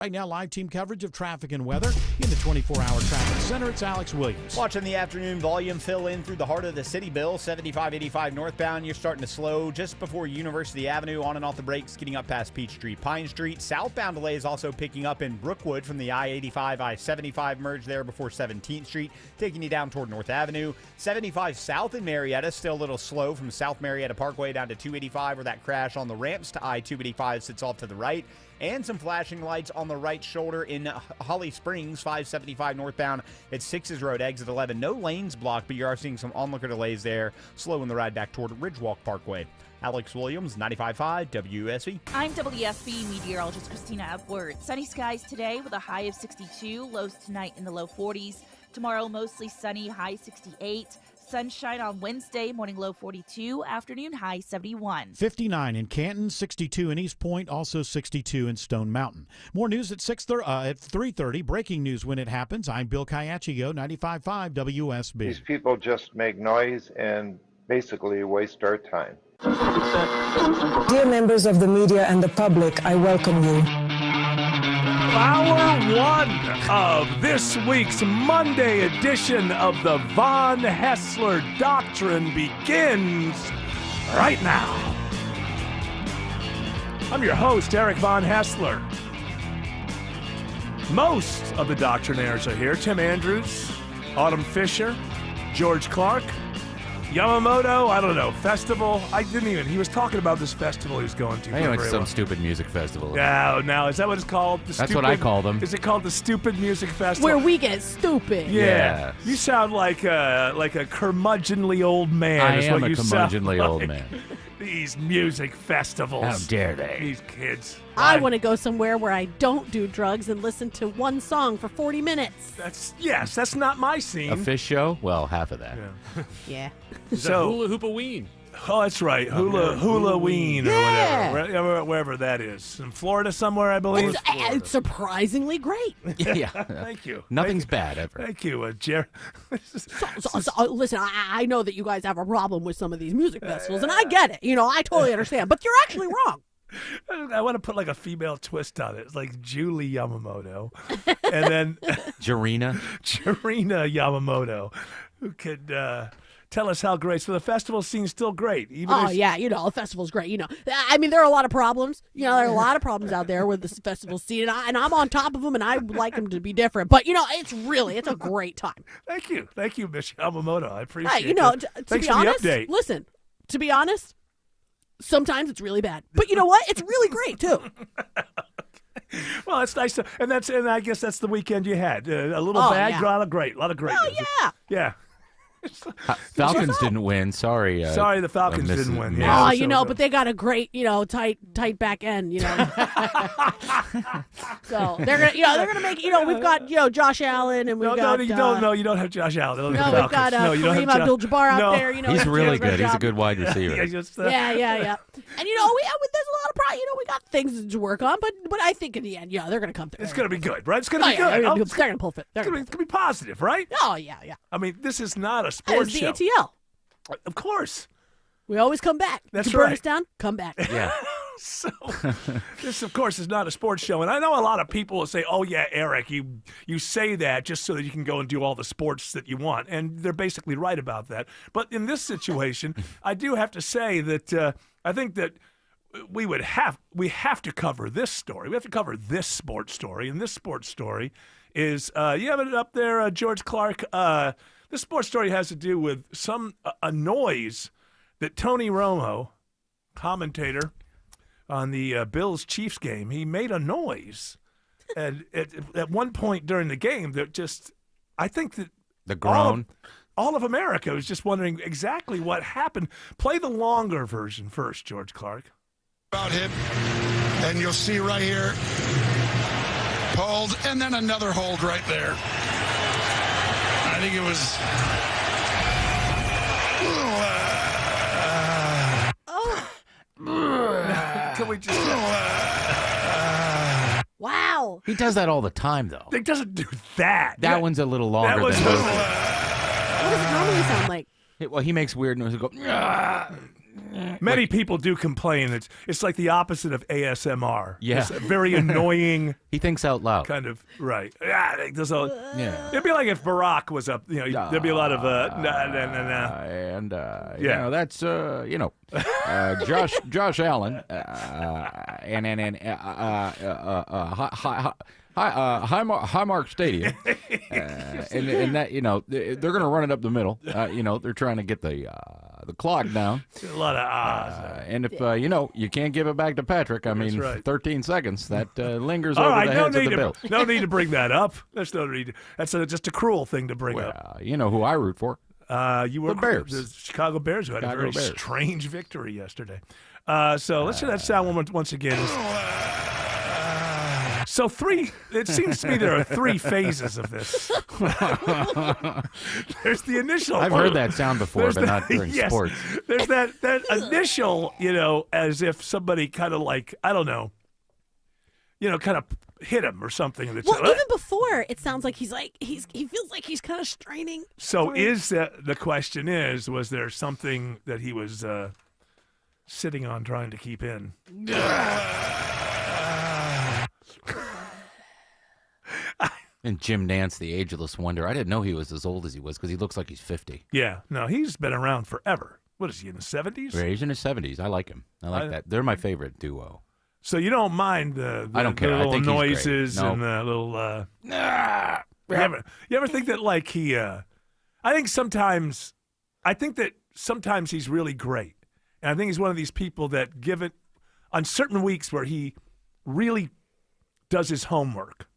Right now, live team coverage of traffic and weather in the 24-hour traffic center. It's Alex Williams. Watching the afternoon volume fill in through the heart of the city, Bill. 7585 northbound, you're starting to slow just before University Avenue, on and off the brakes, getting up past Peachtree, Pine Street. Southbound delay is also picking up in Brookwood from the I-85, I-75 merge there before 17th Street, taking you down toward North Avenue. 75 south in Marietta, still a little slow from South Marietta Parkway down to 285, where that crash on the ramps to I-285 sits off to the right. And some flashing lights on the right shoulder in Holly Springs, 575 northbound at 6's Road, exit 11. No lanes blocked, but you are seeing some onlooker delays there, slowing the ride back toward Ridgewalk Parkway. Alex Williams, 95.5 WSB. I'm WSB meteorologist Christina Edwards. Sunny skies today with a high of 62, lows tonight in the low 40s. Tomorrow, mostly sunny, high 68. Sunshine on Wednesday, morning low 42, afternoon high 71. 59 in Canton, 62 in East Point, also 62 in Stone Mountain. More news at 3:30. Breaking news when it happens. I'm Bill Caiaccio, 95.5 WSB. These people just make noise and basically waste our time. Dear members of the media and the public, I welcome you. Hour one of this week's Monday edition of the Von Haessler Doctrine begins right now. I'm your host, Eric Von Haessler. Most of the doctrinaires are here. Tim Andrews, Autumn Fisher, George Clark, Yamamoto, I don't know, festival. He was talking about this festival he was going to. I know it's some stupid music festival. No, is that what it's called? That's what I call them. Is it called the Stupid Music Festival? Where we get stupid. Yeah. Yes. You sound like a curmudgeonly old man. I is am what a you curmudgeonly sound old like. man. These music festivals. How dare they? These kids. I want to go somewhere where I don't do drugs and listen to one song for 40 minutes. That's not my scene. A fish show? Well, half of that. Yeah. So Hula Hoopaween. Oh, that's right. Hula-ween or whatever. Wherever that is. In Florida somewhere, I believe. It's surprisingly great. Yeah. Thank you. Nothing's bad ever. Thank you, Jerry. Listen, I know that you guys have a problem with some of these music festivals, and I get it. I totally understand. But you're actually wrong. I want to put like a female twist on it. It's like Julie Yamamoto. And then Jarena Yamamoto, who could tell us how great. So the festival scene's still great. Yeah, the festival's great. I mean, there are a lot of problems. There are a lot of problems out there with the festival scene, and I'm on top of them, and I like them to be different. But it's a great time. Thank you, Miss Yamamoto. I appreciate it. Thanks to be for honest, the update. Listen, to be honest, sometimes it's really bad. But you know what? It's really great too. Well, it's nice, and I guess that's the weekend you had. A little bad, a lot of great. Oh yeah. Falcons didn't win. Sorry. Sorry, the Falcons didn't win. Yeah. But they got a great, tight back end. So they're gonna make. We've got Josh Allen and we've got. No, you don't have Josh Allen. No, we've got Kareem Abdul-Jabbar out there. He's really good. He's a good wide receiver. Yeah. And there's a lot of we got things to work on, but I think in the end, they're gonna come through. It's gonna be good, right? It's gonna be good. They're gonna pull fit. It's gonna be positive, right? Oh yeah. I mean, this is not a sports show. It's the ATL. Of course. We always come back. That's you burn right. us down, come back. Yeah. So this, of course, is not a sports show. And I know a lot of people will say, oh, yeah, Eric, you say that just so that you can go and do all the sports that you want. And they're basically right about that. But in this situation, I do have to say that I think that we have to cover this story. We have to cover this sports story. And this sports story is, you have it up there, George Clark. This sports story has to do with a noise that Tony Romo, commentator on the Bills-Chiefs game, he made a noise at one point during the game that just, I think that the groan. All of America was just wondering exactly what happened. Play the longer version first, George Clark. About hit, and you'll see right here, hold, and then another hold right there. I think it was. Can we just? Wow. He does that all the time, though. He doesn't do that. That one's a little longer than What does it normally sound like? Well, he makes weird noises. Go. Many people do complain. It's like the opposite of ASMR. Yeah. It's a very annoying He thinks out loud. kind of right. Yeah, Yeah. it'd be like if Barack was up. There'd be a lot of nah. And you Yeah. know, that's Josh Allen Highmark Stadium, and that they're going to run it up the middle. They're trying to get the clock down. A lot of ahs. And if you can't give it back to Patrick, I mean, right. 13 seconds that lingers All over right, the no heads of need the to Bills. no need to bring that up. That's no need. That's just a cruel thing to bring up. Well, you know who I root for. You were The Bears. the Chicago Bears, who had a Chicago very Bears. strange victory yesterday. So let's hear that sound once again. So it seems to me there are 3 phases of this. There's the initial. I've heard that sound before, There's but not during yes. sports. There's that initial, as if somebody kind of like, I don't know, kind of hit him or something. And Well, even before, it sounds like he feels like he's kind of straining. So the question was there something that he was sitting on trying to keep in? And Jim Nance, the ageless wonder. I didn't know he was as old as he was because he looks like he's 50. Yeah, no, he's been around forever. What is he, in the 70s? Yeah, he's in his 70s. I like him. I like that. They're my favorite duo. So you don't mind the I don't care. I little think he's great. noises No. and the little you ever think that like he I think that sometimes he's really great. And I think he's one of these people that give it on certain weeks where he really does his homework.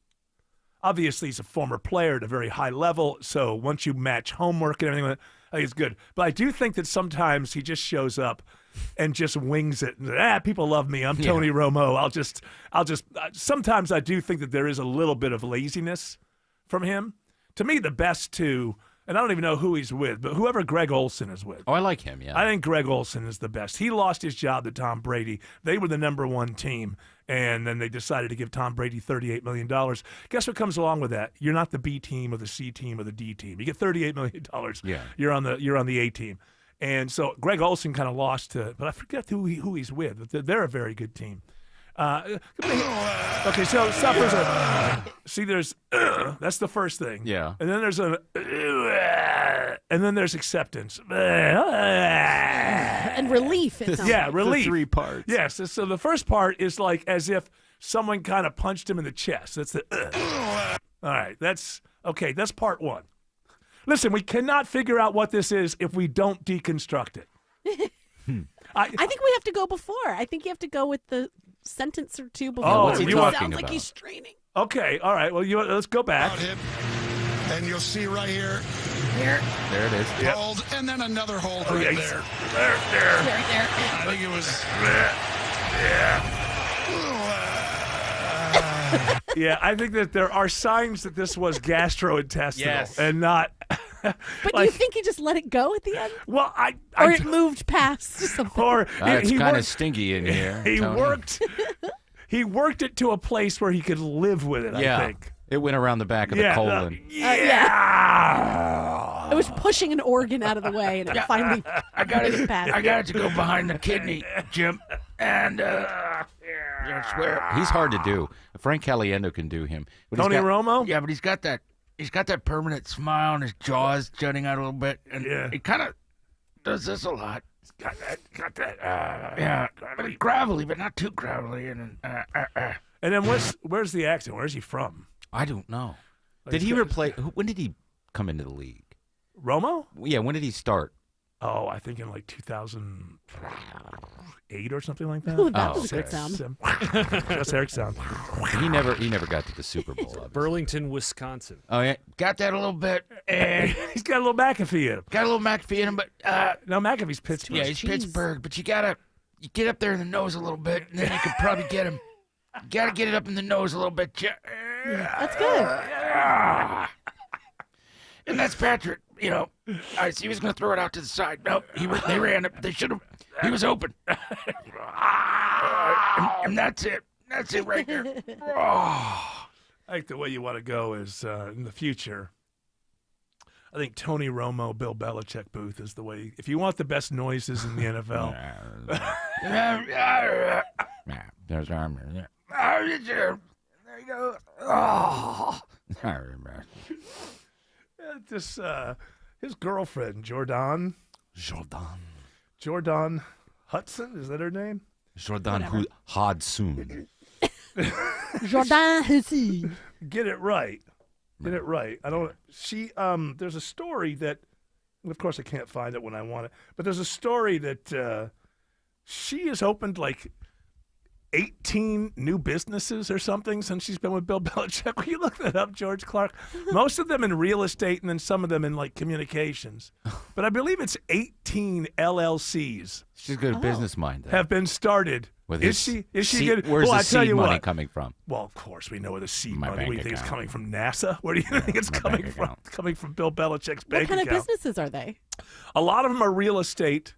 Obviously, he's a former player at a very high level, so once you match homework and everything, I think it's good. But I do think that sometimes he just shows up and just wings it. People love me. I'm Tony Romo. I'll just. Sometimes I do think that there is a little bit of laziness from him. To me, the best two, and I don't even know who he's with, but whoever Greg Olson is with. Oh, I like him, yeah. I think Greg Olson is the best. He lost his job to Tom Brady. They were the #1 team, and then they decided to give Tom Brady $38 million. Guess what comes along with that? You're not the B team or the C team or the D team. You get $38 million. Yeah. You're on the A team. And so Greg Olson kind of lost to, but I forget who he's with. But they're a very good team. Okay, so stop for a second. See, there's that's the first thing. Yeah. And then there's and then there's acceptance. And relief. It sounds Yeah, like. relief. 3 parts. Yes. So the first part is like as if someone kind of punched him in the chest. That's the. All right. That's okay. That's part 1. Listen, we cannot figure out what this is if we don't deconstruct it. I think we have to go before. I think you have to go with the sentence or two before. Oh, what's he It talking sounds like about? he's straining. Okay. All right. Well, let's go back. Out hit. And you'll see right here, There it is. hold, and then another hold Oh, right yeah, there. Right there. I think it was. Yeah, I think that there are signs that this was gastrointestinal Yes. and not. But do you think he just let it go at the end? Well, Or it moved past something? or It's he kind of worked- stinky in here. He Tony. worked. He worked it to a place where he could live with it. Yeah. I think. It went around the back of the colon. Yeah. It was pushing an organ out of the way, and it finally made it past. got it to go behind the kidney, Jim. And I swear he's hard to do. Frank Caliendo can do him. But he's Tony got- Romo. Yeah, but he's got that permanent smile and his jaw's jutting out a little bit, and Yeah. he kind of does this a lot. Got that. Yeah, but he's gravelly, but not too gravelly. And And then where's the accent? Where's he from? I don't know. Like Did he he's got- replace? When did he come into the league? Romo? Yeah, when did he start? Oh, I think in like 2008 or something like that. Ooh, that Oh, was a good sound. That's Eric sound. He never got to the Super Bowl. obviously. Burlington, Wisconsin. Oh yeah. got that a little bit. And He's got a little McAfee in him. got a little McAfee in him, but No, McAfee's Pittsburgh. yeah, he's Jeez. Pittsburgh. But you get up there in the nose a little bit, and then you could probably get him. You gotta get it up in the nose a little bit. That's good. And that's Patrick. You know, I see he was going to throw it out to the side. Nope, they ran it. They should have. He was open. And that's it. That's it right there. I think the way you want to go is in the future. I think Tony Romo, Bill Belichick booth is the way. If you want the best noises in the NFL, There's arm. There you go. Oh. this his girlfriend Jordan Hudson, is that her name? Jordan Hodson. Jordan Hussey. Get it right. Get it right. I don't. She there's a story that, of course, I can't find it when I want it. But there's a story that she has opened like 18 new businesses or something since she's been with Bill Belichick. Will you look that up, George Clark? Most of them in real estate, and then some of them in like communications. But I believe it's 18 LLCs. She's got a business mind. Though. Have been started. Is she good? Where's well, the I tell seed you money what. coming from? Well, of course we know where the seed My money. bank What do you think it's account. coming from? NASA? Where do you think it's coming from? account. Coming from Bill Belichick's What bank kind of account. businesses are they? A lot of them are real estate,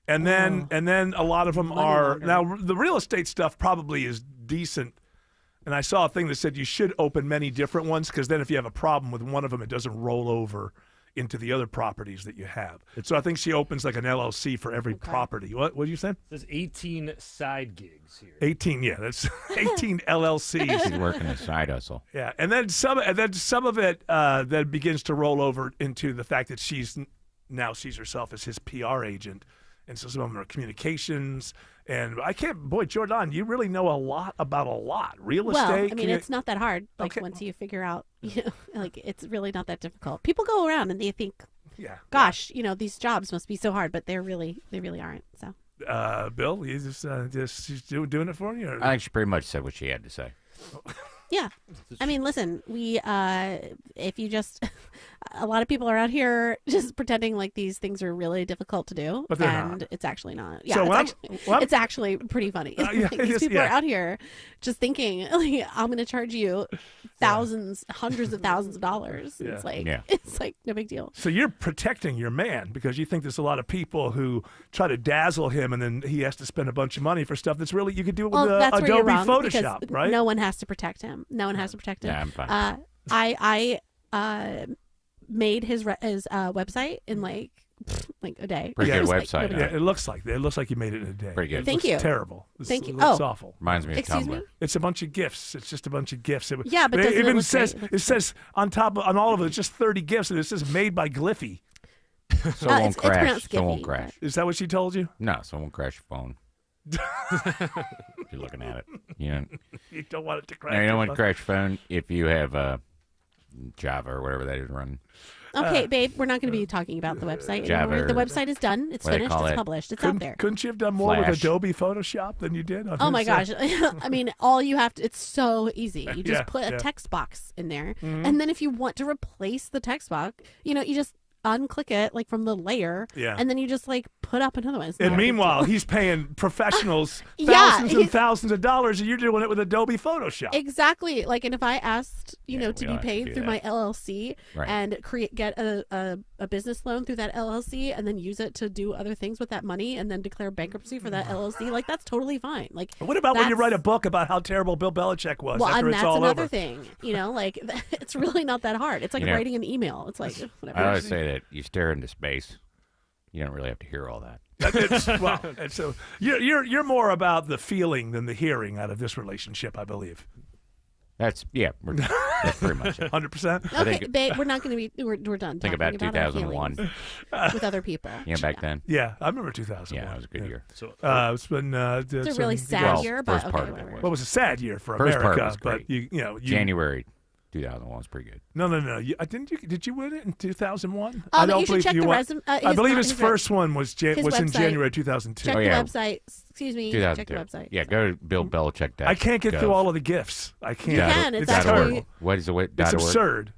and then a lot of them Money are laundering. now the real estate stuff probably is decent. And I saw a thing that said you should open many different ones because then if you have a problem with one of them, it doesn't roll over into the other properties that you have. So I think she opens like an LLC for every property. What did you say? There's 18 side gigs here. 18, yeah, that's 18 LLCs. She's working a side hustle. Yeah, and then some of it then begins to roll over into the fact that she's now sees herself as his PR agent, and so some of them are communications. And I can't, boy, Jordan, you really know a lot about a lot. Real Well, estate. I mean, it's not that hard. Like Okay. once you figure out, like it's really not that difficult. People go around and they think, yeah. gosh, these jobs must be so hard, but they really aren't. So. Bill, you just she's doing it for you. Or? I think she pretty much said what she had to say. Yeah. I mean, listen, if you just, a lot of people are out here just pretending like these things are really difficult to do. But they're and not. it's actually not. Yeah, So it's actually pretty funny. yeah, Like, it these is, people yeah. are out here just thinking, like, I'm going to charge you thousands, hundreds of thousands of dollars. Yeah. It's like no big deal. So you're protecting your man because you think there's a lot of people who try to dazzle him and then he has to spend a bunch of money for stuff that's really, you could do it with Well, that's where you're Adobe wrong, Photoshop, because right? No one has to protect him. No one has to protect him. Yeah, I'm fine. I made his website in like a day. Pretty Yeah, good It's like, website. Yeah, it looks like you made it in a day. Pretty good. It Thank looks you. Terrible. Thank you. It looks Oh. awful. Reminds me of Excuse Tumblr. me? It's a bunch of gifts. It's just a bunch of gifts. Yeah, but does it even look says great? it says on all of it, it's just 30 gifts, and it says made by Gliffy. So it won't it's crash. pronounced So it won't Giphy, crash. Is that what she told you? No, so it won't crash your phone. If you're looking at it. You don't want it to crash. don't your want to phone. crash your phone if you have Java or whatever that is running. Okay, babe, we're not going to be talking about the website Java anymore. The or website is done. It's what do they finished. call It's it? published. It's out there. Couldn't you have done more Flash. with Adobe Photoshop than you did on Oh his my site? gosh. I mean, all you have to, it's so easy. You just Yeah, put a yeah. text box in there. Mhm. And then if you want to replace the text box, you just unclick it like from the layer. Yeah. And then you just like put up another one. It's not And a big meanwhile, deal. he's paying professionals Yeah, thousands and he's- thousands of dollars, and you're doing it with Adobe Photoshop. Exactly. Like, and if I asked, Yeah, to we be don't have to paid do through that. my LLC Right. and get a business loan through that LLC and then use it to do other things with that money and then declare bankruptcy for that LLC, like that's totally fine. Like, What about when you that's- write a book about how terrible Bill Belichick was Well, after and it's that's all another over? thing. Like it's really not that hard. It's like You know, writing an email. It's like whatever. I always say that you stare into space. You don't really have to hear all that. And so you're more about the feeling than the hearing out of this relationship, I believe. That's pretty much it. 100%. I Okay, think- babe, we're not going to be. We're done. Think talking about our 2001. feelings with other people. Back then. Yeah, I remember 2001. Yeah, it was a good year. So It's been. It's a really sad year, but first okay, part of it whatever. was. Well, it was a sad year for First part America, was great. but you January 2001 was pretty good. No. Did you win it in 2001? Oh, I but don't you should believe check you the won. resume. I believe his his first one was his in website. January 2002. Check Oh, yeah. the website. Excuse me. Check the 2002. website. Yeah, go to Bill Belichick. I can't get through all of the gifts. I can't. You can. It's dot actually- org. What is the It's dot org? absurd.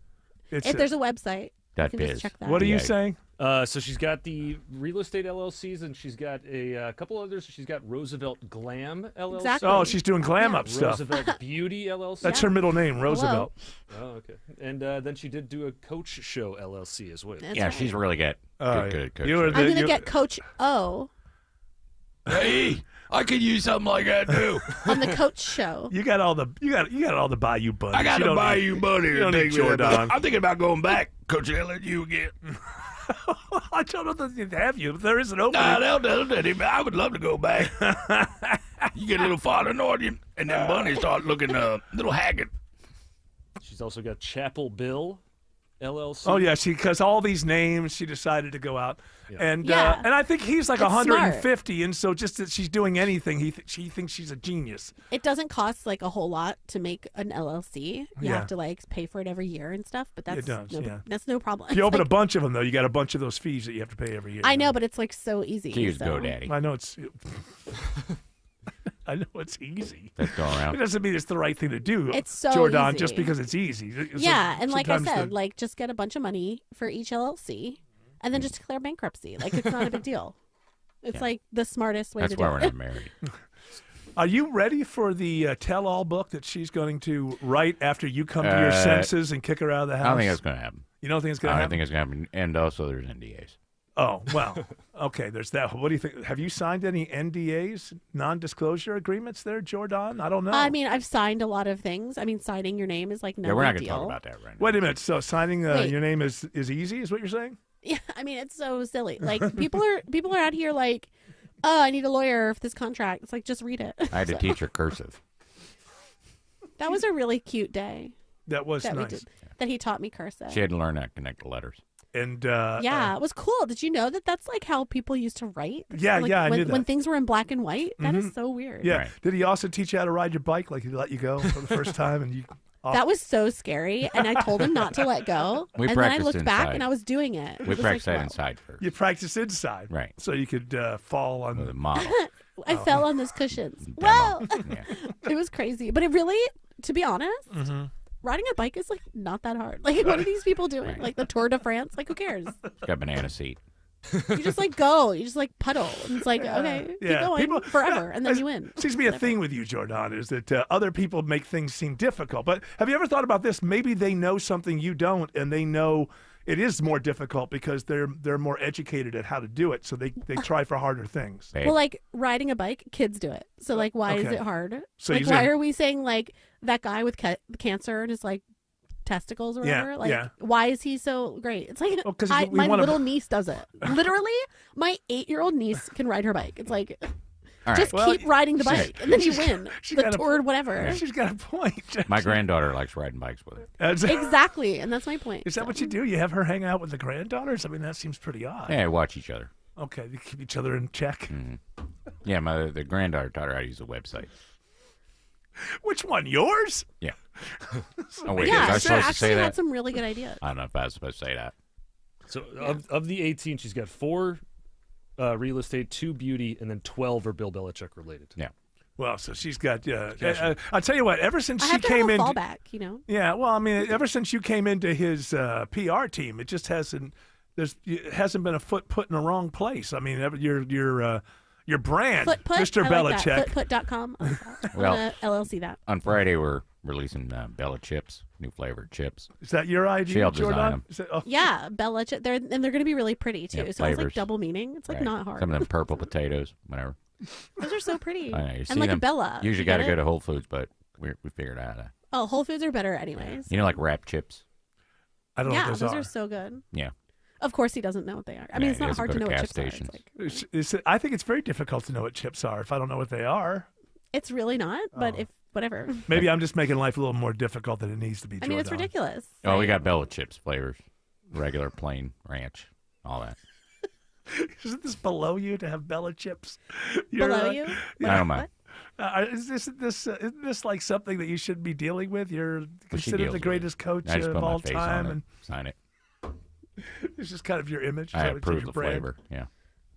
It's If there's a website, Dot you can just biz. check that. What are you Yeah. saying? So she's got the real estate LLCs, and she's got a couple others. She's got Roosevelt Glam LLC. Exactly. Oh, she's doing glam up stuff. Roosevelt Beauty LLC. That's her middle name, Roosevelt. Oh, okay. And then she did do a Coach Show LLC as well. That's Yeah, right. she's really good. Oh, Good coach. You were I'm gonna you- get Coach O. Hey, I could use something like that too. On the Coach Show. You got all the Bayou buddies. I got You to don't buy need- you money. You don't to need take me there, but Jordan. I'm thinking about going back. Coach, they'll let you again. I don't know that they'd have you. If there is an opening. Nah, they'll let him. I would love to go back. You get a little farther north, and then bunnies start looking a little haggard. She's also got Chapel Bill, LLC. Oh yeah, because all these names, she decided to go out, and Yeah. and I think he's like It's 150, and so just that she's doing anything, she thinks she's a genius. It doesn't cost like a whole lot to make an LLC. You Yeah. have to like pay for it every year and stuff, but that's does, yeah. that's no problem. If you It's open like- a bunch of them, though, you got a bunch of those fees that you have to pay every year. I know, but it's like so easy. She used so. GoDaddy. I know it's. I know it's easy. Let's go It around. doesn't mean it's the right thing to do. It's so Jordan, easy. just because it's easy. It's Yeah, and like I sometimes said, the- like just get a bunch of money for each LLC, and then just declare bankruptcy. Like it's not a big deal. It's like the smartest way That's to do why we're it. not married. Are you ready for the tell-all book that she's going to write after you come to your senses and kick her out of the house? I don't think that's going to happen. You don't think it's going to I happen? don't think it's going to happen. And also, there's NDAs. Oh, well, okay, there's that. What do you think? Have you signed any NDAs, non-disclosure agreements there, Jordan? I don't know. I mean, I've signed a lot of things. I mean, signing your name is like no Yeah, we're not big going to talk deal. about that right now. Wait a minute. So signing Wait. your name is easy, is what you're saying? Yeah, I mean, it's so silly. Like people are out here like, oh, I need a lawyer for this contract. It's like just read it. I had to So, teach her cursive. That was a really cute day That was that we nice. did. That he taught me cursive. She had to learn how to connect the letters. And Yeah, it was cool. Did you know that that's like how people used to write? Yeah, Like, yeah, I when, knew that. when things were in black and white. That is Mhm. so weird. yeah. Right. Did he also teach you how to ride your bike? Like he let you go for the first time, and you? That was so scary, and I told him not to let go. We and then I practiced looked back inside. and I was doing it. We It was practiced like, that wow. inside first. You practice inside, Right. So you could fall on With a model. I fell on those cushions. Demo. Whoa! Yeah. It was crazy, but it really, to be honest, riding a bike is like not that hard. Like, what are these people doing? Right. Like the Tour de France? Like, who cares? Got a banana seat. You just like go. You just like puddle. And it's like, okay, Yeah, keep going people- forever, and then That's- you win. Seems to be a thing with you, Jordan, is that other people make things seem difficult. But have you ever thought about this? Maybe they know something you don't, and they know it is more difficult because they're more educated at how to do it, so they try for harder things. Babe. Well, like riding a bike, kids do it. So like, why is Okay. it hard? So like, you why say- are we saying like that guy with cancer and his like testicles or Yeah, whatever? Like, yeah. why is he so great? It's like Well, 'cause we my wanna- little niece does it. Literally, my 8-year-old niece can ride her bike. It's like All right. just Well, keep riding the bike, and then you win she's the got a- tour or whatever. She's got a point. My granddaughter likes riding bikes with her. Exactly, and that's my point. Is that what you do? You have her hang out with the granddaughters? I mean, that seems pretty odd. Yeah, watch each other. Okay, you keep each other in check. Yeah, the granddaughter taught her how to use a website. Which one? Yours? Yeah. Oh, wait, Yeah, was she I supposed to actually say had that? some really good ideas. I don't know if I was supposed to say that. So of the 18, she's got 4 real estate, 2 beauty, and then 12 are Bill Belichick related. Yeah. Well, so she's got. I'll tell you what. Ever since I she have to came have in, a fallback, you know. yeah. Well, I mean, ever since you came into his PR team, it just hasn't. It hasn't been a foot put in the wrong place. I mean, your brand, Footput, Mr. I like Belichick. that. Footput.com. I'm Well- gonna LLC that. On Friday, we're releasing Bella chips, new flavored chips. Is that your idea, She'll design Jordan? them. Is that, oh, Yeah, Bella. They're going to be really pretty too. Yeah, so it's like flavors. double meaning. It's like Right. not hard. Some of them purple potatoes, whatever. Those are so pretty. I know, you see and like them. a Bella. Usually You got to get go it? to Whole Foods, but we figured out. Oh, Whole Foods are better anyways. You know, like wrap chips. I don't know Yeah, what those those are so good. Yeah. Of course, he doesn't know what they are. I mean, Yeah, it's he not doesn't hard go to to know what gas chips are. stations. It's, like, I think it's very difficult to know what chips are if I don't know what they are. it's really not, but Oh. if whatever. Maybe I'm just making life a little more difficult than it needs to be. I mean, it's Jordan. ridiculous. Oh, we right? got Bella chips flavors, regular, plain, ranch, all that. Isn't this below you to have Bella chips? Below you? I don't mind. Is this like something that you should be dealing with? You're Well, she considered deals the with greatest coach I just of put my all face time, on it, and sign it. it's just kind of your image. Is I that what approve your the brand? flavor. Yeah.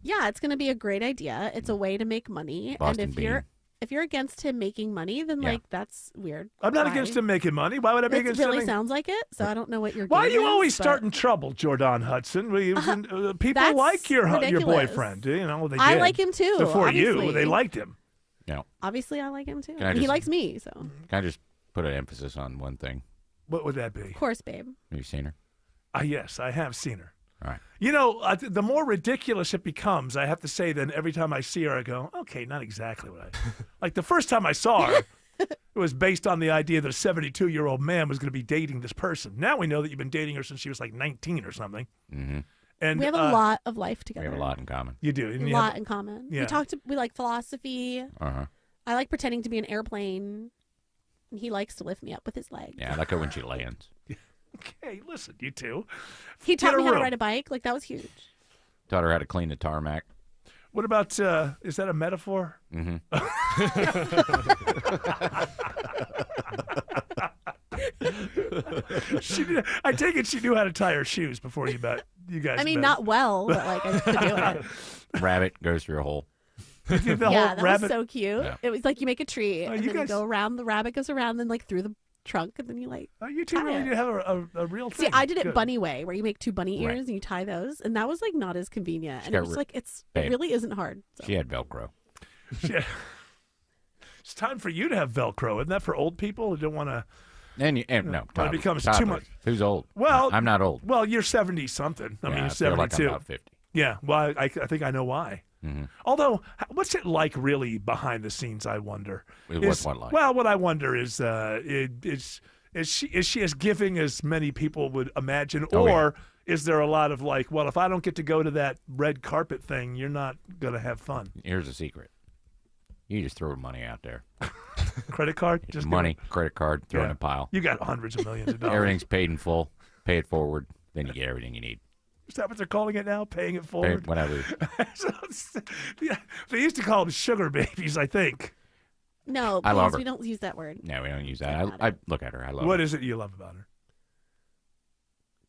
Yeah, it's going to be a great idea. It's a way to make money, Boston and if you're against him making money, then Yeah. like that's weird. I'm not Why? against him making money. Why would I be It against really him? sounds like it, so I don't know what your Why are game you is, always but starting trouble, Jordan Hudson? People That's like your ridiculous. boyfriend. You know, they I did. like him too. Before you, obviously. they liked him. Yeah. Obviously, I like him too. Can I He just- likes me, so of Can I just put an emphasis on one thing? What would that be? course, babe. Have you seen her? Yes, I have seen her. Right. You know, the more ridiculous it becomes, I have to say, then every time I see her, I go, okay, not exactly what I... Like the first time I saw her, it was based on the idea that a 72-year-old man was going to be dating this person. Now we know that you've been dating her since she was like 19 or something. Mm-hmm. And we have a lot of life together. We have a lot in common. You do. A lot in common. Yeah. We like philosophy. Uh-huh. I like pretending to be an airplane. And he likes to lift me up with his legs. Yeah, I like her when she lands. Okay, listen, you two. He taught me how to room. ride a bike. Like, that was huge. Taught her how to clean the tarmac. What about, is that a metaphor? Mm-hmm. I take it she knew how to tie her shoes before you guys I mean, met. not well, but like I could do it. Rabbit goes through a hole. Yeah, that rabbit? was so cute. Yeah. It was like you make a tree and you then guys- you go around. The rabbit goes around, then like through the trunk, and then you like. Oh, you two tie really it. do have a real thing. See, I did it Good. bunny way, where you make two bunny ears Right. and you tie those, and that was like not as convenient. And got it was ri- like it Babe. really isn't hard. So. She had Velcro. Yeah. It's time for you to have Velcro. Isn't that for old people who don't want to? No, When it toddlers. becomes too Toddlers. much. Who's old? Well, I'm not old. Well, you're 70 something. I mean, Yeah, you're I feel like 72. I'm about 50. Yeah. Well, I think I know why. Mm-hmm. Although, what's it like really behind the scenes? I wonder. What's what like? Well, what I wonder is she as giving as many people would imagine, Oh, yeah. or is there a lot of like, well, if I don't get to go to that red carpet thing, you're not gonna have fun. Here's a secret. You just throw money out there. Credit card, just give money, it- credit card, throw in Yeah. a pile. You got hundreds of millions of dollars. Everything's paid in full. Pay it forward. Then you get everything you need. Is that what they're calling it now? Paying it Pay forward. it whatever. Yeah, they used to call them sugar babies, I think. No, I please, love her. we don't use that word, No, we don't use that. I look at her. I love What her. is it you love about her?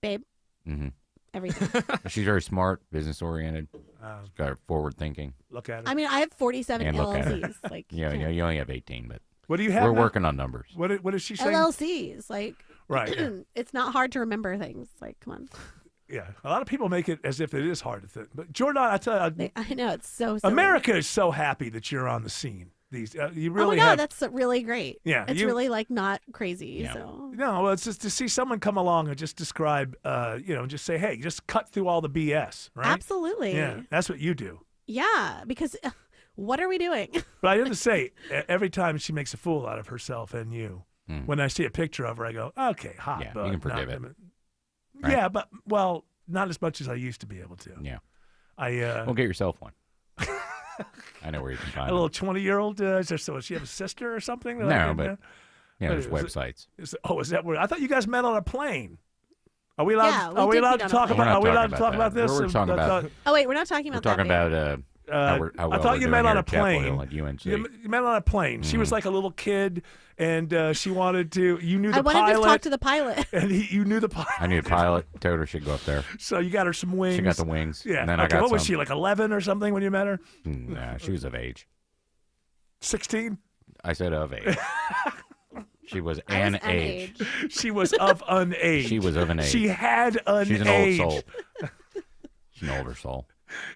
babe. Mm-hmm. Everything. She's very smart, business oriented. Um, She's got forward thinking. Look at her. I mean, I have 47 And look at her. LLCs. Like, Yeah, yeah. you only have 18, but What do you have? we're now? working on numbers. What is she saying? LLCs. Like, Right. it's not hard to remember things. Like, come on. Yeah, a lot of people make it as if it is hard to think. But Jordan, I tell you, I know it's so. silly. America is so happy that you're on the scene. These you Oh really my God, have. that's really great. Yeah, it's you- really like not crazy. Yeah. So No, well, it's just to see someone come along and just describe, just say, hey, just cut through all the BS, right? absolutely. Yeah, that's what you do. Yeah, because what are we doing? But I have to say, every time she makes a fool out of herself and you, Mm. when I see a picture of her, I go, okay, hot. Yeah, but you can forgive not- it. Yeah, Right. but well, not as much as I used to be able to. Yeah. I Well, get yourself one. I know where you can find a little 20-year-old. Is there so? Does she have a sister or something? that I No, can, but there's is it- websites. is that where? I thought you guys met on a plane. Are we allowed? Yeah, we are we did allowed meet to on a talk plane. about? We're not Are we allowed talking to talk about about this? that. We're talking about- Oh wait, we're not talking We're about talking that. about how well I thought we're you doing met here on a at Chapel plane. Hill at UNC. You met on a plane. She was like a little kid, and she wanted to. You knew the I wanted pilot, to talk to the pilot. and you knew the pilot. I knew the pilot. Told her she'd go up there. So you got her some wings. She got the wings. Yeah. And then I okay. got What was some. she, like 11 or something when you met her? Nah, she was of age. 16. I said of age. She was I an was age. She was of an age. She was of an age. She had an She's an age. old soul. She's an older soul.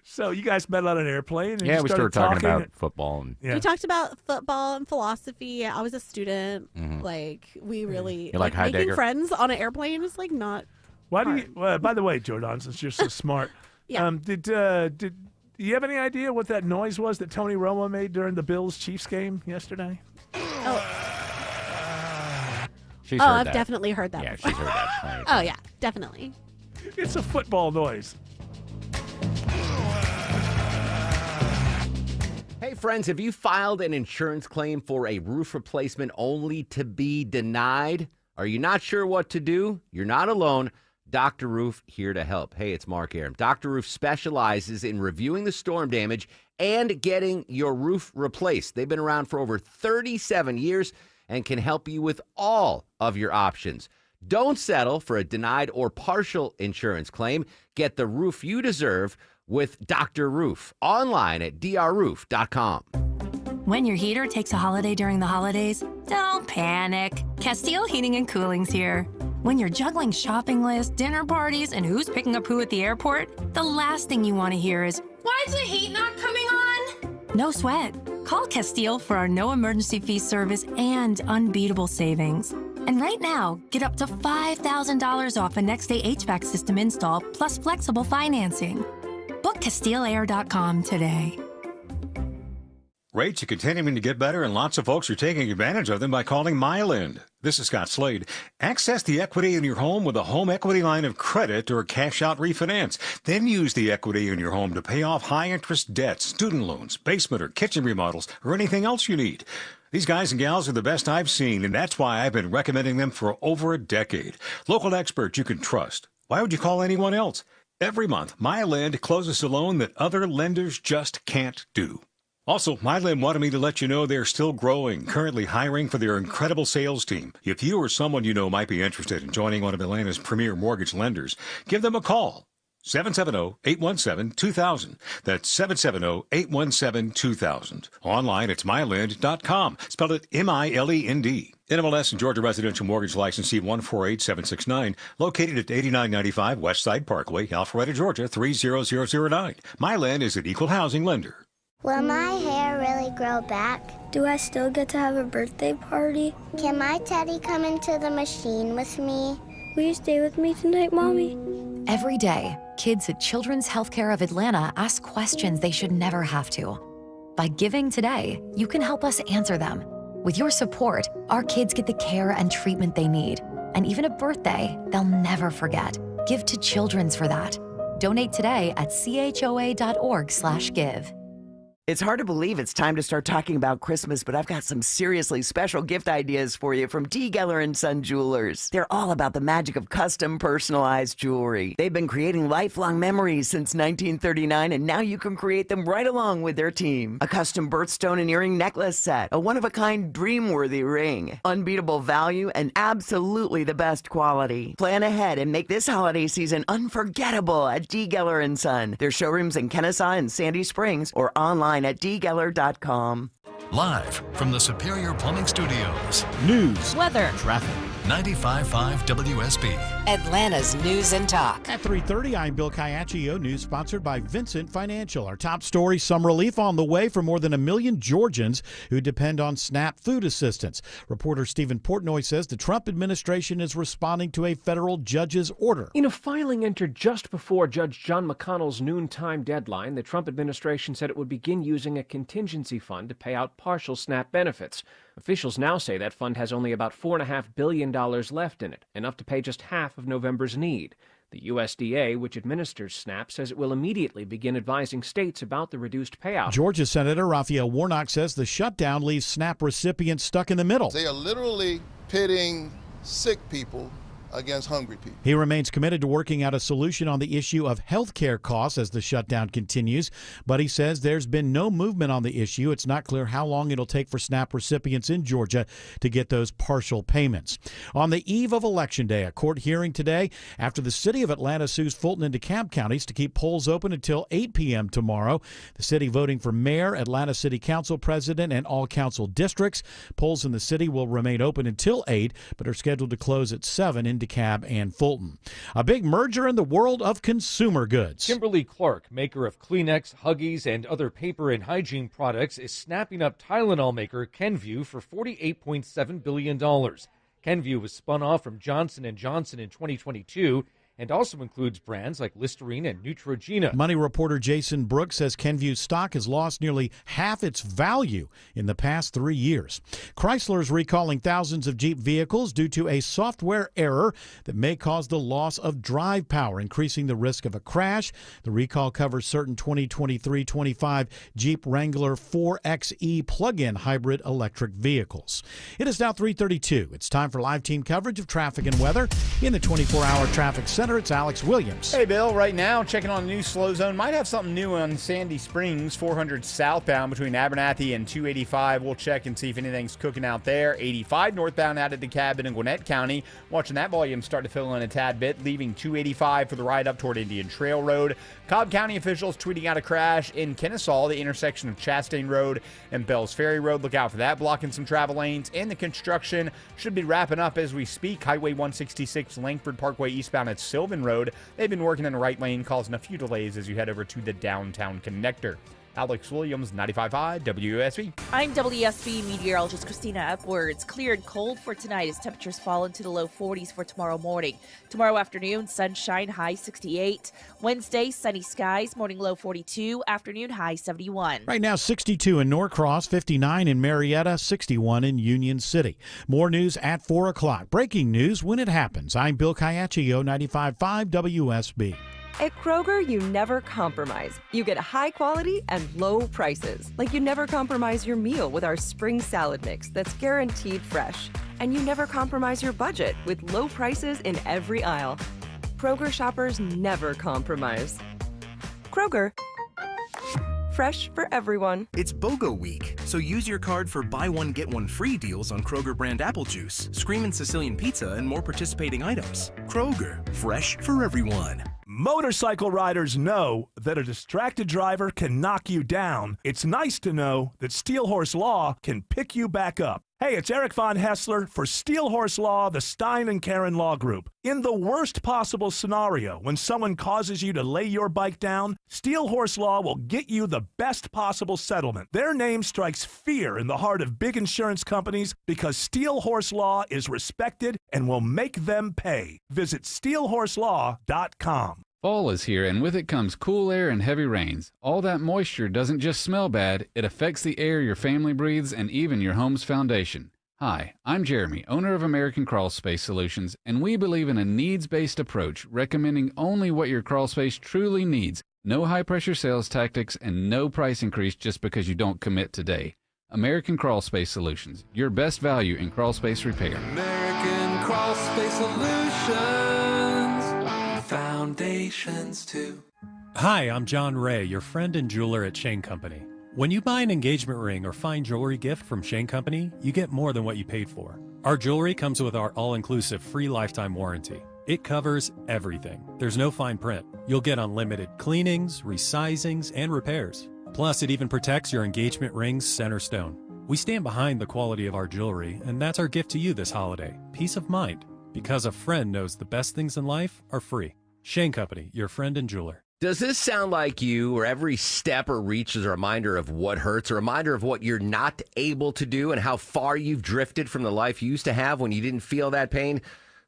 So you guys met on an airplane. And Yeah, you we started talking talking about football and Yeah. We talked about football and philosophy. I was a student. Mhm. Like we really You like making Heidegger? friends on an airplane is like not. Why do you? Well, by the way, Jordan, since you're so smart, Yeah. Did you have any idea what that noise was that Tony Romo made during the Bills Chiefs game yesterday? she's Oh, heard I've that. definitely heard that. Yeah, before. she's heard that. plenty of Oh times. yeah, definitely. It's a football noise. Hey friends, have you filed an insurance claim for a roof replacement only to be denied? Are you not sure what to do? You're not alone. Dr. Roof here to help. Hey, it's Mark Aram. Dr. Roof specializes in reviewing the storm damage and getting your roof replaced. They've been around for over 37 years and can help you with all of your options. Don't settle for a denied or partial insurance claim. Get the roof you deserve with Dr. Roof online at drroof.com. When your heater takes a holiday during the holidays, don't panic. Castile Heating and Cooling's here. When you're juggling shopping lists, dinner parties, and who's picking up who at the airport, the last thing you want to hear is, "Why is the heat not coming on?" No sweat. Call Castile for our no emergency fee service and unbeatable savings. And right now, get up to $5,000 off a next-day HVAC system install plus flexible financing. Book CastileAir.com today. Rates are continuing to get better, and lots of folks are taking advantage of them by calling Myland. This is Scott Slade. Access the equity in your home with a home equity line of credit or cash-out refinance. Then use the equity in your home to pay off high-interest debts, student loans, basement or kitchen remodels, or anything else you need. These guys and gals are the best I've seen, and that's why I've been recommending them for over a decade. Local experts you can trust. Why would you call anyone else? Every month, Myland closes a loan that other lenders just can't do. Also, Myland wanted me to let you know they're still growing, currently hiring for their incredible sales team. If you or someone you know might be interested in joining one of Atlanta's premier mortgage lenders, give them a call. 770-817-2000. That's 770-817-2000. Online, it's myland.com. Spell it M-I-L-E-N-D. NMLS and Georgia Residential Mortgage Licensee 148769, located at 8995 Westside Parkway, Alpharetta, Georgia 30009. Myland is an equal housing lender. Will my hair really grow back? Do I still get to have a birthday party? Can my teddy come into the machine with me? Will you stay with me tonight, Mommy? Every day, kids at Children's Healthcare of Atlanta ask questions they should never have to. By giving today, you can help us answer them. With your support, our kids get the care and treatment they need, and even a birthday they'll never forget. Give to Children's for that. Donate today at choa.org/give. It's hard to believe it's time to start talking about Christmas, but I've got some seriously special gift ideas for you from D. Geller & Son Jewelers. They're all about the magic of custom personalized jewelry. They've been creating lifelong memories since 1939, and now you can create them right along with their team. A custom birthstone and earring necklace set, a one-of-a-kind dream-worthy ring, unbeatable value, and absolutely the best quality. Plan ahead and make this holiday season unforgettable at D. Geller & Son. Their showrooms in Kennesaw and Sandy Springs or online at dgeller.com. Live from the Superior Plumbing Studios. News, weather, traffic. 95.5 WSB. Atlanta's News and Talk. At 3:30, I'm Bill Caiaccio. News sponsored by Vincent Financial. Our top story, some relief on the way for more than 1 million Georgians who depend on SNAP food assistance. Reporter Stephen Portnoy says the Trump administration is responding to a federal judge's order. In a filing entered just before Judge John McConnell's noontime deadline, the Trump administration said it would begin using a contingency fund to pay out partial SNAP benefits. Officials now say that fund has only about $4.5 billion left in it, enough to pay just half of November's need. The USDA, which administers SNAP, says it will immediately begin advising states about the reduced payout. Georgia Senator Raphael Warnock says the shutdown leaves SNAP recipients stuck in the middle. They are literally pitting sick people against hungry people. He remains committed to working out a solution on the issue of health care costs as the shutdown continues, but he says there's been no movement on the issue. It's not clear how long it'll take for SNAP recipients in Georgia to get those partial payments. On the eve of Election Day, a court hearing today after the city of Atlanta sues Fulton and DeKalb counties to keep polls open until 8 p.m. tomorrow. The city voting for mayor, Atlanta City Council president, and all council districts. Polls in the city will remain open until 8, but are scheduled to close at 7 in DeKalb and Fulton. A big merger in the world of consumer goods. Kimberly-Clark, maker of Kleenex, Huggies, and other paper and hygiene products, is snapping up Tylenol maker Kenvue for $48.7 billion. Kenvue was spun off from Johnson & Johnson in 2022 and also includes brands like Listerine and Neutrogena. Money reporter Jason Brooks says Kenvue's stock has lost nearly half its value in the past 3 years. Chrysler is recalling thousands of Jeep vehicles due to a software error that may cause the loss of drive power, increasing the risk of a crash. The recall covers certain 2023-25 Jeep Wrangler 4xe plug-in hybrid electric vehicles. It is now 3:32. It's time for live team coverage of traffic and weather in the 24-hour traffic center. It's Alex Williams. Hey, Bill. Right now, checking on the new slow zone. Might have something new on Sandy Springs, 400 southbound between Abernathy and 285. We'll check and see if anything's cooking out there. 85 northbound out of DeKalb and Gwinnett County. Watching that volume start to fill in a tad bit, leaving 285 for the ride up toward Indian Trail Road. Cobb County officials tweeting out a crash in Kennesaw, the intersection of Chastain Road and Bells Ferry Road. Look out for that, blocking some travel lanes. And the construction should be wrapping up as we speak. Highway 166 Langford Parkway eastbound at Sylvan Road. They've been working in the right lane, causing a few delays as you head over to the downtown connector. Alex Williams, 95.5 WSB. I'm WSB meteorologist Christina Upwards. Clear and cold for tonight as temperatures fall into the low 40s for tomorrow morning. Tomorrow afternoon, sunshine, high 68. Wednesday, sunny skies, morning low 42, afternoon high 71. Right now, 62 in Norcross, 59 in Marietta, 61 in Union City. More news at 4 o'clock. Breaking news when it happens. I'm Bill Caiaccio, 95.5 WSB. At Kroger, you never compromise. You get high quality and low prices. Like you never compromise your meal with our spring salad mix that's guaranteed fresh. And you never compromise your budget with low prices in every aisle. Kroger shoppers never compromise. Kroger, fresh for everyone. It's BOGO week, so use your card for buy one, get one free deals on Kroger brand apple juice, Screamin' Sicilian pizza, and more participating items. Kroger, fresh for everyone. Motorcycle riders know that a distracted driver can knock you down. It's nice to know that Steel Horse Law can pick you back up. Hey, it's Eric Von Hessler for Steel Horse Law, the Stein and Karen Law Group. In the worst possible scenario, when someone causes you to lay your bike down, Steel Horse Law will get you the best possible settlement. Their name strikes fear in the heart of big insurance companies because Steel Horse Law is respected and will make them pay. Visit steelhorselaw.com. Fall is here, and with it comes cool air and heavy rains. All that moisture doesn't just smell bad, it affects the air your family breathes and even your home's foundation. Hi, I'm Jeremy, owner of American Crawl Space Solutions, and we believe in a needs-based approach, recommending only what your crawl space truly needs. No high-pressure sales tactics and no price increase just because you don't commit today. American Crawl Space Solutions, your best value in crawl space repair. American Crawl Space Solutions. Foundations too. Hi, I'm John Ray, your friend and jeweler at Shane Company. When you buy an engagement ring or fine jewelry gift from Shane Company, you get more than what you paid for. Our jewelry comes with our all-inclusive free lifetime warranty. It covers everything. There's no fine print. You'll get unlimited cleanings, resizings, and repairs. Plus, it even protects your engagement ring's center stone. We stand behind the quality of our jewelry, and that's our gift to you this holiday. Peace of mind. Because a friend knows the best things in life are free. Shane Company, your friend and jeweler. Does this sound like you, where every step or reach is a reminder of what hurts, a reminder of what you're not able to do and how far you've drifted from the life you used to have when you didn't feel that pain?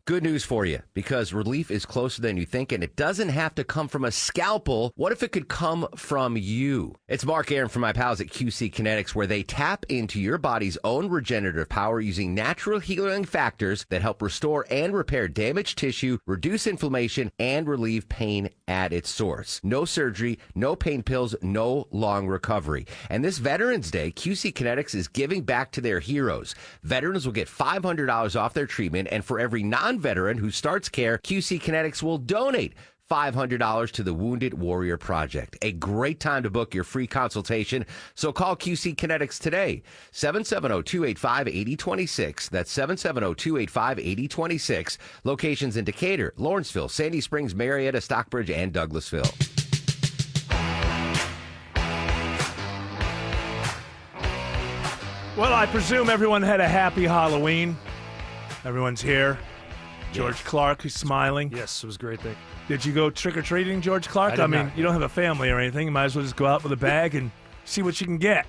Good news for you, because relief is closer than you think, and it doesn't have to come from a scalpel. What if it could come from you? It's Mark Aaron from my pals at QC Kinetics, where they tap into your body's own regenerative power using natural healing factors that help restore and repair damaged tissue, reduce inflammation, and relieve pain at its source. No surgery, no pain pills, no long recovery. And this Veterans Day, QC Kinetics is giving back to their heroes. Veterans will get $500 off their treatment, and for every non-veteran who starts care, QC Kinetics will donate $500 to the Wounded Warrior Project. A great time to book your free consultation. So call QC Kinetics today. 770-285-8026. That's 770-285-8026. Locations in Decatur, Lawrenceville, Sandy Springs, Marietta, Stockbridge, and Douglasville. Well, I presume everyone had a happy Halloween. Everyone's here. George Clark, he's smiling. Yes, it was a great thing. Did you go trick-or-treating, George Clark? I mean, not. You don't have a family or anything. You might as well just go out with a bag and see what you can get.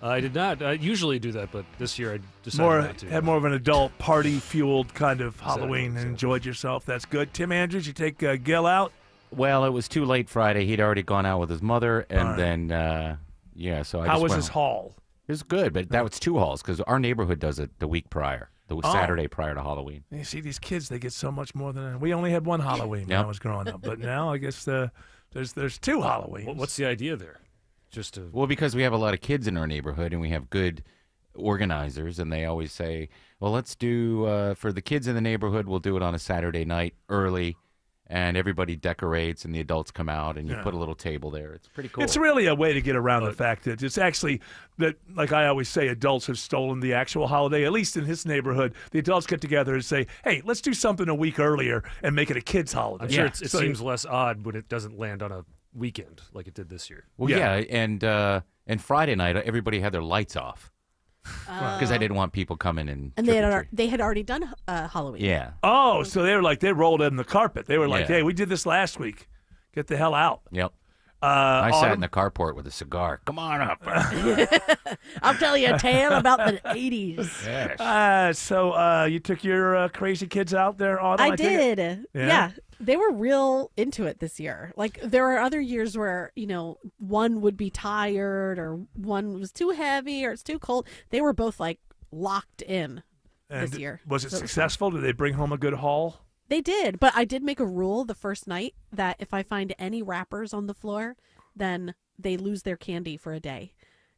I did not. I usually do that, but this year I decided not to. Had more of an adult, party-fueled kind of Halloween and enjoyed yourself. That's good. Tim Andrews, you take Gil out? Well, it was too late Friday. He'd already gone out with his mother, and then, so I How just was went his haul? It was good, but that was two hauls because our neighborhood does it the week prior, the Saturday prior to Halloween. You see, these kids, they get so much more than we only had one Halloween when I was growing up, but now I guess there's two Halloweens. What's the idea there? Just to Well, because we have a lot of kids in our neighborhood, and we have good organizers, and they always say, well, let's do, for the kids in the neighborhood, we'll do it on a Saturday night early, and everybody decorates, and the adults come out, and you put a little table there. It's pretty cool. It's really a way to get around the fact that it's actually that, like I always say, adults have stolen the actual holiday. At least in his neighborhood, the adults get together and say, hey, let's do something a week earlier and make it a kid's holiday. I'm sure it seems less odd when it doesn't land on a weekend like it did this year. Well, and Friday night, everybody had their lights off. Because I didn't want people coming in. And they had already done Halloween. Yeah. Oh, so they were like, they rolled in the carpet. They were like, Yeah. hey, we did this last week. Get the hell out. Yep. I sat in Autumn? the carport with a cigar. Come on up. I'll tell you a tale about the 80s. Yes. So you took your crazy kids out there, Autumn? I take it? did. Yeah? Yeah. They were real into it this year. Like, there are other years where, one would be tired or one was too heavy or it's too cold. They were both, like, locked in this year. Was it So successful? Did they bring home a good haul? They did, but I did make a rule the first night that if I find any wrappers on the floor, then they lose their candy for a day.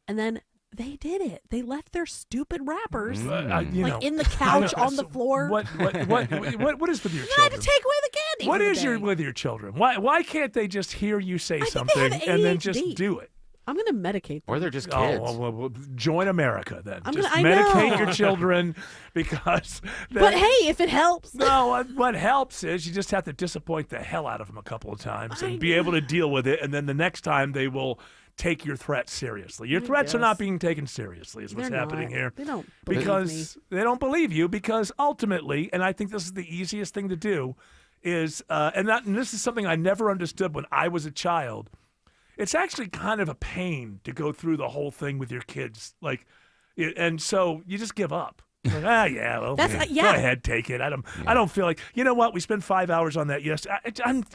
And then they did it. They left their stupid wrappers in the couch on the floor. What is with your I had children? to take away the candy. What for the is day. with your children? Why can't they just hear you say something had and then just ADHD. do it? I'm going to medicate them. Or they're just kids. Well, join America then. I Medicate know. your children because. But hey, if it helps. No, what helps is you just have to disappoint the hell out of them a couple of times and be able to deal with it, and then the next time they will take your threats seriously. Your threats are not being taken seriously, is what's They're happening not. here. They don't believe because they don't believe you. Because ultimately, and I think this is the easiest thing to do, is and this is something I never understood when I was a child. It's actually kind of a pain to go through the whole thing with your kids, and so you just give up. Like, go ahead, take it. I don't feel like, you know what? We spent 5 hours on that. Yes,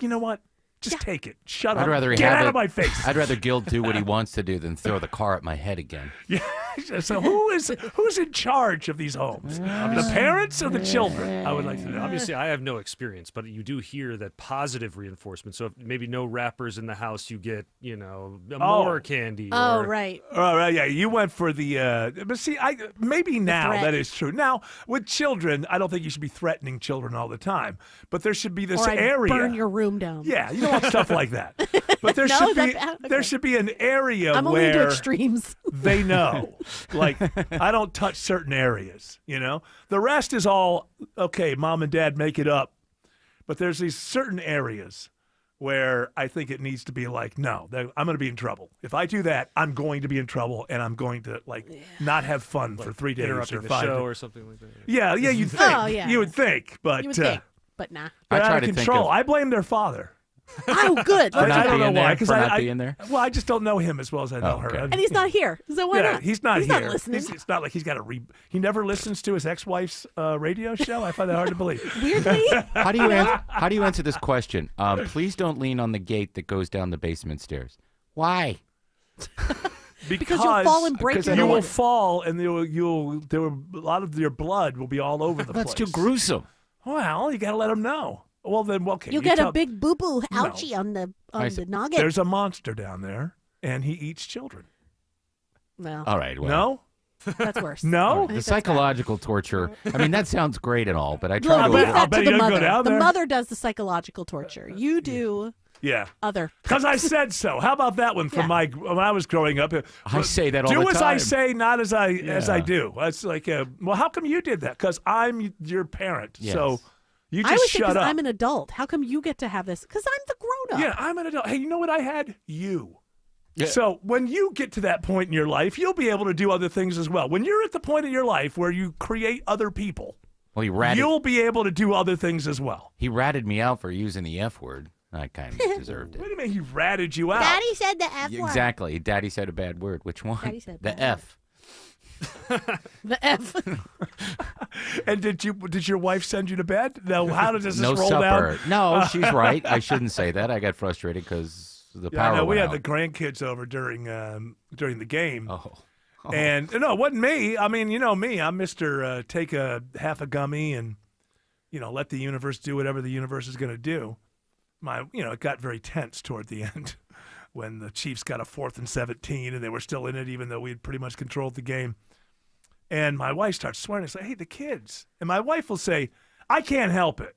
you know what? Just take it. Shut up. I'd rather Get out of my face. I'd rather Gil do what he wants to do than throw the car at my head again. Yeah. So who's in charge of these homes? The parents or the children? I would like to know. Obviously, I have no experience, but you do hear that positive reinforcement. So if maybe no wrappers in the house, you get more candy. Oh, right. Oh, right. Yeah, you went for the. But see, maybe now threat. that is true. Now with children, I don't think you should be threatening children all the time, but there should be this Or I'd area. burn your room down. Yeah, you don't want stuff like that. But there No, should is that be bad? Okay. there should be an area I'm only into where extremes. they know. Like, I don't touch certain areas, The rest is all, okay, mom and dad make it up. But there's these certain areas where I think it needs to be like, no, I'm going to be in trouble. If I do that, I'm going to be in trouble, and I'm going to, not have fun for 3 days interrupting or the 5 show days. or something like that. Yeah, you'd think. Oh, yeah. You would think, but You would think, but nah. they're I try out to of think control. of- I blame their father. Oh, good. For not I don't know being why, there, because for not being there? Well, I just don't know him as well as I know her. And he's not here. So why Yeah, not? he's not here. Not listening. It's not like he's got he never listens to his ex-wife's radio show. I find that hard to believe. Weirdly. How do you answer this question? Please don't lean on the gate that goes down the basement stairs. Why? Because you'll fall and break your you will leg. fall, and a lot of your blood will be all over the That's place. too gruesome. Well, you got to let them know. Well, then, okay. You'll you get tell- a big boo-boo ouchie on the noggin. There's a monster down there, and he eats children. Well, All right. Well, No? that's worse. No? The psychological torture. I mean, that sounds great and all, but I Well, try to. leave I'll that bet to you the don't go mother. down The there. mother does the psychological torture. You do Yeah. other. Because I said so. How about that one from when I was growing up? I say that all do the as I time. say, not as I Yeah. do. It's like, well, how come you did that? Because I'm your parent. Yes. So you I just always think shut 'cause up. I'm an adult. How come you get to have this? Because I'm the grown-up. Yeah, I'm an adult. Hey, you know what I had? You. Yeah. So when you get to that point in your life, you'll be able to do other things as well. When you're at the point in your life where you create other people, Well, he ratted. you'll be able to do other things as well. He ratted me out for using the F word. I kind of deserved What it. do you mean he ratted you out? Daddy said the F word. Exactly. Daddy said a bad word. Which one? Daddy said the bad F. The F. And did your wife send you to bed? No. How does this No roll supper. down? No, she's right. I shouldn't say that. I got frustrated because the Yeah, I power know. We went had out. the grandkids over during the game. Oh. And no, it wasn't me. I mean, you know me. I'm Mr. Take a half a gummy and, let the universe do whatever the universe is going to do. It got very tense toward the end when the Chiefs got a 4th and 17 and they were still in it, even though we had pretty much controlled the game. And my wife starts swearing and say, "Hey, the kids." And my wife will say, "I can't help it."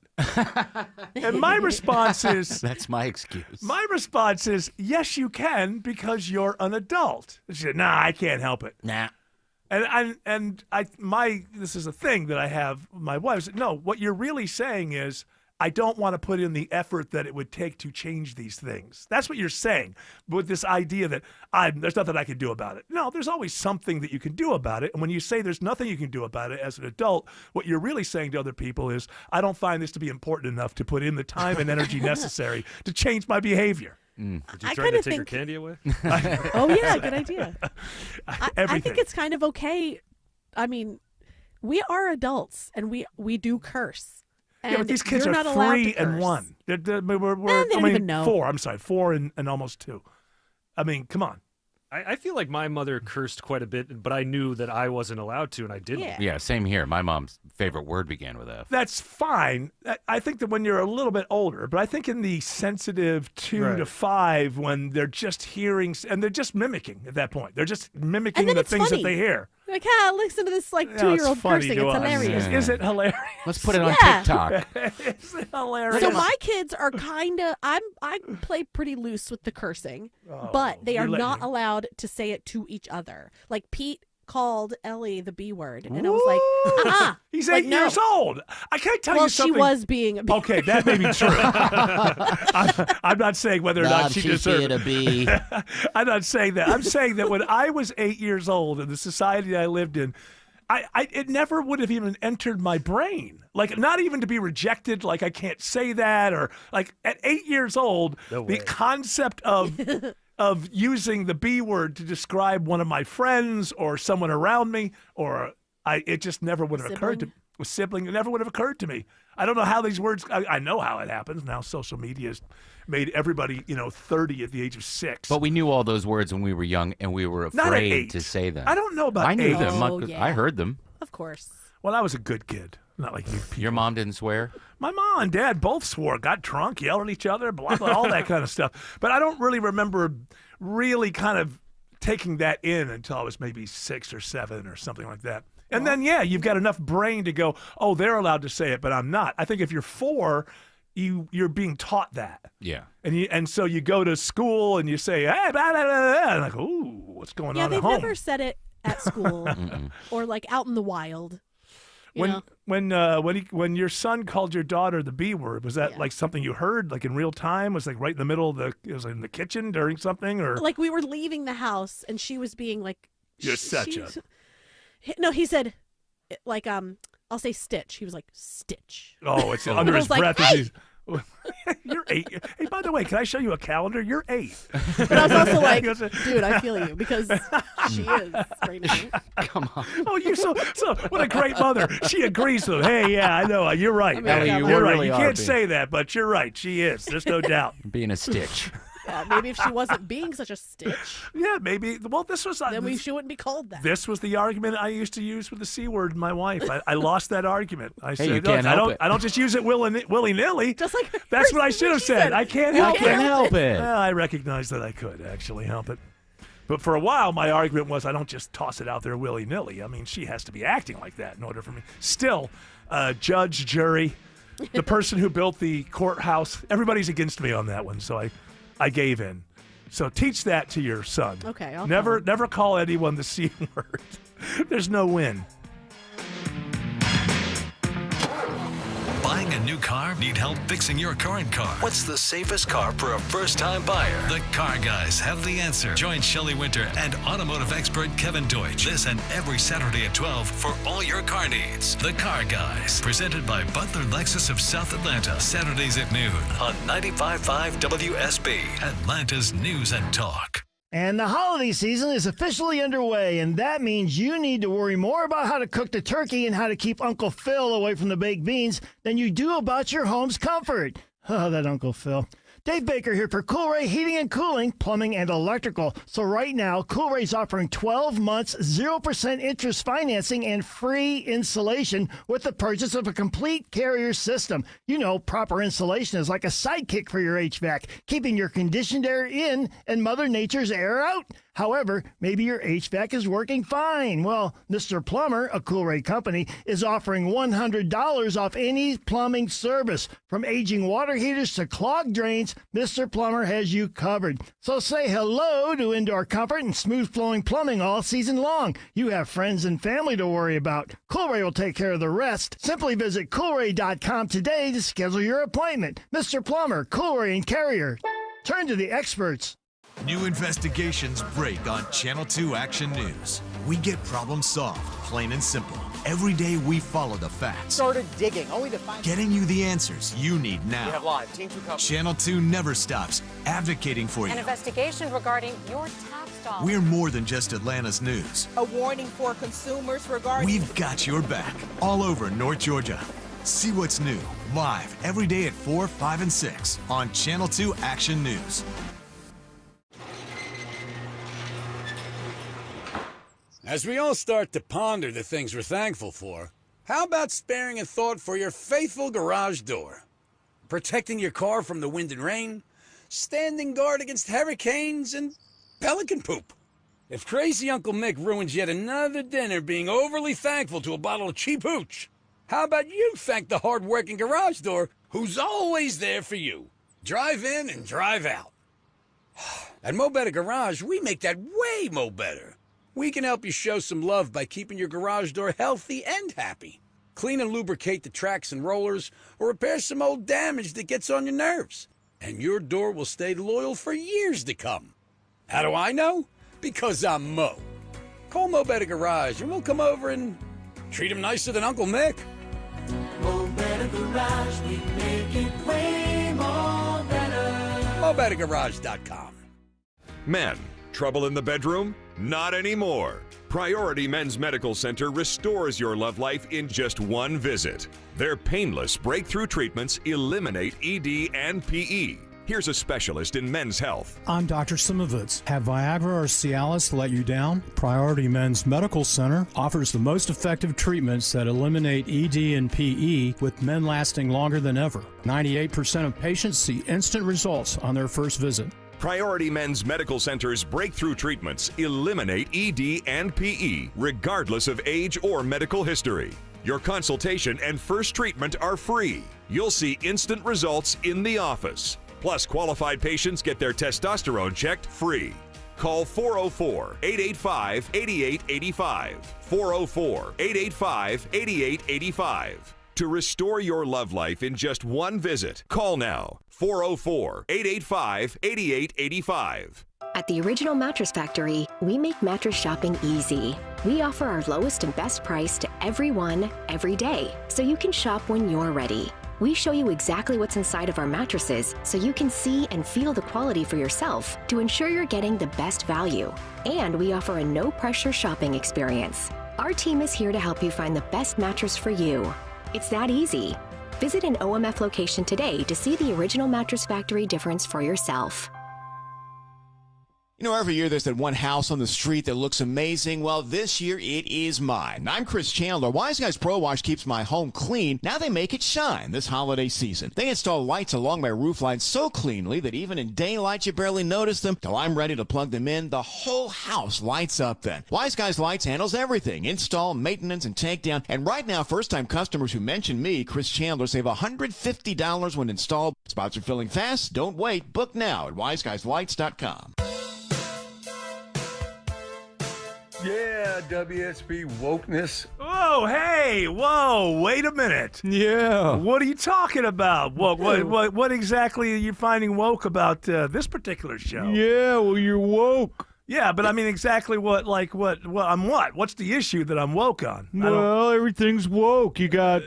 And my response is, That's my excuse. my response is, yes, you can because you're an adult. And she said, nah, I can't help it. Nah. And this is a thing that I have with my wife. I said, no, what you're really saying is, I don't want to put in the effort that it would take to change these things. That's what you're saying with this idea that there's nothing I can do about it. No, there's always something that you can do about it. And when you say there's nothing you can do about it as an adult, what you're really saying to other people is, I don't find this to be important enough to put in the time and energy necessary to change my behavior. Did you I try to kinda take her think- candy away? Oh yeah, good idea. I Everything. think it's kind of okay. I mean, we are adults and we do curse. And Yeah, but these kids you're are not allowed 3 to and curse. 1. We're they don't even know. 4. I'm sorry, 4 and almost 2. I mean, come on. I feel like my mother cursed quite a bit, but I knew that I wasn't allowed to, and I didn't. Yeah, same here. My mom's favorite word began with F. That's fine. I think that when you're a little bit older, but I think in the sensitive 2 to 5, when they're just hearing and they're just mimicking at that point, they're just mimicking then the it's things funny. that they hear. Like, listen to this like Yeah, 2-year-old it's funny cursing. to It's us. hilarious. Is it hilarious? Let's put it on Yeah. TikTok. It's hilarious. So my kids are kind of I play pretty loose with the cursing, but they you're are letting not me. allowed to say it to each other. Like Pete called Ellie the B word, and I was like, He's like, 8 no. years old. I can't tell Well, you she something. was being a B. Okay, that may be true. I'm not saying whether or not she deserved to be. I'm not saying that. I'm saying that when I was 8 years old in the society I lived in, it never would have even entered my brain. Like, not even to be rejected, like I can't say that, or like at 8 years old, the concept of using the B word to describe one of my friends or someone around me, or it just never would have occurred to me. A sibling, it never would have occurred to me. I don't know how these words. I know how it happens now. Social media has made everybody 30 at the age of 6. But we knew all those words when we were young, and we were Not at afraid 8. to say them. I don't know about I knew 8. them. Oh, yeah. I heard them. Of course. Well, I was a good kid. Not like you people. Your mom didn't swear? My mom and dad both swore, got drunk, yelled at each other, blah, blah, all that kind of stuff. But I don't really remember really kind of taking that in until I was maybe 6 or 7 or something like that. And then, you've got enough brain to go, oh, they're allowed to say it, but I'm not. I think if you're 4, you're being taught that. Yeah. And so you go to school and you say, hey, blah, blah, blah, blah. And like, ooh, what's going Yeah, on they've at home? never said it at school or like out in the wild. You know? When your son called your daughter the B word, was that like something you heard like in real time? Was like right in the middle of it was in the kitchen during something, or Like we were leaving the house and she was being like, You're such a- No, he said, like, I'll say Stitch. He was like, Stitch. oh, it's And under I his was like, breath. "Hey!" You're 8. Hey, by the way, can I show you a calendar? You're 8. But I was also like, dude, I feel you because she is right now. Come on. Oh, you so what a great mother. She agrees with him. Hey, yeah, I know. You're right. I mean, Ellie, you're you right. really You are can't being- say that, but you're right. She is. There's no doubt. Being a Stitch. Maybe if she wasn't being such a Stitch, Yeah, maybe. Well, this was then she wouldn't be called that. This was the argument I used to use with the C word in my wife. I lost that argument. I said, you "Look, can't help it." I don't just use it willy-nilly. Just like That's what I should have said. I can't You help can't it. help it. Well, I recognize that I could actually help it. But for a while, my argument was I don't just toss it out there willy-nilly. I mean, she has to be acting like that in order for me. Still, judge, jury, the person who built the courthouse, everybody's against me on that one, so I gave in. So teach that to your son. Okay, I'll Never call anyone the C word. There's no win. Buying a new car? Need help fixing your current car? What's the safest car for a first-time buyer? The Car Guys have the answer. Join Shelley Winter and automotive expert Kevin Deutsch this and every Saturday at 12 for all your car needs. The Car Guys, presented by Butler Lexus of South Atlanta, Saturdays at noon on 95.5 WSB, Atlanta's News and Talk. And the holiday season is officially underway, and that means you need to worry more about how to cook the turkey and how to keep Uncle Phil away from the baked beans than you do about your home's comfort. Oh, that Uncle Phil. Dave Baker here for Coolray Heating and Cooling, Plumbing and Electrical. So right now, Coolray's offering 12 months, 0% interest financing and free installation with the purchase of a complete Carrier system. You know, proper installation is like a sidekick for your HVAC, keeping your conditioned air in and Mother Nature's air out. However, maybe your HVAC is working fine. Well, Mr. Plumber, a Coolray company, is offering $100 off any plumbing service. From aging water heaters to clogged drains, Mr. Plumber has you covered. So say hello to indoor comfort and smooth-flowing plumbing all season long. You have friends and family to worry about. Coolray will take care of the rest. Simply visit Coolray.com today to schedule your appointment. Mr. Plumber, Coolray and Carrier. Turn to the experts. New investigations break on Channel 2 Action News. We get problems solved, plain and simple. Every day we follow the facts. Started digging, only to find... Getting you the answers you need now. We have live. Team 2 coverage. Channel 2 never stops advocating for An you. investigation regarding your tax dollars. We're more than just Atlanta's news. A warning for consumers regarding... We've got your back all over North Georgia. See what's new, live, every day at 4, 5, and 6 on Channel 2 Action News. As we all start to ponder the things we're thankful for, how about sparing a thought for your faithful garage door? Protecting your car from the wind and rain, standing guard against hurricanes, and pelican poop. If crazy Uncle Mick ruins yet another dinner being overly thankful to a bottle of cheap hooch, how about you thank the hard-working garage door who's always there for you? Drive in and drive out. At Mo Better Garage, we make that way mo better. We can help you show some love by keeping your garage door healthy and happy. Clean and lubricate the tracks and rollers, or repair some old damage that gets on your nerves. And your door will stay loyal for years to come. How do I know? Because I'm Mo. Call Mo Better Garage and we'll come over and treat him nicer than Uncle Mick. Mo Better Garage, we make it way more better. MoBetterGarage.com. Men, trouble in the bedroom? Not anymore. Priority Men's Medical Center restores your love life in just one visit. Their painless breakthrough treatments eliminate ED and PE. Here's a specialist in men's health. I'm Dr. Simovitz. Have Viagra or Cialis let you down? Priority Men's Medical Center offers the most effective treatments that eliminate ED and PE, with men lasting longer than ever. 98% of patients see instant results on their first visit. Priority Men's Medical Center's breakthrough treatments eliminate ED and PE, regardless of age or medical history. Your consultation and first treatment are free. You'll see instant results in the office. Plus, qualified patients get their testosterone checked free. Call 404-885-8885. 404-885-8885. To restore your love life in just one visit, call now. 404-885-8885. At the Original Mattress Factory, we make mattress shopping easy. We offer our lowest and best price to everyone, every day, so you can shop when you're ready. We show you exactly what's inside of our mattresses so you can see and feel the quality for yourself to ensure you're getting the best value. And we offer a no-pressure shopping experience. Our team is here to help you find the best mattress for you. It's that easy. Visit an OMF location today to see the Original Mattress Factory difference for yourself. You know, every year there's that one house on the street that looks amazing. Well, this year it is mine. I'm Chris Chandler. Wise Guys Pro Wash keeps my home clean. Now they make it shine this holiday season. They install lights along my roof line so cleanly that even in daylight you barely notice them. Till I'm ready to plug them in, the whole house lights up then. Wise Guys Lights handles everything. Install, maintenance, and takedown. And right now, first-time customers who mention me, Chris Chandler, save $150 when installed. Spots are filling fast. Don't wait. Book now at wiseguyslights.com. Yeah, WSB wokeness. Oh, hey, whoa, wait a minute. Yeah. What are you talking about? What exactly are you finding woke about this particular show? Yeah, well, you're woke. Yeah, but I mean exactly what? I'm what? What's the issue that I'm woke on? Well, everything's woke. You got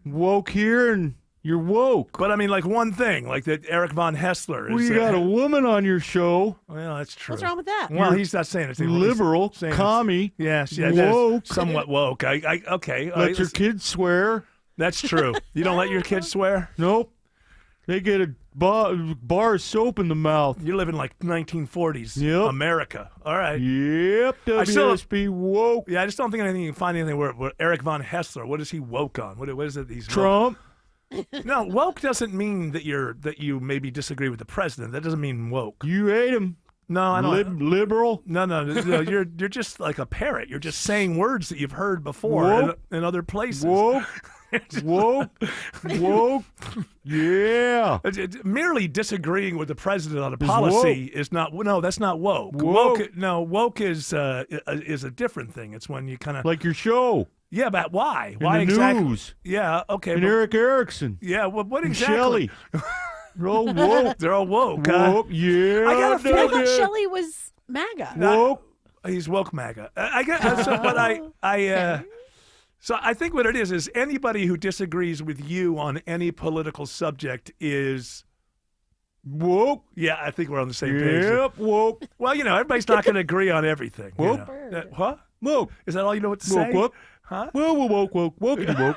woke here and you're woke. But I mean, like one thing, like that Eric Von Hessler. Well, you got a woman on your show. Well, that's true. What's wrong with that? Well, he's not saying it's liberal, commie, yes, woke, somewhat woke. Okay. Let your kids swear. That's true. You don't let your kids swear? Nope. They get a bar of soap in the mouth. You're living like 1940s America. All right. Yep. WSB woke. Yeah, I just don't think you can find anything where Eric Von Hessler. What is he woke on? What is it? He's Trump. No, woke doesn't mean that you maybe disagree with the president. That doesn't mean woke. You hate him. No, I don't. Liberal? No. You're just like a parrot. You're just saying words that you've heard before in other places. Woke. Woke. Yeah. Merely disagreeing with the president on a policy is not. No, that's not woke. Woke is a different thing. It's when you kind of like your show. Yeah, but why? In Why the exactly? News. Yeah, okay. And Eric Erickson. Yeah, what exactly? Shelley. They're all woke. They're all woke. Woke, yeah. I got a I feeling. thought Shelley was MAGA. Woke. He's woke MAGA. I get so, but so I think what it is anybody who disagrees with you on any political subject is woke. Yeah, I think we're on the same page. Yep, woke. Well, everybody's not going to agree on everything. Woke. What? Woke. Is that all you know what to Woke, say? woke. Huh? Woke,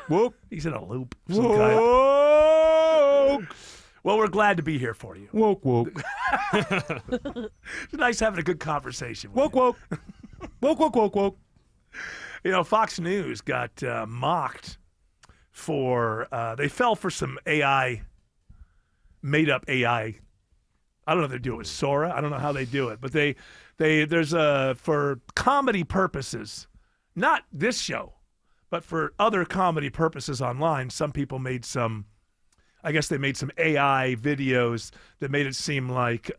woke. He's in a loop. of some kind. Woke. Well, we're glad to be here for you. Woke. It's nice having a good conversation. Woke. Woke. Fox News got mocked for they fell for some made up AI. I don't know if they do it with Sora. I don't know how they do it, but there's for comedy purposes, not this show, but for other comedy purposes online. Some people made some. I guess they made some AI videos that made it seem like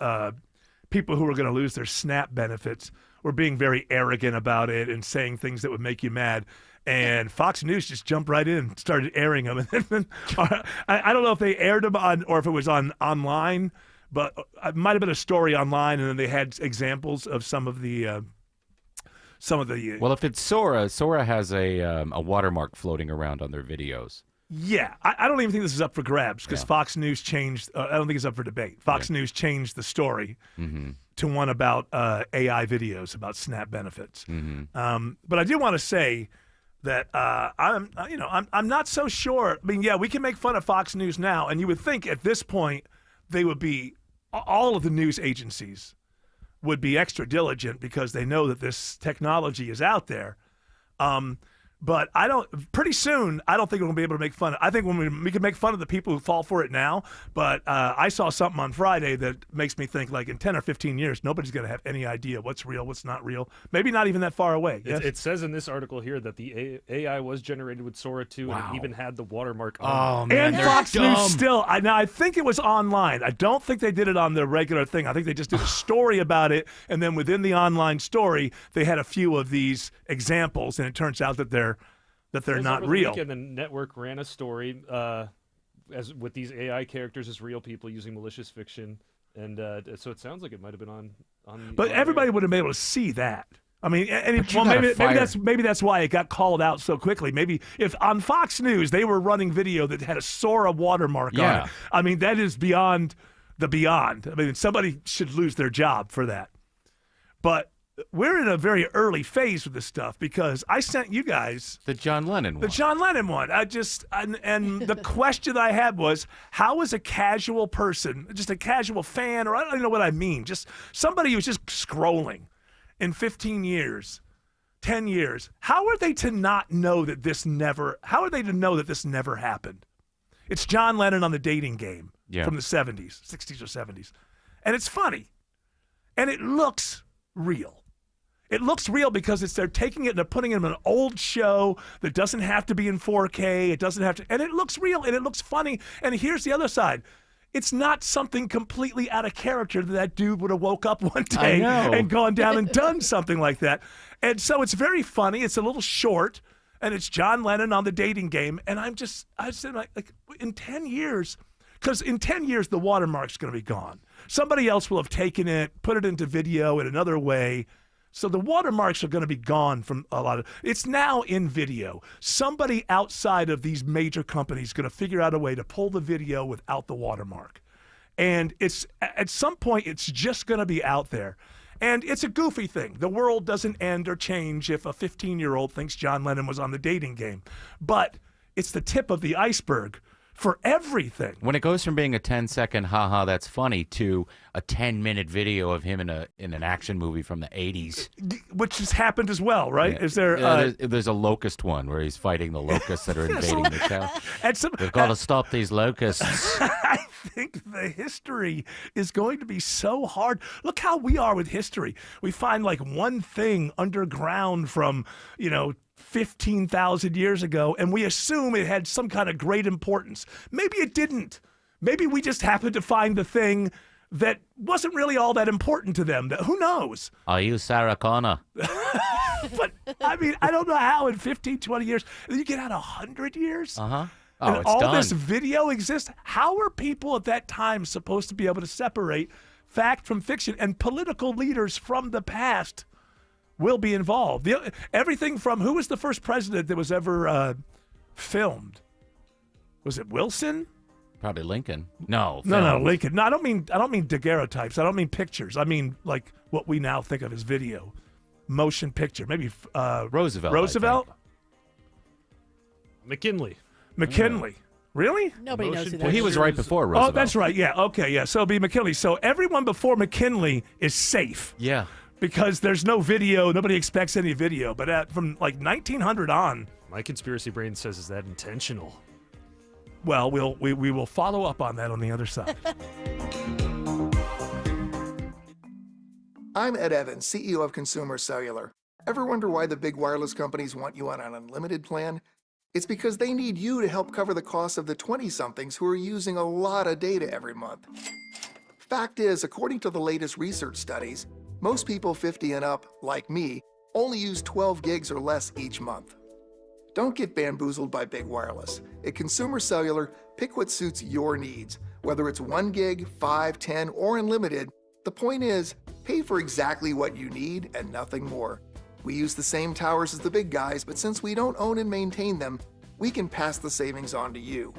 people who were going to lose their SNAP benefits were being very arrogant about it and saying things that would make you mad. And Fox News just jumped right in and started airing them. And then, I don't know if they aired them on or if it was online, but it might have been a story online, and then they had examples of some of the. Well, if it's Sora has a watermark floating around on their videos. Yeah, I don't even think this is up for grabs because Fox News changed. I don't think it's up for debate. Fox News changed the story to one about AI videos about SNAP benefits. But I do want to say that I'm not so sure. I mean, we can make fun of Fox News now, and you would think at this point they would be all of the news agencies would be extra diligent because they know that this technology is out there. But pretty soon, I don't think we're going to be able to make fun of it. I think we can make fun of the people who fall for it now, but I saw something on Friday that makes me think like in 10 or 15 years, nobody's going to have any idea what's real, what's not real. Maybe not even that far away. Yes? It says in this article here that the AI was generated with Sora 2 and it even had the watermark on Oh, it. man, And Fox News still. I think it was online. I don't think they did it on their regular thing. I think they just did a story about it, and then within the online story, they had a few of these examples, and it turns out that they're not real. And the network ran a story as with these AI characters as real people using malicious fiction, and so it sounds like it might have been on. But everybody would have been able to see that. I mean, maybe that's why it got called out so quickly. Maybe if on Fox News they were running video that had a Sora watermark on it. I mean, that is beyond the beyond. I mean, somebody should lose their job for that. But we're in a very early phase with this stuff because I sent you guys the John Lennon one. The John Lennon one. And the question I had was, how is a casual person, just a casual fan, or I don't even know what I mean, just somebody who's just scrolling in 15 years, 10 years, how are they to not know that this never happened? It's John Lennon on The Dating Game from the 70s, 60s or 70s. And it's funny. And it looks real. It looks real because they're taking it and they're putting it in an old show that doesn't have to be in 4K. It doesn't have to, and it looks real and it looks funny. And here's the other side. It's not something completely out of character that dude would have woke up one day and gone down and done something like that. And so it's very funny. It's a little short, and it's John Lennon on The Dating Game. And I said like in 10 years, because in 10 years the watermark's going to be gone. Somebody else will have taken it, put it into video in another way. So the watermarks are going to be gone from a lot of. It's now in video. Somebody outside of these major companies is going to figure out a way to pull the video without the watermark, and it's at some point it's just going to be out there, and it's a goofy thing. The world doesn't end or change if a 15-year-old thinks John Lennon was on The Dating Game, but it's the tip of the iceberg for everything. When it goes from being a 10-second haha that's funny to a 10-minute video of him in an action movie from the 80s, which has happened as well, right? Yeah. Is there there's a locust one where he's fighting the locusts that are invading the town. We've got to stop these locusts. I think the history is going to be so hard. Look how we are with history. We find like one thing underground from 15,000 years ago, and we assume it had some kind of great importance. Maybe it didn't. Maybe we just happened to find the thing that wasn't really all that important to them. Who knows? Are you Sarah Connor? But, I mean, I don't know how in 15, 20 years, you get out 100 years? Uh-huh. Oh, and it's all done. this video exists. How are people at that time supposed to be able to separate fact from fiction? And political leaders from the past will be involved. Everything from who was the first president that was ever filmed? Was it Wilson? Probably Lincoln. No, No, Lincoln. No, I don't mean daguerreotypes. I don't mean pictures. I mean like what we now think of as video, motion picture. Maybe Roosevelt. Roosevelt. McKinley. Really? Nobody knows who that Well, he is. was right before Roosevelt. Oh, that's right. Yeah. Okay. Yeah. So it'll be McKinley. So everyone before McKinley is safe. Yeah. Because there's no video. Nobody expects any video. But from like 1900 on. My conspiracy brain says, is that intentional? Well, we will follow up on that on the other side. I'm Ed Evans, CEO of Consumer Cellular. Ever wonder why the big wireless companies want you on an unlimited plan? It's because they need you to help cover the cost of the 20-somethings who are using a lot of data every month. Fact is, according to the latest research studies, most people 50 and up, like me, only use 12 gigs or less each month. Don't get bamboozled by big wireless. At Consumer Cellular, pick what suits your needs. Whether it's 1 gig, 5, 10, or unlimited, the point is, pay for exactly what you need and nothing more. We use the same towers as the big guys, but since we don't own and maintain them, we can pass the savings on to you.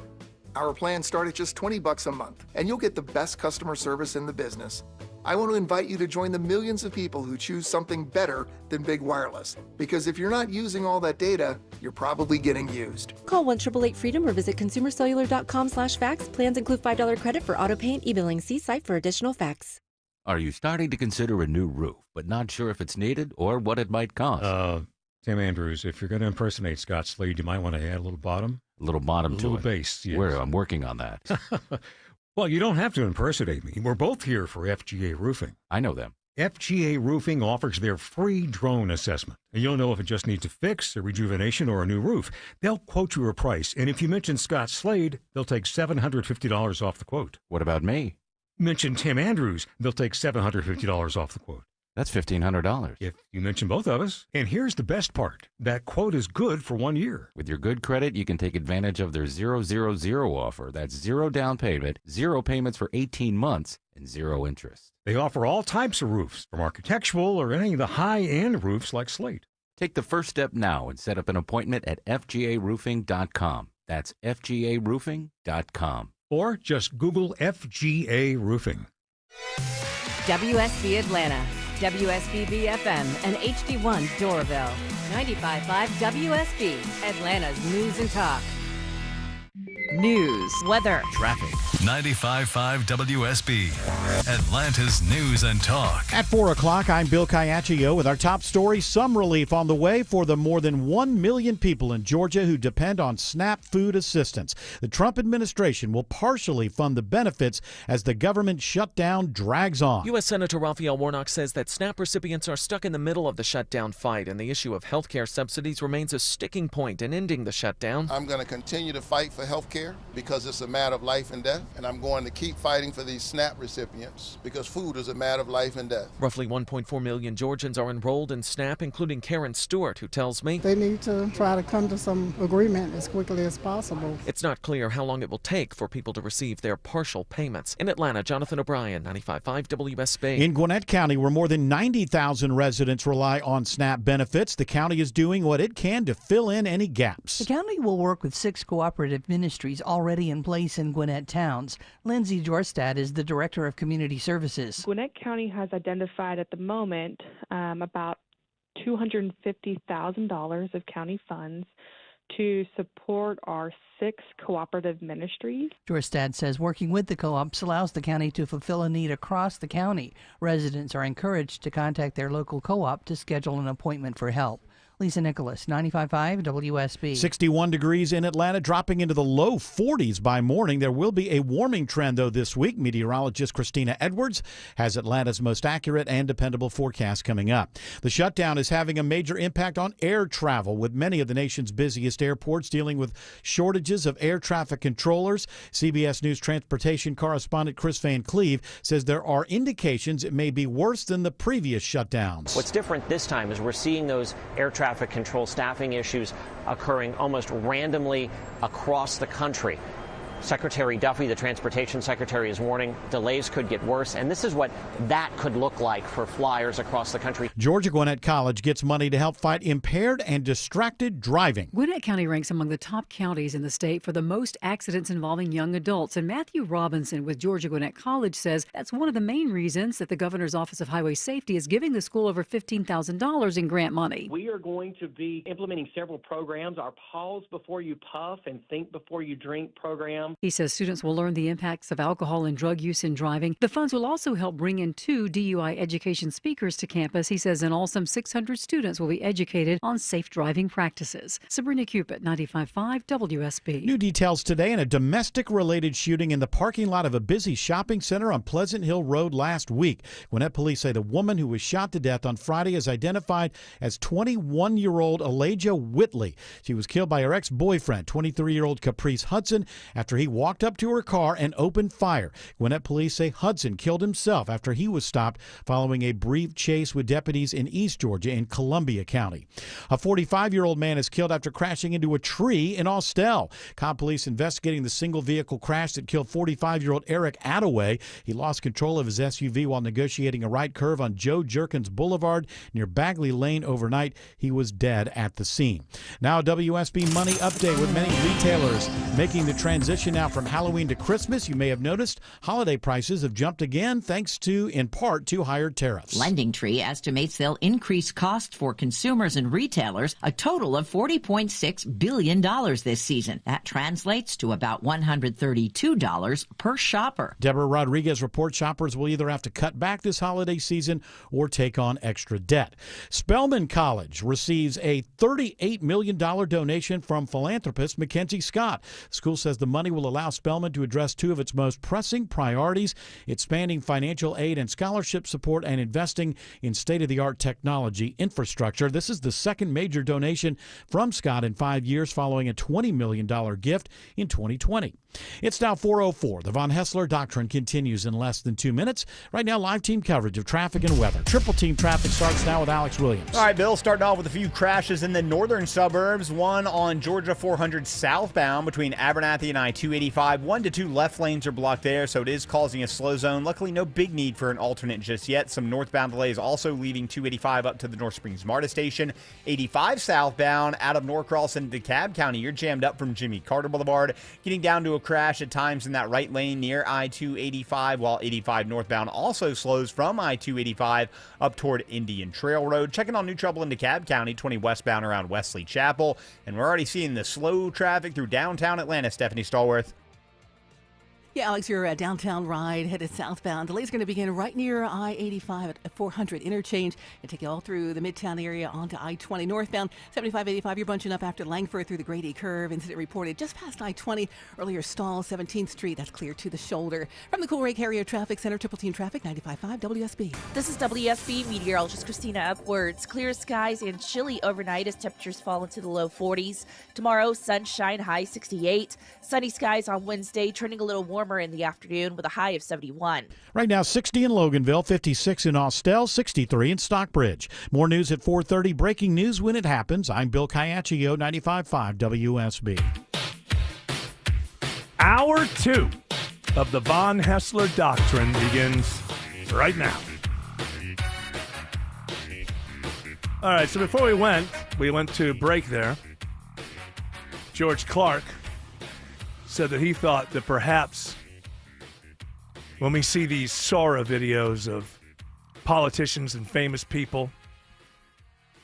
Our plans start at just $20 a month, and you'll get the best customer service in the business. I want to invite you to join the millions of people who choose something better than big wireless. Because if you're not using all that data, you're probably getting used. Call 1-888-FREEDOM or visit consumercellular.com/facts. Plans include $5 credit for auto pay and e-billing. See site for additional facts. Are you starting to consider a new roof, but not sure if it's needed or what it might cost? Tim Andrews, if you're going to impersonate Scott Slade, you might want to add a little bottom. A little bottom to it. A little bass, yes. Where I'm working on that. Well, you don't have to impersonate me. We're both here for FGA Roofing. I know them. FGA Roofing offers their free drone assessment. And you'll know if it just needs a fix, a rejuvenation, or a new roof. They'll quote you a price. And if you mention Scott Slade, they'll take $750 off the quote. What about me? Mention Tim Andrews, they'll take $750 off the quote. That's $1,500. If you mention both of us. And here's the best part. That quote is good for 1 year. With your good credit, you can take advantage of their 000 offer. That's 0 down payment, 0 payments for 18 months, and 0 interest. They offer all types of roofs, from architectural or any of the high-end roofs like Slate. Take the first step now and set up an appointment at FGAroofing.com. That's FGAroofing.com. Or just Google FGA Roofing. WSB Atlanta, WSBB FM, and HD1 Doraville. 95.5 WSB, Atlanta's news and talk. News, weather, traffic. 95.5 WSB, Atlanta's news and talk. At 4 o'clock, I'm Bill Caiaccio with our top story. Some relief on the way for the more than 1 million people in Georgia who depend on SNAP food assistance. The Trump administration will partially fund the benefits as the government shutdown drags on. U.S. Senator Raphael Warnock says that SNAP recipients are stuck in the middle of the shutdown fight, and the issue of health care subsidies remains a sticking point in ending the shutdown. I'm going to continue to fight for health care because it's a matter of life and death, and I'm going to keep fighting for these SNAP recipients because food is a matter of life and death. Roughly 1.4 million Georgians are enrolled in SNAP, including Karen Stewart, who tells me they need to try to come to some agreement as quickly as possible. It's not clear how long it will take for people to receive their partial payments. In Atlanta, Jonathan O'Brien, 95.5 WSB. In Gwinnett County, where more than 90,000 residents rely on SNAP benefits, the county is doing what it can to fill in any gaps. The county will work with 6 cooperative ministries already in place in Gwinnett towns. Lindsay Jorstad is the Director of Community Services. Gwinnett County has identified at the moment about $250,000 of county funds to support our 6 cooperative ministries. Jorstad says working with the co-ops allows the county to fulfill a need across the county. Residents are encouraged to contact their local co-op to schedule an appointment for help. Lisa Nicholas, 95.5 WSB. 61 degrees in Atlanta, dropping into the low 40s by morning. There will be a warming trend, though, this week. Meteorologist Christina Edwards has Atlanta's most accurate and dependable forecast coming up. The shutdown is having a major impact on air travel, with many of the nation's busiest airports dealing with shortages of air traffic controllers. CBS News transportation correspondent Chris Van Cleve says there are indications it may be worse than the previous shutdowns. What's different this time is we're seeing those air traffic traffic control staffing issues occurring almost randomly across the country. Secretary Duffy, the Transportation Secretary, is warning delays could get worse, and this is what that could look like for flyers across the country. Georgia Gwinnett College gets money to help fight impaired and distracted driving. Gwinnett County ranks among the top counties in the state for the most accidents involving young adults, and Matthew Robinson with Georgia Gwinnett College says that's one of the main reasons that the Governor's Office of Highway Safety is giving the school over $15,000 in grant money. We are going to be implementing several programs. Our Pause Before You Puff and Think Before You Drink program. He says students will learn the impacts of alcohol and drug use in driving. The funds will also help bring in 2 DUI education speakers to campus. He says in all, some 600 students will be educated on safe driving practices. Sabrina Cupid, 95.5 WSB. New details today in a domestic-related shooting in the parking lot of a busy shopping center on Pleasant Hill Road last week. Gwinnett police say the woman who was shot to death on Friday is identified as 21-year-old Elijah Whitley. She was killed by her ex-boyfriend, 23-year-old Caprice Hudson, after he walked up to her car and opened fire. Gwinnett police say Hudson killed himself after he was stopped following a brief chase with deputies in East Georgia in Columbia County. A 45-year-old man is killed after crashing into a tree in Austell. Cobb police investigating the single vehicle crash that killed 45-year-old Eric Attaway. He lost control of his SUV while negotiating a right curve on Joe Jerkins Boulevard near Bagley Lane overnight. He was dead at the scene. Now a WSB Money Update with many retailers making the transition now from Halloween to Christmas. You may have noticed holiday prices have jumped again thanks to, in part, to higher tariffs. LendingTree estimates they'll increase costs for consumers and retailers a total of $40.6 billion this season. That translates to about $132 per shopper. Deborah Rodriguez reports shoppers will either have to cut back this holiday season or take on extra debt. Spelman College receives a $38 million donation from philanthropist Mackenzie Scott. The school says the money will allow Spelman to address 2 of its most pressing priorities, expanding financial aid and scholarship support and investing in state-of-the-art technology infrastructure. This is the second major donation from Scott in 5 years following a $20 million gift in 2020. It's now 4:04. The Von Hessler Doctrine continues in less than 2 minutes. Right now, live team coverage of traffic and weather. Triple team traffic starts now with Alex Williams. All right, Bill, starting off with a few crashes in the northern suburbs. One on Georgia 400 southbound between Abernathy and I-285. 1 to 2 left lanes are blocked there, so it is causing a slow zone. Luckily, no big need for an alternate just yet. Some northbound delays also leaving 285 up to the North Springs MARTA station. 85 southbound out of Norcross into DeKalb County. You're jammed up from Jimmy Carter Boulevard. Getting down to a crash at times in that right lane near I-285, while 85 northbound also slows from I-285 up toward Indian Trail Road. Checking on new trouble in DeKalb County, 20 westbound around Wesley Chapel. And we're already seeing the slow traffic through downtown Atlanta. Stephanie Stallworth. Yeah, Alex, your downtown ride headed southbound. Delays going to begin right near I-85 at 400 interchange and take you all through the Midtown area onto I-20 northbound. 75-85, you're bunching up after Langford through the Grady Curve. Incident reported just past I-20. Earlier stall, 17th Street. That's clear to the shoulder. From the Cool Ray Carrier Traffic Center, Triple Team Traffic, 95.5 WSB. This is WSB meteorologist Christina Upwards. Clear skies and chilly overnight as temperatures fall into the low 40s. Tomorrow, sunshine, high 68. Sunny skies on Wednesday, trending a little warmer in the afternoon with a high of 71. Right now, 60 in Loganville, 56 in Austell, 63 in Stockbridge. More news at 4:30. Breaking news when it happens. I'm Bill Caiaccio, 95.5 WSB. Hour 2 of the Von Hessler Doctrine begins right now. All right, so before we went to break there. George Clark said that he thought that perhaps when we see these Sora videos of politicians and famous people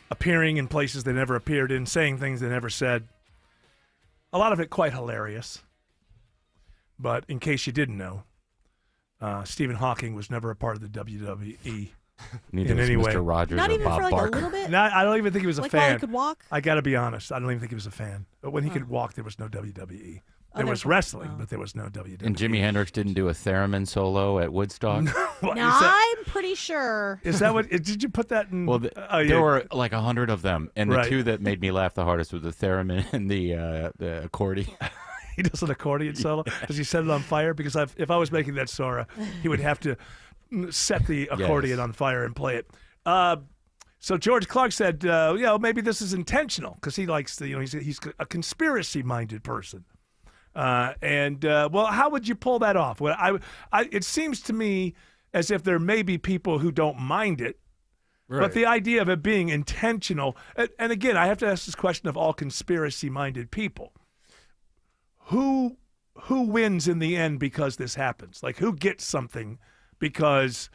appearing in places they never appeared in, saying things they never said, a lot of it quite hilarious. But in case you didn't know, Stephen Hawking was never a part of the WWE. Neither in was any Mr. way. Rogers Not or even Bob for like Barker. a little bit? I don't even think he was a Like fan. while he could walk? I got to be honest. I don't even think he was a fan. But when he could walk, there was no WWE. There was there's- wrestling, but there was no WWE. And Jimi Hendrix didn't do a theremin solo at Woodstock? What, Now, is that- I'm pretty sure. Is that what? Did you put that in? Well, oh, yeah. there were like 100 of them, and the Right. two that made me laugh the hardest was the theremin and the accordion. He does an accordion solo. Does he set it on fire? Because if I was making that Sora, he would have to set the accordion Yes. on fire and play it. So George Clark said, maybe this is intentional because he likes he's a conspiracy-minded person. How would you pull that off? Well, it seems to me as if there may be people who don't mind it, but the idea of it being intentional, and again, I have to ask this question of all conspiracy-minded people. Who wins in the end because this happens? Like, who gets something because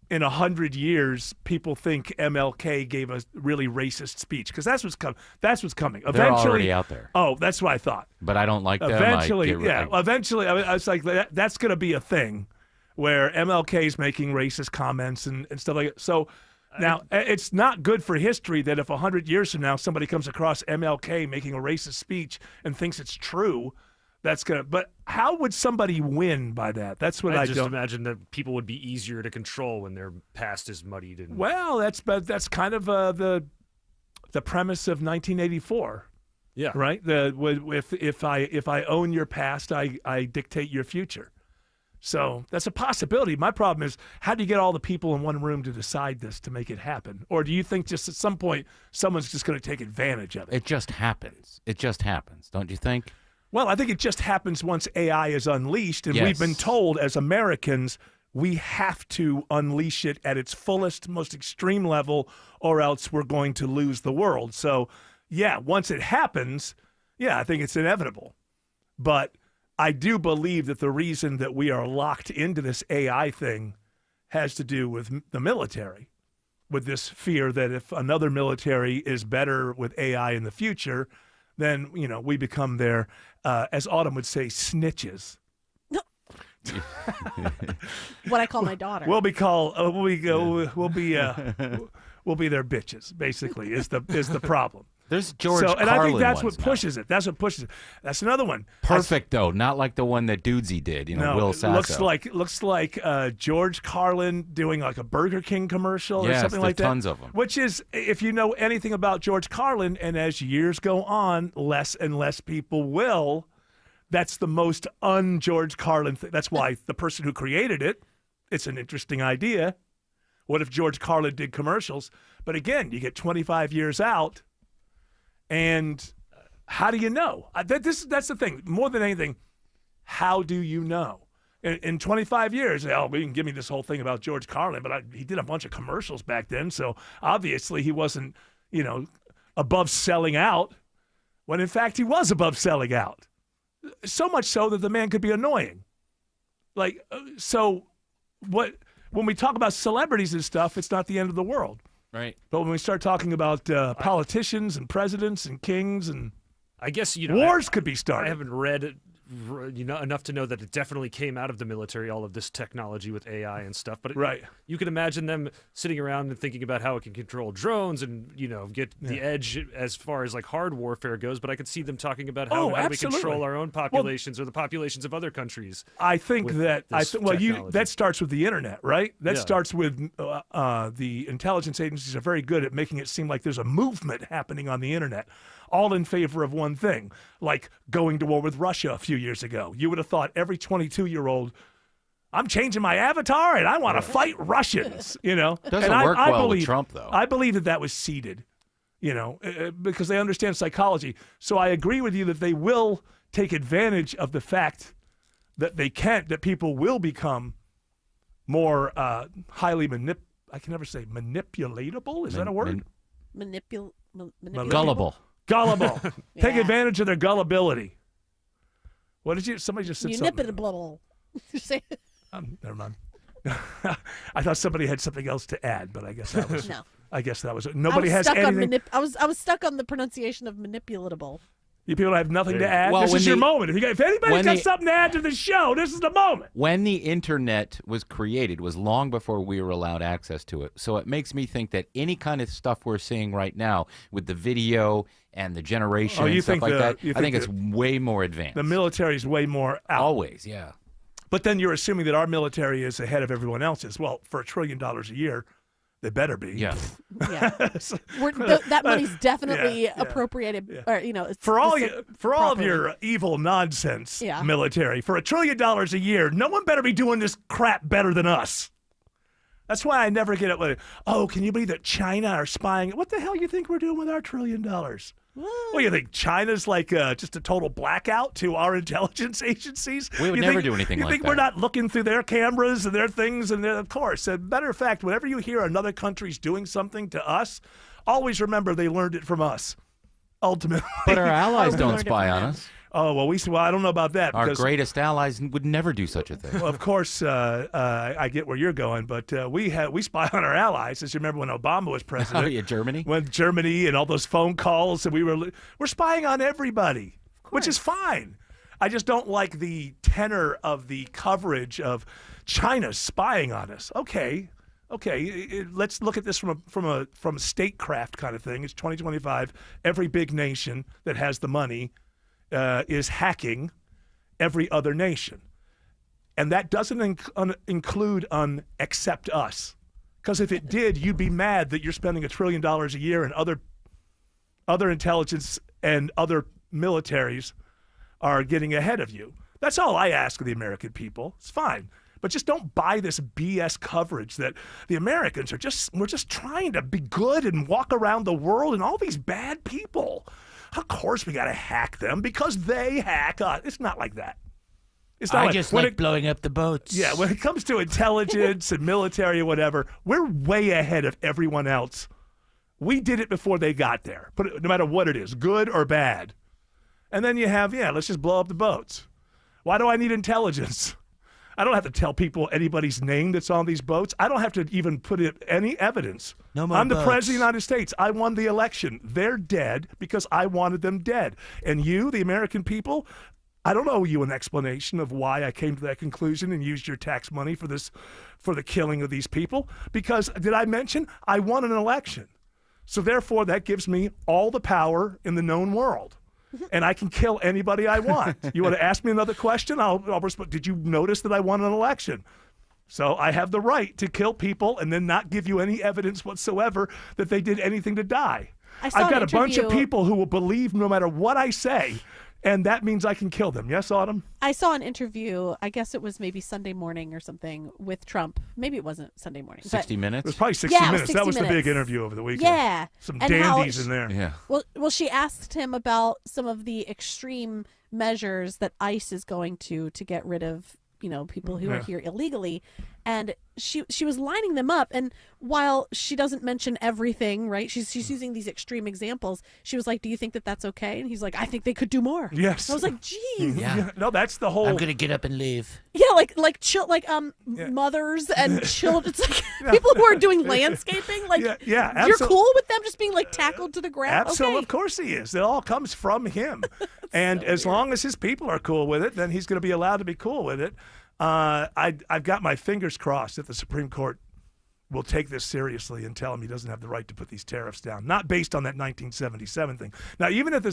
in 100 years people think MLK gave a really racist speech? Because that's what's coming. Eventually, they're already out there. Oh, that's what I thought. But I don't like them. Eventually, eventually, I was like, that's going to be a thing where MLK is making racist comments and stuff like that. So now it's not good for history that if 100 years from now somebody comes across MLK making a racist speech and thinks it's true, that's going to. But how would somebody win by that? That's what I just don't imagine that people would be easier to control when their past is muddied. And well, that's kind of the premise of 1984. Yeah. Right. If I own your past, I dictate your future. So that's a possibility. My problem is, how do you get all the people in one room to decide this to make it happen? Or do you think just at some point someone's just going to take advantage of it? It just happens. It just happens, don't you think? Well, I think it just happens once AI is unleashed, and Yes. we've been told as Americans we have to unleash it at its fullest, most extreme level, or else we're going to lose the world. So, yeah, once it happens, I think it's inevitable. But I do believe that the reason that we are locked into this AI thing has to do with the military, with this fear that if another military is better with AI in the future, then, we become their, as Autumn would say, snitches. What I call my daughter. We'll be their bitches, basically, is the problem. There's George and Carlin I think that's ones what pushes it. That's what pushes it. That's another one. Perfect, though. Not like the one that Dudesy did, Will Sasso. Looks like George Carlin doing like a Burger King commercial or something like that. There's tons of them. Which is, if you know anything about George Carlin, and as years go on, less and less people will, that's the most un-George Carlin thing. That's why the person who created it, it's an interesting idea. What if George Carlin did commercials? But again, you get 25 years out, and how do you know? That's the thing. More than anything, how do you know? In 25 years, we can give me this whole thing about George Carlin, but he did a bunch of commercials back then, so obviously he wasn't, above selling out, when in fact he was above selling out. So much so that the man could be annoying. When we talk about celebrities and stuff, it's not the end of the world. Right. But when we start talking about politicians and presidents and kings, and I guess wars could be started. I haven't read enough to know that it definitely came out of the military, all of this technology with AI and stuff. But you can imagine them sitting around and thinking about how it can control drones and get the edge as far as like hard warfare goes. But I could see them talking about how do we control our own populations or the populations of other countries. I think that technology. that starts with the internet, right? That starts with the intelligence agencies are very good at making it seem like there's a movement happening on the internet, all in favor of one thing, like going to war with Russia a few years ago. You would have thought every 22-year-old, I'm changing my avatar and I want to fight Russians, Doesn't and work well with Trump, though. I believe that was seeded, because they understand psychology. So I agree with you that they will take advantage of the fact that that people will become more highly I can never say manipulatable. Is that a word? Gullible. Gullible. Take advantage of their gullibility. What did you? Somebody just said something. Never mind. I thought somebody had something else to add, but I guess that was. No. I guess that was. Nobody has anything. I was stuck on the pronunciation of manipulatable. You people have nothing to add. Well, This is your moment. If anybody's got something to add to the show, this is the moment. When the internet was created was long before we were allowed access to it. So it makes me think that any kind of stuff we're seeing right now with the video and the generation and stuff like that, I think it's way more advanced. The military's way more out. Always, yeah. But then you're assuming that our military is ahead of everyone else's. Well, for $1 trillion a year, they better be. Yeah. That money's definitely appropriated. Or, for all of your evil nonsense military, for $1 trillion a year, no one better be doing this crap better than us. That's why I never get it with, oh, can you believe that China are spying? What the hell you think we're doing with our $1 trillion? What, you think China's like just a total blackout to our intelligence agencies? We would never do anything like that. You think we're not looking through their cameras and their things? And of course, as a matter of fact, whenever you hear another country's doing something to us, always remember they learned it from us, ultimately. But our allies don't spy on us. Oh, well, I don't know about that. Our because, greatest allies would never do such a thing. Well, of course, I get where you're going, but we spy on our allies. As you remember when Obama was president. Oh, yeah, Germany? When Germany and all those phone calls, and we're spying on everybody, which is fine. I just don't like the tenor of the coverage of China spying on us. Okay, let's look at this from a statecraft kind of thing. It's 2025. Every big nation that has the money is hacking every other nation. And that doesn't include except us. Because if it did, you'd be mad that you're spending $1 trillion a year and other intelligence and other militaries are getting ahead of you. That's all I ask of the American people. It's fine. But just don't buy this BS coverage that the Americans we're just trying to be good and walk around the world and all these bad people. Of course we got to hack them because they hack us. It's not like that. It's not blowing up the boats. Yeah, when it comes to intelligence and military or whatever, we're way ahead of everyone else. We did it before they got there, no matter what it is, good or bad. And then you have, let's just blow up the boats. Why do I need intelligence? I don't have to tell people anybody's name that's on these boats. I don't have to even put in any evidence. No more I'm the boats. president of the United States. I won the election. They're dead because I wanted them dead. And you, the American people, I don't owe you an explanation of why I came to that conclusion and used your tax money for the killing of these people. Because, did I mention, I won an election. So therefore, that gives me all the power in the known world. And I can kill anybody I want. You want to ask me another question? I'll respond. Did you notice that I won an election? So I have the right to kill people and then not give you any evidence whatsoever that they did anything to die. I've got a bunch of people who will believe no matter what I say, and that means I can kill them. Yes, Autumn? I saw an interview, I guess it was maybe Sunday morning or something, with Trump. Maybe it wasn't Sunday morning. 60 Minutes? It was probably 60 Minutes. That was the big interview over the weekend. Yeah. Some dandies in there. Yeah. Well, she asked him about some of the extreme measures that ICE is going to get rid of, people who are here illegally. And she was lining them up. And while she doesn't mention everything, right, she's using these extreme examples. She was like, do you think that that's okay? And he's like, I think they could do more. Yes. And I was like, geez. Yeah. No, that's the whole. I'm going to get up and leave. Yeah, mothers and children. It's like people who are doing landscaping. Like, you're cool with them just being like tackled to the ground? Absolutely. Okay. Of course he is. It all comes from him. And as long as his people are cool with it, then he's going to be allowed to be cool with it. I've got my fingers crossed that the Supreme Court will take this seriously and tell him he doesn't have the right to put these tariffs down, not based on that 1977 thing. Now,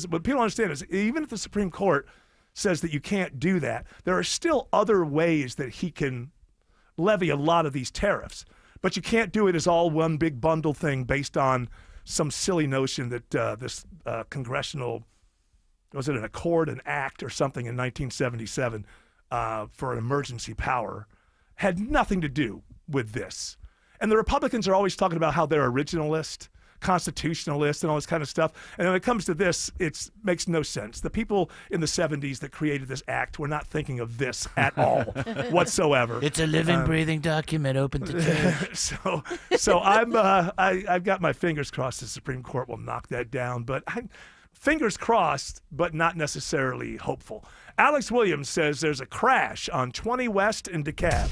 what people understand is even if the Supreme Court says that you can't do that, there are still other ways that he can levy a lot of these tariffs. But you can't do it as all one big bundle thing based on some silly notion that this congressional, was it an accord, an act or something in 1977 for an emergency power, had nothing to do with this. And the Republicans are always talking about how they're originalist, constitutionalist, and all this kind of stuff. And when it comes to this, it makes no sense. The people in the 70s that created this act were not thinking of this at all whatsoever. It's a living, breathing document open to change. So I've got my fingers crossed the Supreme Court will knock that down. But fingers crossed, but not necessarily hopeful. Alex Williams says there's a crash on 20 West in DeKalb.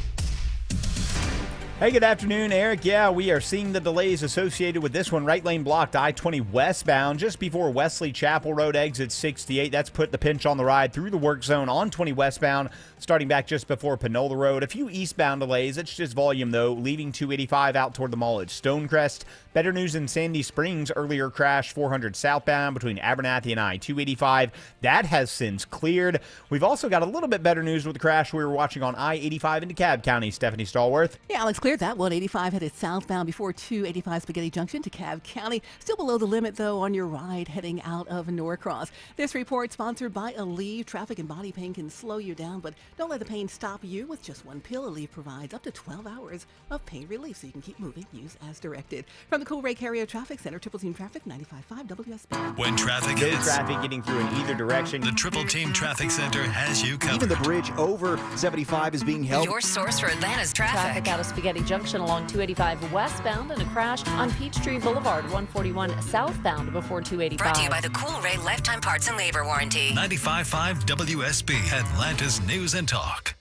Hey, good afternoon, Eric. Yeah, we are seeing the delays associated with this one. Right lane blocked, I-20 westbound, just before Wesley Chapel Road exit 68. That's put the pinch on the ride through the work zone on 20 westbound, starting back just before Panola Road. A few eastbound delays. It's just volume, though, leaving 285 out toward the mall at Stonecrest. Better news in Sandy Springs. Earlier crash 400 southbound between Abernathy and I-285. That has since cleared. We've also got a little bit better news with the crash we were watching on I-85 in DeKalb County. Stephanie Stallworth. Yeah, Alex, clear Cleared that 185 headed southbound before 285 Spaghetti Junction to Cobb County. Still below the limit, though, on your ride heading out of Norcross. This report sponsored by Aleve. Traffic and body pain can slow you down, but don't let the pain stop you. With just one pill, Aleve provides up to 12 hours of pain relief so you can keep moving. Use as directed. From the Cool Ray Carrier Traffic Center, Triple Team Traffic, 95.5 WSB. When traffic No hits, traffic getting through in either direction. the Triple Team Traffic Center has you covered. Even the bridge over 75 is being held. Your source for Atlanta's traffic. Traffic out of Spaghetti Junction along 285 westbound and a crash on Peachtree Boulevard 141 southbound before 285. Brought to you by the Cool Ray Lifetime Parts and Labor Warranty. 95.5 WSB, Atlanta's News and Talk.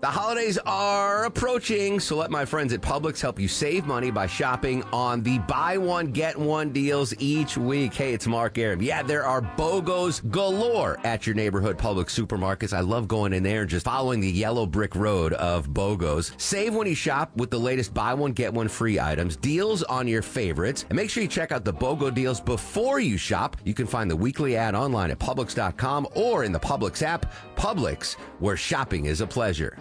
The holidays are approaching, so let my friends at Publix help you save money by shopping on the buy one, get one deals each week. Hey, it's Mark Aram. Yeah, there are BOGOs galore at your neighborhood Publix supermarkets. I love going in there and just following the yellow brick road of BOGOs. Save when you shop with the latest buy one, get one free items, deals on your favorites, and make sure you check out the BOGO deals before you shop. You can find the weekly ad online at Publix.com or in the Publix app. Publix, where shopping is a pleasure.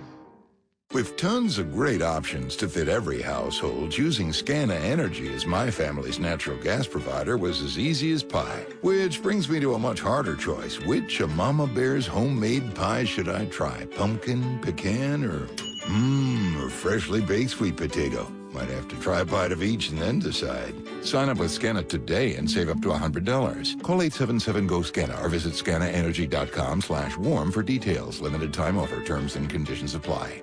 With tons of great options to fit every household, choosing Scana Energy as my family's natural gas provider was as easy as pie. Which brings me to a much harder choice. Which of Mama Bear's homemade pies should I try? Pumpkin, pecan, or freshly baked sweet potato? Might have to try a bite of each and then decide. Sign up with Scana today and save up to $100. Call 877-GO-SCANA or visit scanaenergy.com/warm for details. Limited time offer. Terms and conditions apply.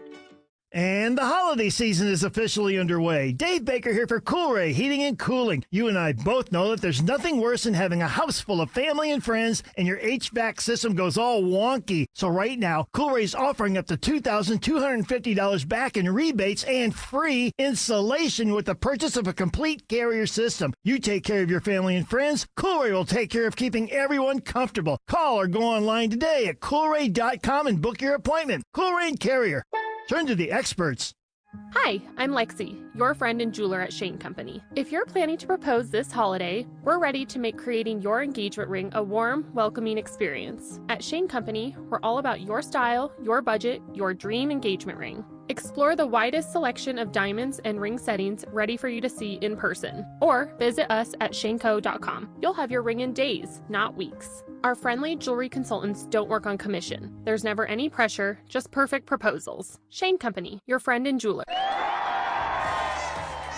And the holiday season is officially underway. Dave Baker here for Cool Ray Heating and Cooling. You and I both know that there's nothing worse than having a house full of family and friends and your HVAC system goes all wonky. So right now, Cool Ray's offering up to $2,250 back in rebates and free installation with the purchase of a complete Carrier system. You take care of your family and friends, Cool Ray will take care of keeping everyone comfortable. Call or go online today at coolray.com and book your appointment. Cool Ray and Carrier. Turn to the experts. Hi, I'm Lexi, your friend and jeweler at Shane Company. If you're planning to propose this holiday, we're ready to make creating your engagement ring a warm, welcoming experience. At Shane Company, we're all about your style, your budget, your dream engagement ring. Explore the widest selection of diamonds and ring settings ready for you to see in person. Or visit us at shaneco.com. You'll have your ring in days, not weeks. Our friendly jewelry consultants don't work on commission. There's never any pressure, just perfect proposals. Shane Company, your friend and jeweler.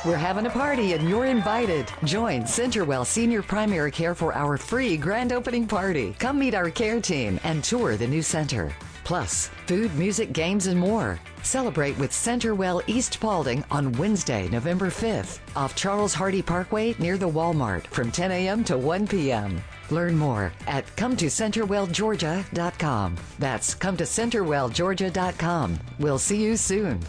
We're having a party and you're invited. Join Centerwell Senior Primary Care for our free grand opening party. Come meet our care team and tour the new center. Plus, food, music, games, and more. Celebrate with Centerwell East Paulding on Wednesday, November 5th, off Charles Hardy Parkway near the Walmart from 10 a.m. to 1 p.m. Learn more at CometoCenterwellGeorgia.com. That's CometoCenterwellGeorgia.com. We'll see you soon.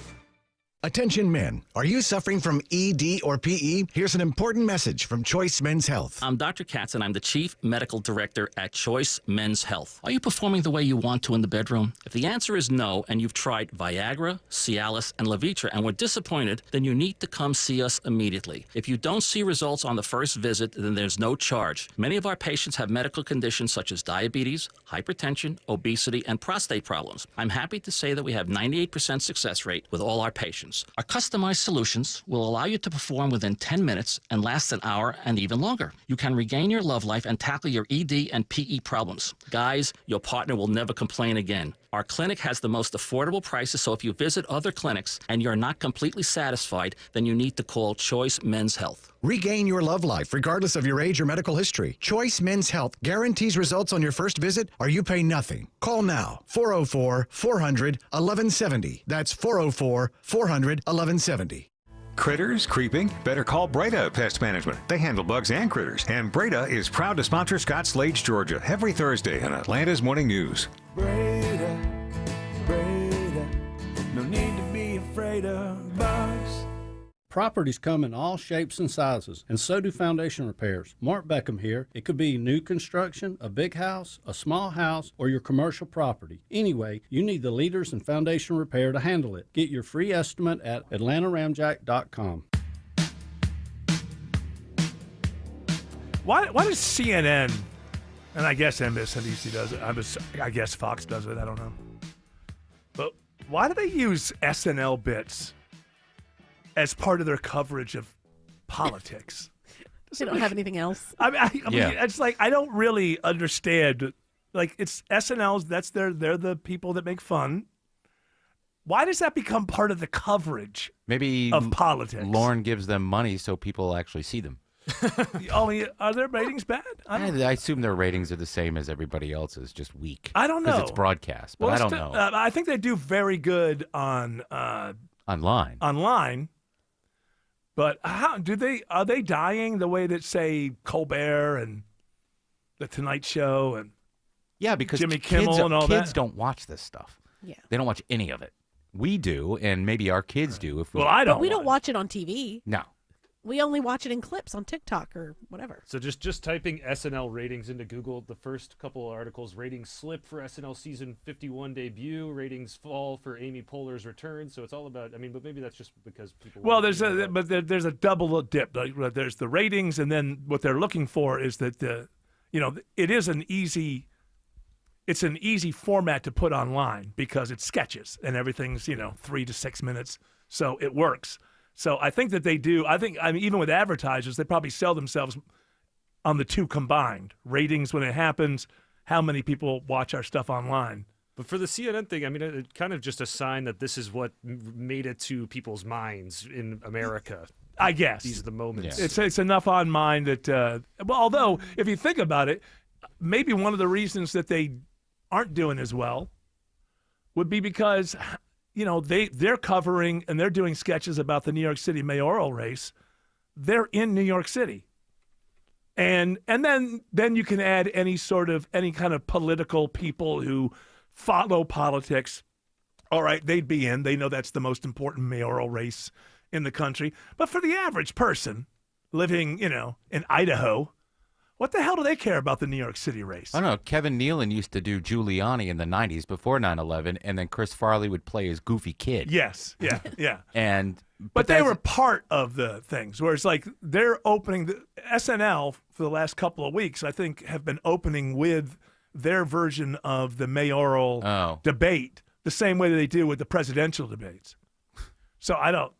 Attention men, are you suffering from ED or PE? Here's an important message from Choice Men's Health. I'm Dr. Katz and I'm the Chief Medical Director at Choice Men's Health. Are you performing the way you want to in the bedroom? If the answer is no and you've tried Viagra, Cialis, and Levitra and were disappointed, then you need to come see us immediately. If you don't see results on the first visit, then there's no charge. Many of our patients have medical conditions such as diabetes, hypertension, obesity, and prostate problems. I'm happy to say that we have 98% success rate with all our patients. Our customized solutions will allow you to perform within 10 minutes and last an hour and even longer. You can regain your love life and tackle your ED and PE problems. Guys, your partner will never complain again. Our clinic has the most affordable prices, so if you visit other clinics and you're not completely satisfied, then you need to call Choice Men's Health. Regain your love life regardless of your age or medical history. Choice Men's Health guarantees results on your first visit or you pay nothing. Call now, 404-400-1170. That's 404-400-1170. Critters creeping? Better call Breda Pest Management. They handle bugs and critters. And Breda is proud to sponsor Scott Slade, Georgia, every Thursday on Atlanta's Morning News. Breda, no need to be afraid of bugs. Properties come in all shapes and sizes, and so do foundation repairs. Mark Beckham here. It could be new construction, a big house, a small house, or your commercial property. Anyway, you need the leaders in foundation repair to handle it. Get your free estimate at atlantaramjack.com. Why does CNN, and I guess MSNBC does it, I guess Fox does it, I don't know. But why do they use SNL bits as part of their coverage of politics. They don't have anything else. I mean, it's like I don't really understand. Like it's SNL's. They're the people that make fun. Why does that become part of the coverage? Maybe of politics. Lauren gives them money so people actually see them. Are their ratings bad? I assume their ratings are the same as everybody else's, just weak. I don't know. Because it's broadcast, but I don't know. I think they do very good on online. Online. But how do they? Are they dying the way that say Colbert and the Tonight Show and because Jimmy Kimmel and all that? Kids don't watch this stuff. Yeah, they don't watch any of it. We do, and maybe our kids do. If I don't. We don't watch it on TV. No. We only watch it in clips on TikTok or whatever. So just typing SNL ratings into Google, the first couple of articles, ratings slip for SNL season 51 debut, ratings fall for Amy Poehler's return. So it's all about, but maybe that's just because people. Well, there's a double dip. Like, there's the ratings, and then what they're looking for is that it is an easy. It's an easy format to put online because it's sketches and everything's 3 to 6 minutes, so it works. So I think that they do. Even with advertisers, they probably sell themselves on the two combined. Ratings when it happens, how many people watch our stuff online. But for the CNN thing, it's kind of just a sign that this is what made it to people's minds in America. I guess. These are the moments. Yeah. It's enough on mind that, although if you think about it, maybe one of the reasons that they aren't doing as well would be because they're covering and they're doing sketches about the New York City mayoral race. They're in New York City. And then you can add any kind of political people who follow politics. All right, they'd be in. They know that's the most important mayoral race in the country. But for the average person living, in Idaho, what the hell do they care about the New York City race? I don't know. Kevin Nealon used to do Giuliani in the 90s before 9/11, and then Chris Farley would play his goofy kid. Yes, yeah. But they were part of the things, where it's like they're opening the SNL for the last couple of weeks, I think, have been opening with their version of the mayoral debate, the same way that they do with the presidential debates. So I don't.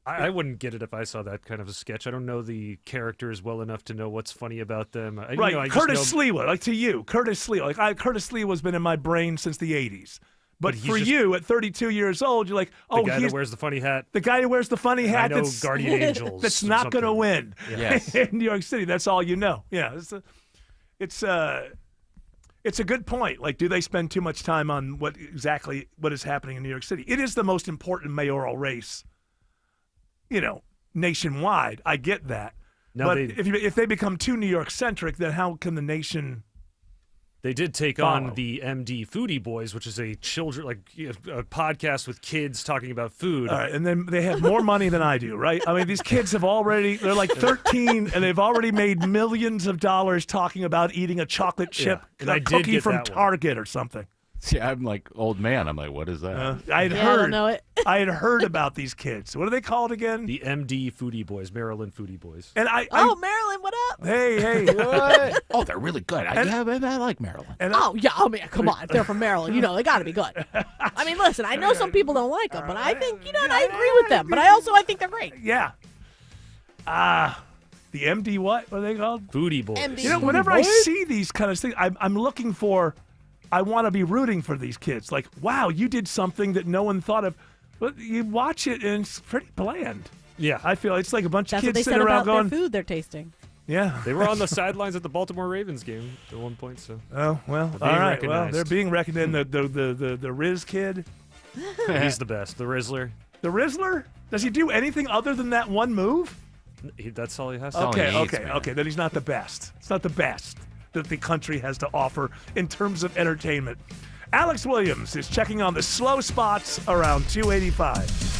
I wouldn't get it if I saw that kind of a sketch. I don't know the characters well enough to know what's funny about them. Right, Curtis Sliwa, like to you, Curtis Sliwa. Curtis Sliwa's been in my brain since the 80s. But for you, at 32 years old, you're like, the guy that wears the funny hat. The guy who wears the funny hat. I know Guardian Angels. That's not going to win yes. in New York City. That's all you know. Yeah, it's a good point. Like, do they spend too much time on what is happening in New York City? It is the most important mayoral race, nationwide. I get that. But if they become too New York centric, then how can the nation? They did take on the MD Foodie Boys, which is a podcast with kids talking about food. All right, and then they have more money than I do, right? These kids they're like 13, and they've already made millions of dollars talking about eating a chocolate chip cookie from Target or something. See, I'm like old man. I'm like, what is that? I don't know it. I had heard about these kids. What are they called again? The MD Foodie Boys, Maryland Foodie Boys. And Maryland, what up? Hey, what? Oh, they're really good. I like Maryland. Come on, if they're from Maryland, they got to be good. Listen, I know some people don't like them, but I think I agree with them. But I think they're great. Yeah. The MD what? What are they called? Foodie Boys. MD whenever I see these kind of things, I'm looking for. I want to be rooting for these kids. Like, wow, you did something that no one thought of. But you watch it and it's pretty bland. Yeah, I feel it's like a bunch That's of kids what they sitting said around about going, their food they're tasting. Yeah, they were on the sidelines at the Baltimore Ravens game at one point. So all right. Well, they're being recognized. The Riz kid. He's the best. The Rizzler. The Rizzler? Does he do anything other than that one move? That's all he has. Okay. Then he's not the best. It's not the best that the country has to offer in terms of entertainment. Alex Williams is checking on the slow spots around 285.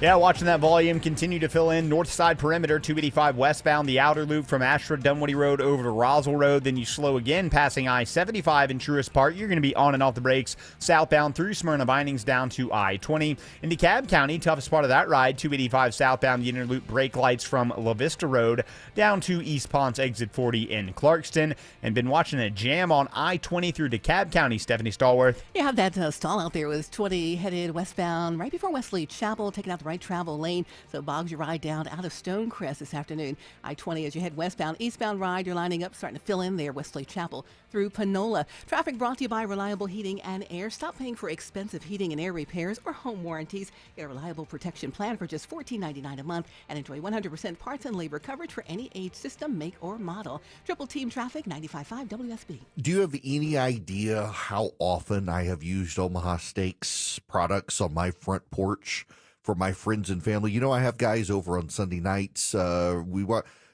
Yeah, watching that volume continue to fill in. North side perimeter, 285 westbound, the outer loop from Ashford Dunwoody Road over to Roswell Road. Then you slow again passing I-75 in Truist Park. You're going to be on and off the brakes southbound through Smyrna Vinings down to I-20. In DeKalb County, toughest part of that ride, 285 southbound, the inner loop brake lights from La Vista Road down to East Ponce exit 40 in Clarkston. And been watching a jam on I-20 through DeKalb County. Stephanie Stallworth. You have that stall out there with 20 headed westbound right before Wesley Chapel, taking out the right travel lane, so bogs your ride down out of Stonecrest this afternoon. I-20 as you head westbound. Eastbound ride, you're lining up, starting to fill in there, Wesley Chapel through Panola. Traffic brought to you by Reliable Heating and Air. Stop paying for expensive heating and air repairs or home warranties. Get a reliable protection plan for just $14.99 a month and enjoy 100% parts and labor coverage for any age, system, make, or model. Triple Team Traffic, 95.5 WSB. Do you have any idea how often I have used Omaha Steaks products on my front porch for my friends and family? You know, I have guys over on Sunday nights. We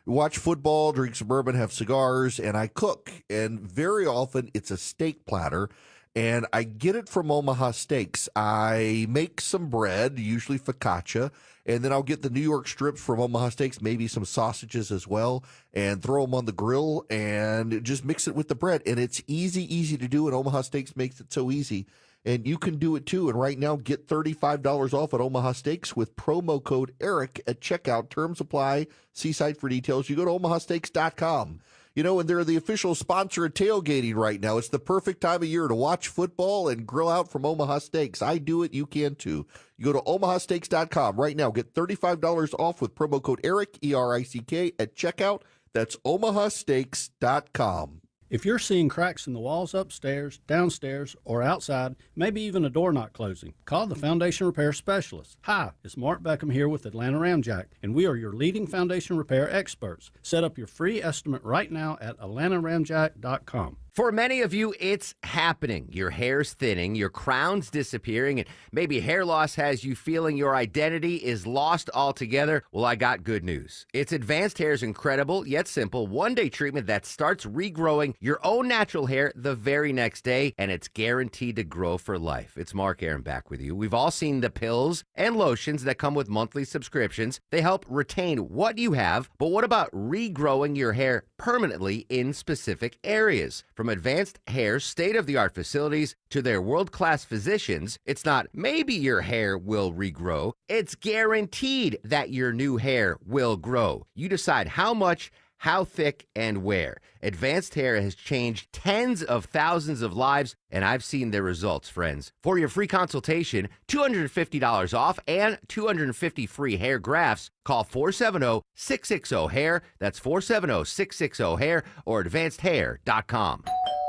watch football, drink some bourbon, have cigars, and I cook. And very often it's a steak platter, and I get it from Omaha Steaks. I make some bread, usually focaccia, and then I'll get the New York strips from Omaha Steaks, maybe some sausages as well, and throw them on the grill and just mix it with the bread. And it's easy to do, and Omaha Steaks makes it so easy. And you can do it too. And right now, get $35 off at Omaha Steaks with promo code ERIC at checkout. Terms apply. See site for details. You go to omahasteaks.com. You know, and they're the official sponsor of tailgating right now. It's the perfect time of year to watch football and grill out from Omaha Steaks. I do it. You can too. You go to omahasteaks.com right now. Get $35 off with promo code ERIC, ERICK, at checkout. That's omahasteaks.com. If you're seeing cracks in the walls upstairs, downstairs, or outside, maybe even a door not closing, call the Foundation Repair Specialist. Hi, it's Mark Beckham here with Atlanta Ramjack, and we are your leading foundation repair experts. Set up your free estimate right now at atlantaramjack.com. For many of you, it's happening. Your hair's thinning, your crown's disappearing, and maybe hair loss has you feeling your identity is lost altogether. Well, I got good news. It's Advanced Hair's incredible yet simple one-day treatment that starts regrowing your own natural hair the very next day, and it's guaranteed to grow for life. It's Mark Aaron back with you. We've all seen the pills and lotions that come with monthly subscriptions. They help retain what you have, but what about regrowing your hair permanently in specific areas? From Advanced Hair's state-of-the-art facilities to their world-class physicians, it's not maybe your hair will regrow. It's guaranteed that your new hair will grow. You decide how much, how thick, and where. Advanced Hair has changed tens of thousands of lives, and I've seen their results, friends. For your free consultation, $250 off and 250 free hair grafts, call 470-660-HAIR. That's 470-660-HAIR or advancedhair.com.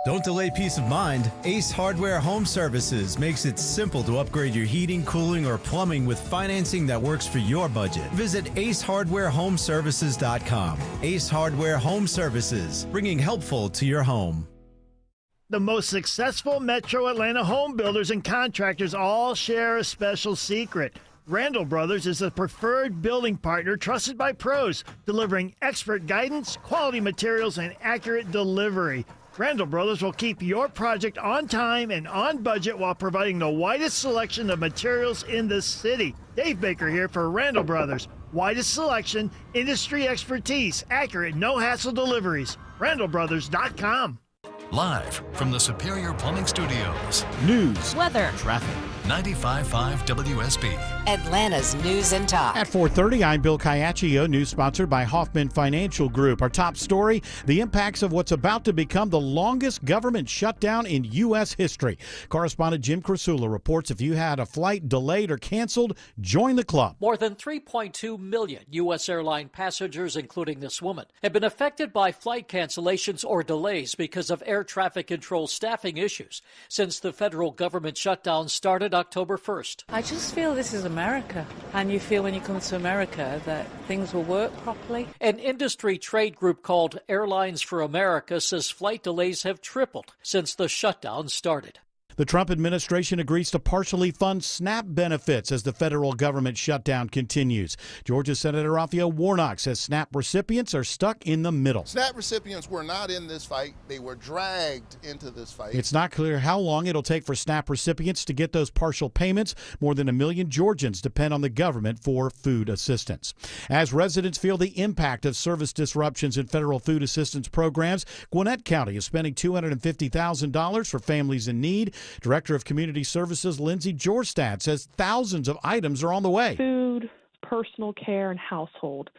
Don't delay peace of mind. Ace Hardware Home Services makes it simple to upgrade your heating, cooling, or plumbing with financing that works for your budget. Visit acehardwarehomeservices.com. Ace Hardware Home Services, bringing helpful to your home. The most successful Metro Atlanta home builders and contractors all share a special secret. Randall Brothers is a preferred building partner trusted by pros, delivering expert guidance, quality materials, and accurate delivery. Randall Brothers will keep your project on time and on budget while providing the widest selection of materials in the city. Dave Baker here for Randall Brothers. Widest selection, industry expertise, accurate, no-hassle deliveries. RandallBrothers.com. Live from the Superior Plumbing Studios. News, weather, traffic. 95.5 WSB. Atlanta's News and Talk. At 4:30, I'm Bill Caiaccio, news sponsored by Hoffman Financial Group. Our top story, the impacts of what's about to become the longest government shutdown in U.S. history. Correspondent Jim Krasula reports if you had a flight delayed or canceled, join the club. More than 3.2 million U.S. airline passengers, including this woman, have been affected by flight cancellations or delays because of air traffic control staffing issues since the federal government shutdown started October 1st. I just feel this is America, and you feel when you come to America that things will work properly. An industry trade group called Airlines for America says flight delays have tripled since the shutdown started. The Trump administration agrees to partially fund SNAP benefits as the federal government shutdown continues. Georgia Senator Raphael Warnock says SNAP recipients are stuck in the middle. SNAP recipients were not in this fight. They were dragged into this fight. It's not clear how long it'll take for SNAP recipients to get those partial payments. More than 1 million Georgians depend on the government for food assistance. As residents feel the impact of service disruptions in federal food assistance programs, Gwinnett County is spending $250,000 for families in need. Director of Community Services Lindsay Jorstad says thousands of items are on the way. Food, personal care, and household.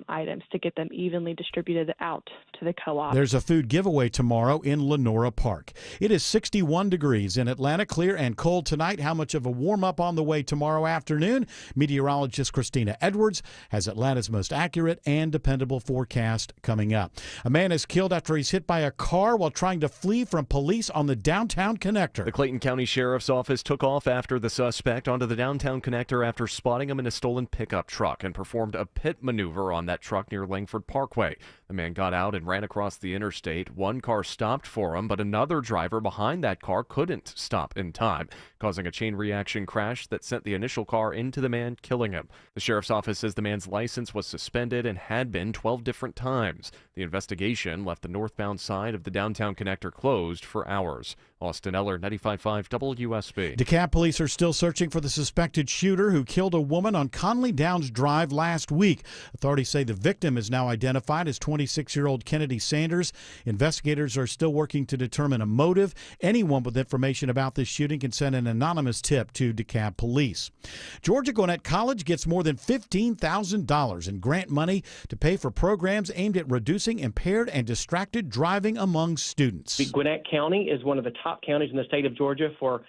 items to get them evenly distributed out to the co-op. There's a food giveaway tomorrow in Lenora Park. It is 61 degrees in Atlanta, clear and cold tonight. How much of a warm-up on the way tomorrow afternoon? Meteorologist Christina Edwards has Atlanta's most accurate and dependable forecast coming up. A man is killed after he's hit by a car while trying to flee from police on the downtown connector. The Clayton County Sheriff's Office took off after the suspect onto the downtown connector after spotting him in a stolen pickup truck and performed a pit maneuver on that truck near Langford Parkway. The man got out and ran across the interstate. One car stopped for him, but another driver behind that car couldn't stop in time, causing a chain reaction crash that sent the initial car into the man, killing him. The sheriff's office says the man's license was suspended and had been 12 different times. The investigation left the northbound side of the downtown connector closed for hours. Austin Eller, 95.5 WSB. DeKalb police are still searching for the suspected shooter who killed a woman on Conley Downs Drive last week. Authorities say the victim is now identified as 26-year-old Kennedy Sanders. Investigators are still working to determine a motive. Anyone with information about this shooting can send an anonymous tip to DeKalb police. Georgia Gwinnett College gets more than $15,000 in grant money to pay for programs aimed at reducing impaired and distracted driving among students. Gwinnett County is one of the top counties in the state of Georgia for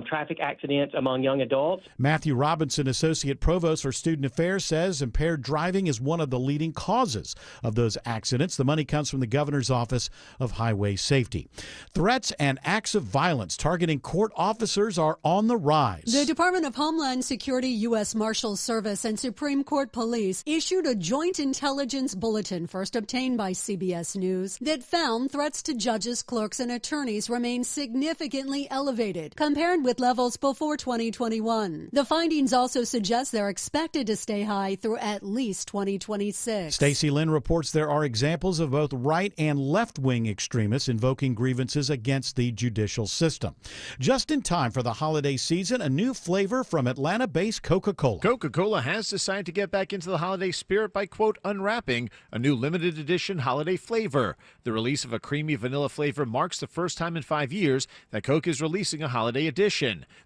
traffic accidents among young adults. Matthew Robinson, Associate Provost for Student Affairs, says impaired driving is one of the leading causes of those accidents. The money comes from the Governor's Office of Highway Safety. Threats and acts of violence targeting court officers are on the rise. The Department of Homeland Security, U.S. Marshals Service, and Supreme Court Police issued a joint intelligence bulletin, first obtained by CBS News, that found threats to judges, clerks, and attorneys remain significantly elevated compared with levels before 2021. The findings also suggest they're expected to stay high through at least 2026. Stacey Lynn reports there are examples of both right and left-wing extremists invoking grievances against the judicial system. Just in time for the holiday season, a new flavor from Atlanta-based Coca-Cola. Coca-Cola has decided to get back into the holiday spirit by, quote, unwrapping a new limited edition holiday flavor. The release of a creamy vanilla flavor marks the first time in 5 years that Coke is releasing a holiday edition.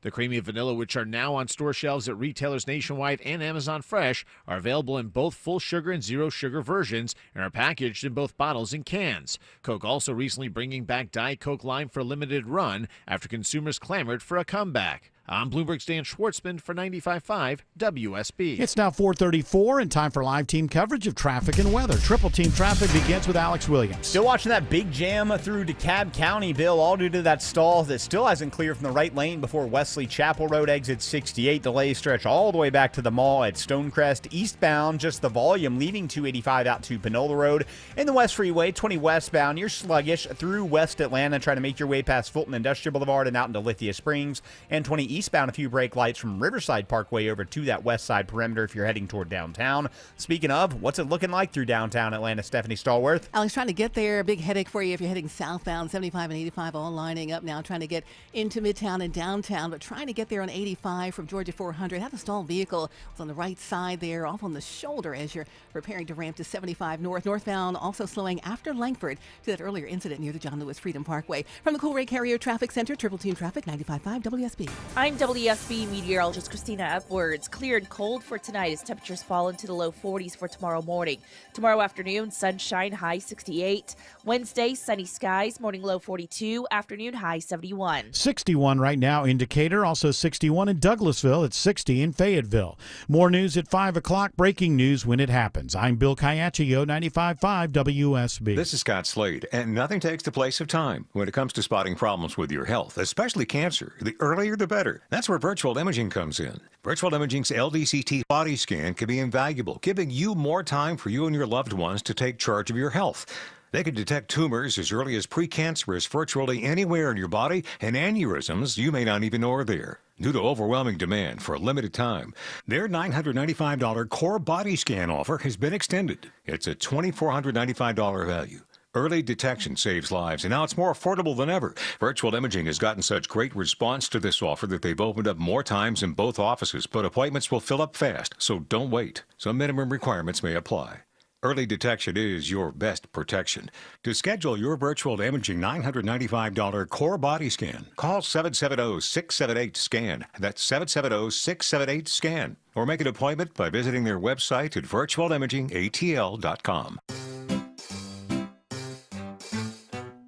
The creamy vanilla, which are now on store shelves at retailers nationwide and Amazon Fresh, are available in both full sugar and zero sugar versions and are packaged in both bottles and cans. Coke also recently bringing back Diet Coke Lime for a limited run after consumers clamored for a comeback. I'm Bloomberg's Dan Schwartzman for 95.5 WSB. It's now 4:34 and time for live team coverage of traffic and weather. Triple team traffic begins with Alex Williams. Still watching that big jam through DeKalb County, Bill, all due to that stall that still hasn't cleared from the right lane before Wesley Chapel Road exit 68. Delays stretch all the way back to the mall at Stonecrest. Eastbound, just the volume leaving 285 out to Panola Road. In the West Freeway, 20 westbound, you're sluggish through West Atlanta, trying to make your way past Fulton Industrial Boulevard and out into Lithia Springs. And 20 eastbound, a few brake lights from Riverside Parkway over to that west side perimeter if you're heading toward downtown. Speaking of, what's it looking like through downtown Atlanta? Stephanie Stallworth. Alex, trying to get there, a big headache for you if you're heading southbound. 75 and 85 all lining up now, trying to get into Midtown and downtown, but trying to get there on 85 from Georgia 400. Had a stalled vehicle. It's on the right side there, off on the shoulder as you're preparing to ramp to 75 north. Northbound also slowing after Langford to that earlier incident near the John Lewis Freedom Parkway. From the Coolray Carrier Traffic Center, Triple Team Traffic, 95.5 WSB. I'm WSB meteorologist Christina Edwards. Clear and cold for tonight as temperatures fall into the low 40s for tomorrow morning. Tomorrow afternoon, sunshine, high 68. Wednesday, sunny skies, morning low 42, afternoon high 71. 61 right now in Decatur, also 61 in Douglasville. It's 60 in Fayetteville. More news at 5 o'clock, breaking news when it happens. I'm Bill Caiaccio, 95.5 WSB. This is Scott Slade, and nothing takes the place of time when it comes to spotting problems with your health, especially cancer. The earlier the better. That's where Virtual Imaging comes in. Virtual Imaging's LDCT body scan can be invaluable, giving you more time for you and your loved ones to take charge of your health. They can detect tumors as early as precancerous virtually anywhere in your body, and aneurysms you may not even know are there. Due to overwhelming demand for a limited time, their $995 core body scan offer has been extended. It's a $2,495 value. Early detection saves lives, and now it's more affordable than ever. Virtual Imaging has gotten such great response to this offer that they've opened up more times in both offices, but appointments will fill up fast, so don't wait. Some minimum requirements may apply. Early detection is your best protection. To schedule your virtual imaging $995 core body scan, call 770-678-SCAN. That's 770-678-SCAN. Or make an appointment by visiting their website at virtualimagingatl.com.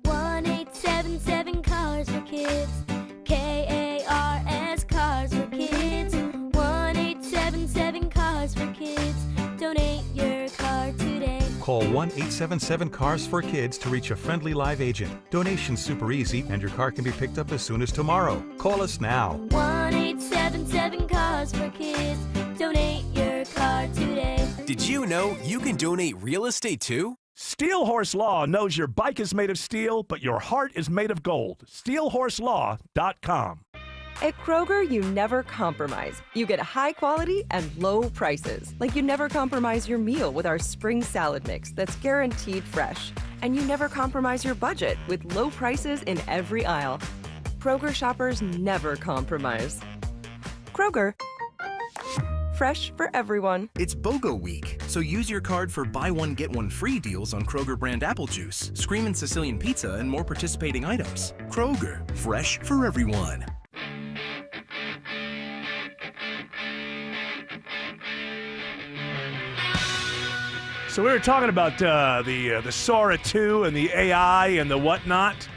1-877 Cars for Kids. KARS Cars for Kids. 1-877 Cars for Kids. Donate your car today. Call 1-877-CARS for Kids to reach a friendly live agent. Donation's super easy, and your car can be picked up as soon as tomorrow. Call us now. 1-877 Cars for Kids. Donate your car today. Did you know you can donate real estate too? Steel Horse Law knows your bike is made of steel, but your heart is made of gold. SteelHorseLaw.com. At Kroger, you never compromise. You get high quality and low prices. Like you never compromise your meal with our spring salad mix that's guaranteed fresh. And you never compromise your budget with low prices in every aisle. Kroger shoppers never compromise. Kroger. Fresh for everyone. It's BOGO week, so use your card for buy one, get one free deals on Kroger brand apple juice, Screamin' Sicilian pizza, and more participating items. Kroger, fresh for everyone. So we were talking about the Sora 2 and the AI and the whatnot.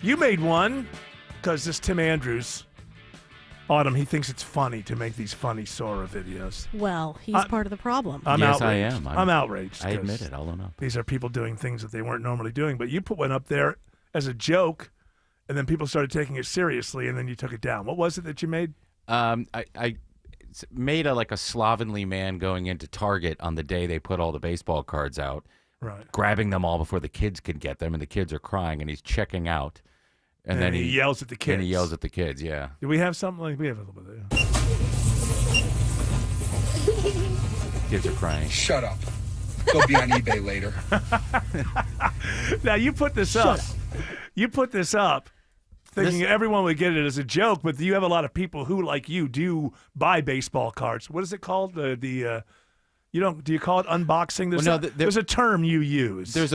You made one because this Tim Andrews, Autumn, he thinks it's funny to make these funny Sora videos. Well, he's part of the problem. I'm yes, outraged. I am. I'm outraged. I admit it. I'll own up. These are people doing things that they weren't normally doing. But you put one up there as a joke, and then people started taking it seriously, and then you took it down. What was it that you made? I made a slovenly man going into Target on the day they put all the baseball cards out, right? Grabbing them all before the kids could get them, and the kids are crying, and he's checking out. And then he yells at the kids. And he yells at the kids, yeah. Do we have something like we have a little bit of that? Kids are crying. Shut up. They'll be on eBay later. Now you put this up. You put this up thinking everyone would get it as a joke, but you have a lot of people who, like you, do buy baseball cards. What is it called? You don't? Do you call it unboxing? There's a term you use. There's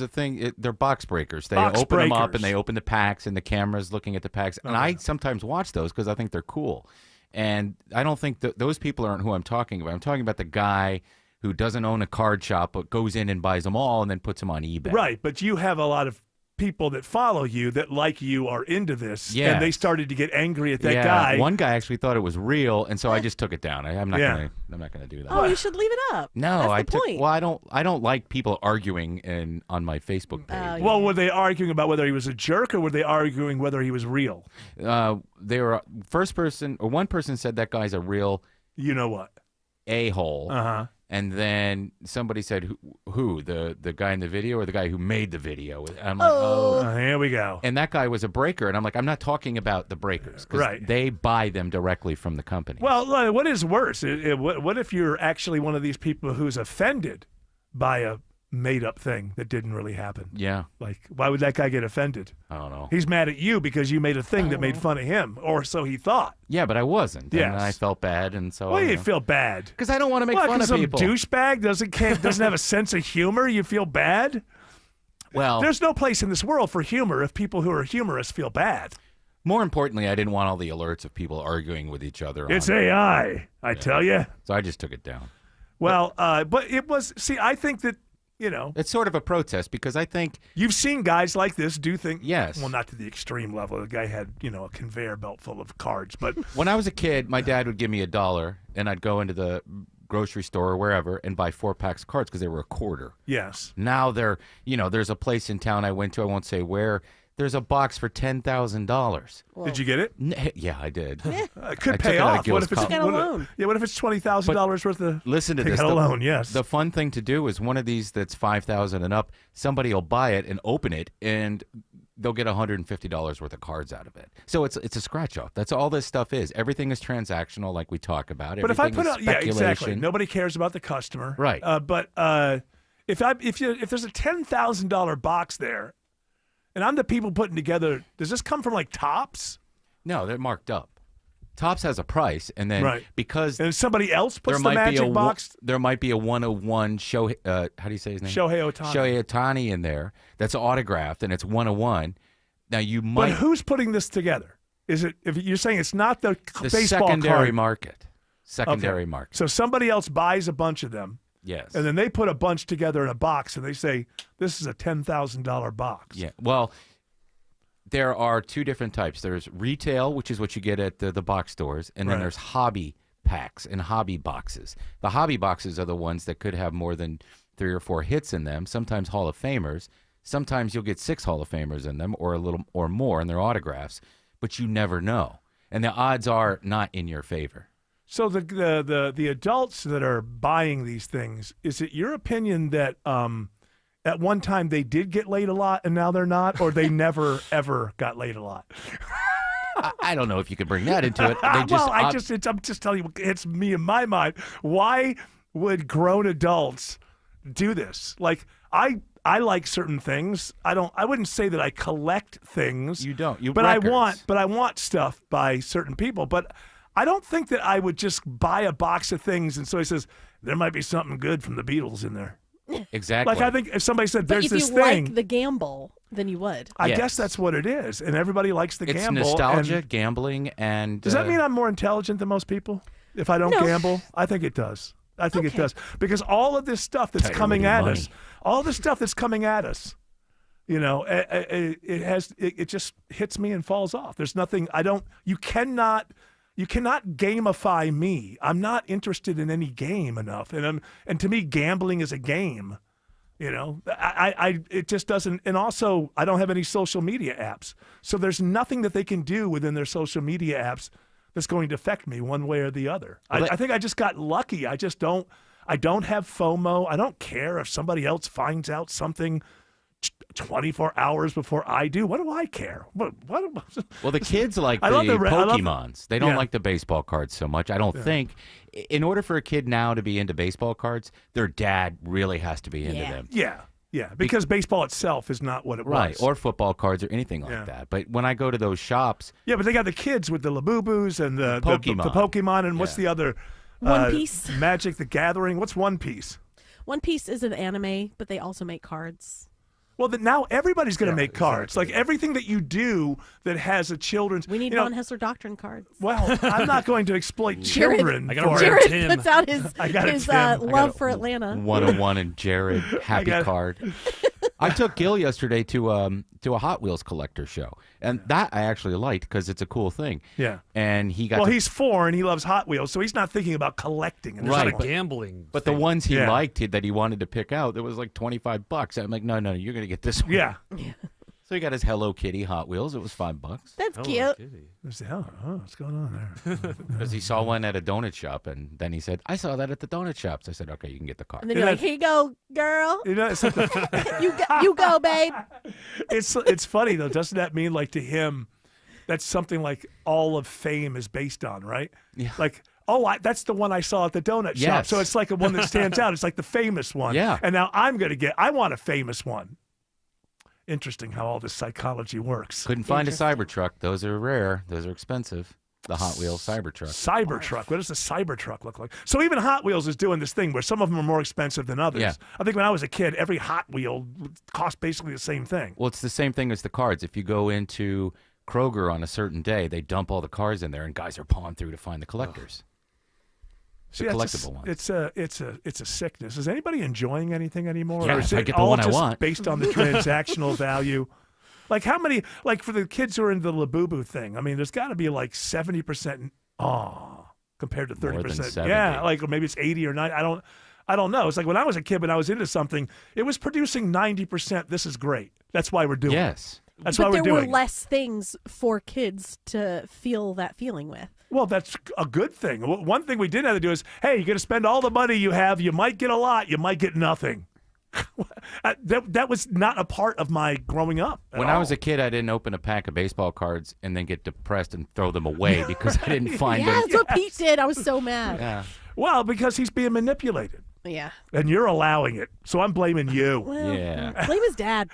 a thing. They're box breakers. They Box open them up breakers. and they open the packs, and the camera's looking at the packs. And I sometimes watch those because I think they're cool. And I don't think those people aren't who I'm talking about. I'm talking about the guy who doesn't own a card shop but goes in and buys them all and then puts them on eBay. Right, but you have a lot of people that follow you that, like you, are into this, Yes. and they started to get angry at that Yeah, guy. one guy actually thought it was real, and so I just took it down. I'm not gonna do that. Oh, you should leave it up. No, That's the point. Well, I don't like people arguing on my Facebook page. Well, were they arguing about whether he was a jerk, or were they arguing whether he was real? They were one person said that guy's a real, you know what, a-hole. Uh-huh. And then somebody said, who? The guy in the video or the guy who made the video? And I'm like, here we go. And that guy was a breaker. And I'm like, I'm not talking about the breakers. 'Cause Right. they buy them directly from the company. Well, what is worse? What if you're actually one of these people who's offended by a made-up thing that didn't really happen? Yeah. Like, why would that guy get offended? I don't know. He's mad at you because you made a thing that made fun of him, or so he thought. Yeah, but I wasn't. Yes. And I felt bad. And so Why do you feel bad? Because I don't want to make What, fun 'cause of some people. douchebag doesn't have a sense of humor? You feel bad? Well, there's no place in this world for humor if people who are humorous feel bad. more importantly, I didn't want all the alerts of people arguing with each other. It's AI, I tell you. So I just took it down. Well, but it was. See, I think that. It's sort of a protest because I think you've seen guys like this do things. Yes. Well, not to the extreme level. The guy had, a conveyor belt full of cards. But when I was a kid, my dad would give me $1, and I'd go into the grocery store or wherever and buy 4 packs of cards because they were $0.25. Yes. Now there's a place in town I went to. I won't say where. There's a box for $10,000. Did you get it? Yeah, I did. It could pay off. What if it's $20,000 worth of? Listen to Take this. out a loan, yes. The fun thing to do is one of these that's $5,000 and up. Somebody will buy it and open it, and they'll get $150 worth of cards out of it. So it's a scratch off. That's all this stuff is. Everything is transactional, like we talk about. But if I Everything put is out, yeah, exactly. speculation. Nobody cares about the customer, Right. But if there's a $10,000 box there, and I'm the people putting together, does this come from like Topps? No, they're marked up. Topps has a price, and then Right. because And somebody else puts there the might magic be a box. there might be a 101 Shohei, how do you say his name? Shohei Ohtani. Shohei Ohtani in there that's autographed, and it's 101. Now you might But who's putting this together? Is it? If you're saying it's not the the baseball secondary card. market, secondary Okay. market. So somebody else buys a bunch of them. Yes. And then they put a bunch together in a box, and they say this is a $10,000 box. Yeah. Well, there are two different types. There's retail, which is what you get at the box stores, and then Right. there's hobby packs and hobby boxes. The hobby boxes are the ones that could have more than 3 or 4 hits in them, sometimes Hall of Famers. Sometimes you'll get 6 Hall of Famers in them or a little or more in their autographs, but you never know. And the odds are not in your favor. So the adults that are buying these things, is it your opinion that at one time they did get laid a lot and now they're not, or they never ever got laid a lot? I don't know if you could bring that into it. They just, I'm just telling you, it's me in my mind. Why would grown adults do this? Like I like certain things. I wouldn't say that I collect things. You don't. You but records. I want stuff by certain people. But I don't think that I would just buy a box of things and so he says there might be something good from the Beatles in there. Exactly. Like I think if somebody said But there's if this you thing, like the gamble, then you would. I guess that's what it is, and everybody likes the it's gamble. nostalgia, and gambling, and does that mean I'm more intelligent than most people if I don't No. gamble? I think it does. I think it does because all of this stuff that's Tighter coming with your at money. us, all this stuff that's coming at us, you know, it just hits me and falls off. There's nothing. You cannot gamify me. I'm not interested in any game enough, and to me, gambling is a game. You know, it just doesn't. And also, I don't have any social media apps, so there's nothing that they can do within their social media apps that's going to affect me one way or the other. I think I just got lucky. I don't have FOMO. I don't care if somebody else finds out something 24 hours before I do. What do I care? What Well, the kids like I the love the re- I love- Pokemons. They don't Yeah. like the baseball cards so much. I don't think. In order for a kid now to be into baseball cards, their dad really has to be into them. Yeah, because baseball itself is not what it Right, was. or football cards or anything like Yeah. that. But when I go to those shops, Yeah, but they got the kids with the Labubus and the Pokemon. the Pokemon, and what's Yeah. the other? One Piece. Magic the Gathering. What's One Piece? One Piece is an anime, but they also make cards. Well, now everybody's going to make cards. Like everything that you do that has a children's. We need Von Hessler Doctrine cards. Well, I'm not going to exploit Jared- children. I got a for Jared it. puts out his I got a his Tim. I got love a for Atlanta. 101 and Jared happy got- card. I took Gil yesterday to a Hot Wheels collector show, and that I actually liked because it's a cool thing. Yeah. And he got Well, to- he's 4 and he loves Hot Wheels, so he's not thinking about collecting. And there's Right, not a but- gambling. But the ones he Yeah. liked that he wanted to pick out, there was like $25. I'm like, no, you're gonna get this one. Yeah. So he got his Hello Kitty Hot Wheels. It was $5. That's cute. What's going on there? Because he saw one at a donut shop, and then he said, I saw that at the donut shops. I said, okay, you can get the car. And then you're like, here you go, girl. You know, it's like the- you go, babe. it's funny though. Doesn't that mean like to him, that's something like all of fame is based on, right? Yeah. Like, that's the one I saw at the donut shop. Yes. So it's like a one that stands out. It's like the famous one. Yeah. And now I want a famous one. Interesting how all this psychology works. Couldn't find a Cybertruck. Those are rare. Those are expensive. The Hot Wheels Cybertruck. Cybertruck. What does the Cybertruck look like? So even Hot Wheels is doing this thing where some of them are more expensive than others. Yeah. I think when I was a kid, every Hot Wheel cost basically the same thing. Well, it's the same thing as the cards. If you go into Kroger on a certain day, they dump all the cars in there, and guys are pawing through to find the collectors. See, The that's collectible ones. It's a sickness. Is anybody enjoying anything anymore? Yeah, or is if I it get the all one I just want. based on the transactional value? Like how many? Like for the kids who are in the Labubu thing, I mean, there's got to be like 70% compared to More than 30%. 70. Yeah, like or maybe it's 80 or 90. I don't know. It's like when I was a kid, when I was into something, it was producing 90%. This is great. That's why we're doing Yes. it. That's but why we're there were doing it. less things for kids to feel that feeling with. Well, that's a good thing. One thing we didn't have to do is, hey, you're going to spend all the money you have. You might get a lot. You might get nothing. that was not a part of my growing up. When I was a kid, I didn't open a pack of baseball cards and then get depressed and throw them away because I didn't find Yeah, them. that's what Pete did. I was so mad. Yeah. Well, because he's being manipulated. Yeah. And you're allowing it. So I'm blaming you. Well, Yeah. blame his dad.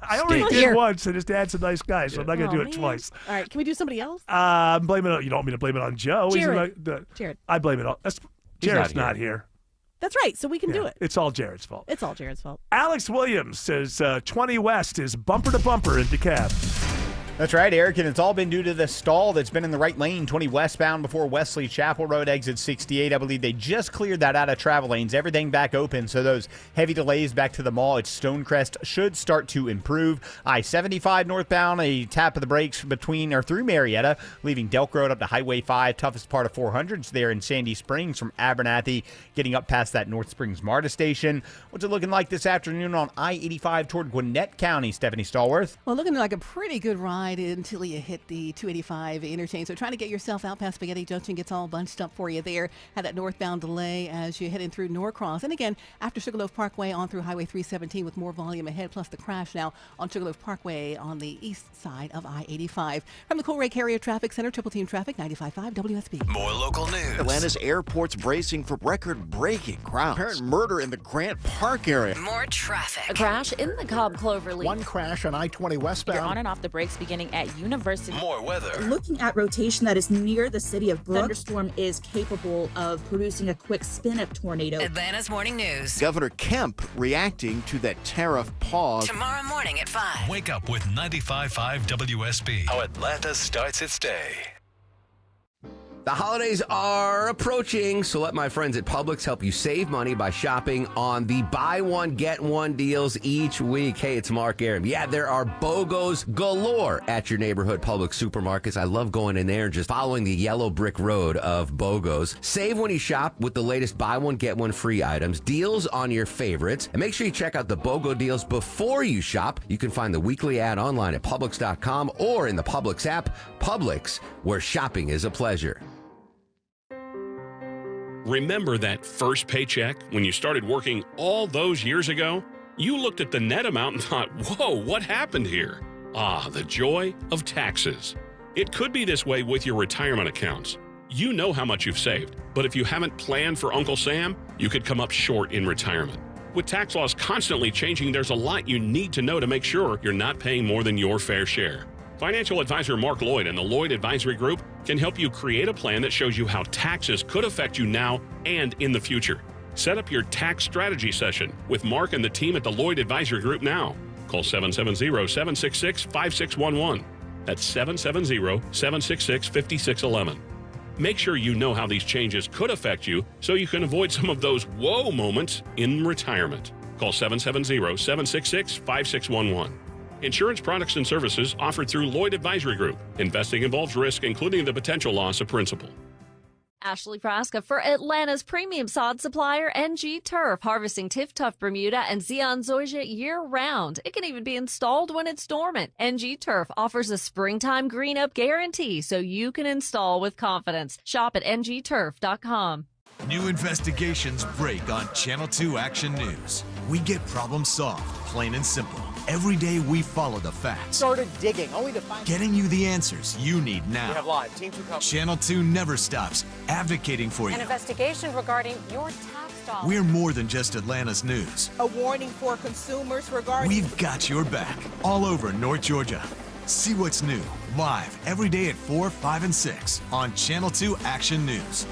I already Stink. did Here. once, and his dad's a nice guy, so I'm not going to do it twice. All right, can we do somebody else? I'm blaming it. You don't want me to blame it on Joe? He's Jared. Jared. I blame it on. Jared's not here. That's right, so we can do it. It's all Jared's fault. It's all Jared's fault. Alex Williams says 20 West is bumper to bumper in DeKalb. That's right, Eric, and it's all been due to the stall that's been in the right lane, 20 westbound before Wesley Chapel Road, exit 68. I believe they just cleared that out of travel lanes. Everything back open, so those heavy delays back to the mall at Stonecrest should start to improve. I-75 northbound, a tap of the brakes between or through Marietta, leaving Delk Road up to Highway 5. Toughest part of 400s there in Sandy Springs from Abernathy, getting up past that North Springs MARTA station. What's it looking like this afternoon on I-85 toward Gwinnett County, Stephanie Stallworth? Well, looking like a pretty good ride until you hit the 285 interchange. So trying to get yourself out past Spaghetti Junction gets all bunched up for you there. Had that northbound delay as you head in through Norcross. And again, after Sugarloaf Parkway on through Highway 317 with more volume ahead, plus the crash now on Sugarloaf Parkway on the east side of I-85. From the Colray Carrier Traffic Center, Triple Team Traffic, 95.5 WSB. More local news. Atlanta's airport's bracing for record-breaking crowds. Apparent murder in the Grant Park area. More traffic. A crash in the Cobb Cloverleaf. One crash on I-20 westbound. You're on and off the brakes beginning at University. More weather. Looking at rotation that is near the city of Brooke, thunderstorm is capable of producing a quick spin-up tornado. Atlanta's morning news. Governor Kemp reacting to that tariff pause. Tomorrow morning at 5. Wake up with 95.5 WSB. How Atlanta starts its day. The holidays are approaching, so let my friends at Publix help you save money by shopping on the buy one, get one deals each week. Hey, it's Mark Aram. Yeah, there are BOGOs galore at your neighborhood Publix supermarkets. I love going in there and just following the yellow brick road of BOGOs. Save when you shop with the latest buy one, get one free items, deals on your favorites, and make sure you check out the BOGO deals before you shop. You can find the weekly ad online at Publix.com or in the Publix app. Publix, where shopping is a pleasure. Remember that first paycheck when you started working all those years ago? You looked at the net amount and thought, whoa, what happened here? Ah, the joy of taxes. It could be this way with your retirement accounts. You know how much you've saved, but if you haven't planned for Uncle Sam, you could come up short in retirement. With tax laws constantly changing, there's a lot you need to know to make sure you're not paying more than your fair share. Financial advisor Mark Lloyd and the Lloyd Advisory Group can help you create a plan that shows you how taxes could affect you now and in the future. Set up your tax strategy session with Mark and the team at the Lloyd Advisory Group now. Call 770-766-5611. That's 770-766-5611. Make sure you know how these changes could affect you so you can avoid some of those whoa moments in retirement. Call 770-766-5611. Insurance products and services offered through Lloyd Advisory Group. Investing involves risk, including the potential loss of principal. Ashley Frasca for Atlanta's premium sod supplier, NG Turf, harvesting Tiff-Tuff Bermuda and Zeon Zoysia year-round. It can even be installed when it's dormant. NG Turf offers a springtime green-up guarantee so you can install with confidence. Shop at ngturf.com. New investigations break on Channel 2 Action News. We get problems solved, plain and simple. Every day we follow the facts. Started digging, only to find... Getting you the answers you need now. We have live. Team 2 coverage. Channel 2 never stops advocating for you. An investigation regarding your tax dollars. We're more than just Atlanta's news. A warning for consumers regarding... We've got your back all over North Georgia. See what's new, live every day at 4, 5, and 6 on Channel 2 Action News.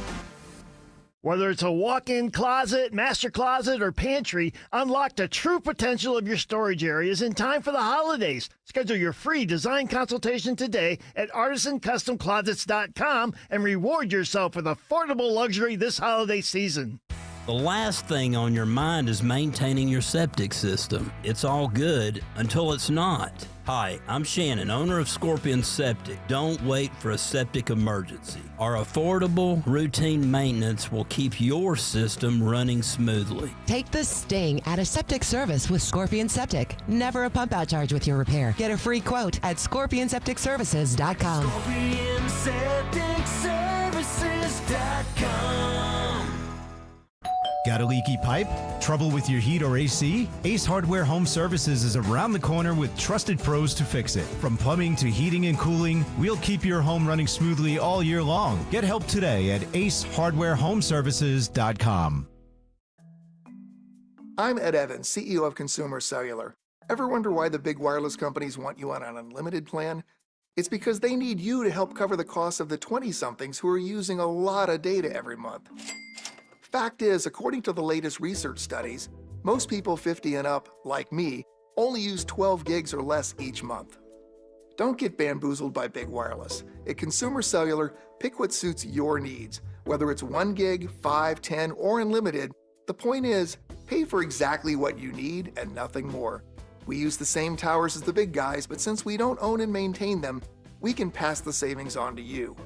Whether it's a walk-in closet, master closet, or pantry, unlock the true potential of your storage areas in time for the holidays. Schedule your free design consultation today at artisancustomclosets.com and reward yourself with affordable luxury this holiday season. The last thing on your mind is maintaining your septic system. It's all good until it's not. Hi, I'm Shannon, owner of Scorpion Septic. Don't wait for a septic emergency. Our affordable, routine maintenance will keep your system running smoothly. Take the sting out of septic service with Scorpion Septic. Never a pump-out charge with your repair. Get a free quote at scorpionsepticservices.com. ScorpionSepticServices.com. Got a leaky pipe? Trouble with your heat or AC? Ace Hardware Home Services is around the corner with trusted pros to fix it. From plumbing to heating and cooling, we'll keep your home running smoothly all year long. Get help today at acehardwarehomeservices.com. I'm Ed Evans, CEO of Consumer Cellular. Ever wonder why the big wireless companies want you on an unlimited plan? It's because they need you to help cover the cost of the 20-somethings who are using a lot of data every month. Fact is, according to the latest research studies, most people 50 and up, like me, only use 12 gigs or less each month. Don't get bamboozled by big wireless. At Consumer Cellular, pick what suits your needs. Whether it's 1 gig, 5, 10, or unlimited, the point is, pay for exactly what you need and nothing more. We use the same towers as the big guys, but since we don't own and maintain them, we can pass the savings on to you.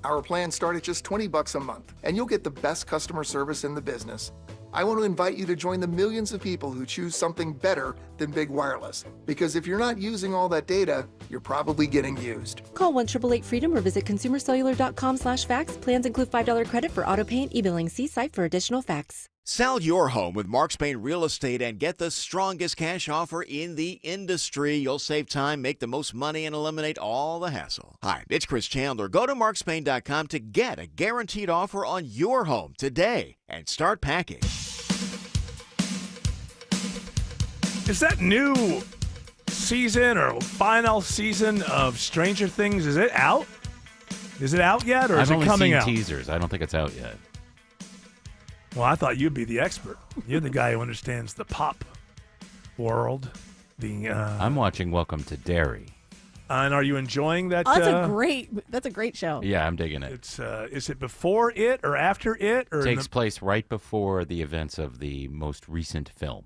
Our plans start at just $20 a month, and you'll get the best customer service in the business. I want to invite you to join the millions of people who choose something better than big wireless. Because if you're not using all that data, you're probably getting used. Call 1-888-FREEDOM or visit consumercellular.com/facts. Plans include $5 credit for auto pay and e-billing. See site for additional facts. Sell your home with Mark Spain Real Estate and get the strongest cash offer in the industry. You'll save time, make the most money, and eliminate all the hassle. Hi, it's Chris Chandler. Go to markspain.com to get a guaranteed offer on your home today and start packing. Is that new season or final season of Stranger Things, is it out? Is it out yet, or is it coming out? I've only seen teasers. I don't think it's out yet. Well, I thought you'd be the expert. You're the guy who understands the pop world. I'm watching Welcome to Derry. And are you enjoying that? Oh, that's a great show. Yeah, I'm digging it. It's is it before it or after it? Or it takes place right before the events of the most recent film.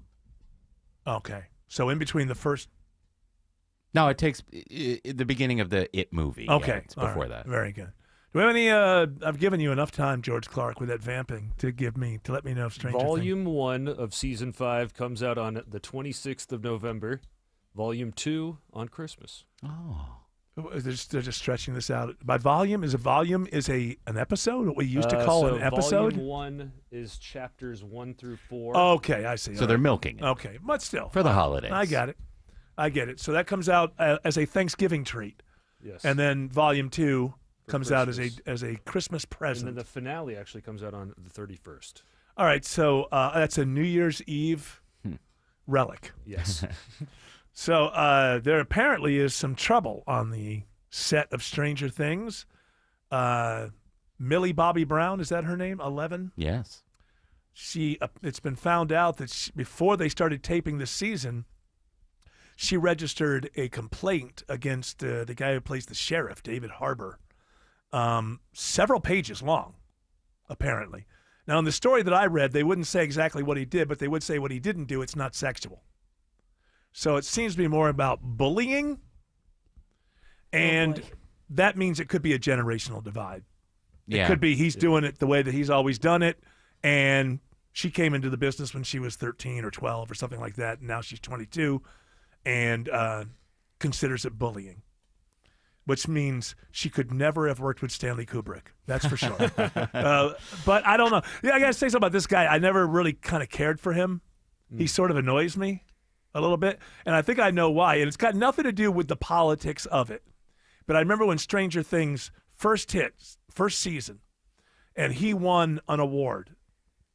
Okay, so in between the first. No, it takes the beginning of the It movie. Okay, yeah, it's before that. Very good. Do we have any? I've given you enough time, George Clark, with that vamping to let me know if Stranger Volume 1 of Season 5 comes out on the 26th of November. Volume 2 on Christmas. Oh. They're just stretching this out. By volume, is an episode? What we used to call an episode? Volume 1 is chapters 1 through 4. Okay, I see. So they're milking it. Okay, but still. For the holidays. I get it. So that comes out as a Thanksgiving treat. Yes. And then Volume 2 comes out Christmas. as a Christmas present. And then the finale actually comes out on the 31st. All right, so that's a New Year's Eve relic. Yes. So there apparently is some trouble on the set of Stranger Things. Millie Bobby Brown, is that her name? 11? Yes. It's been found out that before they started taping this season, she registered a complaint against the guy who plays the sheriff, David Harbour. Several pages long, apparently. Now, in the story that I read, they wouldn't say exactly what he did, but they would say what he didn't do. It's not sexual. So it seems to be more about bullying, and that means it could be a generational divide. Yeah. It could be he's doing it the way that he's always done it, and she came into the business when she was 13 or 12 or something like that, and now she's 22 and considers it bullying. Which means she could never have worked with Stanley Kubrick. That's for sure. But I don't know. Yeah, I got to say something about this guy. I never really kind of cared for him. He sort of annoys me a little bit. And I think I know why. And it's got nothing to do with the politics of it. But I remember when Stranger Things first season, and he won an award.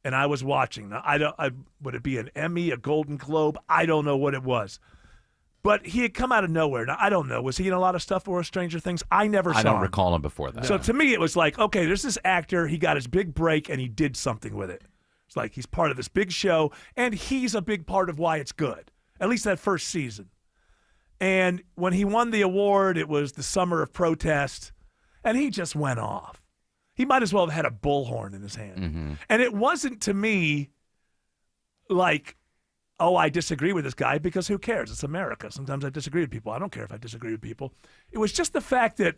And I was watching. Now, would it be an Emmy, a Golden Globe? I don't know what it was. But he had come out of nowhere. Now, I don't know. Was he in a lot of stuff for Stranger Things? I never saw him. I don't recall him before that. So to me, it was like, okay, there's this actor. He got his big break, and he did something with it. It's like he's part of this big show, and he's a big part of why it's good, at least that first season. And when he won the award, it was the summer of protest, and he just went off. He might as well have had a bullhorn in his hand. Mm-hmm. And it wasn't to me like, oh, I disagree with this guy, because who cares? It's America. Sometimes I disagree with people. I don't care if I disagree with people. It was just the fact that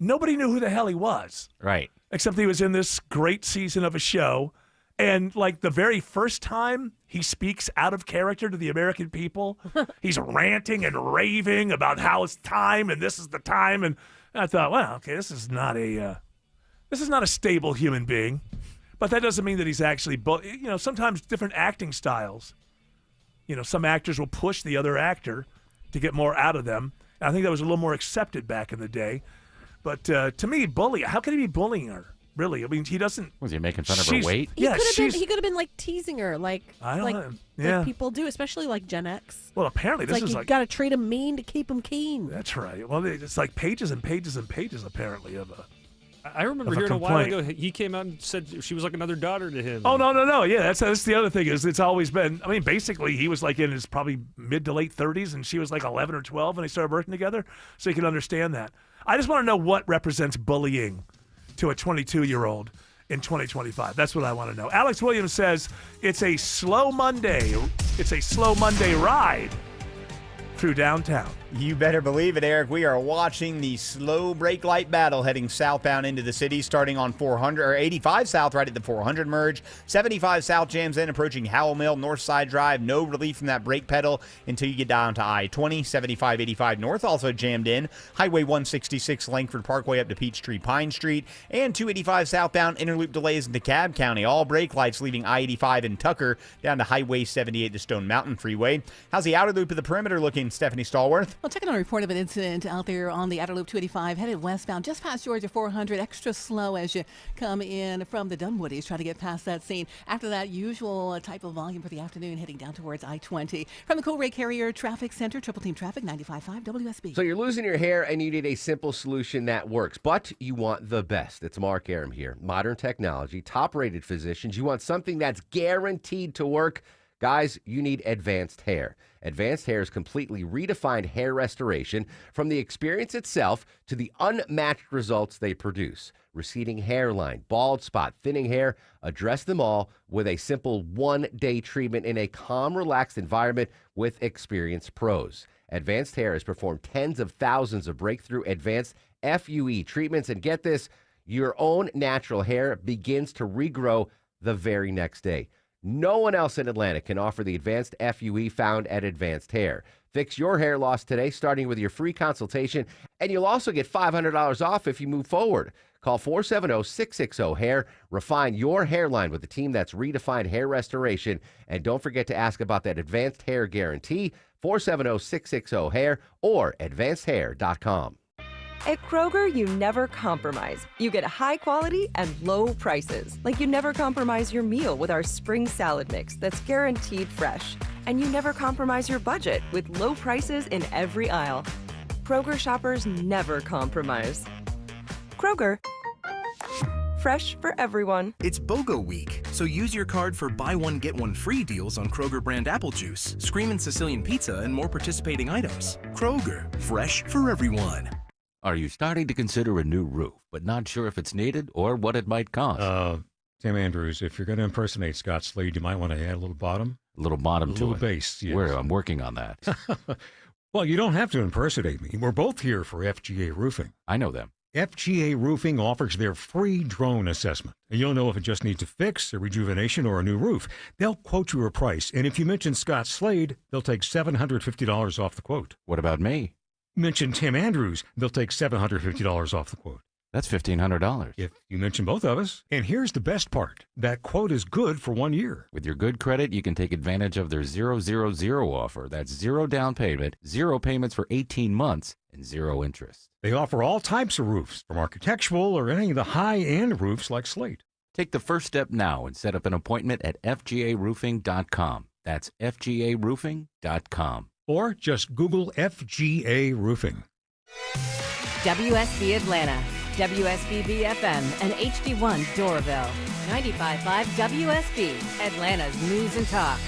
nobody knew who the hell he was. Right. Except he was in this great season of a show. And like the very first time he speaks out of character to the American people, he's ranting and raving about how it's time and this is the time. And I thought, well, okay, this is not a stable human being. But that doesn't mean that he's actually, sometimes different acting styles. Some actors will push the other actor to get more out of them. And I think that was a little more accepted back in the day. But to me, how can he be bullying her? really. I mean, he doesn't. Was he making fun of her weight? Yeah, He could have been like teasing her, like Yeah. like people do, especially like Gen X. Well, apparently It's this like is you like. got to treat them mean to keep them keen. That's right. Well, it's like pages and pages and pages, apparently, of I remember of a hearing a while complaint. ago he came out and said she was like another daughter to him. Oh, no. Yeah, that's the other thing is it's always been, I mean, basically he was like in his probably mid to late 30s and she was like 11 or 12 when they started working together. So you can understand that. I just want to know what represents bullying to a 22-year-old in 2025. That's what I want to know. Alex Williams says it's a slow Monday. It's a slow Monday ride through downtown. You better believe it, Eric. We are watching the slow brake light battle heading southbound into the city, starting on 400 or 85 south right at the 400 merge. 75 south jams in, approaching Howell Mill, North Side Drive. No relief from that brake pedal until you get down to I-20. 75, 85 north also jammed in. Highway 166 Langford Parkway up to Peachtree Pine Street. And 285 southbound interloop delays in DeKalb County. All brake lights leaving I-85 in Tucker down to Highway 78 to Stone Mountain Freeway. How's the outer loop of the perimeter looking, Stephanie Stallworth? Well, checking on a report of an incident out there on the outer loop 285 headed westbound just past Georgia 400. Extra slow as you come in from the Dunwoodies, trying to get past that scene. After that, usual type of volume for the afternoon heading down towards I-20. From the Coal Ray Carrier Traffic Center, Triple Team Traffic, 95.5 WSB. So you're losing your hair and you need a simple solution that works, but you want the best. It's Mark Aram here. Modern technology, top-rated physicians. You want something that's guaranteed to work. Guys, you need Advanced Hair. Advanced Hair's completely redefined hair restoration, from the experience itself to the unmatched results they produce. Receding hairline, bald spot, thinning hair, address them all with a simple one-day treatment in a calm, relaxed environment with experienced pros. Advanced Hair has performed tens of thousands of breakthrough advanced FUE treatments, and get this, your own natural hair begins to regrow the very next day. No one else in Atlanta can offer the advanced FUE found at Advanced Hair. Fix your hair loss today, starting with your free consultation, and you'll also get $500 off if you move forward. Call 470-660-HAIR. Refine your hairline with a team that's redefined hair restoration. And don't forget to ask about that Advanced Hair Guarantee, 470-660-HAIR or advancedhair.com. At Kroger, you never compromise. You get high quality and low prices. Like you never compromise your meal with our spring salad mix that's guaranteed fresh. And you never compromise your budget with low prices in every aisle. Kroger shoppers never compromise. Kroger, fresh for everyone. It's BOGO week, so use your card for buy one, get one free deals on Kroger brand apple juice, Screamin' Sicilian pizza, and more participating items. Kroger, fresh for everyone. Are you starting to consider a new roof, but not sure if it's needed or what it might cost? Tim Andrews, if you're going to impersonate Scott Slade, you might want to add a little bottom. A little bottom to little it. bass, yes. I'm working on that. Well, you don't have to impersonate me. We're both here for FGA Roofing. I know them. FGA Roofing offers their free drone assessment. And you'll know if it just needs a fix, a rejuvenation, or a new roof. They'll quote you a price, and if you mention Scott Slade, they'll take $750 off the quote. What about me? Mention Tim Andrews, they'll take $750 off the quote. That's $1,500. If you mention both of us. And here's the best part. That quote is good for 1 year. With your good credit, you can take advantage of their 000 offer. That's 0 down payment, 0 payments for 18 months, and 0 interest. They offer all types of roofs, from architectural or any of the high-end roofs like Slate. Take the first step now and set up an appointment at FGAroofing.com. That's FGAroofing.com. Or just Google FGA Roofing. WSB Atlanta, WSB BFM, and HD1 Doraville. 95.5 WSB, Atlanta's news and talk.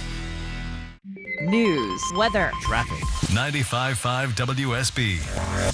News, weather, traffic. 95.5 WSB,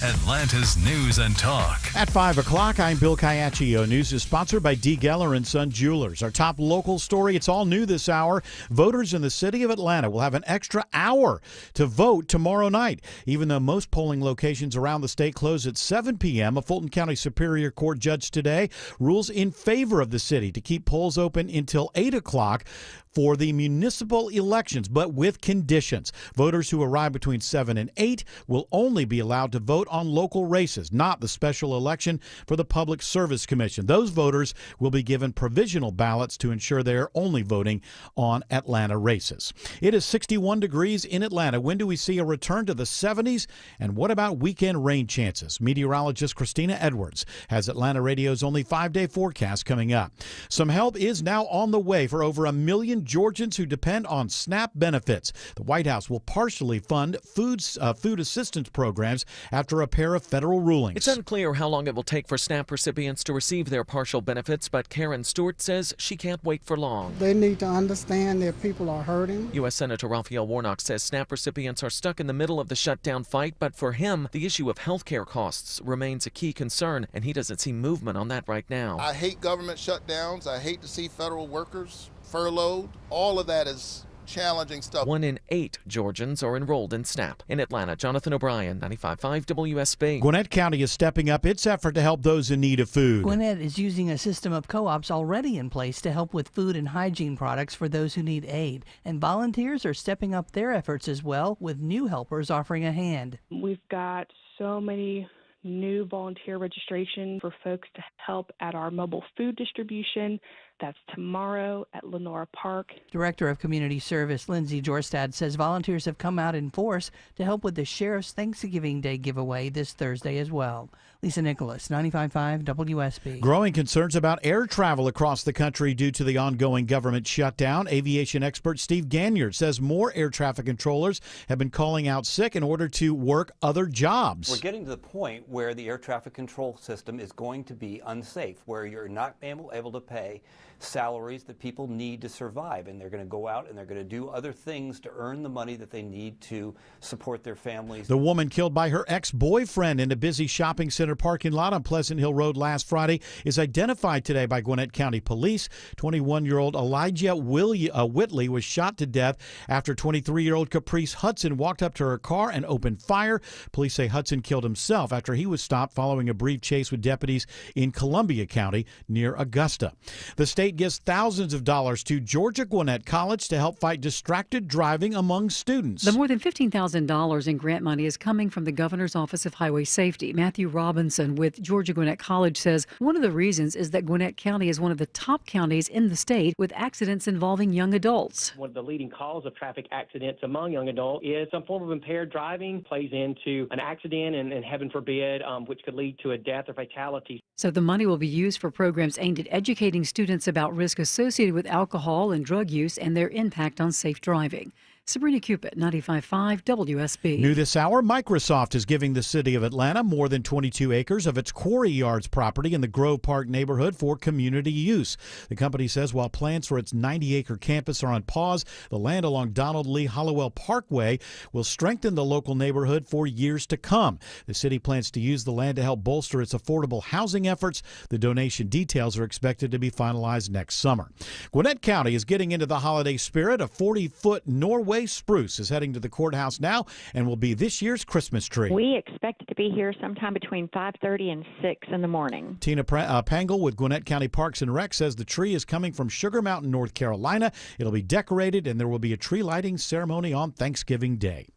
Atlanta's news and talk. At 5 o'clock, I'm Bill Caiaccio. News is sponsored by D. Geller & Son Jewelers. Our top local story, it's all new this hour. Voters in the city of Atlanta will have an extra hour to vote tomorrow night. Even though most polling locations around the state close at 7 p.m., a Fulton County Superior Court judge today rules in favor of the city to keep polls open until 8 o'clock for the municipal elections, but with conditions. Voters who arrive between 7 and 8 will only be allowed to vote on on local races, not the special election for the Public Service Commission. Those voters will be given provisional ballots to ensure they are only voting on Atlanta races. It is 61 degrees in Atlanta. When do we see a return to the 70s? And what about weekend rain chances? Meteorologist Christina Edwards has Atlanta Radio's only 5-day forecast coming up. Some help is now on the way for over 1 million Georgians who depend on SNAP benefits. The White House will partially fund food assistance programs after a pair of federal rulings. It's unclear how long it will take for SNAP recipients to receive their partial benefits, but Karen Stewart says she can't wait for long. They need to understand that people are hurting. U.S. Senator Raphael Warnock says SNAP recipients are stuck in the middle of the shutdown fight, but for him, the issue of health care costs remains a key concern, and he doesn't see movement on that right now. I hate government shutdowns. I hate to see federal workers furloughed. All of that is challenging stuff. 1 in 8 Georgians are enrolled in SNAP. In Atlanta, Jonathan O'Brien, 95.5 WSB. Gwinnett County is stepping up its effort to help those in need of food. Gwinnett is using a system of co-ops already in place to help with food and hygiene products for those who need aid. And volunteers are stepping up their efforts as well, with new helpers offering a hand. We've got so many new volunteer registration for folks to help at our mobile food distribution. That's tomorrow at Lenora Park. Director of Community Service Lindsay Jorstad says volunteers have come out in force to help with the Sheriff's Thanksgiving Day giveaway this Thursday as well. Lisa Nicholas, 95.5 WSB. Growing concerns about air travel across the country due to the ongoing government shutdown. Aviation expert Steve Ganyard says more air traffic controllers have been calling out sick in order to work other jobs. We're getting to the point where the air traffic control system is going to be unsafe, where you're not able to pay salaries that people need to survive, and they're going to go out and they're going to do other things to earn the money that they need to support their families. The woman killed by her ex-boyfriend in a busy shopping center parking lot on Pleasant Hill Road last Friday is identified today by Gwinnett County Police. 21-year-old Elijah Whitley was shot to death after 23-year-old Caprice Hudson walked up to her car and opened fire. Police say Hudson killed himself after he was stopped following a brief chase with deputies in Columbia County near Augusta. The state gives thousands of dollars to Georgia Gwinnett College to help fight distracted driving among students. The more than $15,000 in grant money is coming from the Governor's Office of Highway Safety. Matthew Robinson with Georgia Gwinnett College says one of the reasons is that Gwinnett County is one of the top counties in the state with accidents involving young adults. One of the leading causes of traffic accidents among young adults is some form of impaired driving, plays into an accident and heaven forbid, which could lead to a death or fatality. So the money will be used for programs aimed at educating students about risk associated with alcohol and drug use and their impact on safe driving. Sabrina Cupid, 95.5 WSB. New this hour, Microsoft is giving the city of Atlanta more than 22 acres of its Quarry Yards property in the Grove Park neighborhood for community use. The company says while plans for its 90-acre campus are on pause, the land along Donald Lee Hollowell Parkway will strengthen the local neighborhood for years to come. The city plans to use the land to help bolster its affordable housing efforts. The donation details are expected to be finalized next summer. Gwinnett County is getting into the holiday spirit. A 40-foot Norway spruce is heading to the courthouse now and will be this year's Christmas tree. We expect it to be here sometime between 5:30 and 6 in the morning. Tina Pangle with Gwinnett County Parks and Rec says the tree is coming from Sugar Mountain, North Carolina. It'll be decorated and there will be a tree lighting ceremony on Thanksgiving Day.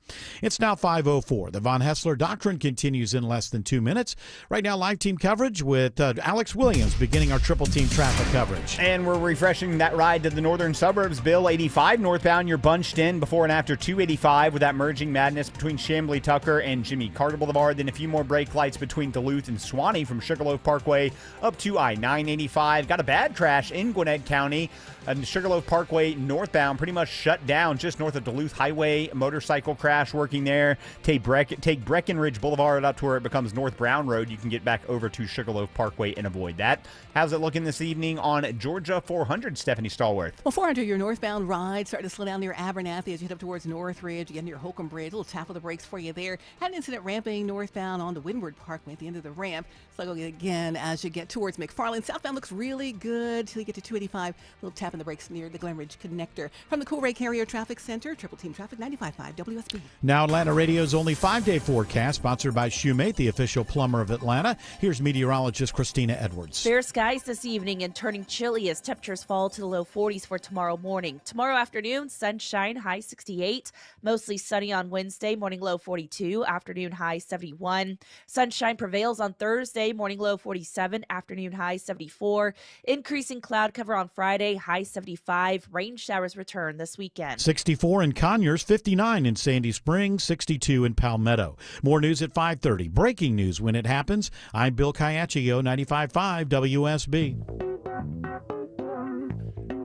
It's now 5:04. The Von Hessler Doctrine continues in less than 2 minutes. Right now, live team coverage with Alex Williams beginning our triple team traffic coverage. And we're refreshing that ride to the northern suburbs. Bill 85 northbound, you're bunched in before and after 285 with that merging madness between Chamblee Tucker and Jimmy Carter Boulevard. Then a few more brake lights between Duluth and Swanee from Sugarloaf Parkway up to I-985. Got a bad crash in Gwinnett County. And Sugarloaf Parkway northbound pretty much shut down just north of Duluth Highway. Motorcycle crash working there. Take Breckenridge Boulevard up to where it becomes North Brown Road. You can get back over to Sugarloaf Parkway and avoid that. How's it looking this evening on Georgia 400, Stephanie Stallworth? Well, 400, your northbound ride starting to slow down near Abernathy as you head up towards Northridge. You get near Holcomb Bridge. A little tap of the brakes for you there. Had an incident ramping northbound on the Windward Parkway at the end of the ramp. Slow again as you get towards McFarland. Southbound looks really good till you get to 285. A little tap in the brakes near the Glen Ridge connector. From the Coolray Carrier Traffic Center, Triple Team Traffic 95.5 WSB. Now Atlanta Radio's only 5-day forecast, sponsored by Shoemate, the official plumber of Atlanta. Here's meteorologist Christina Edwards. Fair skies this evening and turning chilly as temperatures fall to the low 40s for tomorrow morning. Tomorrow afternoon, sunshine, high 68. Mostly sunny on Wednesday, morning low 42, afternoon high 71. Sunshine prevails on Thursday, morning low 47, afternoon high 74. Increasing cloud cover on Friday, high 75. Rain showers return this weekend. 64 in Conyers, 59 in Sandy Springs, 62 in Palmetto. More news at 5:30. Breaking news when it happens. I'm Bill Caiaccio, 95.5 WSB.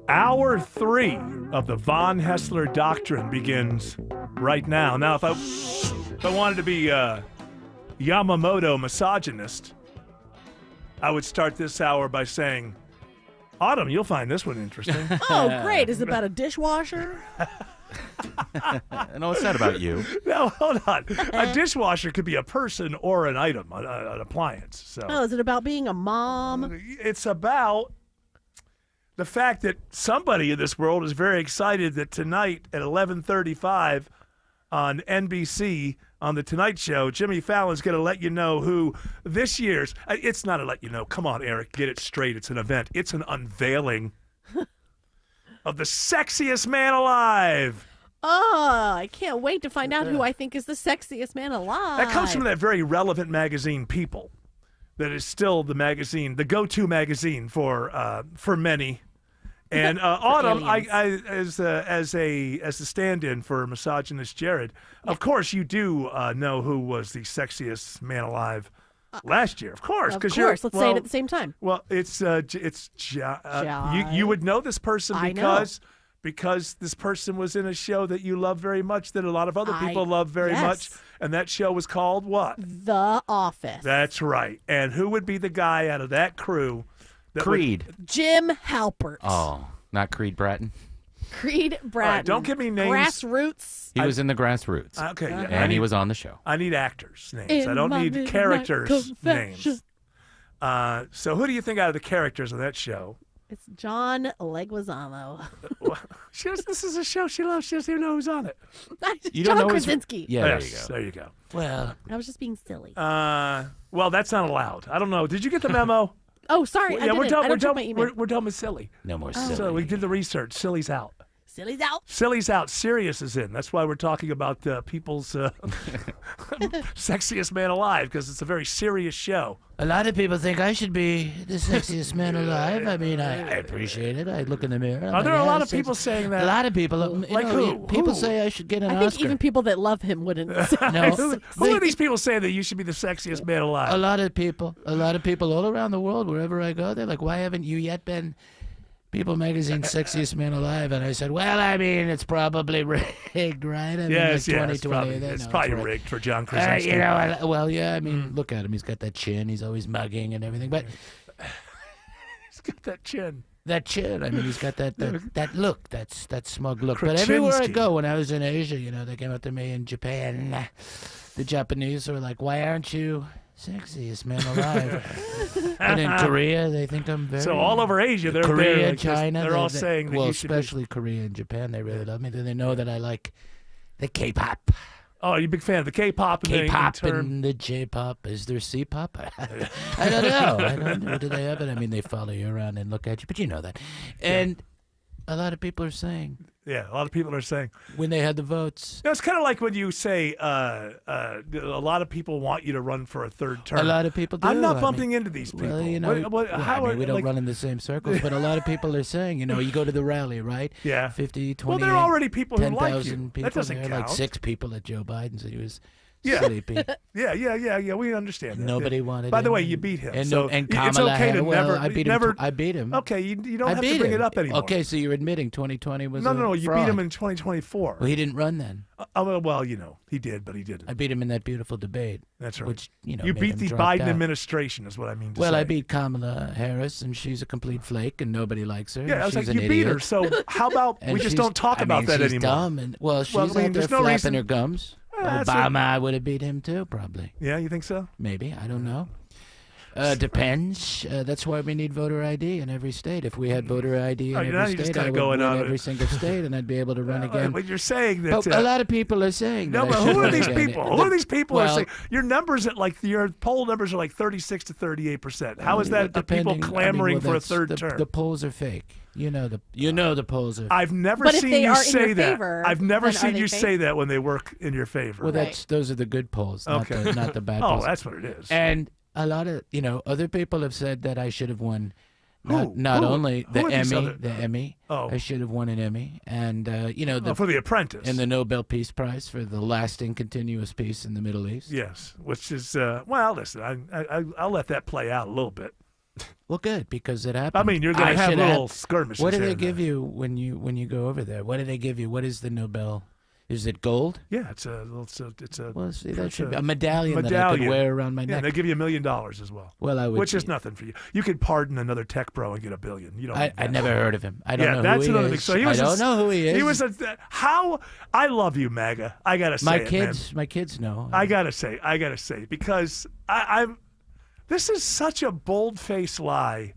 Hour 3 of the Von Hessler Doctrine begins right now. Now, if I wanted to be a Yamamoto misogynist, I would start this hour by saying, Autumn, you'll find this one interesting. Oh, great. Is it about a dishwasher? No, it's not about you. No, hold on. A dishwasher could be a person or an item, an appliance. So Oh, is it about being a mom? it's about the fact that somebody in this world is very excited that tonight at 11:35 on NBC on The Tonight Show, Jimmy Fallon's going to let you know who this year's, it's not a let you know. Come on, Eric, get it straight. It's an event. It's an unveiling of the sexiest man alive. Oh, I can't wait to find out who I think is the sexiest man alive. That comes from that very relevant magazine, People, that is still the magazine, the go-to magazine for many. And Autumn, as a stand-in for misogynist Jared, of course you do know who was the sexiest man alive last year. Of course, let's say it at the same time. Well, you would know this person because this person was in a show that you love very much, that a lot of other people love very much, and that show was called what? The Office. That's right. And who would be the guy out of that crew? Creed. Jim Halpert. Oh, not Creed Bratton. Creed Bratton. All right, don't give me names. Grassroots. He was in the Grassroots. Okay, yeah. And he was on the show. I need actors' names. I don't need characters' names. So who do you think out of the characters of that show? It's John Leguizamo. This is a show she loves. She doesn't even know who's on it. John Krasinski. Yeah, there you Yes, go. there you go. Well, I was just being silly. Well, that's not allowed. I don't know. Did you get the memo? Oh, sorry. Yeah, we're done. I don't check my email. We're done with silly. No more silly. So we did the research. Silly's out. Silly's out. Silly's out. Serious is in. That's why we're talking about people's sexiest man alive, because it's a very serious show. A lot of people think I should be the sexiest man alive. I mean, I appreciate it. I look in the mirror. Are there a lot of people saying that? A lot of people. Like who? People say I should get an I Oscar. think even people that love him wouldn't. Say No. Who are these people saying that you should be the sexiest man alive? A lot of people all around the world, wherever I go, they're like, why haven't you yet been People Magazine's sexiest man alive? And I said, well, I mean, it's probably rigged, right? I mean, Yes, like it's 2020, probably rigged for John Krasinski. You know, well, yeah, I mean, look at him. He's got that chin. He's always mugging and everything. But he's got that chin. That chin. I mean, he's got that look, that smug look. But everywhere I go, when I was in Asia, you know, they came up to me in Japan. The Japanese were like, why aren't you sexiest man alive? And in Korea, they think I'm very... So all over Asia, they're Korea, like, China. they're all saying that well, you should be... especially Korea and Japan, they really love me. They know that I like the K-pop. Oh, you're a big fan of the K-pop and K-pop the term. and the J-pop. Is there C-pop? I don't know. I don't know. Do they have it? I mean, they follow you around and look at you, but you know that. And a lot of people are saying... Yeah, a lot of people are saying. When they had the votes. You know, it's kind of like when you say a lot of people want you to run for a third term. A lot of people do. I'm not I bumping mean, into these people. Well, you know, how I mean, we don't like, run in the same circles, but a lot of people are saying, you know, you go to the rally, right? Yeah. 50, 20. Well, there are already people who like you. 10,000 people. That doesn't there, count. Like 6 people at Joe Biden's, and he was Yeah. sleepy. Yeah. We understand that. Nobody wanted By the him. way, you beat him. And, so and it's Kamala okay to Harris, well, never. I beat never, him. I beat him. Okay, you don't I have to beat bring him. it up anymore. Okay, so you're admitting 2020 was No, a you fraud. beat him in 2024. Well, he didn't run then. Well, you know, he did, but he didn't. I beat him in that beautiful debate. That's right. Which, you know, you made beat him the drop Biden out. administration, is what I mean to Well, say. I beat Kamala Harris, and she's a complete flake, and nobody likes her. Yeah, I was she's like, an you beat her. idiot. So how about And we just she's- don't talk I about mean, that she's anymore? dumb, and she's Well, I mean, out there there's no flapping reason- her gums. that's Obama would have beat him too, probably. Yeah, you think so? Maybe. I don't know. Depends. That's why we need voter ID in every state. If we had voter ID in now every you're just state, I kinda would going win on every it. single state, and I'd be able to run again. But you're saying that. But a lot of people are saying No, that I but should who are run these again. people? Who are these people? Well, are saying your numbers at your poll numbers are like 36 to 38%. How is that? The people clamoring for a third term. The polls are fake. You know the polls are. I've never But if seen they you are in say your that. favor, I've never then are seen they you fake? say that when they work in your favor. Well, those are the good polls, not the bad Oh, polls. that's what it is. And a lot of other people have said that I should have won. Who? Not Who? only Who the are these Emmy, other- the Emmy. Oh. I should have won an Emmy, and for The Apprentice and the Nobel Peace Prize for the lasting, continuous peace in the Middle East. Yes, which is well. Listen, I'll let that play out a little bit. Well, good, because it happened. I mean, you're going to have should little skirmishes. What do here they and give there. you when you go over there? What do they give you? What is the Nobel? Is it gold? Yeah, it's a. Well, see, that it's should be a medallion that I could wear around my Yeah, neck. they give you $1 million as well. Well, I would. Which is nothing for you. You could pardon another tech bro and get $1 billion. You don't. I never heard of him. I don't know that's who he another is. thing. So he was I don't know who he is. He was how I love you, MAGA. I gotta say, My kids know. I gotta say, because I'm. This is such a bold-faced lie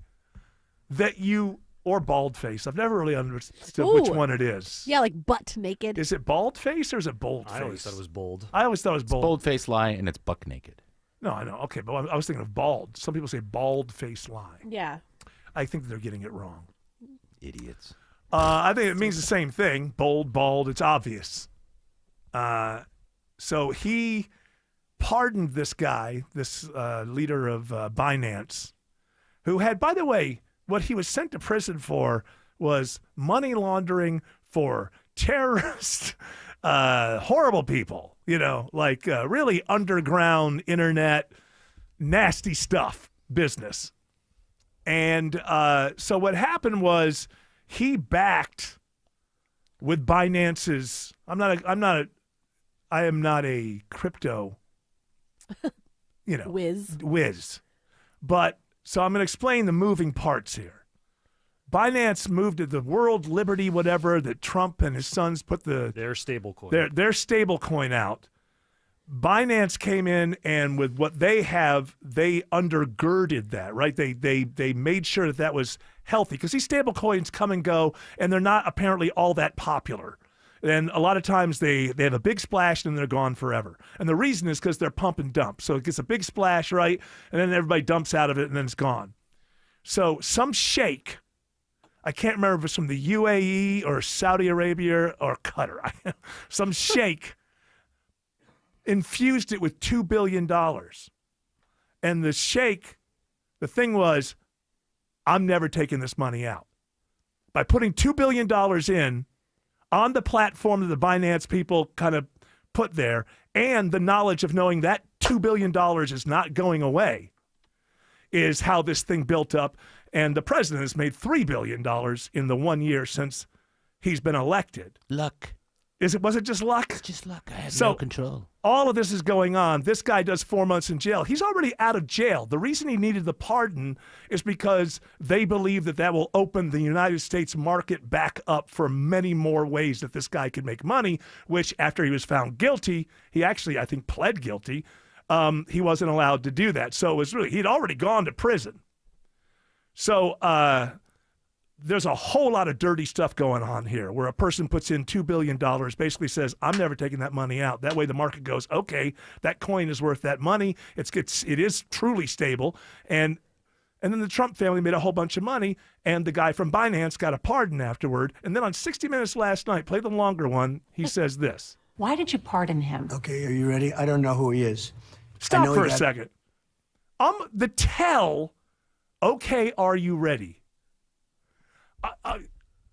that you or bald face. I've never really understood which Ooh. one it is. Yeah, like butt naked. Is it bald face or is it bold face? I always thought it was bold. I always thought it was It's bold. bold-faced lie, and it's buck naked. No, I know. Okay, but I was thinking of bald. Some people say bald face lie. Yeah. I think they're getting it wrong. Idiots. I think it means the same thing. Bold, bald. It's obvious. So he pardoned this guy, this leader of Binance, who had, by the way, what he was sent to prison for was money laundering for terrorist, horrible people, like really underground internet, nasty stuff business. And so what happened was he backed with Binance's. I am not a crypto, whiz. But so I'm going to explain the moving parts here. Binance moved to the World Liberty, whatever, that Trump and his sons put their stable coin. Their stable coin out. Binance came in, and with what they have, they undergirded that, right? They made sure that was healthy, because these stable coins come and go, and they're not apparently all that popular. And a lot of times they have a big splash and then they're gone forever. And the reason is because they're pump and dump. So it gets a big splash, right? And then everybody dumps out of it and then it's gone. So some sheikh, I can't remember if it's from the UAE or Saudi Arabia or Qatar, some sheikh infused it with $2 billion. And the sheikh, the thing was, I'm never taking this money out. By putting $2 billion in, on the platform that the Binance people kind of put there, and the knowledge of knowing that $2 billion is not going away, is how this thing built up. And the president has made $3 billion in the 1 year since he's been elected. Luck. Was it just luck? Just luck. I have So no control. all of this is going on. This guy does 4 months in jail. He's already out of jail. The reason he needed the pardon is because they believe that will open the United States market back up for many more ways that this guy could make money, which after he was found guilty, he actually, I think, pled guilty. He wasn't allowed to do that. So it was really, he'd already gone to prison. So there's a whole lot of dirty stuff going on here where a person puts in $2 billion, basically says, I'm never taking that money out. That way the market goes, okay, that coin is worth that money. It is truly stable. And then the Trump family made a whole bunch of money, and the guy from Binance got a pardon afterward. And then on 60 Minutes last night, play the longer one, he says this. Why did you pardon him? Okay, are you ready? I don't know who he is. Stop for a second. The tell, okay, are you ready?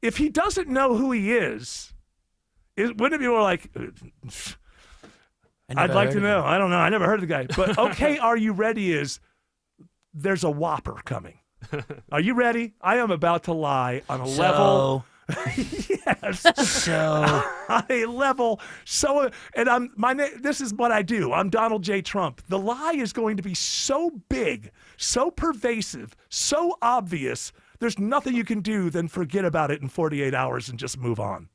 If he doesn't know who he is, wouldn't it be more like, I'd like to know. I don't know. I never heard of the guy. But okay, are you ready is, there's a whopper coming. Are you ready? I am about to lie on a level. Yes. So on a level. So, and this is what I do. I'm Donald J. Trump. The lie is going to be so big, so pervasive, so obvious. There's nothing you can do than forget about it in 48 hours and just move on.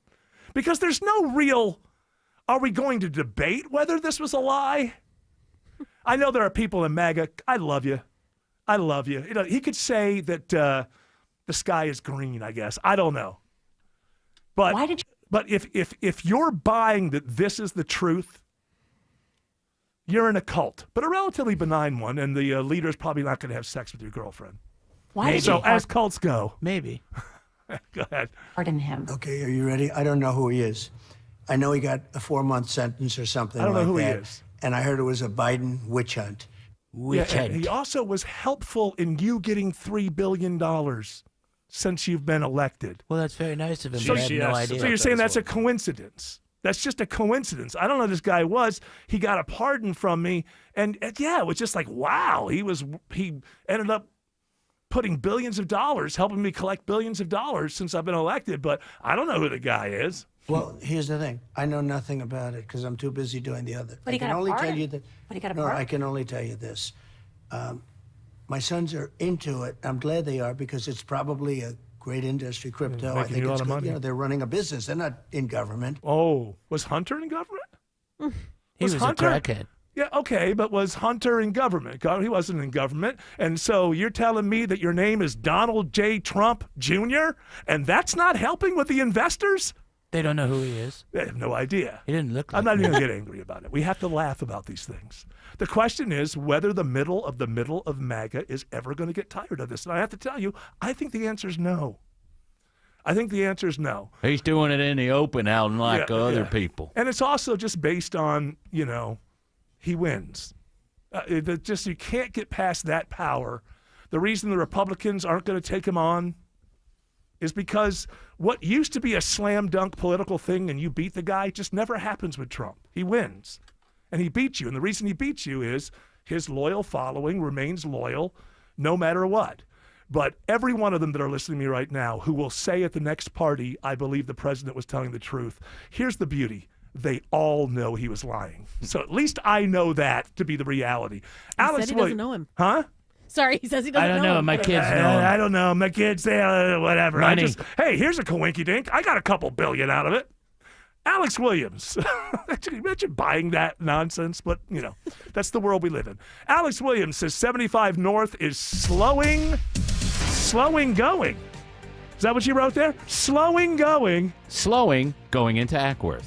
Because there's no real, are we going to debate whether this was a lie? I know there are people in MAGA. I love you. I love you. You know, he could say that the sky is green, I guess. I don't know. But But if you're buying that this is the truth, you're in a cult, but a relatively benign one, and the leader's probably not going to have sex with your girlfriend. So as cults go. Maybe. Go ahead. Pardon him. Okay, are you ready? I don't know who he is. I know he got a 4-month sentence or something I don't like know who that. he is. And I heard it was a Biden witch hunt. And he also was helpful in you getting $3 billion since you've been elected. Well, that's very nice of him. So, I had no idea. so you're saying that's a coincidence? That's just a coincidence. I don't know who this guy was. He got a pardon from me, and yeah, it was just like, wow. He ended up putting billions of dollars, helping me collect billions of dollars since I've been elected, but I don't know who the guy is. Well, here's the thing. I know nothing about it because I'm too busy doing the other. But he got a only tell pardon. you that. But he got a No, pardon. I can only tell you this. My sons are into it. I'm glad they are because it's probably a great industry, crypto. I Making think you a it's lot of good. money. You know, they're running a business. They're not in government. Oh, was Hunter in government? He was a crackhead. Yeah, okay, but was Hunter in government? He wasn't in government. And so you're telling me that your name is Donald J. Trump Jr., and that's not helping with the investors? They don't know who he is. They have no idea. He didn't look like I'm not me. even going to get angry about it. We have to laugh about these things. The question is whether the middle of MAGA is ever going to get tired of this. And I have to tell you, I think the answer is no. I think the answer is no. He's doing it in the open out like Yeah, other yeah. people. And it's also just based on, he wins. You can't get past that power. The reason the Republicans aren't going to take him on is because what used to be a slam dunk political thing and you beat the guy just never happens with Trump. He wins. And he beats you. And the reason he beats you is his loyal following remains loyal no matter what. But every one of them that are listening to me right now who will say at the next party, I believe the president was telling the truth, here's the beauty. They all know he was lying. So at least I know that to be the reality. He said he doesn't know him. Huh? Sorry, he says he doesn't I don't know. him. My kids know him. I don't know. My kids say whatever. Money. Hey, here's a coinky dink. I got a couple billion out of it. Alex Williams. Imagine buying that nonsense, but, that's the world we live in. Alex Williams says 75 North is slowing going. Is that what you wrote there? Slowing going. Slowing going into Ackworth.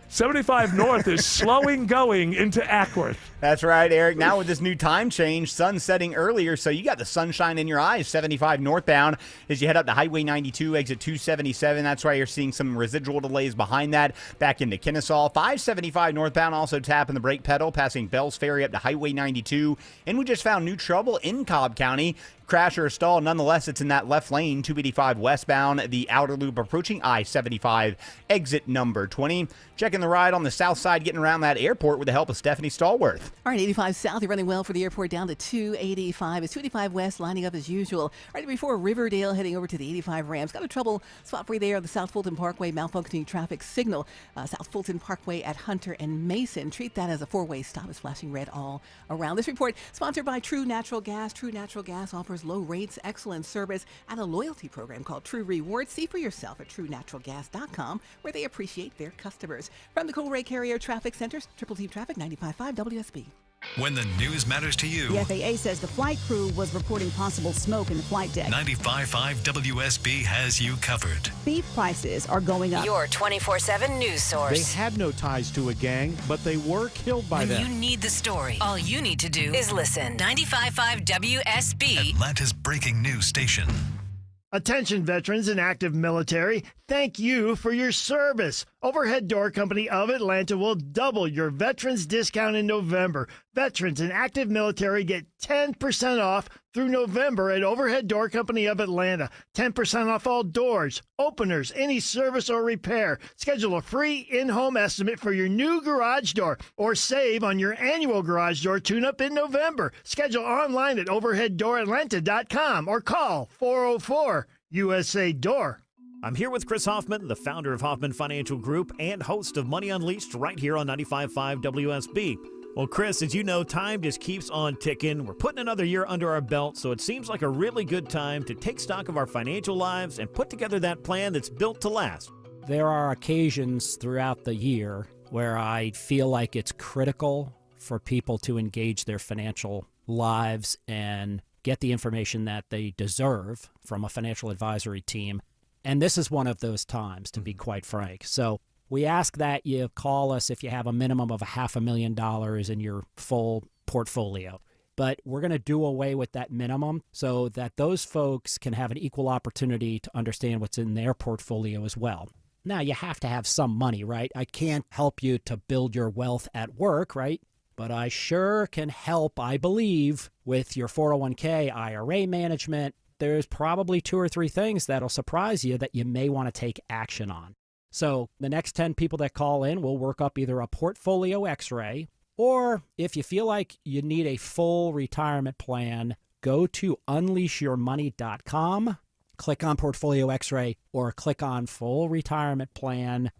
75 North is slowing going into Ackworth. That's right, Eric. Now with this new time change, sun setting earlier, so you got the sunshine in your eyes. 75 northbound as you head up to Highway 92, exit 277. That's why you're seeing some residual delays behind that back into Kennesaw. 575 northbound also tapping the brake pedal, passing Bells Ferry up to Highway 92. And we just found new trouble in Cobb County. Crash or stall. Nonetheless, it's in that left lane, 285 westbound, the outer loop approaching I-75, exit number 20. Checking the ride on the south side, getting around that airport with the help of Stephanie Stallworth. All right, 85 south, you're running well for the airport down to 285. It's 285 west, lining up as usual. Right before Riverdale, heading over to the 85 Rams. Got a trouble spot for you there on the South Fulton Parkway, malfunctioning traffic signal. South Fulton Parkway at Hunter and Mason. Treat that as a four-way stop. It's flashing red all around. This report sponsored by True Natural Gas. True Natural Gas offers low rates, excellent service, and a loyalty program called True Rewards. See for yourself at TrueNaturalGas.com, where they appreciate their customers. From the Colray Carrier Traffic Center, Triple Team Traffic, 95.5 WSB. When the news matters to you. The FAA says the flight crew was reporting possible smoke in the flight deck. 95.5 WSB has you covered. Beef prices are going up. Your 24/7 news source. They had no ties to a gang, but they were killed by When them. you need the story, all you need to do is listen. 95.5 WSB. Atlanta's breaking news station. Attention veterans and active military, thank you for your service. Overhead Door Company of Atlanta will double your veterans discount in November. Veterans and active military get 10% off through November at Overhead Door Company of Atlanta. 10% off all doors, openers, any service or repair. Schedule a free in-home estimate for your new garage door or save on your annual garage door tune-up in November. Schedule online at overheaddooratlanta.com or call 404 USA Door. I'm here with Chris Hoffman, the founder of Hoffman Financial Group and host of Money Unleashed right here on 95.5 WSB. Well, Chris, as you know, time just keeps on ticking. We're putting another year under our belt, so it seems like a really good time to take stock of our financial lives and put together that plan that's built to last. There are occasions throughout the year where I feel like it's critical for people to engage their financial lives and get the information that they deserve from a financial advisory team. And this is one of those times, to be quite frank. So we ask that you call us if you have a minimum of $500,000 in your full portfolio. But we're going to do away with that minimum so that those folks can have an equal opportunity to understand what's in their portfolio as well. Now, you have to have some money, right? I can't help you to build your wealth at work, right? But I sure can help, I believe, with your 401k, IRA management. There's probably 2 or 3 things that'll surprise you that you may want to take action on. So the next 10 people that call in, we'll work up either a portfolio x-ray, or if you feel like you need a full retirement plan, go to unleashyourmoney.com, click on Portfolio X-ray, or click on Full Retirement Plan.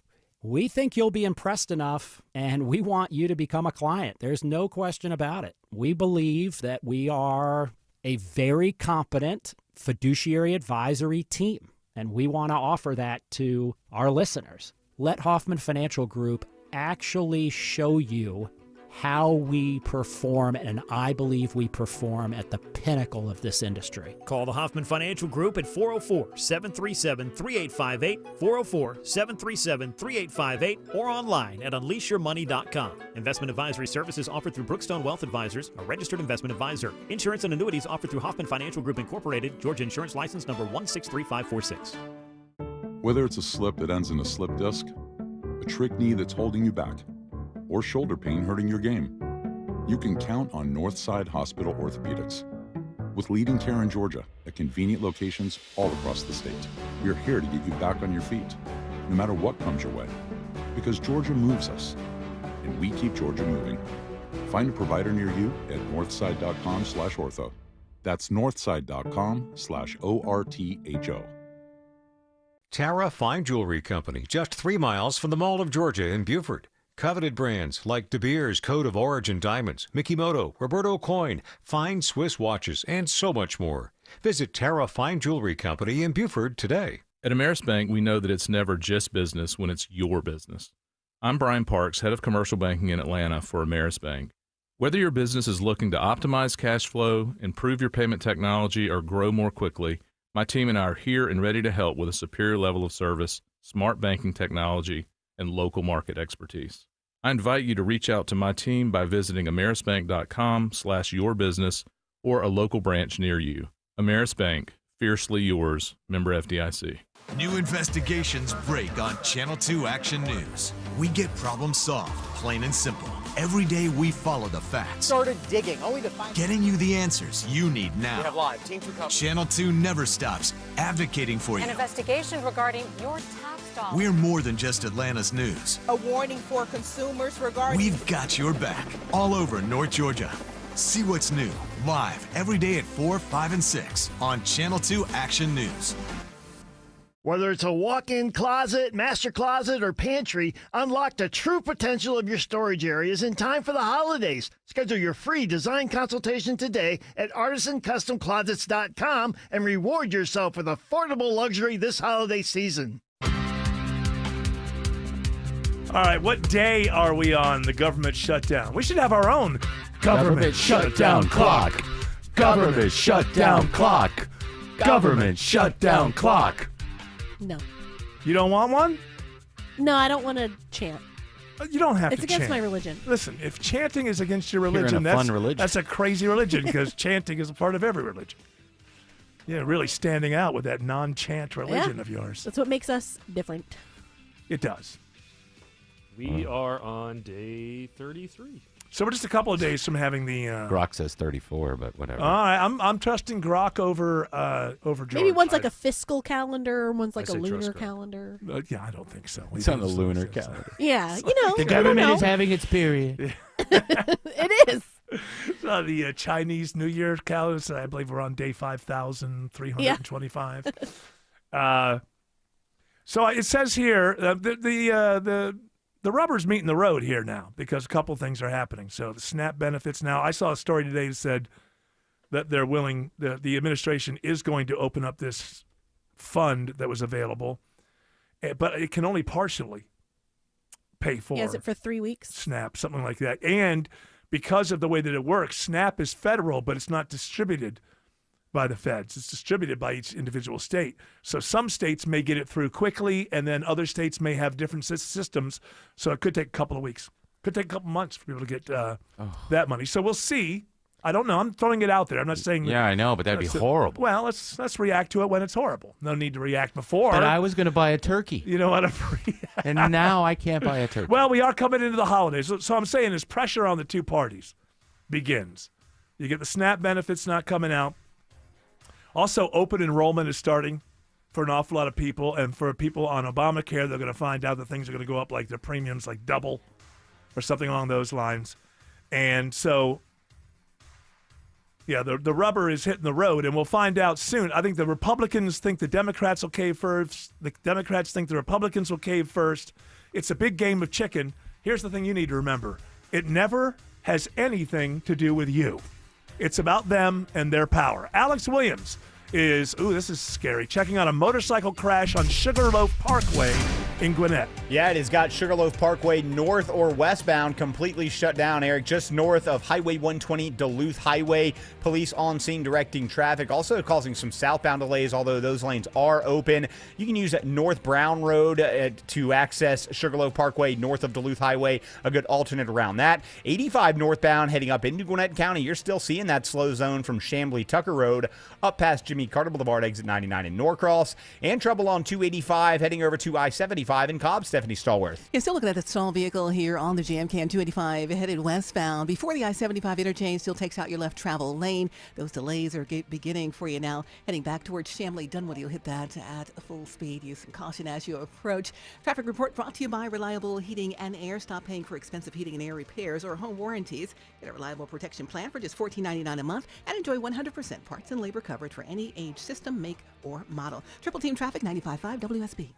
We think you'll be impressed enough, and we want you to become a client. There's no question about it. We believe that we are a very competent fiduciary advisory team, and we want to offer that to our listeners. Let Hoffman Financial Group actually show you how we perform, and I believe we perform at the pinnacle of this industry. Call the Hoffman Financial Group at 404-737-3858, 404-737-3858, or online at unleashyourmoney.com. Investment advisory services offered through Brookstone Wealth Advisors, a registered investment advisor. Insurance and annuities offered through Hoffman Financial Group Incorporated, Georgia Insurance License number 163546. Whether it's a slip that ends in a slip disc, a trick knee that's holding you back, or shoulder pain hurting your game, you can count on Northside Hospital Orthopedics. With leading care in Georgia at convenient locations all across the state, we're here to get you back on your feet, no matter what comes your way. Because Georgia moves us, and we keep Georgia moving. Find a provider near you at northside.com/ortho. That's northside.com/ORTHO. Tara Fine Jewelry Company, just 3 miles from the Mall of Georgia in Beaufort. Coveted brands like De Beers Code of Origin Diamonds, Mikimoto, Roberto Coin, fine Swiss watches, and so much more. Visit Tara Fine Jewelry Company in Beaufort today. At Ameris Bank, we know that it's never just business when it's your business. I'm Brian Parks, head of commercial banking in Atlanta for Ameris Bank. Whether your business is looking to optimize cash flow, improve your payment technology, or grow more quickly, my team and I are here and ready to help with a superior level of service, smart banking technology, and local market expertise. I invite you to reach out to my team by visiting amerisbank.com/yourbusiness or a local branch near you. Ameris Bank, fiercely yours, member FDIC. New investigations break on Channel 2 Action News. We get problems solved, plain and simple. Every day we follow the facts. Started digging, only to find... Getting you the answers you need now. We have live. Team 2 comes. Channel 2 never stops advocating for you. An investigation regarding your tax dollars. We're more than just Atlanta's news. A warning for consumers regarding... We've got your back all over North Georgia. See what's new, live, every day at 4, 5, and 6 on Channel 2 Action News. Whether it's a walk-in closet, master closet, or pantry, unlock the true potential of your storage areas in time for the holidays. Schedule your free design consultation today at artisancustomclosets.com and reward yourself with affordable luxury this holiday season. All right, what day are we on the government shutdown? We should have our own government shutdown clock. Government shutdown clock. Government shutdown clock. No. You don't want one? No, I don't want to chant. You don't have It's to against chant. my religion. Listen, if chanting is against your You're in religion, a fun religion. that's a crazy religion because chanting is a part of every religion. Yeah, really standing out with that non-chant religion of yours. That's what makes us different. It does. We are on day 33. So we're just a couple of days from having the. Grok says 34, but whatever. All right, I'm trusting Grok over George. Maybe one's like a fiscal calendar, one's like a say lunar trust Grok. calendar. Yeah, I don't think so. It's on the lunar calendar. Yeah, you know. The government is having its period. It is. So the Chinese New Year calendar, so I believe we're on day 5,325. So it says here the rubber's meeting the road here now because a couple things are happening. So the SNAP benefits now. I saw a story today that said that they're willing, the administration is going to open up this fund that was available, but it can only partially pay for. Yeah, is it for 3 weeks? SNAP, something like that. And because of the way that it works, SNAP is federal, but it's not distributed by the feds. It's distributed by each individual state. So some states may get it through quickly, and then other states may have different systems. So it could take a couple of weeks. Could take a couple months for people to get that money. So we'll see. I don't know. I'm throwing it out there. I'm not saying. Yeah, I know, but that'd be horrible. Well, let's react to it when it's horrible. No need to react before. But I was going to buy a turkey. You know what? And now I can't buy a turkey. Well, we are coming into the holidays. So I'm saying this pressure on the two parties begins. You get the SNAP benefits not coming out. Also, open enrollment is starting for an awful lot of people. And for people on Obamacare, they're going to find out that things are going to go up, like their premiums like double or something along those lines. And so, yeah, the rubber is hitting the road, and we'll find out soon. I think the Republicans think the Democrats will cave first. The Democrats think the Republicans will cave first. It's a big game of chicken. Here's the thing you need to remember. It never has anything to do with you. It's about them and their power. Alex Williams is, this is scary, checking out a motorcycle crash on Sugarloaf Parkway in Gwinnett. Yeah, it has got Sugarloaf Parkway north or westbound completely shut down, Eric, just north of Highway 120 Duluth Highway. Police on scene directing traffic, also causing some southbound delays, although those lanes are open. You can use North Brown Road to access Sugarloaf Parkway north of Duluth Highway, a good alternate around that. 85 northbound heading up into Gwinnett County. You're still seeing that slow zone from Chamblee Tucker Road up past Jimmy Carter Boulevard, exit 99 in Norcross, and trouble on 285 heading over to I-75 in Cobb. Stephanie Stallworth. You're still looking at the stall vehicle here on the GMCAN 285 headed westbound. Before the I-75 interchange still takes out your left travel lane. Those delays are beginning for you now. Heading back towards Chamblee Dunwoody, you'll hit that at full speed. Use some caution as you approach. Traffic report brought to you by Reliable Heating and Air. Stop paying for expensive heating and air repairs or home warranties. Get a reliable protection plan for just $14.99 a month and enjoy 100% parts and labor coverage for any age, system, make, or model. Triple Team Traffic, 95.5 WSB.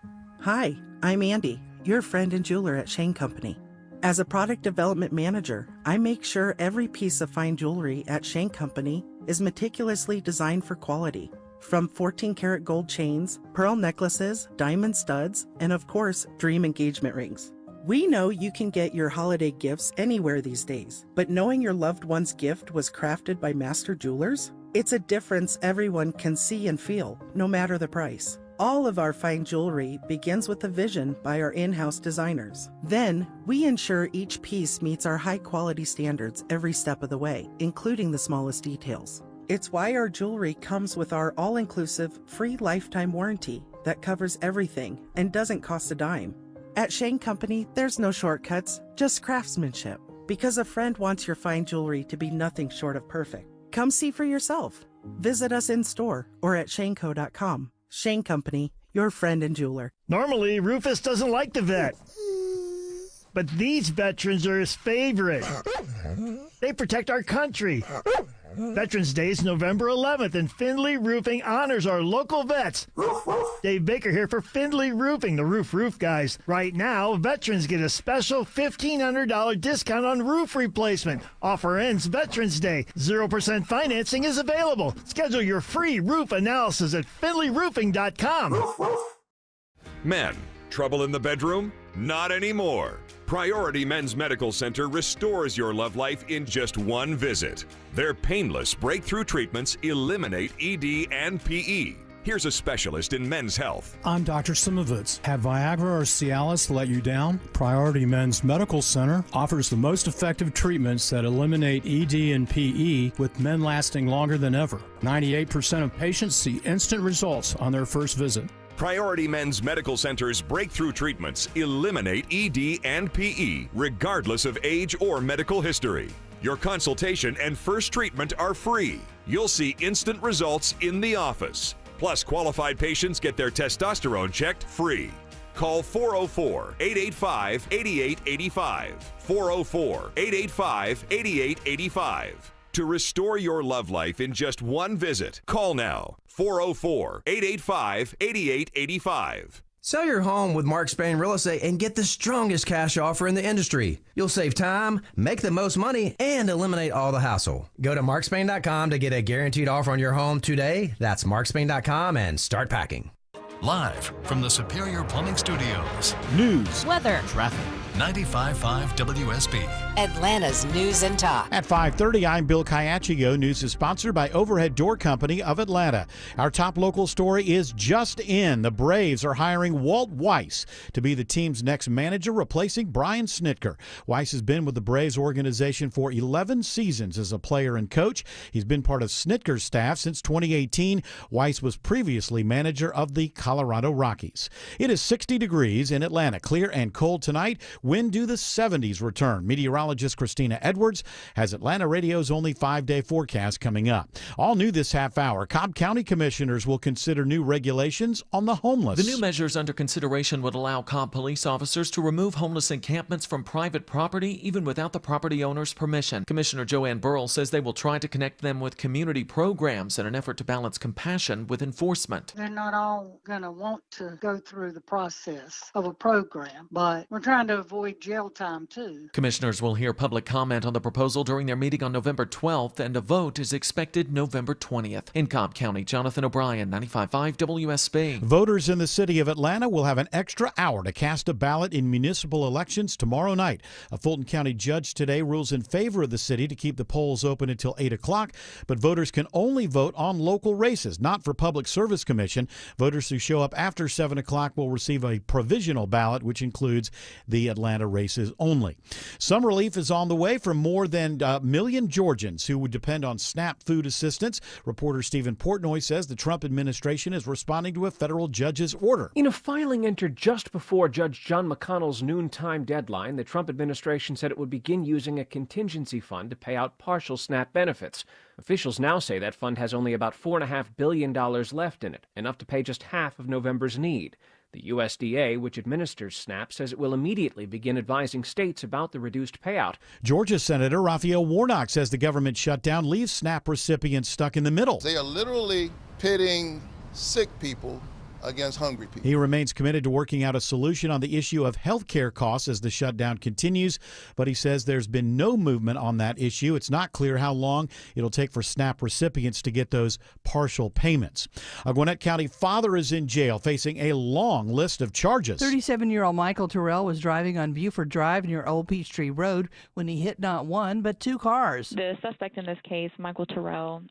Hi, I'm Andy, your friend and jeweler at Shane Company. As a product development manager, I make sure every piece of fine jewelry at Shane Company is meticulously designed for quality. From 14-karat gold chains, pearl necklaces, diamond studs, and of course, dream engagement rings. We know you can get your holiday gifts anywhere these days, but knowing your loved one's gift was crafted by master jewelers? It's a difference everyone can see and feel, no matter the price. All of our fine jewelry begins with a vision by our in-house designers. Then, we ensure each piece meets our high-quality standards every step of the way, including the smallest details. It's why our jewelry comes with our all-inclusive, free lifetime warranty that covers everything and doesn't cost a dime. At Shane Company, there's no shortcuts, just craftsmanship. Because a friend wants your fine jewelry to be nothing short of perfect. Come see for yourself. Visit us in-store or at shaneco.com. Shane Company, your friend and jeweler. Normally, Rufus doesn't like the vet. But these veterans are his favorite. They protect our country. Veterans Day is November 11th, and Findlay Roofing honors our local vets. Dave Baker here for Findlay Roofing, the roof guys. Right now, veterans get a special $1,500 discount on roof replacement. Offer ends Veterans Day. 0% financing is available. Schedule your free roof analysis at FindlayRoofing.com. Men, trouble in the bedroom? Not anymore. Priority Men's Medical Center restores your love life in just one visit. Their painless breakthrough treatments eliminate ED and PE. Here's a specialist in men's health. I'm Dr. Simovitz. Have Viagra or Cialis let you down? Priority Men's Medical Center offers the most effective treatments that eliminate ED and PE, with men lasting longer than ever. 98% of patients see instant results on their first visit. Priority Men's Medical Center's breakthrough treatments eliminate ED and PE, regardless of age or medical history. Your consultation and first treatment are free. You'll see instant results in the office. Plus, qualified patients get their testosterone checked free. Call 404-885-8885. 404-885-8885. To restore your love life in just one visit, call now. 404-885-8885. Sell your home with Mark Spain Real Estate and get the strongest cash offer in the industry. You'll save time, make the most money, and eliminate all the hassle. Go to markspain.com to get a guaranteed offer on your home today. That's markspain.com and start packing. Live from the Superior Plumbing Studios. News, weather, traffic, 95.5 WSB. Atlanta's News and Talk. At 5:30, I'm Bill Caiaccio. News is sponsored by Overhead Door Company of Atlanta. Our top local story is just in. The Braves are hiring Walt Weiss to be the team's next manager, replacing Brian Snitker. Weiss has been with the Braves organization for 11 seasons as a player and coach. He's been part of Snitker's staff since 2018. Weiss was previously manager of the Colorado Rockies. It is 60 degrees in Atlanta. Clear and cold tonight. Wind due the 70s return. Meteorologist Christina Edwards has Atlanta Radio's only 5-day forecast coming up. All new this half hour, Cobb County commissioners will consider new regulations on the homeless. The new measures under consideration would allow Cobb police officers to remove homeless encampments from private property even without the property owner's permission. Commissioner Joanne Burrell says they will try to connect them with community programs in an effort to balance compassion with enforcement. They're not all going to want to go through the process of a program, but we're trying to avoid jail time too. Commissioners will hear public comment on the proposal during their meeting on November 12th, and a vote is expected November 20th. In Cobb County, Jonathan O'Brien, 95.5 WSB. Voters in the city of Atlanta will have an extra hour to cast a ballot in municipal elections tomorrow night. A Fulton County judge today rules in favor of the city to keep the polls open until 8 o'clock, but voters can only vote on local races, not for Public Service Commission. Voters who show up after 7 o'clock will receive a provisional ballot, which includes the Atlanta races only. Some relief is on the way for more than a million Georgians who would depend on SNAP food assistance. Reporter Stephen Portnoy says the Trump administration is responding to a federal judge's order. In a filing entered just before Judge John McConnell's noontime deadline, the Trump administration said it would begin using a contingency fund to pay out partial SNAP benefits. Officials now say that fund has only about $4.5 billion left in it, enough to pay just half of November's need. The USDA, which administers SNAP, says it will immediately begin advising states about the reduced payout. Georgia Senator Raphael Warnock says the government shutdown leaves SNAP recipients stuck in the middle. They are literally pitting sick people against hungry people. He remains committed to working out a solution on the issue of health care costs as the shutdown continues, but he says there's been no movement on that issue. It's not clear how long it'll take for SNAP recipients to get those partial payments. A Gwinnett County father is in jail facing a long list of charges. 37-year-old Michael Terrell was driving on Buford Drive near Old Peachtree Road when he hit not one but two cars. The suspect in this case, Michael Terrell,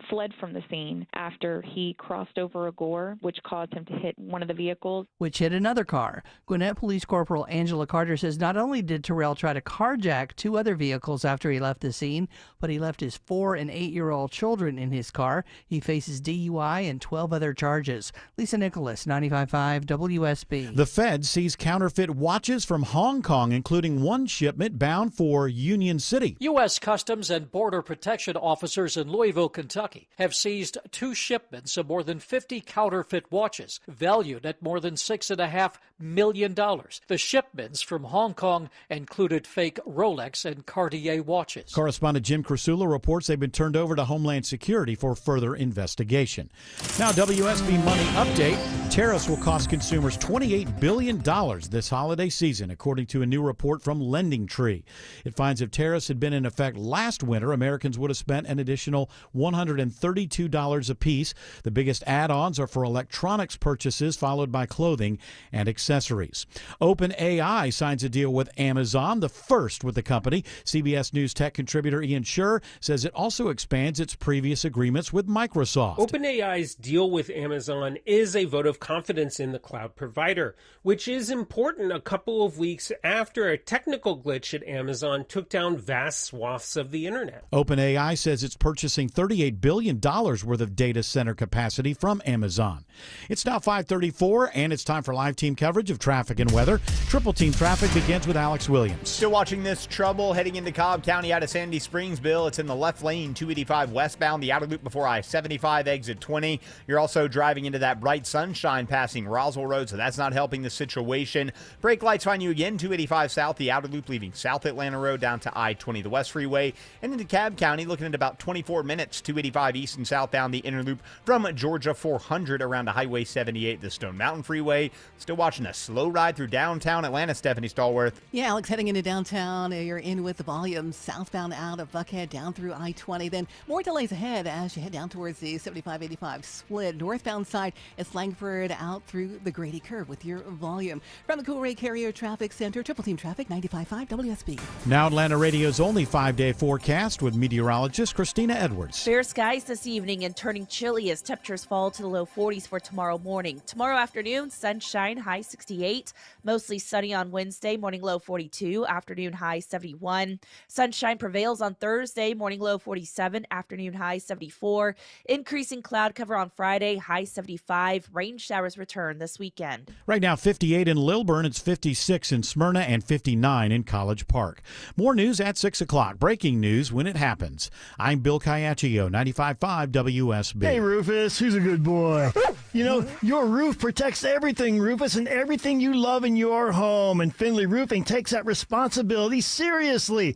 fled from the scene after he crossed over a gore, which caused him to hit one of the vehicles, which hit another car. Gwinnett Police Corporal Angela Carter says not only did Terrell try to carjack two other vehicles after he left the scene, but he left his 4- and 8-year-old children in his car. He faces DUI and 12 other charges. Lisa Nicholas, 95.5 WSB. The Fed seized counterfeit watches from Hong Kong, including one shipment bound for Union City. U.S. Customs and Border Protection officers in Louisville, Kentucky, have seized two shipments of more than 50 counterfeit watches, valued at more than $6.5 million. The shipments from Hong Kong included fake Rolex and Cartier watches. Correspondent Jim Krasula reports they've been turned over to Homeland Security for further investigation. Now, WSB Money Update. Tariffs will cost consumers $28 billion this holiday season, according to a new report from LendingTree. It finds if tariffs had been in effect last winter, Americans would have spent an additional $132 apiece. The biggest add-ons are for electronics purchases, followed by clothing and accessories. OpenAI signs a deal with Amazon, the first with the company. CBS News tech contributor Ian Scherr says it also expands its previous agreements with Microsoft. OpenAI's deal with Amazon is a vote of confidence in the cloud provider, which is important a couple of weeks after a technical glitch at Amazon took down vast swaths of the internet. OpenAI says it's purchasing $38 billion worth of data center capacity from Amazon. It's now 5:34, and it's time for live team coverage of traffic and weather. Triple Team Traffic begins with Alex Williams. Still watching this trouble heading into Cobb County out of Sandy Springs, Bill. It's in the left lane, 285 westbound, the outer loop before I-75, exit 20. You're also driving into that bright sunshine passing Roswell Road, so that's not helping the situation. Brake lights find you again, 285 south, the outer loop leaving South Atlanta Road down to I-20, the West Freeway. And into Cobb County, looking at about 24 minutes, 285 east and southbound, the inner loop from Georgia 400 around to Highway Highway 78, the Stone Mountain Freeway. Still watching a slow ride through downtown Atlanta, Stephanie Stallworth. Yeah, Alex, heading into downtown, you're in with the volume southbound out of Buckhead down through I-20. Then more delays ahead as you head down towards the 75-85 split. Northbound side is Langford out through the Grady Curve with your volume. From the Coolray Carrier Traffic Center, Triple Team Traffic, 95.5 WSB. Now Atlanta Radio's only 5-day forecast with meteorologist Christina Edwards. Fair skies this evening and turning chilly as temperatures fall to the low 40s for tomorrow morning. Tomorrow afternoon, sunshine, high 68. Mostly sunny on Wednesday, morning low 42, afternoon high 71. Sunshine prevails on Thursday, morning low 47, afternoon high 74. Increasing cloud cover on Friday, high 75. Rain showers return this weekend. Right now, 58 in Lilburn, it's 56 in Smyrna, and 59 in College Park. More news at 6 o'clock. Breaking news when it happens. I'm Bill Caiaccio, 95.5 WSB. Hey, Rufus, who's a good boy? You know, your roof protects everything, Rufus, and everything you love in your home. And Finley Roofing takes that responsibility seriously.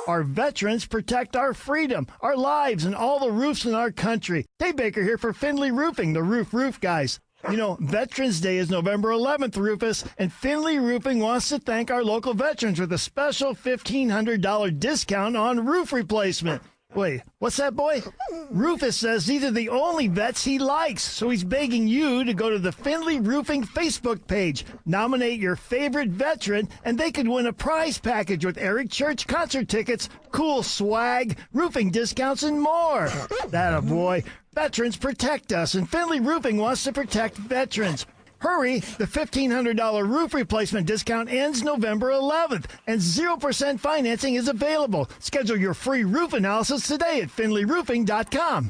Our veterans protect our freedom, our lives, and all the roofs in our country. Dave Baker here for Finley Roofing, the roof guys. You know, Veterans Day is November 11th, Rufus, and Finley Roofing wants to thank our local veterans with a special $1,500 discount on roof replacement. Wait, what's that, boy? Rufus says these are the only vets he likes, so he's begging you to go to the Finley Roofing Facebook page, nominate your favorite veteran, and they could win a prize package with Eric Church concert tickets, cool swag, roofing discounts, and more. That boy. Veterans protect us, and Finley Roofing wants to protect veterans. Hurry, the $1,500 roof replacement discount ends November 11th, and 0% financing is available. Schedule your free roof analysis today at finleyroofing.com.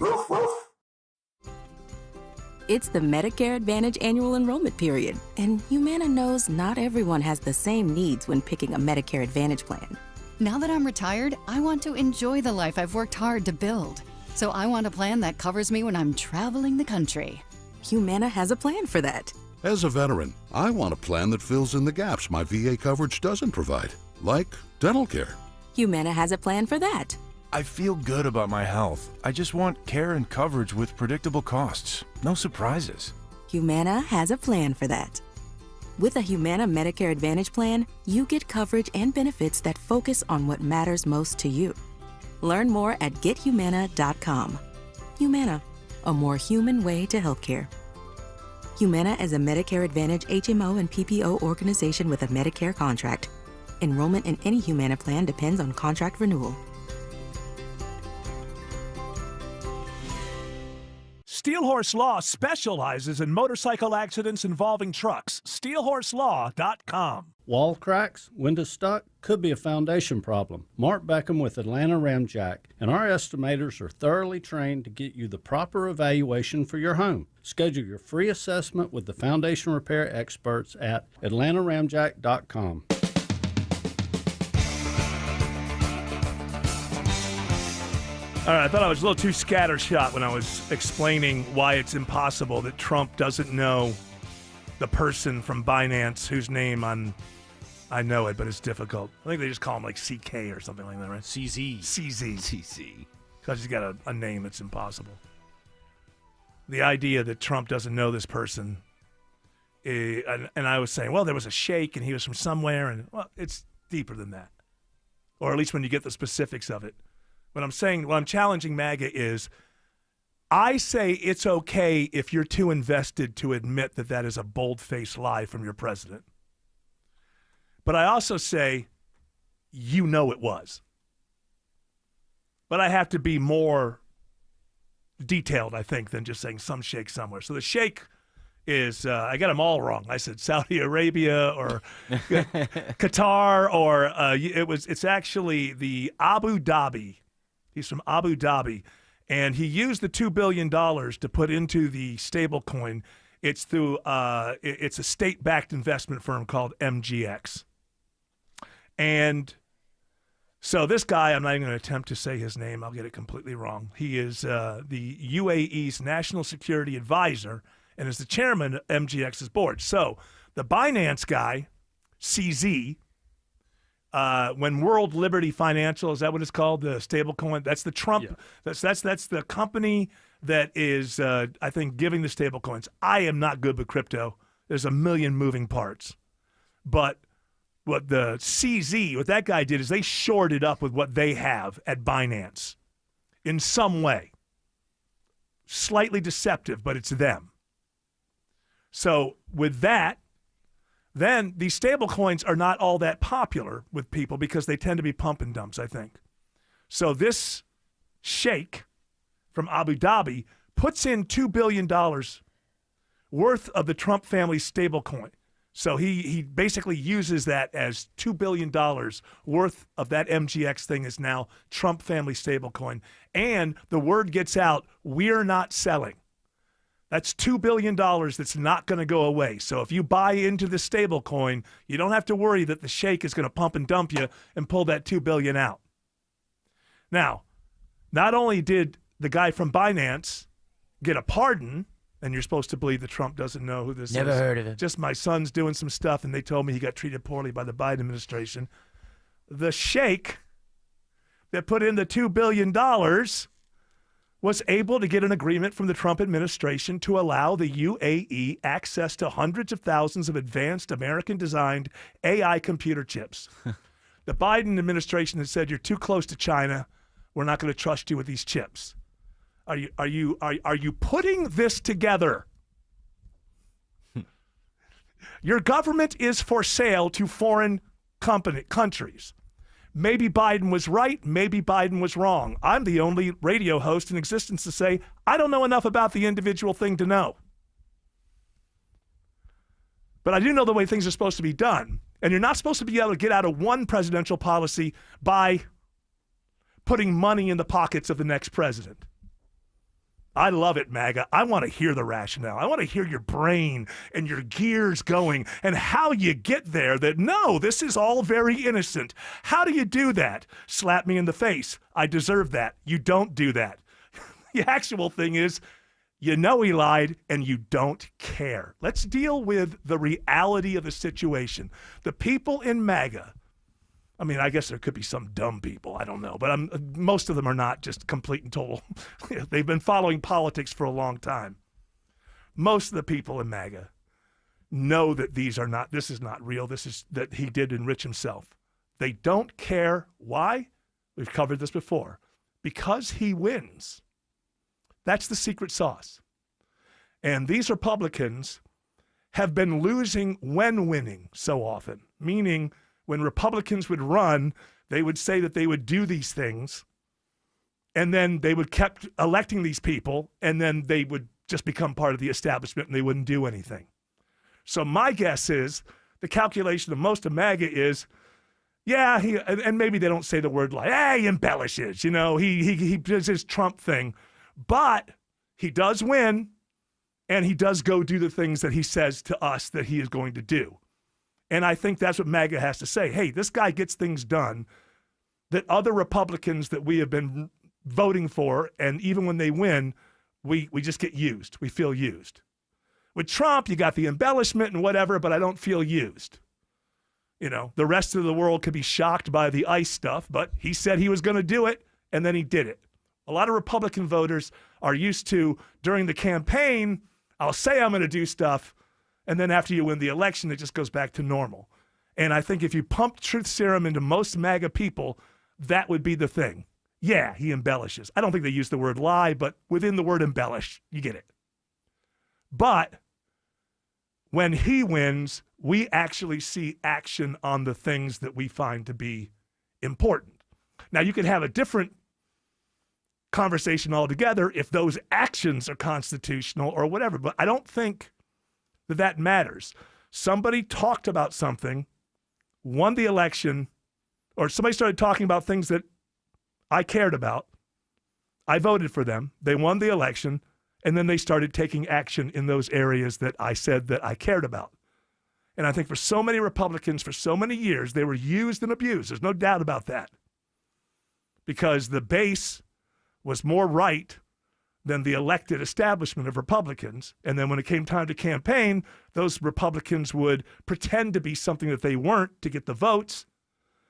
It's the Medicare Advantage annual enrollment period, and Humana knows not everyone has the same needs when picking a Medicare Advantage plan. Now that I'm retired, I want to enjoy the life I've worked hard to build. So I want a plan that covers me when I'm traveling the country. Humana has a plan for that. As a veteran, I want a plan that fills in the gaps my VA coverage doesn't provide, like dental care. Humana has a plan for that. I feel good about my health. I just want care and coverage with predictable costs. No surprises. Humana has a plan for that. With a Humana Medicare Advantage plan, you get coverage and benefits that focus on what matters most to you. Learn more at gethumana.com. Humana, a more human way to healthcare. Humana is a Medicare Advantage HMO and PPO organization with a Medicare contract. Enrollment in any Humana plan depends on contract renewal. Steel Horse Law specializes in motorcycle accidents involving trucks. SteelHorseLaw.com. Wall cracks, window stuck, could be a foundation problem. Mark Beckham with Atlanta Ramjack, and our estimators are thoroughly trained to get you the proper evaluation for your home. Schedule your free assessment with the foundation repair experts at atlantaramjack.com. All right, I thought I was a little too scattershot when I was explaining why it's impossible that Trump doesn't know the person from Binance whose name I know it, but it's difficult. I think they just call him like CK or something like that, right? CZ. Because he's got a name that's impossible. The idea that Trump doesn't know this person, and I was saying, well, there was a sheikh and he was from somewhere, and well, it's deeper than that. Or at least when you get the specifics of it. What I'm challenging MAGA is, I say it's okay if you're too invested to admit that that is a bold-faced lie from your president. But I also say, you know it was. But I have to be more detailed, I think, than just saying some sheikh somewhere. So the sheikh is, I got them all wrong. I said Saudi Arabia or Qatar, or it's actually the Abu Dhabi. He's from Abu Dhabi, and he used the $2 billion to put into the stable coin. It's through it's a state-backed investment firm called MGX. And so this guy, I'm not even going to attempt to say his name. I'll get it completely wrong. He is the UAE's national security advisor and is the chairman of MGX's board. So the Binance guy, CZ, when World Liberty Financial, is that what it's called? The stablecoin. That's the Trump. Yeah. That's the company that is, I think, giving the stablecoins. I am not good with crypto. There's a million moving parts. But what the CZ, what that guy did is they shored it up with what they have at Binance in some way. Slightly deceptive, but it's them. So with that, then these stable coins are not all that popular with people because they tend to be pump and dumps, I think. So this sheikh from Abu Dhabi puts in $2 billion worth of the Trump family stable coin. So he basically uses that as $2 billion worth of that MGX thing is now Trump family stablecoin. And the word gets out, we're not selling. That's $2 billion that's not going to go away. So if you buy into the stablecoin, you don't have to worry that the sheikh is going to pump and dump you and pull that $2 billion out. Now, not only did the guy from Binance get a pardon, and you're supposed to believe that Trump doesn't know who this is. Never heard of him. Just my son's doing some stuff, and they told me he got treated poorly by the Biden administration. The sheikh that put in the $2 billion was able to get an agreement from the Trump administration to allow the UAE access to hundreds of thousands of advanced American-designed AI computer chips. The Biden administration has said, you're too close to China. We're not going to trust you with these chips. Are you putting this together? Your government is for sale to foreign countries. Maybe Biden was right. Maybe Biden was wrong. I'm the only radio host in existence to say, I don't know enough about the individual thing to know. But I do know the way things are supposed to be done. And you're not supposed to be able to get out of one presidential policy by putting money in the pockets of the next president. I love it, MAGA. I want to hear the rationale. I want to hear your brain and your gears going and how you get there that, no, this is all very innocent. How do you do that? Slap me in the face. I deserve that. You don't do that. The actual thing is, you know he lied and you don't care. Let's deal with the reality of the situation. The people in MAGA, I mean, I guess there could be some dumb people. I don't know. But most of them are not just complete and total. They've been following politics for a long time. Most of the people in MAGA know that this is not real. This is that he did enrich himself. They don't care. Why? We've covered this before. Because he wins. That's the secret sauce. And these Republicans have been losing when winning so often, meaning when Republicans would run, they would say that they would do these things, and then they would keep electing these people, and then they would just become part of the establishment and they wouldn't do anything. So my guess is the calculation of most of MAGA is, yeah, and maybe they don't say the word like, he embellishes, he does his Trump thing, but he does win, and he does go do the things that he says to us that he is going to do. And I think that's what MAGA has to say. Hey, this guy gets things done that other Republicans that we have been voting for, and even when they win, we just get used. We feel used. With Trump, you got the embellishment and whatever, but I don't feel used. The rest of the world could be shocked by the ICE stuff, but he said he was going to do it, and then he did it. A lot of Republican voters are used to, during the campaign, I'll say I'm going to do stuff, and then after you win the election, it just goes back to normal. And I think if you pump truth serum into most MAGA people, that would be the thing. Yeah, he embellishes. I don't think they use the word lie, but within the word embellish, you get it. But when he wins, we actually see action on the things that we find to be important. Now, you could have a different conversation altogether if those actions are constitutional or whatever, but I don't think that matters. Somebody talked about something, won the election, or somebody started talking about things that I cared about. I voted for them. They won the election, and then they started taking action in those areas that I said that I cared about. And I think for so many Republicans, for so many years, they were used and abused. There's no doubt about that. Because the base was more right than the elected establishment of Republicans. And then when it came time to campaign, those Republicans would pretend to be something that they weren't to get the votes.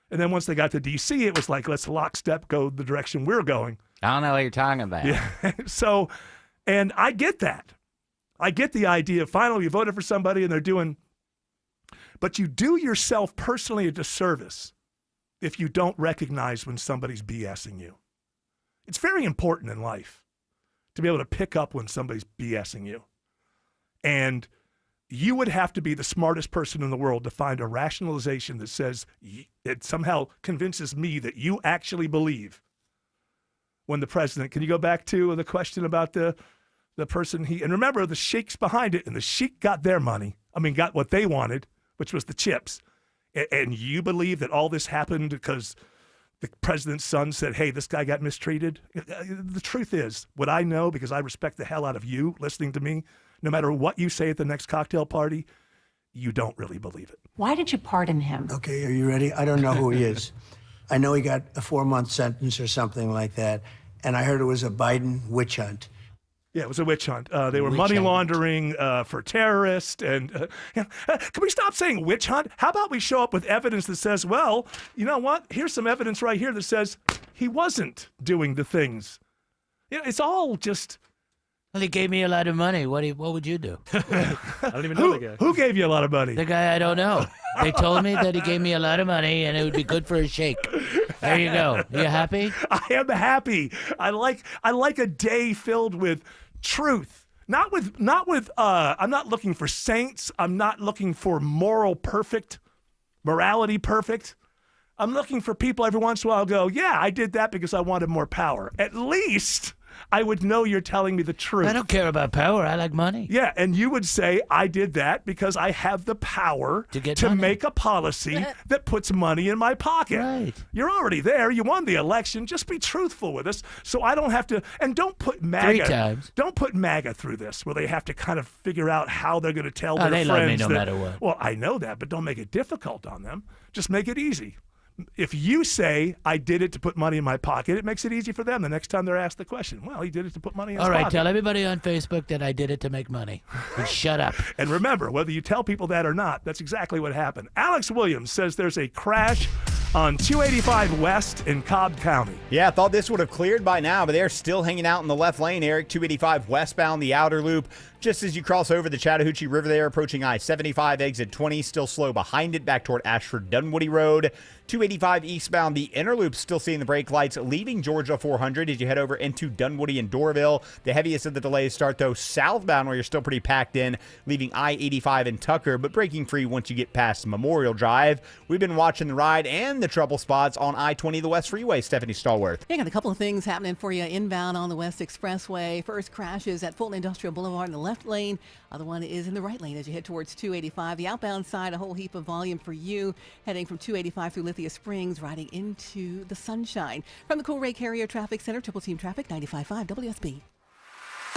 And then once they got to D.C., it was like, let's lockstep go the direction we're going. I don't know what you're talking about. Yeah. So And I get that. I get the idea. Finally, you voted for somebody and they're doing, but you do yourself personally a disservice if you don't recognize when somebody's BSing you. It's very important in life to be able to pick up when somebody's BSing you. And you would have to be the smartest person in the world to find a rationalization that says it somehow convinces me that you actually believe when the president, can you go back to the question about the person and remember the sheiks behind it, and the sheik got their money. Got what they wanted, which was the chips. And you believe that all this happened because the president's son said, hey, this guy got mistreated? The truth is, what I know, because I respect the hell out of you listening to me, no matter what you say at the next cocktail party, you don't really believe it. Why did you pardon him? Okay, are you ready? I don't know who he is. I know he got a 4-month sentence or something like that, and I heard it was a Biden witch hunt. Yeah, it was a witch hunt. They were money laundering for terrorists. And can we stop saying witch hunt? How about we show up with evidence that says, well, you know what? Here's some evidence right here that says he wasn't doing the things. It's all just... Well, he gave me a lot of money. What would you do? I don't even know the guy. Who gave you a lot of money? The guy I don't know. They told me that he gave me a lot of money and it would be good for a shake. There you go. You happy? I am happy. I like a day filled with truth. Not with I'm not looking for saints. I'm not looking for morality perfect. I'm looking for people every once in a while go, yeah, I did that because I wanted more power. At least I would know you're telling me the truth. I don't care about power. I like money. Yeah, and you would say, I did that because I have the power to make a policy that puts money in my pocket. Right. You're already there. You won the election. Just be truthful with us so I don't have to. And don't put MAGA. 3 times. Don't put MAGA through this where they have to kind of figure out how they're going to tell their they friends. love me no matter what. Well, I know that, but don't make it difficult on them. Just make it easy. If you say, I did it to put money in my pocket, it makes it easy for them the next time they're asked the question. Well, he did it to put money in his pocket. All right, tell everybody on Facebook that I did it to make money. And shut up. And remember, whether you tell people that or not, that's exactly what happened. Alex Williams says there's a crash on 285 West in Cobb County. Yeah, I thought this would have cleared by now, but they're still hanging out in the left lane, Eric. 285 westbound, the outer loop. Just as you cross over the Chattahoochee River there, approaching I-75, exit 20, still slow behind it, back toward Ashford-Dunwoody Road. 285 eastbound, the inner loop, still seeing the brake lights, leaving Georgia 400 as you head over into Dunwoody and Doraville. The heaviest of the delays start, though, southbound, where you're still pretty packed in, leaving I-85 in Tucker, but breaking free once you get past Memorial Drive. We've been watching the ride and the trouble spots on I-20, the West Freeway. Stephanie Stallworth. Yeah, got a couple of things happening for you inbound on the West Expressway. First crashes at Fulton Industrial Boulevard in the left lane. Other one is in the right lane as you head towards 285. The outbound side, a whole heap of volume for you heading from 285 through Lithia Springs, riding into the sunshine. From the Cool Ray Carrier Traffic Center, Triple Team Traffic, 95.5 WSB.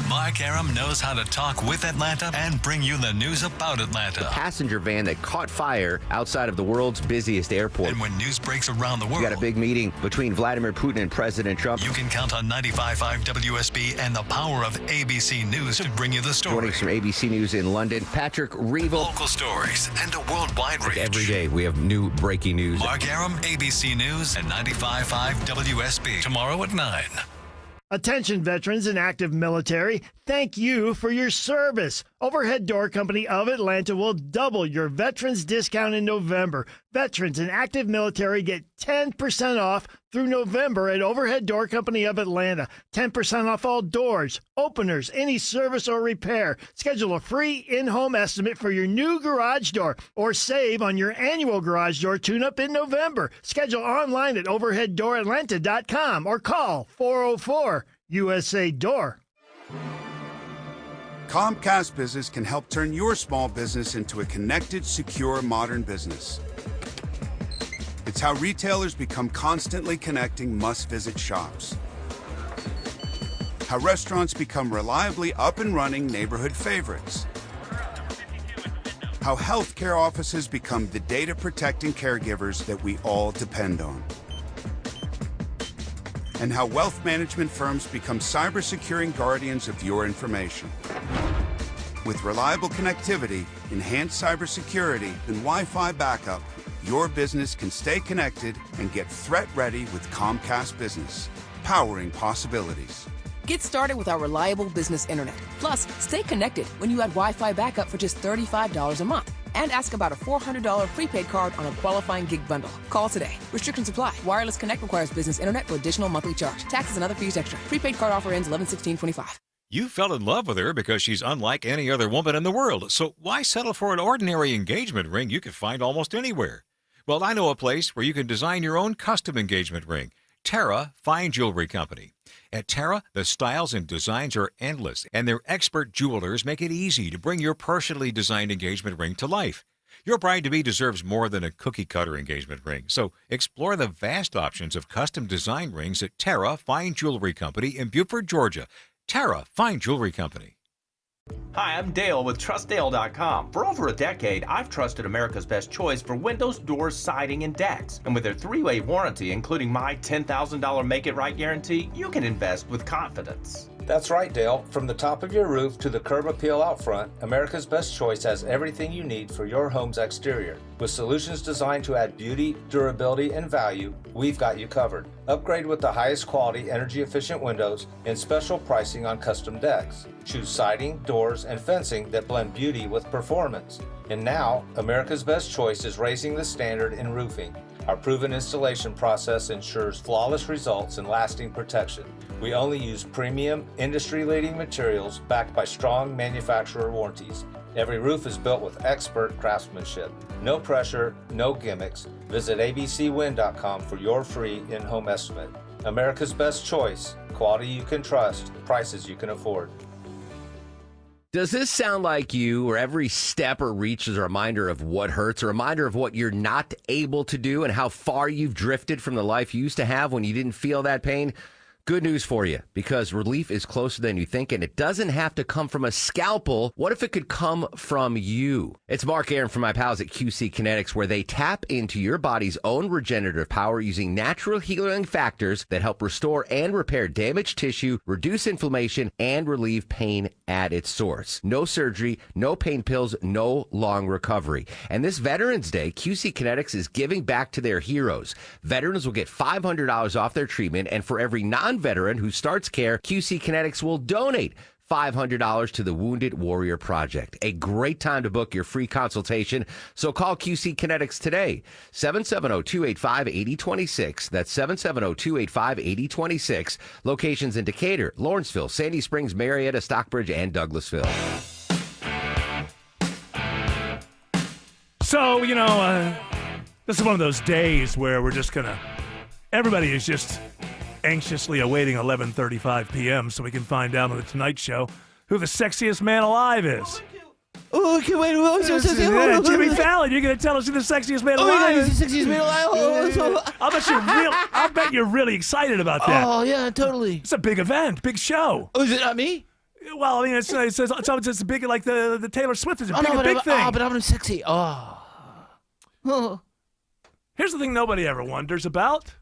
Mark Aram knows how to talk with Atlanta and bring you the news about Atlanta. The passenger van that caught fire outside of the world's busiest airport. And when news breaks around the world, we got a big meeting between Vladimir Putin and President Trump. You can count on 95.5 WSB and the power of ABC News to bring you the story. Joining us from ABC News in London, Patrick Reevell. Local stories and a worldwide reach. Every day we have new breaking news. Mark Aram, ABC News and 95.5 WSB. Tomorrow at 9. Attention veterans and active military, thank you for your service. Overhead Door Company of Atlanta will double your veterans discount in November. Veterans and active military get 10% off through November at Overhead Door Company of Atlanta. 10% off all doors, openers, any service or repair. Schedule a free in-home estimate for your new garage door or save on your annual garage door tune-up in November. Schedule online at overheaddooratlanta.com or call 404-USA-DOOR. Comcast Business can help turn your small business into a connected, secure, modern business. It's how retailers become constantly connecting must-visit shops. How restaurants become reliably up and running neighborhood favorites. How healthcare offices become the data-protecting caregivers that we all depend on. And how wealth management firms become cyber-securing guardians of your information. With reliable connectivity, enhanced cybersecurity, and Wi-Fi backup, your business can stay connected and get threat ready with Comcast Business, powering possibilities. Get started with our reliable business internet. Plus, stay connected when you add Wi-Fi backup for just $35 a month. And ask about a $400 prepaid card on a qualifying gig bundle. Call today. Restrictions apply. Wireless Connect requires business internet for additional monthly charge. Taxes and other fees extra. Prepaid card offer ends 11/16/25. You fell in love with her because she's unlike any other woman in the world. So why settle for an ordinary engagement ring you could find almost anywhere? Well, I know a place where you can design your own custom engagement ring. Terra Fine Jewelry Company. At Terra, the styles and designs are endless, and their expert jewelers make it easy to bring your personally designed engagement ring to life. Your bride-to-be deserves more than a cookie-cutter engagement ring, so explore the vast options of custom design rings at Terra Fine Jewelry Company in Buford, Georgia. Terra Fine Jewelry Company. Hi, I'm Dale with TrustDale.com. For over a decade, I've trusted America's Best Choice for windows, doors, siding, and decks. And with their 3-way warranty, including my $10,000 Make It Right guarantee, you can invest with confidence. That's right, Dale. From the top of your roof to the curb appeal out front, America's Best Choice has everything you need for your home's exterior. With solutions designed to add beauty, durability, and value, we've got you covered. Upgrade with the highest quality, energy-efficient windows and special pricing on custom decks. Choose siding, doors, and fencing that blend beauty with performance. And now, America's Best Choice is raising the standard in roofing. Our proven installation process ensures flawless results and lasting protection. We only use premium, industry-leading materials backed by strong manufacturer warranties. Every roof is built with expert craftsmanship. No pressure, no gimmicks. Visit abcwind.com for your free in-home estimate. America's Best Choice. Quality you can trust. Prices you can afford. Does this sound like you, where every step or reach is a reminder of what hurts, a reminder of what you're not able to do and how far you've drifted from the life you used to have when you didn't feel that pain? Good news for you, because relief is closer than you think, and it doesn't have to come from a scalpel. What if it could come from you? It's Mark Aaron from my pals at QC Kinetics, where they tap into your body's own regenerative power using natural healing factors that help restore and repair damaged tissue, reduce inflammation, and relieve pain at its source. No surgery, no pain pills, no long recovery. And this Veterans Day, QC Kinetics is giving back to their heroes. Veterans will get $500 off their treatment, and for every non-veteran who starts care, QC Kinetics will donate $500 to the Wounded Warrior Project. A great time to book your free consultation. So call QC Kinetics today. 770-285-8026. That's 770-285-8026. Locations in Decatur, Lawrenceville, Sandy Springs, Marietta, Stockbridge, and Douglasville. So, this is one of those days where we're just going to, everybody is just anxiously awaiting 11:35 p.m. so we can find out on The Tonight Show who the sexiest man alive is. Oh, okay, wait. Yeah, Jimmy Fallon, you're going to tell us who the sexiest man alive is? He's the sexiest man alive. I'll bet you're really excited about that. Oh, yeah, totally. It's a big event, big show. Oh, is it not me? Well, I mean, it's big, like the Taylor Swift is a big thing. Oh, but I'm sexy. Oh. Here's the thing nobody ever wonders about.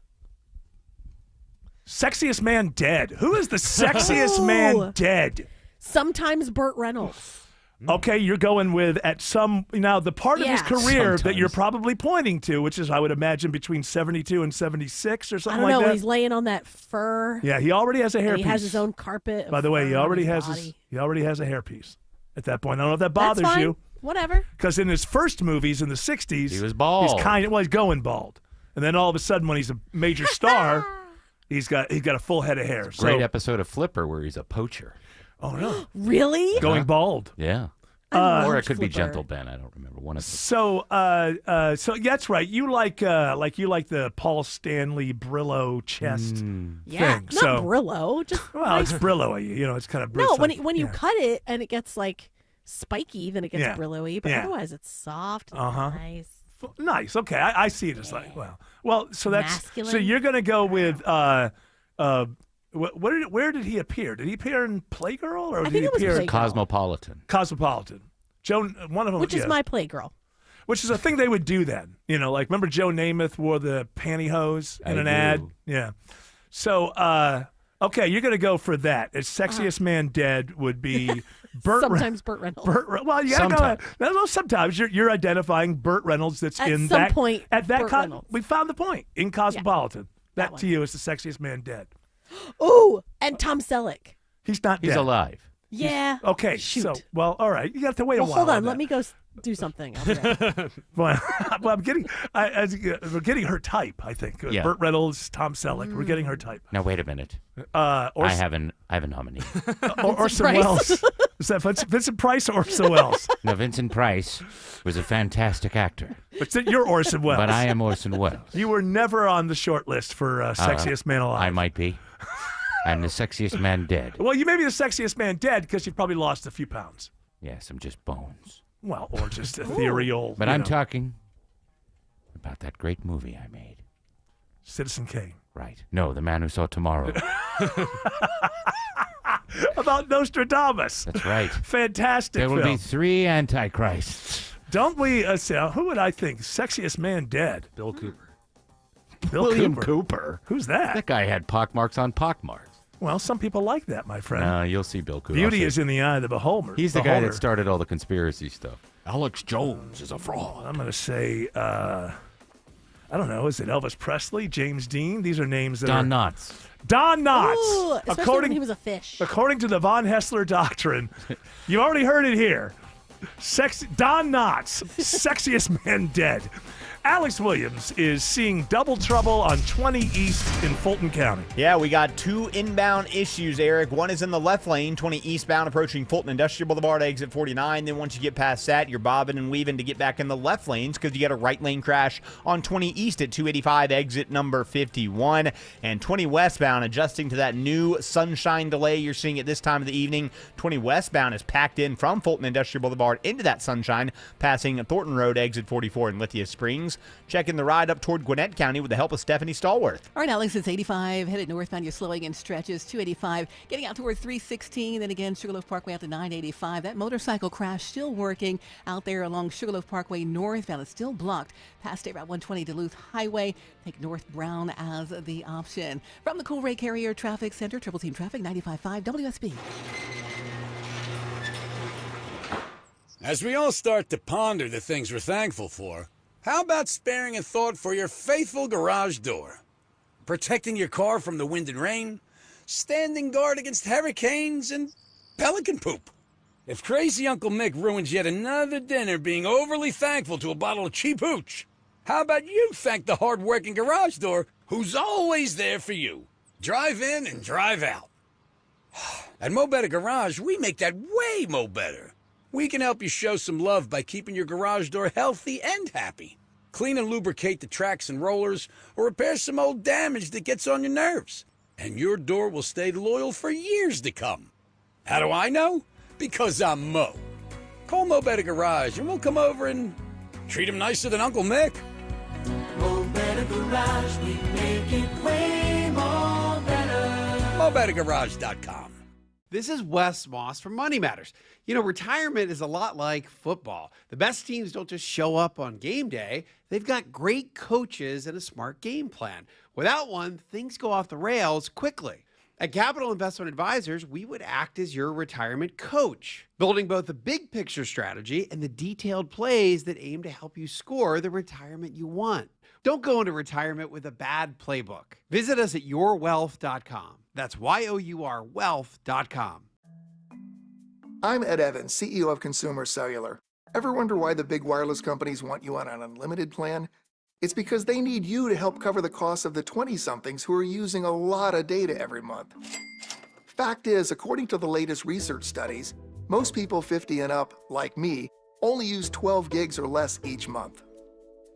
Sexiest man dead. Who is the sexiest man dead? Sometimes Burt Reynolds. Okay, you're going with the part of his career that you're probably pointing to, which is, I would imagine, between 72 and 76 or something like that. I don't know. He's laying on that fur. Yeah, he already has a hairpiece. He has his own carpet. By the way, he already has a hairpiece at that point. I don't know if that bothers That's fine. you. Whatever. Because in his first movies in the 60s, he was bald. He's going bald. And then all of a sudden, when he's a major star, he's got a full head of hair. Great episode of Flipper where he's a poacher. Oh, no. Really? Going bald. Yeah. Or it could be Gentle Ben. I don't remember one of them. So that's right. You like the Paul Stanley Brillo chest thing. Not Brillo. Just it's Brillo. It's kind of no. When you cut it and it gets like spiky, then it gets Brillo-y. But otherwise, it's soft. And nice. Nice. Okay, I see it as like well. So that's masculine. So you're gonna go with where did he appear? Did he appear in Playgirl or did he appear in Cosmopolitan? Cosmopolitan. One of them, which is my Playgirl. Which is a thing they would do then. Like remember Joe Namath wore the pantyhose in an ad? Yeah. So okay, you're gonna go for that. As sexiest man dead would be Burt Reynolds. Well, yeah, sometimes you're identifying Burt Reynolds. That's at in some that point. At that Reynolds. We found the point in Cosmopolitan. That to you is the sexiest man dead. Ooh, and Tom Selleck. He's not He's dead. alive. Yeah. Okay, Shoot. so, well, all right. You got to wait a while. Hold on. that. Let me go do something. I'll be right. well, I'm getting, we're getting her type, I think. Yeah. Burt Reynolds, Tom Selleck. We're getting her type. Now wait a minute. I have a nominee. Orson Welles. Is that Vincent Price or Orson Welles? No, Vincent Price was a fantastic actor. But you're Orson Welles. But I am Orson Welles. You were never on the short list for sexiest man alive. I might be. I'm the sexiest man dead. Well, you may be the sexiest man dead because you've probably lost a few pounds. Yes, I'm just bones. Well, or just ethereal. But I'm talking about that great movie I made. Citizen Kane. Right. No, The Man Who Saw Tomorrow. About Nostradamus. That's right. Fantastic There will film. be 3 antichrists. Don't we say, who would I think? Sexiest man dead? Bill Cooper. William Cooper. Who's that? That guy had pockmarks on pockmarks. Well, some people like that, my friend. You'll see Bill Cooper. Beauty is in the eye of the beholder. He's the guy that started all the conspiracy stuff. Alex Jones is a fraud. I'm going to say, I don't know, is it Elvis Presley, James Dean? These are names that Don are... Knotts. Don Knotts. Ooh, especially when he was a fish. According to the Von Hessler doctrine, you already heard it here. Don Knotts, sexiest man dead. Alex Williams is seeing double trouble on 20 East in Fulton County. Yeah, we got 2 inbound issues, Eric. One is in the left lane, 20 eastbound approaching Fulton Industrial Boulevard, exit 49. Then once you get past that, you're bobbing and weaving to get back in the left lanes because you got a right lane crash on 20 East at 285, exit number 51. And 20 westbound, adjusting to that new sunshine delay you're seeing at this time of the evening. 20 westbound is packed in from Fulton Industrial Boulevard into that sunshine, passing Thornton Road, exit 44 in Lithia Springs. Checking the ride up toward Gwinnett County with the help of Stephanie Stallworth. All right, Alex, it's 85. Headed northbound, you're slowing in stretches. 285. Getting out toward 316. Then again, Sugarloaf Parkway out to 985. That motorcycle crash still working out there along Sugarloaf Parkway northbound. It's still blocked. Past State Route 120 Duluth Highway. Take North Brown as the option. From the Cool Ray Carrier Traffic Center, Triple Team Traffic, 95.5 WSB. As we all start to ponder the things we're thankful for, how about sparing a thought for your faithful garage door? Protecting your car from the wind and rain, standing guard against hurricanes, and pelican poop. If crazy Uncle Mick ruins yet another dinner being overly thankful to a bottle of cheap hooch, how about you thank the hard-working garage door who's always there for you? Drive in and drive out. At Mo Better Garage, we make that way mo better. We can help you show some love by keeping your garage door healthy and happy. Clean and lubricate the tracks and rollers, or repair some old damage that gets on your nerves. And your door will stay loyal for years to come. How do I know? Because I'm Mo. Call Mo Better Garage and we'll come over and treat him nicer than Uncle Mick. Mo Better Garage, we make it way more better. MoBetterGarage.com. This is Wes Moss from Money Matters. You know, retirement is a lot like football. The best teams don't just show up on game day. They've got great coaches and a smart game plan. Without one, things go off the rails quickly. At Capital Investment Advisors, we would act as your retirement coach, building both the big picture strategy and the detailed plays that aim to help you score the retirement you want. Don't go into retirement with a bad playbook. Visit us at yourwealth.com. That's YOUR wealth.com. I'm Ed Evans, CEO of Consumer Cellular. Ever wonder why the big wireless companies want you on an unlimited plan? It's because they need you to help cover the cost of the 20-somethings who are using a lot of data every month. Fact is, according to the latest research studies, most people 50 and up, like me, only use 12 gigs or less each month.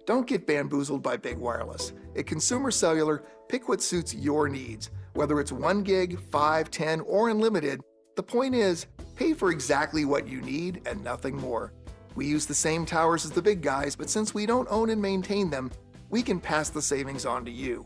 Don't get bamboozled by big wireless. At Consumer Cellular, pick what suits your needs. Whether it's 1 gig, 5, 10, or unlimited, the point is, pay for exactly what you need and nothing more. We use the same towers as the big guys, but since we don't own and maintain them, we can pass the savings on to you.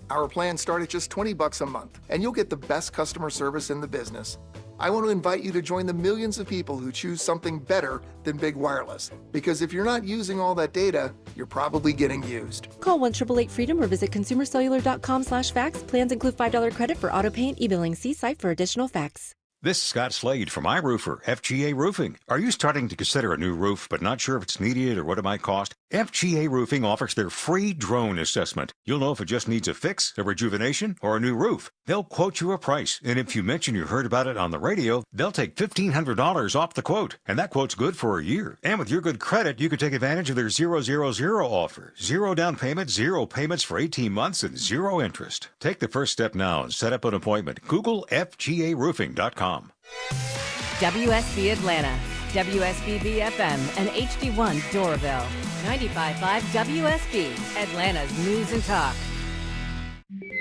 Our plans start at just $20 a month, and you'll get the best customer service in the business. I want to invite you to join the millions of people who choose something better than big wireless. Because if you're not using all that data, you're probably getting used. Call 1-888-FREEDOM or visit consumercellular.com/facts. Plans include $5 credit for auto pay and e-billing. See site for additional facts. This is Scott Slade from iRoofer, FGA Roofing. Are you starting to consider a new roof but not sure if it's needed or what it might cost? FGA Roofing offers their free drone assessment. You'll know if it just needs a fix, a rejuvenation, or a new roof. They'll quote you a price, and if you mention you heard about it on the radio, they'll take $1,500 off the quote, and that quote's good for a year. And with your good credit, you can take advantage of their 000 offer. 0 down payment, 0 payments for 18 months, and 0 interest. Take the first step now and set up an appointment. Google FGARoofing.com. WSB Atlanta, WSBB FM, and HD1 Doraville. 95.5 WSB, Atlanta's news and talk.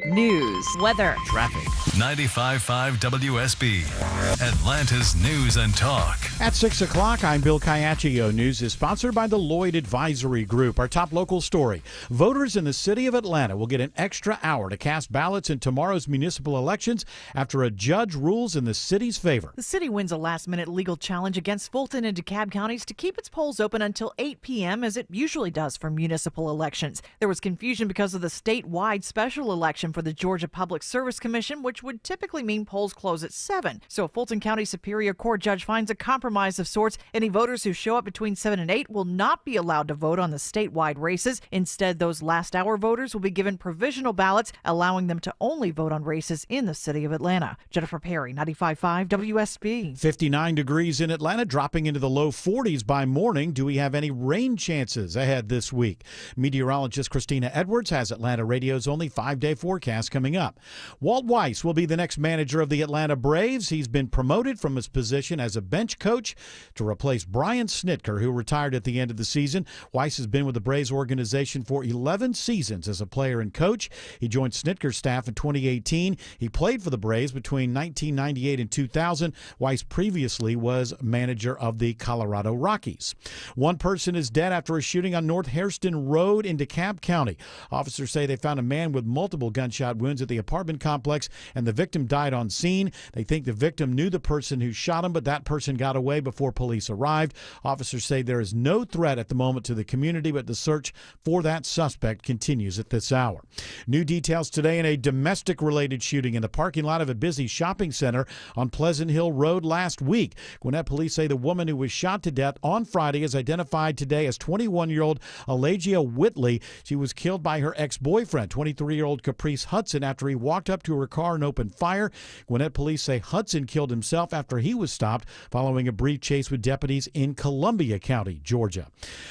News, weather, traffic. 95.5 WSB, Atlanta's news and talk. At 6 o'clock, I'm Bill Caiaccio. News is sponsored by the Lloyd Advisory Group. Our top local story. Voters in the city of Atlanta will get an extra hour to cast ballots in tomorrow's municipal elections after a judge rules in the city's favor. The city wins a last-minute legal challenge against Fulton and DeKalb counties to keep its polls open until 8 p.m. as it usually does for municipal elections. There was confusion because of the statewide special election for the Georgia Public Service Commission, which would typically mean polls close at 7. So a Fulton County Superior Court judge finds a compromise of sorts. Any voters who show up between 7 and 8 will not be allowed to vote on the statewide races. Instead, those last-hour voters will be given provisional ballots, allowing them to only vote on races in the city of Atlanta. Jennifer Perry, 95.5 WSB. 59 degrees in Atlanta, dropping into the low 40s by morning. Do we have any rain chances ahead this week? Meteorologist Christina Edwards has Atlanta Radio's only 5-day forecast coming up. Walt Weiss will be the next manager of the Atlanta Braves. He's been promoted from his position as a bench coach to replace Brian Snitker, who retired at the end of the season. Weiss has been with the Braves organization for 11 seasons as a player and coach. He joined Snitker's staff in 2018. He played for the Braves between 1998 and 2000. Weiss previously was manager of the Colorado Rockies. One person is dead after a shooting on North Hairston Road in DeKalb County. Officers say they found a man with multiple gunshot wounds at the apartment complex, and the victim died on scene. They think the victim knew the person who shot him, but that person got away before police arrived. Officers say there is no threat at the moment to the community, but the search for that suspect continues at this hour. New details today in a domestic-related shooting in the parking lot of a busy shopping center on Pleasant Hill Road last week. Gwinnett police say the woman who was shot to death on Friday is identified today as 21-year-old Alagia Whitley. She was killed by her ex-boyfriend, 23-year-old Caprice Hudson, after he walked up to her car and opened fire. Gwinnett police say Hudson killed himself after he was stopped following a brief chase with deputies in Columbia County, Georgia.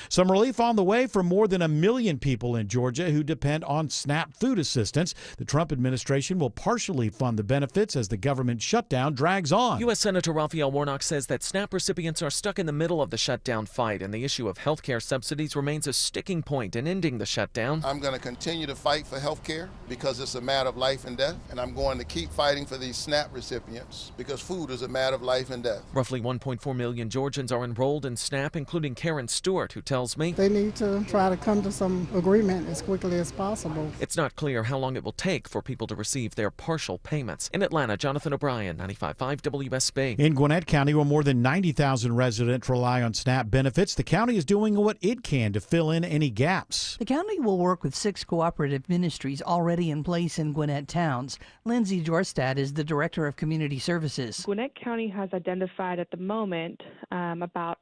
Some relief on the way for more than 1 million people in Georgia who depend on SNAP food assistance. The Trump administration will partially fund the benefits as the government shutdown drags on. U.S. Senator Raphael Warnock says that SNAP recipients are stuck in the middle of the shutdown fight, and the issue of health care subsidies remains a sticking point in ending the shutdown. I'm going to continue to fight for health care because it's a matter of life and death, and I'm going to keep fighting for these SNAP recipients because food is a matter of life and death. Roughly 1.4 million Georgians are enrolled in SNAP, including Karen Stewart, who tells me they need to try to come to some agreement as quickly as possible. It's not clear how long it will take for people to receive their partial payments. In Atlanta, Jonathan O'Brien, 95.5 WSB. In Gwinnett County, where more than 90,000 residents rely on SNAP benefits, the county is doing what it can to fill in any gaps. The county will work with 6 cooperative ministries already in place in Gwinnett towns. Lindsay Jorstad is the Director of Community Services. Gwinnett County has identified at the moment about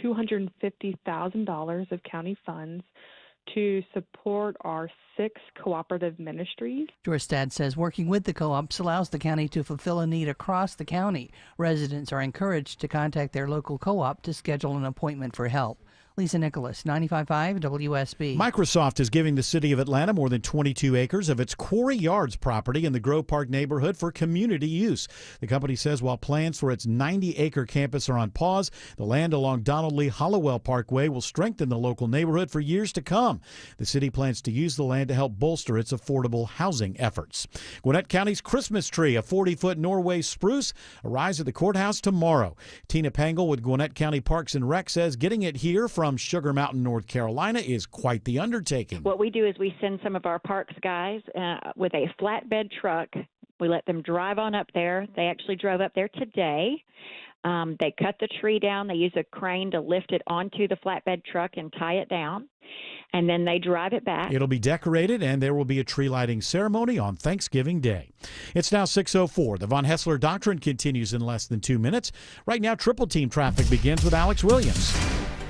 $250,000 of county funds to support our 6 cooperative ministries. Jorstad says working with the co-ops allows the county to fulfill a need across the county. Residents are encouraged to contact their local co-op to schedule an appointment for help. Lisa Nicholas, 95.5 WSB. Microsoft is giving the city of Atlanta more than 22 acres of its Quarry Yards property in the Grove Park neighborhood for community use. The company says while plans for its 90-acre campus are on pause, the land along Donald Lee Hollowell Parkway will strengthen the local neighborhood for years to come. The city plans to use the land to help bolster its affordable housing efforts. Gwinnett County's Christmas tree, a 40-foot Norway spruce, arrives at the courthouse tomorrow. Tina Pangle with Gwinnett County Parks and Rec says getting it here from Sugar Mountain, North Carolina is quite the undertaking. What we do is we send some of our parks guys with a flatbed truck. We let them drive on up there. They actually drove up there today. They cut the tree down. They use a crane to lift it onto the flatbed truck and tie it down. And then they drive it back. It'll be decorated, and there will be a tree lighting ceremony on Thanksgiving Day. It's now 6:04. The Von Hessler Doctrine continues in less than 2 minutes. Right now, Triple Team traffic begins with Alex Williams.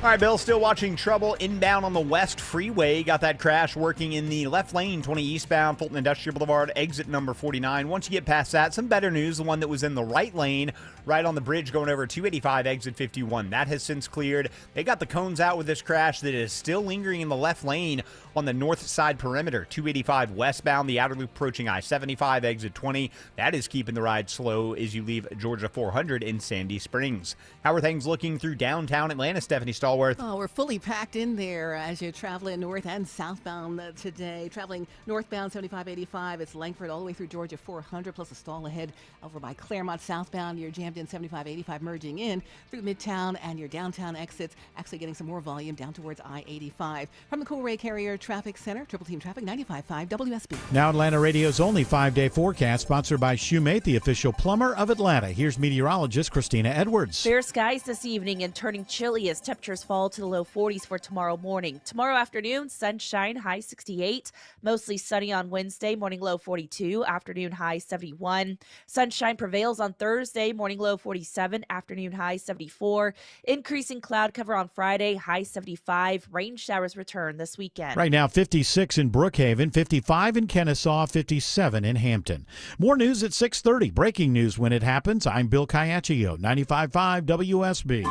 All right, Bill, still watching trouble inbound on the West Freeway. Got that crash working in the left lane, 20 eastbound, Fulton Industrial Boulevard, exit number 49. Once you get past that, some better news. The one that was in the right lane, right on the bridge going over 285, exit 51. That has since cleared. They got the cones out with this crash that is still lingering in the left lane on the north side perimeter. 285 westbound, the outer loop approaching I-75, exit 20. That is keeping the ride slow as you leave Georgia 400 in Sandy Springs. How are things looking through downtown Atlanta, Stephanie Stallworth? Oh, we're fully packed in there as you travel in north and southbound today. Traveling northbound 7585, it's Langford all the way through Georgia 400, plus a stall ahead over by Claremont southbound. You're jammed in 7585 merging in through Midtown, and your downtown exits actually getting some more volume down towards I-85. From the Coolray Carrier Traffic Center, Triple Team Traffic 95.5 WSB. Now Atlanta Radio's only 5-day forecast, sponsored by Shoemate, the official plumber of Atlanta. Here's meteorologist Christina Edwards. Fair skies this evening and turning chilly as temperatures fall to the low 40s for tomorrow morning. Tomorrow afternoon, sunshine, high 68. Mostly sunny on Wednesday, morning low 42, afternoon high 71. Sunshine prevails on Thursday, morning low 47, afternoon high 74. Increasing cloud cover on Friday, high 75. Rain showers return this weekend. Right now, 56 in Brookhaven, 55 in Kennesaw, 57 in Hampton. More news at 6:30. Breaking news when it happens. I'm Bill Caiaccio, 95.5 WSB.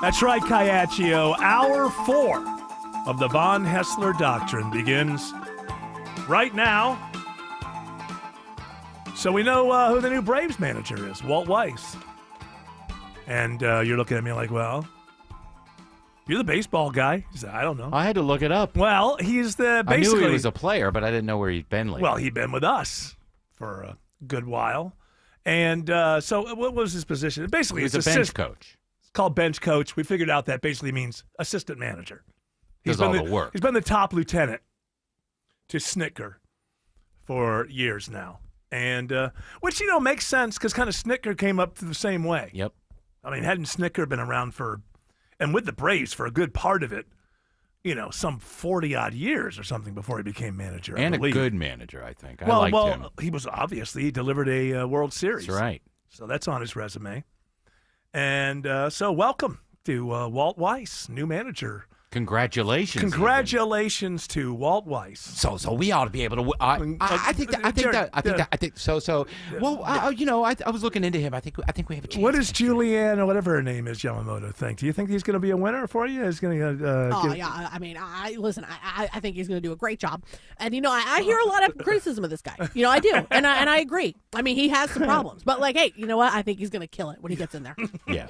That's right, Caiaccio. Hour 4 of the Von Hessler Doctrine begins right now. So we know who the new Braves manager is, Walt Weiss. And you're looking at me like, well, you're the baseball guy. He said, I don't know. I had to look it up. Well, he's the I basically. knew he was a player, but I didn't know where he'd been lately. Well, he'd been with us for a good while. And so what was his position? Basically, he was it's a bench coach. It's called bench coach. We figured out that basically means assistant manager. Does all the work. He's been the top lieutenant to Snitker for years now. And which, makes sense because kind of Snitker came up the same way. Yep. I mean, hadn't Snitker been around and with the Braves for a good part of it, some 40-odd years or something before he became manager. And I believe. A good manager, I think. I liked him. He was he delivered a World Series. That's right. So that's on his resume. And so welcome to Walt Weiss, new manager. Congratulations. Congratulations to Walt Weiss. So we ought to be able to. I think so. Well, I was looking into him. I think we have a chance. What does Julianne or whatever her name is, Yamamoto, think? Do you think he's going to be a winner for you? Is going to? Yeah. I mean, I think he's going to do a great job. And I hear a lot of criticism of this guy. I do, and I agree. I mean, he has some problems, but hey, you know what? I think he's going to kill it when he gets in there. Yeah.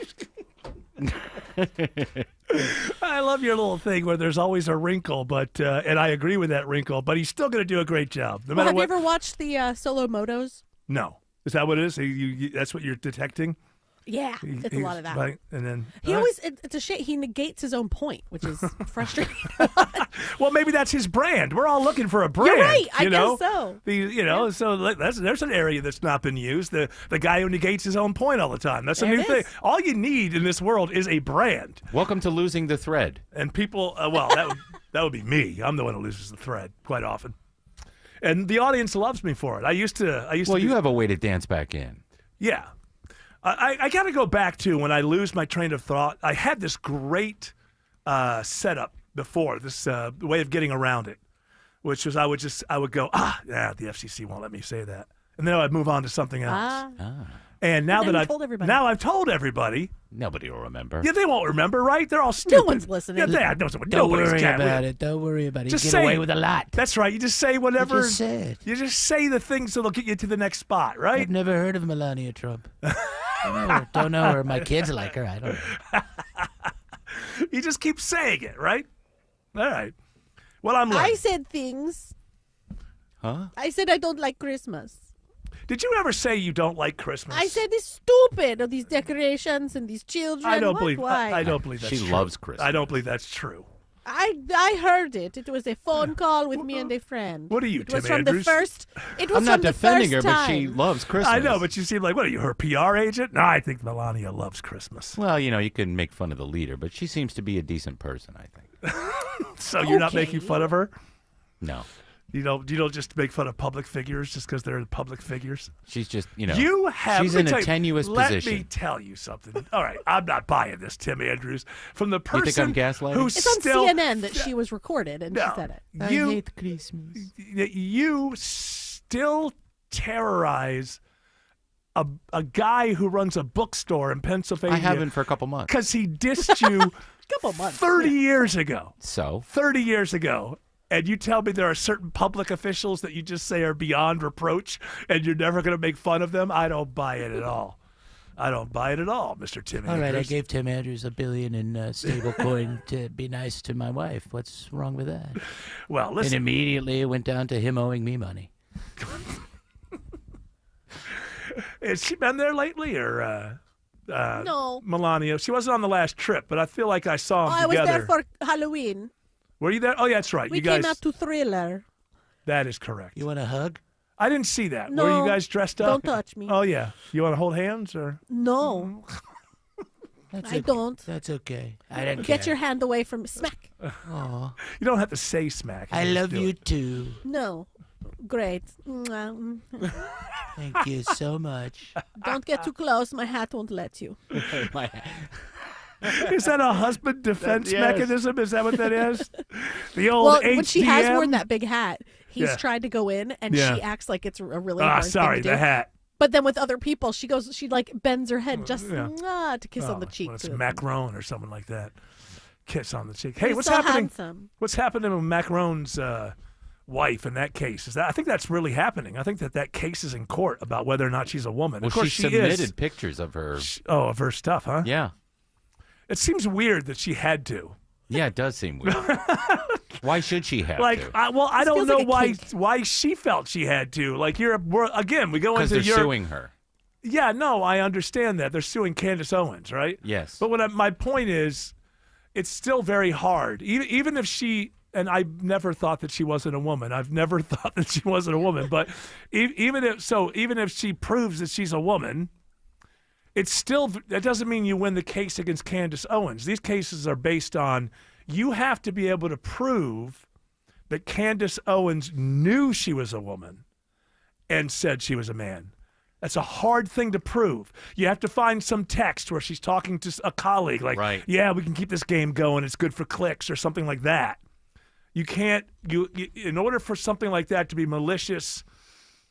I love your little thing where there's always a wrinkle, but and I agree with that wrinkle, but he's still going to do a great job. No matter have what. You ever watched the Solo Motos? No. Is that what it is? That's what you're detecting? Yeah, it's a lot of that. Right, and then he always, it's a shame, he negates his own point, which is frustrating. Well, maybe that's his brand. We're all looking for a brand. You're right. I guess so. So there's an area that's not been used. The guy who negates his own point all the time. That's a new thing. All you need in this world is a brand. Welcome to losing the thread. And people, that would be me. I'm the one who loses the thread quite often. And the audience loves me for it. I used to. Well, you have a way to dance back in. Yeah. I got to go back to when I lose my train of thought. I had this great setup before, this way of getting around it, which was I would go, the FCC won't let me say that. And then I'd move on to something else. And now that I've told everybody. Nobody will remember. Yeah, they won't remember, right? They're all stupid. No one's listening. Yeah, Don't worry about it. Don't worry about it. Just you get say away with a lot. That's right. You just say whatever. You just said. You just say the things that'll get you to the next spot, right? I've never heard of Melania Trump. Don't know her. My kids like her. I don't know. You just keep saying it, right? All right. Well, I'm learning. I said things. Huh? I said I don't like Christmas. Did you ever say you don't like Christmas? I said it's stupid, these decorations and these children. I don't believe. Why? I don't believe that's true. She loves Christmas. I don't believe that's true. I heard it. It was a phone call with me and a friend. What are you, It was Tim from Andrews? the first. It was I'm not from the defending her, first but she time. loves Christmas. I know, but you seem like, what are you, her PR agent? No, I think Melania loves Christmas. Well, you can make fun of the leader, but she seems to be a decent person, I think. So you're not making fun of her? No. You don't just make fun of public figures just because they're public figures. She's just, She's in a tenuous position. Let me tell you something. All right, I'm not buying this, Tim Andrews. From the person you think I'm gaslighting? who's It's on still CNN that she was recorded, and she said it. I hate Christmas. You still terrorize a guy who runs a bookstore in Pennsylvania. I haven't for a couple months. Because he dissed you couple months. 30 years ago. So? 30 years ago. And you tell me there are certain public officials that you just say are beyond reproach and you're never going to make fun of them? I don't buy it at all. I don't buy it at all, Mr. Tim Andrews. All right, I gave Tim Andrews $1 billion in stablecoin to be nice to my wife. What's wrong with that? Well, listen. And immediately it went down to him owing me money. Has she been there lately, or No. Melania? She wasn't on the last trip, but I feel like I saw them I together. was there for Halloween. Were you there? Oh, yeah, that's right. We you guys. came out to Thriller. That is correct. You want a hug? I didn't see that. No, Were you guys dressed up? don't touch me. Oh yeah. You want to hold hands or? No. I don't. That's okay. I don't Get care. your hand away from smack. Aw. You don't have to say smack. I just love do you it. too. No. Great. Mwah. Thank you so much. Don't get too close. My hat won't let you. Is that a husband defense Yes. mechanism? Is that what that is? The old Well, HDM? when she has worn that big hat, he's Yeah. tried to go in, and Yeah. she acts like it's a really hard sorry, thing to the do. hat. But then with other people, she bends her head just Yeah. to kiss Oh, on the cheek. When it's to him. Macron or someone like that. Kiss on the cheek. Hey, He's what's so happening? handsome. What's happening with Macron's wife in that case? I think that's really happening. I think that case is in court about whether or not she's a woman. Well, of course, she she submitted is. pictures of her. Of her stuff, huh? Yeah. It seems weird that she had to. Yeah, it does seem weird. Why should she have to? I This don't feels know like a why she felt she had to. Like we go Because into they're suing her. Yeah, no, I understand that they're suing Candace Owens, right? Yes. But my point is, it's still very hard. Even if she, and I never thought that she wasn't a woman. I've never thought that she wasn't a woman. But even if she proves that she's a woman, that doesn't mean you win the case against Candace Owens. These cases are based on you have to be able to prove that Candace Owens knew she was a woman and said she was a man. That's a hard thing to prove. You have to find some text where she's talking to a colleague, like, Right. yeah, we can keep this game going. It's good for clicks or something like that. You can't, in order for something like that to be malicious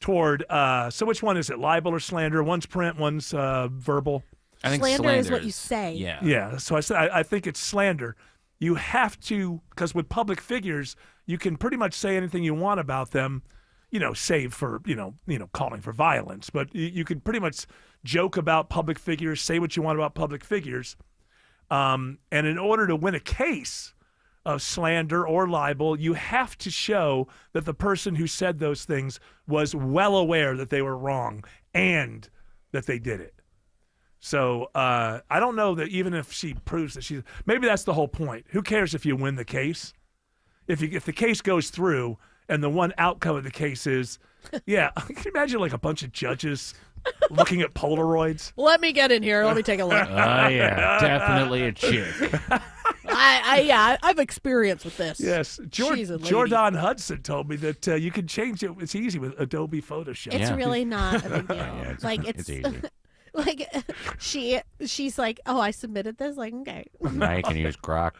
toward, so which one is it, libel or slander? One's print, one's verbal. I think Slander is what slander you say. Yeah. Yeah, so I think it's slander. You have to, because with public figures, you can pretty much say anything you want about them, save for, calling for violence. But you can pretty much joke about public figures, say what you want about public figures. And in order to win a case of slander or libel, you have to show that the person who said those things was well aware that they were wrong and that they did it. So I don't know that even if she proves that maybe that's the whole point. Who cares if you win the case? If the case goes through and the one outcome of the case is, yeah, can you imagine like a bunch of judges looking at Polaroids? Let me get in here. Let me take a look. Oh, yeah. Definitely a chick. I've experience with this. Yes, She's a lady. Jordan Hudson told me that you can change it. It's easy with Adobe Photoshop. It's really not a big deal. Yeah, it's easy. like she's like, oh, I submitted this. Like, okay, Now you can use Grok.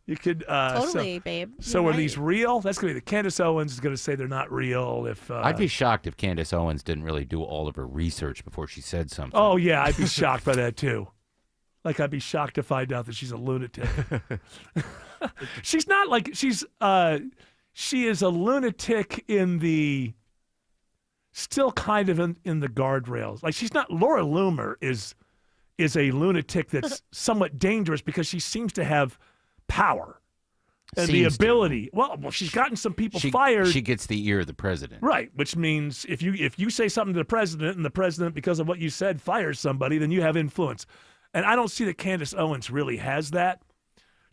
You could totally, babe. So You're are these right. real? That's gonna be the Candace Owens is gonna say they're not real. If I'd be shocked if Candace Owens didn't really do all of her research before she said something. Oh yeah, I'd be shocked by that too. Like I'd be shocked to find out that she's a lunatic. She's not like she is a lunatic in the still kind of in the guardrails. Like she's not. Laura Loomer is a lunatic that's somewhat dangerous because she seems to have power and the Seems to. ability. Well, she's gotten some people fired. She gets the ear of the president. Right, which means if you say something to the president and the president, because of what you said, fires somebody, then you have influence. And I don't see that Candace Owens really has that.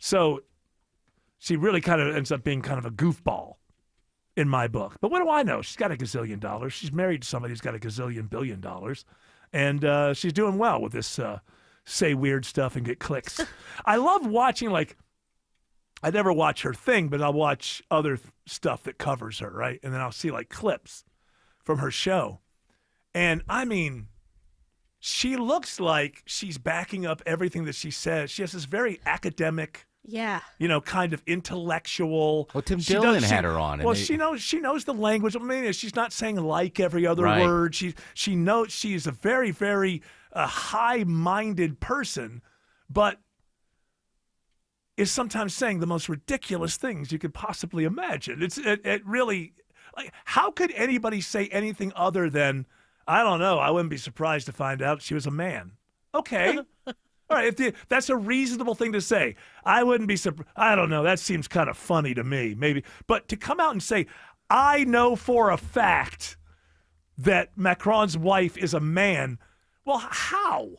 So she really kind of ends up being kind of a goofball in my book. But what do I know? She's got $1 gazillion. She's married to somebody who's got $1 gazillion billion. And she's doing well with this say weird stuff and get clicks. I love watching, like, I never watch her thing, but I'll watch other stuff that covers her, right? And then I'll see like clips from her show. And I mean, she looks like she's backing up everything that she says. She has this very academic, kind of intellectual. Well, Tim Dillon had her on. Well, she knows the language. I mean, she's not saying like every other word. She knows she's a very, very high-minded person, but is sometimes saying the most ridiculous things you could possibly imagine. It really, like, how could anybody say anything other than, I don't know, I wouldn't be surprised to find out she was a man. Okay. All right, that's a reasonable thing to say. I wouldn't be surprised. I don't know, that seems kind of funny to me, maybe. But to come out and say, I know for a fact that Macron's wife is a man, well, how?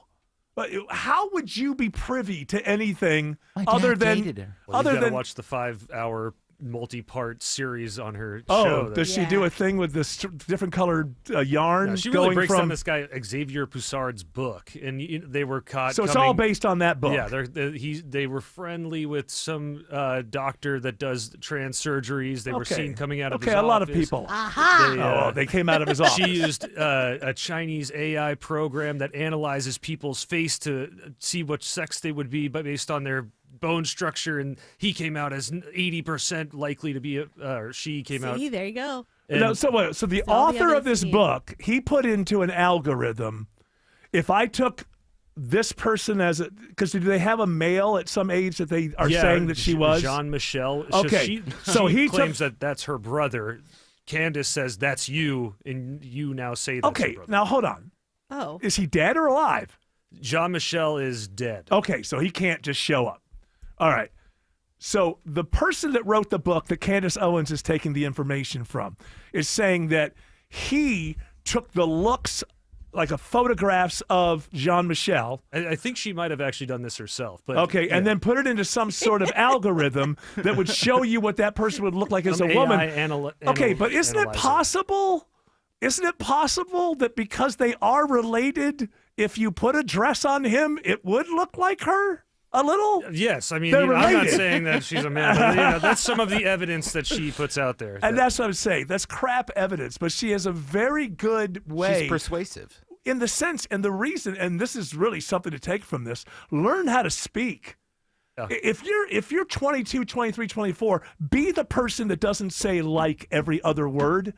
How would you be privy to anything other than watch the 5-hour multi-part series on her show? Oh, does she do a thing with this different colored yarn? No, she going really breaks from down this guy Xavier Poussard's book, and they were caught. So it's all based on that book. Yeah, they were friendly with some doctor that does trans surgeries. They were seen coming out of his a lot of office. people. Aha! They came out of his office. She used a Chinese AI program that analyzes people's face to see what sex they would be based on their bone structure, and he came out as 80% likely to be or she came out. See, there you go. So the author of this book, he put into an algorithm, if I took this person as a, because do they have a male at some age that they are saying that she was? Jean-Michel. Okay. He claims that that's her brother. Candace says that's you, and you now say that's her brother. Now hold on. Oh. Is he dead or alive? Jean-Michel is dead. Okay, so he can't just show up. All right. So the person that wrote the book that Candace Owens is taking the information from is saying that he took the looks, like photographs of Jean-Michel. I think she might have actually done this herself. But and then put it into some sort of algorithm that would show you what that person would look like as a woman. But isn't it possible? Isn't it possible that because they are related, if you put a dress on him, it would look like her? A little? Yes. I mean, I'm not saying that she's a man, but that's some of the evidence that she puts out there. And that's what I'm saying. That's crap evidence, but she has a very good way. She's persuasive. In the sense, and the reason, and this is really something to take from this, learn how to speak. Yeah. If you're 22, 23, 24, be the person that doesn't say like every other word,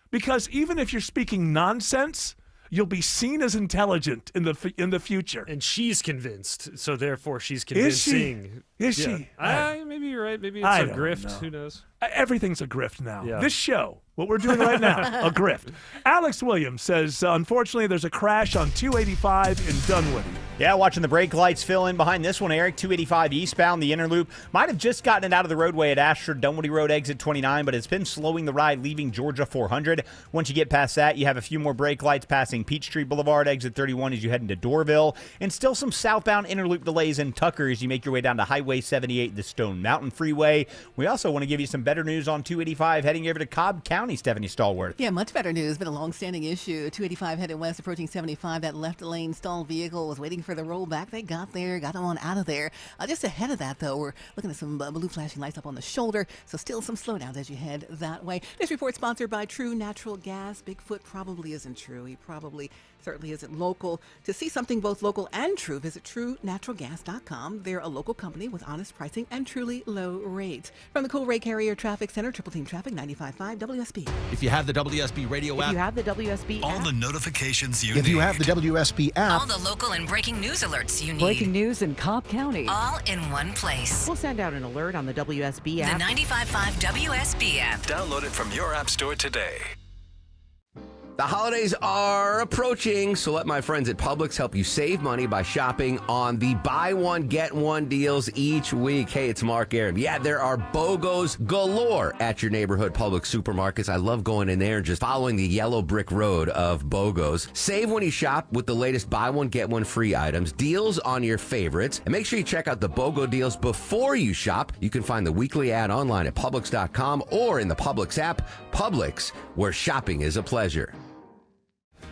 because even if you're speaking nonsense, you'll be seen as intelligent in the future. And she's convinced, so therefore she's convincing. Is she? Maybe you're right. Maybe it's a grift. Know. Who knows? Everything's a grift now. Yeah. This show, what we're doing right now, a grift. Alex Williams says, unfortunately, there's a crash on 285 in Dunwoody. Yeah, watching the brake lights fill in behind this one, Eric. 285 eastbound, the inner loop. Might have just gotten it out of the roadway at Ashford, Dunwoody Road, exit 29, but it's been slowing the ride, leaving Georgia 400. Once you get past that, you have a few more brake lights passing Peachtree Boulevard, exit 31 as you head into Doraville, and still some southbound inner loop delays in Tucker as you make your way down to Highway 78, the Stone Mountain Freeway. We also want to give you some better news on 285 heading over to Cobb County, Stephanie Stallworth. Yeah, much better news. Been a long-standing issue. 285 headed west, approaching 75. That left lane stalled vehicle was waiting for the rollback. They got there, got them on out of there. Just ahead of that, though, we're looking at some blue flashing lights up on the shoulder, so still some slowdowns as you head that way. This report sponsored by True Natural Gas. Bigfoot probably isn't true. He probably certainly isn't local. To see something both local and true, visit TrueNaturalGas.com. They're a local company with honest pricing and truly low rates. From the Cool Ray Carrier Traffic Center, Triple Team Traffic, 95.5 WSB. If you have the WSB radio app. If you have the WSB all app. the notifications you need. If you have the WSB app. All the local and breaking news alerts you need. Breaking news in Cobb County. All in one place. We'll send out an alert on the WSB app. The 95.5 WSB app. Download it from your app store today. The holidays are approaching, so let my friends at Publix help you save money by shopping on the buy one, get one deals each week. Hey, it's Mark Aram. Yeah, there are BOGOs galore at your neighborhood Publix supermarkets. I love going in there and just following the yellow brick road of BOGOs. Save when you shop with the latest buy one, get one free items, deals on your favorites, and make sure you check out the BOGO deals before you shop. You can find the weekly ad online at Publix.com or in the Publix app. Publix, where shopping is a pleasure.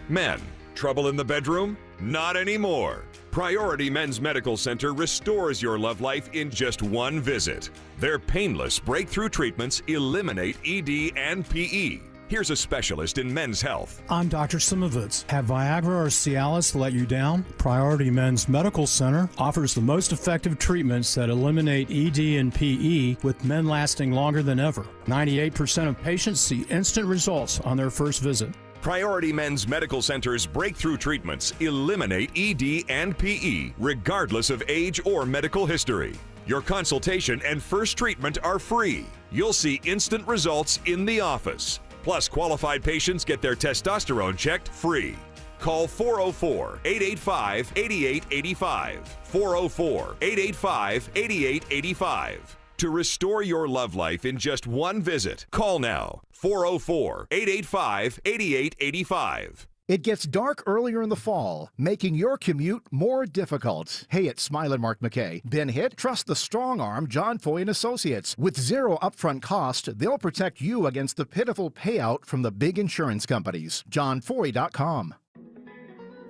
Men, trouble in the bedroom? Not anymore. Priority Men's Medical Center restores your love life in just one visit. Their painless breakthrough treatments eliminate ED and PE. Here's a specialist in men's health. I'm Dr. Simovitz. Have Viagra or Cialis let you down? Priority Men's Medical Center offers the most effective treatments that eliminate ED and PE, with men lasting longer than ever. 98% of patients see instant results on their first visit. Priority Men's Medical Center's breakthrough treatments eliminate ED and PE, regardless of age or medical history. Your consultation and first treatment are free. You'll see instant results in the office. Plus, qualified patients get their testosterone checked free. Call 404-885-8885. 404-885-8885. To restore your love life in just one visit, call now. 404-885-8885. It gets dark earlier in the fall, making your commute more difficult. Hey, it's Smile and Mark McKay. Been hit? Trust the strong arm John Foy & Associates. With zero upfront cost, they'll protect you against the pitiful payout from the big insurance companies. JohnFoy.com.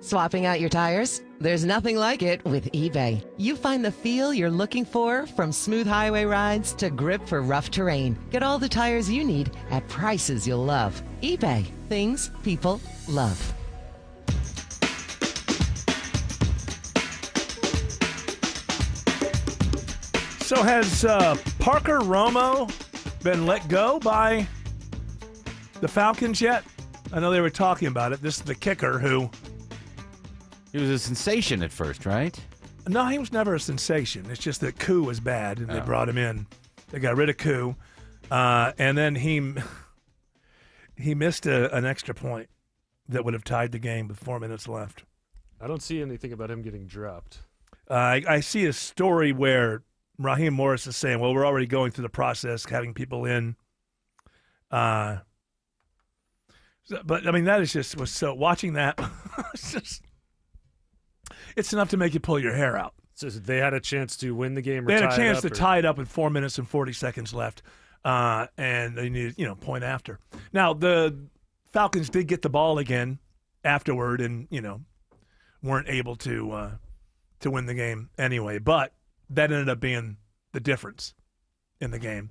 Swapping out your tires? There's nothing like it with eBay. You find the feel you're looking for, from smooth highway rides to grip for rough terrain. Get all the tires you need at prices you'll love. eBay. Things people love. So has Parker Romo been let go by the Falcons yet? I know they were talking about it. This is the kicker who... He was a sensation at first, right? No, he was never a sensation. It's just that Koo was bad, and they brought him in. They got rid of Koo, and then he missed an extra point that would have tied the game with 4 minutes left. I don't see anything about him getting dropped. I see a story where Raheem Morris is saying, well, we're already going through the process, having people in. But, I mean, that is just was so – watching that, it's just – it's enough to make you pull your hair out. So they had a chance to win the game. They had a chance to tie it up with 4 minutes and 40 seconds left, and they needed, point after. Now the Falcons did get the ball again afterward, and weren't able to win the game anyway. But that ended up being the difference in the game,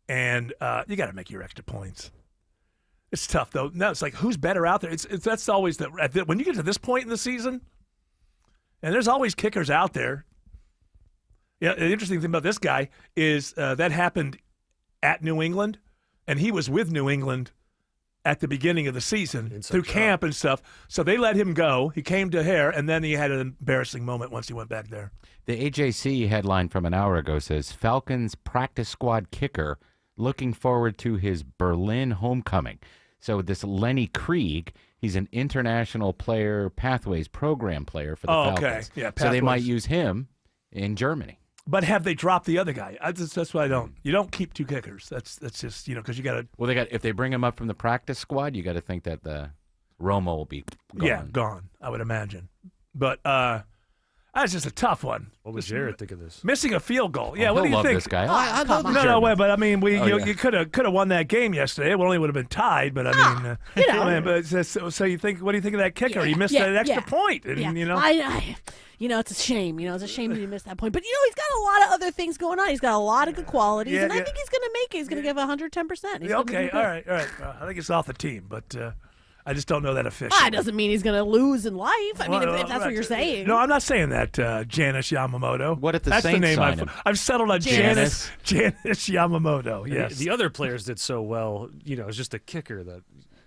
and you got to make your extra points. It's tough though. No, it's like who's better out there. That's always when you get to this point in the season. And there's always kickers out there. Yeah, the interesting thing about this guy is that happened at New England, and he was with New England at the beginning of the season through camp and stuff. So they let him go. He came to Hare, and then he had an embarrassing moment once he went back there. The AJC headline from an hour ago says, Falcons practice squad kicker looking forward to his Berlin homecoming. So this Lenny Krieg, he's an international player, Pathways program player for the Falcons. Okay. Yeah, so they might use him in Germany. But have they dropped the other guy? That's what I don't. You don't keep two kickers. That's just because you got to. Well, if they bring him up from the practice squad, you got to think that the Romo will be gone. Yeah, gone. I would imagine. But that's just a tough one. What would Jared think of this? Missing a field goal. Yeah, what do you love think? This guy. I love this No, wait, but I mean, you could have won that game yesterday. It only would have been tied, but I mean, so you think? What do you think of that kicker? He missed that extra point, and it's a shame. It's a shame he missed that point. But he's got a lot of other things going on. He's got a lot of good qualities, and I think he's going to make it. He's going to give 110%. Okay, all right. I think it's off the team, but. I just don't know that officially. That doesn't mean he's going to lose in life. I mean, if that's what you're saying. No, I'm not saying that, Janice Yamamoto. What if that's Saints the name sign him? I've settled on Janice Yamamoto. Yes. The other players did so well. It's just a kicker that.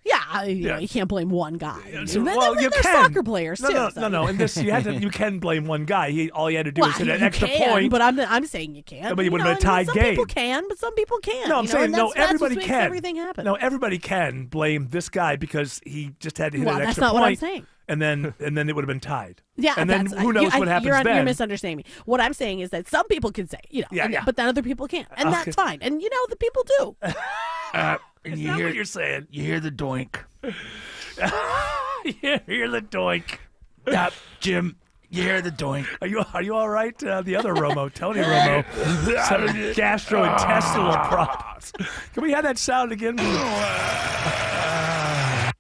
Yeah, you can't blame one guy. Well, they're soccer players too. No. In this, you can blame one guy. All he had to do was hit an extra point. But I'm saying you can't. But he would have been a tied game. Some people can, but some people can't. No, I'm saying everybody that's what can. Makes everything happen. No, everybody can blame this guy because he just had to hit an extra that's not point. What I'm saying. And then it would have been tied. Yeah, and then who knows what happens then? You're misunderstanding me. What I'm saying is that some people can say, but then other people can't, and that's fine. And the people do. And you hear what you're saying. You hear the doink. You hear the doink. Jim, you hear the doink. Are you all right? The other Romo, Tony Romo, some gastrointestinal problems. Can we have that sound again?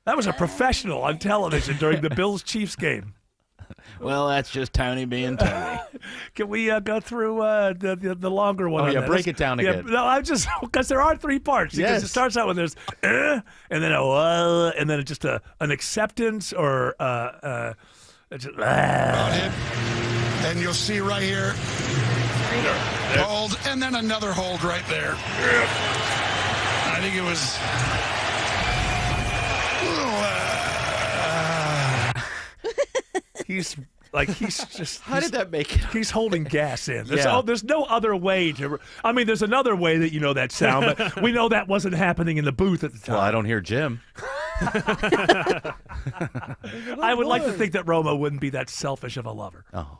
That was a professional on television during the Bills-Chiefs game. Well, that's just Tony being Tony. Can we go through the longer one? Oh, on yeah, that? break it down again. No, I'm just because there are 3 parts. Because Yes. it starts out with this, and then and then just an acceptance or just, About hit. And you'll see right here, hold, and then another hold right there. I think it was. He's just. How did that make it? He's holding gas in. Yeah. There's no other way to. I mean, there's another way that you know that sound, but we know that wasn't happening in the booth at the time. Well, I don't hear Jim. I would like to think that Romo wouldn't be that selfish of a lover. Oh.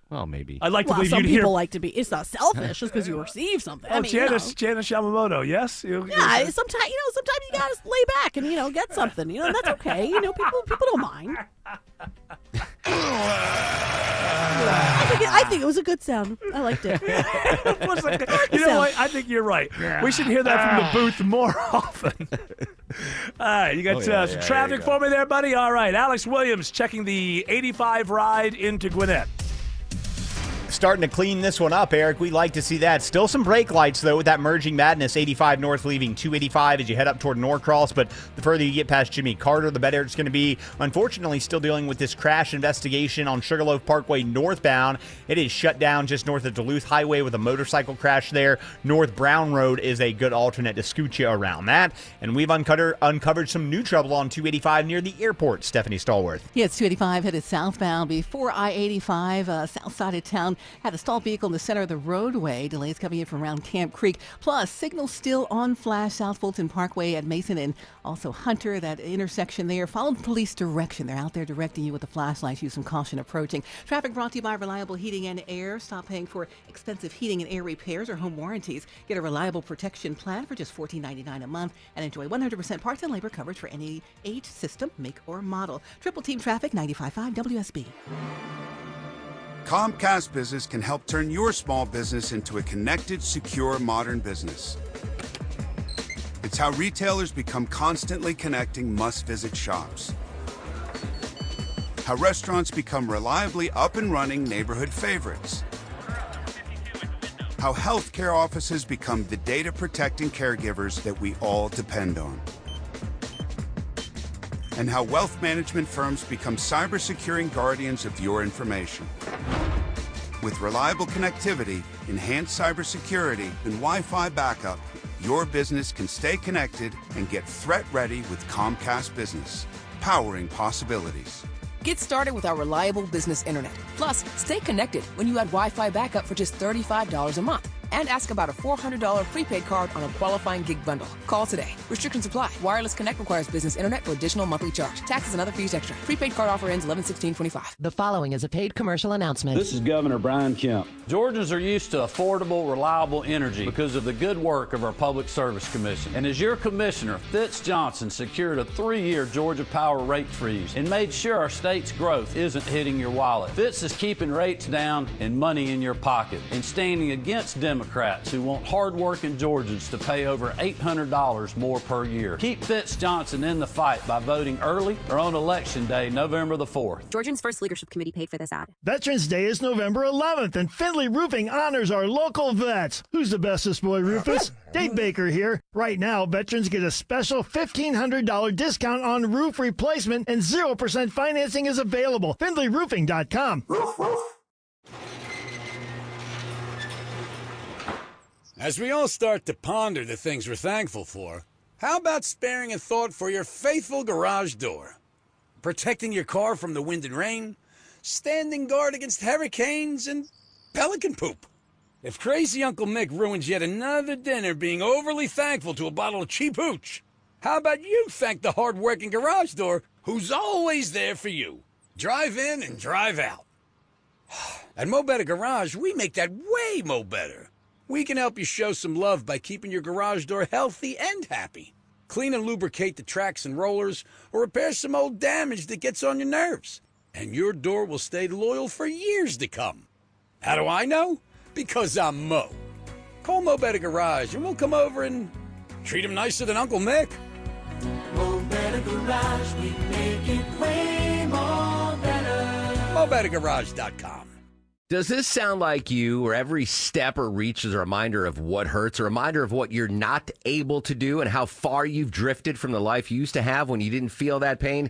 Well, maybe. I'd like to Well, believe some you'd hear. people like to be. It's not selfish just because you receive something. Oh, I mean, Janice Yamamoto, yes. Yeah, sometimes you gotta lay back and get something. And that's okay. People don't mind. I think it was a good sound. I liked it. You know what? I think you're right. We should hear that from the booth more often. All right, you got some traffic for me there, buddy? All right, Alex Williams checking the 85 ride into Gwinnett. Starting to clean this one up, Eric. We like to see that. Still some brake lights, though, with that merging madness. 85 north leaving 285 as you head up toward Norcross. But the further you get past Jimmy Carter, the better it's going to be. Unfortunately, still dealing with this crash investigation on Sugarloaf Parkway northbound. It is shut down just north of Duluth Highway with a motorcycle crash there. North Brown Road is a good alternate to scoot you around that. And we've uncovered some new trouble on 285 near the airport. Stephanie Stallworth. Yeah, it's 285 headed southbound before I-85, south side of town. Had a stalled vehicle in the center of the roadway. Delays coming in from around Camp Creek. Plus, signals still on flash South Fulton Parkway at Mason and also Hunter, that intersection there. Follow police direction. They're out there directing you with the flashlights. Use some caution approaching. Traffic brought to you by Reliable Heating and Air. Stop paying for expensive heating and air repairs or home warranties. Get a reliable protection plan for just $14.99 a month and enjoy 100% parts and labor coverage for any age, system, make, or model. Triple Team Traffic, 95.5 WSB. Comcast Business can help turn your small business into a connected, secure, modern business. It's how retailers become constantly connecting must-visit shops. How restaurants become reliably up and running neighborhood favorites. How healthcare offices become the data-protecting caregivers that we all depend on. And how wealth management firms become cyber-securing guardians of your information. With reliable connectivity, enhanced cybersecurity, and Wi-Fi backup, your business can stay connected and get threat-ready with Comcast Business, powering possibilities. Get started with our reliable business internet. Plus, stay connected when you add Wi-Fi backup for just $35 a month. And ask about a $400 prepaid card on a qualifying gig bundle. Call today. Restrictions apply. Wireless Connect requires business internet for additional monthly charge. Taxes and other fees extra. Prepaid card offer ends 11/16/25. The following is a paid commercial announcement. This is Governor Brian Kemp. Georgians are used to affordable, reliable energy because of the good work of our Public Service Commission. And as your commissioner, Fitz Johnson secured a 3-year Georgia Power rate freeze and made sure our state's growth isn't hitting your wallet. Fitz is keeping rates down and money in your pocket and standing against Democrats who want hard-working Georgians to pay over $800 more per year. Keep Fitz Johnson in the fight by voting early or on Election Day, November the 4th. Georgians First Leadership Committee paid for this ad. Veterans Day is November 11th, and Findlay Roofing honors our local vets. Who's the bestest boy, Rufus? Dave Baker here. Right now, veterans get a special $1,500 discount on roof replacement, and 0% financing is available. FindlayRoofing.com. As we all start to ponder the things we're thankful for, how about sparing a thought for your faithful garage door? Protecting your car from the wind and rain, standing guard against hurricanes, and pelican poop. If crazy Uncle Mick ruins yet another dinner being overly thankful to a bottle of cheap hooch, how about you thank the hard-working garage door who's always there for you? Drive in and drive out. At Mo Better Garage, we make that way mo better. We can help you show some love by keeping your garage door healthy and happy. Clean and lubricate the tracks and rollers, or repair some old damage that gets on your nerves. And your door will stay loyal for years to come. How do I know? Because I'm Mo. Call Mo Better Garage and we'll come over and treat him nicer than Uncle Mick. Mo Better Garage, we make it way more better. mobettagarage.com. Does this sound like you, where every step or reach is a reminder of what hurts, a reminder of what you're not able to do and how far you've drifted from the life you used to have when you didn't feel that pain?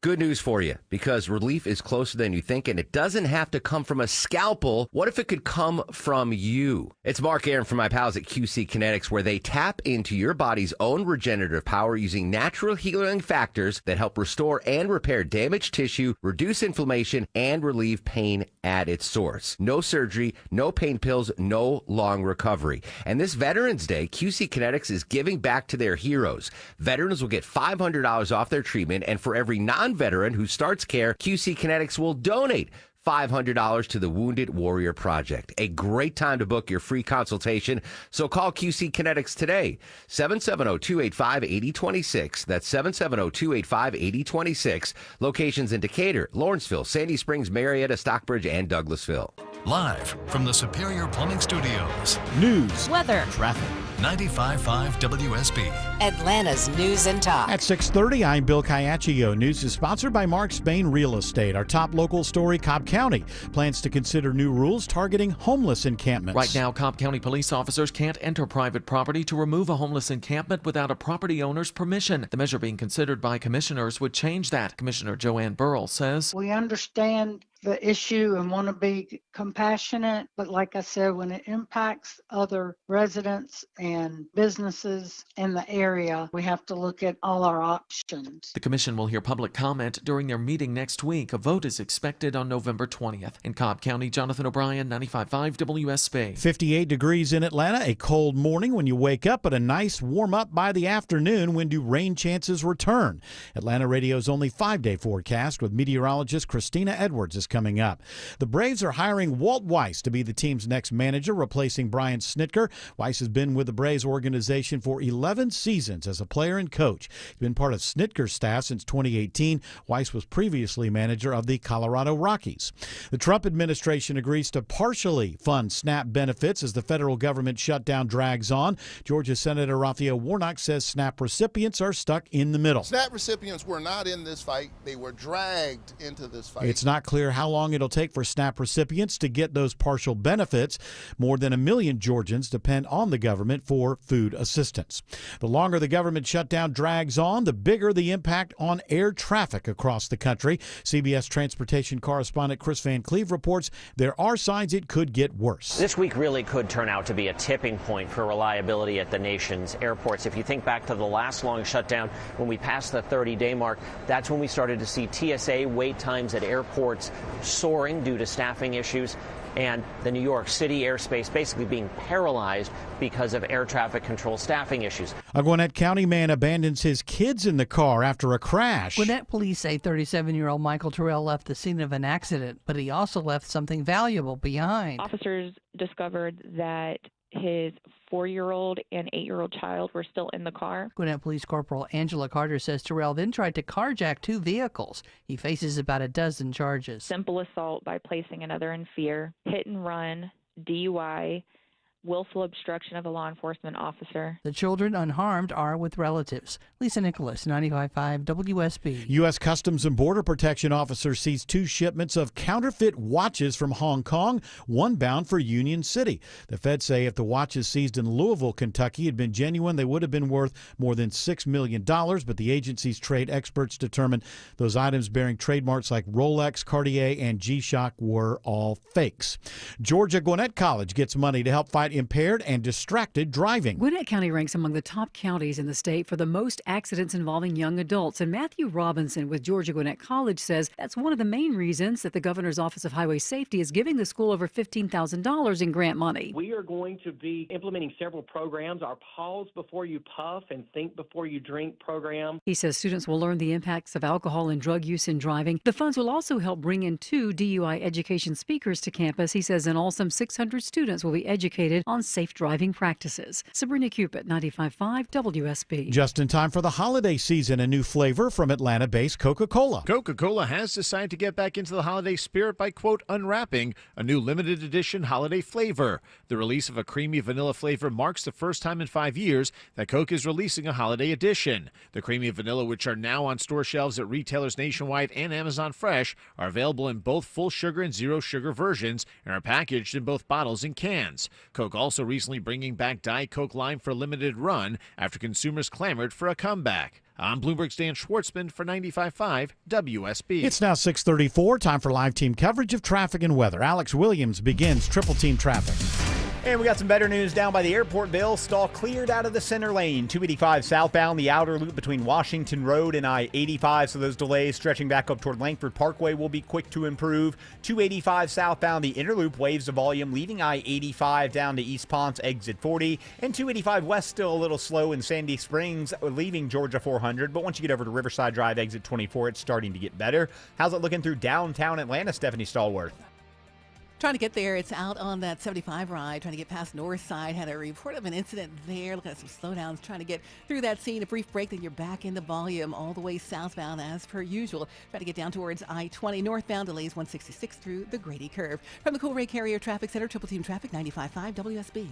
Good news for you, because relief is closer than you think, and it doesn't have to come from a scalpel. What if it could come from you? It's Mark Arum from my pals at QC Kinetics, where they tap into your body's own regenerative power using natural healing factors that help restore and repair damaged tissue, reduce inflammation, and relieve pain at its source. No surgery, no pain pills, no long recovery. And this Veterans Day, QC Kinetics is giving back to their heroes. Veterans will get $500 off their treatment, and for every non-veteran who starts care, QC Kinetics will donate $500 to the Wounded Warrior Project. A great time to book your free consultation. So call QC Kinetics today. 770-285-8026. That's 770-285-8026. Locations in Decatur, Lawrenceville, Sandy Springs, Marietta, Stockbridge, and Douglasville. Live from the Superior Plumbing Studios. News, weather, traffic. 95.5 WSB. Atlanta's News and Talk. At 6:30, I'm Bill Caiaccio. News is sponsored by Mark Spain Real Estate. Our top local story, Cobb County plans to consider new rules targeting homeless encampments. Right now, Cobb County police officers can't enter private property to remove a homeless encampment without a property owner's permission. The measure being considered by commissioners would change that. Commissioner Joanne Burrell says, "We understand the issue and want to be compassionate, but like I said, when it impacts other residents and businesses in the area, we have to look at all our options." The commission will hear public comment during their meeting next week. A vote is expected on November 20th. In Cobb County, Jonathan O'Brien, 95.5 WSB. 58 degrees in Atlanta, a cold morning when you wake up, but a nice warm up by the afternoon. When do rain chances return? Atlanta Radio's only 5-day forecast with meteorologist Christina Edwards is coming up. The Braves are hiring Walt Weiss to be the team's next manager, replacing Brian Snitker. Weiss has been with the Braves organization for 11 seasons as a player and coach. He's been part of Snitker's staff since 2018. Weiss was previously manager of the Colorado Rockies. The Trump administration agrees to partially fund SNAP benefits as the federal government shutdown drags on. Georgia Senator Raphael Warnock says SNAP recipients are stuck in the middle. SNAP recipients were not in this fight. They were dragged into this fight. It's not clear how long it'll take for SNAP recipients to get those partial benefits. More than 1 million Georgians depend on the government for food assistance. The longer the government shutdown drags on, the bigger the impact on air traffic across the country. CBS transportation correspondent Chris Van Cleve reports there are signs it could get worse. This week really could turn out to be a tipping point for reliability at the nation's airports. If you think back to the last long shutdown, when we passed the 30-day mark, that's when we started to see TSA wait times at airports soaring due to staffing issues, and the New York City airspace basically being paralyzed because of air traffic control staffing issues. A Gwinnett County man abandons his kids in the car after a crash. Gwinnett police say 37-year-old Michael Terrell left the scene of an accident, but he also left something valuable behind. Officers discovered that his 4-year-old and 8-year-old child were still in the car. Gwinnett Police Corporal Angela Carter says Terrell then tried to carjack 2 vehicles. He faces about a dozen charges. Simple assault by placing another in fear, hit and run, DUI, willful obstruction of a law enforcement officer. The children unharmed are with relatives. Lisa Nicholas, 95.5 WSB. U.S. Customs and Border Protection officers seized 2 shipments of counterfeit watches from Hong Kong, one bound for Union City. The feds say if the watches seized in Louisville, Kentucky had been genuine, they would have been worth more than $6 million, but the agency's trade experts determined those items bearing trademarks like Rolex, Cartier, and G-Shock were all fakes. Georgia Gwinnett College gets money to help fight impaired and distracted driving. Gwinnett County ranks among the top counties in the state for the most accidents involving young adults, and Matthew Robinson with Georgia Gwinnett College says that's one of the main reasons that the Governor's Office of Highway Safety is giving the school over $15,000 in grant money. We are going to be implementing several programs. Our Pause Before You Puff and Think Before You Drink program. He says students will learn the impacts of alcohol and drug use in driving. The funds will also help bring in 2 DUI education speakers to campus. He says in all, some 600 students will be educated educated on safe driving practices. Sabrina Cupid, 95.5 WSB. Just in time for the holiday season, a new flavor from Atlanta-based Coca-Cola. Coca-Cola has decided to get back into the holiday spirit by, quote, unwrapping a new limited edition holiday flavor. The release of a creamy vanilla flavor marks the first time in 5 years that Coke is releasing a holiday edition. The creamy vanilla, which are now on store shelves at retailers nationwide and Amazon Fresh, are available in both full sugar and zero sugar versions and are packaged in both bottles and cans. Coke also recently bringing back Diet Coke Lime for a limited run after consumers clamored for a comeback. I'm Bloomberg's Dan Schwartzman for 95.5 WSB. It's now 6:34, time for live team coverage of traffic and weather. Alex Williams begins triple team traffic. And we got some better news down by the airport, Bill. Stall cleared out of the center lane. 285 southbound, the outer loop between Washington Road and I-85. So those delays stretching back up toward Langford Parkway will be quick to improve. 285 southbound, the inner loop waves the volume, leaving I-85 down to East Ponce, exit 40. And 285 west still a little slow in Sandy Springs, leaving Georgia 400. But once you get over to Riverside Drive, exit 24, it's starting to get better. How's it looking through downtown Atlanta, Stephanie Stallworth? Trying to get there. It's out on that 75 ride, trying to get past North Side. Had a report of an incident there. Looking at some slowdowns, trying to get through that scene. A brief break, then you're back into volume all the way southbound as per usual. Try to get down towards I-20 northbound. Delays 166 through the Grady Curve. From the Cool Ray Carrier Traffic Center, Triple Team Traffic, 95.5 WSB.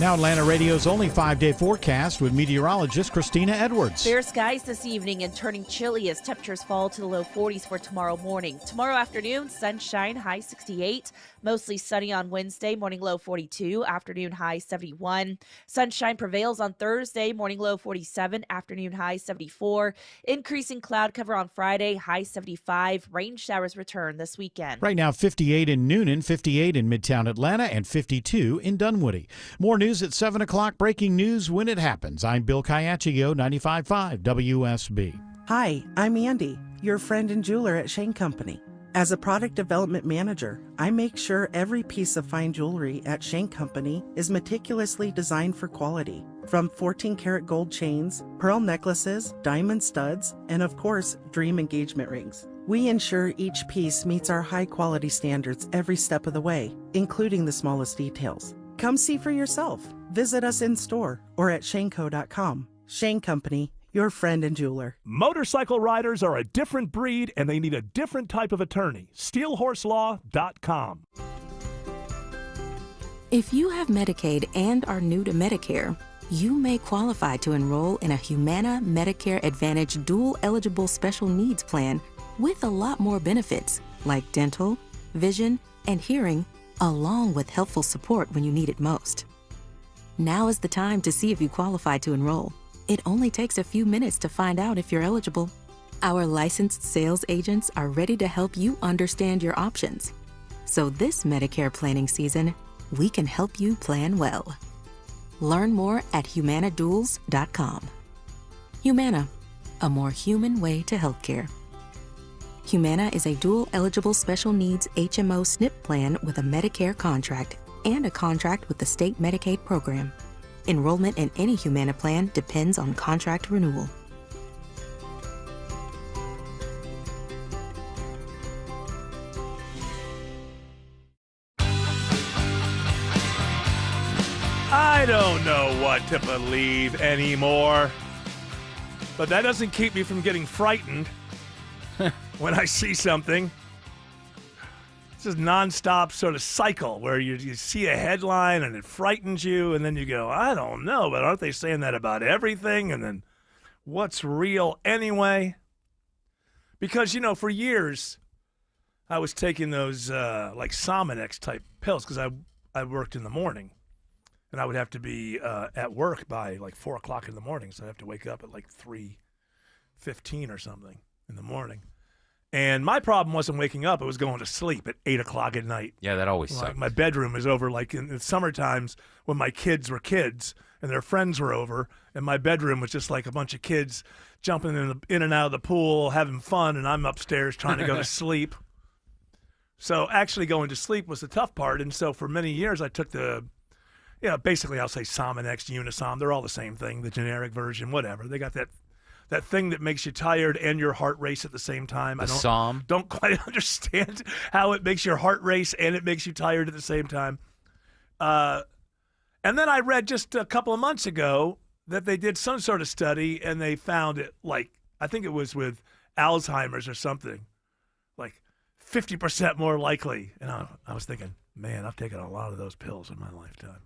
Now Atlanta Radio's only 5-day forecast with meteorologist Christina Edwards. Fair skies this evening and turning chilly as temperatures fall to the low 40s for tomorrow morning. Tomorrow afternoon, sunshine, high 68. Mostly sunny on Wednesday, morning low 42, afternoon high 71. Sunshine prevails on Thursday, morning low 47, afternoon high 74. Increasing cloud cover on Friday, high 75. Rain showers return this weekend. Right now, 58 in Noonan, 58 in Midtown Atlanta, and 52 in Dunwoody. More news at 7 o'clock. Breaking news when it happens. I'm Bill Caiaccio, 95.5 WSB. Hi, I'm Andy, your friend and jeweler at Shane Company. As a product development manager, I make sure every piece of fine jewelry at Shane Company is meticulously designed for quality. From 14-karat gold chains, pearl necklaces, diamond studs, and of course, dream engagement rings. We ensure each piece meets our high-quality standards every step of the way, including the smallest details. Come see for yourself. Visit us in store or at shaneco.com. Shane Company, your friend and jeweler. Motorcycle riders are a different breed and they need a different type of attorney. SteelHorseLaw.com. If you have Medicaid and are new to Medicare, you may qualify to enroll in a Humana Medicare Advantage dual eligible special needs plan with a lot more benefits like dental, vision, and hearing, along with helpful support when you need it most. Now is the time to see if you qualify to enroll. It only takes a few minutes to find out if you're eligible. Our licensed sales agents are ready to help you understand your options. So this Medicare planning season, we can help you plan well. Learn more at humanaduals.com. Humana, a more human way to healthcare. Humana is a dual-eligible special needs HMO SNP plan with a Medicare contract and a contract with the state Medicaid program. Enrollment in any Humana plan depends on contract renewal. I don't know what to believe anymore. But that doesn't keep me from getting frightened when I see something. It's this nonstop sort of cycle where you see a headline and it frightens you, and then you go, I don't know, but aren't they saying that about everything? And then what's real anyway? Because, you know, for years, I was taking those like Sominex type pills because I worked in the morning. And I would have to be at work by like 4 o'clock in the morning, so I'd have to wake up at like 3:15 or something in the morning. And my problem wasn't waking up; it was going to sleep at 8 o'clock at night. Yeah, that always like, sucks. my bedroom is over like in the summer times when my kids were kids and their friends were over, and my bedroom was just like a bunch of kids jumping in and out of the pool, having fun, and I'm upstairs trying to go to sleep. So actually going to sleep was the tough part, and so for many years I took basically I'll say Sominex, Unisom. They're all the same thing, the generic version, whatever. They got that thing that makes you tired and your heart race at the same time. I don't quite understand how it makes your heart race and it makes you tired at the same time. And then I read just a couple of months ago that they did some sort of study and they found it, like, I think it was with Alzheimer's or something, like 50% more likely. And I was thinking, man, I've taken a lot of those pills in my lifetime.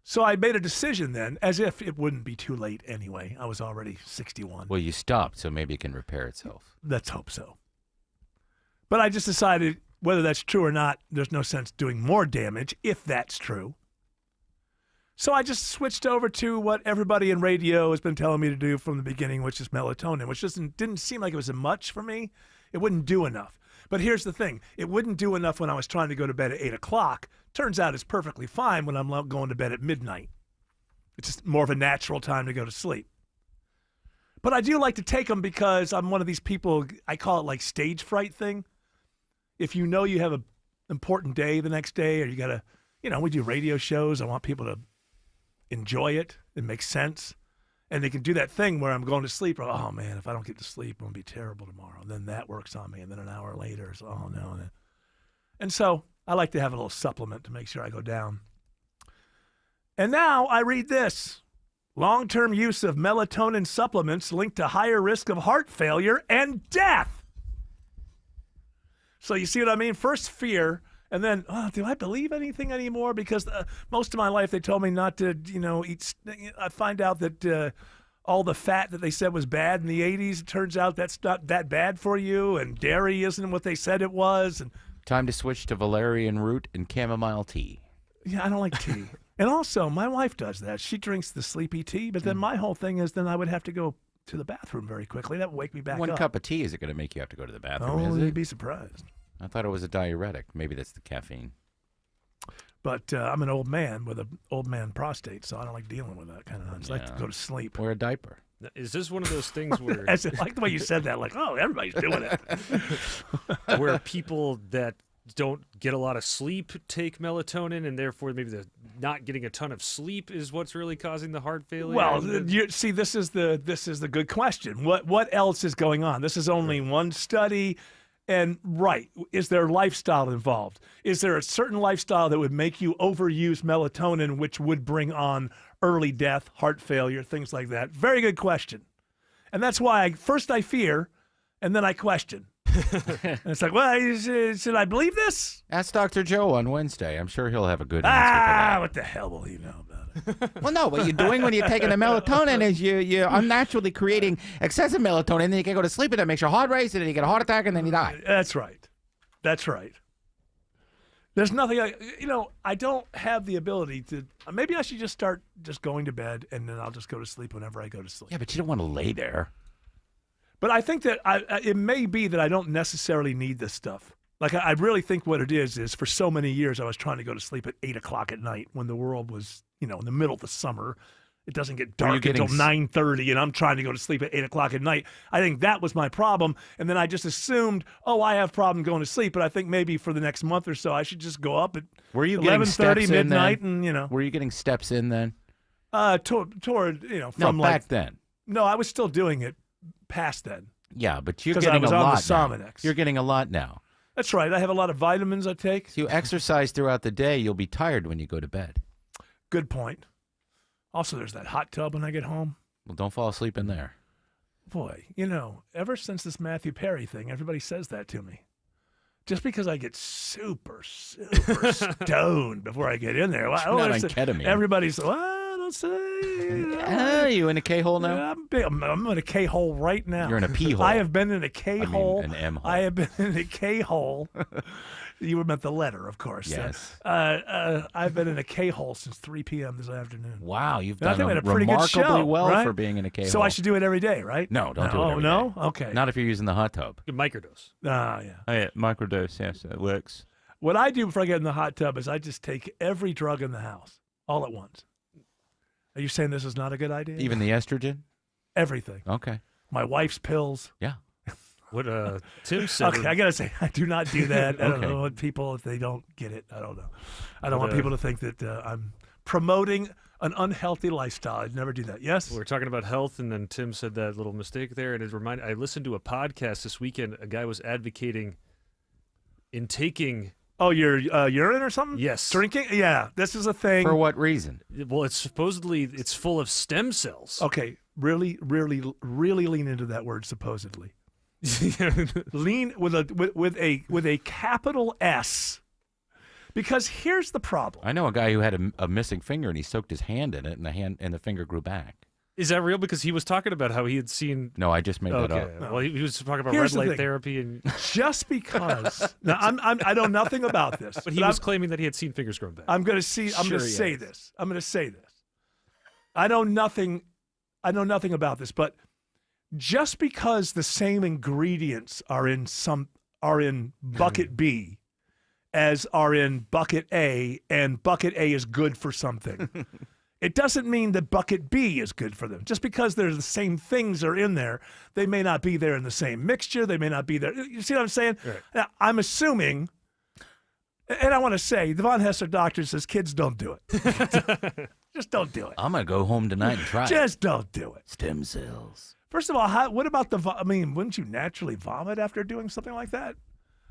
So I made a decision then, as if it wouldn't be too late anyway. I was already 61. Well, you stopped, so maybe it can repair itself. Let's hope so. But I just decided, whether that's true or not, there's no sense doing more damage if that's true. So I just switched over to what everybody in radio has been telling me to do from the beginning, which is melatonin, which didn't seem like it was much for me. It wouldn't do enough. But here's the thing. It wouldn't do enough when I was trying to go to bed at 8 o'clock. Turns out it's perfectly fine when I'm going to bed at midnight. It's just more of a natural time to go to sleep. But I do like to take them because I'm one of these people, I call it like stage fright thing. If you know you have an important day the next day, or you got to, we do radio shows. I want people to enjoy it. It makes sense. And they can do that thing where I'm going to sleep. Oh, man, if I don't get to sleep, I'm going to be terrible tomorrow. And then that works on me. And then an hour later, oh, no. And so I like to have a little supplement to make sure I go down. And now I read this. Long-term use of melatonin supplements linked to higher risk of heart failure and death. So you see what I mean? First fear, and then, do I believe anything anymore? Because most of my life they told me not to, eat. I find out that all the fat that they said was bad in the 80s, it turns out that's not that bad for you, and dairy isn't what they said it was. And time to switch to valerian root and chamomile tea. Yeah, I don't like tea. And also, my wife does that. She drinks the sleepy tea, but then my whole thing is then I would have to go to the bathroom very quickly. That would wake me back up. One cup of tea, is it going to make you have to go to the bathroom? Oh, is you'd it? be surprised. I thought it was a diuretic. Maybe that's the caffeine. But I'm an old man with an old man prostate, so I don't like dealing with that kind of nonsense. I like to go to sleep. Wear a diaper. Is this one of those things where... I like the way you said that. Like, oh, everybody's doing it. Where people that don't get a lot of sleep take melatonin, and therefore maybe the not getting a ton of sleep is what's really causing the heart failure? Well, see, this is the good question. What else is going on? This is only one study. And is there lifestyle involved? Is there a certain lifestyle that would make you overuse melatonin, which would bring on early death, heart failure, things like that? Very good question. And that's why first I fear, and then I question. And it's like, well, should I believe this? Ask Dr. Joe on Wednesday. I'm sure he'll have a good answer for that. What the hell will he know about it? Well, no, what you're doing when you're taking the melatonin is you're unnaturally creating excessive melatonin, and then you can go to sleep, and that makes your heart race, and then you get a heart attack, and then you die. That's right. There's nothing, I don't have the ability to, maybe I should just start just going to bed, and then I'll just go to sleep whenever I go to sleep. Yeah, but you don't want to lay there. But I think that it may be that I don't necessarily need this stuff. Like, I really think what it is for so many years I was trying to go to sleep at 8 o'clock at night when the world was, in the middle of the summer. It doesn't get dark until 9:30, and I'm trying to go to sleep at 8 o'clock at night. I think that was my problem. And then I just assumed, I have a problem going to sleep. But I think maybe for the next month or so, I should just go up at 11:30, midnight, and, Were you getting steps in then? Toward, from back then. No, I was still doing it past then. Yeah, but you're getting a lot now. You're getting a lot now. That's right. I have a lot of vitamins I take. If you exercise throughout the day, you'll be tired when you go to bed. Good point. Also, there's that hot tub when I get home. Well, don't fall asleep in there. Boy, ever since this Matthew Perry thing, everybody says that to me. Just because I get super, super stoned before I get in there. You're not on ketamine. Everybody's, don't say. You in a K-hole now? I'm in a K-hole right now. You're in a P-hole. I have been in a K-hole. An M-hole. I have been in a K-hole. You meant the letter, of course. Yes. I've been in a K-hole since 3 p.m. this afternoon. Wow, you've And I done think we had a pretty good remarkably show, well right? for being in a K-hole. So I should do it every day, right? No, don't do it every no? day. Okay. Not if you're using the hot tub. Microdose. Yeah. Oh, yeah, microdose, yes, it works. What I do before I get in the hot tub is I just take every drug in the house all at once. Are you saying this is not a good idea? Even the estrogen? Everything. Okay. My wife's pills. Yeah. What Tim said. Okay, I gotta say, I do not do that. I don't know what people, if they don't get it, I don't know. I don't want people to think that I'm promoting an unhealthy lifestyle. I'd never do that. Yes? We're talking about health, and then Tim said that little mistake there, and I listened to a podcast this weekend. A guy was advocating in taking Oh, your urine or something? Yes. Drinking? Yeah, this is a thing. For what reason? Well, it's full of stem cells. Okay, really lean into that word supposedly. Lean with a capital S. Because here's the problem. I know a guy who had a missing finger, and he soaked his hand in it, and the finger grew back. Is that real? Because he was talking about how he had seen. No, I just made that up. Okay. Well, he was talking about Here's red the light thing. therapy, and Just because now I know nothing about this, but he was claiming that he had seen fingers grown back. I'm going to say this. I know nothing about this, but just because the same ingredients are in bucket B as are in bucket A, and bucket A is good for something, it doesn't mean that bucket B is good for them. Just because there's the same things are in there, they may not be there in the same mixture. They may not be there. You see what I'm saying? Right. Now, I'm assuming, and I want to say, the Von Hester doctor says kids don't do it. Just don't do it. I'm going to go home tonight and try it. Just don't do it. Stem cells. First of all, what about wouldn't you naturally vomit after doing something like that?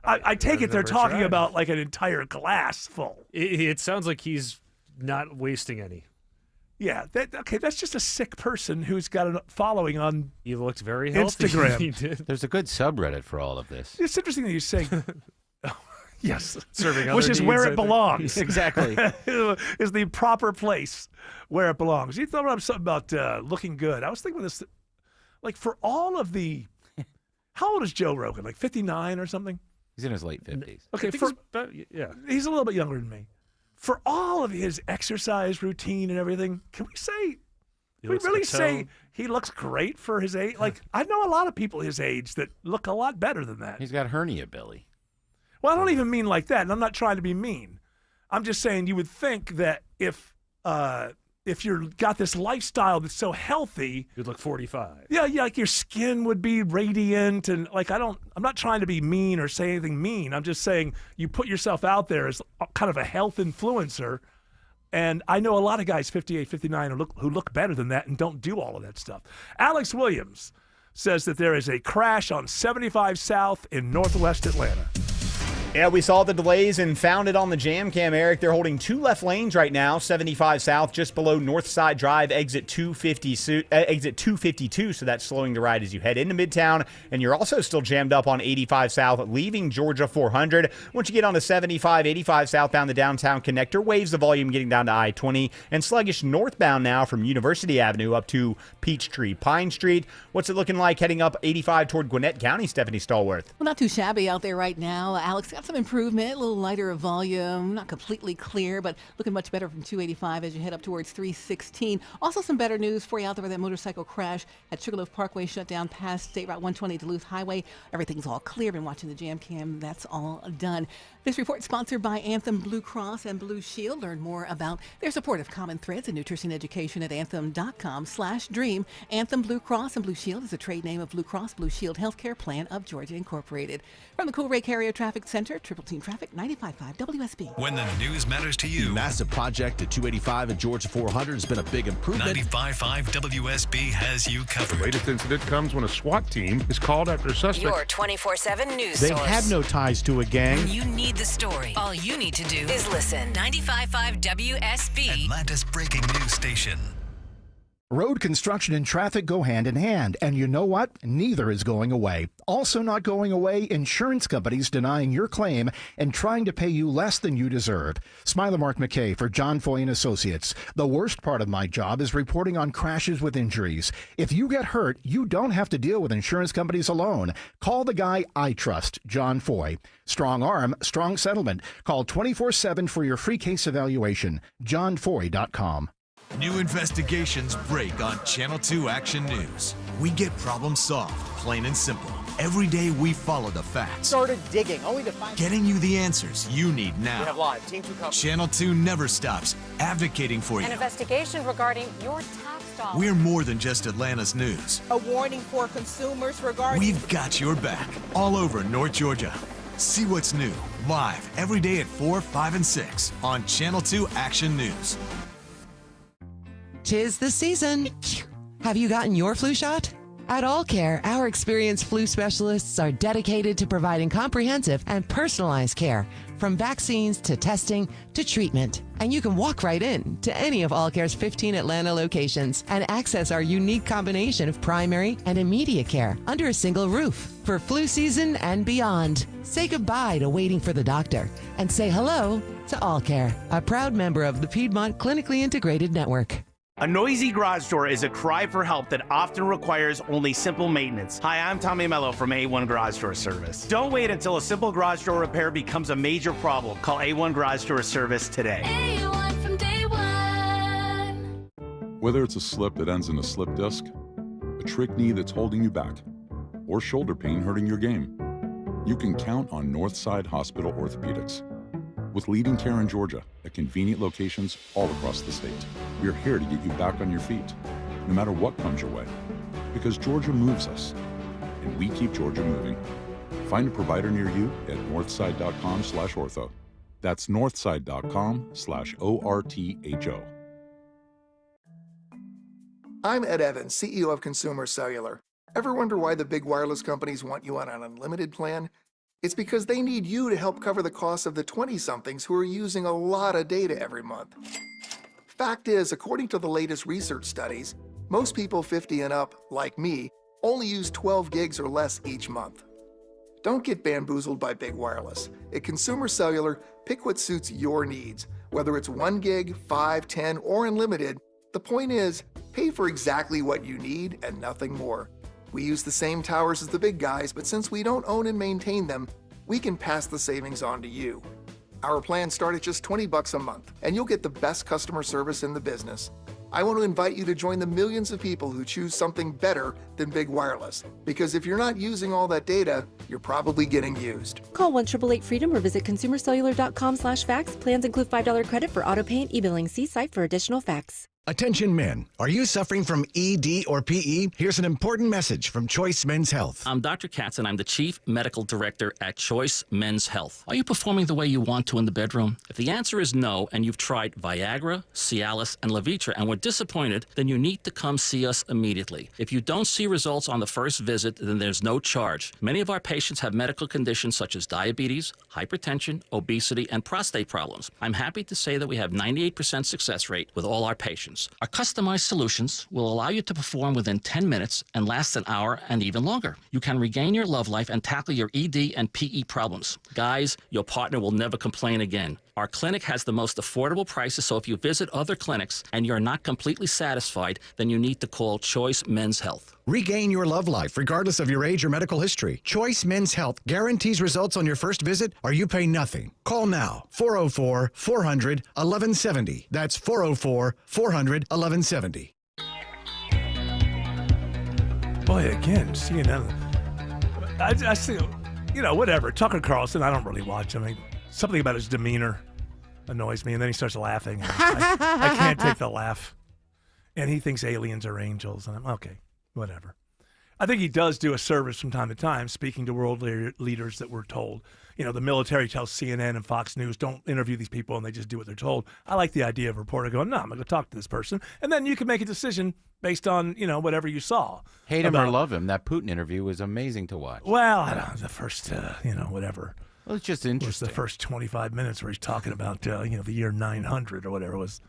I take it they're never talking tried. about like an entire glass full. It sounds like he's not wasting any. Yeah, that's just a sick person who's got a following on He looked very healthy. Instagram. He did. There's a good subreddit for all of this. It's interesting that you say, yes, Serving which other is needs, where I it think. belongs. Exactly. Is the proper place where it belongs. You thought something about looking good. I was thinking this, like for all of the, how old is Joe Rogan? Like 59 or something? He's in his late 50s. Okay, I think he's a little bit younger than me. For all of his exercise routine and everything, can we say, say he looks great for his age? Like, I know a lot of people his age that look a lot better than that. He's got hernia belly. Well, I don't even mean like that, and I'm not trying to be mean. I'm just saying you would think that if you're got this lifestyle that's so healthy, You'd look 45. yeah, like your skin would be radiant, and like I'm not trying to be mean or say anything mean. I'm just saying you put yourself out there as kind of a health influencer, and I know a lot of guys 58, 59 who look better than that and don't do all of that stuff. Alex Williams says that there is a crash on 75 South in Northwest Atlanta. Yeah, we saw the delays and found it on the jam cam, Eric. They're holding two left lanes right now, 75 South, just below Northside Drive, exit 252, so that's slowing the ride as you head into Midtown. And you're also still jammed up on 85 South, leaving Georgia 400. Once you get onto 75, 85 southbound, the downtown connector waves the volume getting down to I-20, and sluggish northbound now from University Avenue up to Peachtree Pine Street. What's it looking like heading up 85 toward Gwinnett County, Stephanie Stallworth? Well, not too shabby out there right now. Alex, got some improvement, a little lighter of volume, not completely clear, but looking much better from 285 as you head up towards 316. Also some better news for you out there with that motorcycle crash at Sugarloaf Parkway shut down past State Route 120 Duluth Highway. Everything's all clear. Been watching the jam cam. That's all done. This report sponsored by Anthem Blue Cross and Blue Shield. Learn more about their support of common threads and nutrition education at anthem.com/dream. Anthem Blue Cross and Blue Shield is a trade name of Blue Cross Blue Shield Healthcare Plan of Georgia Incorporated. From the Cool Ray Carrier Traffic Center, Triple Team Traffic, 95.5 WSB. When the news matters to you. The massive project at 285 and Georgia 400 has been a big improvement. 95.5 WSB has you covered. The latest incident comes when a SWAT team is called after a suspect. Your 24/7 news They source. had no ties to a gang. When you need the story, all you need to do is listen. 95.5 WSB. Atlanta's breaking news station. Road construction and traffic go hand in hand, and you know what? Neither is going away. Also not going away, insurance companies denying your claim and trying to pay you less than you deserve. Smiler Mark McKay for John Foy and Associates. The worst part of my job is reporting on crashes with injuries. If you get hurt, you don't have to deal with insurance companies alone. Call the guy I trust, John Foy. Strong arm, strong settlement. Call 24/7 for your free case evaluation. JohnFoy.com. New investigations break on Channel 2 Action News. We get problems solved, plain and simple. Every day we follow the facts. Started digging, only to find... Getting you the answers you need now. We have live. Team 2 coverage. Channel 2 never stops, advocating for you. An investigation regarding your tax dollars. We're more than just Atlanta's news. A warning for consumers regarding... We've got your back, all over North Georgia. See what's new, live, every day at 4, 5, and 6 on Channel 2 Action News. 'Tis the season. Have you gotten your flu shot? At All Care, our experienced flu specialists are dedicated to providing comprehensive and personalized care, from vaccines to testing to treatment. And you can walk right in to any of All Care's 15 Atlanta locations and access our unique combination of primary and immediate care under a single roof for flu season and beyond. Say goodbye to waiting for the doctor and say hello to All Care, a proud member of the Piedmont Clinically Integrated Network. A noisy garage door is a cry for help that often requires only simple maintenance. Hi, I'm Tommy Mello from A1 Garage Door Service. Don't wait until a simple garage door repair becomes a major problem. Call A1 Garage Door Service today. A1 from day one. Whether it's a slip that ends in a slip disc, a trick knee that's holding you back, or shoulder pain hurting your game, you can count on Northside Hospital Orthopedics. With leading care in Georgia at convenient locations all across the state, we're here to get you back on your feet, no matter what comes your way. Because Georgia moves us, and we keep Georgia moving. Find a provider near you at northside.com/ortho. That's northside.com/ORTHO. I'm Ed Evans, CEO of Consumer Cellular. Ever wonder why the big wireless companies want you on an unlimited plan? It's because they need you to help cover the costs of the 20-somethings who are using a lot of data every month. Fact is, according to the latest research studies, most people 50 and up, like me, only use 12 gigs or less each month. Don't get bamboozled by big wireless. At Consumer Cellular, pick what suits your needs. Whether it's 1 gig, 5, 10, or unlimited, the point is, pay for exactly what you need and nothing more. We use the same towers as the big guys, but since we don't own and maintain them, we can pass the savings on to you. Our plans start at just $20 a month, and you'll get the best customer service in the business. I want to invite you to join the millions of people who choose something better than big wireless, because if you're not using all that data, you're probably getting used. Call 1-888-FREEDOM or visit consumercellular.com/facts. Plans include $5 credit for auto pay and e-billing. See site for additional facts. Attention men, are you suffering from ED or PE? Here's an important message from Choice Men's Health. I'm Dr. Katz and I'm the Chief Medical Director at Choice Men's Health. Are you performing the way you want to in the bedroom? If the answer is no and you've tried Viagra, Cialis, and Levitra and were disappointed, then you need to come see us immediately. If you don't see results on the first visit, then there's no charge. Many of our patients have medical conditions such as diabetes, hypertension, obesity, and prostate problems. I'm happy to say that we have 98% success rate with all our patients. Our customized solutions will allow you to perform within 10 minutes and last an hour and even longer. You can regain your love life and tackle your ED and PE problems. Guys, your partner will never complain again. Our clinic has the most affordable prices, so if you visit other clinics and you're not completely satisfied, then you need to call Choice Men's Health. Regain your love life regardless of your age or medical history. Choice Men's Health guarantees results on your first visit or you pay nothing. Call now, 404-400-1170. That's 404-400-1170. Boy, again, CNN. I see, whatever. Tucker Carlson, I don't really watch him. Something about his demeanor annoys me, and then he starts laughing. I can't take the laugh. And he thinks aliens are angels, and I'm okay, whatever. I think he does do a service from time to time, speaking to world leaders that we're told. The military tells CNN and Fox News, don't interview these people, and they just do what they're told. I like the idea of a reporter going, no, I'm going to talk to this person, and then you can make a decision based on, whatever you saw. Hate him or love him, that Putin interview was amazing to watch. Well, I don't know, the first, whatever. Well, it's just interesting. It was the first 25 minutes where he's talking about, the year 900 or whatever it was.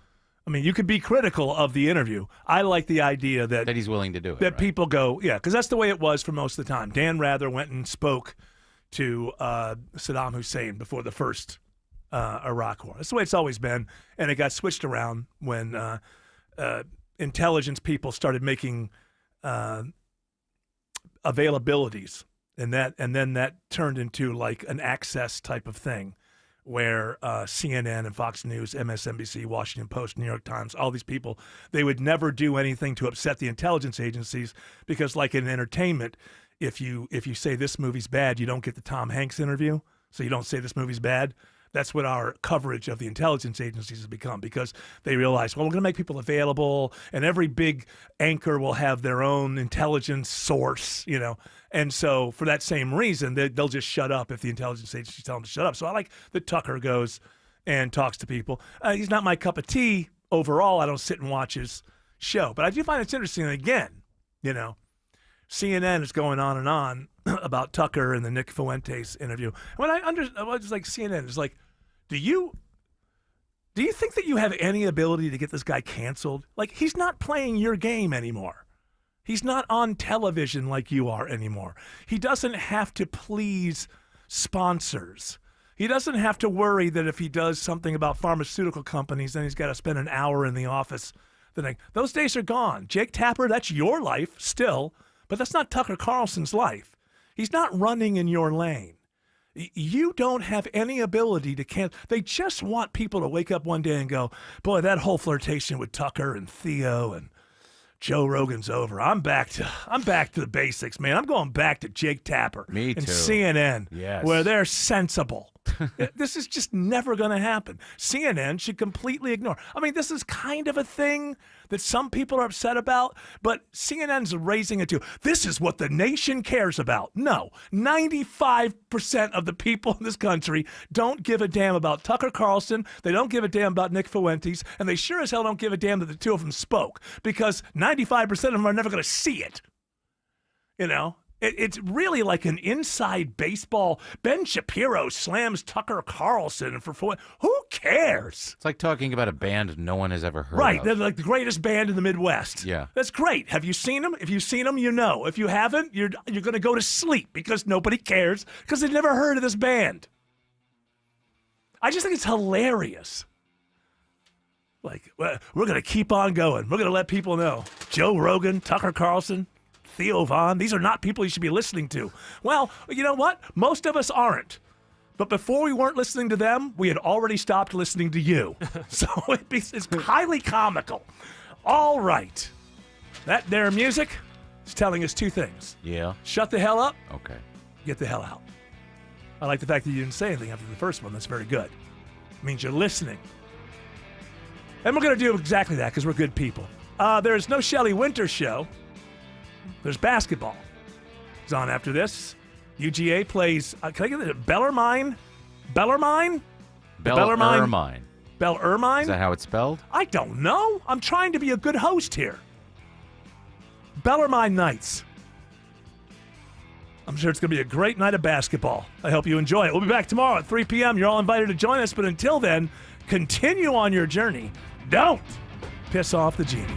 I mean, you could be critical of the interview. I like the idea that he's willing to do it. That right? people go, yeah, because that's the way it was for most of the time. Dan Rather went and spoke to Saddam Hussein before the first Iraq War. That's the way it's always been, and it got switched around when intelligence people started making availabilities, and then that turned into like an access type of thing, where CNN and Fox News, MSNBC, Washington Post, New York Times, all these people, they would never do anything to upset the intelligence agencies because, like in entertainment, if you say this movie's bad, you don't get the Tom Hanks interview, so you don't say this movie's bad. That's what our coverage of the intelligence agencies has become, because they realize, well, we're going to make people available, and every big anchor will have their own intelligence source, And so for that same reason, they'll just shut up if the intelligence agencies tell them to shut up. So I like that Tucker goes and talks to people. He's not my cup of tea overall. I don't sit and watch his show. But I do find it's interesting, again, CNN is going on and on about Tucker and the Nick Fuentes interview. When I was like, CNN is like, do you think that you have any ability to get this guy canceled? Like, he's not playing your game anymore. He's not on television like you are anymore. He doesn't have to please sponsors. He doesn't have to worry that if he does something about pharmaceutical companies, then he's got to spend an hour in the office. Those days are gone. Jake Tapper, that's your life still, but that's not Tucker Carlson's life. He's not running in your lane. You don't have any ability to cancel. They just want people to wake up one day and go, boy, that whole flirtation with Tucker and Theo and Joe Rogan's over. I'm back to the basics, man. I'm going back to Jake Tapper Me and too. CNN, Yes. where they're sensible. This is just never going to happen. CNN should completely ignore. I mean, this is kind of a thing that some people are upset about, but CNN's raising it to, this is what the nation cares about. No, 95% of the people in this country don't give a damn about Tucker Carlson. They don't give a damn about Nick Fuentes, and they sure as hell don't give a damn that the two of them spoke, because 95% of them are never going to see it. You know? It's really like an inside baseball. Ben Shapiro slams Tucker Carlson for who cares? It's like talking about a band no one has ever heard Right, of. they're like the greatest band in the Midwest. Yeah. That's great. Have you seen them? If you've seen them, you know. If you haven't, you're going to go to sleep because nobody cares because they've never heard of this band. I just think it's hilarious. Like, we're going to keep on going. We're going to let people know. Joe Rogan, Tucker Carlson, Theo Von, these are not people you should be listening to. Well, you know what? Most of us aren't. But before we weren't listening to them, we had already stopped listening to you. So it's highly comical. All right. That there music is telling us two things. Yeah. Shut the hell up. Okay. Get the hell out. I like the fact that you didn't say anything after the first one. That's very good. It means you're listening. And we're going to do exactly that because we're good people. There's no Shelley Winter show. There's basketball. It's on after this. UGA plays, can I get it? Bellarmine? Bellarmine? Bellarmine. Bellarmine? Is that how it's spelled? I don't know. I'm trying to be a good host here. Bellarmine Knights. I'm sure it's going to be a great night of basketball. I hope you enjoy it. We'll be back tomorrow at 3 p.m. You're all invited to join us, but until then, continue on your journey. Don't piss off the genie.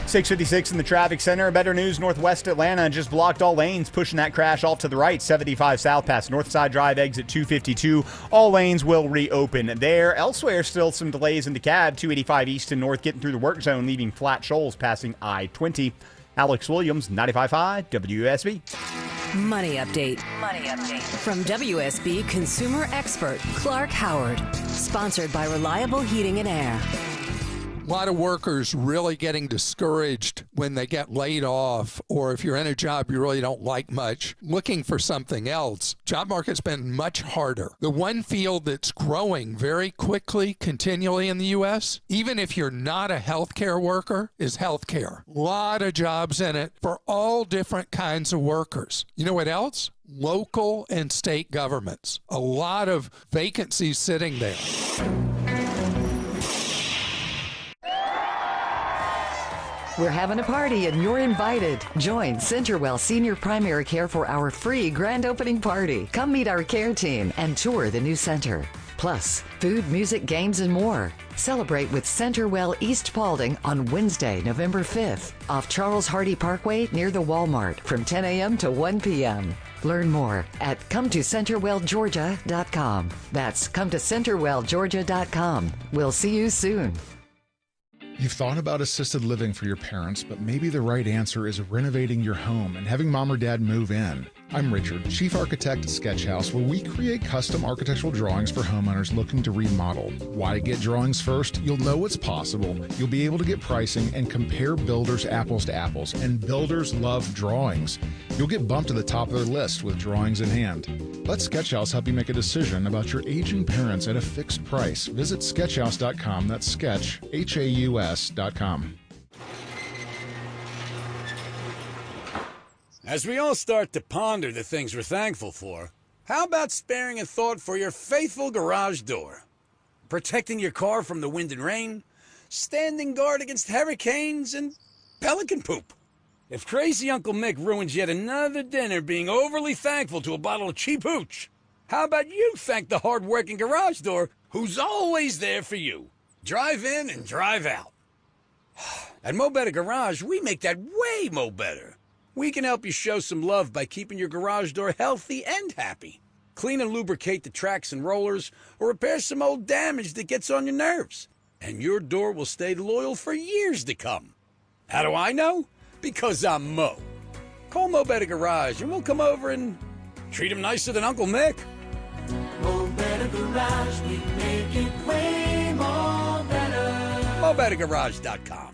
6:56 in the traffic center. Better news, Northwest Atlanta just blocked all lanes, pushing that crash off to the right. 75 south past Northside Drive, exit 252. All lanes will reopen there. Elsewhere, still some delays in DeKalb. 285 east and north getting through the work zone, leaving flat shoals passing I-20. Alex Williams, 95.5 WSB. Money update. From WSB consumer expert Clark Howard. Sponsored by Reliable Heating and Air. A lot of workers really getting discouraged when they get laid off, or if you're in a job you really don't like much, looking for something else. Job market's been much harder. The one field that's growing very quickly, continually in the U.S., even if you're not a healthcare worker, is healthcare. A lot of jobs in it for all different kinds of workers. You know what else? Local and state governments. A lot of vacancies sitting there. We're having a party and you're invited. Join Centerwell Senior Primary Care for our free grand opening party. Come meet our care team and tour the new center. Plus, food, music, games, and more. Celebrate with Centerwell East Spalding on Wednesday, November 5th, off Charles Hardy Parkway near the Walmart from 10 a.m. to 1 p.m. Learn more at CometoCenterwellGeorgia.com. That's CometoCenterwellGeorgia.com. We'll see you soon. You've thought about assisted living for your parents, but maybe the right answer is renovating your home and having mom or dad move in. I'm Richard, Chief Architect at Sketch House, where we create custom architectural drawings for homeowners looking to remodel. Why get drawings first? You'll know what's possible. You'll be able to get pricing and compare builders apples to apples, and builders love drawings. You'll get bumped to the top of their list with drawings in hand. Let Sketch House help you make a decision about your aging parents at a fixed price. Visit sketchhouse.com. That's sketch, HAUS.com. As we all start to ponder the things we're thankful for, how about sparing a thought for your faithful garage door? Protecting your car from the wind and rain, standing guard against hurricanes and pelican poop. If crazy Uncle Mick ruins yet another dinner being overly thankful to a bottle of cheap hooch, how about you thank the hard-working garage door who's always there for you? Drive in and drive out. At Mo Better Garage, we make that way mo better. We can help you show some love by keeping your garage door healthy and happy. Clean and lubricate the tracks and rollers, or repair some old damage that gets on your nerves. And your door will stay loyal for years to come. How do I know? Because I'm Mo. Call Mo Better Garage and we'll come over and treat him nicer than Uncle Mick. Mo Better Garage, we make it way more better. MoBetterGarage.com.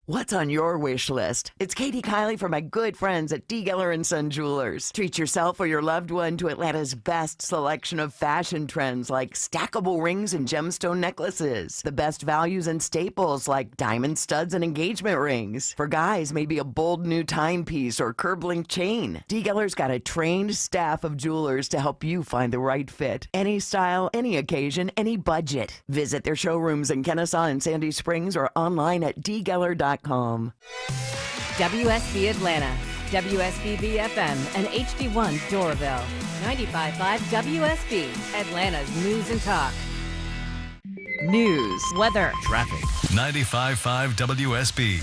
What's on your wish list? It's Katie Kiley for my good friends at D. Geller & Son Jewelers. Treat yourself or your loved one to Atlanta's best selection of fashion trends like stackable rings and gemstone necklaces. The best values and staples like diamond studs and engagement rings. For guys, maybe a bold new timepiece or curb-link chain. D. Geller's got a trained staff of jewelers to help you find the right fit. Any style, any occasion, any budget. Visit their showrooms in Kennesaw and Sandy Springs or online at dgeller.com. WSB Atlanta, WSB BFM, and HD1 Doraville. 95.5 WSB, Atlanta's news and talk. News, weather, traffic. 95.5 WSB,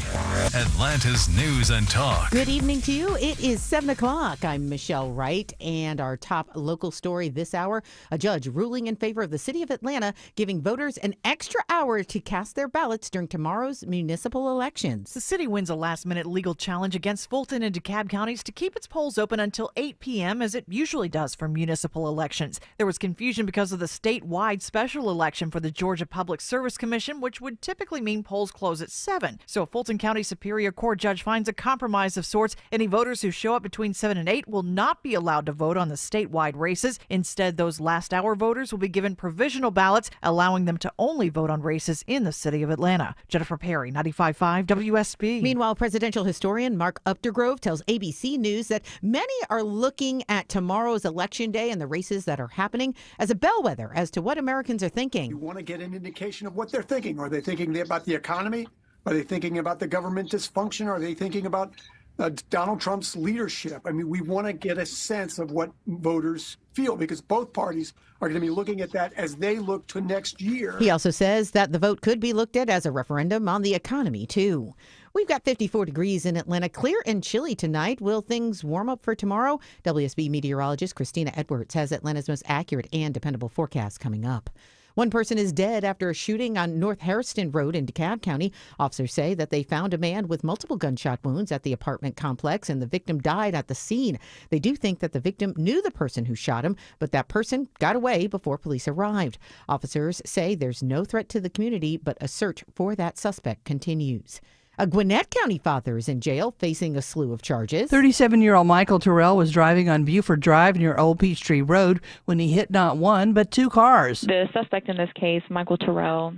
Atlanta's news and talk. Good evening to you. It is 7 o'clock. I'm Michelle Wright, and our top local story this hour, a judge ruling in favor of the city of Atlanta, giving voters an extra hour to cast their ballots during tomorrow's municipal elections. The city wins a last-minute legal challenge against Fulton and DeKalb counties to keep its polls open until 8 p.m., as it usually does for municipal elections. There was confusion because of the statewide special election for the Georgia Public Service Commission, which would typically mean polls close at 7. So a Fulton County Superior Court judge finds a compromise of sorts. Any voters who show up between 7 and 8 will not be allowed to vote on the statewide races. Instead, those last-hour voters will be given provisional ballots, allowing them to only vote on races in the city of Atlanta. Jennifer Perry, 95.5 WSB. Meanwhile, presidential historian Mark Updegrove tells ABC News that many are looking at tomorrow's election day and the races that are happening as a bellwether as to what Americans are thinking. You want to get an indication of what they're thinking. Are they thinking about the economy? Are they thinking about the government dysfunction? Are they thinking about Donald Trump's leadership? I mean, we want to get a sense of what voters feel, because both parties are going to be looking at that as they look to next year. He also says that the vote could be looked at as a referendum on the economy, too. We've got 54 degrees in Atlanta, clear and chilly tonight. Will things warm up for tomorrow? WSB meteorologist Christina Edwards has Atlanta's most accurate and dependable forecast coming up. One person is dead after a shooting on North Harrison Road in DeKalb County. Officers say that they found a man with multiple gunshot wounds at the apartment complex, and the victim died at the scene. They do think that the victim knew the person who shot him, but that person got away before police arrived. Officers say there's no threat to the community, but a search for that suspect continues. A Gwinnett County father is in jail facing a slew of charges. 37-year-old Michael Terrell was driving on Buford Drive near Old Peachtree Road when he hit not one, but two cars. The suspect in this case, Michael Terrell,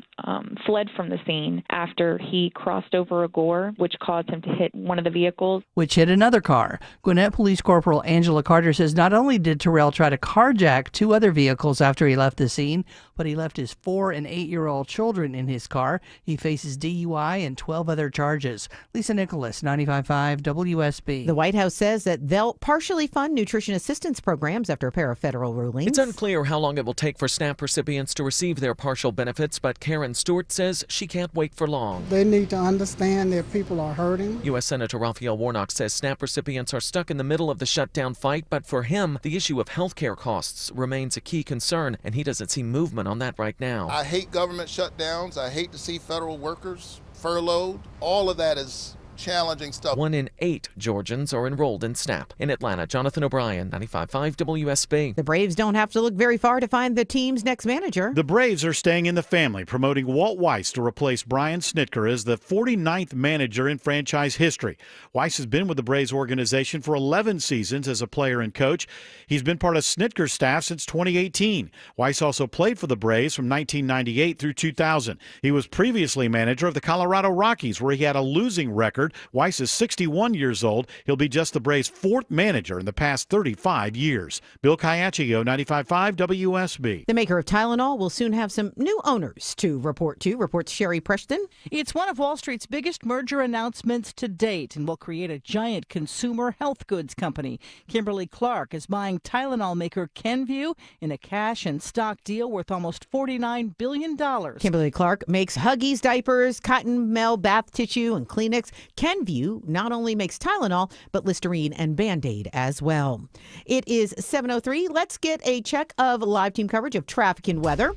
fled from the scene after he crossed over a gore, which caused him to hit one of the vehicles, which hit another car. Gwinnett Police Corporal Angela Carter says not only did Terrell try to carjack two other vehicles after he left the scene, but he left his 4- and 8-year-old children in his car. He faces DUI and 12 other charges. Lisa Nicholas, 95.5 WSB. The White House says that they'll partially fund nutrition assistance programs after a pair of federal rulings. It's unclear how long it will take for SNAP recipients to receive their partial benefits, but Karen Stewart says she can't wait for long. They need to understand that people are hurting. U.S. Senator Raphael Warnock says SNAP recipients are stuck in the middle of the shutdown fight, but for him, the issue of health care costs remains a key concern, and he doesn't see movement on that right now. I hate government shutdowns. I hate to see federal workers furloughed. All of that is challenging stuff. 1 in 8 Georgians are enrolled in SNAP. In Atlanta, Jonathan O'Brien, 95.5 WSB. The Braves don't have to look very far to find the team's next manager. The Braves are staying in the family, promoting Walt Weiss to replace Brian Snitker as the 49th manager in franchise history. Weiss has been with the Braves organization for 11 seasons as a player and coach. He's been part of Snitker's staff since 2018. Weiss also played for the Braves from 1998 through 2000. He was previously manager of the Colorado Rockies, where he had a losing record retired. Weiss is 61 years old. He'll be just the Braves' fourth manager in the past 35 years. Bill Caiaccio, 95.5 WSB. The maker of Tylenol will soon have some new owners to report to, reports Sherry Preston. It's one of Wall Street's biggest merger announcements to date and will create a giant consumer health goods company. Kimberly-Clark is buying Tylenol maker Kenvue in a cash and stock deal worth almost $49 billion. Kimberly-Clark makes Huggies diapers, Cottonmel bath tissue, and Kleenex. Kenvue not only makes Tylenol, but Listerine and Band-Aid as well. It is 7:03. Let's get a check of live team coverage of traffic and weather.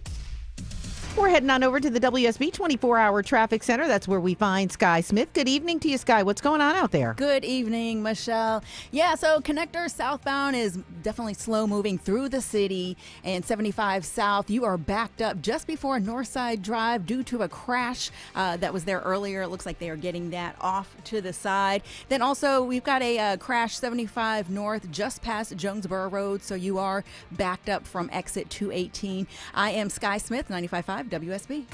We're heading on over to the WSB 24-hour traffic center. That's where we find Sky Smith. Good evening to you, Sky. What's going on out there? Good evening, Michelle. Yeah, so connector southbound is definitely slow moving through the city. And 75 South, you are backed up just before Northside Drive due to a crash that was there earlier. It looks like they are getting that off to the side. Then also, we've got a crash 75 North just past Jonesboro Road, so you are backed up from exit 218. I am Sky Smith, 95.5 WSB.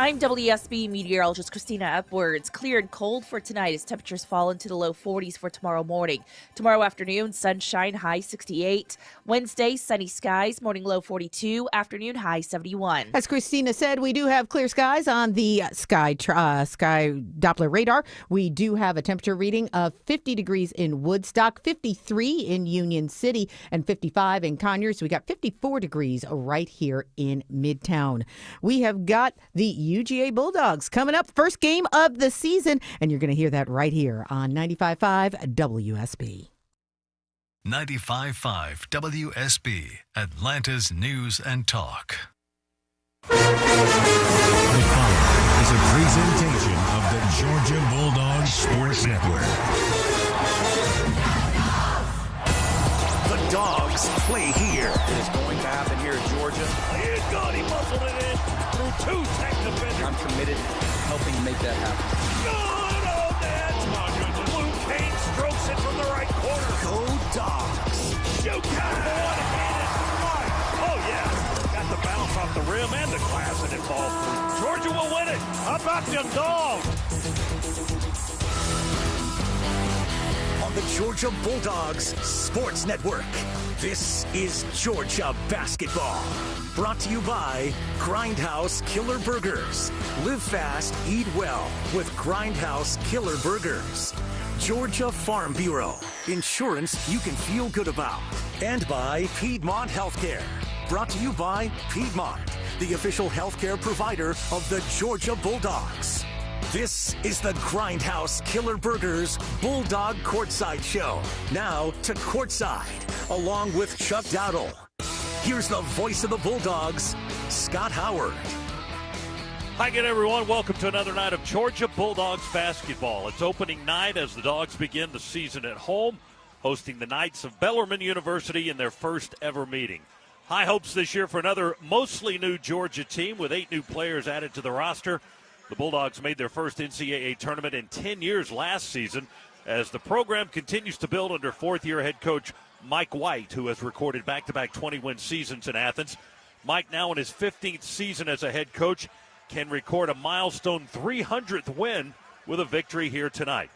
I'm WSB meteorologist Christina Edwards. Clear and cold for tonight as temperatures fall into the low 40s for tomorrow morning. Tomorrow afternoon, sunshine, high 68. Wednesday, sunny skies, morning low 42, afternoon high 71. As Christina said, we do have clear skies on the sky Doppler radar. We do have a temperature reading of 50 degrees in Woodstock, 53 in Union City, and 55 in Conyers. We got 54 degrees right here in Midtown. We have got the UGA Bulldogs coming up, first game of the season, and you're going to hear that right here on 95.5 WSB. 95.5 WSB, Atlanta's News and Talk. The following is a presentation of the Georgia Bulldogs Sports Network. The Dogs play here. It is going to happen here in Georgia. He's got him muscled it in through two tech defenders. I'm committed to helping make that happen. Good old man. Blue Cane strokes it from the right corner. Go Dogs. Shoot one-handed strike. Oh, yeah. Got the bounce off the rim and the glass and it falls through. Georgia will win it. How about the Dogs? On the Georgia Bulldogs Sports Network, this is Georgia Basketball. Brought to you by Grindhouse Killer Burgers. Live fast, eat well with Grindhouse Killer Burgers. Georgia Farm Bureau. Insurance you can feel good about. And by Piedmont Healthcare. Brought to you by Piedmont, the official healthcare provider of the Georgia Bulldogs. This is the Grindhouse Killer Burgers Bulldog Courtside Show. Now to Courtside, along with Chuck Dowdle. Here's the voice of the Bulldogs, Scott Howard. Hi again, everyone. Welcome to another night of Georgia Bulldogs basketball. It's opening night as the Dogs begin the season at home, hosting the Knights of Bellarmine University in their first ever meeting. High hopes this year for another mostly new Georgia team with 8 new players added to the roster. The Bulldogs made their first NCAA tournament in 10 years last season as the program continues to build under fourth-year head coach Mike White, who has recorded back-to-back 20-win seasons in Athens. Mike, now in his 15th season as a head coach, can record a milestone 300th win with a victory here tonight.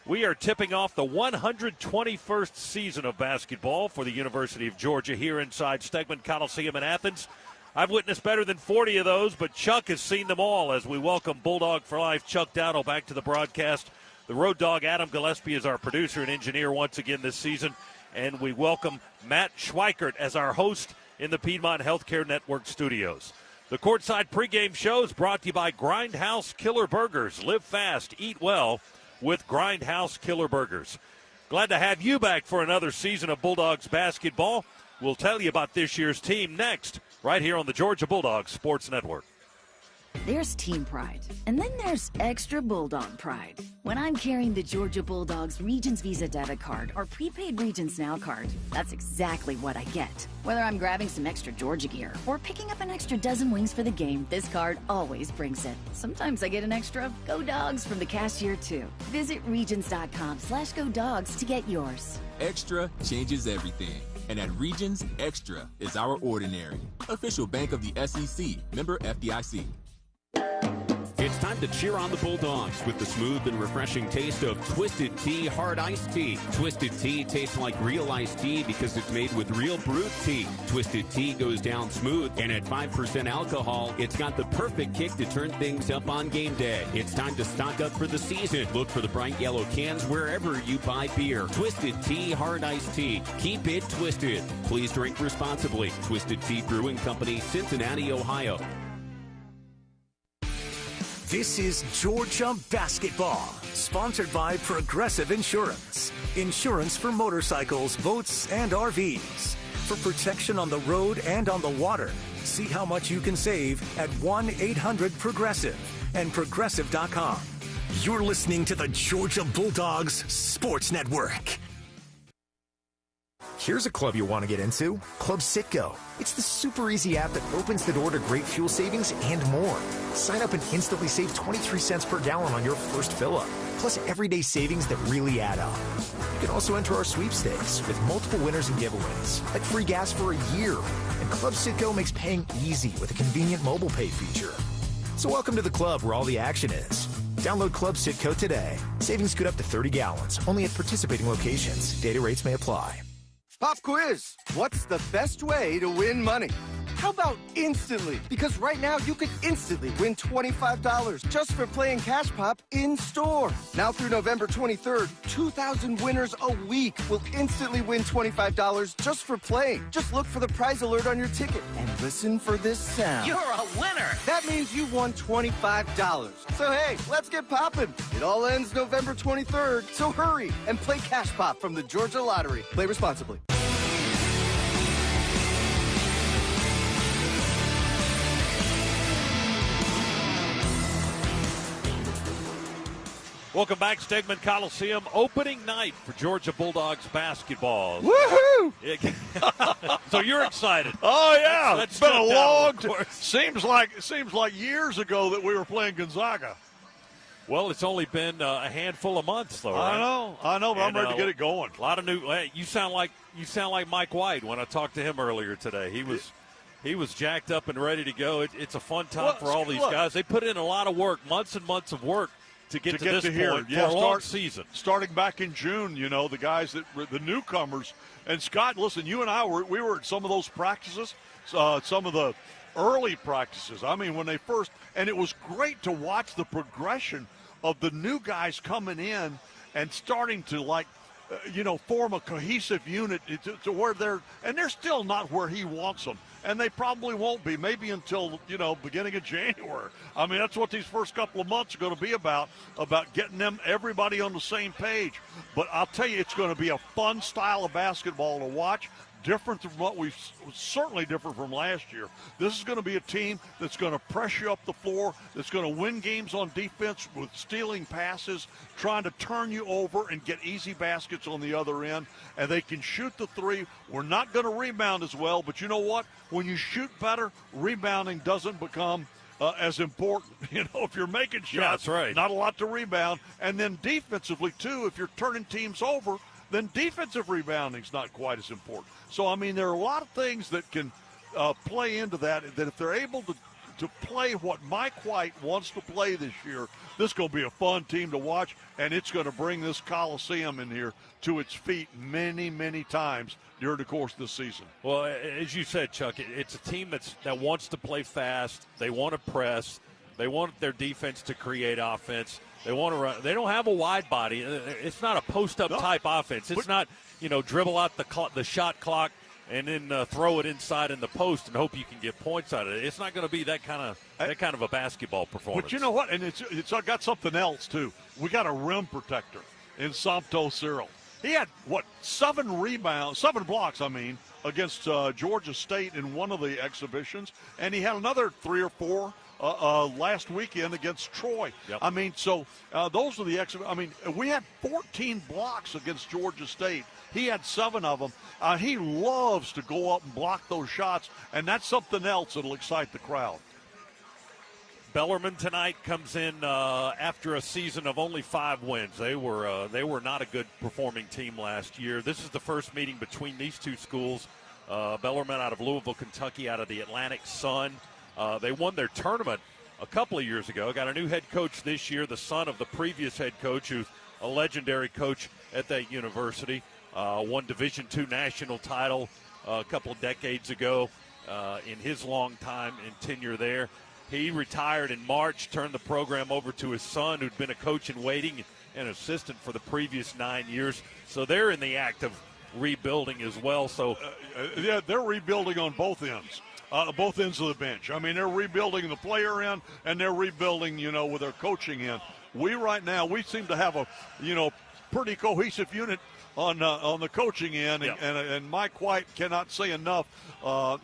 We are tipping off the 121st season of basketball for the University of Georgia here inside Stegman Coliseum in Athens. I've witnessed better than 40 of those, but Chuck has seen them all as we welcome Bulldog for Life Chuck Dowdle back to the broadcast. The Road Dog Adam Gillespie is our producer and engineer once again this season, and we welcome Matt Schweikert as our host in the Piedmont Healthcare Network studios. The Courtside pregame show is brought to you by Grindhouse Killer Burgers. Live fast, eat well with Grindhouse Killer Burgers. Glad to have you back for another season of Bulldogs basketball. We'll tell you about this year's team next, right here on the Georgia Bulldogs Sports Network. There's team pride, and then there's extra Bulldog pride. When I'm carrying the Georgia Bulldogs Regions Visa debit card or prepaid Regions Now card, that's exactly what I get. Whether I'm grabbing some extra Georgia gear or picking up an extra dozen wings for the game, this card always brings it. Sometimes I get an extra Go Dogs from the cashier too. Visit Regions.com/Go Dogs to get yours. Extra changes everything. And at Regions, Extra is our ordinary. Official bank of the SEC. Member FDIC. It's time to cheer on the Bulldogs with the smooth and refreshing taste of Twisted Tea Hard Iced Tea. Twisted Tea tastes like real iced tea because it's made with real brewed tea. Twisted Tea goes down smooth, and at 5% alcohol, it's got the perfect kick to turn things up on game day. It's time to stock up for the season. Look for the bright yellow cans wherever you buy beer. Twisted Tea Hard Iced Tea. Keep it twisted. Please drink responsibly. Twisted Tea Brewing Company, Cincinnati, Ohio. This is Georgia Basketball, sponsored by Progressive Insurance. Insurance for motorcycles, boats, and RVs. For protection on the road and on the water. See how much you can save at 1-800-PROGRESSIVE and Progressive.com. You're listening to the Georgia Bulldogs Sports Network. Here's a club you want to get into, Club Citgo. It's the super easy app that opens the door to great fuel savings and more. Sign up and instantly save 23 cents per gallon on your first fill-up, plus everyday savings that really add up. You can also enter our sweepstakes with multiple winners and giveaways, like free gas for a year. And Club Citgo makes paying easy with a convenient mobile pay feature. So welcome to the club where all the action is. Download Club Citgo today. Savings good up to 30 gallons, only at participating locations. Data rates may apply. Pop quiz. What's the best way to win money? How about instantly? Because right now you could instantly win $25 just for playing Cash Pop in store. Now through November 23rd, 2,000 winners a week will instantly win $25 just for playing. Just look for the prize alert on your ticket and listen for this sound. You're a winner. That means you won $25. So hey, let's get popping. It all ends November 23rd, so hurry and play Cash Pop from the Georgia Lottery. Play responsibly. Welcome back, Stegman Coliseum. Opening night for Georgia Bulldogs basketball. Woohoo! So you're excited. Oh, yeah. Let's It's been a long time. time. Seems like years ago that we were playing Gonzaga. Well, it's only been a handful of months, though, right? I know, but I'm ready to get it going. A lot of new. Hey, you sound like Mike White when I talked to him earlier today. He was jacked up and ready to go. It's a fun time for all these guys. They put in a lot of work, months and months of work to get to this here. point for a long season. Starting back in June, the guys that were the newcomers. And Scott, listen, you and I we were at some of those practices, some of the early practices. I mean, when they first, and it was great to watch the progression of the new guys coming in and starting to form a cohesive unit to where they're still not where he wants them. And they probably won't be, maybe until, beginning of January. I mean, that's what these first couple of months are going to be about getting everybody on the same page. But I'll tell you, it's going to be a fun style of basketball to watch. Different from what certainly different from last year. This is going to be a team that's going to press you up the floor, that's going to win games on defense with stealing passes, trying to turn you over and get easy baskets on the other end, and they can shoot the three. We're not going to rebound as well, but you know what? When you shoot better, rebounding doesn't become as important. If you're making shots, that's right. Not a lot to rebound. And then defensively, too, if you're turning teams over, then defensive rebounding is not quite as important. So, I mean, there are a lot of things that can play into that if they're able to play what Mike White wants to play this year, this is going to be a fun team to watch, and it's going to bring this Coliseum in here to its feet many, many times during the course of the season. Well, as you said, Chuck, it's a team that wants to play fast. They want to press. They want their defense to create offense. They want to run. They don't have a wide body. It's not a post-up type offense. It's not, dribble out the shot clock and then throw it inside in the post and hope you can get points out of it. It's not going to be that kind of a basketball performance. But you know what? And it's got something else too. We got a rim protector in Somto Cyril. He had 7 blocks, against Georgia State in one of the exhibitions, and he had another 3 or 4 last weekend against Troy. Yep. I mean, so those are the we had 14 blocks against Georgia State. He had 7 of them. He loves to go up and block those shots, and that's something else that'll excite the crowd. Bellarmine tonight comes in after a season of only 5 wins. They were not a good performing team last year. This is the first meeting between these two schools. Bellarmine out of Louisville, Kentucky, out of the Atlantic Sun. They won their tournament a couple of years ago. Got a new head coach this year, the son of the previous head coach, who's a legendary coach at that university. Won Division II national title a couple of decades ago in his long time and tenure there. He retired in March, turned the program over to his son, who'd been a coach in waiting and assistant for the previous 9 years. So they're in the act of rebuilding as well. So yeah, they're rebuilding on both ends of the bench. I mean, they're rebuilding the player end, and they're rebuilding, with their coaching end. Right now, we seem to have a, pretty cohesive unit on the coaching end, and Mike White cannot say enough.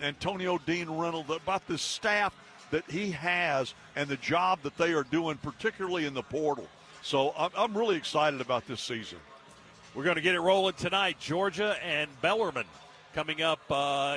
Antonio Dean Reynolds about the staff that he has and the job that they are doing, particularly in the portal. So I'm really excited about this season. We're going to get it rolling tonight. Georgia and Bellarmine coming up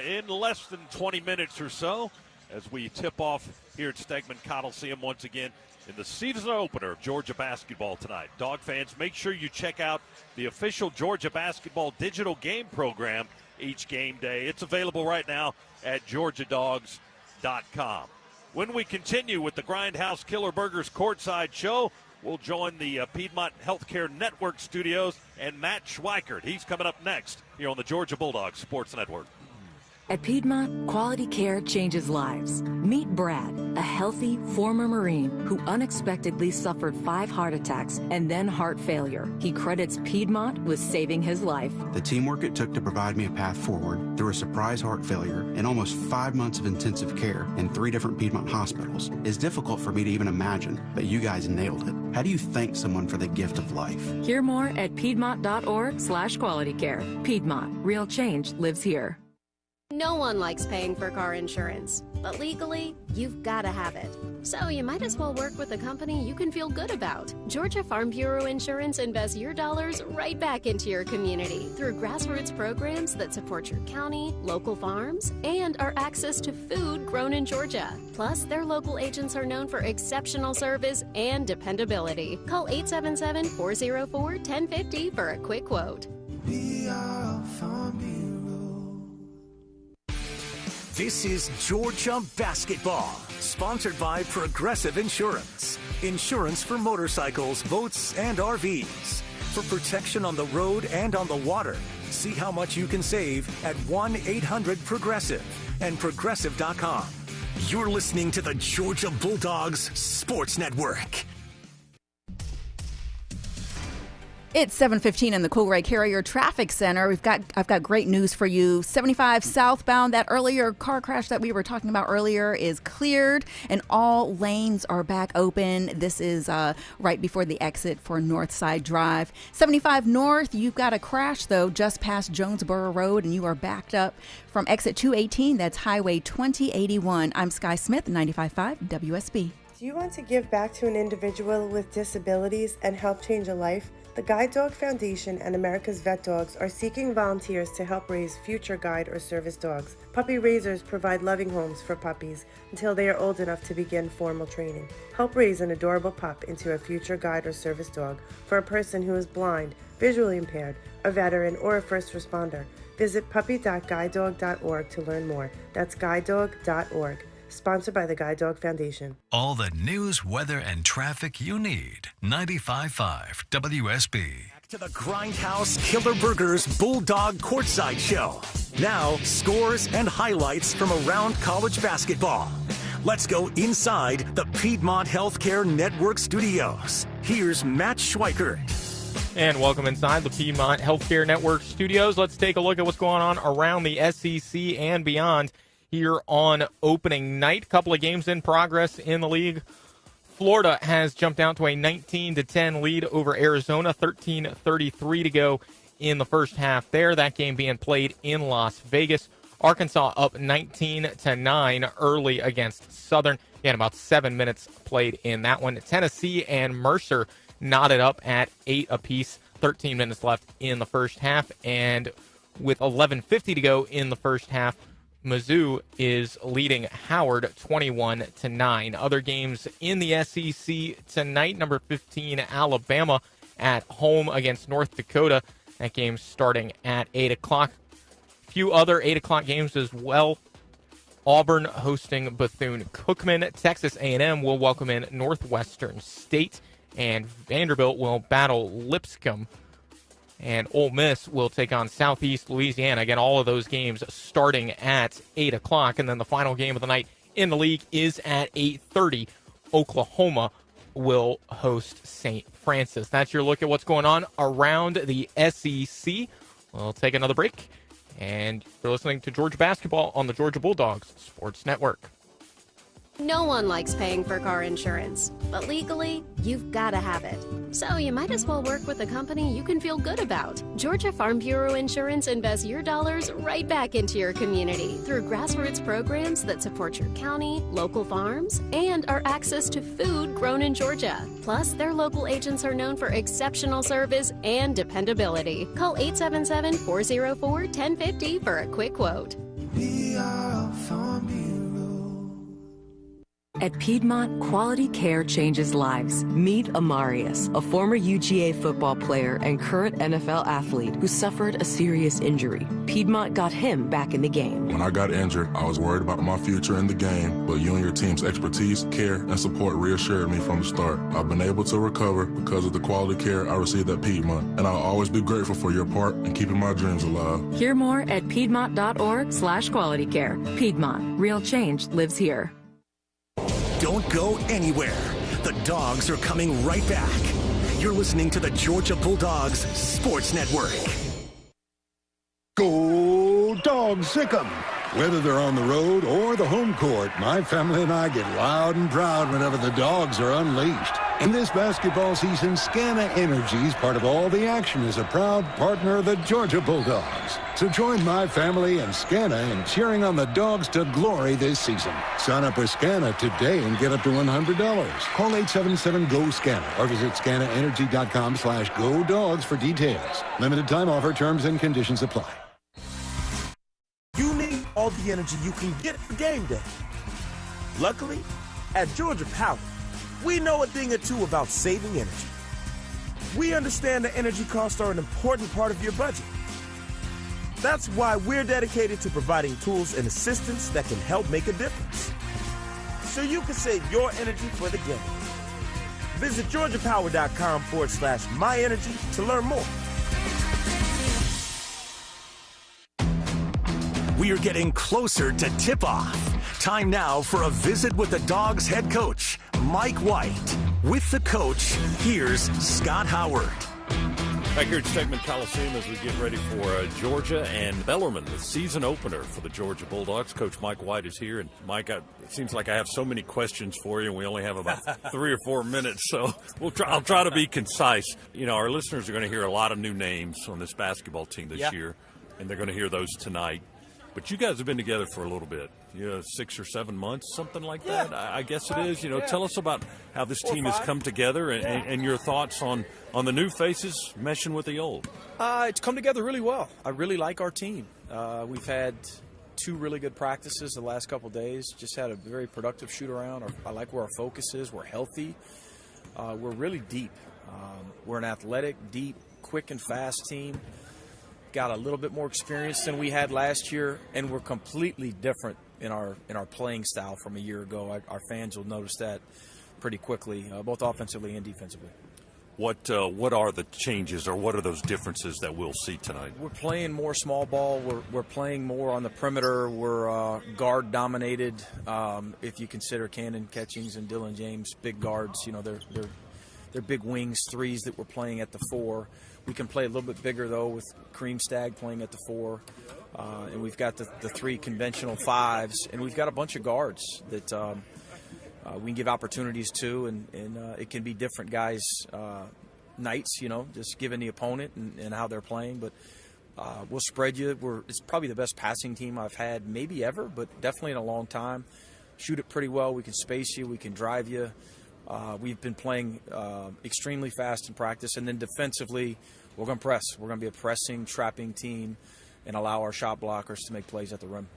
in less than 20 minutes or so as we tip off here at Stegman Coliseum once again in the season opener of Georgia basketball tonight. Dog fans, make sure you check out the official Georgia basketball digital game program each game day. It's available right now at georgiadogs.com. When we continue with the Grindhouse Killer Burgers Courtside Show, we'll join the Piedmont Healthcare Network studios and Matt Schweikert. He's coming up next here on the Georgia Bulldogs Sports Network. At Piedmont, quality care changes lives. Meet Brad, a healthy former Marine who unexpectedly suffered 5 heart attacks and then heart failure. He credits Piedmont with saving his life. The teamwork it took to provide me a path forward through a surprise heart failure and almost 5 months of intensive care in 3 different Piedmont hospitals is difficult for me to even imagine, but you guys nailed it. How do you thank someone for the gift of life? Hear more at piedmont.org/qualitycare. Piedmont, real change lives here. No one likes paying for car insurance, but legally, you've got to have it. So you might as well work with a company you can feel good about. Georgia Farm Bureau Insurance invests your dollars right back into your community through grassroots programs that support your county, local farms, and our access to food grown in Georgia. Plus, their local agents are known for exceptional service and dependability. Call 877-404-1050 for a quick quote. This is Georgia Basketball, sponsored by Progressive Insurance. Insurance for motorcycles, boats, and RVs. For protection on the road and on the water. See how much you can save at 1-800-PROGRESSIVE and Progressive.com. You're listening to the Georgia Bulldogs Sports Network. It's 7:15 in the Coolray Carrier Traffic Center. I've got great news for you. 75 southbound, that earlier car crash that we were talking about earlier is cleared and all lanes are back open. This is right before the exit for Northside Drive. 75 north, you've got a crash though just past Jonesboro Road and you are backed up from exit 218. That's Highway 2081. I'm Sky Smith, 95.5 WSB. Do you want to give back to an individual with disabilities and help change a life? The Guide Dog Foundation and America's Vet Dogs are seeking volunteers to help raise future guide or service dogs. Puppy raisers provide loving homes for puppies until they are old enough to begin formal training. Help raise an adorable pup into a future guide or service dog for a person who is blind, visually impaired, a veteran, or a first responder. Visit puppy.guidedog.org to learn more. That's guidedog.org. Sponsored by the Guide Dog Foundation. All the news, weather, and traffic you need. 95.5 WSB. Back to the Grindhouse Killer Burgers Bulldog Courtside Show. Now, scores and highlights from around college basketball. Let's go inside the Piedmont Healthcare Network studios. Here's Matt Schweikert. And welcome inside the Piedmont Healthcare Network studios. Let's take a look at what's going on around the SEC and beyond here on opening night. Couple of games in progress in the league. Florida has jumped out to a 19-10 lead over Arizona, 13:33 to go in the first half there. That game being played in Las Vegas. Arkansas up 19-9 early against Southern. Again, about 7 minutes played in that one. Tennessee and Mercer knotted up at 8 apiece. 13 minutes left in the first half. And with 11:50 to go in the first half, Mizzou is leading Howard 21-9. Other games in the SEC tonight, number 15, Alabama at home against North Dakota. That game starting at 8 o'clock. A few other 8 o'clock games as well. Auburn hosting Bethune-Cookman. Texas A&M will welcome in Northwestern State, and Vanderbilt will battle Lipscomb. And Ole Miss will take on Southeast Louisiana. Again, all of those games starting at 8 o'clock. And then the final game of the night in the league is at 8:30. Oklahoma will host St. Francis. That's your look at what's going on around the SEC. We'll take another break. And you're listening to Georgia Basketball on the Georgia Bulldogs Sports Network. No one likes paying for car insurance, but legally, you've got to have it. So you might as well work with a company you can feel good about. Georgia Farm Bureau Insurance invests your dollars right back into your community through grassroots programs that support your county, local farms, and our access to food grown in Georgia. Plus, their local agents are known for exceptional service and dependability. Call 877-404-1050 for a quick quote. We are Farm Bureau. At Piedmont, quality care changes lives. Meet Amarius, a former UGA football player and current NFL athlete who suffered a serious injury. Piedmont got him back in the game. When I got injured, I was worried about my future in the game, but you and your team's expertise, care, and support reassured me from the start. I've been able to recover because of the quality care I received at Piedmont, and I'll always be grateful for your part in keeping my dreams alive. Hear more at piedmont.org/qualitycare. Piedmont, real change lives here. Don't go anywhere. The Dogs are coming right back. You're listening to the Georgia Bulldogs Sports Network. Go Dogs, sick 'em. Whether they're on the road or the home court, my family and I get loud and proud whenever the Dogs are unleashed. In this basketball season, Scana Energy, part of all the action, is a proud partner of the Georgia Bulldogs. So join my family and Scana in cheering on the Dogs to glory this season. Sign up with Scana today and get up to $100. Call 877-GO-SCANA or visit scanaenergy.com/GoDogs for details. Limited time offer, terms and conditions apply. You need all the energy you can get for game day. Luckily, at Georgia Power, we know a thing or two about saving energy. We understand that energy costs are an important part of your budget. That's why we're dedicated to providing tools and assistance that can help make a difference, so you can save your energy for the game. Visit georgiapower.com/myenergy to learn more. We are getting closer to tip-off. Time now for a visit with the Dogs head coach, Mike White. With the coach, here's Scott Howard. Back here at Stegman Coliseum as we get ready for Georgia and Bellarmine, the season opener for the Georgia Bulldogs. Coach Mike White is here. And, Mike, it seems like I have so many questions for you, and we only have about 3 or 4 minutes, so I'll try to be concise. You know, our listeners are going to hear a lot of new names on this basketball team this year, and they're going to hear those tonight. But you guys have been together for a little bit, 6 or 7 months, something like that. I guess it is. Tell us about how this team has come together and your thoughts on the new faces meshing with the old. It's come together really well. I really like our team. We've had 2 really good practices the last couple days. Just had a very productive shoot around. I like where our focus is. We're healthy. We're really deep. We're an athletic, deep, quick, and fast team. Got a little bit more experience than we had last year, and we're completely different in our playing style from a year ago. Our fans will notice that pretty quickly, both offensively and defensively. What are the changes, or what are those differences that we'll see tonight? We're playing more small ball. We're playing more on the perimeter. We're guard dominated. If you consider Cannon Catchings and Dylan James big guards, they're big wings, threes that we're playing at the 4. We can play a little bit bigger, though, with Kareem Stagg playing at the 4. And we've got the 3 conventional 5s. And we've got a bunch of guards that we can give opportunities to. And it can be different guys' nights, just given the opponent and how they're playing. But we'll spread you. It's probably the best passing team I've had maybe ever, but definitely in a long time. Shoot it pretty well. We can space you. We can drive you. We've been playing extremely fast in practice, and then defensively, we're going to press. We're going to be a pressing, trapping team and allow our shot blockers to make plays at the rim.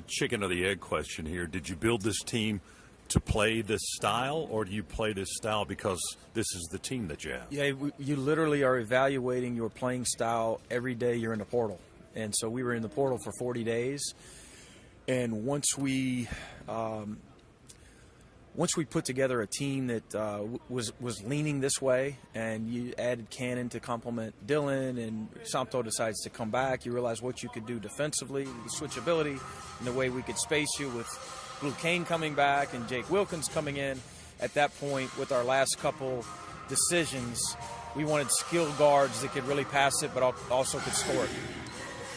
Chicken or the egg question here. Did you build this team to play this style, or do you play this style because this is the team that you have? Yeah, you literally are evaluating your playing style every day you're in the portal. And so we were in the portal for 40 days. And once we put together a team that was leaning this way, and you added Cannon to complement Dylan, and Somto decides to come back, you realize what you could do defensively, the switchability, and the way we could space you with Blue Kane coming back and Jake Wilkins coming in. At that point, with our last couple decisions, we wanted skilled guards that could really pass it, but also could score it.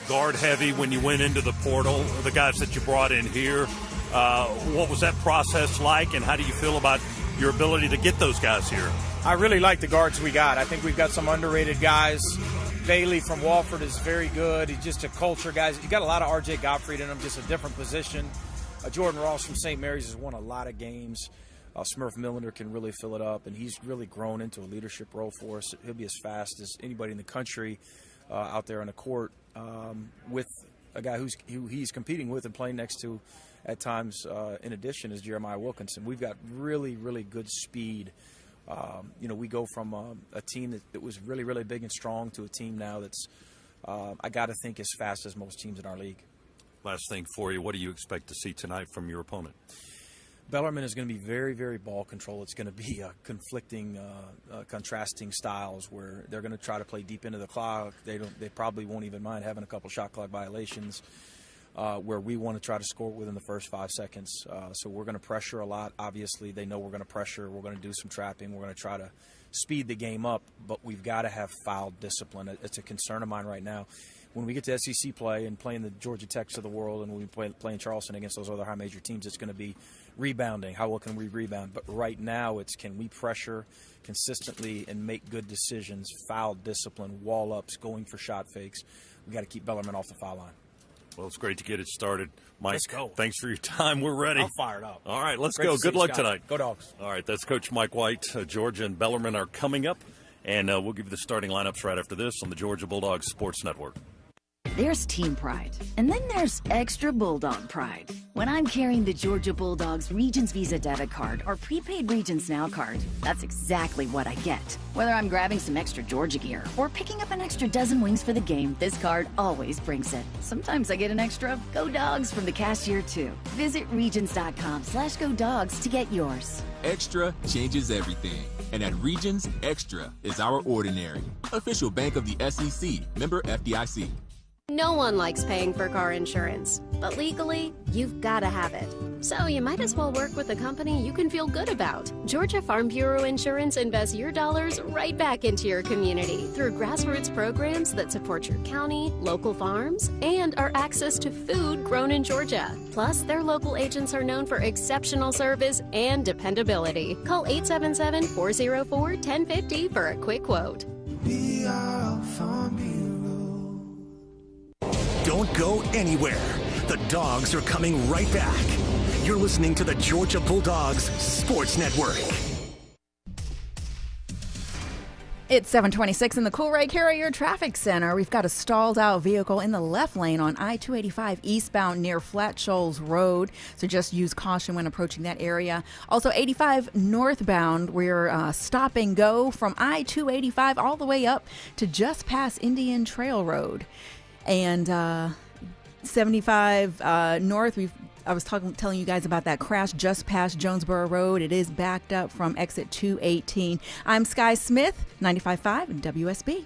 Guard heavy when you went into the portal, the guys that you brought in here. What was that process like, and how do you feel about your ability to get those guys here? I really like the guards we got. I think we've got some underrated guys. Bailey from Wofford is very good. He's just a culture guy. You got a lot of R.J. Gottfried in him, just a different position. Jordan Ross from St. Mary's has won a lot of games. Smurf Millender can really fill it up, and he's really grown into a leadership role for us. He'll be as fast as anybody in the country out there on the court with a guy who he's competing with and playing next to at times. In addition, is Jeremiah Wilkinson. We've got really, really good speed. We go from a team that was really, really big and strong to a team now that's, I got to think, as fast as most teams in our league. Last thing for you, what do you expect to see tonight from your opponent? Bellarmine is going to be very, very ball control. It's going to be conflicting, contrasting styles where they're going to try to play deep into the clock. They probably won't even mind having a couple shot clock violations where we want to try to score within the first 5 seconds. So we're going to pressure a lot. Obviously, they know we're going to pressure. We're going to do some trapping. We're going to try to speed the game up, but we've got to have foul discipline. It's a concern of mine right now. When we get to SEC play and playing the Georgia Techs of the world, and when we play in Charleston against those other high major teams, it's going to be rebounding. How well can we rebound? But right now, it's can we pressure consistently and make good decisions, foul discipline, wall ups, going for shot fakes. We got to keep Bellarmine off the foul line. Well, it's great to get it started. Mike, let's go. Thanks for your time. We're ready. I'm fired up. All right, let's go. Good luck tonight. Go Dogs. All right, that's Coach Mike White. Georgia and Bellarmine are coming up, and we'll give you the starting lineups right after this on the Georgia Bulldogs Sports Network. There's team pride, and then there's extra Bulldog pride. When I'm carrying the Georgia Bulldogs Regions Visa debit card or prepaid Regions Now card, that's exactly what I get. Whether I'm grabbing some extra Georgia gear or picking up an extra dozen wings for the game, this card always brings it. Sometimes I get an extra Go Dogs from the cashier, too. Visit Regions.com/Go Dogs to get yours. Extra changes everything. And at Regions, Extra is our ordinary. Official bank of the SEC, member FDIC. No one likes paying for car insurance, but legally, you've got to have it. So you might as well work with a company you can feel good about. Georgia Farm Bureau Insurance invests your dollars right back into your community through grassroots programs that support your county, local farms, and our access to food grown in Georgia. Plus, their local agents are known for exceptional service and dependability. Call 877-404-1050 for a quick quote. We are Farm Bureau. Don't go anywhere. The Dogs are coming right back. You're listening to the Georgia Bulldogs Sports Network. It's 7:26 in the Coolray Carrier Traffic Center. We've got a stalled out vehicle in the left lane on I-285 eastbound near Flat Shoals Road. So just use caution when approaching that area. Also 85 northbound, we're stop and go from I-285 all the way up to just past Indian Trail Road. And 75 north, I was telling you guys about that crash just past Jonesboro Road. It is backed up from exit 218. I'm Sky Smith, 95.5 and WSB.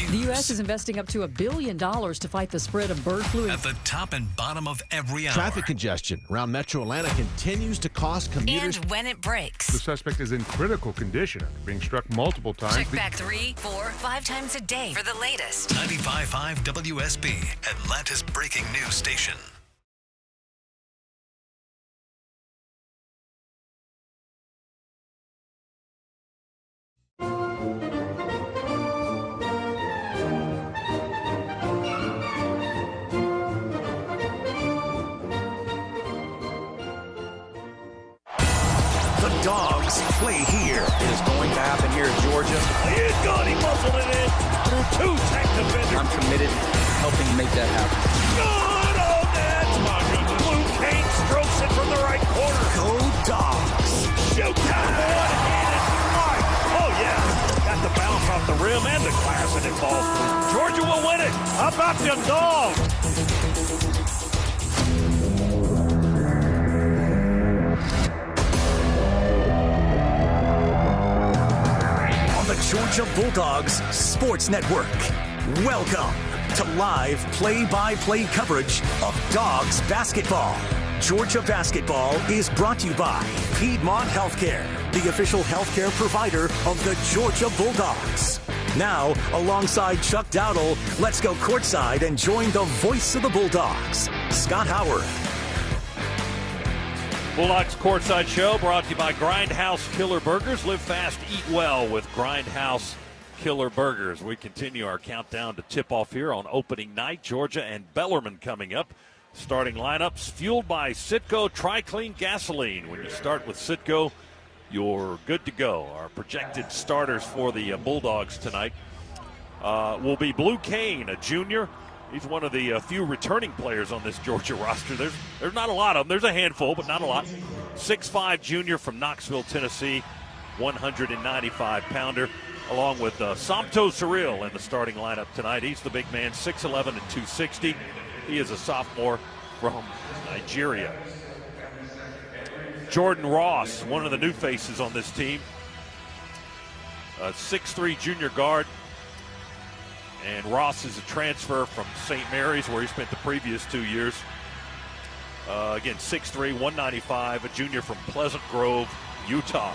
The U.S. is investing up to $1 billion to fight the spread of bird flu. At the top and bottom of every hour. Traffic congestion around Metro Atlanta continues to cost commuters. And when it breaks. The suspect is in critical condition after being struck multiple times. Check back 3, 4, 5 times a day for the latest. 95.5 WSB, Atlanta's breaking news station. Dogs play here. It is going to happen here in Georgia. He muzzled it in. Through 2 tech defenders. I'm committed to helping make that happen. Good on that. Blue Kane strokes it from the right corner. Go Dogs. Shoot down one-handed strike. Oh, yeah. Got the bounce off the rim and the glass, and it falls through. Georgia will win it. How about them Dogs? Georgia Bulldogs Sports Network. Welcome to live play-by-play coverage of Dogs basketball. Georgia basketball is brought to you by Piedmont Healthcare, the official healthcare provider of the Georgia Bulldogs. Now, alongside Chuck Dowdle, let's go courtside and join the voice of the Bulldogs, Scott Howard. Bulldogs Courtside Show brought to you by Grindhouse Killer Burgers. Live fast, eat well with Grindhouse Killer Burgers. We continue our countdown to tip-off here on opening night. Georgia and Bellarmine coming up. Starting lineups fueled by Citgo Tri-Clean Gasoline. When you start with Citgo, you're good to go. Our projected starters for the Bulldogs tonight will be Blue Kane, a junior. He's one of the few returning players on this Georgia roster. There's not a lot of them. There's a handful, but not a lot. 6'5" junior from Knoxville, Tennessee, 195-pounder, along with Somto Cyril in the starting lineup tonight. He's the big man, 6'11" and 260. He is a sophomore from Nigeria. Jordan Ross, one of the new faces on this team, a 6'3" junior guard. And Ross is a transfer from St. Mary's, where he spent the previous 2 years. Again, 6'3", 195, a junior from Pleasant Grove, Utah.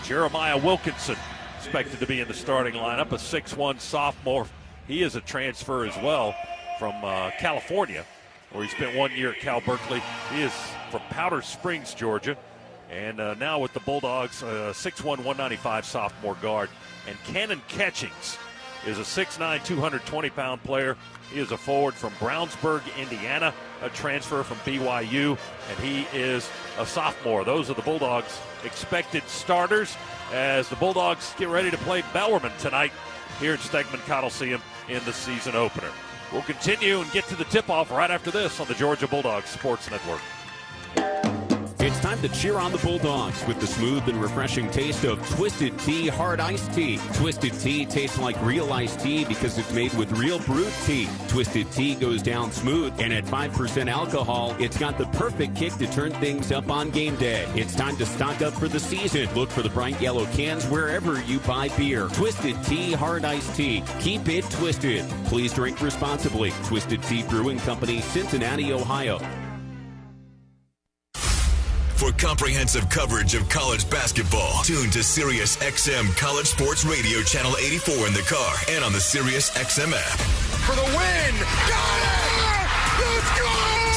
Jeremiah Wilkinson, expected to be in the starting lineup, a 6'1" sophomore. He is a transfer as well from California, where he spent 1 year at Cal Berkeley. He is from Powder Springs, Georgia. And now with the Bulldogs, 6'1", 195 sophomore guard. And Cannon Catchings is a 6'9", 220-pound player. He is a forward from Brownsburg, Indiana, a transfer from BYU, and he is a sophomore. Those are the Bulldogs' expected starters as the Bulldogs get ready to play Bellarmine tonight here at Stegman Coliseum in the season opener. We'll continue and get to the tip-off right after this on the Georgia Bulldogs Sports Network. It's time to cheer on the Bulldogs with the smooth and refreshing taste of Twisted Tea Hard Iced Tea. Twisted Tea tastes like real iced tea because it's made with real brewed tea. Twisted Tea goes down smooth, and at 5% alcohol, it's got the perfect kick to turn things up on game day. It's time to stock up for the season. Look for the bright yellow cans wherever you buy beer. Twisted Tea Hard Iced Tea. Keep it twisted. Please drink responsibly. Twisted Tea Brewing Company, Cincinnati, Ohio. For comprehensive coverage of college basketball, tune to Sirius XM College Sports Radio Channel 84 in the car and on the Sirius XM app. For the win! Got it! Let's go!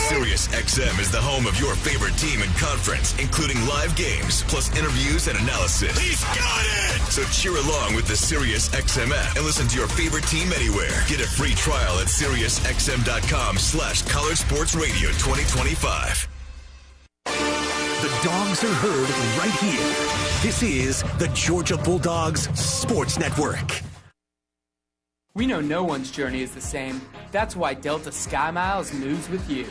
Sirius XM is the home of your favorite team and conference, including live games, plus interviews and analysis. He's got it! So cheer along with the Sirius XM app and listen to your favorite team anywhere. Get a free trial at SiriusXM.com/College Sports Radio 2025. The Dogs are heard right here. This is the Georgia Bulldogs Sports Network. We know no one's journey is the same. That's why Delta Sky Miles moves with you.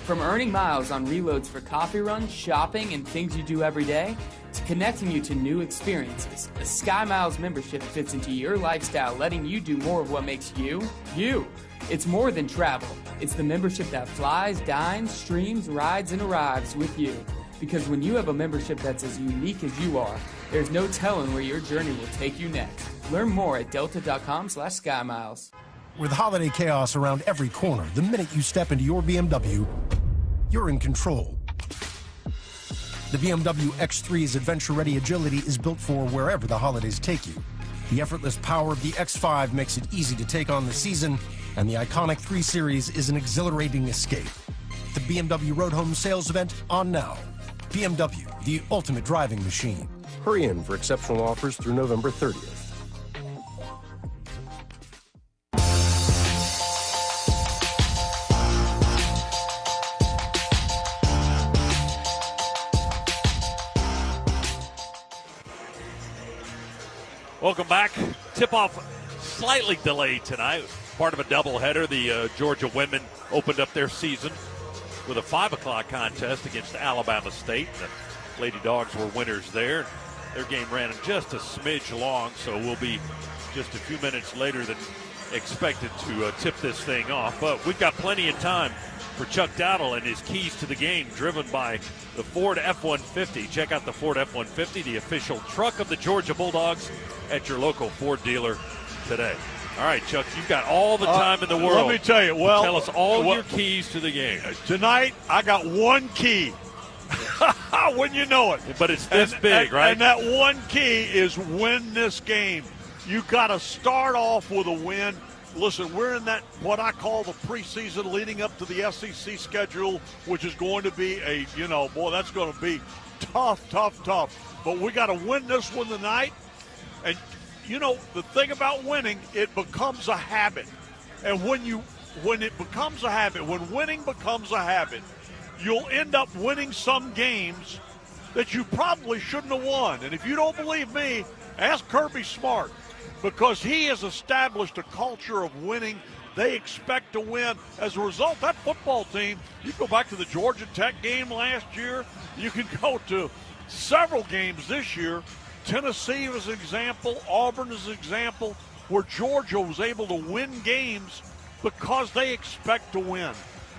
From earning miles on reloads for coffee runs, shopping, and things you do every day, to connecting you to new experiences, the Sky Miles membership fits into your lifestyle, letting you do more of what makes you, you. It's more than travel. It's the membership that flies, dines, streams, rides, and arrives with you. Because when you have a membership that's as unique as you are, there's no telling where your journey will take you next. Learn more at delta.com/SkyMiles. With holiday chaos around every corner, the minute you step into your BMW, you're in control. The BMW X3's adventure-ready agility is built for wherever the holidays take you. The effortless power of the X5 makes it easy to take on the season, and the iconic 3 Series is an exhilarating escape. The BMW Road Home sales event on now. BMW, the ultimate driving machine. Hurry in for exceptional offers through November 30th. Welcome back. Tip-off slightly delayed tonight. Part of a doubleheader. The Georgia women opened up their season with a 5 o'clock contest against Alabama State. The Lady Dogs were winners there. Their game ran just a smidge long, so we'll be just a few minutes later than expected to tip this thing off. But we've got plenty of time for Chuck Dowdle and his keys to the game, driven by the Ford F-150. Check out the Ford F-150, the official truck of the Georgia Bulldogs, at your local Ford dealer today. All right, Chuck, you've got all the time in the world. Let me tell you. Well, tell us all your keys to the game. Tonight, I got one key. Wouldn't you know it? But it's this big, right? And that one key is win this game. You got to start off with a win. Listen, we're in that, what I call the preseason leading up to the SEC schedule, which is going to be that's going to be tough. But we got to win this one tonight. And, the thing about winning, it becomes a habit. And when it becomes a habit, when winning becomes a habit, you'll end up winning some games that you probably shouldn't have won. And if you don't believe me, ask Kirby Smart, because he has established a culture of winning. They expect to win. As a result, that football team, you go back to the Georgia Tech game last year, you can go to several games this year. Tennessee was an example, Auburn is an example, where Georgia was able to win games because they expect to win.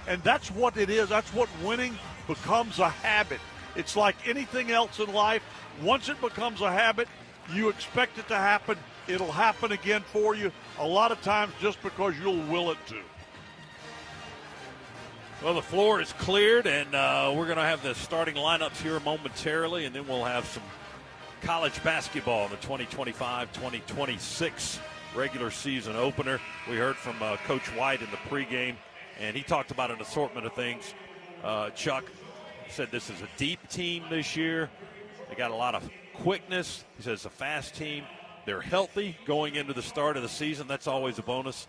And that's what it is. That's what winning becomes a habit. It's like anything else in life. Once it becomes a habit, you expect it to happen. It'll happen again for you, a lot of times just because you'll will it to. Well, the floor is cleared, and we're going to have the starting lineups here momentarily, and then we'll have some college basketball in the 2025-2026 regular season opener. We heard from Coach White in the pregame, and he talked about an assortment of things. Chuck said this is a deep team this year. They got a lot of quickness. He says it's a fast team. They're healthy going into the start of the season. That's always a bonus.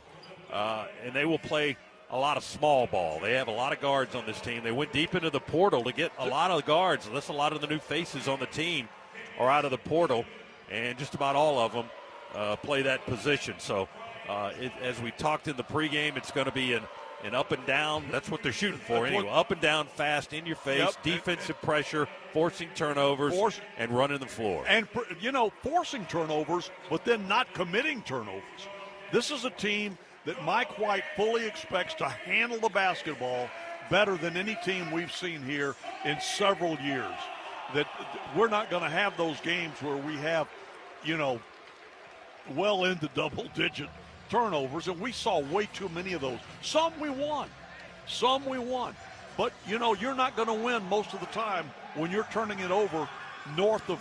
And they will play a lot of small ball. They have a lot of guards on this team. They went deep into the portal to get a lot of guards. That's a lot of the new faces on the team are out of the portal, and just about all of them play that position. So as we talked in the pregame, it's going to be an up and down. That's what they're shooting for anyway. Up and down, fast, in your face, defensive pressure, forcing turnovers, and running the floor. And, forcing turnovers, but then not committing turnovers. This is a team that Mike White fully expects to handle the basketball better than any team we've seen here in several years. That we're not going to have those games where we have, well into double-digit turnovers, and we saw way too many of those. Some we won. But, you're not going to win most of the time when you're turning it over north of,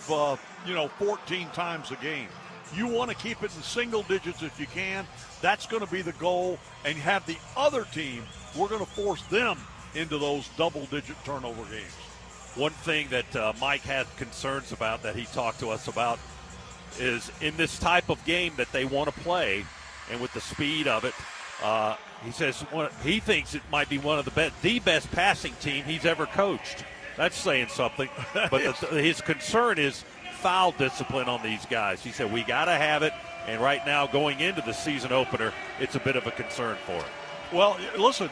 14 times a game. You want to keep it in single digits if you can. That's going to be the goal. And have the other team, we're going to force them into those double-digit turnover games. One thing that Mike had concerns about that he talked to us about is in this type of game that they want to play, and with the speed of it, he says he thinks it might be one of the best passing team he's ever coached. That's saying something. But his concern is foul discipline on these guys. He said, we got to have it, and right now going into the season opener, it's a bit of a concern for him. Well, listen,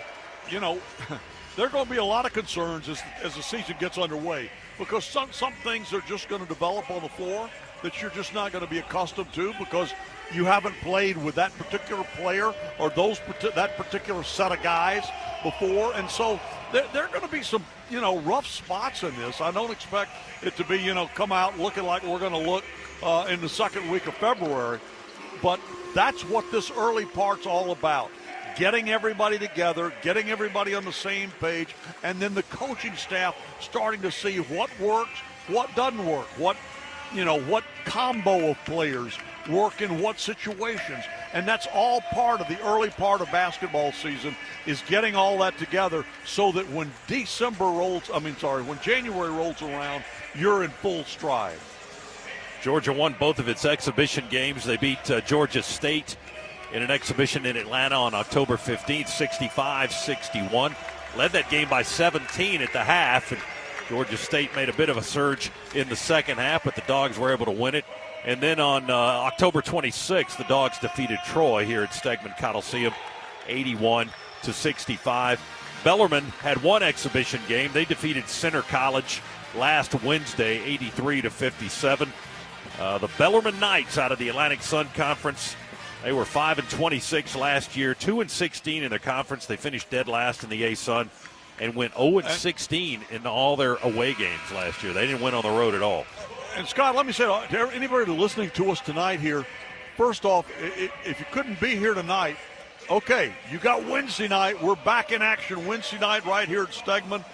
there are going to be a lot of concerns as the season gets underway, because some things are just going to develop on the floor that you're just not going to be accustomed to because you haven't played with that particular player or that particular set of guys before. And so there are going to be some, rough spots in this. I don't expect it to be, come out looking like we're going to look in the second week of February. But that's what this early part's all about. Getting everybody together, getting everybody on the same page, and then the coaching staff starting to see what works, what doesn't work, what combo of players work in what situations. And that's all part of the early part of basketball season, is getting all that together so that when when January rolls around, you're in full stride. Georgia won both of its exhibition games. They beat Georgia State in an exhibition in Atlanta on October 15th, 65-61. Led that game by 17 at the half, and Georgia State made a bit of a surge in the second half, but the Dogs were able to win it. And then on October 26th, the Dogs defeated Troy here at Stegman Coliseum, 81-65. Bellarmine had one exhibition game. They defeated Center College last Wednesday, 83-57. The Bellarmine Knights out of the Atlantic Sun Conference They were 5-26 last year, 2-16 in their conference. They finished dead last in the ASUN and went 0-16 in all their away games last year. They didn't win on the road at all. And, Scott, let me say to anybody listening to us tonight here, first off, if you couldn't be here tonight, okay, you got Wednesday night. We're back in action Wednesday night right here at Stegman.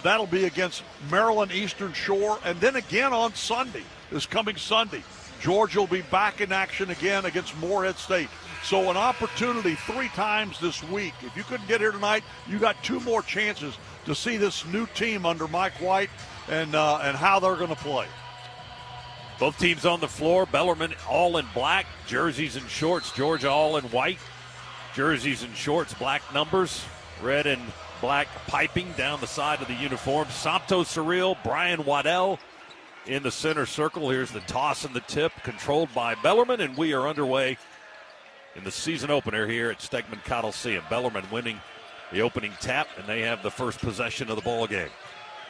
That'll be against Maryland Eastern Shore. And then again on Sunday, this coming Sunday, Georgia will be back in action again against Morehead State. So an opportunity 3 times this week. If you couldn't get here tonight, you got 2 more chances to see this new team under Mike White and how they're going to play. Both teams on the floor. Bellarmine all in black, jerseys and shorts. Georgia all in white, jerseys and shorts, black numbers, red and black piping down the side of the uniform. Samto Surreal, Brian Waddell in the center circle. Here's the toss and the tip, controlled by Bellarmine, and we are underway in the season opener here at Stegman Coliseum. Bellarmine winning the opening tap, and they have the first possession of the ball game.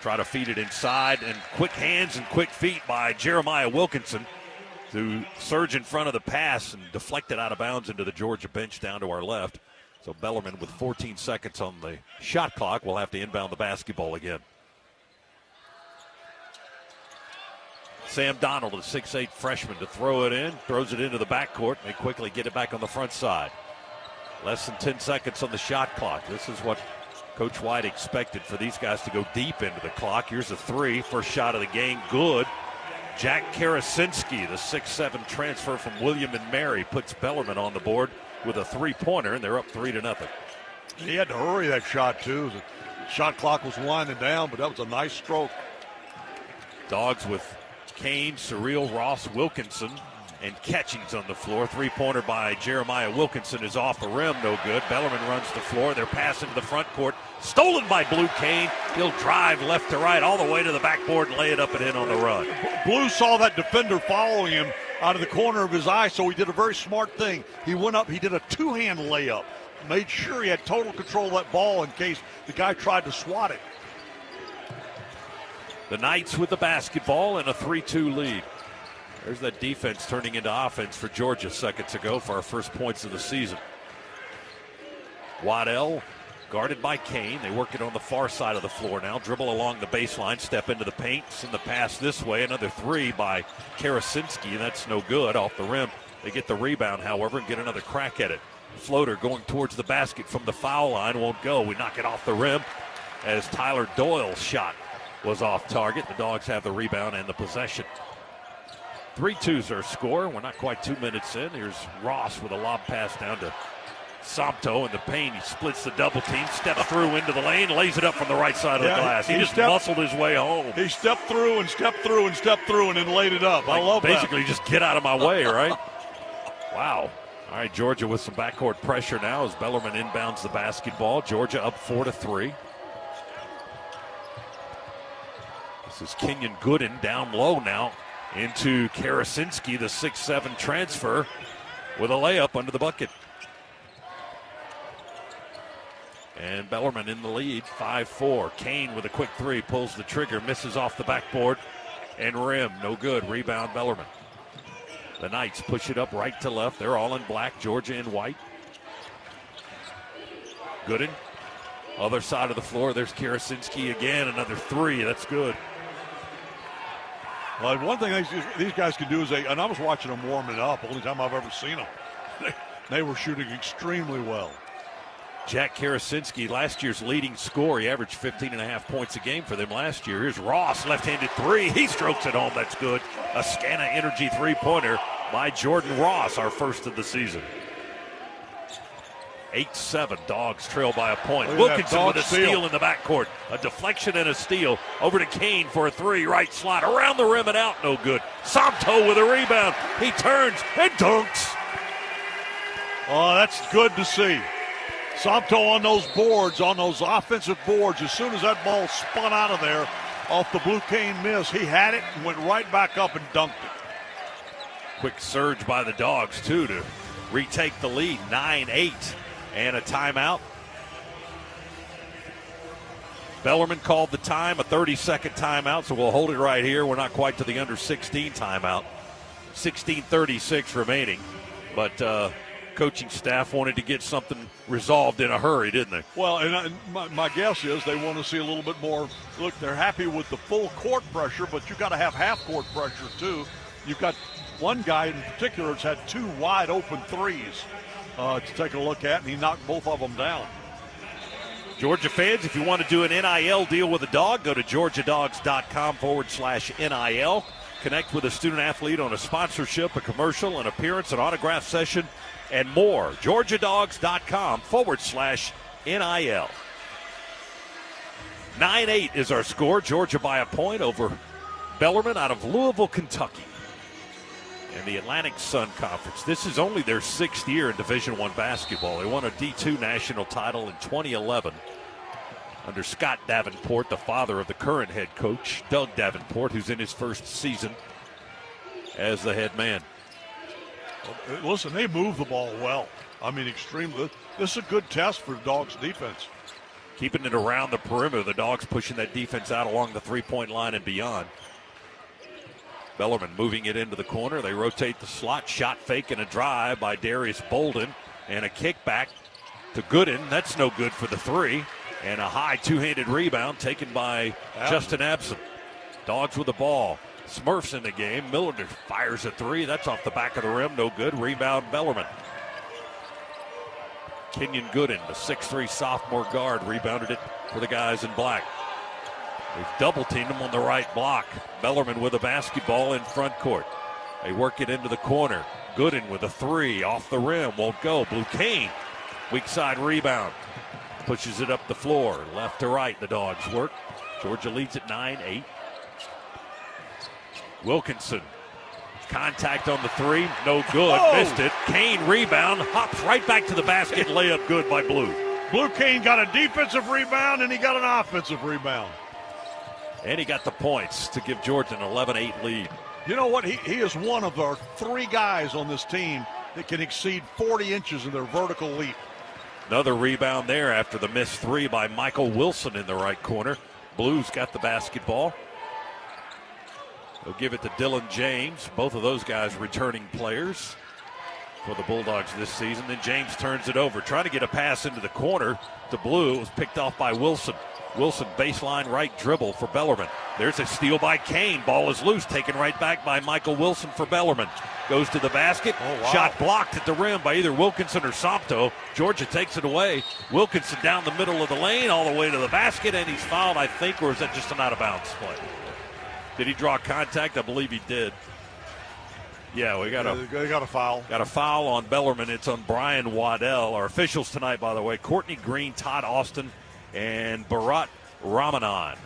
Try to feed it inside, and quick hands and quick feet by Jeremiah Wilkinson to surge in front of the pass and deflect it out of bounds into the Georgia bench down to our left. So Bellarmine, with 14 seconds on the shot clock, will have to inbound the basketball again. Sam Donald, a 6'8 freshman, to throw it in, throws it into the backcourt. They quickly get it back on the front side. Less than 10 seconds on the shot clock. This is what Coach White expected, for these guys to go deep into the clock. Here's a 3, first shot of the game, good. Jack Karasinski, the 6'7 transfer from William & Mary, puts Bellarmine on the board with a 3-pointer, and they're up 3-0. He had to hurry that shot, too. The shot clock was winding down, but that was a nice stroke. Dogs with Kane, Surreal, Ross, Wilkinson, and Catchings on the floor. 3-pointer by Jeremiah Wilkinson is off the rim, no good. Bellarmine runs the floor. They're passing to the front court. Stolen by Blue Kane. He'll drive left to right all the way to the backboard and lay it up and in on the run. Blue saw that defender following him out of the corner of his eye, so he did a very smart thing. He went up, he did a 2-hand layup. Made sure he had total control of that ball in case the guy tried to swat it. The Knights with the basketball and a 3-2 lead. There's that defense turning into offense for Georgia seconds ago for our first points of the season. Waddell guarded by Kane. They work it on the far side of the floor now. Dribble along the baseline, step into the paint, send the pass this way. Another 3 by Karasinski. That's no good off the rim. They get the rebound, however, and get another crack at it. Floater going towards the basket from the foul line won't go. We knock it off the rim as Tyler Doyle's shot was off target. The Dogs have the rebound and the possession. 3-2's our score. We're not quite 2 minutes in. Here's Ross with a lob pass down to Samto in the paint. He splits the double team, steps through into the lane, lays it up from the right side of the glass. He just muscled his way home. He stepped through and stepped through and stepped through and then laid it up. I love that. Basically, just get out of my way, right? Wow. All right, Georgia with some backcourt pressure now as Bellarmine inbounds the basketball. Georgia up 4-3. This is Kenyon Gooden down low now into Karasinski, the 6'7 transfer, with a layup under the bucket. And Bellarmine in the lead, 5-4. Kane with a quick 3, pulls the trigger, misses off the backboard and rim. No good. Rebound Bellarmine. The Knights push it up right to left. They're all in black, Georgia in white. Gooden, other side of the floor. There's Karasinski again, another 3. That's good. Well, one thing these guys can do is and I was watching them warming up, only time I've ever seen them. They were shooting extremely well. Jack Karasinski, last year's leading scorer. He averaged 15.5 points a game for them last year. Here's Ross, left-handed 3. He strokes it home. That's good. A Scana Energy 3-pointer by Jordan Ross, our first of the season. 8-7. Dogs trail by a point. Wilkinson with a steal in the backcourt. A deflection and a steal. Over to Kane for a 3. Right slot. Around the rim and out. No good. Samto with a rebound. He turns and dunks. Oh, that's good to see. Samto on those boards, on those offensive boards, as soon as that ball spun out of there off the Blue Cane miss, he had it and went right back up and dunked it. Quick surge by the Dogs, too, to retake the lead. 9-8 and a timeout. Bellarmine called the time, a 30-second timeout, so we'll hold it right here. We're not quite to the under 16 timeout. 16:36 remaining. But coaching staff wanted to get something resolved in a hurry, didn't they? Well, and my guess is they want to see a little bit more. Look, they're happy with the full court pressure, but you got to have half court pressure too. You've got one guy in particular that's had 2 wide open threes to take a look at, and he knocked both of them down. Georgia fans, if you want to do an NIL deal with a dog, go to georgiadogs.com/NIL. Connect with a student athlete on a sponsorship, a commercial, an appearance, an autograph session, and more. georgiadogs.com/NIL. 9-8 is our score. Georgia by a point over Bellarmine out of Louisville, Kentucky. In the Atlantic Sun Conference. This is only their 6th year in Division I basketball. They won a D2 national title in 2011 under Scott Davenport, the father of the current head coach, Doug Davenport, who's in his first season as the head man. Listen, they move the ball well. I mean, extremely. This is a good test for the Dogs' defense. Keeping it around the perimeter, the Dogs pushing that defense out along the three-point line and beyond. Bellarmine moving it into the corner. They rotate the slot, shot fake and a drive by Darius Bolden, and a kickback to Gooden. That's no good for the 3. And a high two-handed rebound taken by Justin Abson. Dogs with the ball. Smurfs in the game. Miller fires a 3. That's off the back of the rim. No good. Rebound Bellarmine. Kenyon Gooden, the 6'3 sophomore guard, rebounded it for the guys in black. They've double-teamed him on the right block. Bellarmine with a basketball in front court. They work it into the corner. Gooden with a 3 off the rim. Won't go. Blue Kane, weak side rebound. Pushes it up the floor. Left to right, the Dogs work. Georgia leads at 9-8. Wilkinson. Contact on the 3. No good. Oh! Missed it. Kane rebound. Hops right back to the basket. Layup good by Blue. Blue Kane got a defensive rebound, and he got an offensive rebound. And he got the points to give Georgia an 11-8 lead. You know what? He is one of our 3 guys on this team that can exceed 40 inches in their vertical leap. Another rebound there after the missed 3 by Michael Wilson in the right corner. Blues got the basketball. They'll give it to Dylan James. Both of those guys returning players for the Bulldogs this season. Then James turns it over, trying to get a pass into the corner to Blue. It was picked off by Wilson. Wilson baseline right dribble for Bellarmine. There's a steal by Kane. Ball is loose, taken right back by Michael Wilson for Bellarmine. Goes to the basket. Oh, wow. Shot blocked at the rim by either Wilkinson or Sompto. Georgia takes it away. Wilkinson down the middle of the lane all the way to the basket, and he's fouled, I think, or is that just an out-of-bounds play? Did he draw contact? I believe he did. Yeah, they got a foul. Got a foul on Bellarmine. It's on Brian Waddell. Our officials tonight, by the way, Courtney Green, Todd Austin, and Bharat Ramanan.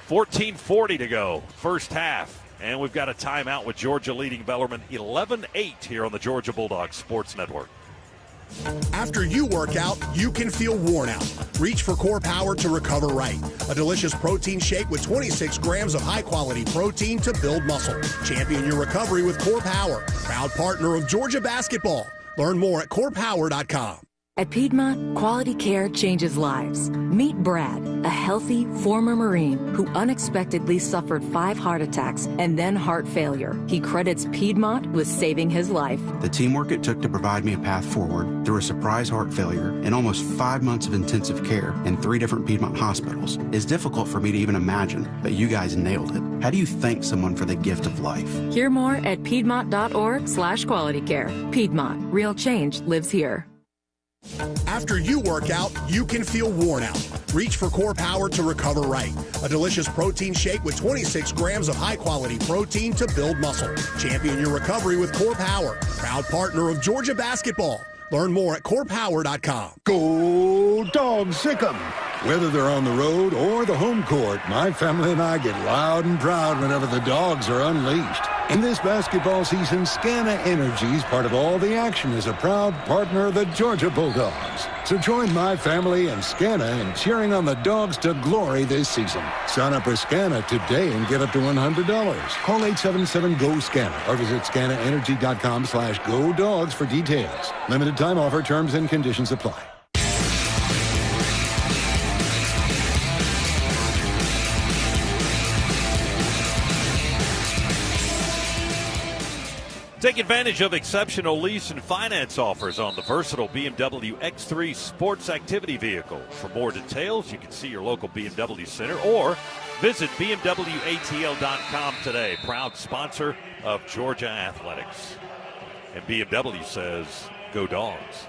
14:40 to go, first half. And we've got a timeout with Georgia leading Bellarmine 11-8 here on the Georgia Bulldogs Sports Network. After you work out, you can feel worn out. Reach for Core Power to recover right. A delicious protein shake with 26 grams of high-quality protein to build muscle. Champion your recovery with Core Power, proud partner of Georgia basketball. Learn more at corepower.com. At Piedmont, quality care changes lives. Meet Brad, a healthy former Marine who unexpectedly suffered 5 heart attacks and then heart failure. He credits Piedmont with saving his life. The teamwork it took to provide me a path forward through a surprise heart failure and almost 5 months of intensive care in 3 different Piedmont hospitals is difficult for me to even imagine, but you guys nailed it. How do you thank someone for the gift of life? Hear more at piedmont.org/qualitycare. Piedmont, real change lives here. After you work out, you can feel worn out. Reach for Core Power to recover right. A delicious protein shake with 26 grams of high-quality protein to build muscle. Champion your recovery with Core Power, proud partner of Georgia basketball. Learn more at corepower.com. Go Dogs, sick 'em. Whether they're on the road or the home court, my family and I get loud and proud whenever the Dogs are unleashed. In this basketball season, Scana Energy is part of all the action as a proud partner of the Georgia Bulldogs. So join my family and Scana in cheering on the Dogs to glory this season. Sign up for Scana today and get up to $100. Call 877-GO-SCANA or visit scanaenergy.com/GoDogs for details. Limited time offer, terms and conditions apply. Take advantage of exceptional lease and finance offers on the versatile BMW X3 sports activity vehicle. For more details, you can see your local BMW center or visit BMWATL.com today. Proud sponsor of Georgia Athletics. And BMW says, go Dogs.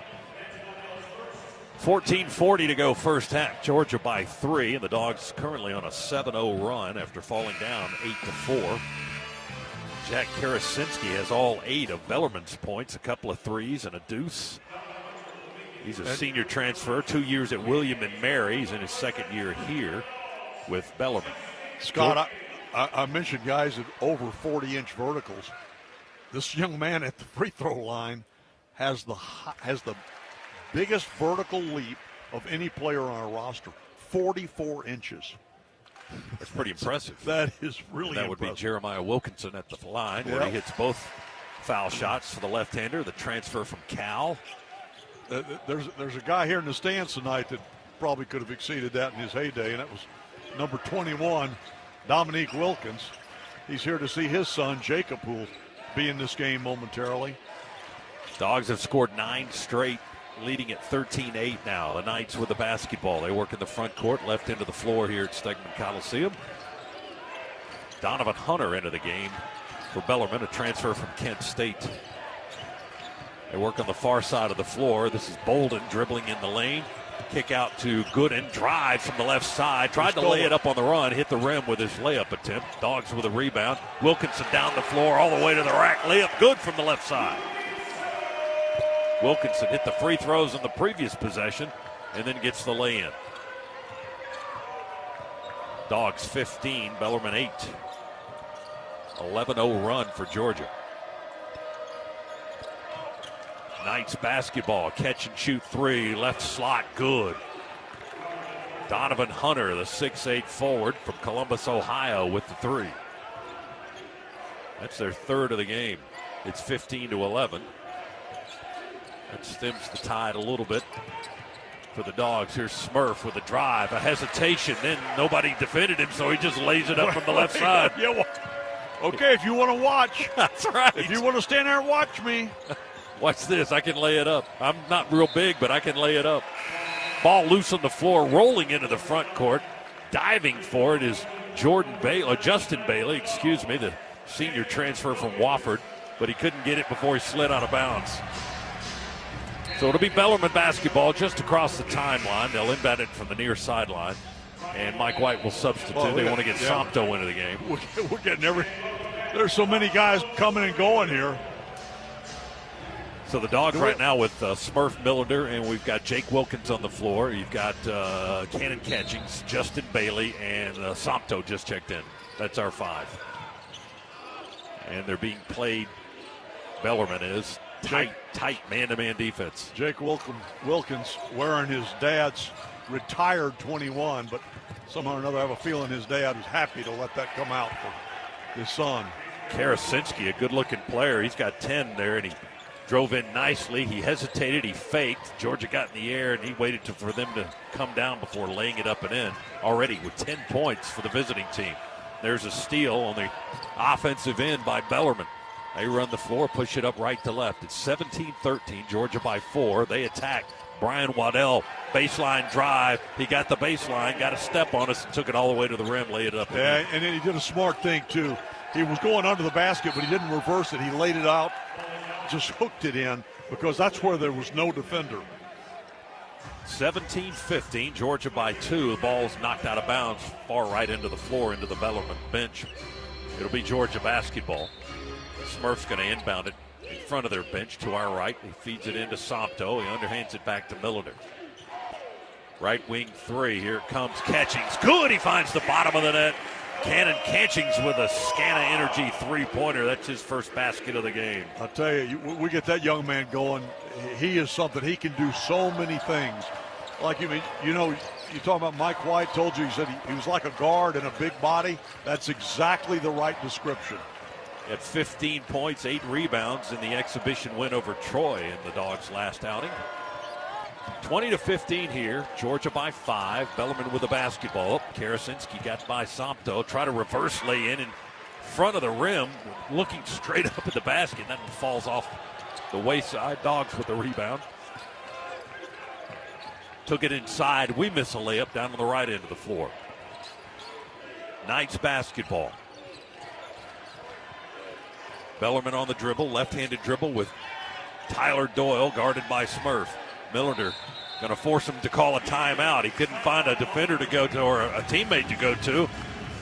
14:40 to go first half. Georgia by 3, and the Dogs currently on a 7-0 run after falling down 8-4. Jack Karasinski has all 8 of Bellarmine's points, a couple of threes and a deuce. He's a senior transfer, 2 years at William and Mary. He's in his second year here with Bellarmine. Scott, I mentioned guys at over 40-inch verticals. This young man at the free throw line has the biggest vertical leap of any player on our roster, 44 inches. That's pretty impressive. That is really impressive. That would be Jeremiah Wilkinson at the line, where he hits both foul shots for the left-hander, the transfer from Cal. There's a guy here in the stands tonight that probably could have exceeded that in his heyday, and that was number 21, Dominique Wilkins. He's here to see his son, Jacob, who will be in this game momentarily. Dogs have scored 9 straight, leading at 13-8 now. The Knights with the basketball. They work in the front court, left into the floor here at Stegman Coliseum. Donovan Hunter into the game for Bellarmine, a transfer from Kent State. They work on the far side of the floor. This is Bolden dribbling in the lane. Kick out to Gooden, drive from the left side. Tried to lay it up on the run, hit the rim with his layup attempt. Dogs with a rebound. Wilkinson down the floor all the way to the rack. Layup good from the left side. Wilkinson hit the free throws in the previous possession and then gets the lay-in. Dogs 15, Bellarmine 8. 11-0 run for Georgia. Knights basketball, catch and shoot 3, left slot, good. Donovan Hunter, the 6'8 forward from Columbus, Ohio, with the 3. That's their third of the game. It's 15-11. That stems the tide a little bit for the Dogs. Here's Smurf with a drive, a hesitation, then nobody defended him, so he just lays it up from the left side. Yeah, well, okay, if you want to watch. That's right. If you want to stand there and watch me. Watch this, I can lay it up. I'm not real big, but I can lay it up. Ball loose on the floor, rolling into the front court. Diving for it is Justin Bailey, the senior transfer from Wofford, but he couldn't get it before he slid out of bounds. So it'll be Bellarmine basketball just across the timeline. They'll inbound it from the near sideline, and Mike White will substitute. They want to get Sompto into the game. We're getting there's so many guys coming and going here. So the Dogs right now with Smurf Millender, and we've got Jake Wilkins on the floor. You've got Cannon Catchings, Justin Bailey, and Sompto just checked in. That's our 5. And they're being played, Bellarmine is, tight man-to-man defense. Jake Wilkins wearing his dad's retired 21, but somehow or another I have a feeling his dad was happy to let that come out for his son. Karasinski, a good-looking player. He's got 10 there, and he drove in nicely. He hesitated. He faked. Georgia got in the air, and he waited for them to come down before laying it up and in. Already with 10 points for the visiting team. There's a steal on the offensive end by Bellarmine. They run the floor, push it up right to left. It's 17-13, Georgia by 4. They attack. Brian Waddell, baseline drive. He got the baseline, got a step on us, and took it all the way to the rim, laid it up. Yeah, and then he did a smart thing, too. He was going under the basket, but he didn't reverse it. He laid it out, just hooked it in, because that's where there was no defender. 17-15, Georgia by 2. The ball's knocked out of bounds far right into the floor, into the Bellarmine bench. It'll be Georgia basketball. Smurf's going to inbound it in front of their bench to our right. He feeds it into Sompto. He underhands it back to Millender. Right wing 3. Here it comes. Catchings. Good. He finds the bottom of the net. Cannon Catchings with a Scana Energy 3-pointer. That's his first basket of the game. I'll tell you, we get that young man going. He is something. He can do so many things. Like, you talk about Mike White told you, he said he was like a guard and a big body. That's exactly the right description. At 15 points, 8 rebounds in the exhibition win over Troy in the Dogs' last outing. 20-15 here. Georgia by 5. Bellarmine with the basketball. Karasinski got by Sompto. Try to reverse lay in and front of the rim, looking straight up at the basket. And that one falls off the wayside. Dogs with the rebound. Took it inside. We miss a layup down on the right end of the floor. Knights basketball. Bellarmine on the dribble, left-handed dribble with Tyler Doyle guarded by Smurf. Millender going to force him to call a timeout. He couldn't find a defender to go to or a teammate to go to.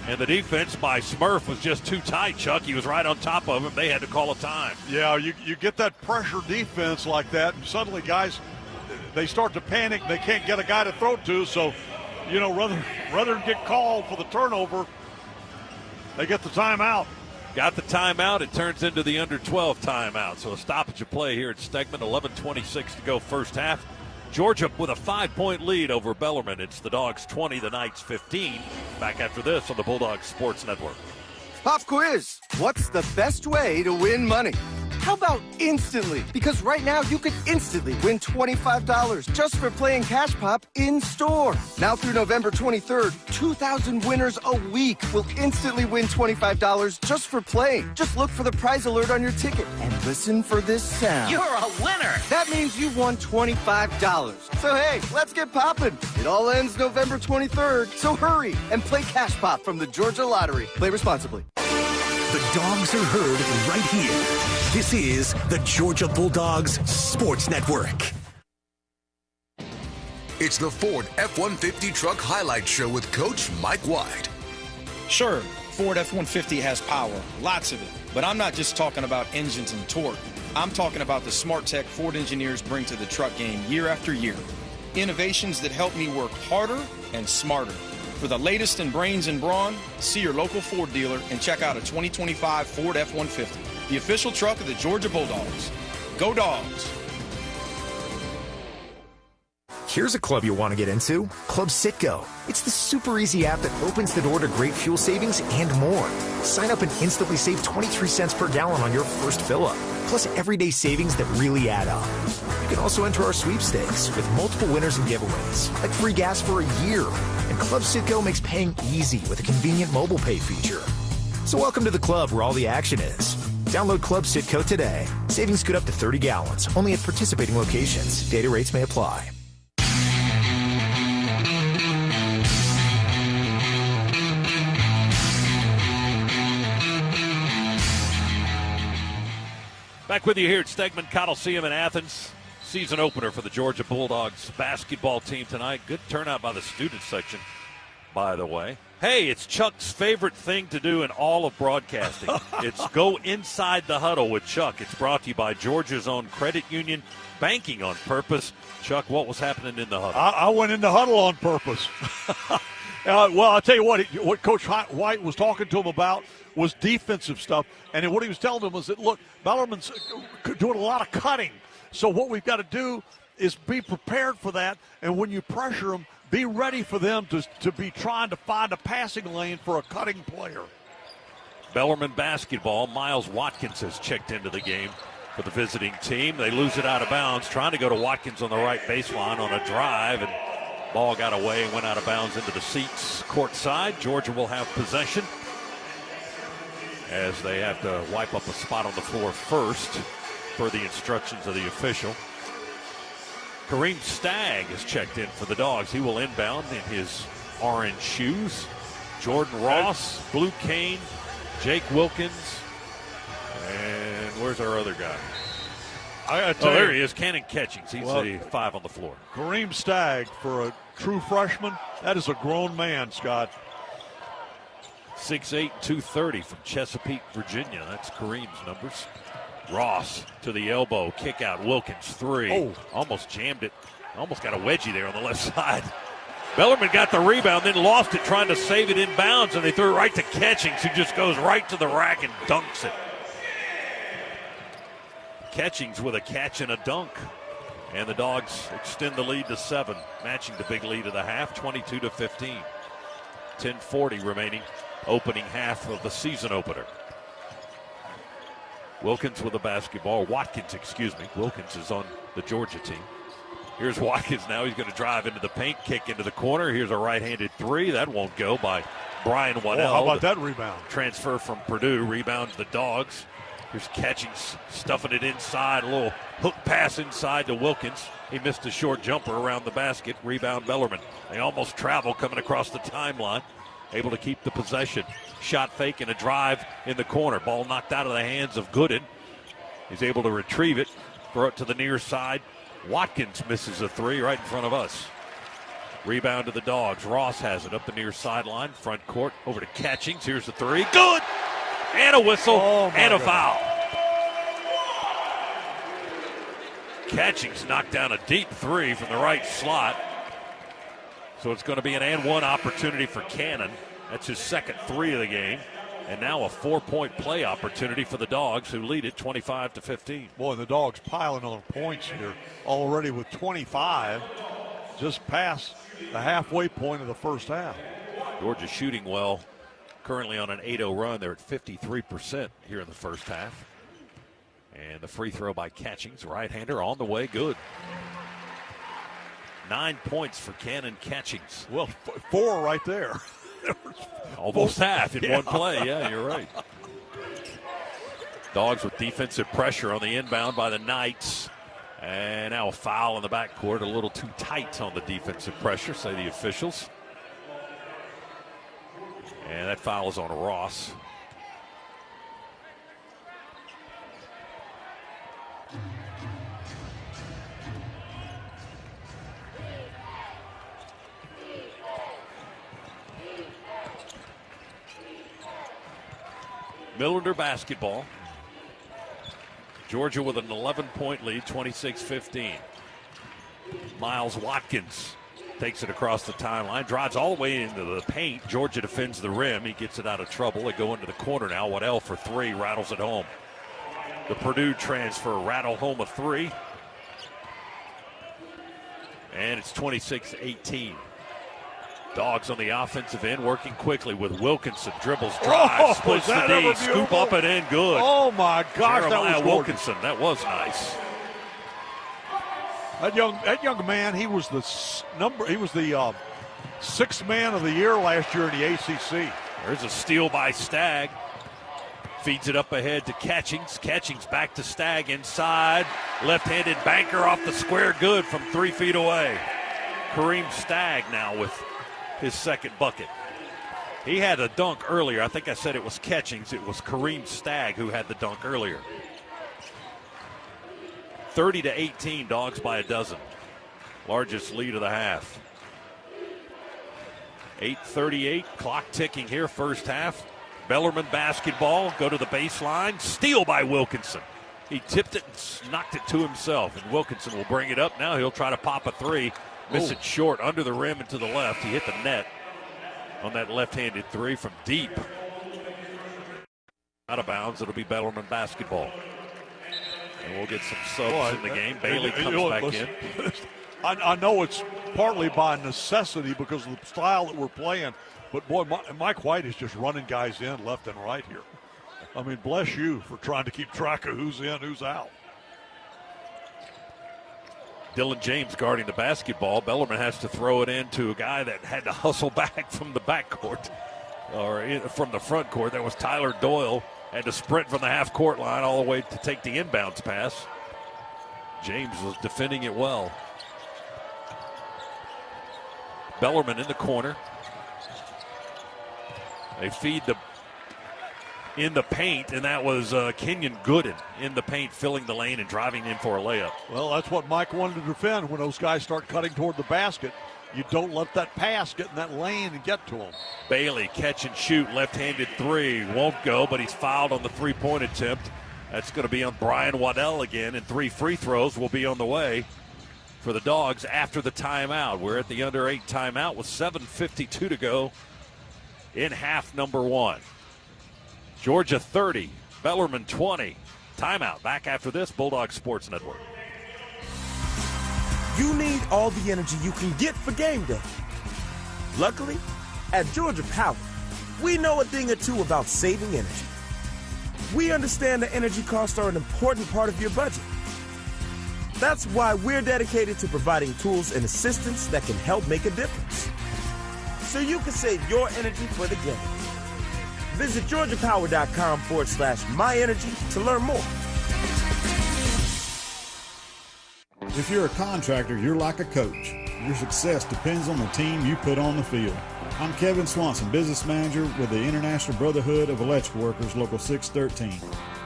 And the defense by Smurf was just too tight, Chuck. He was right on top of him. They had to call a time. Yeah, you get that pressure defense like that, and suddenly guys, they start to panic. They can't get a guy to throw to, so, rather than get called for the turnover, they get the timeout. Got the timeout. It turns into the under 12 timeout. So a stoppage of play here at Stegman. 11:26 to go first half. Georgia with a 5-point lead over Bellarmine. It's the Dogs 20, the Knights 15. Back after this on the Bulldogs Sports Network. Pop quiz. What's the best way to win money? How about instantly? Because right now you could instantly win $25 just for playing Cash Pop in store. Now through November 23rd, 2,000 winners a week will instantly win $25 just for playing. Just look for the prize alert on your ticket and listen for this sound. You're a winner. That means you won $25. So hey, let's get popping. It all ends November 23rd, so hurry and play Cash Pop from the Georgia Lottery. Play responsibly. The Dogs are heard right here. This is the Georgia Bulldogs Sports Network. It's the Ford F-150 Truck Highlight Show with Coach Mike White. Sure, Ford F-150 has power, lots of it. But I'm not just talking about engines and torque. I'm talking about the smart tech Ford engineers bring to the truck game year after year. Innovations that help me work harder and smarter. For the latest in brains and brawn, see your local Ford dealer and check out a 2025 Ford F-150, the official truck of the Georgia Bulldogs. Go Dogs! Here's a club you'll want to get into, Club Citgo. It's the super easy app that opens the door to great fuel savings and more. Sign up and instantly save 23 cents per gallon on your first fill-up, plus everyday savings that really add up. You can also enter our sweepstakes with multiple winners and giveaways, like free gas for a year. And Club Citgo makes paying easy with a convenient mobile pay feature. So welcome to the club where all the action is. Download Club Citgo today. Savings good up to 30 gallons, only at participating locations. Data rates may apply. Back with you here at Stegman Coliseum in Athens. Season opener for the Georgia Bulldogs basketball team tonight. Good turnout by the student section, by the way. Hey, it's Chuck's favorite thing to do in all of broadcasting. It's go inside the huddle with Chuck. It's brought to you by Georgia's own credit union, banking on purpose. Chuck, what was happening in the huddle? I went in the huddle on purpose. Well, I'll tell you what Coach White was talking to him about was defensive stuff. And what he was telling them was that, look, Bellarmine's doing a lot of cutting. So what we've got to do is be prepared for that. And when you pressure them, be ready for them to be trying to find a passing lane for a cutting player. Bellarmine basketball. Miles Watkins has checked into the game for the visiting team. They lose it out of bounds, trying to go to Watkins on the right baseline on a drive, and ball got away and went out of bounds into the seats courtside. Georgia will have possession as they have to wipe up a spot on the floor first per the instructions of the official. Kareem Stagg has checked in for the Dogs. He will inbound in his orange shoes. Jordan Ross, Blue Cane, Jake Wilkins, and where's our other guy? There he is, Cannon Catchings. He's the 5 on the floor. Kareem Stagg, for a true freshman, that is a grown man, Scott. 6'8", 230 from Chesapeake, Virginia. That's Kareem's numbers. Ross to the elbow, kick out, Wilkins 3. Oh, almost jammed it. Almost got a wedgie there on the left side. Bellarmine got the rebound, then lost it trying to save it in bounds, and they threw it right to Catchings, who just goes right to the rack and dunks it. Catchings with a catch and a dunk. And the Dogs extend the lead to 7, matching the big lead of the half, 22-15. 10:40 remaining, opening half of the season opener. Wilkins with the basketball. Watkins, Wilkins is on the Georgia team. Here's Watkins now. He's going to drive into the paint, kick into the corner. Here's a right-handed 3. That won't go by Brian Waddell. Oh, how about that rebound? Transfer from Purdue. Rebounds the Dogs. Here's catching, stuffing it inside. A little hook pass inside to Wilkins. He missed a short jumper around the basket. Rebound Bellarmine. They almost travel coming across the timeline. Able to keep the possession. Shot fake and a drive in the corner. Ball knocked out of the hands of Gooden. He's able to retrieve it. Throw it to the near side. Watkins misses a three right in front of us. Rebound to the Dogs. Ross has it up the near sideline. Front court over to Catchings. Here's the three. Good! And a whistle and a foul. Catchings knocked down a deep three from the right slot. So it's going to be an and one opportunity for Cannon. That's his second three of the game. And now a 4-point play opportunity for the Dogs, who lead it 25-15. Boy, the Dogs piling on points here already with 25, just past the halfway point of the first half. Georgia shooting well, currently on an 8-0 run. They're at 53% here in the first half. And the free throw by Catchings, right-hander on the way, good. 9 points for Cannon Catchings. Well, 4 right there. Almost half in one play. Yeah, you're right. Dogs with defensive pressure on the inbound by the Knights. And now a foul in the backcourt. A little too tight on the defensive pressure, say the officials. And that foul is on Ross. Millender basketball. Georgia with an 11-point lead, 26-15. Miles Watkins takes it across the timeline, drives all the way into the paint. Georgia defends the rim. He gets it out of trouble. They go into the corner now. Waddell for three, rattles it home. The Purdue transfer, rattle home a three. And it's 26-18. Dogs on the offensive end working quickly with Wilkinson. Dribbles, drives, splits the D, scoop up and in, good. Oh, my gosh, Jeremiah that was Wilkinson, that was nice. That young man, he was the sixth man of the year last year in the ACC. There's a steal by Stagg. Feeds it up ahead to Catchings. Catchings back to Stagg inside. Left-handed banker off the square, good from 3 feet away. Kareem Stagg now with his second bucket. He had a dunk earlier. I think I said it was Catchings. It was Kareem Stagg who had the dunk earlier. 30-18, Dogs by a dozen. Largest lead of the half. 8:38, clock ticking here, first half. Bellarmine basketball, go to the baseline. Steal by Wilkinson. He tipped it and knocked it to himself, and Wilkinson will bring it up. Now he'll try to pop a three. Miss it short, under the rim and to the left. He hit the net on that left-handed three from deep. Out of bounds, it'll be Bellarmine basketball. And we'll get some subs in the game. Bailey comes back in. I know it's partly by necessity because of the style that we're playing, but boy, Mike White is just running guys in left and right here. I mean, bless you for trying to keep track of who's in, who's out. Dylan James guarding the basketball. Bellarmine has to throw it in to a guy that had to hustle back from the backcourt, or from the front court. That was Tyler Doyle. Had to sprint from the half-court line all the way to take the inbounds pass. James was defending it well. Bellarmine in the corner. They feed in the paint, and that was Kenyon Gooden in the paint, filling the lane and driving in for a layup. Well, that's what Mike wanted to defend when those guys start cutting toward the basket. You don't let that pass get in that lane and get to them. Bailey, catch and shoot, left-handed three. Won't go, but he's fouled on the three-point attempt. That's going to be on Brian Waddell again, and 3 free throws will be on the way for the Dogs after the timeout. We're at the under 8 timeout with 7:52 to go in half number 1. Georgia 30, Bellarmine 20. Timeout. Back after this, Bulldog Sports Network. You need all the energy you can get for game day. Luckily, at Georgia Power, we know a thing or two about saving energy. We understand that energy costs are an important part of your budget. That's why we're dedicated to providing tools and assistance that can help make a difference. so you can save your energy for the game. Visit GeorgiaPower.com/MyEnergy to learn more. If you're a contractor, you're like a coach. Your success depends on the team you put on the field. I'm Kevin Swanson, business manager with the International Brotherhood of Electrical Workers, Local 613.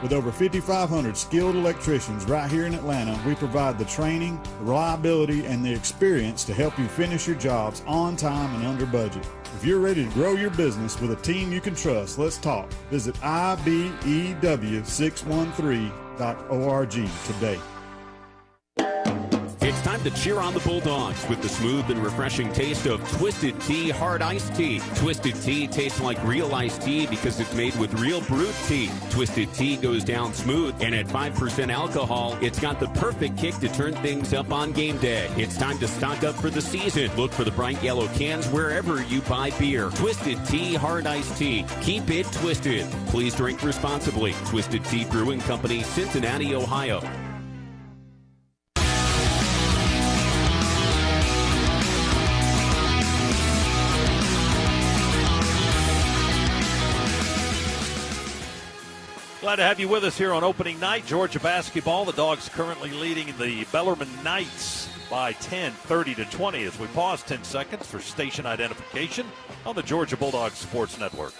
With over 5,500 skilled electricians right here in Atlanta, we provide the training, the reliability, and the experience to help you finish your jobs on time and under budget. If you're ready to grow your business with a team you can trust, let's talk. Visit IBEW613.org today. It's time to cheer on the Bulldogs with the smooth and refreshing taste of Twisted Tea Hard Iced Tea. Twisted Tea tastes like real iced tea because it's made with real brewed tea. Twisted Tea goes down smooth, and at 5% alcohol, it's got the perfect kick to turn things up on game day. It's time to stock up for the season. Look for the bright yellow cans wherever you buy beer. Twisted Tea Hard Iced Tea. Keep it twisted. Please drink responsibly. Twisted Tea Brewing Company, Cincinnati, Ohio. Glad to have you with us here on opening night. Georgia basketball. The Dogs currently leading the Bellarmine Knights by 10, 30-20 as we pause 10 seconds for station identification on the Georgia Bulldogs Sports Network.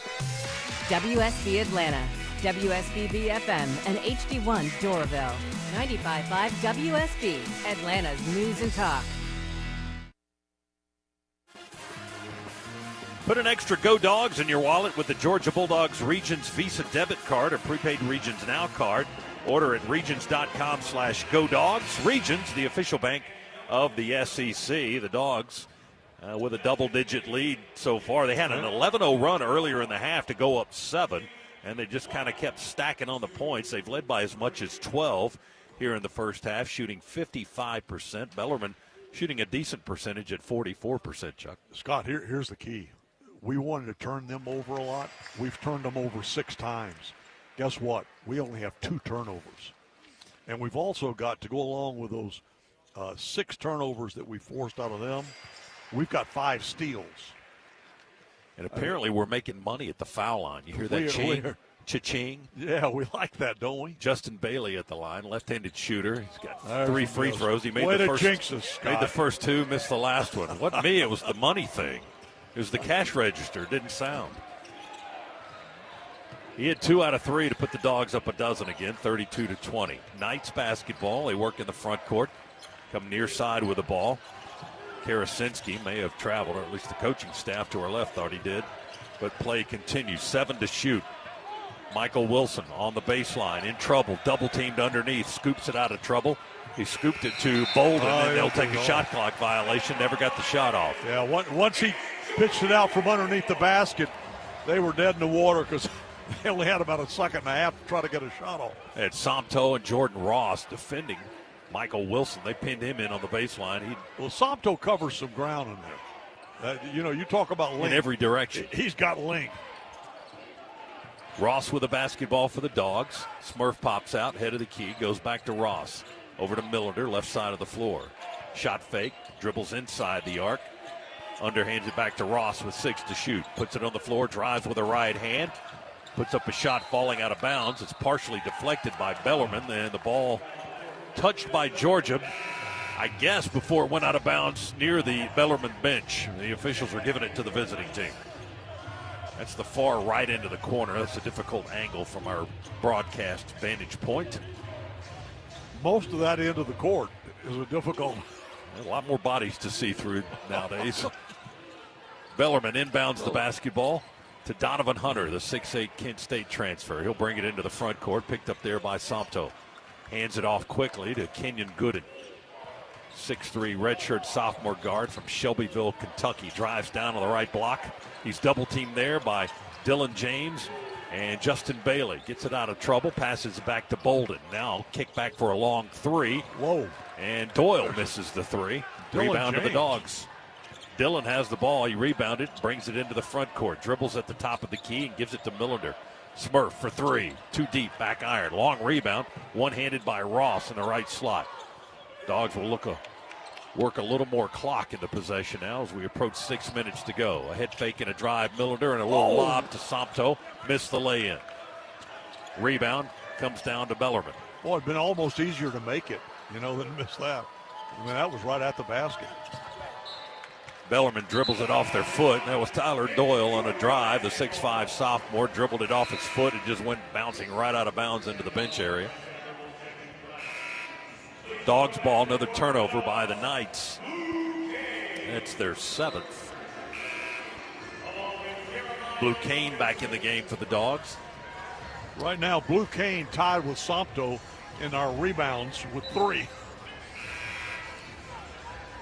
WSB Atlanta, WSBB FM, and HD1 Doraville. 95.5 WSB, Atlanta's News and Talk. Put an extra Go Dogs in your wallet with the Georgia Bulldogs Regions Visa debit card or prepaid Regions Now card. Order at regions.com/GoDogs. Regions, the official bank of the SEC. The Dogs with a double-digit lead so far. They had an 11-0 run earlier in the half to go up 7, and they just kind of kept stacking on the points. They've led by as much as 12 here in the first half, shooting 55%. Bellarmine shooting a decent percentage at 44%, Chuck. Scott, here's the key. We wanted to turn them over a lot. We've turned them over 6 times. Guess what? We only have 2 turnovers. And we've also got to go along with those 6 turnovers that we forced out of them. We've got 5 steals. And apparently we're making money at the foul line. You hear that cha-ching? Yeah, we like that, don't we? Justin Bailey at the line, left-handed shooter. He's got 3 free throws. He made Way the to first. jinx us, Scott. Made the first 2, missed the last one. It wasn't me. It was the money thing. It was the cash register. It didn't sound. He had 2 out of 3 to put the Dogs up a dozen again, 32-20. Knights basketball. They work in the front court. Come near side with the ball. Karasinski may have traveled, or at least the coaching staff to our left thought he did. But play continues. 7 to shoot. Michael Wilson on the baseline, in trouble. Double teamed underneath. Scoops it out of trouble. He scooped it to Bolden, and they'll take a shot clock violation. Never got the shot off. Yeah, once he pitched it out from underneath the basket, they were dead in the water because they only had about a second and a half to try to get a shot off. And Somto and Jordan Ross defending Michael Wilson. They pinned him in on the baseline. Well, Somto covers some ground in there. You talk about length. In every direction. He's got length. Ross with the basketball for the Dogs. Smurf pops out, head of the key, goes back to Ross. Over to Millender, left side of the floor. Shot fake, dribbles inside the arc. Underhands it back to Ross with 6 to shoot. Puts it on the floor, drives with a right hand. Puts up a shot falling out of bounds. It's partially deflected by Bellarmine. And the ball touched by Georgia, I guess, before it went out of bounds near the Bellarmine bench. The officials are giving it to the visiting team. That's the far right end of the corner. That's a difficult angle from our broadcast vantage point. Most of that end of the court is a difficult. A lot more bodies to see through nowadays. Bellarmine inbounds the basketball to Donovan Hunter, the 6'8" Kent State transfer. He'll bring it into the front court, picked up there by Somto. Hands it off quickly to Kenyon Gooden. 6'3" redshirt sophomore guard from Shelbyville, Kentucky. Drives down on the right block. He's double teamed there by Dylan James and Justin Bailey. Gets it out of trouble, passes it back to Bolden. Now kick back for a long 3. Whoa. And Doyle misses the 3. Rebound to the Dogs. Dylan has the ball. He rebounded, brings it into the front court. Dribbles at the top of the key and gives it to Millender. Smurf for 3. Too deep, back iron. Long rebound, one-handed by Ross in the right slot. Dogs will look work a little more clock into possession now as we approach 6 minutes to go. A head fake and a drive, Millender, and a little lob to Somto. Missed the lay-in. Rebound comes down to Bellarmine. Boy, it'd been almost easier to make it, than miss that. I mean, that was right at the basket. Bellarmine dribbles it off their foot. That was Tyler Doyle on a drive. The 6'5 sophomore dribbled it off his foot and just went bouncing right out of bounds into the bench area. Dogs ball, another turnover by the Knights. That's their 7th. Blue Cane back in the game for the Dogs. Right now, Blue Cane tied with Somto in our rebounds with 3.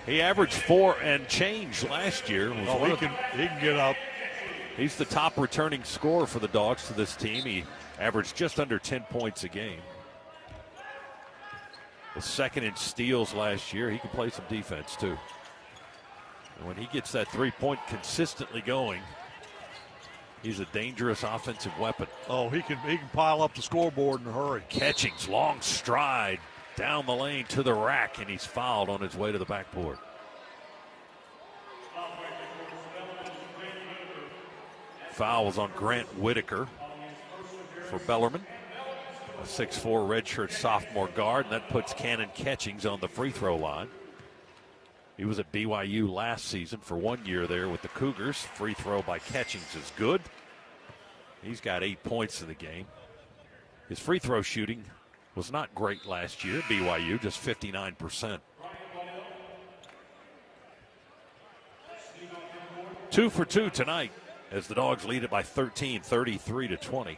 He averaged 4 and change last year. He can get up. He's the top returning scorer for the Dogs to this team. He averaged just under 10 points a game. Was second in steals last year. He can play some defense too. And when he gets that three-point consistently going, he's a dangerous offensive weapon. Oh, he can pile up the scoreboard in a hurry. Catchings, long stride down the lane to the rack, and he's fouled on his way to the backboard. Foul was on Grant Whitaker for Bellarmine. A 6'4 redshirt sophomore guard, and that puts Cannon Catchings on the free throw line. He was at BYU last season for 1 year there with the Cougars. Free throw by Catchings is good. He's got 8 points in the game. His free throw shooting was not great last year at BYU, just 59%. 2 for 2 tonight as the Dogs lead it by 13, 33-20.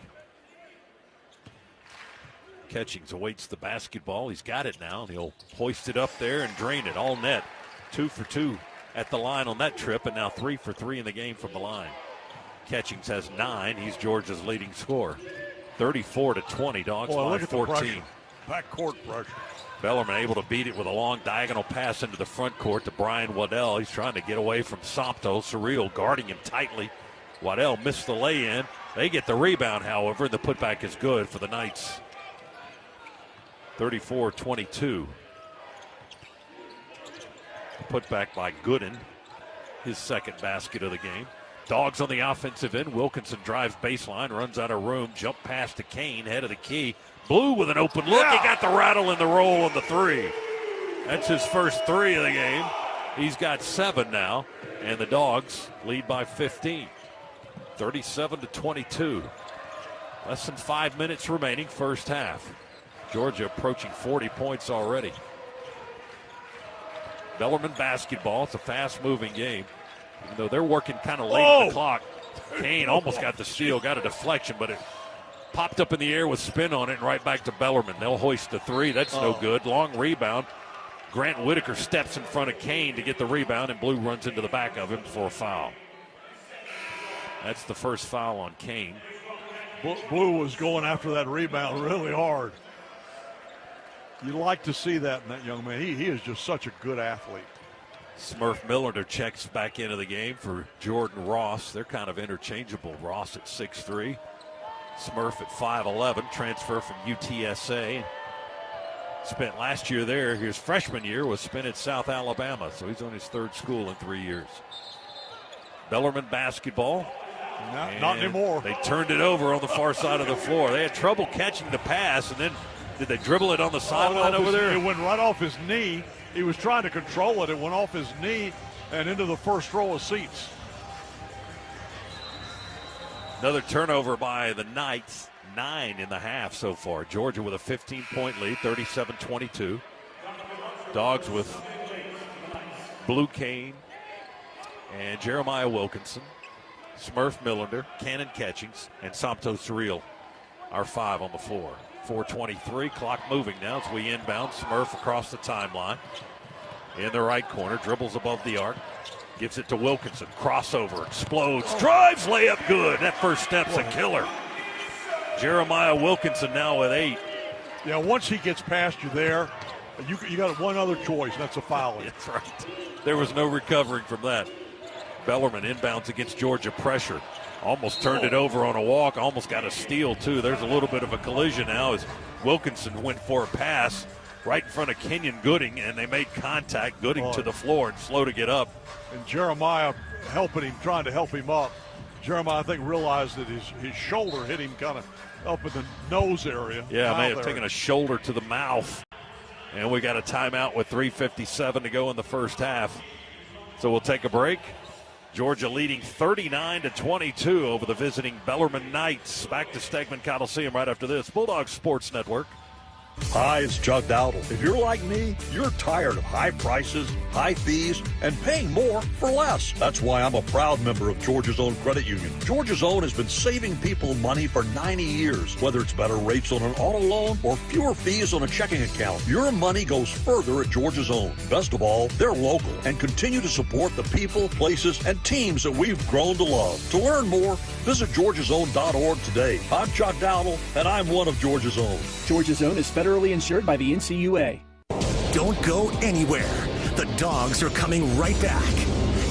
Catchings awaits the basketball. He's got it now. He'll hoist it up there and drain it. All net. 2 for 2 at the line on that trip, and now 3 for 3 in the game from the line. Catchings has 9. He's Georgia's leading scorer. 34-20. Dogs by 14. Backcourt pressure. Bellarmine able to beat it with a long diagonal pass into the front court to Brian Waddell. He's trying to get away from Somto. Surreal guarding him tightly. Waddell missed the lay-in. They get the rebound, however, and the putback is good for the Knights. 34-22. Put back by Gooden, his second basket of the game. Dogs on the offensive end. Wilkinson drives baseline, runs out of room, jump pass to Kane, head of the key. Blue with an open look. He got the rattle and the roll on the 3. That's his first 3 of the game. He's got 7 now, and the Dogs lead by 15. 37-22. Less than 5 minutes remaining, first half. Georgia approaching 40 points already. Bellarmine basketball. It's a fast-moving game. Even though they're working kind of late in the clock. Kane almost got the steal, got a deflection, but it popped up in the air with spin on it and right back to Bellarmine. They'll hoist the 3. That's no good. Long rebound. Grant Whitaker steps in front of Kane to get the rebound, and Blue runs into the back of him for a foul. That's the first foul on Kane. Blue was going after that rebound really hard. You like to see that in that young man. He is just such a good athlete. Smurf Millender checks back into the game for Jordan Ross. They're kind of interchangeable. Ross at 6'3", Smurf at 5'11", transfer from UTSA. Spent last year there. His freshman year was spent at South Alabama, so he's on his 3rd school in 3 years. Bellarmine basketball. Not anymore. They turned it over on the far side of the floor. They had trouble catching the pass, and then did they dribble it on the sideline over there? It went right off his knee. He was trying to control it. It went off his knee and into the first row of seats. Another turnover by the Knights. 9 in the half so far. Georgia with a 15-point lead, 37-22. Dogs with Blue Cane and Jeremiah Wilkinson, Smurf Millender, Cannon Catchings, and Somto Surreal are 5 on the floor. 4:23, clock moving now as we inbound. Smurf across the timeline. In the right corner, dribbles above the arc. Gives it to Wilkinson. Crossover, explodes, drives, layup good. That first step's a killer. Jeremiah Wilkinson now with 8. Yeah, once he gets past you there, you got one other choice, and that's a foul. That's right. There was no recovering from that. Bellarmine inbounds against Georgia pressure. Almost turned it over on a walk. Almost got a steal, too. There's a little bit of a collision now as Wilkinson went for a pass. right in front of Kenyon Gooding, and they made contact. Gooding to the floor and slow to get up. And Jeremiah helping him, trying to help him up. Jeremiah, I think, realized that his shoulder hit him kind of up in the nose area. Yeah, may have taken a shoulder to the mouth. And we got a timeout with 3:57 to go in the first half. So we'll take a break. Georgia leading 39-22 over the visiting Bellarmine Knights. Back to Stegman Coliseum right after this. Bulldog Sports Network. Hi, it's Chuck Dowdle. If you're like me, you're tired of high prices, high fees, and paying more for less. That's why I'm a proud member of Georgia's Own Credit Union. Georgia's Own has been saving people money for 90 years, whether it's better rates on an auto loan or fewer fees on a checking account. Your money goes further at Georgia's Own. Best of all, they're local and continue to support the people, places, and teams that we've grown to love. To learn more, visit georgiasown.org today. I'm Chuck Dowdle, and I'm one of Georgia's Own. Georgia's Own is federally insured by the NCUA. Don't go anywhere. The Dogs are coming right back.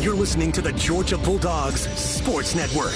You're listening to the Georgia Bulldogs Sports Network.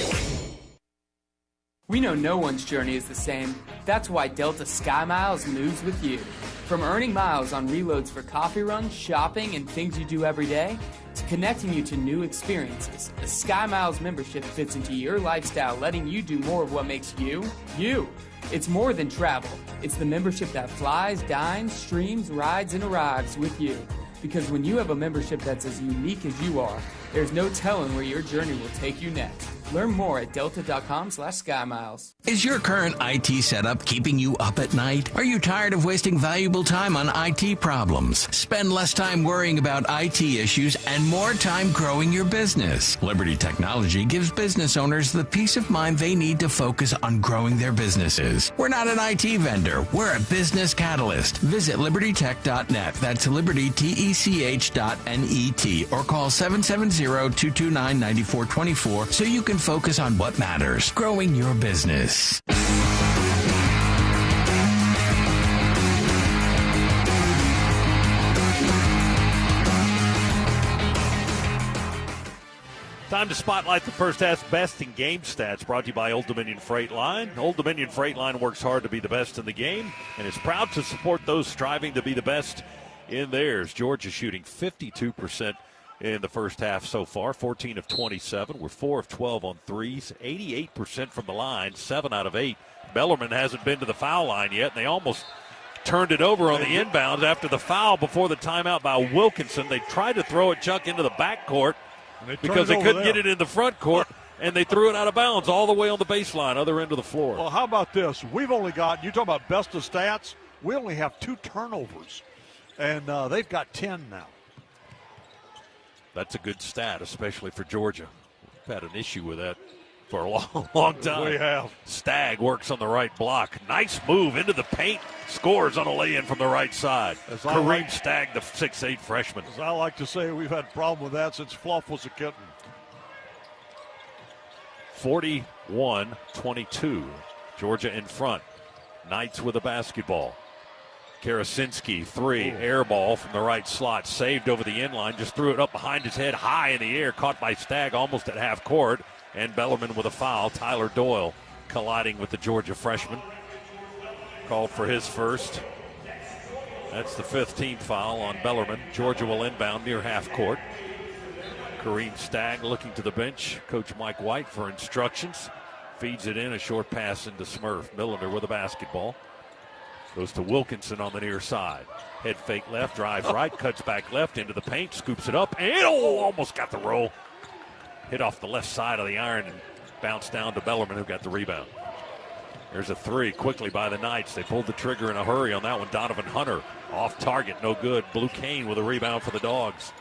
We know no one's journey is the same. That's why Delta Sky Miles moves with you. From earning miles on reloads for coffee runs, shopping, and things you do every day, to connecting you to new experiences, the Sky Miles membership fits into your lifestyle, letting you do more of what makes you, you. It's more than travel. It's the membership that flies, dines, streams, rides, and arrives with you. Because when you have a membership that's as unique as you are, there's no telling where your journey will take you next. Learn more at delta.com/SkyMiles. Is your current IT setup keeping you up at night? Are you tired of wasting valuable time on IT problems? Spend less time worrying about IT issues and more time growing your business. Liberty Technology gives business owners the peace of mind they need to focus on growing their businesses. We're not an IT vendor. We're a business catalyst. Visit libertytech.net. That's libertytech.net or call 770-229-9424 so you can focus on what matters, growing your business. Time to spotlight the first half's best in game stats, brought to you by Old Dominion Freight Line. Old Dominion Freight Line works hard to be the best in the game and is proud to support those striving to be the best in theirs. Georgia shooting 52% in the first half so far, 14 of 27. We're 4 of 12 on threes, 88% from the line, 7 out of 8. Bellarmine hasn't been to the foul line yet, and they almost turned it over on the inbounds after the foul before the timeout by Wilkinson. They tried to throw it, Chuck, into the backcourt because they couldn't get it in the front court, and they threw it out of bounds all the way on the baseline, other end of the floor. Well, how about this? We've only got, you talk about best of stats, we only have 2 turnovers, and they've got 10 now. That's a good stat, especially for Georgia. We've had an issue with that for a long, long time. We have. Stagg works on the right block. Nice move into the paint. Scores on a lay-in from the right side. Kareem Stagg, the 6'8 freshman. As I like to say, we've had a problem with that since Fluff was a kitten. 41-22. Georgia in front. Knights with a basketball. Karasinski, 3, air ball from the right slot, saved over the inline, just threw it up behind his head, high in the air, caught by Stagg almost at half court, and Bellarmine with a foul. Tyler Doyle colliding with the Georgia freshman. Called for his first. That's the 5th team foul on Bellarmine. Georgia will inbound near half court. Kareem Stagg looking to the bench. Coach Mike White for instructions. Feeds it in, a short pass into Smurf. Millender with a basketball. Goes to Wilkinson on the near side. Head fake left, drives right, cuts back left into the paint, scoops it up, and almost got the roll. Hit off the left side of the iron and bounced down to Bellarmine, who got the rebound. There's a 3 quickly by the Knights. They pulled the trigger in a hurry on that one. Donovan Hunter off target, no good. Blue Kane with a rebound for the Dogs.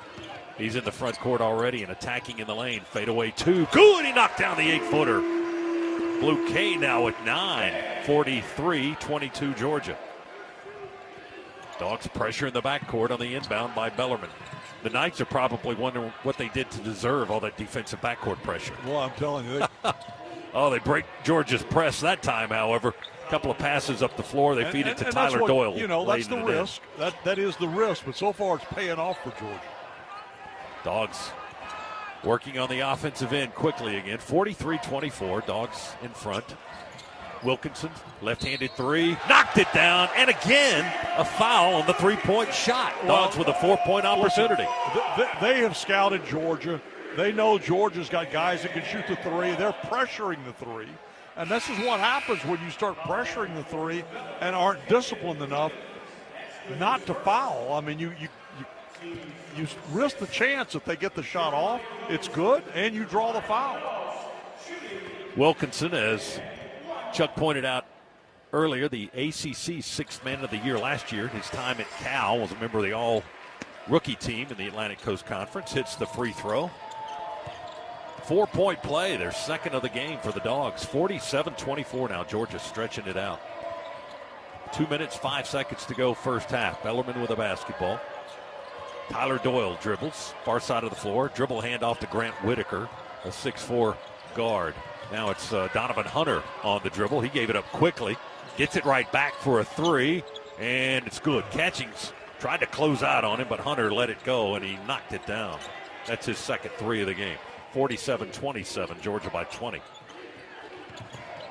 He's in the front court already and attacking in the lane. Fade away 2. Good, he knocked down the 8-footer. Blue Kane now at 9. 43-22 Georgia. Dogs pressure in the backcourt on the inbound by Bellarmine. The Knights are probably wondering what they did to deserve all that defensive backcourt pressure. Well, I'm telling you. They break Georgia's press that time, however. A couple of passes up the floor. They feed it to Tyler Doyle. That's the risk. That is the risk, but so far it's paying off for Georgia. Dogs working on the offensive end quickly again. 43-24. Dogs in front. Wilkinson, left-handed three, knocked it down, and again, a foul on the three-point shot. Dogs with a 4-point opportunity. They have scouted Georgia. They know Georgia's got guys that can shoot the three. They're pressuring the three. And this is what happens when you start pressuring the three and aren't disciplined enough not to foul. I mean, you risk the chance if they get the shot off. It's good, and you draw the foul. Wilkinson, as Chuck pointed out earlier, the ACC Sixth Man of the Year last year. His time at Cal, was a member of the all-rookie team in the Atlantic Coast Conference. Hits the free throw. 4-point play, their second of the game for the Dogs. 47-24 now. Georgia stretching it out. 2 minutes, 5 seconds to go first half. Bellarmine with a basketball. Tyler Doyle dribbles, far side of the floor. Dribble handoff to Grant Whitaker, a 6'4" guard. Now it's Donovan Hunter on the dribble. He gave it up quickly. Gets it right back for a three, and it's good. Catchings tried to close out on him, but Hunter let it go, and he knocked it down. That's his second three of the game. 47-27, Georgia by 20.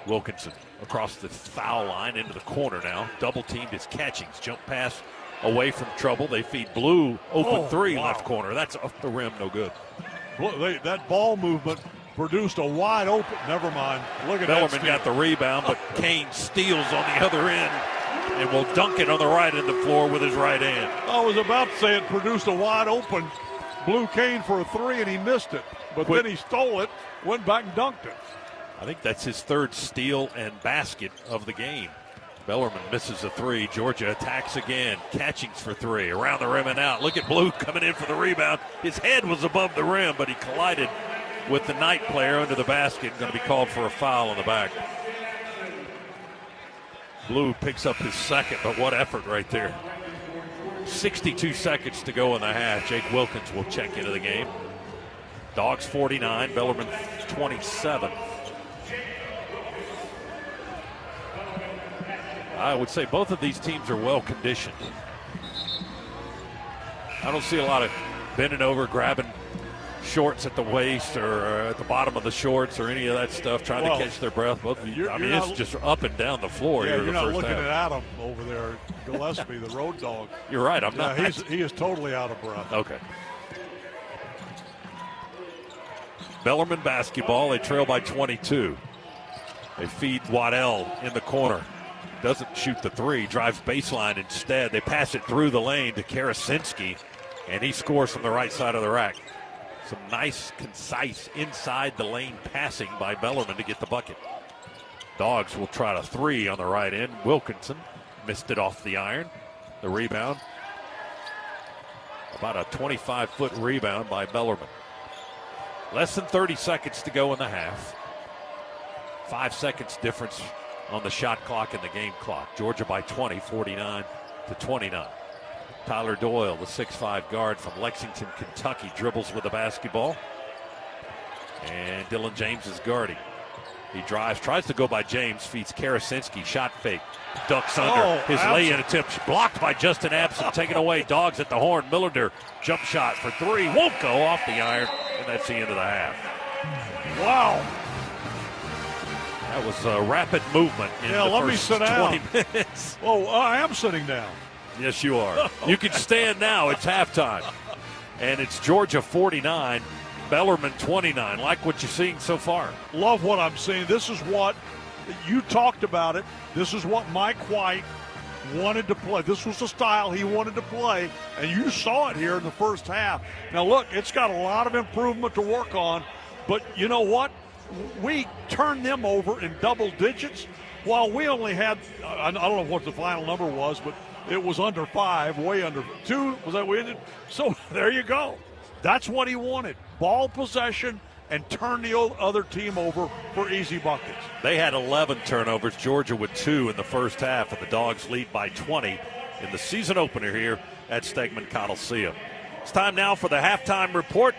Wilkinson across the foul line into the corner now. Double teamed his Catchings. Jump pass away from trouble. They feed Blue open three left corner. That's off the rim, no good. That ball movement produced a wide open. Never mind. Look at Bellarmine got the rebound, but Kane steals on the other end and will dunk it on the right end of the floor with his right hand. I was about to say it produced a wide open Blue Kane for a three, and he missed it. But then he stole it, went back and dunked it. I think that's his third steal and basket of the game. Bellarmine misses a three. Georgia attacks again. Catchings for three. Around the rim and out. Look at Blue coming in for the rebound. His head was above the rim, but he collided with the Knight player under the basket. Going to be called for a foul on the back. Blue picks up his second, but what effort right there. 62 seconds to go in the half. Jake Wilkins will check into the game. Dogs 49, Bellarmine 27. I would say both of these teams are well conditioned. I don't see a lot of bending over, grabbing shorts at the waist or at the bottom of the shorts or any of that stuff, trying to catch their breath. Both of you, it's just up and down the floor here. You're not looking at Adam over there, Gillespie, the road dog. You're right. I'm not. He is totally out of breath. Okay. Bellarmine basketball. They trail by 22. They feed Waddell in the corner. Doesn't shoot the three. Drives baseline instead. They pass it through the lane to Karasinski, and he scores from the right side of the rack. Some nice, concise inside the lane passing by Bellarmine to get the bucket. Dogs will try to three on the right end. Wilkinson missed it off the iron. The rebound. About a 25-foot rebound by Bellarmine. Less than 30 seconds to go in the half. 5 seconds difference on the shot clock and the game clock. Georgia by 20, 49-29. Tyler Doyle, the 6'5" guard from Lexington, Kentucky, dribbles with the basketball. And Dylan James is guarding. He drives, tries to go by James, feeds Karasinski, shot fake, ducks under. His lay-in attempt blocked by Justin Abson, taken away. Dogs at the horn. Millender, jump shot for three, won't go off the iron, and that's the end of the half. Wow. That was a rapid movement in the first 20 minutes. Oh, I am sitting down. Yes, you are. You can stand now. It's halftime. And it's Georgia 49, Bellarmine 29. Like what you're seeing so far. Love what I'm seeing. This is what you talked about it. This is what Mike White wanted to play. This was the style he wanted to play, and you saw it here in the first half. Now, look, it's got a lot of improvement to work on, but you know what? We turned them over in double digits while we only had, I don't know what the final number was, but it was under 5, way under 2. Was that we ended? So there you go. That's what he wanted. Ball possession and turn the other team over for easy buckets. They had 11 turnovers. Georgia with 2 in the first half, and the Dogs lead by 20 in the season opener here at Stegman Coliseum. It's time now for the halftime report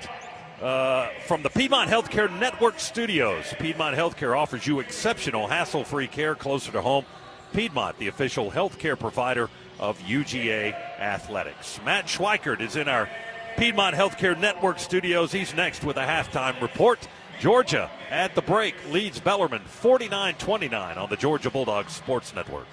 from the Piedmont Healthcare Network studios. Piedmont Healthcare offers you exceptional, hassle-free care closer to home. Piedmont, the official healthcare provider of UGA Athletics. Matt Schweikert is in our Piedmont Healthcare Network studios. He's next with a halftime report. Georgia at the break leads Bellarmine 49-29 on the Georgia Bulldogs Sports Network.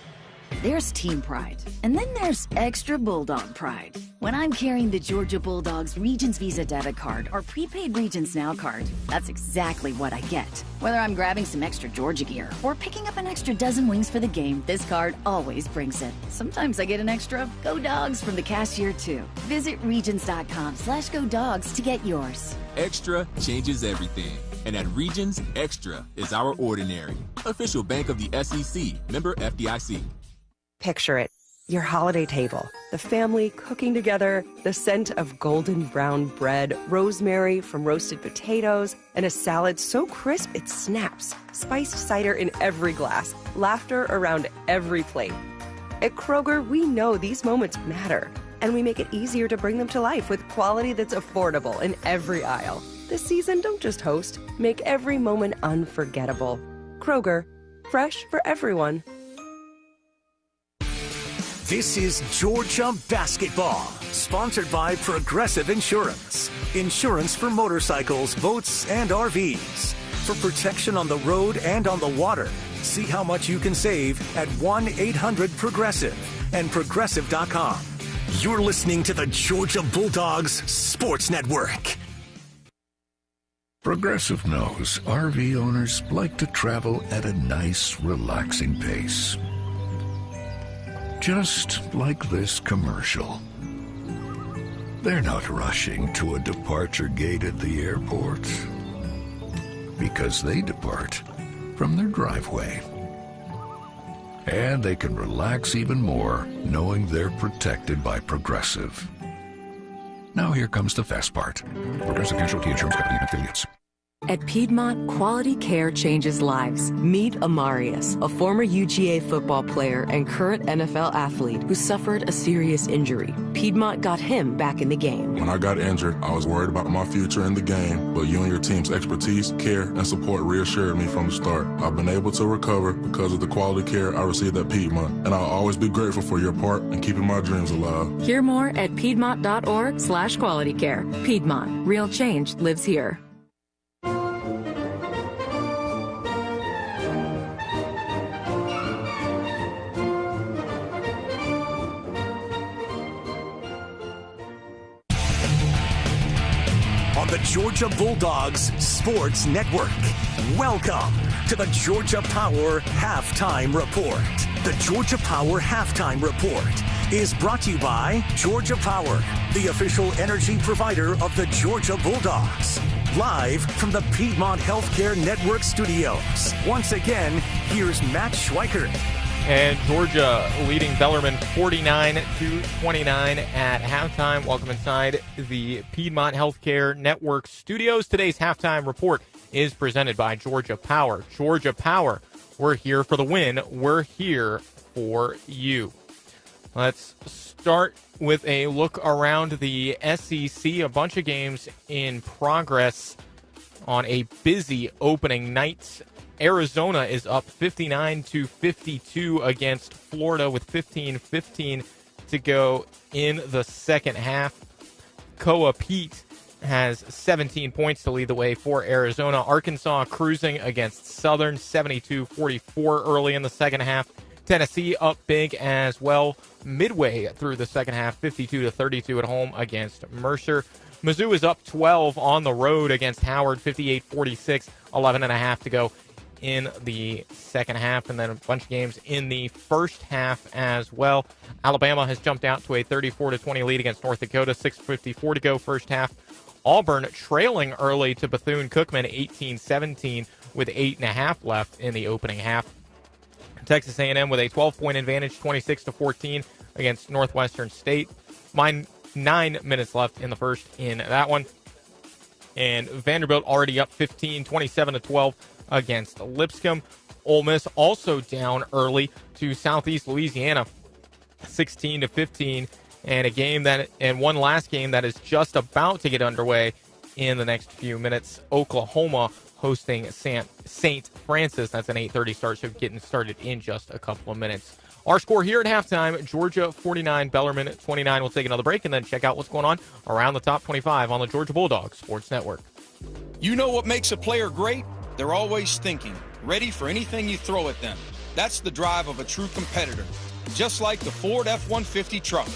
There's team pride, and then there's extra Bulldog pride. When I'm carrying the Georgia Bulldogs Regions Visa debit card or prepaid Regions Now card, that's exactly what I get. Whether I'm grabbing some extra Georgia gear or picking up an extra dozen wings for the game, this card always brings it. Sometimes I get an extra Go Dogs from the cashier too. Visit Regions.com/Go Dogs to get yours. Extra changes everything. And at Regions, Extra is our ordinary. Official bank of the SEC, member FDIC. Picture it, your holiday table, the family cooking together, the scent of golden brown bread, rosemary from roasted potatoes, and a salad so crisp it snaps, spiced cider in every glass, laughter around every plate. At Kroger, we know these moments matter, and we make it easier to bring them to life with quality that's affordable in every aisle. This season, don't just host, make every moment unforgettable. Kroger, fresh for everyone. This is Georgia Basketball, sponsored by Progressive Insurance. Insurance for motorcycles, boats, and RVs. For protection on the road and on the water. See how much you can save at 1-800-PROGRESSIVE and Progressive.com. You're listening to the Georgia Bulldogs Sports Network. Progressive knows RV owners like to travel at a nice, relaxing pace. Just like this commercial. They're not rushing to a departure gate at the airport because they depart from their driveway. And they can relax even more knowing they're protected by Progressive. Now here comes the fast part. Progressive Casualty Insurance Company and affiliates. At Piedmont, quality care changes lives. Meet Amarius, a former UGA football player and current NFL athlete who suffered a serious injury. Piedmont got him back in the game. When I got injured, I was worried about my future in the game, but you and your team's expertise, care, and support reassured me from the start. I've been able to recover because of the quality care I received at Piedmont, and I'll always be grateful for your part in keeping my dreams alive. Hear more at Piedmont.org/qualitycare. Piedmont, real change lives here. On the Georgia Bulldogs Sports Network. Welcome to the Georgia Power Halftime Report. The Georgia Power Halftime Report is brought to you by Georgia Power, the official energy provider of the Georgia Bulldogs. Live from the Piedmont Healthcare Network studios. Once again, here's Matt Schweikert. And Georgia leading Bellarmine 49-29 at halftime. Welcome inside the Piedmont Healthcare Network studios. Today's halftime report is presented by Georgia Power. Georgia Power, we're here for the win. We're here for you. Let's start with a look around the SEC. A bunch of games in progress on a busy opening night. Arizona is up 59-52 against Florida with 15:15 to go in the second half. Koa Pete has 17 points to lead the way for Arizona. Arkansas cruising against Southern 72-44 early in the second half. Tennessee up big as well midway through the second half, 52-32 at home against Mercer. Mizzou is up 12 on the road against Howard, 58-46, 11.5 to go in the second half, and then a bunch of games in the first half as well. Alabama has jumped out to a 34-20 lead against North Dakota, 6:54 to go first half. Auburn trailing early to Bethune-Cookman, 18-17 with 8.5 left in the opening half. Texas A&M with a 12-point advantage, 26-14 against Northwestern State. 9 minutes left in the first in that one. And Vanderbilt already up 15, 27-12 against Lipscomb. Ole Miss also down early to Southeast Louisiana, 16-15, and one last game that is just about to get underway in the next few minutes. Oklahoma hosting St. Francis. That's an 8:30 start, so getting started in just a couple of minutes. Our score here at halftime, Georgia 49, Bellarmine 29. We'll take another break and then check out what's going on around the top 25 on the Georgia Bulldogs Sports Network. You know what makes a player great? They're always thinking, ready for anything you throw at them. That's the drive of a true competitor, just like the Ford F-150 truck.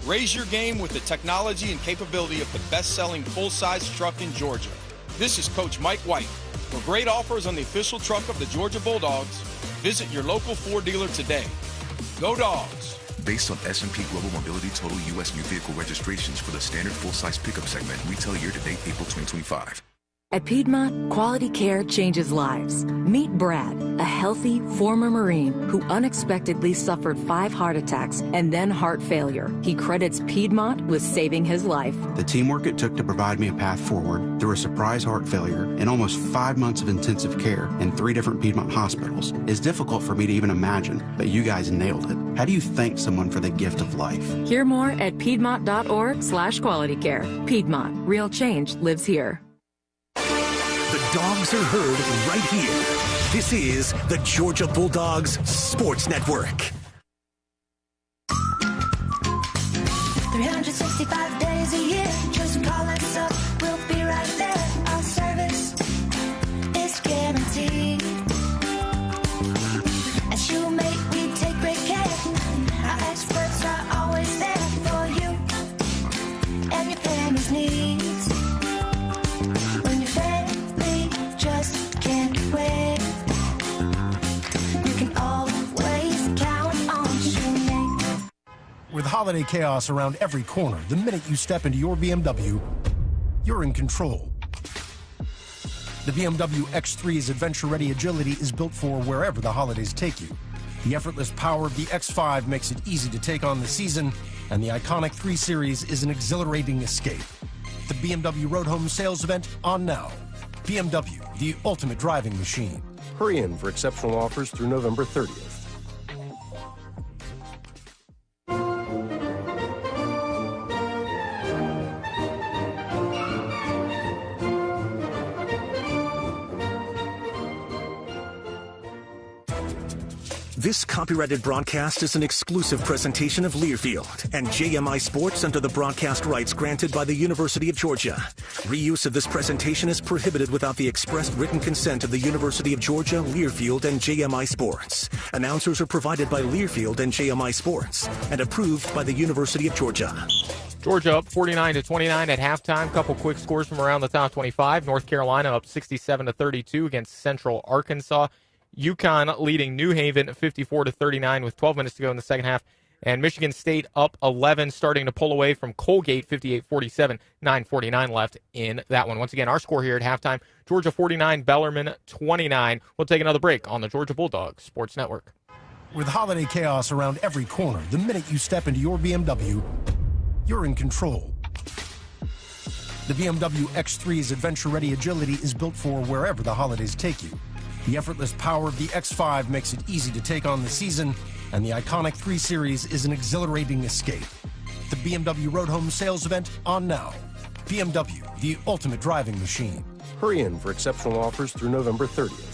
Raise your game with the technology and capability of the best-selling full-size truck in Georgia. This is Coach Mike White. For great offers on the official truck of the Georgia Bulldogs, visit your local Ford dealer today. Go Dogs! Based on S&P Global Mobility total U.S. new vehicle registrations for the standard full-size pickup segment, retail year-to-date April 2025. At Piedmont, quality care changes lives. Meet Brad, a healthy former Marine who unexpectedly suffered 5 heart attacks and then heart failure. He credits Piedmont with saving his life. The teamwork it took to provide me a path forward through a surprise heart failure and almost 5 months of intensive care in 3 different Piedmont hospitals is difficult for me to even imagine, but you guys nailed it. How do you thank someone for the gift of life? Hear more at piedmont.org/qualitycare. Piedmont, real change lives here. The Dogs are heard right here. This is the Georgia Bulldogs Sports Network. 365 days a year, just call us up, we'll be right there. Our service is guaranteed. At Shoemate, we take great care. Our experts are always there for you and your family's needs. When your family just can't wait, you can always count on Shoemate. With holiday chaos around every corner, the minute you step into your BMW, you're in control. The BMW X3's adventure-ready agility is built for wherever the holidays take you. The effortless power of the X5 makes it easy to take on the season, and the iconic 3 Series is an exhilarating escape. The BMW Road Home sales event on now. BMW, the ultimate driving machine. Hurry in for exceptional offers through November 30th. This copyrighted broadcast is an exclusive presentation of Learfield and JMI Sports under the broadcast rights granted by the University of Georgia. Reuse of this presentation is prohibited without the expressed written consent of the University of Georgia, Learfield, and JMI Sports. Announcers are provided by Learfield and JMI Sports and approved by the University of Georgia. Georgia up 49-29 at halftime. Couple quick scores from around the top 25. North Carolina up 67-32 against Central Arkansas. UConn leading New Haven 54-39 with 12 minutes to go in the second half. And Michigan State up 11, starting to pull away from Colgate 58-47, 9:49 left in that one. Once again, our score here at halftime, Georgia 49, Bellarmine 29. We'll take another break on the Georgia Bulldogs Sports Network. With holiday chaos around every corner, the minute you step into your BMW, you're in control. The BMW X3's adventure-ready agility is built for wherever the holidays take you. The effortless power of the X5 makes it easy to take on the season, and the iconic 3 Series is an exhilarating escape. The BMW Road Home sales event on now. BMW, the ultimate driving machine. Hurry in for exceptional offers through November 30th.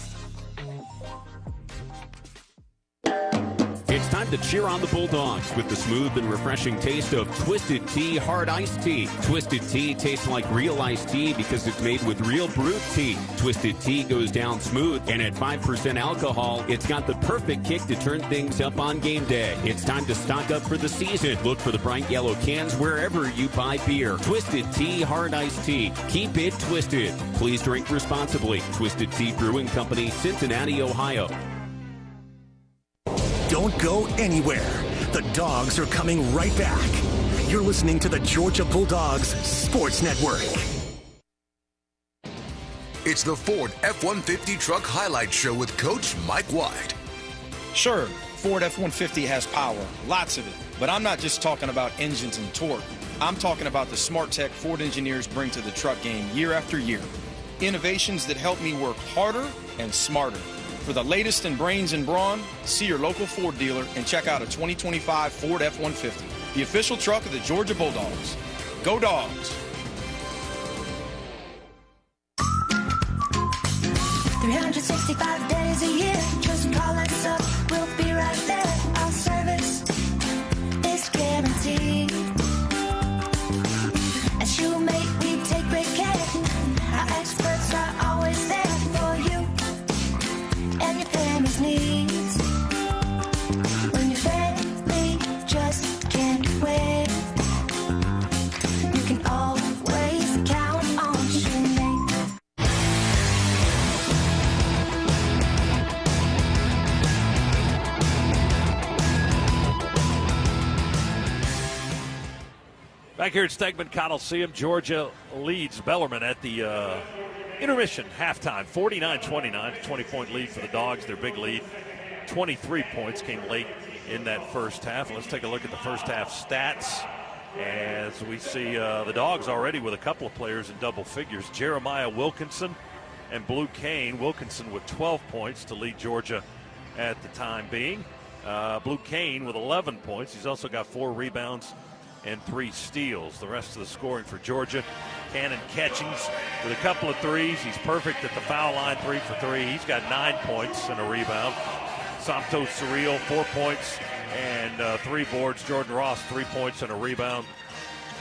It's time to cheer on the Bulldogs with the smooth and refreshing taste of Twisted Tea Hard Iced Tea. Twisted Tea tastes like real iced tea because it's made with real brewed tea. Twisted Tea goes down smooth, and at 5% alcohol, it's got the perfect kick to turn things up on game day. It's time to stock up for the season. Look for the bright yellow cans wherever you buy beer. Twisted Tea Hard Iced Tea. Keep it twisted. Please drink responsibly. Twisted Tea Brewing Company, Cincinnati, Ohio. Don't go anywhere. The Dogs are coming right back. You're listening to the Georgia Bulldogs Sports Network. It's the Ford F-150 Truck Highlight Show with Coach Mike White. Sure, Ford F-150 has power, lots of it. But I'm not just talking about engines and torque. I'm talking about the smart tech Ford engineers bring to the truck game year after year. Innovations that help me work harder and smarter. For the latest in brains and brawn, see your local Ford dealer and check out a 2025 Ford F-150, the official truck of the Georgia Bulldogs. Go Dogs! 365 days a year, just call us up, we'll be right there. Our service is guaranteed. At Shoemate, we take great care. Our experts are Back here at Stegman Coliseum, Georgia leads Bellarmine at the intermission halftime, 49-29, 20-point lead for the Dogs. Their big lead, 23 points, came late in that first half. Let's take a look at the first half stats as we see the Dogs already with a couple of players in double figures. Jeremiah Wilkinson and Blue Kane. Wilkinson with 12 points to lead Georgia at the time being. Blue Kane with 11 points. He's also got 4 rebounds and 3 steals. The rest of the scoring for Georgia. Cannon Catchings with a couple of threes. He's perfect at the foul line, 3 for 3. He's got 9 points and a rebound. Santos Surreal, 4 points and 3 boards. Jordan Ross, 3 points and a rebound.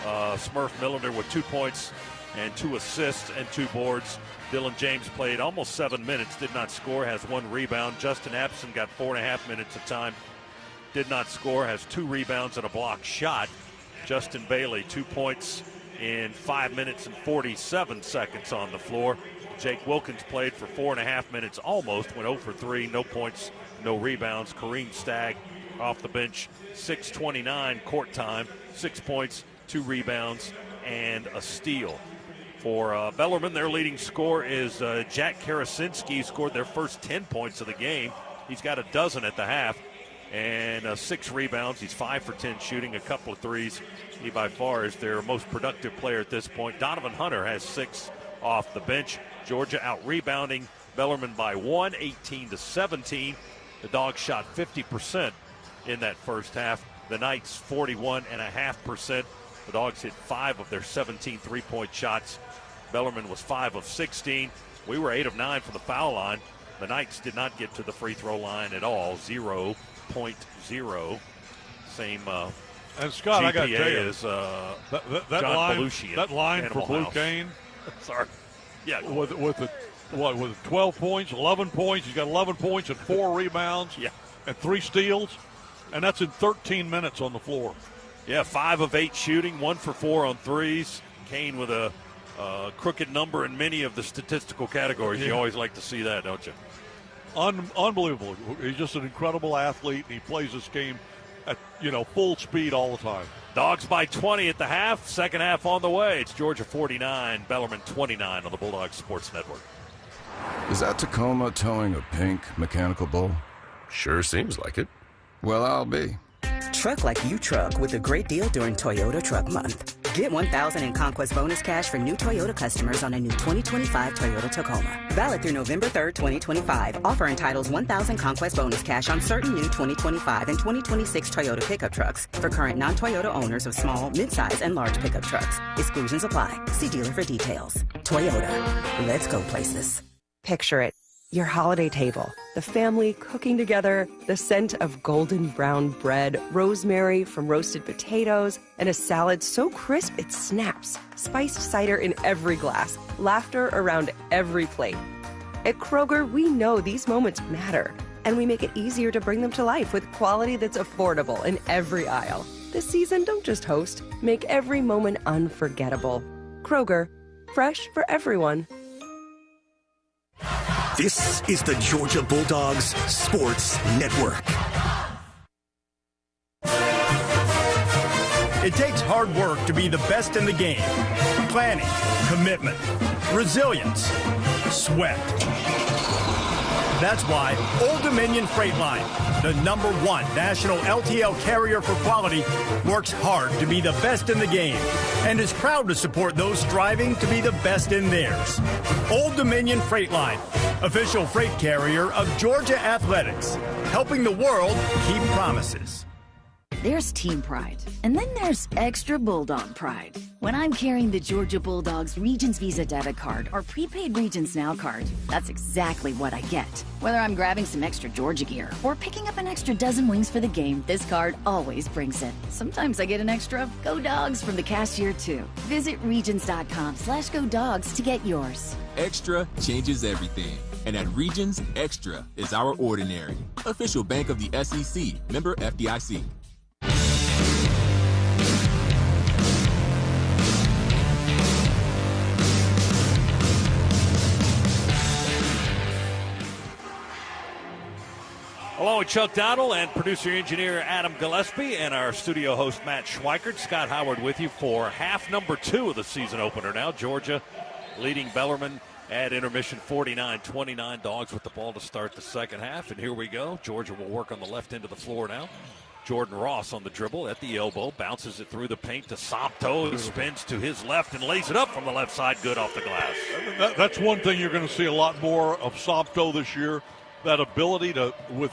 Smurf Millender with 2 points and 2 assists and 2 boards. Dylan James played almost 7 minutes, did not score, has 1 rebound. Justin Epson got 4.5 minutes of time, did not score, has 2 rebounds and a block shot. Justin Bailey, 2 points in 5 minutes and 47 seconds on the floor. Jake Wilkins played for 4.5 minutes almost, went 0 for 3, no points, no rebounds. Kareem Stagg off the bench, 6:29 court time, 6 points, 2 rebounds, and a steal. For Bellarmine, their leading scorer is Jack Karasinski, who scored their first 10 points of the game. He's got a dozen at the half and 6 rebounds. He's 5 for 10 shooting, a couple of threes. He by far is their most productive player at this point. Donovan Hunter has 6 off the bench. Georgia out rebounding Bellarmine by 1, 18-17. The Dogs shot 50% in that first half. The Knights 41.5%. The Dogs hit 5 of their 17 3-point shots. Bellarmine was 5 of 16. We were 8 of 9 from the foul line. The Knights did not get to the free throw line at all, 0.0. Same and Scott, GPA I got to tell you, as that John line, Belushi that line Animal for Blue House. Kane, sorry, yeah, with 12 points, 11 points. He's got 11 points and 4 rebounds, and 3 steals, and that's in 13 minutes on the floor. Yeah, 5 of 8 shooting, 1 for 4 on threes. Kane with a crooked number in many of the statistical categories. You always like to see that, don't you? Unbelievable. He's just an incredible athlete, and he plays this game at full speed all the time. Dogs by 20 at the half. Second half on the way. It's Georgia 49, Bellarmine 29 on the Bulldogs Sports Network. Is that Tacoma towing a pink mechanical bull? Sure seems like it. Well, I'll be. Truck like you truck with a great deal during Toyota Truck Month. Get $1,000 in Conquest bonus cash for new Toyota customers on a new 2025 Toyota Tacoma. Valid through November 3rd, 2025. Offer entitles $1,000 Conquest bonus cash on certain new 2025 and 2026 Toyota pickup trucks for current non-Toyota owners of small, midsize, and large pickup trucks. Exclusions apply. See dealer for details. Toyota. Let's go places. Picture it. Your holiday table, the family cooking together, the scent of golden brown bread, rosemary from roasted potatoes, and a salad so crisp it snaps, spiced cider in every glass, laughter around every plate. At Kroger, we know these moments matter, and we make it easier to bring them to life with quality that's affordable in every aisle. This season, don't just host, make every moment unforgettable. Kroger, fresh for everyone. This is the Georgia Bulldogs Sports Network. It takes hard work to be the best in the game. Planning, commitment, resilience, sweat. That's why Old Dominion Freight Line, the #1 national LTL carrier for quality, works hard to be the best in the game and is proud to support those striving to be the best in theirs. Old Dominion Freight Line, official freight carrier of Georgia Athletics, helping the world keep promises. There's team pride, and then there's extra Bulldog pride. When I'm carrying the Georgia Bulldogs Regions Visa debit card or prepaid Regions Now card, that's exactly what I get. Whether I'm grabbing some extra Georgia gear or picking up an extra dozen wings for the game, this card always brings it. Sometimes I get an extra Go Dogs from the cashier too. Visit regions.com/Go Dogs to get yours. Extra changes everything. And at Regions, Extra is our ordinary. Official bank of the SEC, member FDIC. Along with Chuck Dowdle and producer-engineer Adam Gillespie and our studio host Matt Schweikert, Scott Howard with you for half number 2 of the season opener now. Georgia leading Bellarmine at intermission 49-29. Dogs with the ball to start the second half. And here we go. Georgia will work on the left end of the floor now. Jordan Ross on the dribble at the elbow. Bounces it through the paint to Somto. He spins to his left and lays it up from the left side. Good off the glass. That's one thing you're going to see a lot more of Somto this year. That ability to, with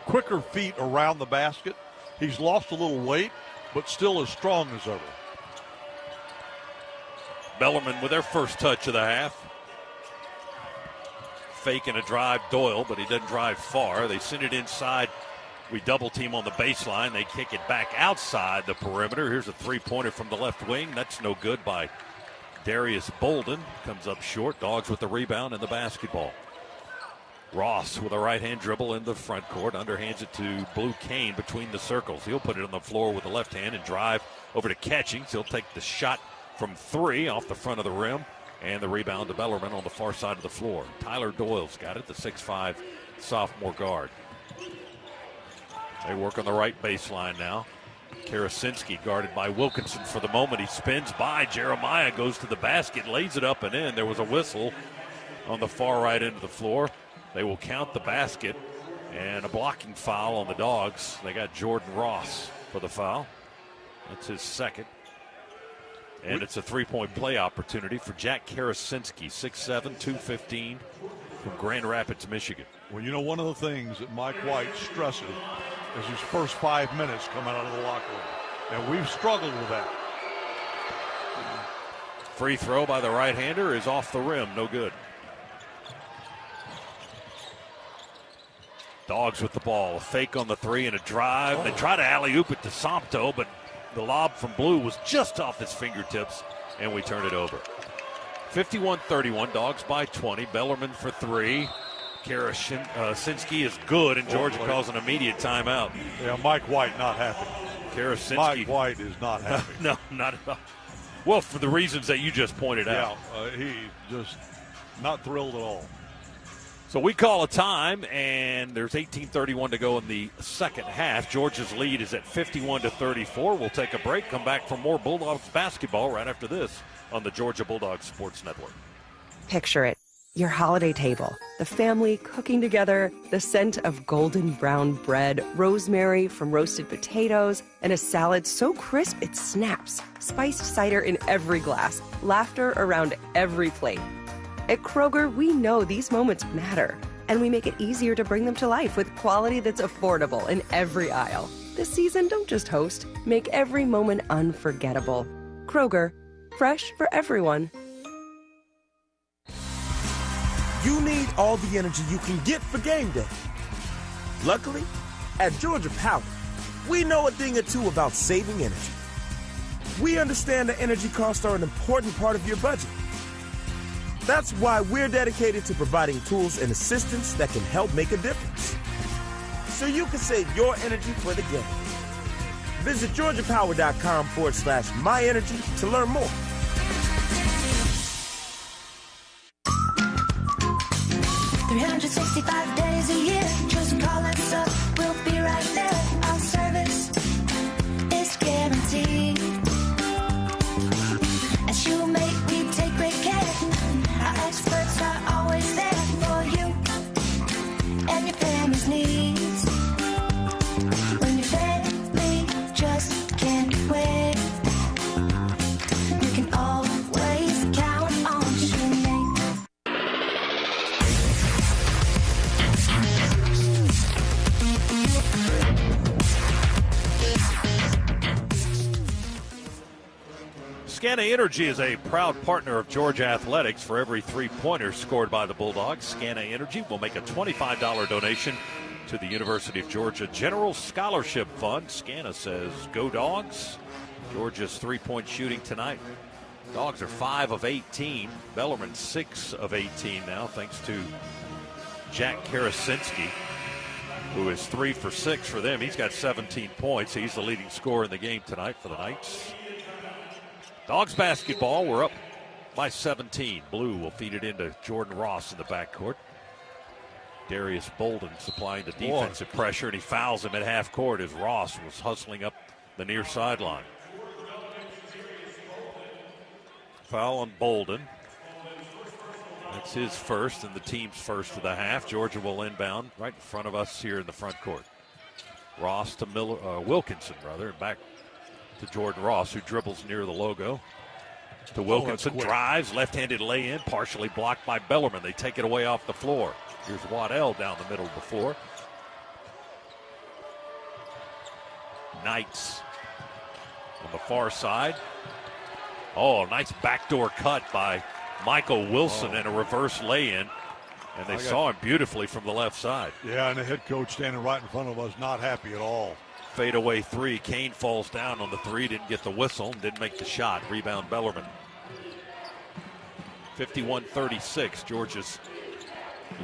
quicker feet around the basket. He's lost a little weight, but still as strong as ever. Bellarmine with their first touch of the half. Fake and a drive Doyle, but he doesn't drive far. They send it inside. We double team on the baseline. They kick it back outside the perimeter. Here's a three-pointer from the left wing. That's no good by Darius Bolden. Comes up short. Dogs with the rebound and the basketball. Ross with a right-hand dribble in the front court. Underhands it to Blue Kane between the circles. He'll put it on the floor with the left hand and drive over to Catchings. He'll take the shot from 3 off the front of the rim. And the rebound to Bellarmine on the far side of the floor. Tyler Doyle's got it, the 6'5 sophomore guard. They work on the right baseline now. Karasinski guarded by Wilkinson for the moment. He spins by. Jeremiah goes to the basket, lays it up and in. There was a whistle on the far right end of the floor. They will count the basket and a blocking foul on the Dogs. They got Jordan Ross for the foul. That's his second. And it's a three-point play opportunity for Jack Karasinski, 6'7", 215 from Grand Rapids, Michigan. Well, you know, one of the things that Mike White stresses is his first 5 minutes coming out of the locker room. And we've struggled with that. Free throw by the right-hander is off the rim, no good. Dogs with the ball, a fake on the 3 and a drive. They try to alley-oop it to Somto, but the lob from Blue was just off his fingertips, and we turn it over. 51-31, Dogs by 20. Bellarmine for 3. Karasinski is good, and Georgia calls an immediate timeout. Yeah, Mike White not happy. Karasinski. Mike White is not happy. No, not at all. Well, for the reasons that you just pointed out. Yeah, he just not thrilled at all. So we call a time, and there's 18:31 to go in the second half. Georgia's lead is at 51-34. We'll take a break, come back for more Bulldogs basketball right after this on the Georgia Bulldogs Sports Network. Picture it. Your holiday table, the family cooking together, the scent of golden brown bread, rosemary from roasted potatoes, and a salad so crisp it snaps, spiced cider in every glass, laughter around every plate. At Kroger, we know these moments matter, and we make it easier to bring them to life with quality that's affordable in every aisle. This season, don't just host, make every moment unforgettable. Kroger, fresh for everyone. You need all the energy you can get for game day. Luckily, at Georgia Power, we know a thing or two about saving energy. We understand that energy costs are an important part of your budget. That's why we're dedicated to providing tools and assistance that can help make a difference, so you can save your energy for the game. Visit GeorgiaPower.com/myenergy to learn more. $365 days a year. Just call us up. We'll be right there. Our service is guaranteed. As you make, we take great care. Our experts are always there for you and your family's needs. When your family just can't wait, you can always count on Sinead. Scana Energy is a proud partner of Georgia Athletics. For every three-pointer scored by the Bulldogs, Scana Energy will make a $25 donation to the University of Georgia General Scholarship Fund. Scana says, go Dogs. Georgia's three-point shooting tonight. Dogs are 5 of 18. Bellarmine 6 of 18 now, thanks to Jack Karasinski, who is 3 for 6 for them. He's got 17 points. He's the leading scorer in the game tonight for the Knights. Dogs basketball, we're up by 17. Blue will feed it into Jordan Ross in the backcourt. Darius Bolden supplying the defensive pressure, and he fouls him at half court as Ross was hustling up the near sideline. Foul on Bolden. That's his first and the team's first of the half. Georgia will inbound right in front of us here in the front court. Ross to Wilkinson, back to Jordan Ross, who dribbles near the logo. To Wilkinson, drives, left-handed lay-in, partially blocked by Bellarmine. They take it away off the floor. Here's Waddell down the middle of the floor. Knights on the far side. Oh, nice backdoor cut by Michael Wilson and a reverse lay-in. And they saw him beautifully from the left side. Yeah, and the head coach standing right in front of us, not happy at all. Fadeaway three. Kane falls down on the three, didn't get the whistle, didn't make the shot. Rebound Bellarmine. 51-36. Georgia's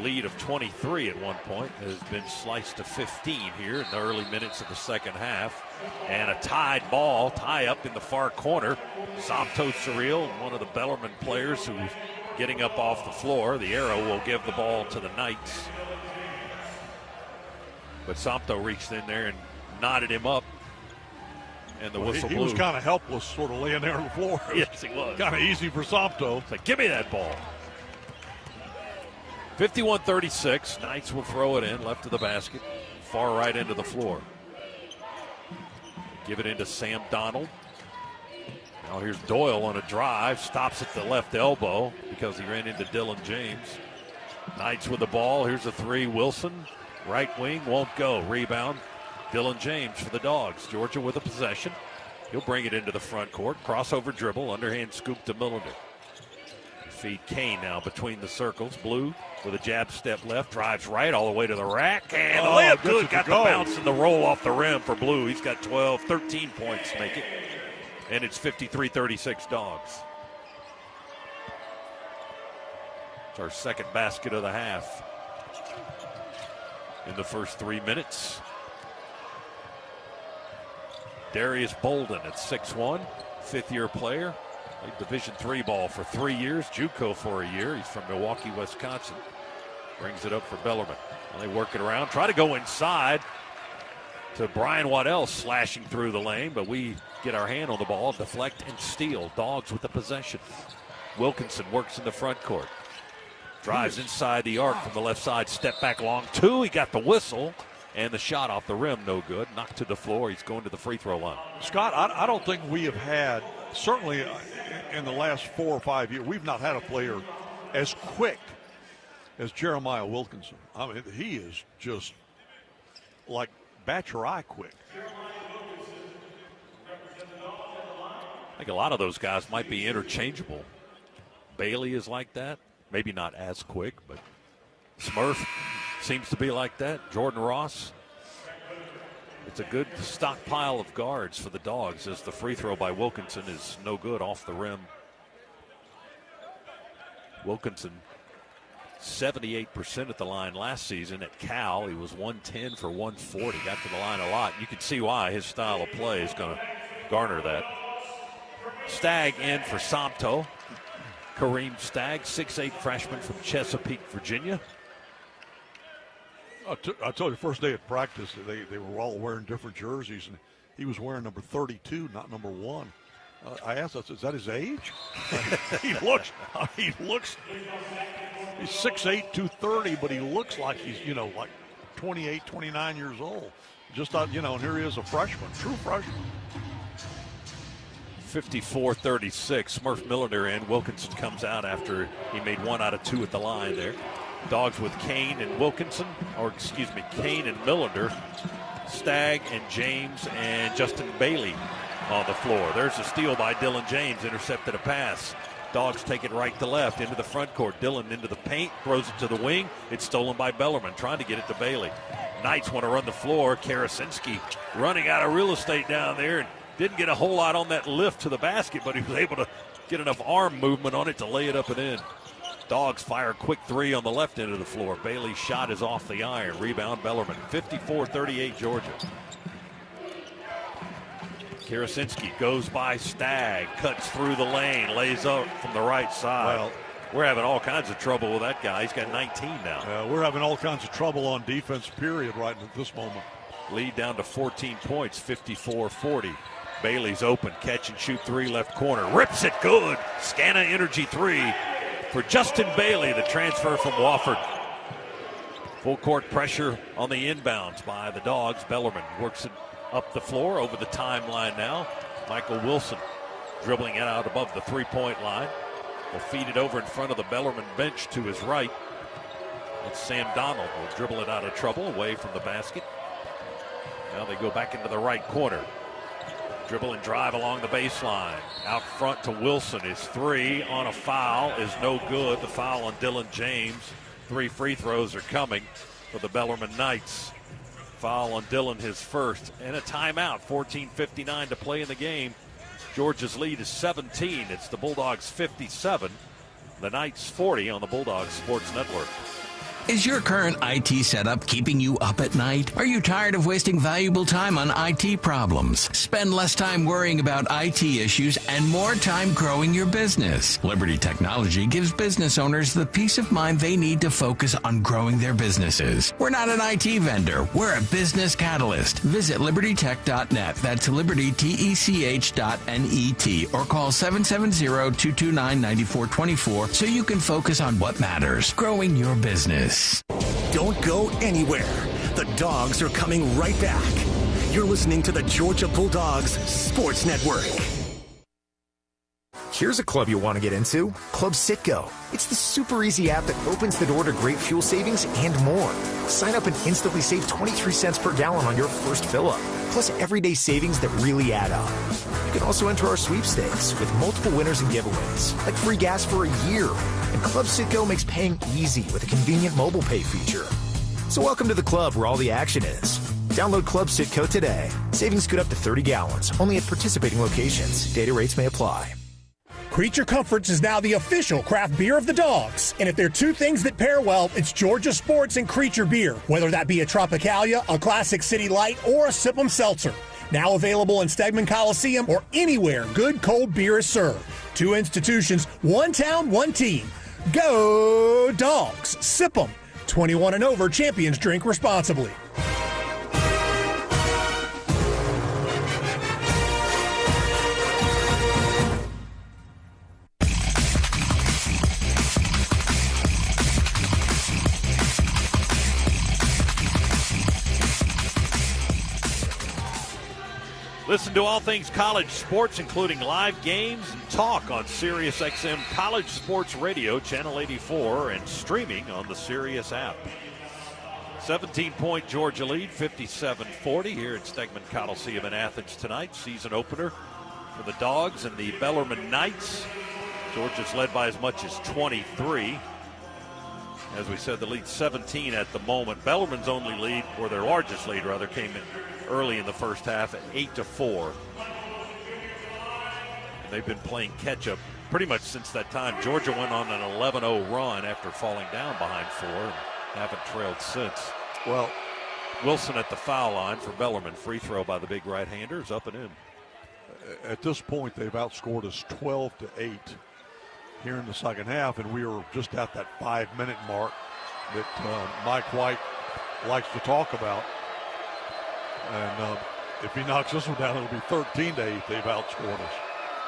lead of 23 at one point has been sliced to 15 here in the early minutes of the second half. And a tied ball, tie up in the far corner. Somto Surreal, one of the Bellarmine players who's getting up off the floor. The arrow will give the ball to the Knights. But Somto reached in there and knotted him up. And the whistle blew. He was kind of helpless, sort of laying there on the floor. Yes, he was. Kind of easy for Somto. It's like, give me that ball. 51-36. Knights will throw it in, left of the basket, far right into the floor. Give it into Sam Donald. Now here's Doyle on a drive, stops at the left elbow because he ran into Dylan James. Knights with the ball. Here's a three. Wilson, right wing, won't go. Rebound. Dylan James for the Dogs. Georgia with a possession. He'll bring it into the front court. Crossover dribble, underhand scoop to Millender. Feed Kane now between the circles. Blue with a jab step left, drives right all the way to the rack. And the layup good. Got the bounce and the roll off the rim for Blue. He's got 13 points to make it. And it's 53-36 Dogs. It's our second basket of the half in the first 3 minutes. Darius Bolden at 6'1", fifth-year player. Played Division III ball for 3 years, JUCO for a year. He's from Milwaukee, Wisconsin. Brings it up for Bellarmine. Well, they work it around, try to go inside to Brian Waddell slashing through the lane, but we get our hand on the ball, deflect and steal. Dogs with the possession. Wilkinson works in the front court. Drives inside the arc from the left side, step back long two. He got the whistle. And the shot off the rim, no good. Knocked to the floor. He's going to the free throw line. Scott, I don't think we have had, certainly in the last 4 or 5 years, we've not had a player as quick as Jeremiah Wilkinson. I mean, he is just like bat your eye quick. I think a lot of those guys might be interchangeable. Bailey is like that. Maybe not as quick, but Smurf seems to be like that. Jordan Ross. It's a good stockpile of guards for the Dogs as the free throw by Wilkinson is no good off the rim. Wilkinson, 78% at the line last season at Cal. He was 110 for 140. Got to the line a lot. You can see why his style of play is going to garner that. Stagg in for Somto. Kareem Stagg, 6'8" freshman from Chesapeake, Virginia. I told you, first day at practice, they were all wearing different jerseys, and he was wearing number 32, not number 1. I asked, is that his age? He's 6'8", 230, but he looks like he's, like 28, 29 years old. Just thought, and here he is, a freshman, true freshman. 54-36, Smurf Millender in. Wilkinson comes out after he made 1 out of 2 at the line there. Dogs with Kane and Kane and Millender, Stagg and James and Justin Bailey on the floor. There's a steal by Dylan James, intercepted a pass. Dogs take it right to left into the front court. Dylan into the paint, throws it to the wing. It's stolen by Bellarmine, trying to get it to Bailey. Knights want to run the floor. Karasinski running out of real estate down there and didn't get a whole lot on that lift to the basket, but he was able to get enough arm movement on it to lay it up and in. Dogs fire a quick three on the left end of the floor. Bailey's shot is off the iron. Rebound Bellarmine. 54-38 Georgia. Karasinski goes by Stagg, cuts through the lane, lays up from the right side. Well, We're having all kinds of trouble with that guy. He's got 19 now. We're having all kinds of trouble on defense, period, right at this moment. Lead down to 14 points, 54-40. Bailey's open, catch and shoot three, left corner. Rips it good. Scana Energy three for Justin Bailey, the transfer from Wofford. Full court pressure on the inbounds by the Dogs. Bellarmine works it up the floor over the timeline now. Michael Wilson dribbling it out above the three-point line. Will feed it over in front of the Bellarmine bench to his right. It's Sam Donald will dribble it out of trouble away from the basket. Now they go back into the right corner. Dribble and drive along the baseline. Out front to Wilson. His three on a foul is no good. The foul on Dylan James. 3 free throws are coming for the Bellarmine Knights. Foul on Dylan, his first, and a timeout. 14:59 to play in the game. Georgia's lead is 17. It's the Bulldogs 57. The Knights 40 on the Bulldogs Sports Network. Is your current IT setup keeping you up at night? Are you tired of wasting valuable time on IT problems? Spend less time worrying about IT issues and more time growing your business. Liberty Technology gives business owners the peace of mind they need to focus on growing their businesses. We're not an IT vendor. We're a business catalyst. Visit libertytech.net. That's libertytech.net or call 770-229-9424 so you can focus on what matters, growing your business. Don't go anywhere. The Dogs are coming right back. You're listening to the Georgia Bulldogs Sports Network. Here's a club you'll want to get into, Club Citgo. It's the super easy app that opens the door to great fuel savings and more. Sign up and instantly save 23 cents per gallon on your first fill-up, plus everyday savings that really add up. You can also enter our sweepstakes with multiple winners and giveaways, like free gas for a year. And Club Citgo makes paying easy with a convenient mobile pay feature. So welcome to the club where all the action is. Download Club Citgo today. Savings good up to 30 gallons, only at participating locations. Data rates may apply. Creature Comforts is now the official craft beer of the Dogs. And if there are two things that pair well, it's Georgia Sports and Creature Beer. Whether that be a Tropicalia, a Classic City Light, or a Sip'em Seltzer. Now available in Stegman Coliseum or anywhere good cold beer is served. 2 institutions, 1 town, 1 team. Go Dogs! Sip 'em. 21 and over, champions drink responsibly. Listen to all things college sports, including live games and talk on SiriusXM College Sports Radio, Channel 84, and streaming on the Sirius app. 17-point Georgia lead, 57-40 here at Stegman Coliseum in Athens tonight. Season opener for the Dogs and the Bellarmine Knights. Georgia's led by as much as 23. As we said, the lead 17 at the moment. Bellarmine's only lead, or their largest lead rather, came in early in the first half at 8-4. And they've been playing catch-up pretty much since that time. Georgia went on an 11-0 run after falling down behind 4 and haven't trailed since. Well, Wilson at the foul line for Bellarmine. Free throw by the big right-hander is up and in. At this point, they've outscored us 12-8 here in the second half, and we are just at that 5-minute mark that Mike White likes to talk about. And if he knocks this one down, it'll be 13-8. They've outscored us.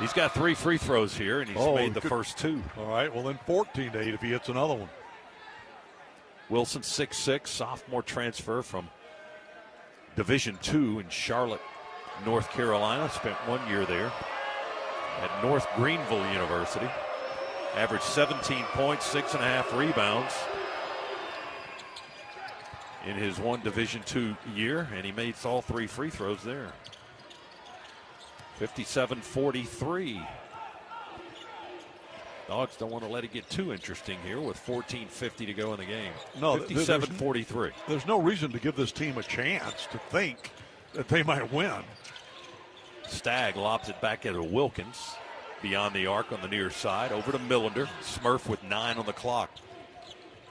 He's got 3 free throws here, and he's made the first 2. All right, well then 14-8 if he hits another one. Wilson, 6'6", sophomore transfer from Division II in Charlotte, North Carolina. Spent 1 year there at North Greenville University. Averaged 17 points, 6.5 rebounds in his one Division II year, and he made all 3 free throws there. 57-43. Dogs don't want to let it get too interesting here with 14:50 to go in the game. No, 57-43. There's no reason to give this team a chance to think that they might win. Stagg lobs it back at Wilkins beyond the arc on the near side. Over to Millender. Smurf with 9 on the clock.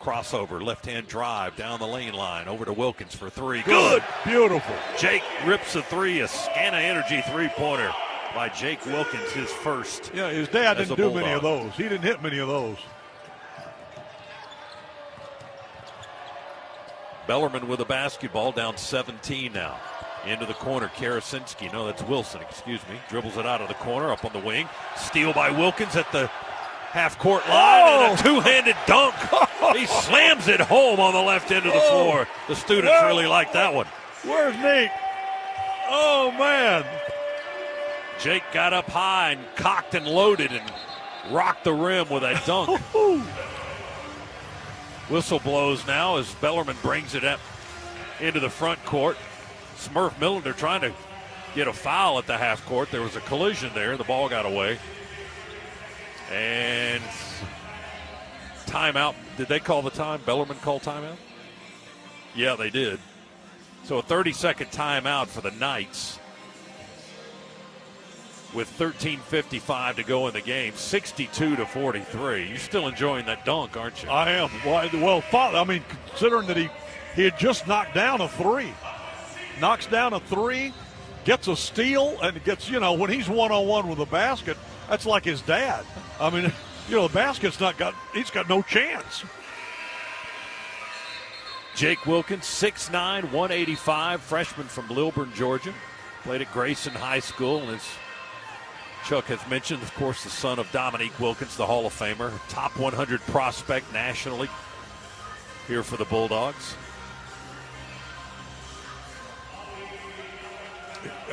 Crossover, left-hand drive down the lane line. Over to Wilkins for 3. Good. Beautiful. Jake rips a 3. A Scana Energy three-pointer by Jake Wilkins, his first. Yeah, his dad didn't do Bulldog. many of those. He didn't hit many of those. Bellarmine with a basketball, down 17 now. Into the corner, Karasinski. No, that's Wilson, excuse me. Dribbles it out of the corner, up on the wing. Steal by Wilkins at the half-court line, and a two-handed dunk. He slams it home on the left end of the floor. The students really like that one. Where's Nate? Oh, man. Jake got up high and cocked and loaded and rocked the rim with that dunk. Whistle blows now as Bellarmine brings it up into the front court. Smurf Millender trying to get a foul at the half court. There was a collision there. The ball got away. And timeout. Did they call the time? Bellarmine called timeout? Yeah, they did. So a 30-second timeout for the Knights with 13:55 to go in the game, 62-43. You're still enjoying that dunk, aren't you? I am. Well, I mean, considering that he had just knocked down a three. Knocks down a three, gets a steal, and gets, when he's one-on-one with a basket, that's like his dad. I mean, the basket's he's got no chance. Jake Wilkins, 6'9", 185, freshman from Lilburn, Georgia. Played at Grayson High School, and as Chuck has mentioned, of course, the son of Dominique Wilkins, the Hall of Famer, top 100 prospect nationally here for the Bulldogs.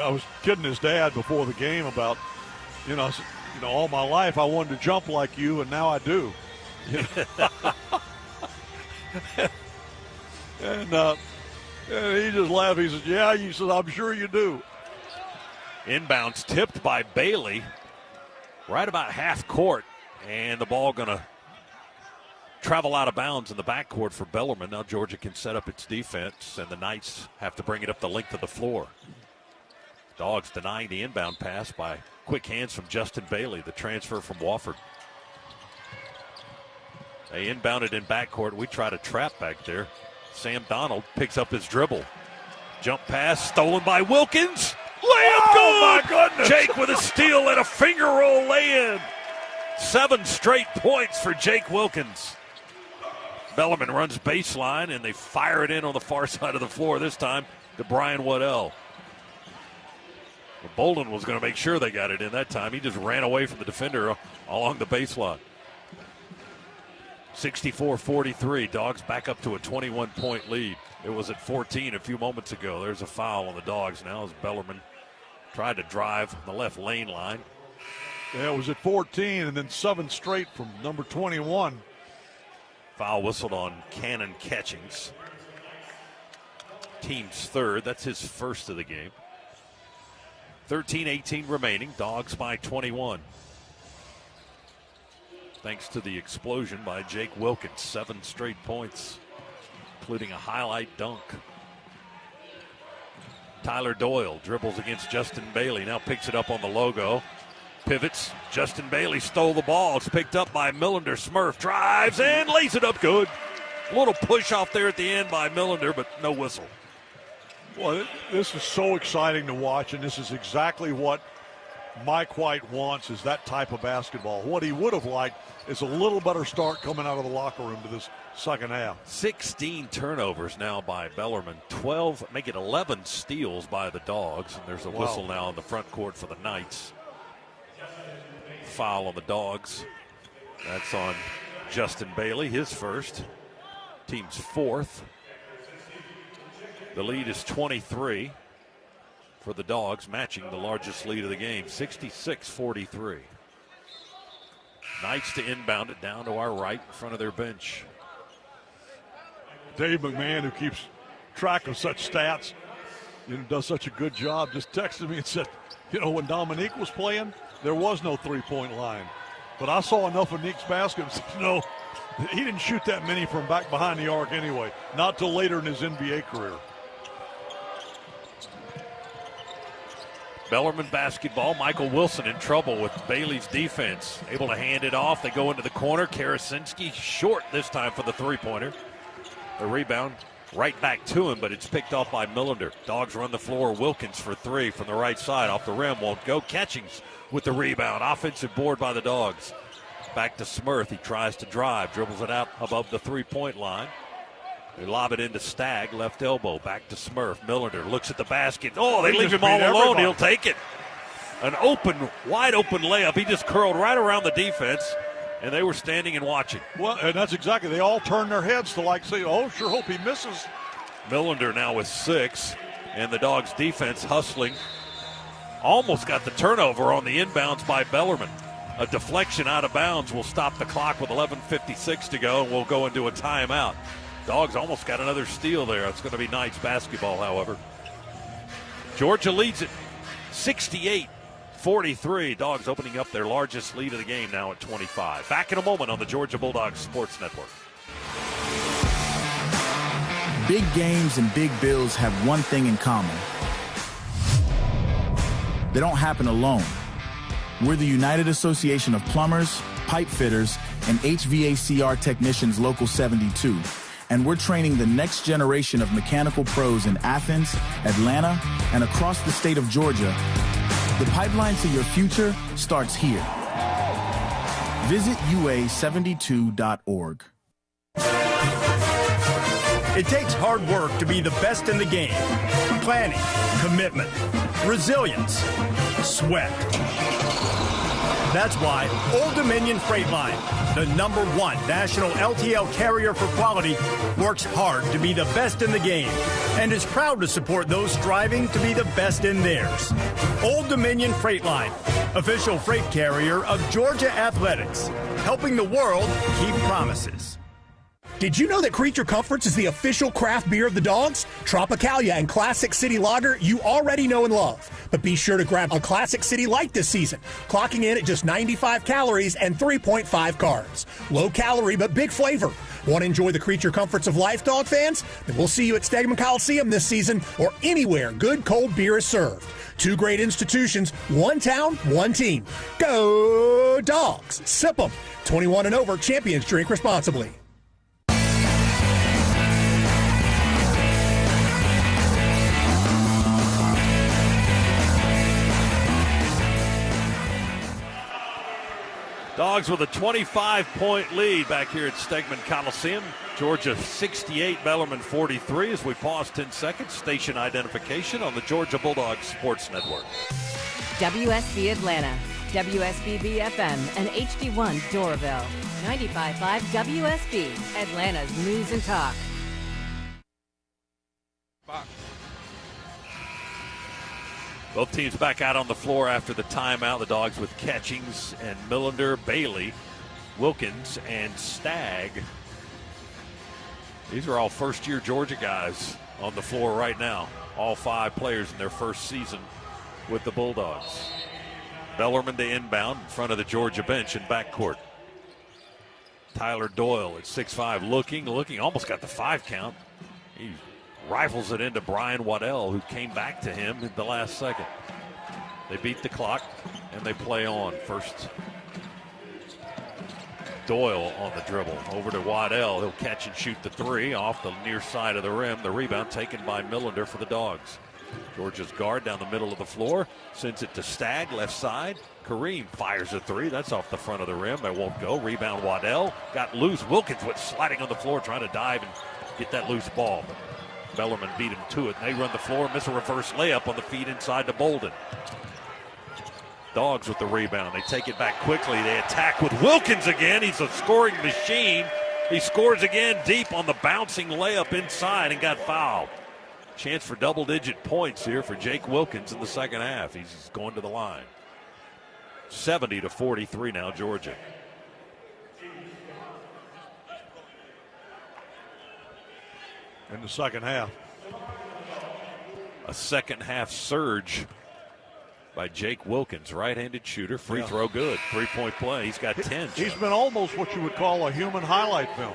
I was kidding his dad before the game about, all my life I wanted to jump like you, and now I do. And he just laughed. He said, "Yeah," he says, "I'm sure you do." Inbounds tipped by Bailey right about half court, and the ball going to travel out of bounds in the backcourt for Bellarmine. Now Georgia can set up its defense, and the Knights have to bring it up the length of the floor. Dogs denying the inbound pass by quick hands from Justin Bailey, the transfer from Wofford. They inbounded in backcourt. We tried a trap back there. Sam Donald picks up his dribble. Jump pass stolen by Wilkins. Layup good! Oh, my goodness. Jake with a steal and a finger roll lay-in. 7 straight points for Jake Wilkins. Bellarmine runs baseline, and they fire it in on the far side of the floor this time to Brian Waddell. Bolden was going to make sure they got it in that time. He just ran away from the defender along the baseline. 64-43. Dogs back up to a 21-point lead. It was at 14 a few moments ago. There's a foul on the Dogs now as Bellarmine tried to drive the left lane line. Yeah, it was at 14 and then 7 straight from number 21. Foul whistled on Cannon Catchings. Team's third. That's his first of the game. 13-18 remaining. Dogs by 21. Thanks to the explosion by Jake Wilkins. 7 straight points, including a highlight dunk. Tyler Doyle dribbles against Justin Bailey. Now picks it up on the logo. Pivots. Justin Bailey stole the ball. It's picked up by Millender. Smurf drives and lays it up good. A little push off there at the end by Millender, but no whistle. Well, this is so exciting to watch, and this is exactly what Mike White wants, is that type of basketball. What he would have liked is a little better start coming out of the locker room to this second half. 16 turnovers now by Bellarmine. 12, make it 11 steals by the Dogs. And there's a whistle now in the front court for the Knights. Foul on the Dogs. That's on Justin Bailey, his first. Team's fourth. The lead is 23 for the Dogs, matching the largest lead of the game, 66-43. Knights to inbound it down to our right in front of their bench. Dave McMahon, who keeps track of such stats, does such a good job, just texted me and said, when Dominique was playing, there was no three-point line. But I saw enough of Nick's baskets to know he didn't shoot that many from back behind the arc anyway, not till later in his NBA career. Bellarmine basketball. Michael Wilson in trouble with Bailey's defense. Able to hand it off. They go into the corner. Karasinski short this time for the three-pointer. The rebound right back to him, but it's picked off by Millender. Dogs run the floor. Wilkins for 3 from the right side. Off the rim, won't go. Catchings with the rebound. Offensive board by the Dogs. Back to Smurf. He tries to drive. Dribbles it out above the three-point line. They lob it into Stagg, left elbow, back to Smurf. Millender looks at the basket. Oh, they He leave just him all beat alone. everybody. He'll take it. An wide open layup. He just curled right around the defense, and they were standing and watching. Well, and that's exactly. They all turn their heads to say, "Oh, sure hope he misses." Millender now with 6, and the Dogs defense hustling. Almost got the turnover on the inbounds by Bellarmine. A deflection out of bounds will stop the clock with 11:56 to go, and we'll go into a timeout. Dogs almost got another steal there. It's going to be Knights basketball, however. Georgia leads it 68-43. Dogs opening up their largest lead of the game now at 25. Back in a moment on the Georgia Bulldogs Sports Network. Big games and big bills have one thing in common. They don't happen alone. We're the United Association of Plumbers, Pipe Fitters, and HVACR Technicians Local 72. And we're training the next generation of mechanical pros in Athens, Atlanta, and across the state of Georgia. The pipeline to your future starts here. Visit ua72.org. It takes hard work to be the best in the game. Planning, commitment, resilience, sweat. That's why Old Dominion Freight Line, the #1 national LTL carrier for quality, works hard to be the best in the game and is proud to support those striving to be the best in theirs. Old Dominion Freight Line, official freight carrier of Georgia Athletics, helping the world keep promises. Did you know that Creature Comforts is the official craft beer of the Dogs? Tropicalia and Classic City Lager you already know and love. But be sure to grab a Classic City Light this season, clocking in at just 95 calories and 3.5 carbs. Low calorie but big flavor. Want to enjoy the creature comforts of life, dog fans? Then we'll see you at Stegman Coliseum this season or anywhere good cold beer is served. 2 great institutions, 1 town, 1 team. Go Dogs! Sip 'em. 21 and over, champions drink responsibly. Dogs with a 25-point lead back here at Stegman Coliseum. Georgia 68, Bellarmine 43. As we pause 10 seconds, station identification on the Georgia Bulldogs Sports Network. WSB Atlanta, WSBB FM, and HD1 Doraville. 95.5 WSB, Atlanta's news and talk. Both teams back out on the floor after the timeout. The Dogs with Catchings and Millender, Bailey, Wilkins, and Stagg. These are all first-year Georgia guys on the floor right now. All 5 players in their first season with the Bulldogs. Bellarmine to inbound in front of the Georgia bench in backcourt. Tyler Doyle at 6'5", looking, almost got the 5 count. He rifles it into Brian Waddell, who came back to him in the last second. They beat the clock, and they play on. First, Doyle on the dribble. Over to Waddell. He'll catch and shoot the 3 off the near side of the rim. The rebound taken by Millender for the Dogs. Georgia's guard down the middle of the floor. Sends it to Stagg, left side. Kareem fires a 3. That's off the front of the rim. It won't go. Rebound Waddell. Got loose. Wilkins went sliding on the floor, trying to dive and get that loose ball. But Bellarmine beat him to it. They run the floor, miss a reverse layup on the feed inside to Bolden. Dogs with the rebound. They take it back quickly. They attack with Wilkins again. He's a scoring machine. He scores again deep on the bouncing layup inside and got fouled. Chance for double-digit points here for Jake Wilkins in the second half. He's going to the line. 70-43 now, Georgia. In the second half. A second half surge by Jake Wilkins, right-handed shooter, free throw good, 3-point play. He's got 10. He's been almost what you would call a human highlight film.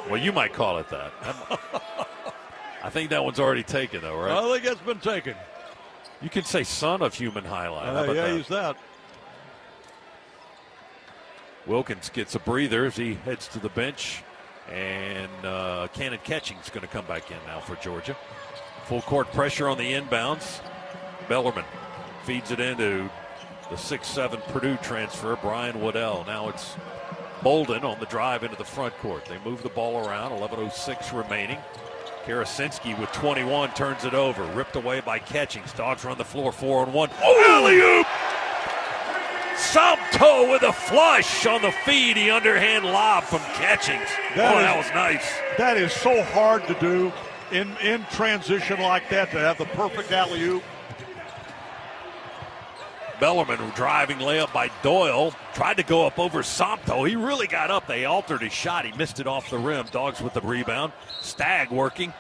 Well, you might call it that. I think that one's already taken, though, right? I think it's been taken. You can say son of human highlight. How about that? Use that. Wilkins gets a breather as he heads to the bench. And Cannon Catching's going to come back in now for Georgia. Full court pressure on the inbounds. Bellarmine feeds it into the 6'7" Purdue transfer, Brian Waddell. Now it's Bolden on the drive into the front court. They move the ball around, 11:06 remaining. Karasinski with 21 turns it over. Ripped away by Catchings. Dogs run the floor 4-on-1. Oh, alley-oop! Somto with a flush on the feed. The underhand lob from Catchings. That was nice. That is so hard to do in transition like that, to have the perfect alley-oop. Bellarmine driving layup by Doyle. Tried to go up over Somto. He really got up. They altered his shot. He missed it off the rim. Dogs with the rebound. Stagg working.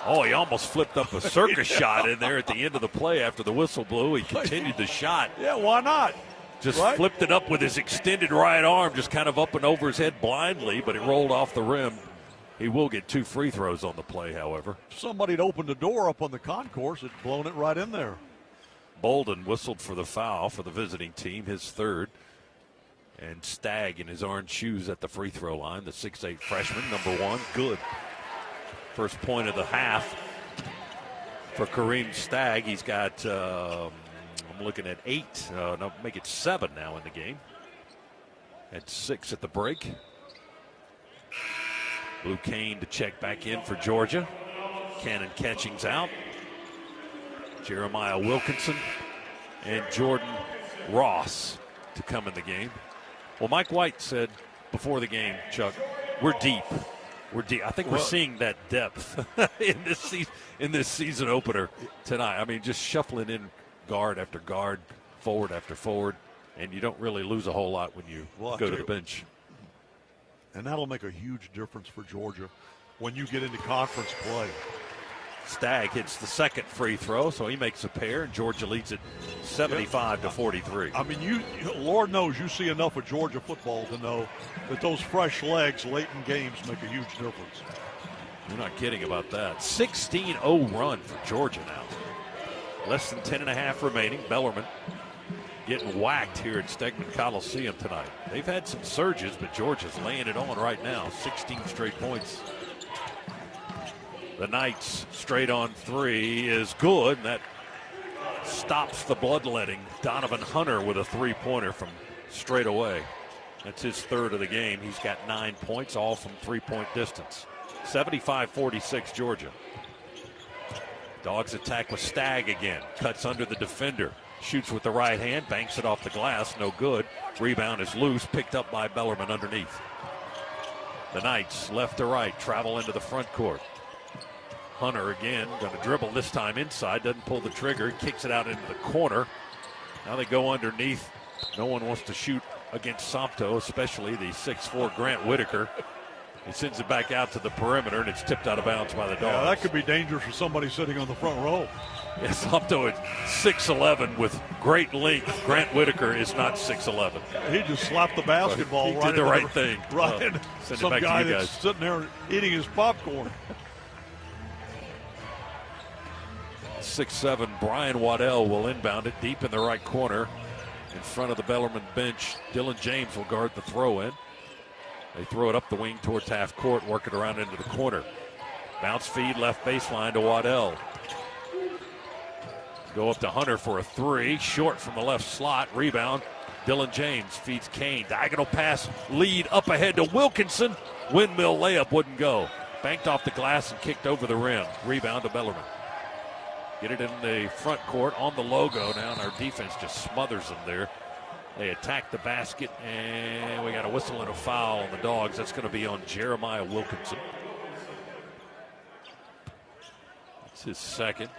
Oh, he almost flipped up a circus shot in there at the end of the play after the whistle blew. He continued the shot. Yeah, why not? Just flipped it up with his extended right arm, just kind of up and over his head blindly, but it rolled off the rim. He will get 2 free throws on the play, however. Somebody had opened the door up on the concourse and blown it right in there. Bolden whistled for the foul for the visiting team, his third. And Stagg in his orange shoes at the free throw line, the 6'8 freshman, number 1, good. First point of the half for Kareem Stagg. He's got, I'm looking at 8, no, make it 7 now in the game. At 6 at the break. Blue Kane to check back in for Georgia. Cannon Catchings out. Jeremiah Wilkinson and Jordan Ross to come in the game. Well, Mike White said before the game, Chuck, we're deep. We're deep. I think we're seeing that depth in this season opener tonight. I mean, just shuffling in guard after guard, forward after forward, and you don't really lose a whole lot when you go to the bench. And that'll make a huge difference for Georgia when you get into conference play. Stagg hits the second free throw, so he makes a pair, and Georgia leads it 75-43. I mean, Lord knows you see enough of Georgia football to know that those fresh legs late in games make a huge difference. You're not kidding about that. 16-0 run for Georgia now. Less than 10.5 remaining. Bellarmine getting whacked here at Stegman Coliseum tonight. They've had some surges, but Georgia's laying it on right now. 16 straight points. The Knights straight on 3 is good, and that stops the bloodletting. Donovan Hunter with a 3-pointer from straight away. That's his third of the game. He's got 9 points, all from 3-point distance. 75-46 Georgia. Dogs attack with Stagg again. Cuts under the defender. Shoots with the right hand, banks it off the glass, no good. Rebound is loose, picked up by Bellarmine underneath. The Knights left to right, travel into the front court. Hunter again, going to dribble this time inside, doesn't pull the trigger, kicks it out into the corner. Now they go underneath. No one wants to shoot against Somto, especially the 6'4 Grant Whitaker. He sends it back out to the perimeter, and it's tipped out of bounds by the Dogs. Yeah, that could be dangerous for somebody sitting on the front row. Yeah, Somto at 6'11 with great length. Grant Whitaker is not 6'11. He just slapped the basketball he right did the right thing. Right into send some it back guy to you that's guys. sitting there eating his popcorn. 6'7 Brian Waddell will inbound it deep in the right corner. In front of the Bellarmine bench, Dylan James will guard the throw-in. They throw it up the wing towards half court, work it around into the corner. Bounce feed left baseline to Waddell. Go up to Hunter for a 3, short from the left slot. Rebound, Dylan James feeds Kane. Diagonal pass, lead up ahead to Wilkinson. Windmill layup wouldn't go. Banked off the glass and kicked over the rim. Rebound to Bellarmine. Get it in the front court on the logo now, and our defense just smothers them there. They attack the basket, and we got a whistle and a foul on the Dogs. That's going to be on Jeremiah Wilkinson. It's his second.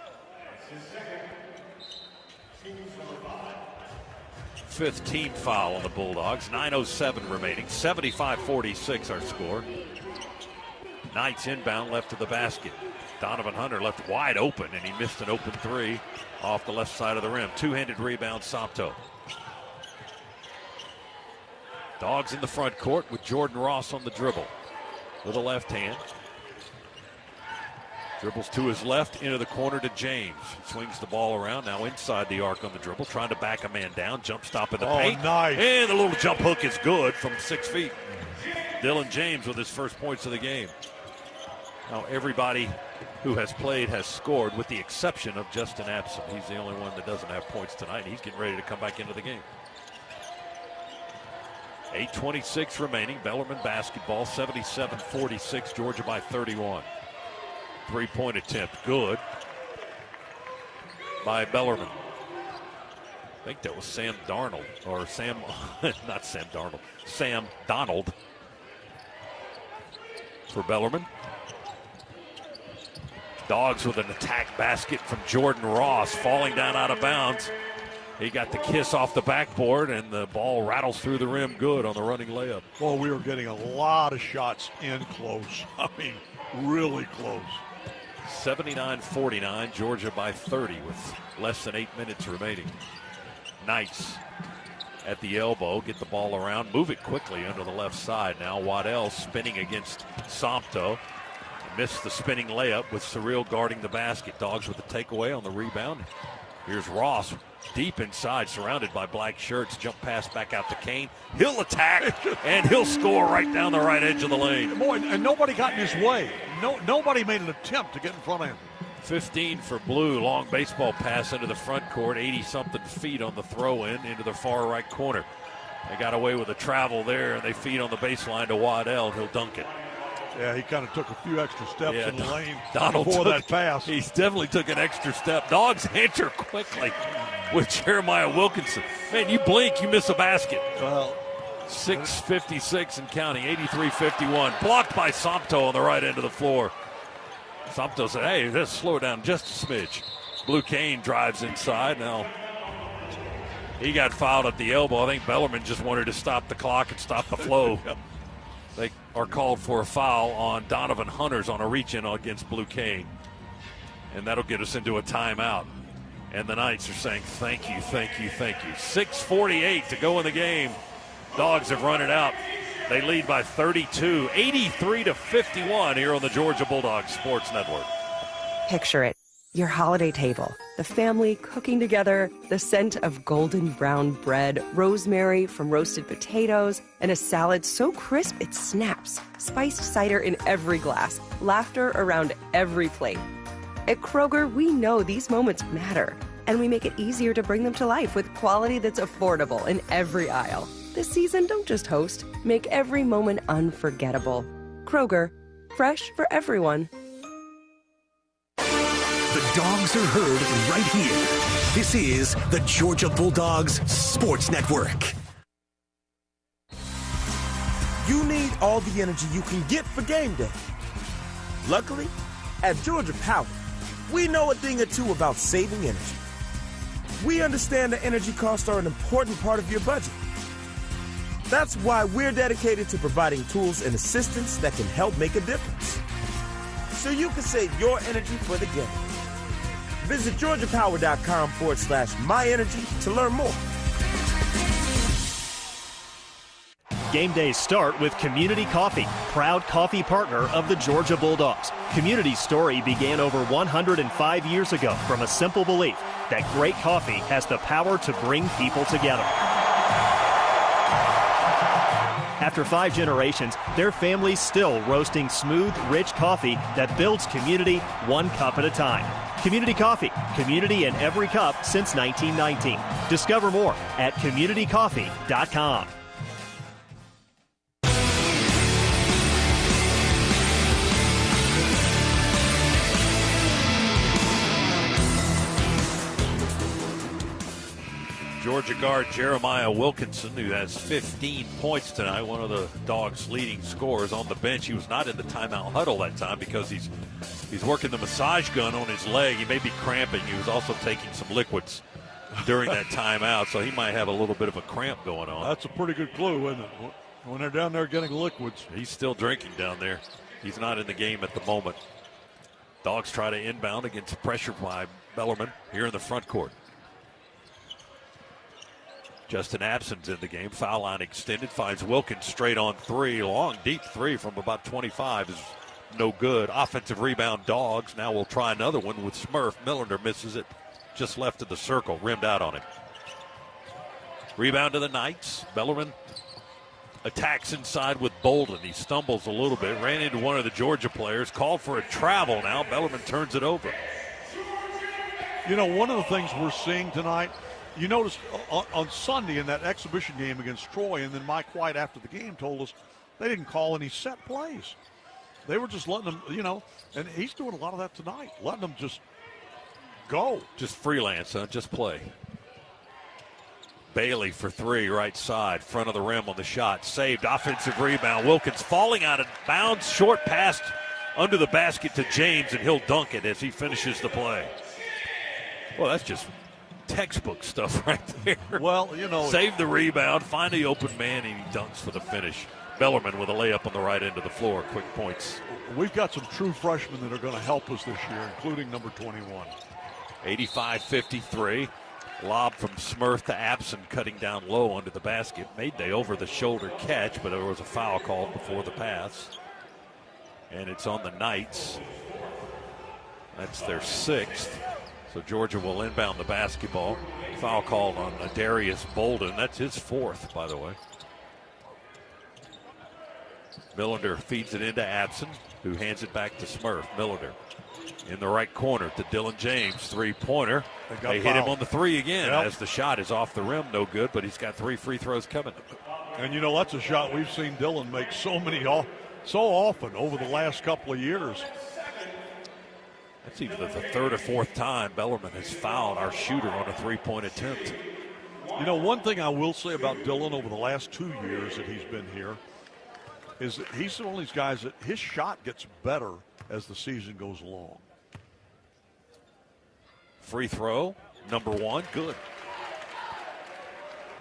5th team foul on the Bulldogs. 9:07 remaining. 75-46 our score. Knights inbound left to the basket. Donovan Hunter left wide open, and he missed an open 3 off the left side of the rim. Two-handed rebound, Somto. Dogs in the front court with Jordan Ross on the dribble with a left hand. Dribbles to his left, into the corner to James. Swings the ball around, now inside the arc on the dribble, trying to back a man down. Jump stop in the paint. Nice. And the little jump hook is good from 6 feet. Dylan James with his first points of the game. Now everybody who has played has scored, with the exception of Justin Abson. He's the only one that doesn't have points tonight. He's getting ready to come back into the game. 8:26 remaining. Bellarmine basketball, 77-46. Georgia by 31. Three-point attempt, good by Bellarmine. I think that was Sam Darnold, or not Sam Darnold, Sam Donald for Bellarmine. Dogs with an attack basket from Jordan Ross, falling down out of bounds. He got the kiss off the backboard, and the ball rattles through the rim good on the running layup. Well, we were getting a lot of shots in close. I mean, really close. 79-49, Georgia by 30 with less than 8 minutes remaining. Knights at the elbow, get the ball around, move it quickly under the left side. Now Waddell spinning against Sompto. Missed the spinning layup with Surreal guarding the basket. Dogs with the takeaway on the rebound. Here's Ross deep inside, surrounded by black shirts. Jump pass back out to Kane. He'll attack, and he'll score right down the right edge of the lane. Boy, and nobody got in his way. Nobody made an attempt to get in front of him. 15 for Blue. Long baseball pass into the front court. 80-something feet on the throw-in into the far right corner. They got away with a travel there, and they feed on the baseline to Waddell, and he'll dunk it. Yeah, he kind of took a few extra steps in the lane Donald before that pass. He definitely took an extra step. Dogs answer quickly with Jeremiah Wilkinson. Man, you blink, you miss a basket. Well, 6:56 and counting, 83-51. Blocked by Sompto on the right end of the floor. Sompto said, hey, let's slow down just a smidge. Blue Kane drives inside. Now, he got fouled at the elbow. I think Bellarmine just wanted to stop the clock and stop the flow. They are called for a foul on Donovan Hunters on a reach-in against Blue Kane. And that'll get us into a timeout. And the Knights are saying thank you, thank you, thank you. 6:48 to go in the game. Dogs have run it out. They lead by 32, 83-51 here on the Georgia Bulldogs Sports Network. Picture it. Your holiday table, the family cooking together, the scent of golden brown bread, rosemary from roasted potatoes, and a salad so crisp it snaps, spiced cider in every glass, laughter around every plate. At Kroger, we know these moments matter, and we make it easier to bring them to life with quality that's affordable in every aisle. This season, don't just host, make every moment unforgettable. Kroger, fresh for everyone. The Dogs are heard right here. This is the Georgia Bulldogs Sports Network. You need all the energy you can get for game day. Luckily, at Georgia Power, we know a thing or two about saving energy. We understand that energy costs are an important part of your budget. That's why we're dedicated to providing tools and assistance that can help make a difference, so you can save your energy for the game. Visit GeorgiaPower.com/myenergy to learn more. Game days start with Community Coffee, proud coffee partner of the Georgia Bulldogs. Community's story began over 105 years ago from a simple belief that great coffee has the power to bring people together. After 5 generations, their family's still roasting smooth, rich coffee that builds community one cup at a time. Community Coffee, community in every cup since 1919. Discover more at communitycoffee.com. Georgia guard Jeremiah Wilkinson, who has 15 points tonight, one of the Dogs' leading scorers on the bench. He was not in the timeout huddle that time because he's working the massage gun on his leg. He may be cramping. He was also taking some liquids during that timeout, so he might have a little bit of a cramp going on. That's a pretty good clue, isn't it? When they're down there getting liquids. He's still drinking down there. He's not in the game at the moment. Dogs try to inbound against pressure by Bellarmine here in the front court. Justin Abson's in the game. Foul line extended. Finds Wilkins straight on three. Long, deep three from about 25 is no good. Offensive rebound, Dogs. Now we'll try another one with Smurf. Millender misses it just left of the circle. Rimmed out on it. Rebound to the Knights. Bellarmine attacks inside with Bolden. He stumbles a little bit. Ran into one of the Georgia players. Called for a travel now. Bellarmine turns it over. You know, one of the things we're seeing tonight You noticed on Sunday in that exhibition game against Troy, and then Mike White after the game told us they didn't call any set plays. They were just letting them, and he's doing a lot of that tonight, letting them just go. Just freelance, just play. Bailey for three, right side, front of the rim on the shot. Saved, offensive rebound. Wilkins falling out of bounds, short pass under the basket to James, and he'll dunk it as he finishes the play. Well, that's just textbook stuff right there. Well, Save the rebound, find the open man, and he dunks for the finish. Bellarmine with a layup on the right end of the floor. Quick points. We've got some true freshmen that are going to help us this year, including number 21. 85-53. Lob from Smurf to Abson, cutting down low under the basket. Made the over-the-shoulder catch, but there was a foul called before the pass. And it's on the Knights. That's their sixth. So Georgia will inbound the basketball. Foul called on Darius Bolden. That's his fourth, by the way. Millender feeds it into Abson, who hands it back to Smurf. Millender in the right corner to Dylan James. Three-pointer. They hit him on the three again as the shot is off the rim. No good, but he's got 3 free throws coming. And, that's a shot we've seen Dylan make so often over the last couple of years. That's either the third or fourth time Bellarmine has fouled our shooter on a three-point attempt. One thing I will say about Dylan over the last 2 years that he's been here is that he's one of these guys that his shot gets better as the season goes along. Free throw, number one, good.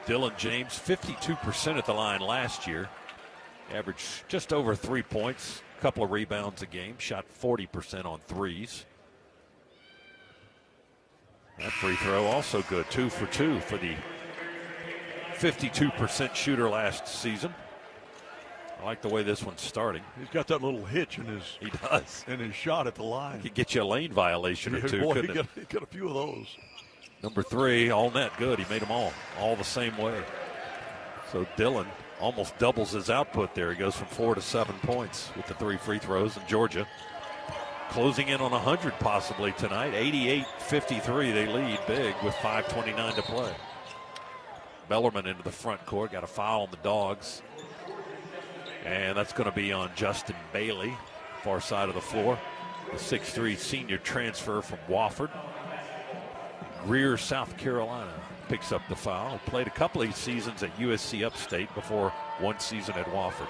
Dylan James, 52% at the line last year. Averaged just over 3 points, a couple of rebounds a game, shot 40% on threes. That free throw also good, 2 for 2 for the 52% shooter last season. I like the way this one's starting. He's got that little hitch in his. He does. In his shot at the line. He could get you a lane violation or two, couldn't it? He got a few of those. Number 3, all net, good. He made them all the same way. So Dylan almost doubles his output there. He goes from 4 to 7 points with the 3 free throws. And Georgia closing in on 100 possibly tonight. 88-53, they lead big with 5:29 to play. Bellarmine into the front court, got a foul on the Dogs. And that's going to be on Justin Bailey, far side of the floor. The 6'3 senior transfer from Wofford. Greer, South Carolina, picks up the foul. Played a couple of seasons at USC Upstate before one season at Wofford.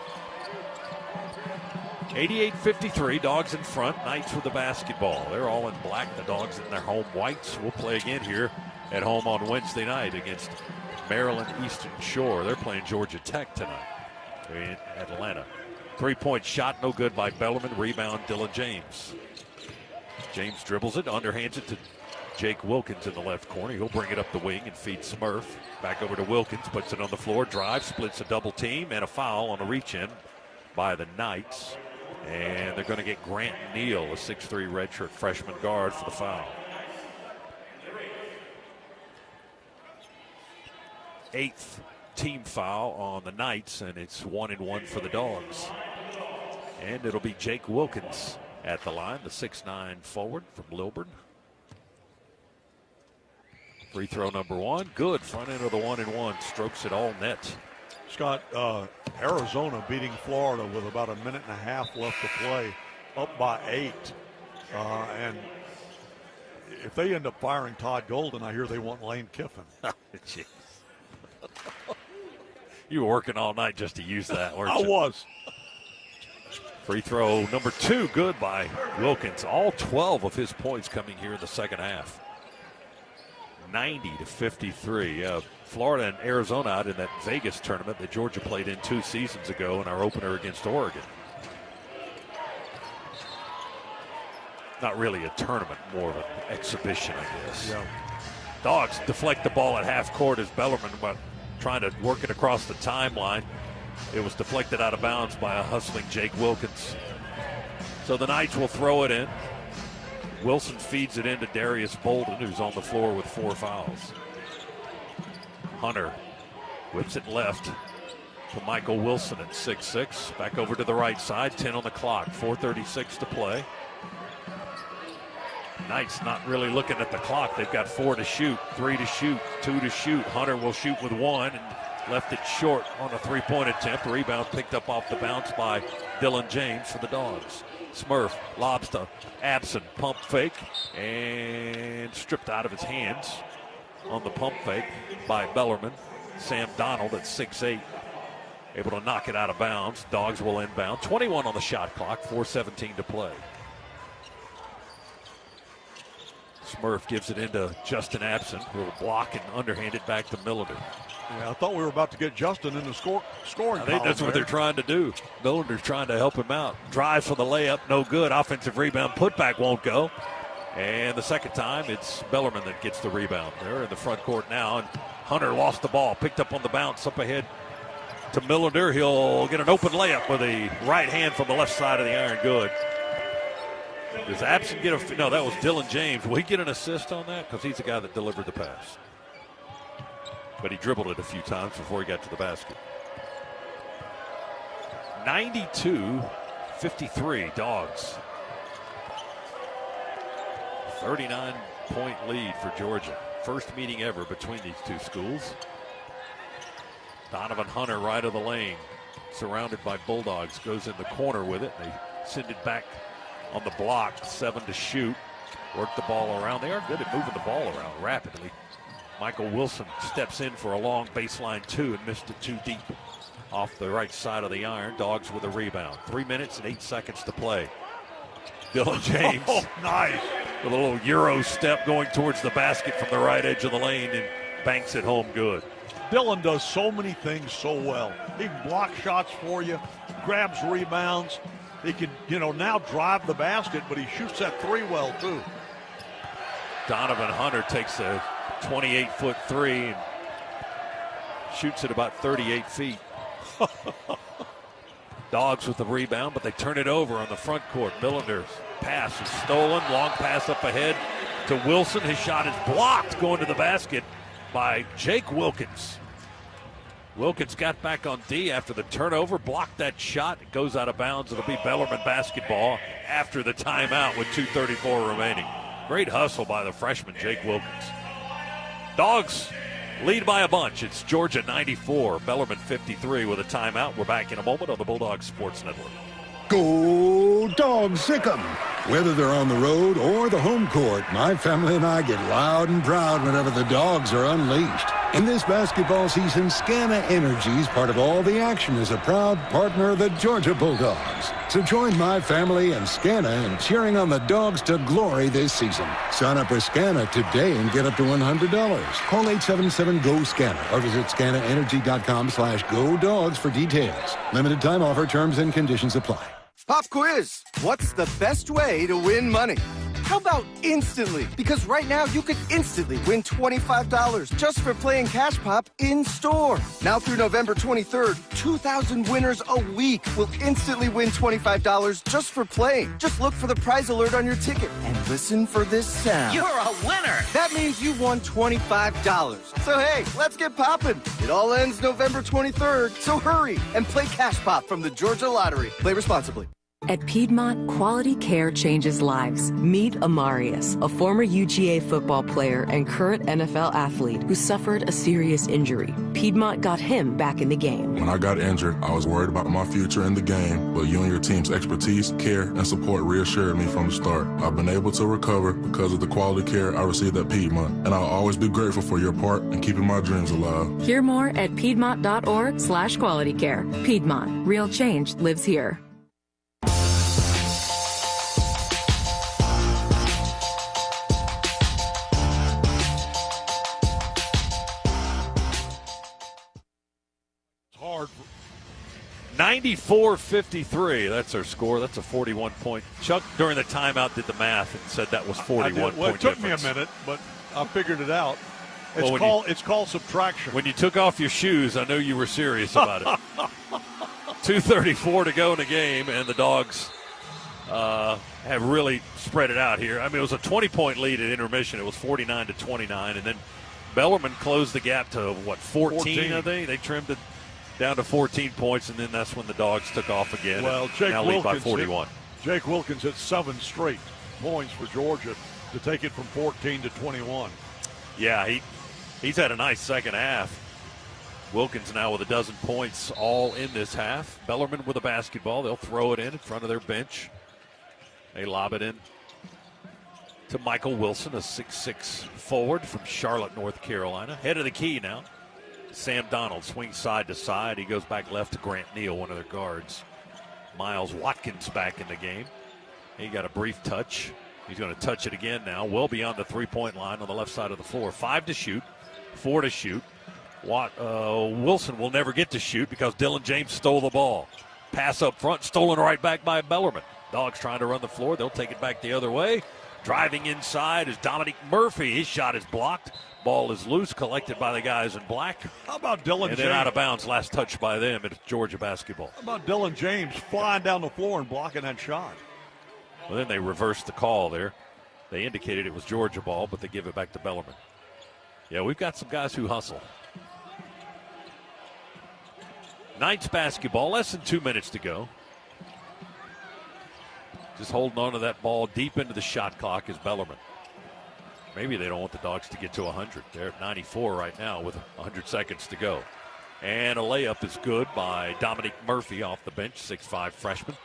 88-53, Dogs in front. Knights with the basketball. They're all in black. The Dogs in their home whites. Will play again here at home on Wednesday night against Maryland Eastern Shore. They're playing Georgia Tech tonight in Atlanta. 3-point shot, no good by Bellarmine. Rebound, Dylan James. James dribbles it, underhands it to Jake Wilkins in the left corner. He'll bring it up the wing and feed Smurf. Back over to Wilkins, puts it on the floor, drives, splits a double team, and a foul on a reach-in by the Knights. And they're going to get Grant Neal, a 6'3 redshirt freshman guard, for the foul. 8th team foul on the Knights, and it's 1-1 for the Dogs. And it'll be Jake Wilkins at the line, the 6'9 forward from Lilburn. Free throw number 1, good. Front end of the 1-1, strokes it all net. Scott, Arizona beating Florida with about a minute and a half left to play, up by 8. And if they end up firing Todd Golden, I hear they want Lane Kiffin. Jeez. You were working all night just to use that, weren't you? I was. Free throw number 2, good by Wilkins. All 12 of his points coming here in the second half. 90-53. Florida and Arizona out in that Vegas tournament that Georgia played in 2 seasons ago in our opener against Oregon. Not really a tournament, more of an exhibition, I guess. Yeah. Dogs deflect the ball at half court as Bellarmine trying to work it across the timeline. It was deflected out of bounds by a hustling Jake Wilkins. So the Knights will throw it in. Wilson feeds it into Darius Bolden, who's on the floor with 4 fouls. Hunter whips it left to Michael Wilson at 6'6". Back over to the right side, 10 on the clock, 4:36 to play. Knights not really looking at the clock. They've got 4 to shoot, 3 to shoot, 2 to shoot. Hunter will shoot with 1 and left it short on a three-point attempt. Rebound picked up off the bounce by Dylan James for the Dogs. Smurf lobs to Abson, pump fake, and stripped out of his hands on the pump fake by Bellarmine. Sam Donald at 6'8", able to knock it out of bounds. Dogs will inbound. 21 on the shot clock, 4:17 to play. Smurf gives it into Justin Abson, who will block and underhand it back to Millender. Yeah, I thought we were about to get Justin in the scoring. I think that's what they're trying to do. Millender's trying to help him out. Drives for the layup, no good. Offensive rebound, putback won't go. And the second time, it's Bellarmine that gets the rebound. They're in the front court now, and Hunter lost the ball, picked up on the bounce, up ahead to Millender. He'll get an open layup with a right hand from the left side of the iron. Good. Does Abson get a... No, that was Dylan James. Will he get an assist on that? Because he's the guy that delivered the pass. But he dribbled it a few times before he got to the basket. 92-53, Dogs. 39-point lead for Georgia. First meeting ever between these two schools. Donovan Hunter right of the lane, surrounded by Bulldogs, goes in the corner with it. They send it back on the block, 7 to shoot. Work the ball around. They are good at moving the ball around rapidly. Michael Wilson steps in for a long baseline 2 and missed it too deep off the right side of the iron. Dogs with a rebound. 3 minutes and 8 seconds to play. Dylan James. Oh, nice. With a little Euro step going towards the basket from the right edge of the lane and banks it home good. Dylan does so many things so well. He can block shots for you, grabs rebounds. He can, now drive the basket, but he shoots that 3 well, too. Donovan Hunter takes a 28-foot 3 and shoots it about 38 feet. Dogs with the rebound, but they turn it over on the front court. Millender's pass is stolen. Long pass up ahead to Wilson. His shot is blocked going to the basket by Jake Wilkins. Wilkins got back on D after the turnover, blocked that shot. It goes out of bounds. It'll be Bellarmine basketball after the timeout with 2:34 remaining. Great hustle by the freshman, Jake Wilkins. Dogs lead by a bunch. It's Georgia 94, Bellarmine 53 with a timeout. We're back in a moment on the Bulldog Sports Network. Go Dogs, sick 'em. Whether they're on the road or the home court, my family and I get loud and proud whenever the Dogs are unleashed. In this basketball season, Scana Energy is part of all the action as a proud partner of the Georgia Bulldogs. So join my family and Scana in cheering on the Dogs to glory this season. Sign up with Scana today and get up to $100. Call 877-GO-SCANA or visit scanaenergy.com/GoDogs for details. Limited time offer, terms and conditions apply. Pop quiz. What's the best way to win money? How about instantly? Because right now you could instantly win $25 just for playing Cash Pop in store. Now through November 23rd, 2,000 winners a week will instantly win $25 just for playing. Just look for the prize alert on your ticket and listen for this sound. You're a winner! That means you won $25. So hey, let's get popping. It all ends November 23rd, so hurry and play Cash Pop from the Georgia Lottery. Play responsibly. At Piedmont, quality care changes lives. Meet Amarius, a former UGA football player and current NFL athlete who suffered a serious injury. Piedmont got him back in the game. When I got injured, I was worried about my future in the game, but you and your team's expertise, care, and support reassured me from the start. I've been able to recover because of the quality care I received at Piedmont, and I'll always be grateful for your part in keeping my dreams alive. Hear more at piedmont.org/qualitycare. Piedmont, real change lives here. Hard. 94-53. That's our score. That's a 41-point. Chuck, during the timeout, did the math and said that was 41 Well, it took difference. me a minute, but I figured it out. It's called subtraction. When you took off your shoes, I know you were serious about it. 2:34 to go in the game, and the Dogs have really spread it out here. I mean, it was a 20-point lead at intermission. It was 49-29, and then Bellarmine closed the gap to, 14, I think? They trimmed it down to 14 points, and then that's when the Dogs took off again. Well, Jake now lead by 41. Jake Wilkins hit 7 straight points for Georgia. to take it from 14 to 21. Yeah, he's had a nice second half. Wilkins now with a dozen points all in this half. Bellarmine with a basketball. They'll throw it in front of their bench. They lob it in to Michael Wilson, a 6'6 forward from Charlotte, North Carolina. Head of the key now. Sam Donald swings side to side. He goes back left to Grant Neal, one of their guards. Miles Watkins back in the game. He got a brief touch. He's going to touch it again now, well beyond the three-point line on the left side of the floor. 5 to shoot, 4 to shoot. Wilson will never get to shoot because Dylan James stole the ball. Pass up front, stolen right back by Bellarmine. Dogs trying to run the floor. They'll take it back the other way. Driving inside is Dominic Murphy. His shot is blocked. Ball is loose, collected by the guys in black. How about Dylan James? And then out of bounds, last touch by them. It's Georgia basketball. How about Dylan James flying down the floor and blocking that shot? Well, then they reversed the call there. They indicated it was Georgia ball, but they give it back to Bellarmine. Yeah, we've got some guys who hustle. Knights basketball, less than 2 minutes to go. Just holding on to that ball deep into the shot clock is Bellarmine. Maybe they don't want the Dogs to get to 100. They're at 94 right now with 100 seconds to go. And a layup is good by Dominic Murphy off the bench, 6'5 freshman,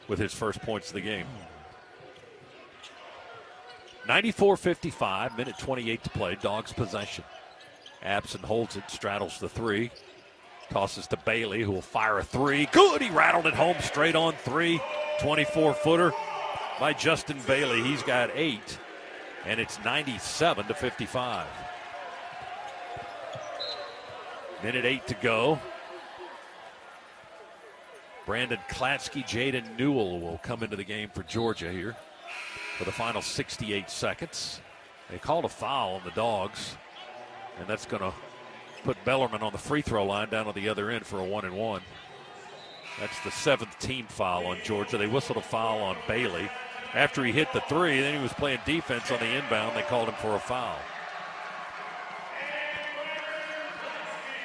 with his first points of the game. 94-55, minute 28 to play. Dogs possession. Abson holds it, straddles the three. Tosses to Bailey, who will fire a three. Good, he rattled it home straight on three. 24-footer by Justin Bailey. He's got 8, and it's 97-55. Minute 8 to go. Brandon Klatsky, Jaden Newell will come into the game for Georgia here for the final 68 seconds. They called a foul on the Dogs, and that's going to put Bellarmine on the free throw line down on the other end for a 1-and-1. That's the 7th team foul on Georgia. They whistled a foul on Bailey. After he hit the three, then he was playing defense on the inbound. They called him for a foul.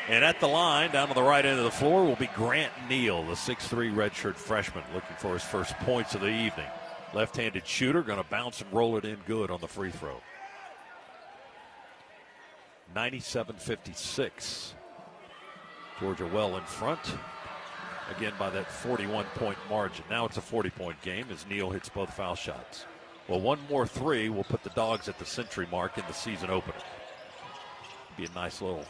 And at the line, down on the right end of the floor, will be Grant Neal, the 6'3 redshirt freshman, looking for his first points of the evening. Left-handed shooter, going to bounce and roll it in good on the free throw. 97-56. Georgia well in front. Again by that 41-point margin. Now it's a 40-point game as Neal hits both foul shots. Well, one more three will put the Dogs at the century mark in the season opener. Be a nice little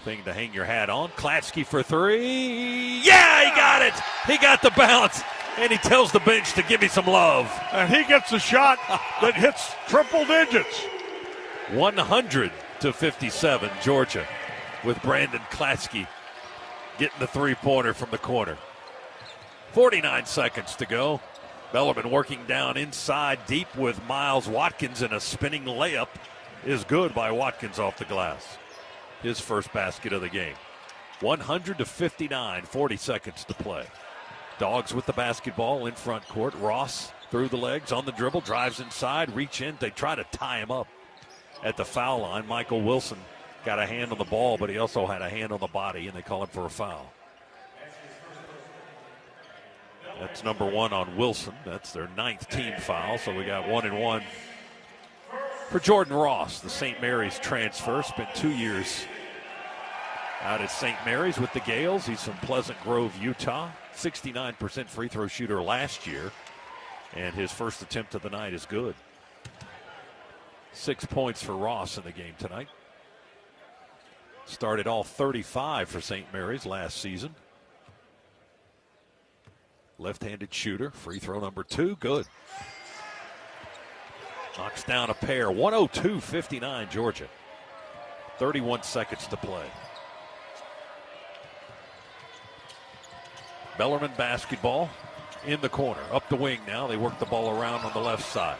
thing to hang your hat on. Klatsky for three. Yeah, he got it. He got the bounce. And he tells the bench to give me some love. And he gets a shot that hits triple digits. 100-57, Georgia, with Brandon Klatsky getting the three-pointer from the corner. 49 seconds to go. Bellarmine working down inside deep with Miles Watkins, and a spinning layup is good by Watkins off the glass. His first basket of the game. 100-59, 40 seconds to play. Dogs with the basketball in front court. Ross through the legs on the dribble, drives inside, reach in. They try to tie him up at the foul line. Michael Wilson got a hand on the ball, but he also had a hand on the body, and they call him for a foul. That's number 1 on Wilson. That's their 9th team foul, so we got 1-and-1 for Jordan Ross, the St. Mary's transfer. Spent 2 years out at St. Mary's with the Gales. He's from Pleasant Grove, Utah. 69% free throw shooter last year, and his first attempt of the night is good. 6 points for Ross in the game tonight. Started all 35 for St. Mary's last season. Left-handed shooter, free throw number 2, good. Knocks down a pair. 102-59 Georgia. 31 seconds to play. Bellarmine basketball in the corner. Up the wing now. They work the ball around on the left side.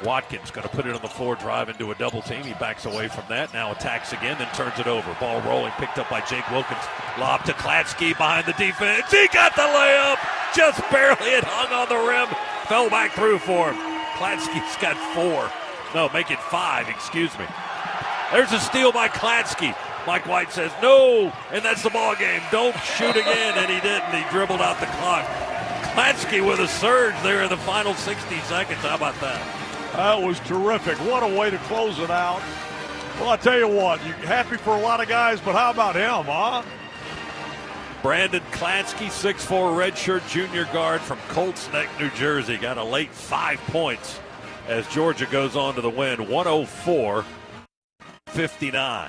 Watkins going to put it on the floor, drive into a double team. He backs away from that. Now attacks again, then turns it over. Ball rolling, picked up by Jake Wilkins. Lob to Klatsky behind the defense. He got the layup. Just barely. It hung on the rim. Fell back through for him. Klatsky's got 4. No, make it 5, excuse me. There's a steal by Klatsky. Mike White says no, and that's the ball game. Don't shoot again, and he didn't. He dribbled out the clock. Klatsky with a surge there in the final 60 seconds. How about that? That was terrific. What a way to close it out. Well, I tell you what, you're happy for a lot of guys, but how about him, huh? Brandon Klansky, 6'4", redshirt junior guard from Colts Neck, New Jersey, got a late 5 points as Georgia goes on to the win, 104-59.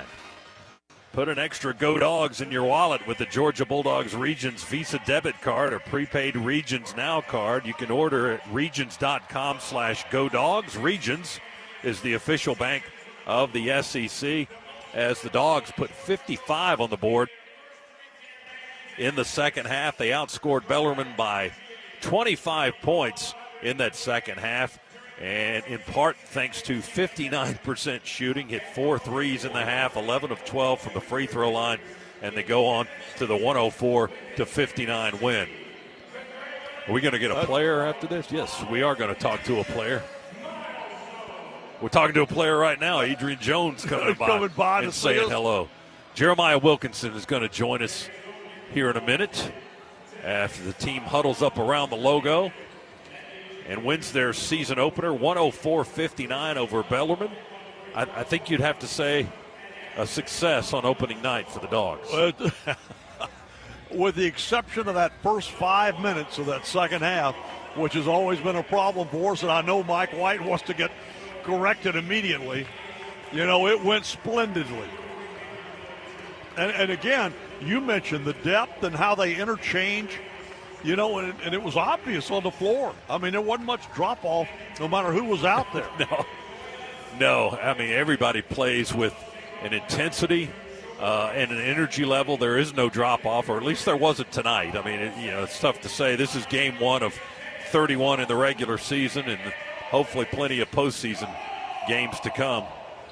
Put an extra Go Dogs in your wallet with the Georgia Bulldogs Regions Visa debit card or prepaid Regions Now card. You can order at regions.com/GoDogs. Regions is the official bank of the SEC as the Dogs put 55 on the board in the second half. They outscored Bellarmine by 25 points in that second half, and in part thanks to 59% shooting, hit 4 threes in the half, 11 of 12 from the free throw line, and they go on to the 104-59 win. Are we going to get a player after this? Yes, we are going to talk to a player. We're talking to a player right now, Adrian Jones, coming by and saying hello. Jeremiah Wilkinson is going to join us here in a minute after the team huddles up around the logo and wins their season opener 104-59 over Bellarmine. I think you'd have to say a success on opening night for the Dogs. With the exception of that first 5 minutes of that second half, which has always been a problem for us, and I know Mike White wants to get corrected immediately. You know, it went splendidly. And again, you mentioned the depth and how they interchange, you know, and it was obvious on the floor. I mean, there wasn't much drop-off no matter who was out there. No. I mean, everybody plays with an intensity and an energy level. There is no drop-off, or at least there wasn't tonight. I mean, it's tough to say. This is game one of 31 in the regular season, and hopefully plenty of postseason games to come.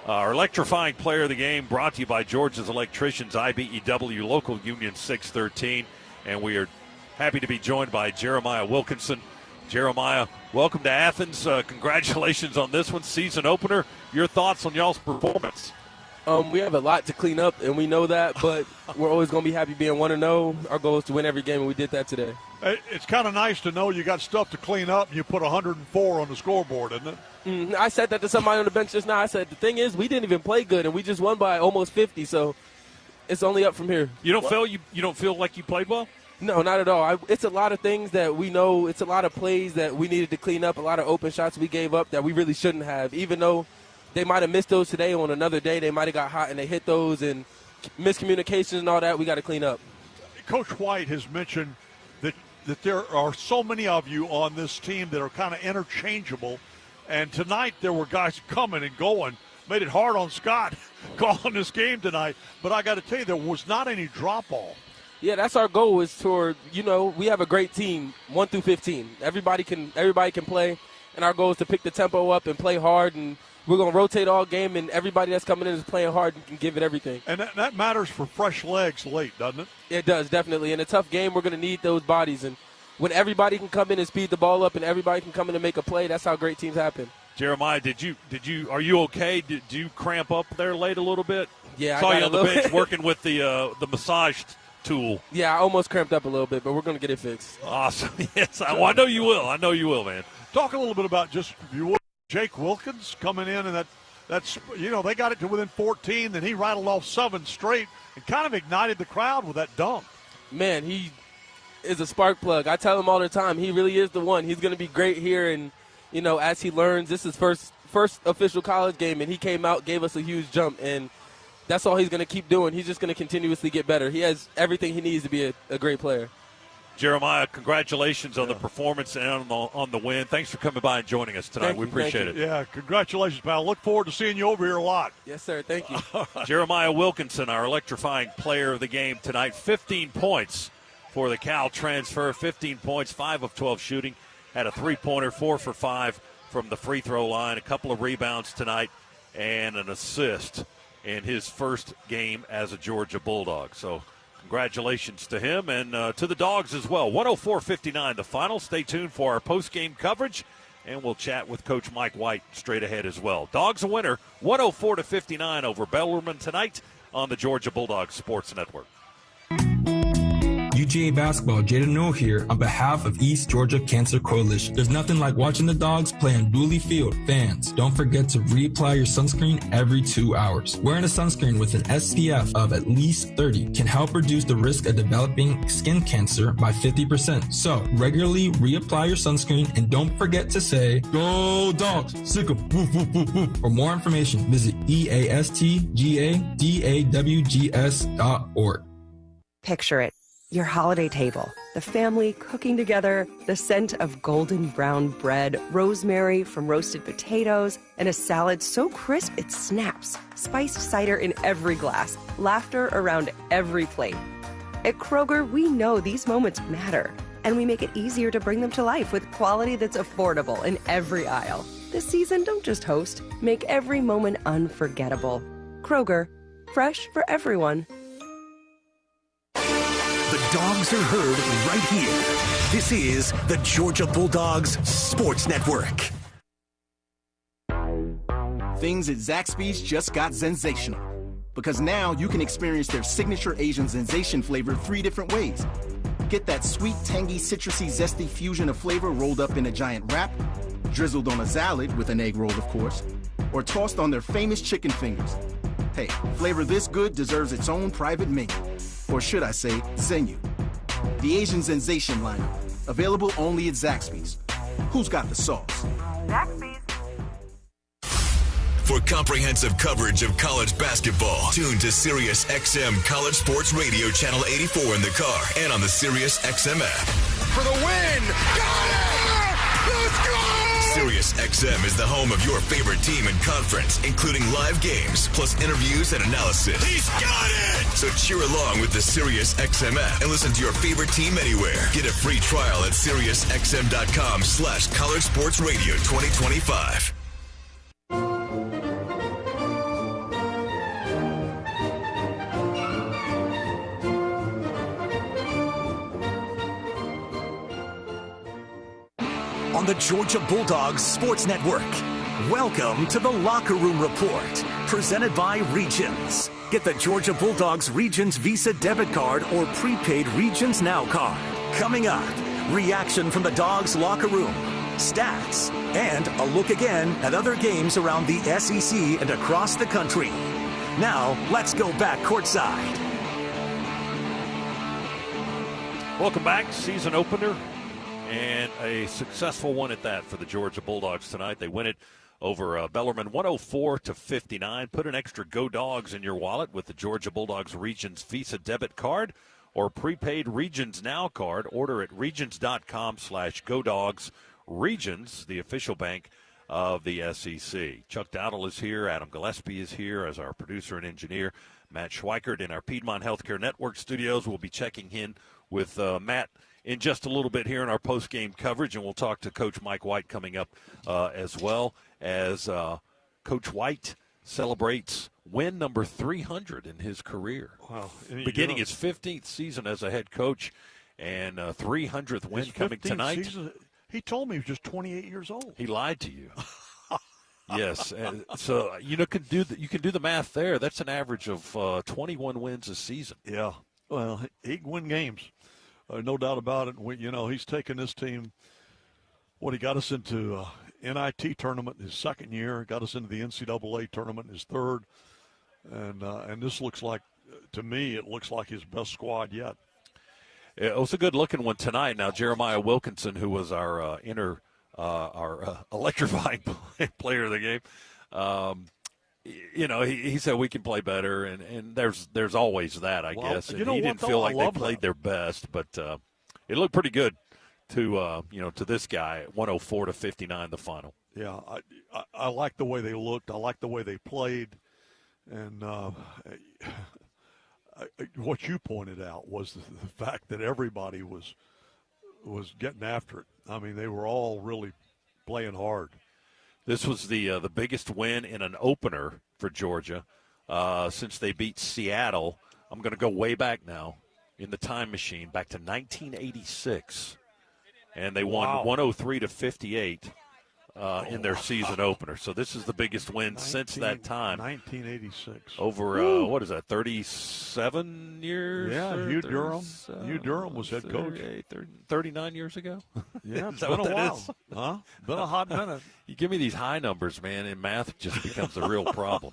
Our electrifying player of the game brought to you by Georgia's Electricians, IBEW Local Union 613. And we are happy to be joined by Jeremiah Wilkinson. Jeremiah, welcome to Athens. Congratulations on this one, season opener. Your thoughts on y'all's performance? We have a lot to clean up, and we know that, but we're always going to be happy being 1-0. Our goal is to win every game, and we did that today. It's kind of nice to know you got stuff to clean up, and you put 104 on the scoreboard, isn't it? I said that to somebody on the bench just now. I said, the thing is, we didn't even play good, and we just won by almost 50, so it's only up from here. You don't feel like you played well? No, not at all. It's a lot of things that we know. It's a lot of plays that we needed to clean up, a lot of open shots we gave up that we really shouldn't have, even though they might have missed those today. On another day, they might have got hot and they hit those, and miscommunications and all that we got to clean up. Coach White has mentioned that there are so many of you on this team that are kind of interchangeable, and tonight there were guys coming and going. Made it hard on Scott calling this game tonight, but I got to tell you, there was not any drop-off. Yeah, that's our goal, is toward, we have a great team, 1 through 15. Everybody can play, and our goal is to pick the tempo up and play hard, and we're going to rotate all game, and everybody that's coming in is playing hard and can give it everything. And that matters for fresh legs late, doesn't it? It does, definitely. In a tough game, we're going to need those bodies, and when everybody can come in and speed the ball up and everybody can come in and make a play, that's how great teams happen. Jeremiah, are you okay? Did you cramp up there late a little bit? Yeah, saw you on the bench working with the massage tool. Yeah, I almost cramped up a little bit, but we're going to get it fixed. Awesome. Yes, I know you will. I know you will, man. Talk a little bit about just, if you would, Jake Wilkins coming in, and that's they got it to within 14, then he rattled off 7 straight and kind of ignited the crowd with that dunk. Man, he is a spark plug. I tell him all the time, he really is the one. He's going to be great here, and as he learns, this is first official college game, and he came out, gave us a huge jump, and that's all he's going to keep doing. He's just going to continuously get better. He has everything he needs to be a great player. Jeremiah, congratulations on the performance and on the win. Thanks for coming by and joining us tonight. We appreciate it. Yeah, congratulations, pal. Look forward to seeing you over here a lot. Yes, sir. Thank you. Jeremiah Wilkinson, our electrifying player of the game tonight. 15 points for the Cal transfer. 15 points, 5 of 12 shooting. Had a three-pointer, 4 for 5 from the free throw line. A couple of rebounds tonight and an assist in his first game as a Georgia Bulldog. So congratulations to him and to the Dogs as well. 104-59 the final. Stay tuned for our post-game coverage, and we'll chat with Coach Mike White straight ahead as well. Dogs a winner, 104-59 over Bellarmine tonight on the Georgia Bulldogs Sports Network. You WGA Basketball, Jaden Newell here on behalf of East Georgia Cancer Coalition. There's nothing like watching the Dogs play on Dooley Field. Fans, don't forget to reapply your sunscreen every 2 hours. Wearing a sunscreen with an SPF of at least 30 can help reduce the risk of developing skin cancer by 50%. So, regularly reapply your sunscreen and don't forget to say, "Go Dogs! Sick 'em! Woof, woof, woof, woof." For more information, visit eastgawgs.org. Picture it. Your holiday table, the family cooking together, the scent of golden brown bread, rosemary from roasted potatoes, and a salad so crisp it snaps, spiced cider in every glass, laughter around every plate. At Kroger, we know these moments matter, and we make it easier to bring them to life with quality that's affordable in every aisle. This season, don't just host, make every moment unforgettable. Kroger, fresh for everyone. The Dogs are heard right here. This is the Georgia Bulldogs Sports Network. Things at Zaxby's just got sensational. Because now you can experience their signature Asian sensation flavor 3 different ways. Get that sweet, tangy, citrusy, zesty fusion of flavor rolled up in a giant wrap, drizzled on a salad with an egg roll, of course, or tossed on their famous chicken fingers. Hey, flavor this good deserves its own private menu. Or should I say, Zenu. The Asian Sensation lineup. Available only at Zaxby's. Who's got the sauce? Zaxby's. For comprehensive coverage of college basketball, tune to Sirius XM College Sports Radio Channel 84 in the car and on the Sirius XM app. For the win! Got it! Let's go! Sirius XM is the home of your favorite team and conference, including live games, plus interviews and analysis. He's got it! So cheer along with the Sirius XM app and listen to your favorite team anywhere. Get a free trial at SiriusXM.com/College Sports Radio 2025. On the Georgia Bulldogs Sports Network. Welcome to the Locker Room Report, presented by Regions. Get the Georgia Bulldogs Regions Visa debit card or prepaid Regions Now card. Coming up, reaction from the Dogs locker room, stats, and a look again at other games around the SEC and across the country. Now, let's go back courtside. Welcome back, season opener. And a successful one at that for the Georgia Bulldogs tonight. They win it over Bellarmine 104-59. Put an extra Go Dogs in your wallet with the Georgia Bulldogs Regions Visa debit card or prepaid Regions Now card. Order at regions.com/GoDogs. Regions, the official bank of the SEC. Chuck Dowdle is here. Adam Gillespie is here as our producer and engineer. Matt Schweikert in our Piedmont Healthcare Network studios. We'll be checking in with Matt in just a little bit here in our post-game coverage, and we'll talk to Coach Mike White coming up as well as Coach White celebrates win number 300 in his career. Wow. Beginning his 15th season as a head coach and 300th win coming tonight. Season, he told me he was just 28 years old. He lied to you. Yes, and so you can do the math there. That's an average of 21 wins a season. Yeah, well, he can win games. No doubt about it. He's taken this team. He got us into NIT tournament his second year, got us into the NCAA tournament his third, and this looks like, to me, it looks like his best squad yet. It was a good-looking one tonight. Now, Jeremiah Wilkinson, who was our electrifying player of the game, he said we can play better, and there's always that, I guess. And he didn't feel like they played their best, but it looked pretty good to this guy, 104-59, the final. Yeah, I like the way they looked. I like the way they played, and what you pointed out was the fact that everybody was getting after it. I mean, they were all really playing hard. This was the biggest win in an opener for Georgia since they beat Seattle. I'm going to go way back now in the time machine, back to 1986. And they won 103-58 in their season opener. So this is the biggest win since that time. 1986. Over, what is that, 37 years? Yeah, Hugh Durham. Hugh Durham was head coach. 39 years ago? Yeah, it's been a while. Huh? Been a hot minute. You give me these high numbers, man, and math just becomes a real problem.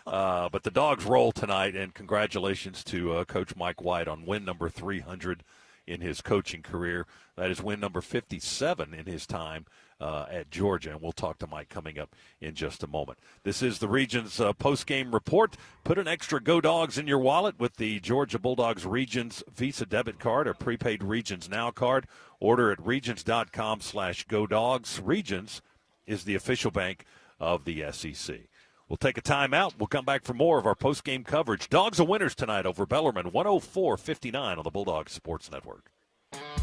But the Dogs roll tonight, and congratulations to Coach Mike White on win number 300 in his coaching career. That is win number 57 in his time at Georgia, and we'll talk to Mike coming up in just a moment. This is the Regions post-game report. Put an extra Go Dogs in your wallet with the Georgia Bulldogs Regions Visa debit card or prepaid Regions Now card. Order at regions.com/GoDogs. Regions is the official bank of the SEC. We'll take a timeout. We'll come back for more of our post-game coverage. Dogs are winners tonight over Bellarmine, 104-59 on the Bulldogs Sports Network.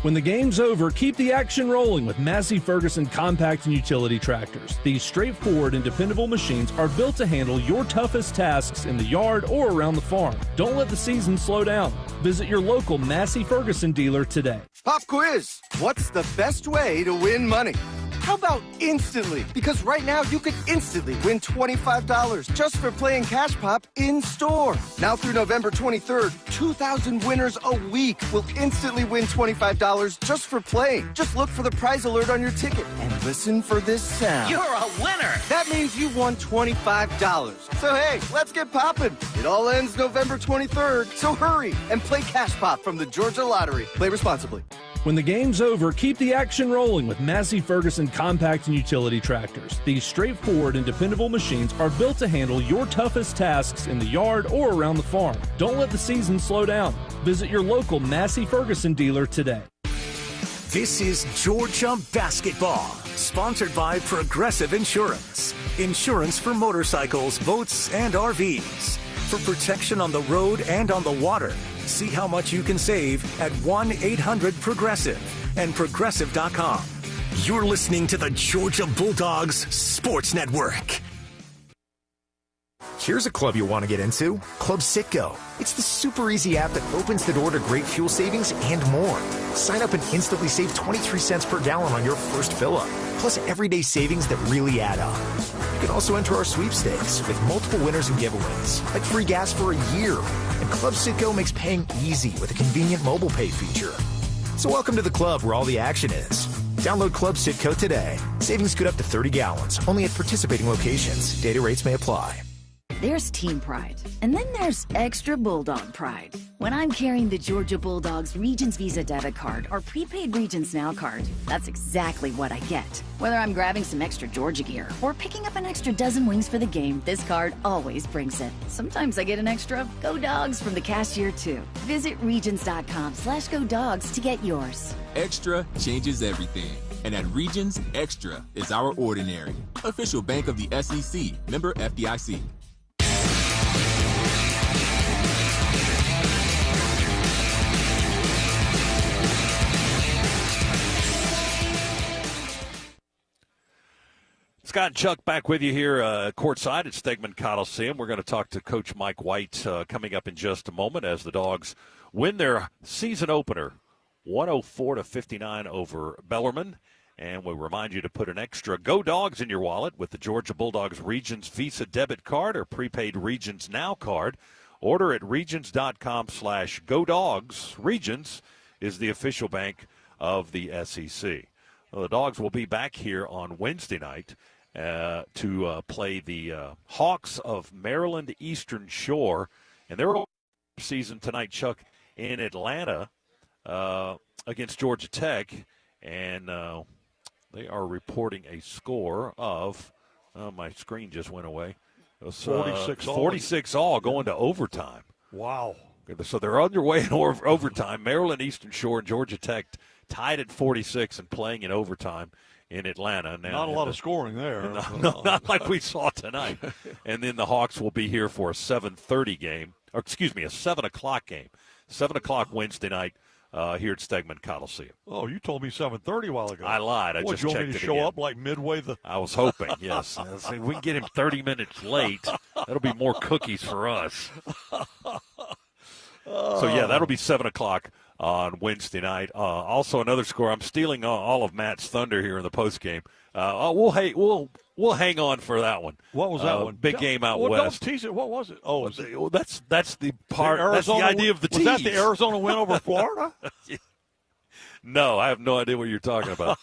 When the game's over, keep the action rolling with Massey Ferguson compact and utility tractors. These straightforward and dependable machines are built to handle your toughest tasks in the yard or around the farm. Don't let the season slow down. Visit your local Massey Ferguson dealer today. Pop quiz. What's the best way to win money? How about instantly? Because right now you could instantly win $25 just for playing Cash Pop in store. Now through November 23rd, 2,000 winners a week will instantly win $25 just for playing. Just look for the prize alert on your ticket and listen for this sound. You're a winner. That means you won $25. So hey, let's get popping. It all ends November 23rd, so hurry and play Cash Pop from the Georgia Lottery. Play responsibly. When the game's over, keep the action rolling with Massey Ferguson compact and utility tractors. These straightforward and dependable machines are built to handle your toughest tasks in the yard or around the farm. Don't let the season slow down. Visit your local Massey Ferguson dealer today. This is Georgia Basketball, sponsored by Progressive Insurance. Insurance for motorcycles, boats, and RVs. For protection on the road and on the water. See how much you can save at 1-800-PROGRESSIVE and Progressive.com. You're listening to the Georgia Bulldogs Sports Network. Here's a club you'll want to get into, Club Citgo. It's the super easy app that opens the door to great fuel savings and more. Sign up and instantly save 23 cents per gallon on your first fill-up, plus everyday savings that really add up. You can also enter our sweepstakes with multiple winners and giveaways, like free gas for a year. And Club Citgo makes paying easy with a convenient mobile pay feature. So welcome to the club where all the action is. Download Club Citgo today. Savings good up to 30 gallons, only at participating locations. Data rates may apply. There's team pride, and then there's extra Bulldog pride. When I'm carrying the Georgia Bulldogs Regions Visa debit card or prepaid Regions Now card, that's exactly what I get. Whether I'm grabbing some extra Georgia gear or picking up an extra dozen wings for the game, this card always brings it. Sometimes I get an extra Go Dogs from the cashier too. Visit regions.com/GoDogs to get yours. Extra changes everything. And at Regions, Extra is our ordinary. Official bank of the SEC, member FDIC. Scott and Chuck back with you here courtside at Stegman Coliseum. We're going to talk to Coach Mike White coming up in just a moment as the Dogs win their season opener 104-59 over Bellarmine. And we remind you to put an extra Go Dogs in your wallet with the Georgia Bulldogs Regions Visa debit card or prepaid Regions Now card. Order at regions.com/GoDogs. Regions is the official bank of the SEC. Well, the Dogs will be back here on Wednesday night to play the Hawks of Maryland Eastern Shore. And their season tonight, Chuck, in Atlanta against Georgia Tech. And they are reporting a score of, my screen just went away. It was 46 all going to overtime. Wow. So they're on their way in overtime. Maryland Eastern Shore and Georgia Tech tied at 46 and playing in overtime in Atlanta. Now, not a lot of scoring there. No, not like we saw tonight. And then the Hawks will be here for a 7:30 game, or excuse me, a 7 o'clock game. 7 o'clock Wednesday night here at Stegman Coliseum. Oh, you told me 7:30 a while ago. I lied. I just checked it again. You want me to show up like midway? I was hoping, yes. If we can get him 30 minutes late, that'll be more cookies for us. So, yeah, that'll be 7 o'clock on Wednesday night. Also, another score. I'm stealing all of Matt's thunder here in the postgame. We'll hang on for that one. What was that one? Big game out Don't west. tease it. What was it? Oh, that's the part. That's the idea of the tease. Was that the Arizona win over Florida? No, I have no idea what you're talking about.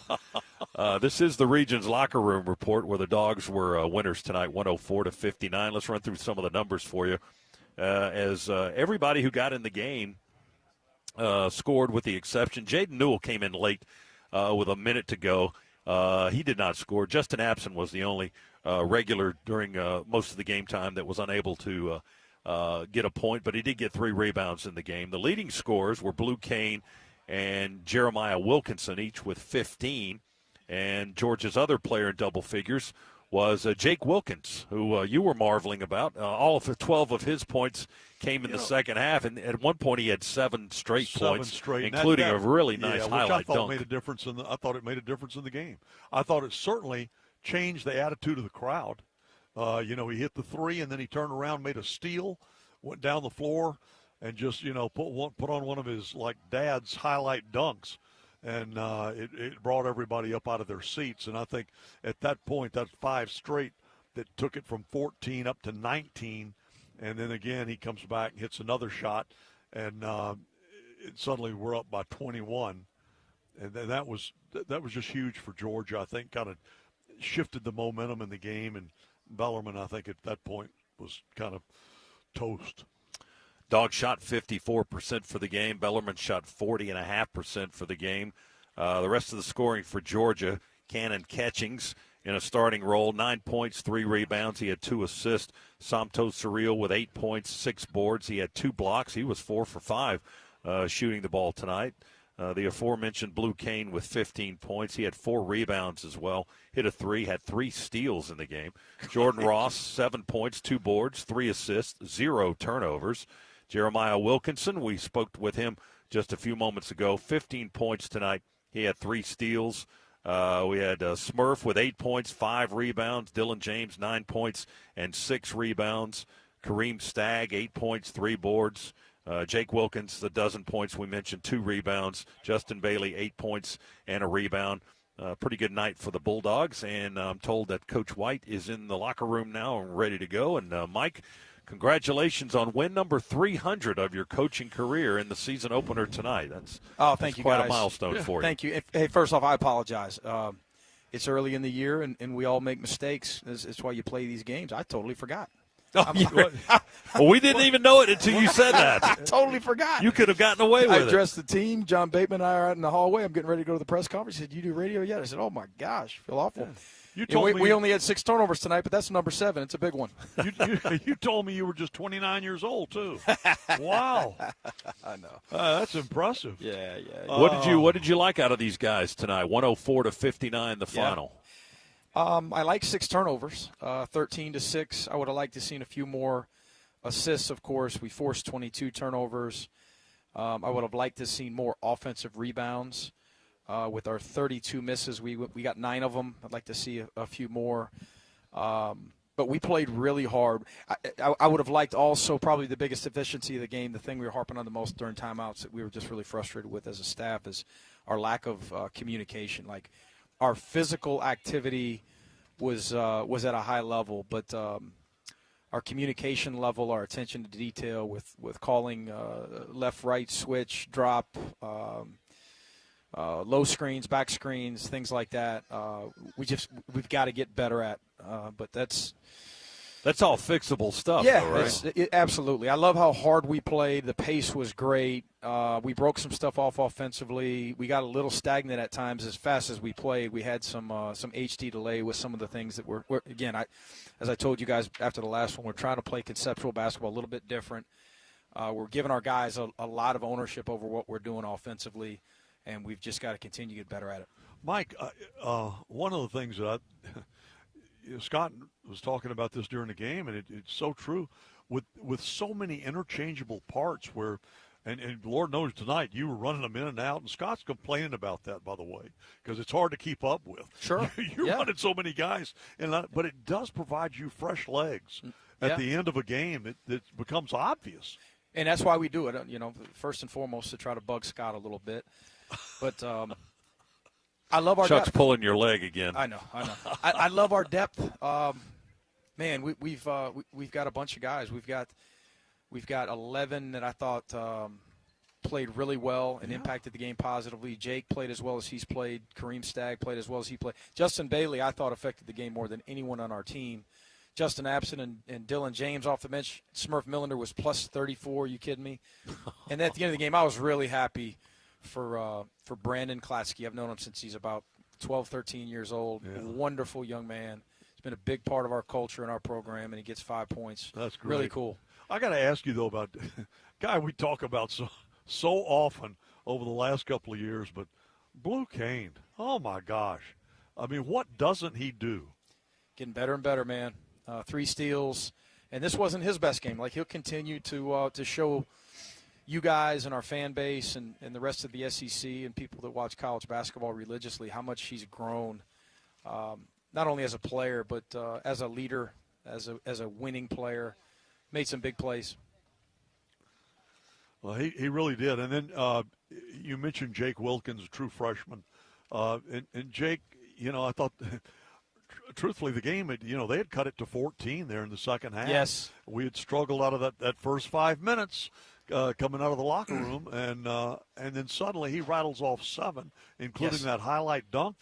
This is the Regions locker room report where the Dogs were winners tonight, 104-59. Let's run through some of the numbers for you. As everybody who got in the game scored with the exception. Jaden Newell came in late with a minute to go. He did not score. Justin Abson was the only regular during most of the game time that was unable to get a point, but he did get 3 rebounds in the game. The leading scorers were Blue Kane and Jeremiah Wilkinson, each with 15. And Georgia's other player in double figures was Jake Wilkins, who you were marveling about. All of 12 of his points came in the second half, and at one point he had 7 points, including a really nice highlight I thought dunk. Made a difference I thought it made a difference in the game. I thought it certainly changed the attitude of the crowd. He hit the 3, and then he turned around, made a steal, went down the floor, and just put on one of his dad's highlight dunks. And it brought everybody up out of their seats. And I think at that point, that's 5 straight that took it from 14 up to 19. And then again, he comes back and hits another shot. And suddenly we're up by 21. And then that was just huge for Georgia. I think kind of shifted the momentum in the game. And Bellarmine, I think, at that point was kind of toast. Dogs shot 54% for the game. Bellarmine shot 40.5% for the game. The rest of the scoring for Georgia, Cannon Catchings in a starting role, 9 points, 3 rebounds. He had 2 assists. Somto Surreal with 8 points, 6 boards. He had 2 blocks. He was 4 for 5 shooting the ball tonight. The aforementioned Blue Kane with 15 points. He had 4 rebounds as well. Hit a 3, had 3 steals in the game. Jordan Ross, 7 points, 2 boards, 3 assists, 0 turnovers. Jeremiah Wilkinson, we spoke with him just a few moments ago, 15 points tonight. He had 3 steals. We had Smurf with 8 points, 5 rebounds. Dylan James, 9 points and 6 rebounds. Kareem Stagg, 8 points, 3 boards. Jake Wilkins, the dozen points we mentioned, 2 rebounds. Justin Bailey, 8 points and a rebound. Pretty good night for the Bulldogs, and I'm told that Coach White is in the locker room now and ready to go. And Mike, congratulations on win number 300 of your coaching career in the season opener tonight. Thank you, quite guys. a milestone for you. Thank you. Hey, first off, I apologize. It's early in the year, and we all make mistakes. It's why you play these games. I totally forgot. Well, we didn't even know it until you said that. I totally forgot. You could have gotten away with it. I addressed the team. John Bateman and I are out in the hallway. I'm getting ready to go to the press conference. He said, "You do radio yet?" I said, "Oh, my gosh, I feel awful." Yeah. You told me we only had 6 turnovers tonight, but that's number 7. It's a big one. You told me you were just 29 years old, too. Wow. I know. That's impressive. Yeah. What did you like out of these guys tonight? 104-59, the final. I like 6 turnovers, 13-6. I would have liked to seen a few more assists, of course. We forced 22 turnovers. I would have liked to seen more offensive rebounds. With our 32 misses, we got 9 of them. I'd like to see a few more. But we played really hard. I would have liked also probably the biggest deficiency of the game, the thing we were harping on the most during timeouts that we were just really frustrated with as a staff is our lack of communication. Like our physical activity was at a high level, but our communication level, our attention to detail with calling left-right switch, drop, low screens, back screens, things like that. We've got to get better at. But that's all fixable stuff. Yeah, though, right? Absolutely. I love how hard we played. The pace was great. We broke some stuff off offensively. We got a little stagnant at times. As fast as we played, we had some HD delay with some of the things that were again. As I told you guys after the last one, we're trying to play conceptual basketball a little bit different. We're giving our guys a lot of ownership over what we're doing offensively, and we've just got to continue to get better at it. Mike, one of the things that Scott was talking about this during the game, and it's so true. With so many interchangeable parts where, and Lord knows tonight you were running them in and out, and Scott's complaining about that, by the way, because it's hard to keep up with. Sure. You're running so many guys, but it does provide you fresh legs at the end of a game. It becomes obvious. And that's why we do it, first and foremost to try to bug Scott a little bit. But I love our Chuck's depth. pulling your leg again. I know. I love our depth. Man, we've got a bunch of guys. We've got 11 that I thought played really well and impacted the game positively. Jake played as well as he's played. Kareem Stagg played as well as he played. Justin Bailey, I thought, affected the game more than anyone on our team. Justin Abson and Dylan James off the bench. Smurf Millender was plus 34. Are you kidding me? And at the end of the game, I was really happy for Brandon Klatsky. I've known him since he's about 12, 13 years old. Yeah. Wonderful young man. He's been a big part of our culture and our program, and he gets 5 points. That's great. Really cool. I got to ask you, though, about a guy we talk about so often over the last couple of years, but Blue Kane. Oh, my gosh. I mean, what doesn't he do? Getting better and better, man. 3 steals. And this wasn't his best game. Like, he'll continue to show you guys and our fan base and the rest of the SEC and people that watch college basketball religiously how much he's grown, not only as a player but as a leader, as a winning player. Made some big plays. Well, he really did. And then you mentioned Jake Wilkins, a true freshman. And Jake, I thought – truthfully, the game, they had cut it to 14 there in the second half. Yes. We had struggled out of that first 5 minutes coming out of the locker room, and then suddenly he rattles off 7, including that highlight dunk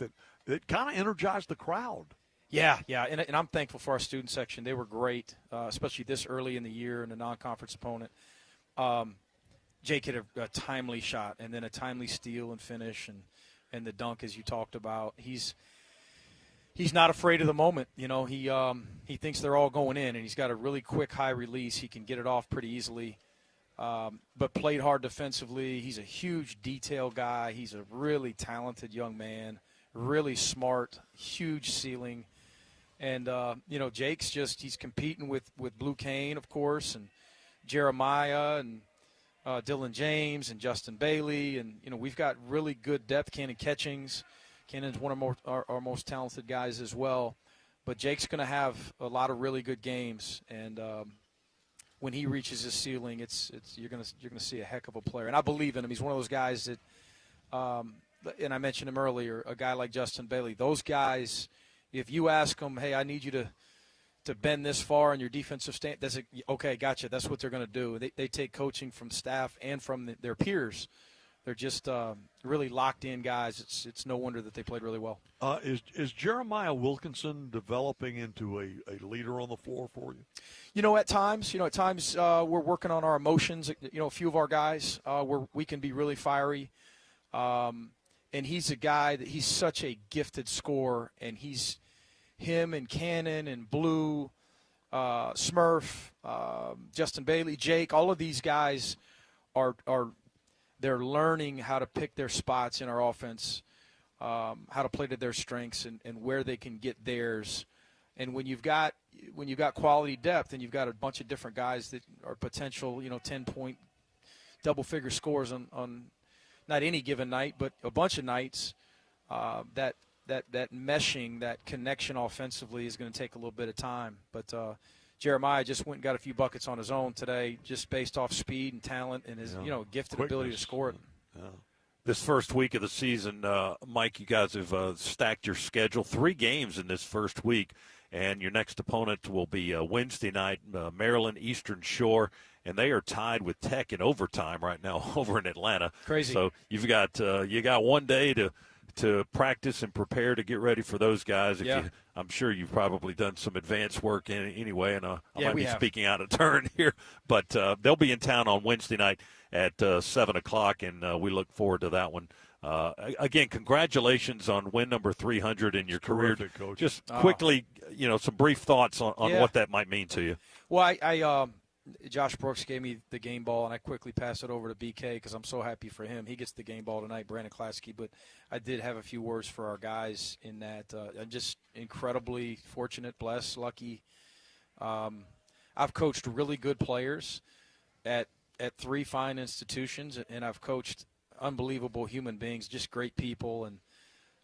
that kind of energized the crowd. Yeah, and I'm thankful for our student section. They were great, especially this early in the year in a non-conference opponent. Jake hit a timely shot and then a timely steal and finish and the dunk, as you talked about. He's not afraid of the moment. He thinks they're all going in, and he's got a really quick high release. He can get it off pretty easily, but played hard defensively. He's a huge detail guy. He's a really talented young man, really smart, huge ceiling. And, Jake's he's competing with Blue Kane, of course, and Jeremiah and Dylan James and Justin Bailey. And, we've got really good depth. Cannon Catchings. Cannon's one of our most talented guys as well. But Jake's going to have a lot of really good games. And when he reaches his ceiling, you're going to see a heck of a player. And I believe in him. He's one of those guys that and I mentioned him earlier, a guy like Justin Bailey. Those guys, if you ask them, hey, I need you to bend this far in your defensive stand, okay, gotcha. That's what they're going to do. They take coaching from staff and from their peers. They're just really locked-in guys. It's no wonder that they played really well. Is Jeremiah Wilkinson developing into a leader on the floor for you? At times, we're working on our emotions. A few of our guys, we can be really fiery. And he's a guy that he's such a gifted scorer, and him and Cannon and Blue, Smurf, Justin Bailey, Jake, all of these guys are they're learning how to pick their spots in our offense, how to play to their strengths and where they can get theirs. And when you've got quality depth and you've got a bunch of different guys that are potential, 10-point double-figure scores on not any given night, but a bunch of nights, that meshing, that connection offensively is going to take a little bit of time. But Jeremiah just went and got a few buckets on his own today, just based off speed and talent and his gifted ability to score it. Yeah. This first week of the season, Mike, you guys have stacked your schedule. 3 games in this first week, and your next opponent will be Wednesday night, Maryland Eastern Shore, and they are tied with Tech in overtime right now over in Atlanta. Crazy. So you've got you got one day to practice and prepare to get ready for those guys. I'm sure you've probably done some advanced work anyway, and I might be speaking out of turn here. But they'll be in town on Wednesday night at 7 o'clock, and we look forward to that one. Again, congratulations on win number 300 in your career. Terrific, Coach. Just quickly, some brief thoughts on what that might mean to you. Well, I Josh Brooks gave me the game ball, and I quickly passed it over to BK because I'm so happy for him. He gets the game ball tonight, Brandon Klatsky. But I did have a few words for our guys in that. I'm just incredibly fortunate, blessed, lucky. I've coached really good players at 3 fine institutions, and I've coached unbelievable human beings, just great people, and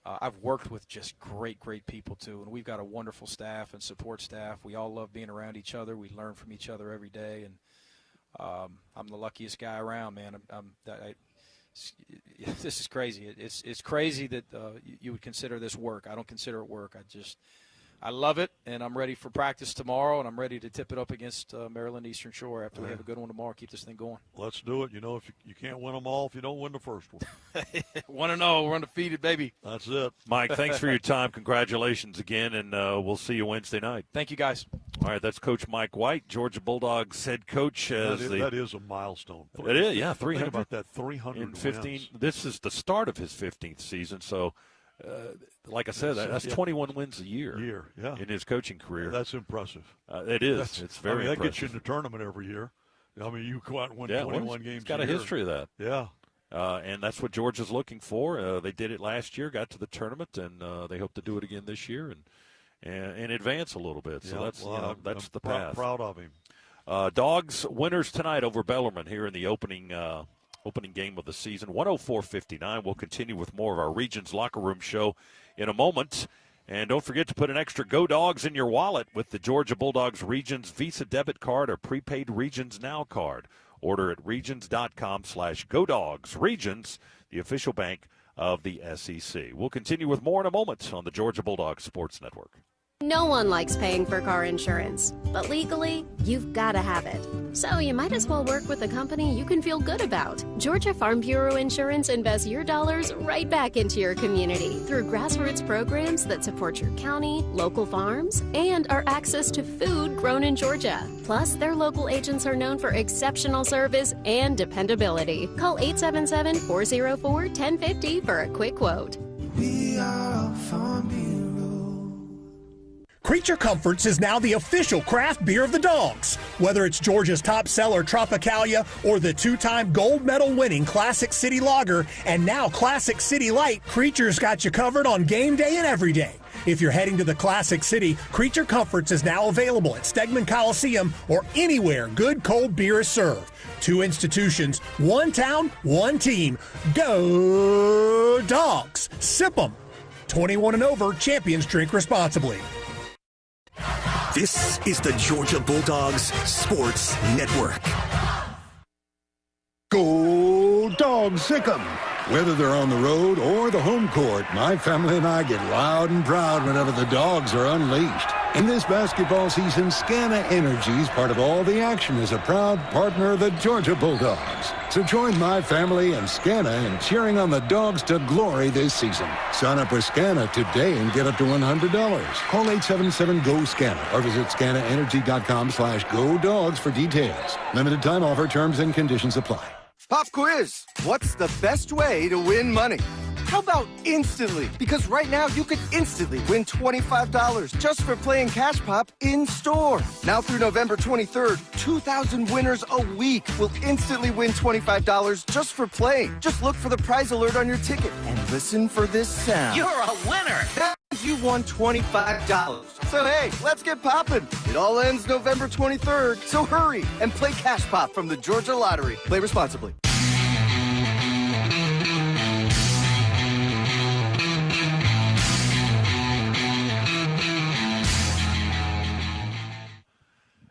I've worked with just great people too. And we've got a wonderful staff and support staff. We all love being around each other. We learn from each other every day, and I'm the luckiest guy around, man. This is crazy. It's crazy that you would consider this work. I don't consider it work. I love it, and I'm ready for practice tomorrow, and I'm ready to tip it up against Maryland Eastern Shore after we have a good one tomorrow. Keep this thing going. Let's do it. You know, if you can't win them all if you don't win the first one. 1-0. We're undefeated, baby. That's it. Mike, thanks for your time. Congratulations again, and we'll see you Wednesday night. Thank you, guys. All right, that's Coach Mike White, Georgia Bulldogs head coach. That is a milestone. It is, yeah, 300. Think about that, 300 in 15. wins. This is the start of his 15th season, so like I said, that's 21 wins a year. In his coaching career. That's impressive. It is. It's very impressive. That gets you in the tournament every year. I mean, you go out and win 21 games. He's got a history of that. Yeah. And that's what Georgia's looking for. They did it last year, got to the tournament, and they hope to do it again this year and advance a little bit. So that's the path. Proud of him. Dogs winners tonight over Bellarmine here in the opening game of the season, 104-59. We'll continue with more of our Regions Locker Room show in a moment. And don't forget to put an extra Go Dogs in your wallet with the Georgia Bulldogs Regions Visa debit card or prepaid Regions Now card. Order at regions.com/GoDogs. Regions, the official bank of the SEC. We'll continue with more in a moment on the Georgia Bulldogs Sports Network. No one likes paying for car insurance, but legally, you've got to have it. So you might as well work with a company you can feel good about. Georgia Farm Bureau Insurance invests your dollars right back into your community through grassroots programs that support your county, local farms, and our access to food grown in Georgia. Plus, their local agents are known for exceptional service and dependability. Call 877-404-1050 for a quick quote. We are Farm Bureau. Creature Comforts is now the official craft beer of the Dogs. Whether it's Georgia's top seller Tropicalia or the two-time gold medal winning Classic City Lager and now Classic City Light, Creature's got you covered on game day and every day. If you're heading to the Classic City, Creature Comforts is now available at Stegman Coliseum or anywhere good cold beer is served. 2 institutions, 1 town, 1 team. Go Dogs! Sip 'em. 21 and over, champions drink responsibly. This is the Georgia Bulldogs Sports Network. Go Dogs, sick 'em! Whether they're on the road or the home court, my family and I get loud and proud whenever the Dogs are unleashed. In this basketball season, Scana Energy is part of all the action as a proud partner of the Georgia Bulldogs. So join my family and Scana in cheering on the Dogs to glory this season. Sign up with Scana today and get up to $100. Call 877-GO-SCANA or visit scanaenergy.com/GoDogs for details. Limited time offer, terms and conditions apply. Pop quiz. What's the best way to win money? How about instantly? Because right now you could instantly win $25 just for playing Cash Pop in-store. Now through November 23rd, 2,000 winners a week will instantly win $25 just for playing. Just look for the prize alert on your ticket and listen for this sound. You're a winner! You won $25. So hey, let's get popping. It all ends November 23rd, so hurry and play Cash Pop from the Georgia Lottery. Play responsibly.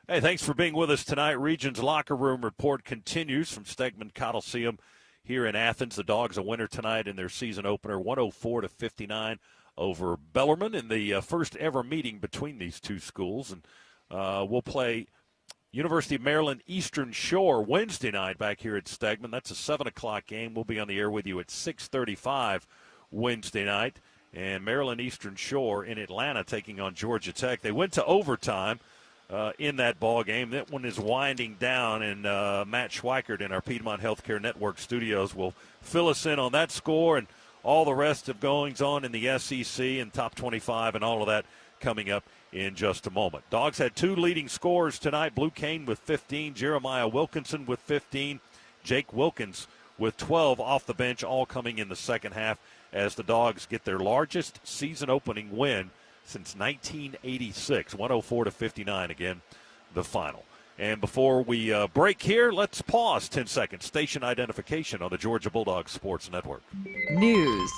Hey, thanks for being with us tonight. Regions Locker Room Report continues from Stegman Coliseum here in Athens. The Dogs a winner tonight in their season opener, 104-59 over Bellarmine in the first ever meeting between these two schools. And we'll play University of Maryland Eastern Shore Wednesday night back here at Stegman. That's a 7 o'clock game. We'll be on the air with you at 6:35 Wednesday night. And Maryland Eastern Shore in Atlanta taking on Georgia Tech. They went to overtime in that ball game. That one is winding down, and Matt Schweikert in our Piedmont Healthcare Network studios will fill us in on that score and all the rest of goings-on in the SEC and top 25 and all of that coming up in just a moment. Dogs had 2 leading scorers tonight. Blue Kane with 15, Jeremiah Wilkinson with 15, Jake Wilkins with 12 off the bench, all coming in the second half as the Dogs get their largest season-opening win since 1986, 104-59 again, the final. And before we break here, let's pause 10 seconds. Station identification on the Georgia Bulldogs Sports Network. News.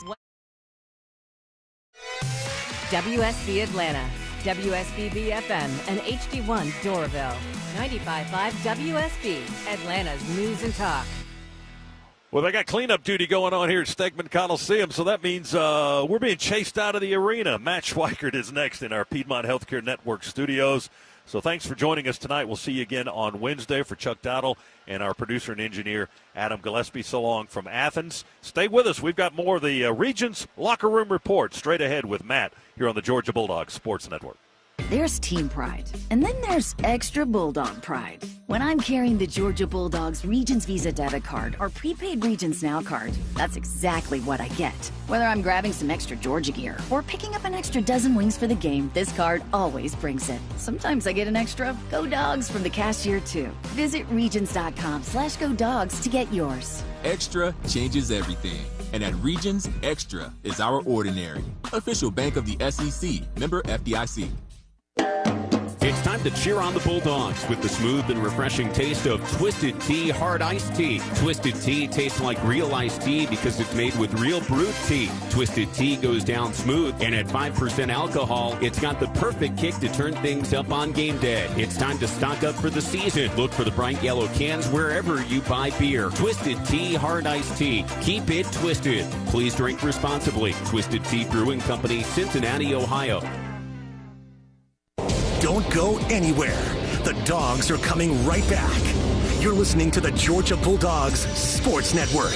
WSB Atlanta. WSBB FM and HD1 Doraville. 95.5 WSB, Atlanta's News and Talk. Well, they got cleanup duty going on here at Stegman Coliseum, so that means we're being chased out of the arena. Matt Schweikert is next in our Piedmont Healthcare Network studios. So thanks for joining us tonight. We'll see you again on Wednesday. For Chuck Dowdle and our producer and engineer, Adam Gillespie, so long from Athens. Stay with us. We've got more of the Regions Locker Room Report straight ahead with Matt here on the Georgia Bulldogs Sports Network. There's team pride, and then there's extra Bulldog pride. When I'm carrying the Georgia Bulldogs Regions Visa debit card or prepaid Regions Now card, that's exactly what I get. Whether I'm grabbing some extra Georgia gear or picking up an extra dozen wings for the game, this card always brings it. Sometimes I get an extra Go Dogs from the cashier too. Visit Regions.com/Go Dogs to get yours. Extra changes everything. And at Regions, Extra is our ordinary. Official bank of the SEC, member FDIC. It's time to cheer on the Bulldogs with the smooth and refreshing taste of Twisted Tea Hard Iced Tea. Twisted Tea tastes like real iced tea because it's made with real brewed tea. Twisted Tea goes down smooth, and at 5% alcohol, it's got the perfect kick to turn things up on game day. It's time to stock up for the season. Look for the bright yellow cans wherever you buy beer. Twisted Tea Hard Iced Tea. Keep it twisted. Please drink responsibly. Twisted Tea Brewing Company, Cincinnati, Ohio. Don't go anywhere. The Dogs are coming right back. You're listening to the Georgia Bulldogs Sports Network.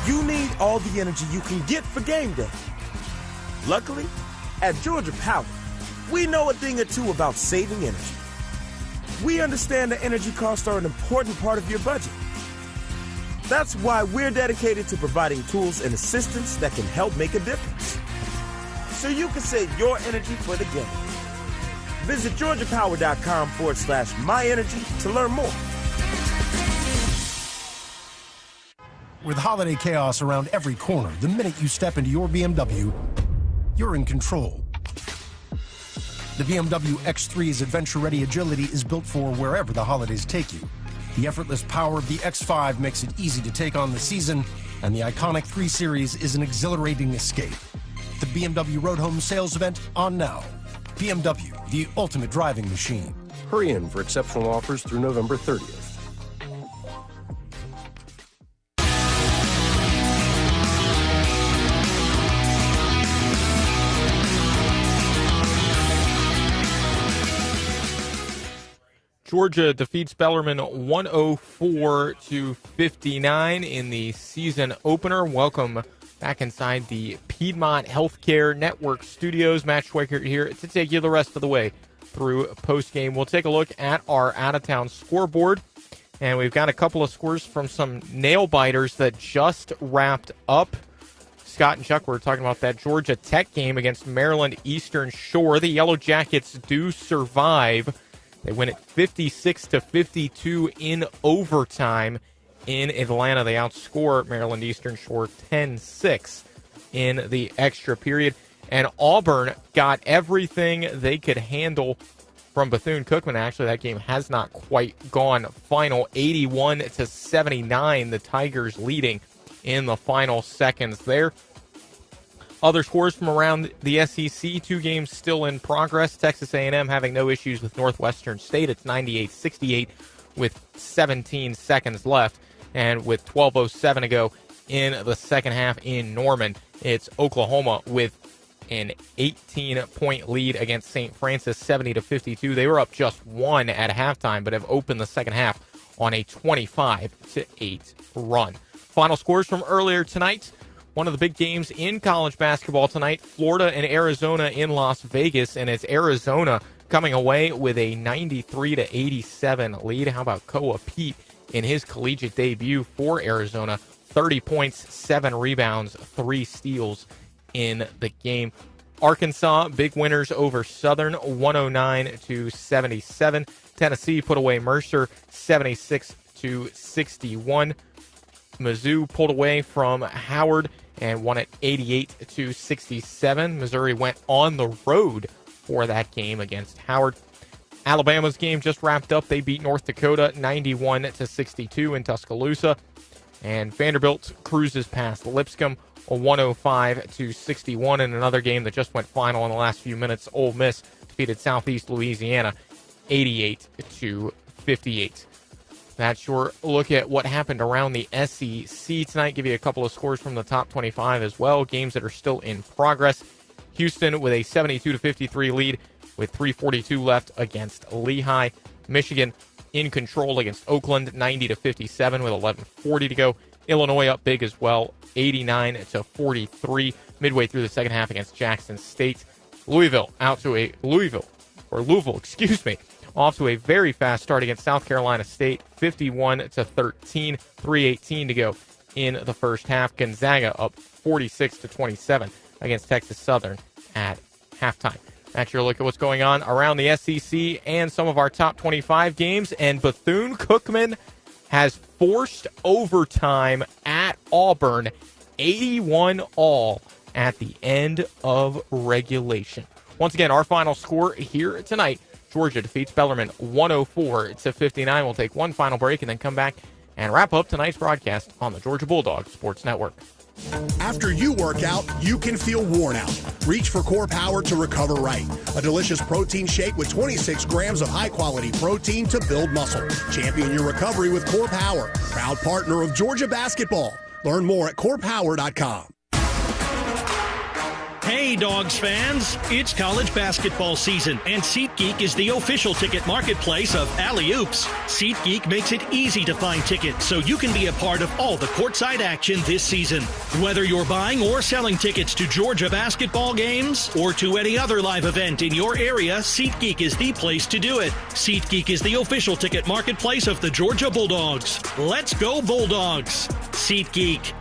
You need all the energy you can get for game day. Luckily, at Georgia Power, we know a thing or two about saving energy. We understand that energy costs are an important part of your budget. That's why we're dedicated to providing tools and assistance that can help make a difference, so you can save your energy for the game. Visit GeorgiaPower.com/MyEnergy to learn more. With holiday chaos around every corner, the minute you step into your BMW, you're in control. The BMW X3's adventure-ready agility is built for wherever the holidays take you. The effortless power of the X5 makes it easy to take on the season, and the iconic 3 Series is an exhilarating escape. The BMW Road Home sales event on now. BMW, the ultimate driving machine. Hurry in for exceptional offers through November 30th. Georgia defeats Bellarmine 104-59 in the season opener. Welcome back inside the Piedmont Healthcare Network studios. Matt Schweikert here to take you the rest of the way through postgame. We'll take a look at our out-of-town scoreboard, and we've got a couple of scores from some nail-biters that just wrapped up. Scott and Chuck were talking about that Georgia Tech game against Maryland Eastern Shore. The Yellow Jackets do survive. They win it 56-52 in overtime in Atlanta. They outscore Maryland Eastern Shore 10-6 in the extra period. And Auburn got everything they could handle from Bethune-Cookman. Actually, that game has not quite gone final. 81-79, the Tigers leading in the final seconds there. Other scores from around the SEC, 2 games still in progress. Texas A&M having no issues with Northwestern State. It's 98-68 with 17 seconds left. And with 12:07 to go in the second half in Norman, it's Oklahoma with an 18-point lead against St. Francis, 70-52. They were up just 1 at halftime, but have opened the second half on a 25-8 run. Final scores from earlier tonight. One of the big games in college basketball tonight, Florida and Arizona in Las Vegas, and it's Arizona coming away with a 93-87 lead. How about Koa Pete in his collegiate debut for Arizona? 30 points, 7 rebounds, 3 steals in the game. Arkansas, big winners over Southern, 109-77. Tennessee put away Mercer, 76-61. Mizzou pulled away from Howard and won it 88-67. Missouri went on the road for that game against Howard. Alabama's game just wrapped up. They beat North Dakota 91-62 in Tuscaloosa. And Vanderbilt cruises past Lipscomb 105-61. In another game that just went final in the last few minutes, Ole Miss defeated Southeast Louisiana 88-58. That's your look at what happened around the SEC tonight. Give you a couple of scores from the top 25 as well. Games that are still in progress. Houston with a 72-53 lead with 3:42 left against Lehigh. Michigan in control against Oakland, 90-57 with 11:40 to go. Illinois up big as well, 89-43 midway through the second half against Jackson State. Louisville, off to a very fast start against South Carolina State, 51-13, 3:18 to go in the first half. Gonzaga up 46-27 against Texas Southern at halftime. That's your look at what's going on around the SEC and some of our top 25 games. And Bethune-Cookman has forced overtime at Auburn, 81-all at the end of regulation. Once again, our final score here tonight, Georgia defeats Bellarmine 104-59. We'll take one final break and then come back and wrap up tonight's broadcast on the Georgia Bulldogs Sports Network. After you work out, you can feel worn out. Reach for Core Power to recover right. A delicious protein shake with 26 grams of high-quality protein to build muscle. Champion your recovery with Core Power, proud partner of Georgia basketball. Learn more at corepower.com. Hey, Dogs fans! It's college basketball season, and SeatGeek is the official ticket marketplace of Alley Oops. SeatGeek makes it easy to find tickets so you can be a part of all the courtside action this season. Whether you're buying or selling tickets to Georgia basketball games or to any other live event in your area, SeatGeek is the place to do it. SeatGeek is the official ticket marketplace of the Georgia Bulldogs. Let's go Bulldogs! SeatGeek.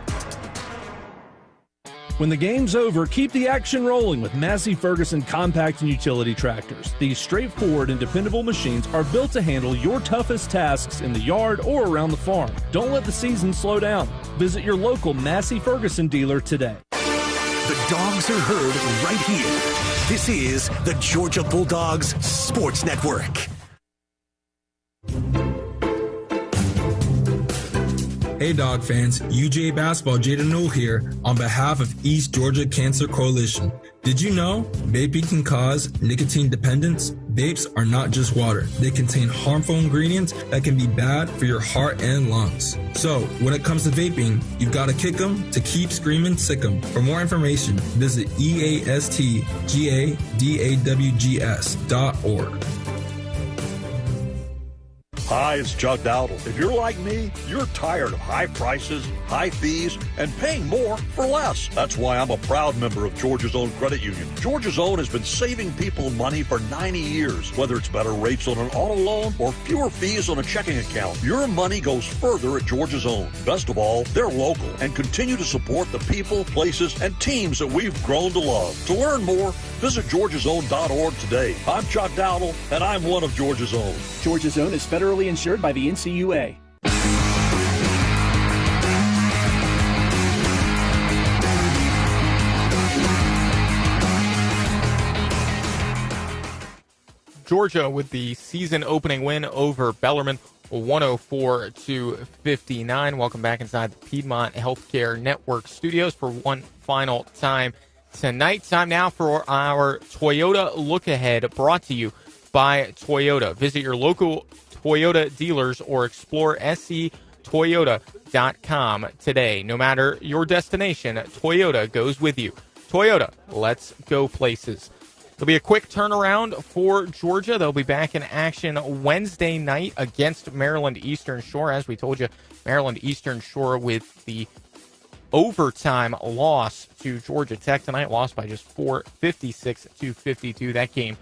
When the game's over, keep the action rolling with Massey Ferguson compact and utility tractors. These straightforward and dependable machines are built to handle your toughest tasks in the yard or around the farm. Don't let the season slow down. Visit your local Massey Ferguson dealer today. The Dogs are heard right here. This is the Georgia Bulldogs Sports Network. Hey Dog fans, UGA Basketball Jaden Newell here on behalf of East Georgia Cancer Coalition. Did you know vaping can cause nicotine dependence? Vapes are not just water. They contain harmful ingredients that can be bad for your heart and lungs. So when it comes to vaping, you've got to kick 'em to keep screaming sick 'em. For more information, visit eastgadawgs.org. Hi, it's Chuck Dowdle. If you're like me, you're tired of high prices, high fees, and paying more for less. That's why I'm a proud member of Georgia's Own Credit Union. Georgia's Own has been saving people money for 90 years. Whether it's better rates on an auto loan or fewer fees on a checking account, your money goes further at Georgia's Own. Best of all, they're local and continue to support the people, places, and teams that we've grown to love. To learn more, visit georgiasown.org today. I'm Chuck Dowdle, and I'm one of Georgia's Own. Georgia's Own is federally insured by the NCUA. Georgia with the season opening win over Bellarmine, 104-59. Welcome back inside the Piedmont Healthcare Network studios for one final time tonight. Time now for our Toyota Look Ahead, brought to you by Toyota. Visit your local Toyota dealers or explore sctoyota.com today. No matter your destination, Toyota goes with you. Toyota, let's go places. There'll be a quick turnaround for Georgia. They'll be back in action Wednesday night against Maryland Eastern Shore. As we told you, Maryland Eastern Shore with the overtime loss to Georgia Tech tonight, lost by just 4, 56-52. That game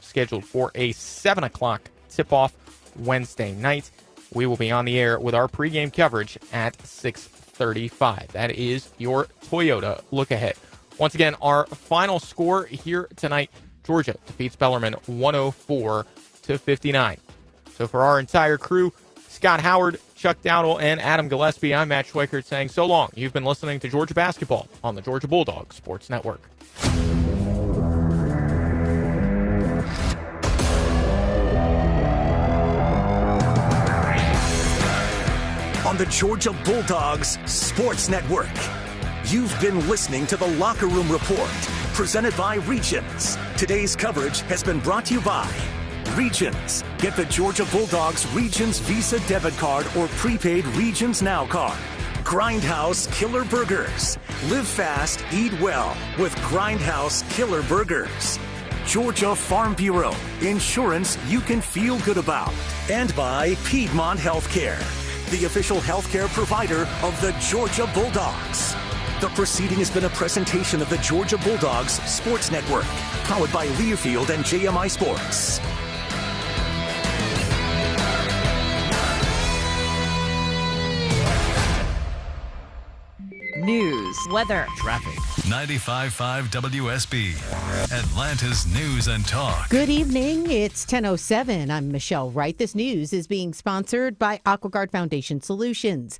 scheduled for a 7 o'clock tip-off Wednesday night. We will be on the air with our pregame coverage at 6:35. That is your Toyota Look Ahead. Once again, our final score here tonight, Georgia defeats Bellarmine 104-59. So for our entire crew, Scott Howard, Chuck Dowdle, and Adam Gillespie, I'm Matt Schweikert saying so long. You've been listening to Georgia Basketball on the Georgia Bulldogs Sports Network. On the Georgia Bulldogs Sports Network. You've been listening to the Locker Room Report, presented by Regions. Today's coverage has been brought to you by Regions. Get the Georgia Bulldogs Regions Visa debit card or prepaid Regions Now card. Grindhouse Killer Burgers. Live fast, eat well with Grindhouse Killer Burgers. Georgia Farm Bureau. Insurance you can feel good about. And by Piedmont Healthcare, the official healthcare provider of the Georgia Bulldogs. The proceeding has been a presentation of the Georgia Bulldogs Sports Network, powered by Learfield and JMI Sports. News, weather, traffic. 95.5 WSB, Atlanta's News and Talk. Good evening. It's 10:07. I'm Michelle Wright. This news is being sponsored by AquaGuard Foundation Solutions.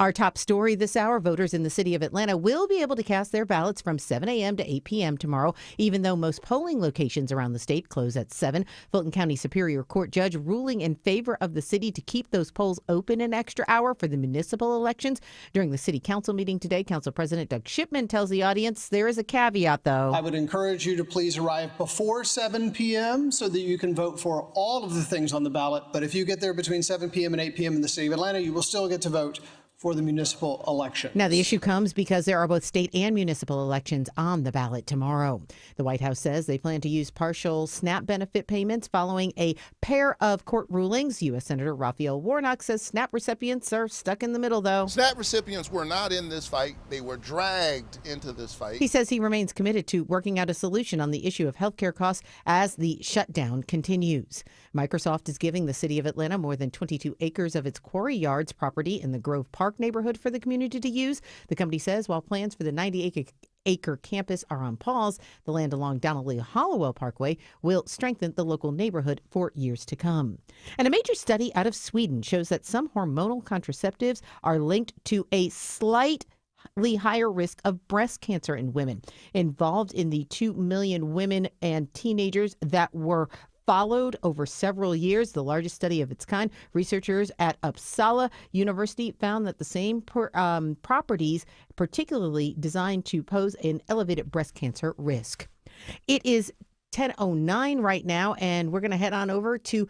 Our top story this hour, voters in the city of Atlanta will be able to cast their ballots from 7 a.m. to 8 p.m. tomorrow, even though most polling locations around the state close at 7. Fulton County Superior Court judge ruling in favor of the city to keep those polls open an extra hour for the municipal elections. During the city council meeting today, Council President Doug Shipman tells the audience there is a caveat, though. I would encourage you to please arrive before 7 p.m. so that you can vote for all of the things on the ballot. But if you get there between 7 p.m. and 8 p.m. in the city of Atlanta, you will still get to vote for the municipal election. Now, the issue comes because there are both state and municipal elections on the ballot tomorrow. The White House says they plan to use partial SNAP benefit payments following a pair of court rulings. U.S. Senator Raphael Warnock says SNAP recipients are stuck in the middle, though. SNAP recipients were not in this fight. They were dragged into this fight. He says he remains committed to working out a solution on the issue of health care costs as the shutdown continues. Microsoft is giving the city of Atlanta more than 22 acres of its Quarry Yards property in the Grove Park neighborhood for the community to use. The company says while plans for the 90-acre campus are on pause, the land along Donnelly Hollowell Parkway will strengthen the local neighborhood for years to come. And a major study out of Sweden shows that some hormonal contraceptives are linked to a slightly higher risk of breast cancer in women. Involved in the 2 million women and teenagers that were followed over several years, the largest study of its kind, researchers at Uppsala University found that the same properties particularly designed to pose an elevated breast cancer risk. It is 10:09 right now, and we're going to head on over to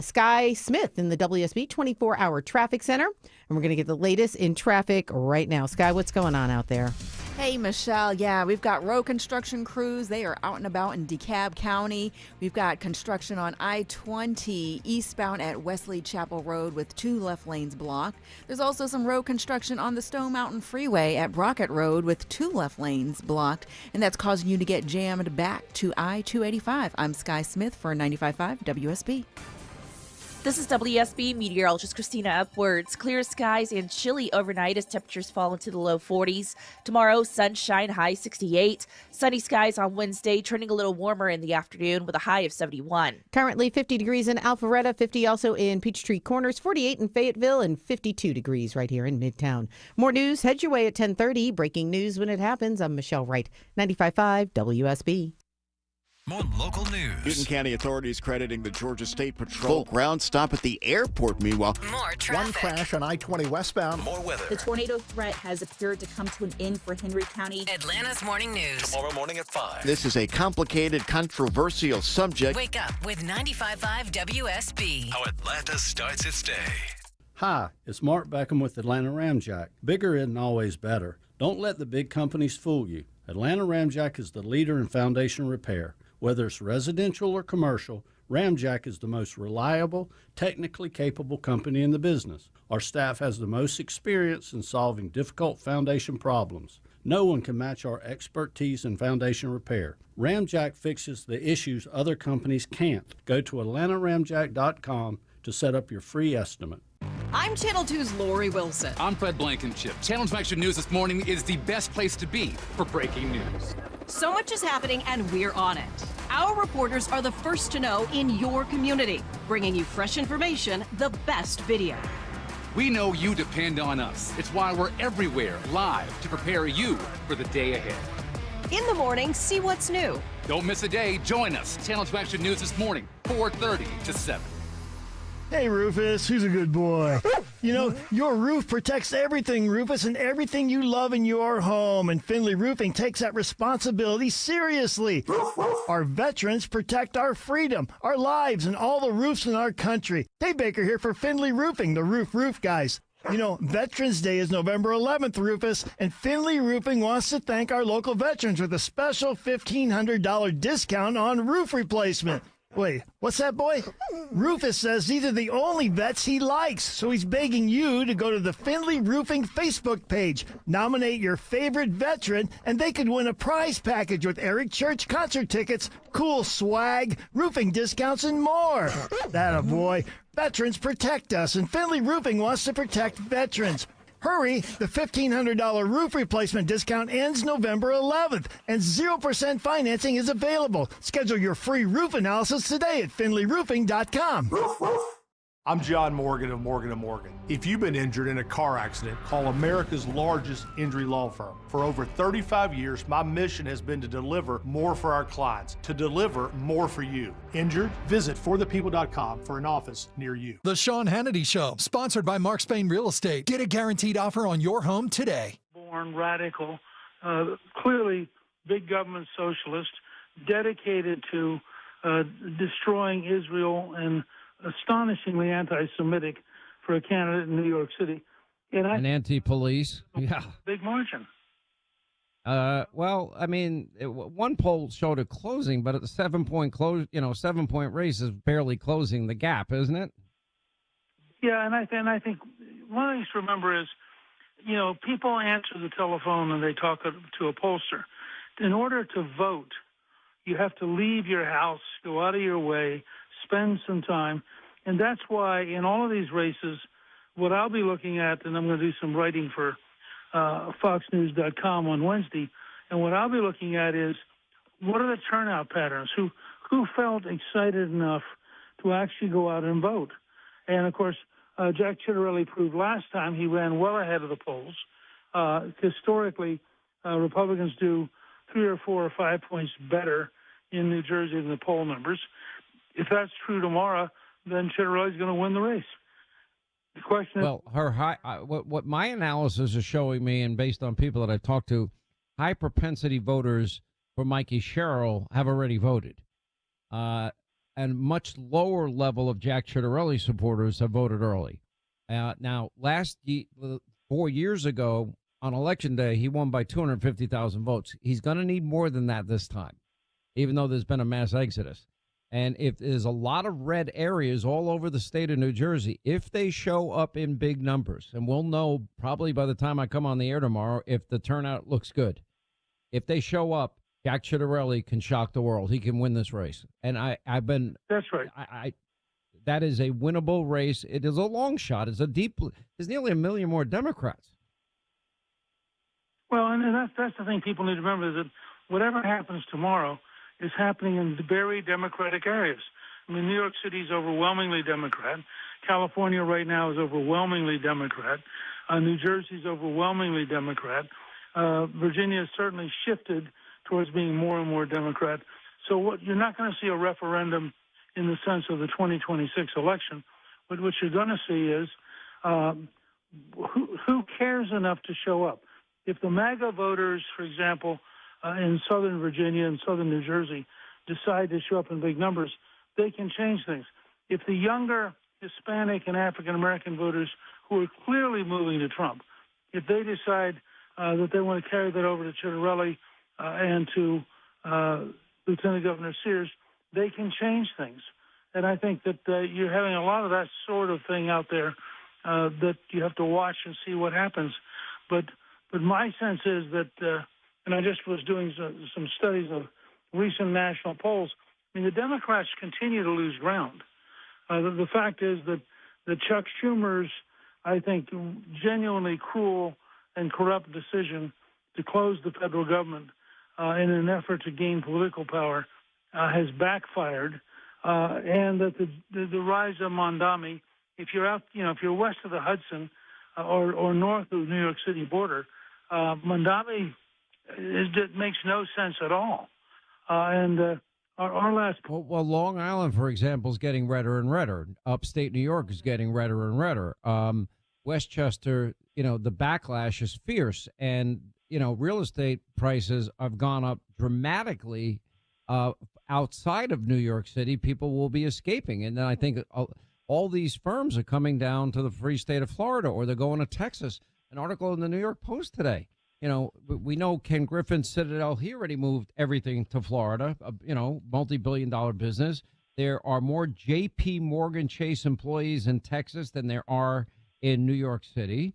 Sky Smith in the WSB 24-hour traffic center, and we're going to get the latest in traffic right now. Sky, what's going on out there? Hey, Michelle. Yeah, we've got road construction crews. They are out and about in DeKalb County. We've got construction on I-20 eastbound at Wesley Chapel Road with 2 left lanes blocked. There's also some road construction on the Stone Mountain Freeway at Brockett Road with 2 left lanes blocked, and that's causing you to get jammed back to I-285. I'm Sky Smith for 95.5 WSB. This is WSB meteorologist Christina Upwards. Clear skies and chilly overnight as temperatures fall into the low 40s. Tomorrow, sunshine, high 68. Sunny skies on Wednesday, turning a little warmer in the afternoon with a high of 71. Currently 50 degrees in Alpharetta, 50 also in Peachtree Corners, 48 in Fayetteville, and 52 degrees right here in Midtown. More news, head your way at 10:30. Breaking news when it happens. I'm Michelle Wright, 95.5 WSB. More local news. Newton County authorities crediting the Georgia State Patrol ground stop at the airport. Meanwhile, more traffic. One crash on I-20 westbound. More weather. The tornado threat has appeared to come to an end for Henry County. Atlanta's morning news. Tomorrow morning at 5. This is a complicated, controversial subject. Wake up with 95.5 WSB. How Atlanta starts its day. Hi, it's Mark Beckham with Atlanta Ramjack. Bigger isn't always better. Don't let the big companies fool you. Atlanta Ramjack is the leader in foundation repair. Whether it's residential or commercial, Ramjack is the most reliable, technically capable company in the business. Our staff has the most experience in solving difficult foundation problems. No one can match our expertise in foundation repair. Ramjack fixes the issues other companies can't. Go to atlantaramjack.com to set up your free estimate. I'm Channel 2's Lori Wilson. I'm Fred Blankenship. Channel 2 Extra News this morning is the best place to be for breaking news. So much is happening, and we're on it. Our reporters are the first to know in your community, bringing you fresh information, the best video. We know you depend on us. It's why we're everywhere live to prepare you for the day ahead. In the morning, see what's new. Don't miss a day. Join us. Channel 2 Extra News this morning, 4:30 to 7. Hey, Rufus, who's a good boy? You know, your roof protects everything, Rufus, and everything you love in your home. And Finley Roofing takes that responsibility seriously. Our veterans protect our freedom, our lives, and all the roofs in our country. Dave Baker here for Finley Roofing, the roof guys. You know, Veterans Day is November 11th, Rufus, and Finley Roofing wants to thank our local veterans with a special $1,500 discount on roof replacement. Wait, what's that, boy? Rufus says these are the only vets he likes, so he's begging you to go to the Finley Roofing Facebook page, nominate your favorite veteran, and they could win a prize package with Eric Church concert tickets, cool swag, roofing discounts, and more. That a boy. Veterans protect us, and Finley Roofing wants to protect veterans. Hurry, the $1,500 roof replacement discount ends November 11th, and 0% financing is available. Schedule your free roof analysis today at finleyroofing.com. I'm John Morgan of Morgan & Morgan. If you've been injured in a car accident, call America's largest injury law firm. For over 35 years, my mission has been to deliver more for our clients, to deliver more for you. Injured? Visit forthepeople.com for an office near you. The Sean Hannity Show, sponsored by Mark Spain Real Estate. Get a guaranteed offer on your home today. Born radical, clearly big government socialist, dedicated to destroying Israel and astonishingly anti-Semitic for a candidate in New York City. And anti-police. Yeah. Big margin. Well, I mean, one poll showed it closing, but at the 7-point close, 7-point race is barely closing the gap, isn't it? Yeah, and I think one thing to remember is, people answer the telephone and they talk to a pollster. In order to vote, you have to leave your house, go out of your way, spend some time, and that's why in all of these races, what I'll be looking at, and I'm going to do some writing for FoxNews.com on Wednesday, and what I'll be looking at is what are the turnout patterns? Who felt excited enough to actually go out and vote? And of course, Jack Ciattarelli proved last time he ran well ahead of the polls. Historically, Republicans do 3 or 4 or 5 points better in New Jersey than the poll numbers. If that's true tomorrow, then Ciattarelli's going to win the race. The question well, her high, what my analysis is showing me, and based on people that I've talked to, high propensity voters for Mikey Sherrill have already voted. And much lower level of Jack Ciattarelli supporters have voted early. Now, 4 years ago, on Election Day, he won by 250,000 votes. He's going to need more than that this time, even though there's been a mass exodus. And if there's a lot of red areas all over the state of New Jersey, if they show up in big numbers, and we'll know probably by the time I come on the air tomorrow if the turnout looks good. If they show up, Jack Ciattarelli can shock the world. He can win this race. And I've been... That's right. That is a winnable race. It is a long shot. There's nearly 1 million more Democrats. Well, and that's the thing people need to remember, is that whatever happens tomorrow is happening in very Democratic areas. I mean, New York City is overwhelmingly Democrat. California right now is overwhelmingly Democrat. New Jersey is overwhelmingly Democrat. Virginia has certainly shifted towards being more and more Democrat. So you're not going to see a referendum in the sense of the 2026 election. But what you're going to see is who cares enough to show up. If the MAGA voters, for example, in Southern Virginia and Southern New Jersey decide to show up in big numbers, they can change things. If the younger Hispanic and African-American voters who are clearly moving to Trump, if they decide that they want to carry that over to Ciattarelli and to Lieutenant Governor Sears, they can change things. And I think that you're having a lot of that sort of thing out there that you have to watch and see what happens. But my sense is that, and I just was doing some studies of recent national polls, I mean, the Democrats continue to lose ground. The fact is that Chuck Schumer's, I think, genuinely cruel and corrupt decision to close the federal government in an effort to gain political power has backfired, and that the rise of Mondami, if you're out, if you're west of the Hudson or north of the New York City border, Mondami it makes no sense at all. And our last... Well, Long Island, for example, is getting redder and redder. Upstate New York is getting redder and redder. Westchester, the backlash is fierce, and real estate prices have gone up dramatically. Outside of New York City, people will be escaping, and then I think all these firms are coming down to the free state of Florida, or they're going to Texas. An article in the New York Post today. We know Ken Griffin, Citadel, he already moved everything to Florida, multi-billion-dollar business. There are more J.P. Morgan Chase employees in Texas than there are in New York City.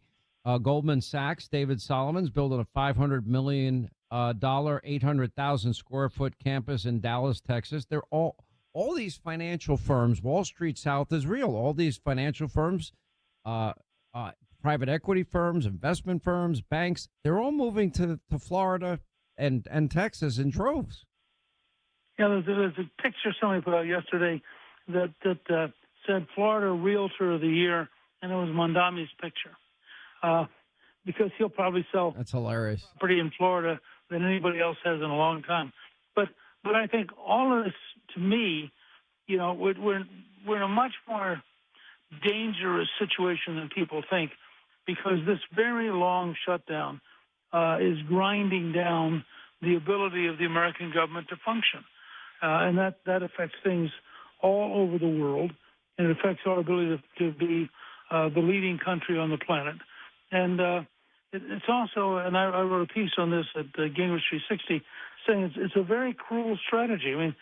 Goldman Sachs, David Solomon's building a $500 million, 800,000 square foot campus in Dallas, Texas. They're all these financial firms. Wall Street South is real. All these financial firms, private equity firms, investment firms, banks, they're all moving to Florida and Texas in droves. Yeah, there's a picture somebody put out yesterday that said Florida Realtor of the Year, and it was Mondami's picture. Because he'll probably sell That's hilarious. property in Florida than anybody else has in a long time. But I think all of this, to me, we're in a much more dangerous situation than people think, because this very long shutdown is grinding down the ability of the American government to function. And that affects things all over the world, and it affects our ability to be the leading country on the planet. And it's also, and I wrote a piece on this at Gingrich 360, saying it's a very cruel strategy. I mean,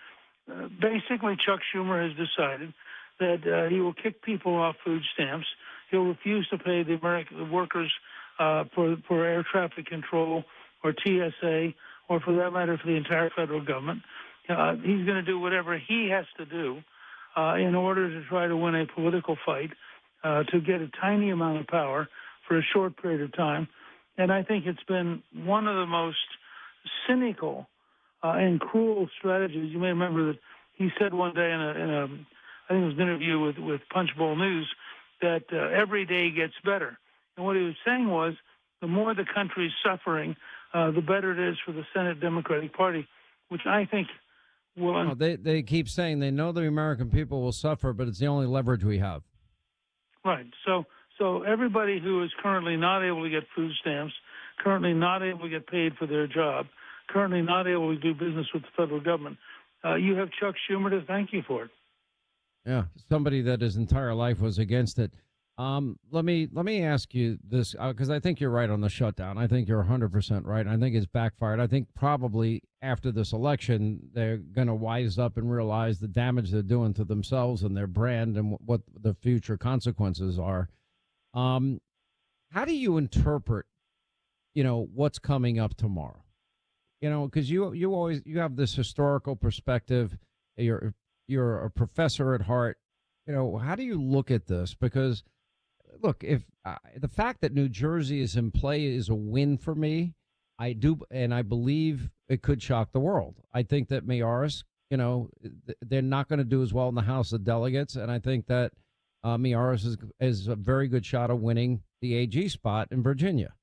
basically Chuck Schumer has decided that he will kick people off food stamps. He'll refuse to pay the American workers for air traffic control or TSA, or for that matter, for the entire federal government. He's going to do whatever he has to do in order to try to win a political fight, to get a tiny amount of power for a short period of time. And I think it's been one of the most cynical and cruel strategies. You may remember that he said one day in a I think it was an interview with Punchbowl News, that every day gets better. And what he was saying was, the more the country is suffering, the better it is for the Senate Democratic Party, which I think will... They keep saying they know the American people will suffer, but it's the only leverage we have. Right. So everybody who is currently not able to get food stamps, currently not able to get paid for their job, currently not able to do business with the federal government, you have Chuck Schumer to thank you for it. Yeah, somebody that his entire life was against it. Let me ask you this, because I think you're right on the shutdown. I think you're 100% right. I think it's backfired. I think probably after this election, they're going to wise up and realize the damage they're doing to themselves and their brand and what the future consequences are. How do you interpret, what's coming up tomorrow? Because you have this historical perspective. You're a professor at heart. How do you look at this? Because look, if the fact that New Jersey is in play is a win for me, I do, and I believe it could shock the world. I think that Mayoras, they're not going to do as well in the House of Delegates, and I think that Mayoras is a very good shot of winning the AG spot in Virginia.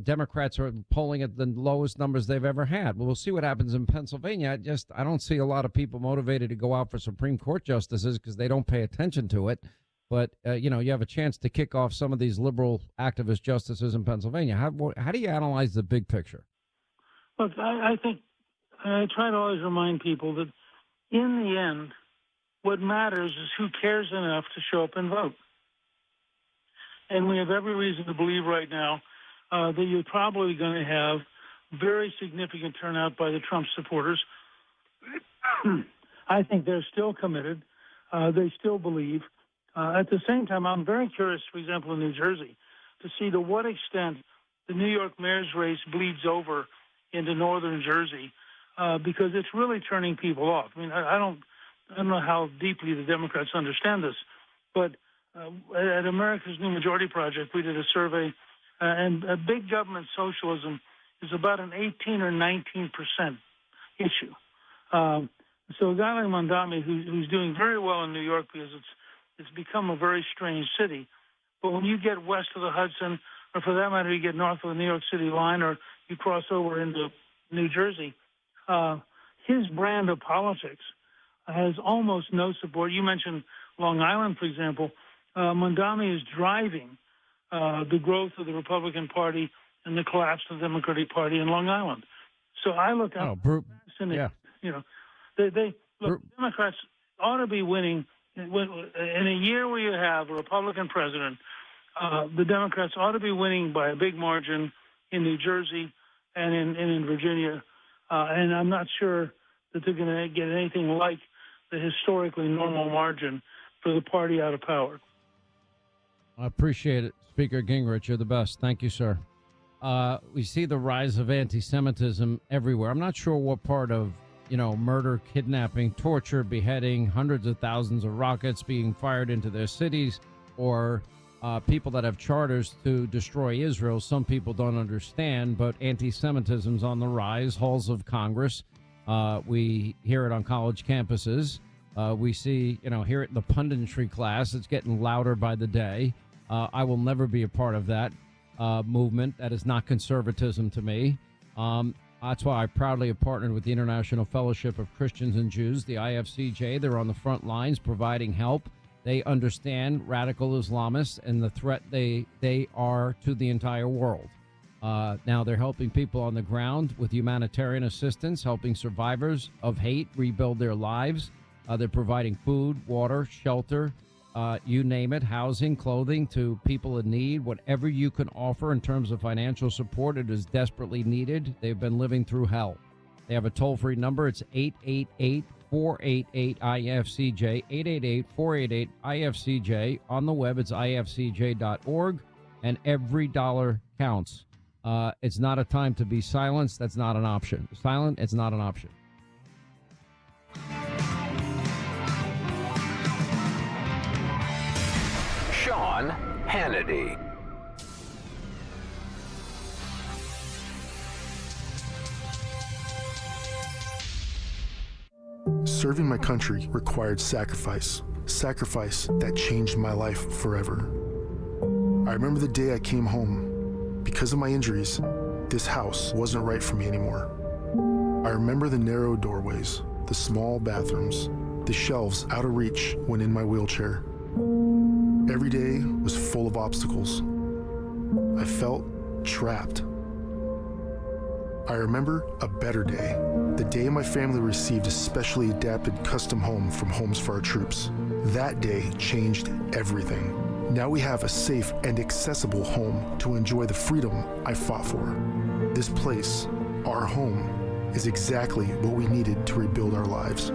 Democrats are polling at the lowest numbers they've ever had. Well, we'll see what happens in Pennsylvania. I don't see a lot of people motivated to go out for Supreme Court justices because they don't pay attention to it. But, you have a chance to kick off some of these liberal activist justices in Pennsylvania. How do you analyze the big picture? Look, I think I try to always remind people that in the end, what matters is who cares enough to show up and vote. And we have every reason to believe right now that you're probably going to have very significant turnout by the Trump supporters. I think they're still committed. They still believe. At the same time, I'm very curious, for example, in New Jersey, to see to what extent the New York mayor's race bleeds over into northern Jersey, because it's really turning people off. I mean, I don't know how deeply the Democrats understand this, but at America's New Majority Project, we did a survey, and big government socialism is about an 18 or 19% issue. So a guy like Mondami, who's doing very well in New York because it's become a very strange city, but when you get west of the Hudson, or for that matter, you get north of the New York City line, or you cross over into New Jersey, his brand of politics has almost no support. You mentioned Long Island, for example. Mondami is driving the growth of the Republican Party and the collapse of the Democratic Party in Long Island. So I look at Democrats ought to be winning. In a year where you have a Republican president, the Democrats ought to be winning by a big margin in New Jersey and in Virginia. And I'm not sure that they're going to get anything like the historically normal margin for the party out of power. I appreciate it, Speaker Gingrich. You're the best. Thank you, sir. We see the rise of anti-Semitism everywhere. I'm not sure what part of, murder, kidnapping, torture, beheading, hundreds of thousands of rockets being fired into their cities, or people that have charters to destroy Israel. Some people don't understand, but anti-Semitism's on the rise. Halls of Congress. We hear it on college campuses. We see, hear it in the punditry class. It's getting louder by the day. I will never be a part of that movement. That is not conservatism to me. That's why I proudly have partnered with the International Fellowship of Christians and Jews, the IFCJ. They're on the front lines providing help. They understand radical Islamists and the threat they are to the entire world. Now they're helping people on the ground with humanitarian assistance, helping survivors of hate rebuild their lives. They're providing food, water, shelter, you name it, housing, clothing to people in need. Whatever you can offer in terms of financial support, it is desperately needed. They've been living through hell. They have a toll-free number. It's 888-488-IFCJ, 888-488-IFCJ. On the web, it's ifcj.org, and every dollar counts. It's not a time to be silenced. That's not an option. Silent, it's not an option. Sean Hannity. Serving my country required sacrifice that changed my life forever. I remember the day I came home. Because of my injuries, this house wasn't right for me anymore. I remember the narrow doorways, the small bathrooms, the shelves out of reach when in my wheelchair. Every day was full of obstacles. I felt trapped. I remember a better day, the day my family received a specially adapted custom home from Homes for Our Troops. That day changed everything. Now we have a safe and accessible home to enjoy the freedom I fought for. This place, our home, is exactly what we needed to rebuild our lives.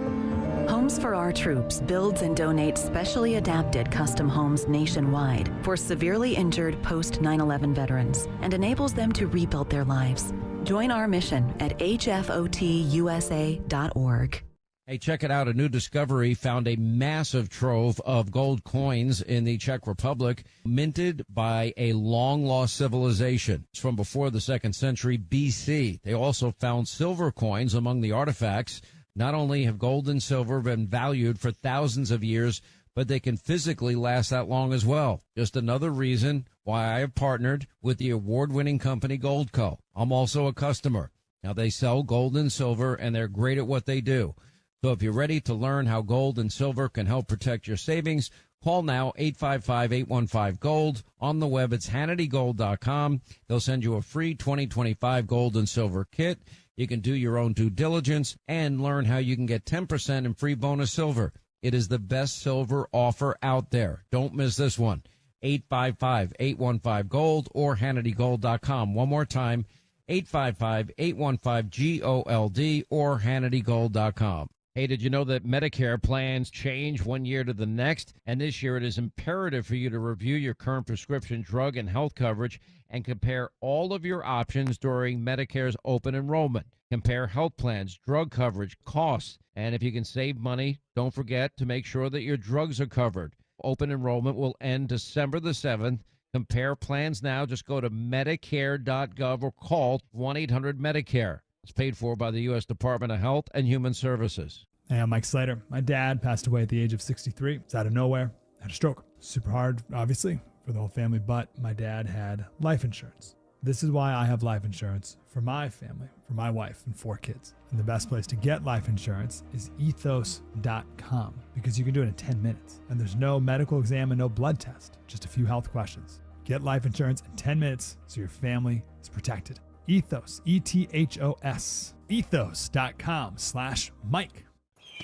Homes for Our Troops builds and donates specially adapted custom homes nationwide for severely injured post 9/11 veterans and enables them to rebuild their lives. Join our mission at hfotusa.org. Hey, check it out. A new discovery found a massive trove of gold coins in the Czech Republic, minted by a long-lost civilization. It's from before the 2nd century BC. They also found silver coins among the artifacts. Not only have gold and silver been valued for thousands of years, but they can physically last that long as well. Just another reason why I have partnered with the award-winning company Goldco. I'm also a customer. Now, they sell gold and silver, and they're great at what they do. So if you're ready to learn how gold and silver can help protect your savings, call now, 855-815-GOLD. On the web, it's HannityGold.com. They'll send you a free 2025 gold and silver kit. You can do your own due diligence and learn how you can get 10% in free bonus silver. It is the best silver offer out there. Don't miss this one. 855-815-GOLD or HannityGold.com. One more time, 855-815-GOLD or HannityGold.com. Hey, did you know that Medicare plans change one year to the next? And this year it is imperative for you to review your current prescription drug and health coverage and compare all of your options during Medicare's open enrollment. Compare health plans, drug coverage, costs, and if you can save money, don't forget to make sure that your drugs are covered. Open enrollment will end December the 7th. Compare plans now. Just go to Medicare.gov or call 1-800-MEDICARE. It's paid for by the U.S. Department of Health and Human Services. Hey, I'm Mike Slater. My dad passed away at the age of 63. It's out of nowhere. Had a stroke. Super hard, obviously, for the whole family, but my dad had life insurance. This is why I have life insurance for my family, for my wife and 4 kids. And the best place to get life insurance is ethos.com, because you can do it in 10 minutes. And there's no medical exam and no blood test, just a few health questions. Get life insurance in 10 minutes so your family is protected. Ethos, E-T-H-O-S, ethos.com/Mike.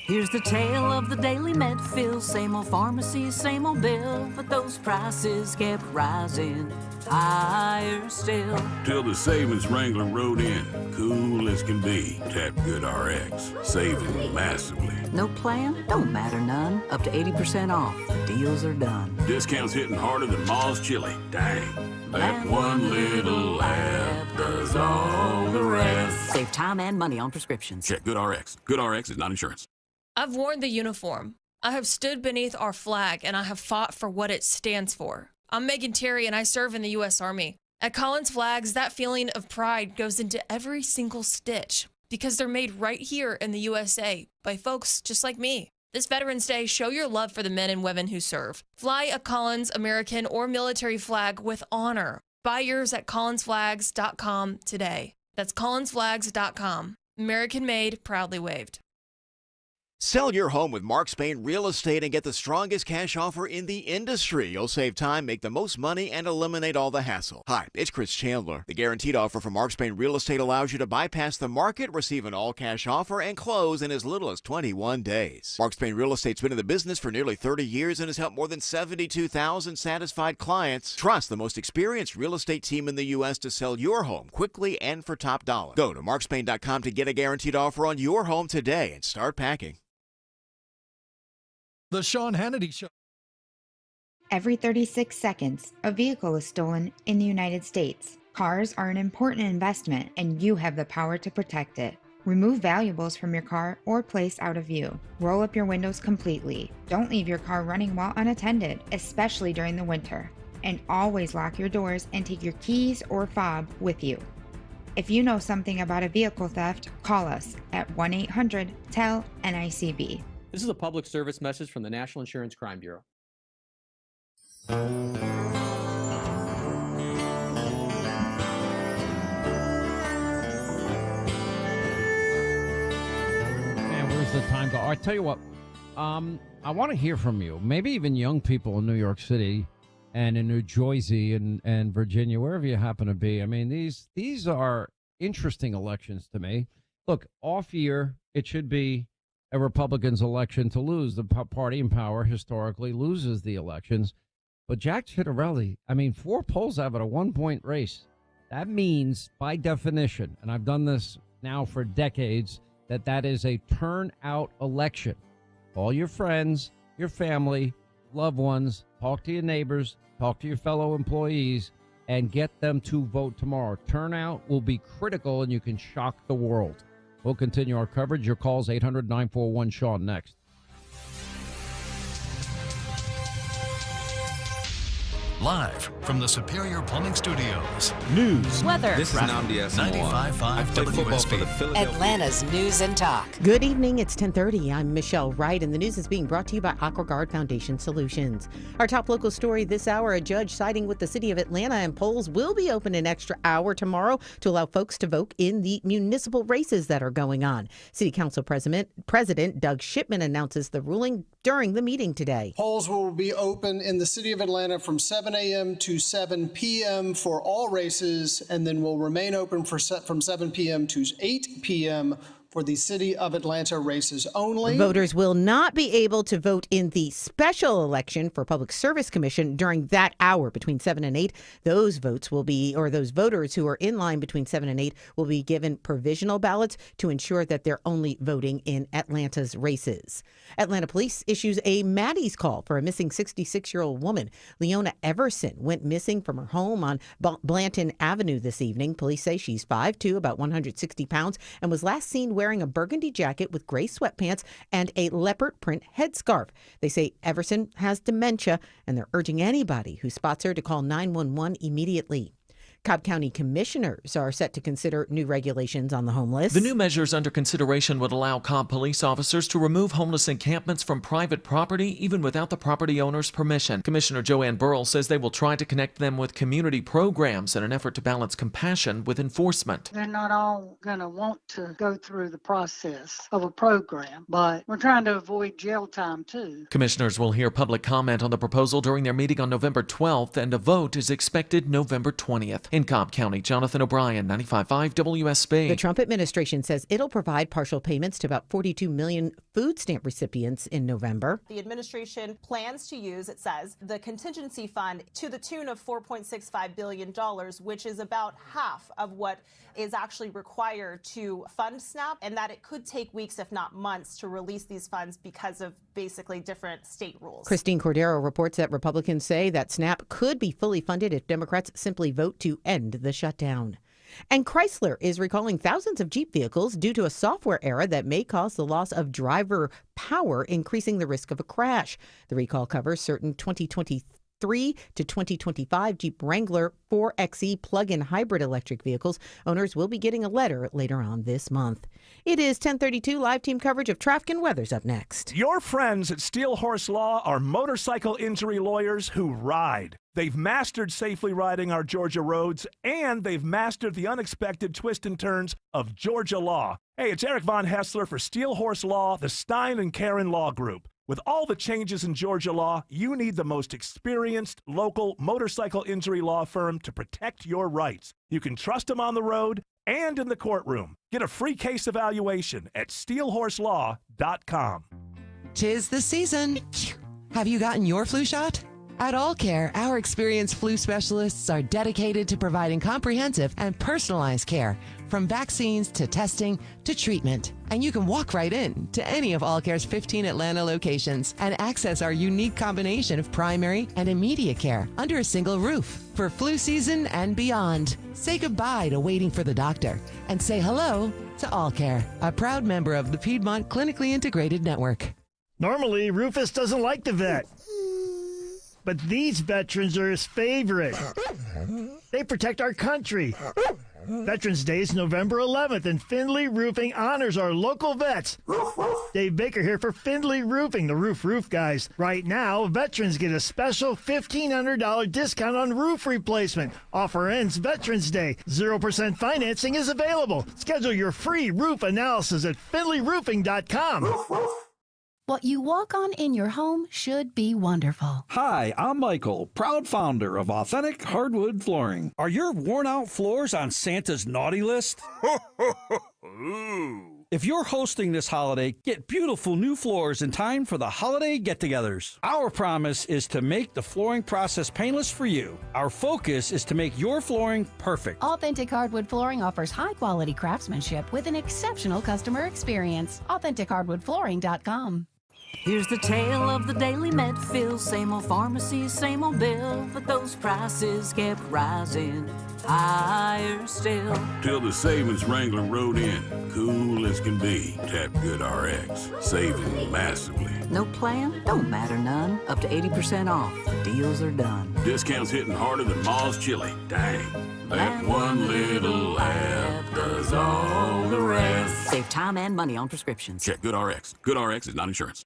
Here's the tale of the daily Medfill. Same old pharmacy, same old bill, but those prices kept rising higher still. Till the savings wrangler rode in, cool as can be. Tap GoodRx, saving massively. No plan? Don't matter none. Up to 80% off. The deals are done. Discounts hitting harder than Ma's chili. Dang. That one little app does all the rest. Save time and money on prescriptions. Check GoodRx. GoodRx is not insurance. I've worn the uniform. I have stood beneath our flag, and I have fought for what it stands for. I'm Megan Terry, and I serve in the U.S. Army. At Collins Flags, that feeling of pride goes into every single stitch because they're made right here in the USA by folks just like me. This Veterans Day, show your love for the men and women who serve. Fly a Collins, American, or military flag with honor. Buy yours at collinsflags.com today. That's collinsflags.com. American made, proudly waved. Sell your home with Mark Spain Real Estate and get the strongest cash offer in the industry. You'll save time, make the most money, and eliminate all the hassle. Hi, it's Chris Chandler. The guaranteed offer from Mark Spain Real Estate allows you to bypass the market, receive an all-cash offer, and close in as little as 21 days. Mark Spain Real Estate's been in the business for nearly 30 years and has helped more than 72,000 satisfied clients. Trust the most experienced real estate team in the U.S. to sell your home quickly and for top dollar. Go to markspain.com to get a guaranteed offer on your home today and start packing. The Sean Hannity Show. Every 36 seconds, a vehicle is stolen in the United States. Cars are an important investment, and you have the power to protect it. Remove valuables from your car or place out of view. Roll up your windows completely. Don't leave your car running while unattended, especially during the winter. And always lock your doors and take your keys or fob with you. If you know something about a vehicle theft, call us at 1-800-TEL-NICB. This is a public service message from the National Insurance Crime Bureau. Man, where's the time go? I tell you what, I want to hear from you. Maybe even young people in New York City and in New Jersey and Virginia, wherever you happen to be. I mean, these are interesting elections to me. Look, off year, it should be a Republican's election to lose. The party in power historically loses the elections. But Jack Ciattarelli, 4 polls have it a 1-point race. That means, by definition, and I've done this now for decades, that is a turnout election. Call your friends, your family, loved ones, talk to your neighbors, talk to your fellow employees, and get them to vote tomorrow. Turnout will be critical, and you can shock the world. We'll continue our coverage. Your calls, 800-941-SEAN, next. Live from the Superior Plumbing Studios. News. Weather. This is Namdi 95.5 WSB. Atlanta's News and Talk. Good evening. It's 10:30. I'm Michelle Wright, and the news is being brought to you by AquaGuard Foundation Solutions. Our top local story this hour, a judge siding with the city of Atlanta, and polls will be open an extra hour tomorrow to allow folks to vote in the municipal races that are going on. City Council President Doug Shipman announces the ruling during the meeting today. Polls will be open in the city of Atlanta from 7 a.m. to 7 p.m. for all races, and then will remain open from 7 p.m. to 8 p.m. for the City of Atlanta races only. Voters will not be able to vote in the special election for Public Service Commission during that hour between 7 and 8. Those voters who are in line between 7 and 8 will be given provisional ballots to ensure that they're only voting in Atlanta's races. Atlanta police issues a Maddie's call for a missing 66-year-old woman. Leona Everson went missing from her home on Blanton Avenue this evening. Police say she's 5'2", about 160 pounds, and was last seen wearing a burgundy jacket with gray sweatpants and a leopard print headscarf. They say Everson has dementia, and they're urging anybody who spots her to call 911 immediately. Cobb County commissioners are set to consider new regulations on the homeless. The new measures under consideration would allow Cobb police officers to remove homeless encampments from private property even without the property owner's permission. Commissioner Joanne Burrell says they will try to connect them with community programs in an effort to balance compassion with enforcement. They're not all going to want to go through the process of a program, but we're trying to avoid jail time too. Commissioners will hear public comment on the proposal during their meeting on November 12th, and a vote is expected November 20th. In Cobb County, Jonathan O'Brien, 95.5 WSB. The Trump administration says it'll provide partial payments to about 42 million food stamp recipients in November. The administration plans to use, it says, the contingency fund to the tune of $4.65 billion, which is about half of what is actually required to fund SNAP, and that it could take weeks, if not months, to release these funds because of basically different state rules. Christine Cordero reports that Republicans say that SNAP could be fully funded if Democrats simply vote to end the shutdown. And Chrysler is recalling thousands of Jeep vehicles due to a software error that may cause the loss of driver power, increasing the risk of a crash. The recall covers certain 2023 to 2025 Jeep Wrangler 4xe plug-in hybrid electric vehicles. Owners will be getting a letter later on this month. It is 10:32. Live team coverage of traffic and weather's up next. Your friends at Steel Horse Law are motorcycle injury lawyers who ride. They've mastered safely riding our Georgia roads, and they've mastered the unexpected twists and turns of Georgia law. Hey, it's Eric Von Hessler for Steel Horse Law, the Stein and Karen Law Group. With all the changes in Georgia law, you need the most experienced local motorcycle injury law firm to protect your rights. You can trust them on the road and in the courtroom. Get a free case evaluation at steelhorselaw.com. 'Tis the season. Have you gotten your flu shot? At All Care, our experienced flu specialists are dedicated to providing comprehensive and personalized care, from vaccines to testing to treatment. And you can walk right in to any of All Care's 15 Atlanta locations and access our unique combination of primary and immediate care under a single roof. For flu season and beyond, say goodbye to waiting for the doctor and say hello to All Care, a proud member of the Piedmont Clinically Integrated Network. Normally, Rufus doesn't like the vet. But these veterans are his favorite. They protect our country. Veterans Day is November 11th, and Findlay Roofing honors our local vets. Dave Baker here for Findlay Roofing, the roof guys. Right now, veterans get a special $1,500 discount on roof replacement. Offer ends Veterans Day. 0% financing is available. Schedule your free roof analysis at FindlayRoofing.com. What you walk on in your home should be wonderful. Hi, I'm Michael, proud founder of Authentic Hardwood Flooring. Are your worn-out floors on Santa's naughty list? If you're hosting this holiday, get beautiful new floors in time for the holiday get-togethers. Our promise is to make the flooring process painless for you. Our focus is to make your flooring perfect. Authentic Hardwood Flooring offers high-quality craftsmanship with an exceptional customer experience. AuthenticHardwoodFlooring.com. Here's the tale of the Daily Medfield. Same old pharmacy, same old bill, but those prices kept rising higher still. Till the savings wrangler rode in, cool as can be. Tap Good RX, saving massively. No plan? Don't matter none. Up to 80% off. Deals are done. Discounts hitting harder than Ma's chili. Dang. That one little app does all the rest. Save time and money on prescriptions. Check Good RX. Good RX is not insurance.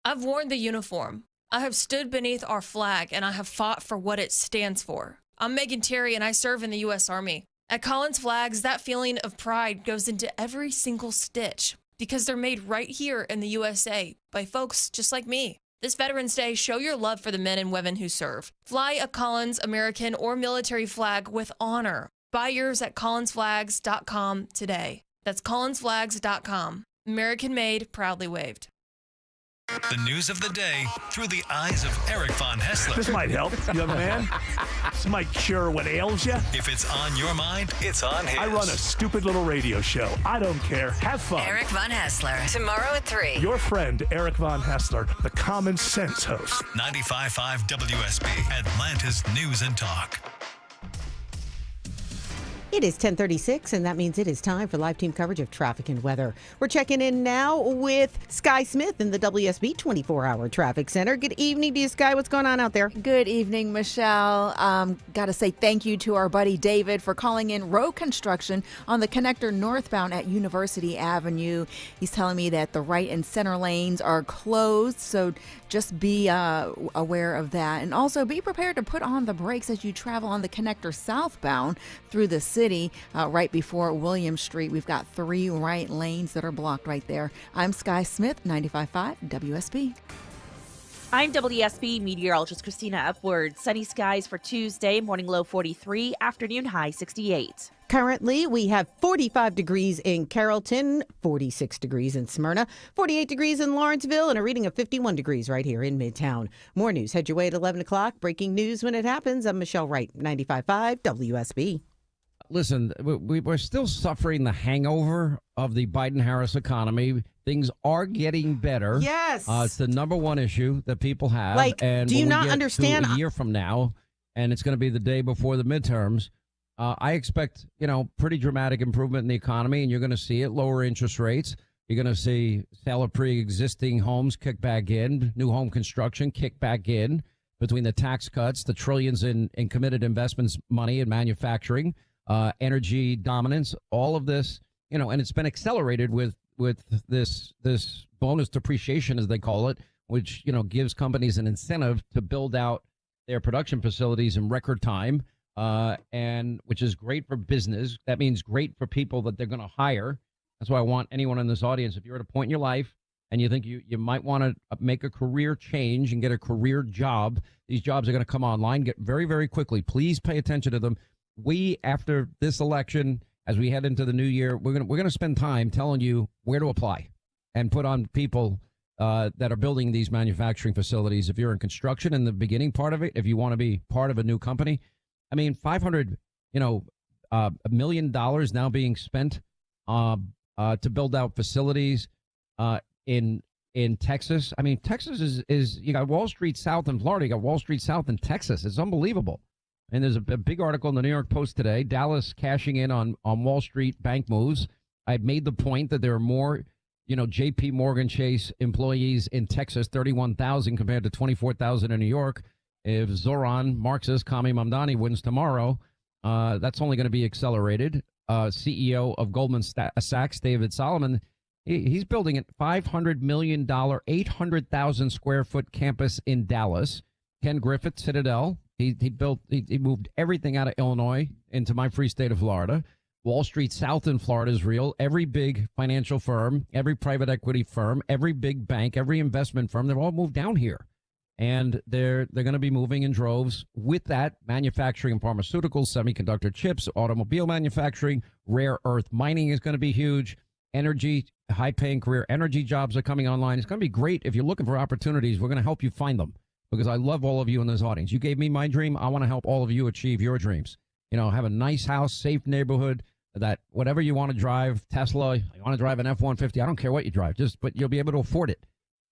I've worn the uniform. I have stood beneath our flag, and I have fought for what it stands for. I'm Megan Terry, and I serve in the U.S. Army. At Collins Flags, that feeling of pride goes into every single stitch because they're made right here in the USA by folks just like me. This Veterans Day, show your love for the men and women who serve. Fly a Collins, American, or military flag with honor. Buy yours at collinsflags.com today. That's collinsflags.com. American made, proudly waved. The news of the day through the eyes of Eric Von Hessler. This might help, young man. This might cure what ails you. If it's on your mind, it's on his. I run a stupid little radio show. I don't care. Have fun. Eric Von Hessler, tomorrow at 3. Your friend, Eric Von Hessler, the Common Sense host. 95.5 WSB, Atlanta's News and Talk. It is 10:36, and that means it is time for live team coverage of traffic and weather. We're checking in now with Sky Smith in the WSB 24-hour traffic center. Good evening to you, Sky. What's going on out there? Good evening, Michelle. Got to say thank you to our buddy David for calling in road construction on the connector northbound at University Avenue. He's telling me that the right and center lanes are closed, so just be aware of that. And also be prepared to put on the brakes as you travel on the connector southbound through the city right before William Street. We've got 3 right lanes that are blocked right there. I'm Sky Smith, 95.5 WSB. I'm WSB meteorologist Christina Upward. Sunny skies for Tuesday, morning low 43, afternoon high 68. Currently, we have 45 degrees in Carrollton, 46 degrees in Smyrna, 48 degrees in Lawrenceville, and a reading of 51 degrees right here in Midtown. More news head your way at 11 o'clock. Breaking news when it happens. I'm Michelle Wright, 95.5 WSB. Listen, we're still suffering the hangover of the Biden-Harris economy. Things are getting better. Yes. It's the number one issue that people have. Like, and do you when we not get understand? to a year from now, and it's going to be the day before the midterms, I expect, pretty dramatic improvement in the economy, and you're going to see it. Lower interest rates. You're going to see sale of pre-existing homes kick back in, new home construction kick back in, between the tax cuts, the trillions in committed investments money in manufacturing, energy dominance, all of this, and it's been accelerated with this bonus depreciation, as they call it, which, gives companies an incentive to build out their production facilities in record time, and which is great for business. That means great for people that they're going to hire. That's why I want anyone in this audience, if you're at a point in your life and you think you might want to make a career change and get a career job, these jobs are going to come online, get very, very quickly. Please pay attention to them. We, after this election, as we head into the new year, we're gonna spend time telling you where to apply and put on people that are building these manufacturing facilities. If you're in construction in the beginning part of it, if you want to be part of a new company, I mean, $500 million now being spent to build out facilities in Texas. I mean, Texas is you got Wall Street South in Florida, you got Wall Street South in Texas. It's unbelievable. And there's a big article in the New York Post today, Dallas cashing in on Wall Street bank moves. I made the point that there are more, J.P. Morgan Chase employees in Texas, 31,000 compared to 24,000 in New York. If Zoran Marxist, Kami Mamdani, wins tomorrow, that's only going to be accelerated. CEO of Goldman Sachs, David Solomon, he's building a $500 million, 800,000 square foot campus in Dallas. Ken Griffith, Citadel. He moved everything out of Illinois into my free state of Florida. Wall Street South in Florida is real. Every big financial firm, every private equity firm, every big bank, every investment firm, they've all moved down here. And they're going to be moving in droves. With that, manufacturing and pharmaceuticals, semiconductor chips, automobile manufacturing, rare earth mining is going to be huge. Energy, high-paying career energy jobs are coming online. It's going to be great. If you're looking for opportunities, we're going to help you find them. Because I love all of you in this audience. You gave me my dream. I want to help all of you achieve your dreams. Have a nice house, safe neighborhood, that whatever you want to drive, Tesla, you want to drive an F-150, I don't care what you drive, but you'll be able to afford it.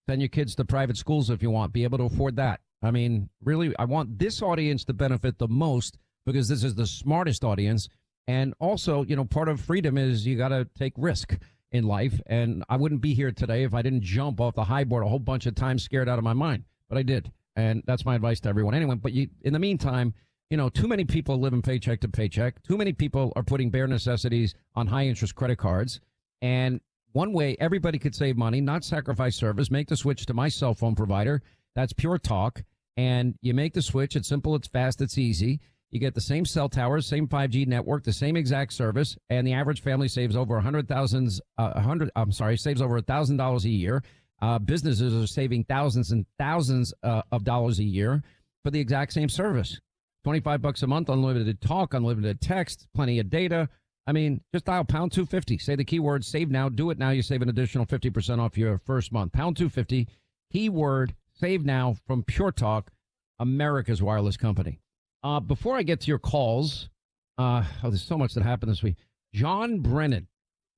Send your kids to private schools if you want, be able to afford that. I mean, really, I want this audience to benefit the most because this is the smartest audience. And also, part of freedom is you got to take risk in life. And I wouldn't be here today if I didn't jump off the high board a whole bunch of times scared out of my mind. But I did. And that's my advice to everyone. Anyway, but in the meantime, too many people are living paycheck to paycheck. Too many people are putting bare necessities on high interest credit cards. And one way everybody could save money, not sacrifice service, make the switch to my cell phone provider. That's Pure Talk. And you make the switch. It's simple. It's fast. It's easy. You get the same cell towers, same 5G network, the same exact service. And the average family saves over saves over $1,000 a year. Businesses are saving thousands and thousands of dollars a year for the exact same service. $25 a month, unlimited talk, unlimited text, plenty of data. I mean, just dial pound 250. Say the keyword save now. Do it now. You save an additional 50% off your first month. Pound 250. Keyword save now from Pure Talk, America's wireless company. Before I get to your calls, there's so much that happened this week. John Brennan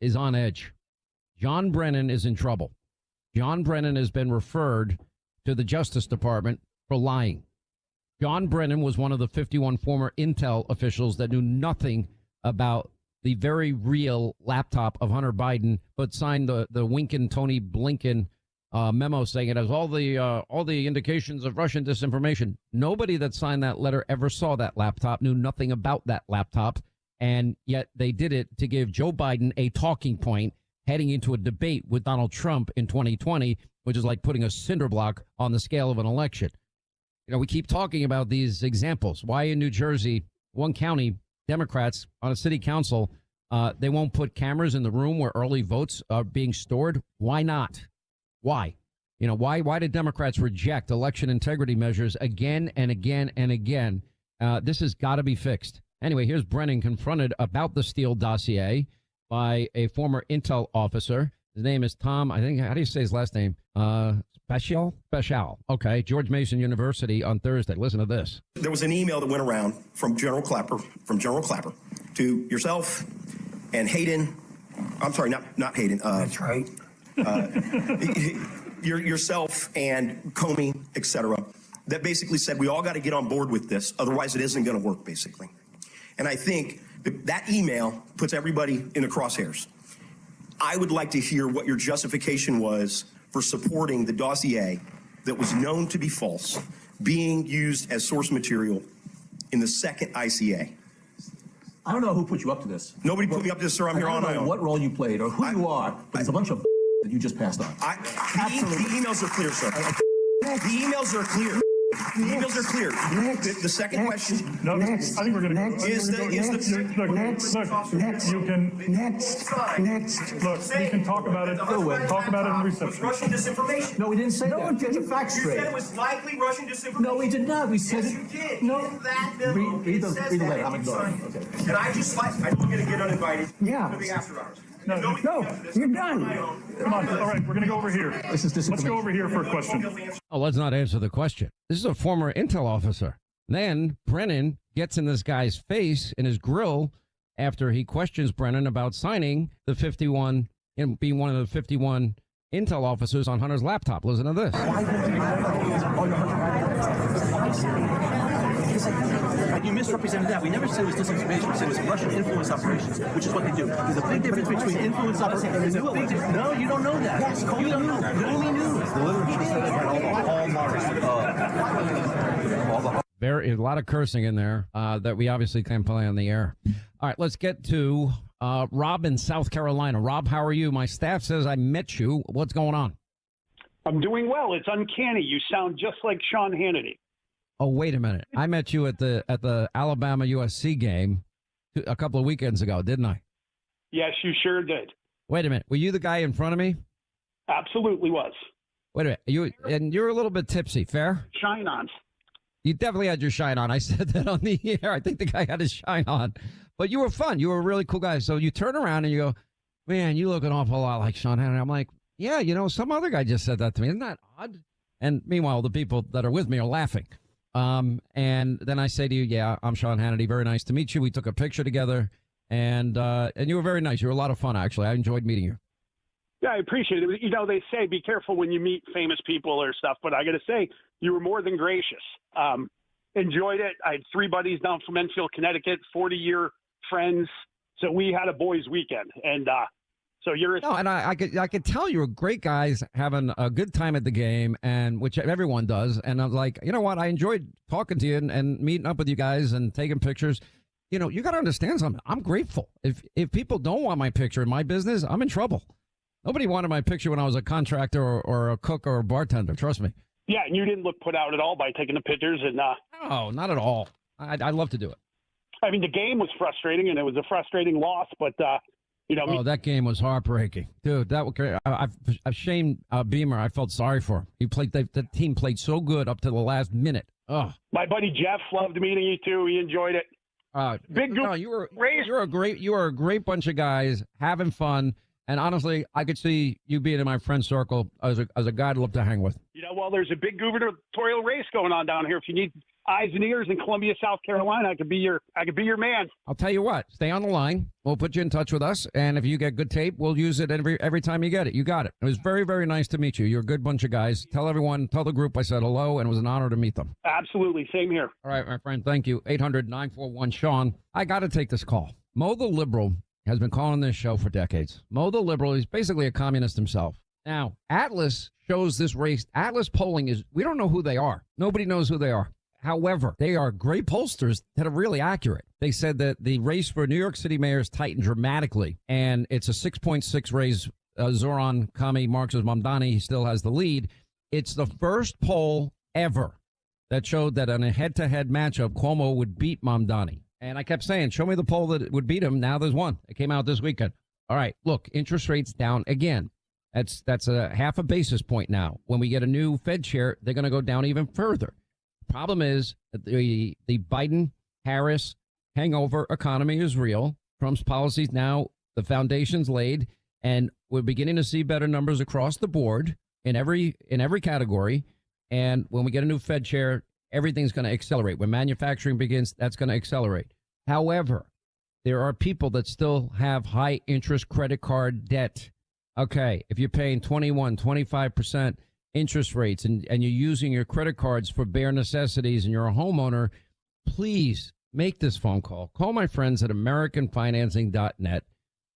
is on edge. John Brennan is in trouble. John Brennan has been referred to the Justice Department for lying. John Brennan was one of the 51 former Intel officials that knew nothing about the very real laptop of Hunter Biden, but signed the winkin' Tony Blinken memo saying it has all the indications of Russian disinformation. Nobody that signed that letter ever saw that laptop, knew nothing about that laptop, and yet they did it to give Joe Biden a talking point heading into a debate with Donald Trump in 2020, which is like putting a cinder block on the scale of an election. You know, we keep talking about these examples. Why in New Jersey, one county, Democrats on a city council, they won't put cameras in the room where early votes are being stored? Why not? Why? You know, why did Democrats reject election integrity measures again and again and again? This has got to be fixed. Anyway, here's Brennan confronted about the Steele dossier by a former intel officer. His name is Tom, I think, how do you say his last name? Special? Okay, George Mason University on Thursday. Listen to this. There was an email that went around from General Clapper to yourself and Hayden. I'm sorry, not Hayden. That's right. Yourself and Comey, etc. That basically said we all got to get on board with this, otherwise it isn't going to work, basically. And I think that email puts everybody in the crosshairs. I would like to hear what your justification was for supporting the dossier that was known to be false being used as source material in the second ICA. I don't know who put you up to this. Nobody put me up to this, sir. I'm here on my own. I don't know what role you played or who you are, but it's a bunch of that you just passed on. The emails are clear, sir. The emails are clear. The emails are clear. The second question. No, next. I think we're going to go. Next. Look, we can talk about it. Talk about it in reception. Russian disinformation. No, we didn't say that. No, Get your facts straight. You said it was likely Russian disinformation. No, we did not. We said yes, it. you did. No. In that memo, read the letter. I'm ignoring. Okay. And I don't going to get uninvited. Yeah. To the after hours. No, you're done. Come on. All right, we're going to go over here. Let's go over here for a question. Oh, let's not answer the question. This is a former intel officer. Then Brennan gets in this guy's face, in his grill, after he questions Brennan about signing the 51 and being one of the 51 intel officers on Hunter's laptop. Listen to this. You misrepresented that. We never said it was disinformation. We said it was Russian influence operations, which is what they do. There's a big difference between influence operations. There's a big difference. No, you don't know that. Yes, you don't know. You only knew. The literature said it had all the hallmarks. There is a lot of cursing in there that we obviously can't play on the air. All right, let's get to Rob in South Carolina. Rob, how are you? My staff says I met you. What's going on? I'm doing well. It's uncanny. You sound just like Sean Hannity. Oh, wait a minute. I met you at the Alabama USC game a couple of weekends ago, didn't I? Yes, you sure did. Wait a minute. Were you the guy in front of me? Absolutely was. Wait a minute. You're a little bit tipsy. Fair? Shine on. You definitely had your shine on. I said that on the air. I think the guy had his shine on. But you were fun. You were a really cool guy. So you turn around and you go, man, you look an awful lot like Sean Hannity. I'm like, yeah, some other guy just said that to me. Isn't that odd? And meanwhile, the people that are with me are laughing. And then I say to you, yeah, I'm Sean Hannity. Very nice to meet you. We took a picture together, and you were very nice. You were a lot of fun, actually. I enjoyed meeting you. Yeah, I appreciate it. You know, they say be careful when you meet famous people or stuff, but I got to say, you were more than gracious. Enjoyed it. I had 3 buddies down from Enfield, Connecticut, 40-year friends. So we had a boys' weekend, and so you're. No, and I could tell you were great guys having a good time at the game, and which everyone does. And I was like, you know what? I enjoyed talking to you and meeting up with you guys and taking pictures. You know, you got to understand something. I'm grateful. If people don't want my picture in my business, I'm in trouble. Nobody wanted my picture when I was a contractor or a cook or a bartender. Trust me. Yeah, and you didn't look put out at all by taking the pictures. And no, not at all. I'd love to do it. I mean, the game was frustrating, and it was a frustrating loss, but. That game was heartbreaking, dude. That was great. I've shamed Beamer. I felt sorry for him. He played. The team played so good up to the last minute. Oh, my buddy Jeff loved meeting you too. He enjoyed it. Big group. No, you were a great bunch of guys having fun. And honestly, I could see you being in my friend circle as a guy I'd love to hang with. You know, well, there's a big gubernatorial race going on down here. If you need eyes and ears in Columbia, South Carolina, I could be your man. I'll tell you what, stay on the line. We'll put you in touch with us, and if you get good tape, we'll use it every time you get it. You got it. It was very, very nice to meet you. You're a good bunch of guys. Tell the group I said hello, and it was an honor to meet them. Absolutely. Same here. All right, my friend. Thank you. 800-941-SEAN. I got to take this call. Mo the Liberal has been calling this show for decades. Mo the Liberal, he's basically a communist himself. Now, Atlas shows this race. Atlas polling is, we don't know who they are. Nobody knows who they are. However, they are great pollsters that are really accurate. They said that the race for New York City mayor has tightened dramatically, and it's a 6.6 raise. Zoran Kami Marx's Mamdani, he still has the lead. It's the first poll ever that showed that in a head-to-head matchup, Cuomo would beat Mamdani. And I kept saying, show me the poll that would beat him. Now there's one. It came out this weekend. All right, look, interest rates down again. That's a half a basis point now. When we get a new Fed chair, they're going to go down even further. Problem is that the Biden-Harris hangover economy is real. Trump's policies now, the foundation's laid, and we're beginning to see better numbers across the board in every category. And when we get a new Fed chair, everything's going to accelerate. When manufacturing begins, that's going to accelerate. However, there are people that still have high interest credit card debt. Okay, if you're paying 21, 25% interest rates and you're using your credit cards for bare necessities and you're a homeowner, please make this phone call. Call my friends at AmericanFinancing.net.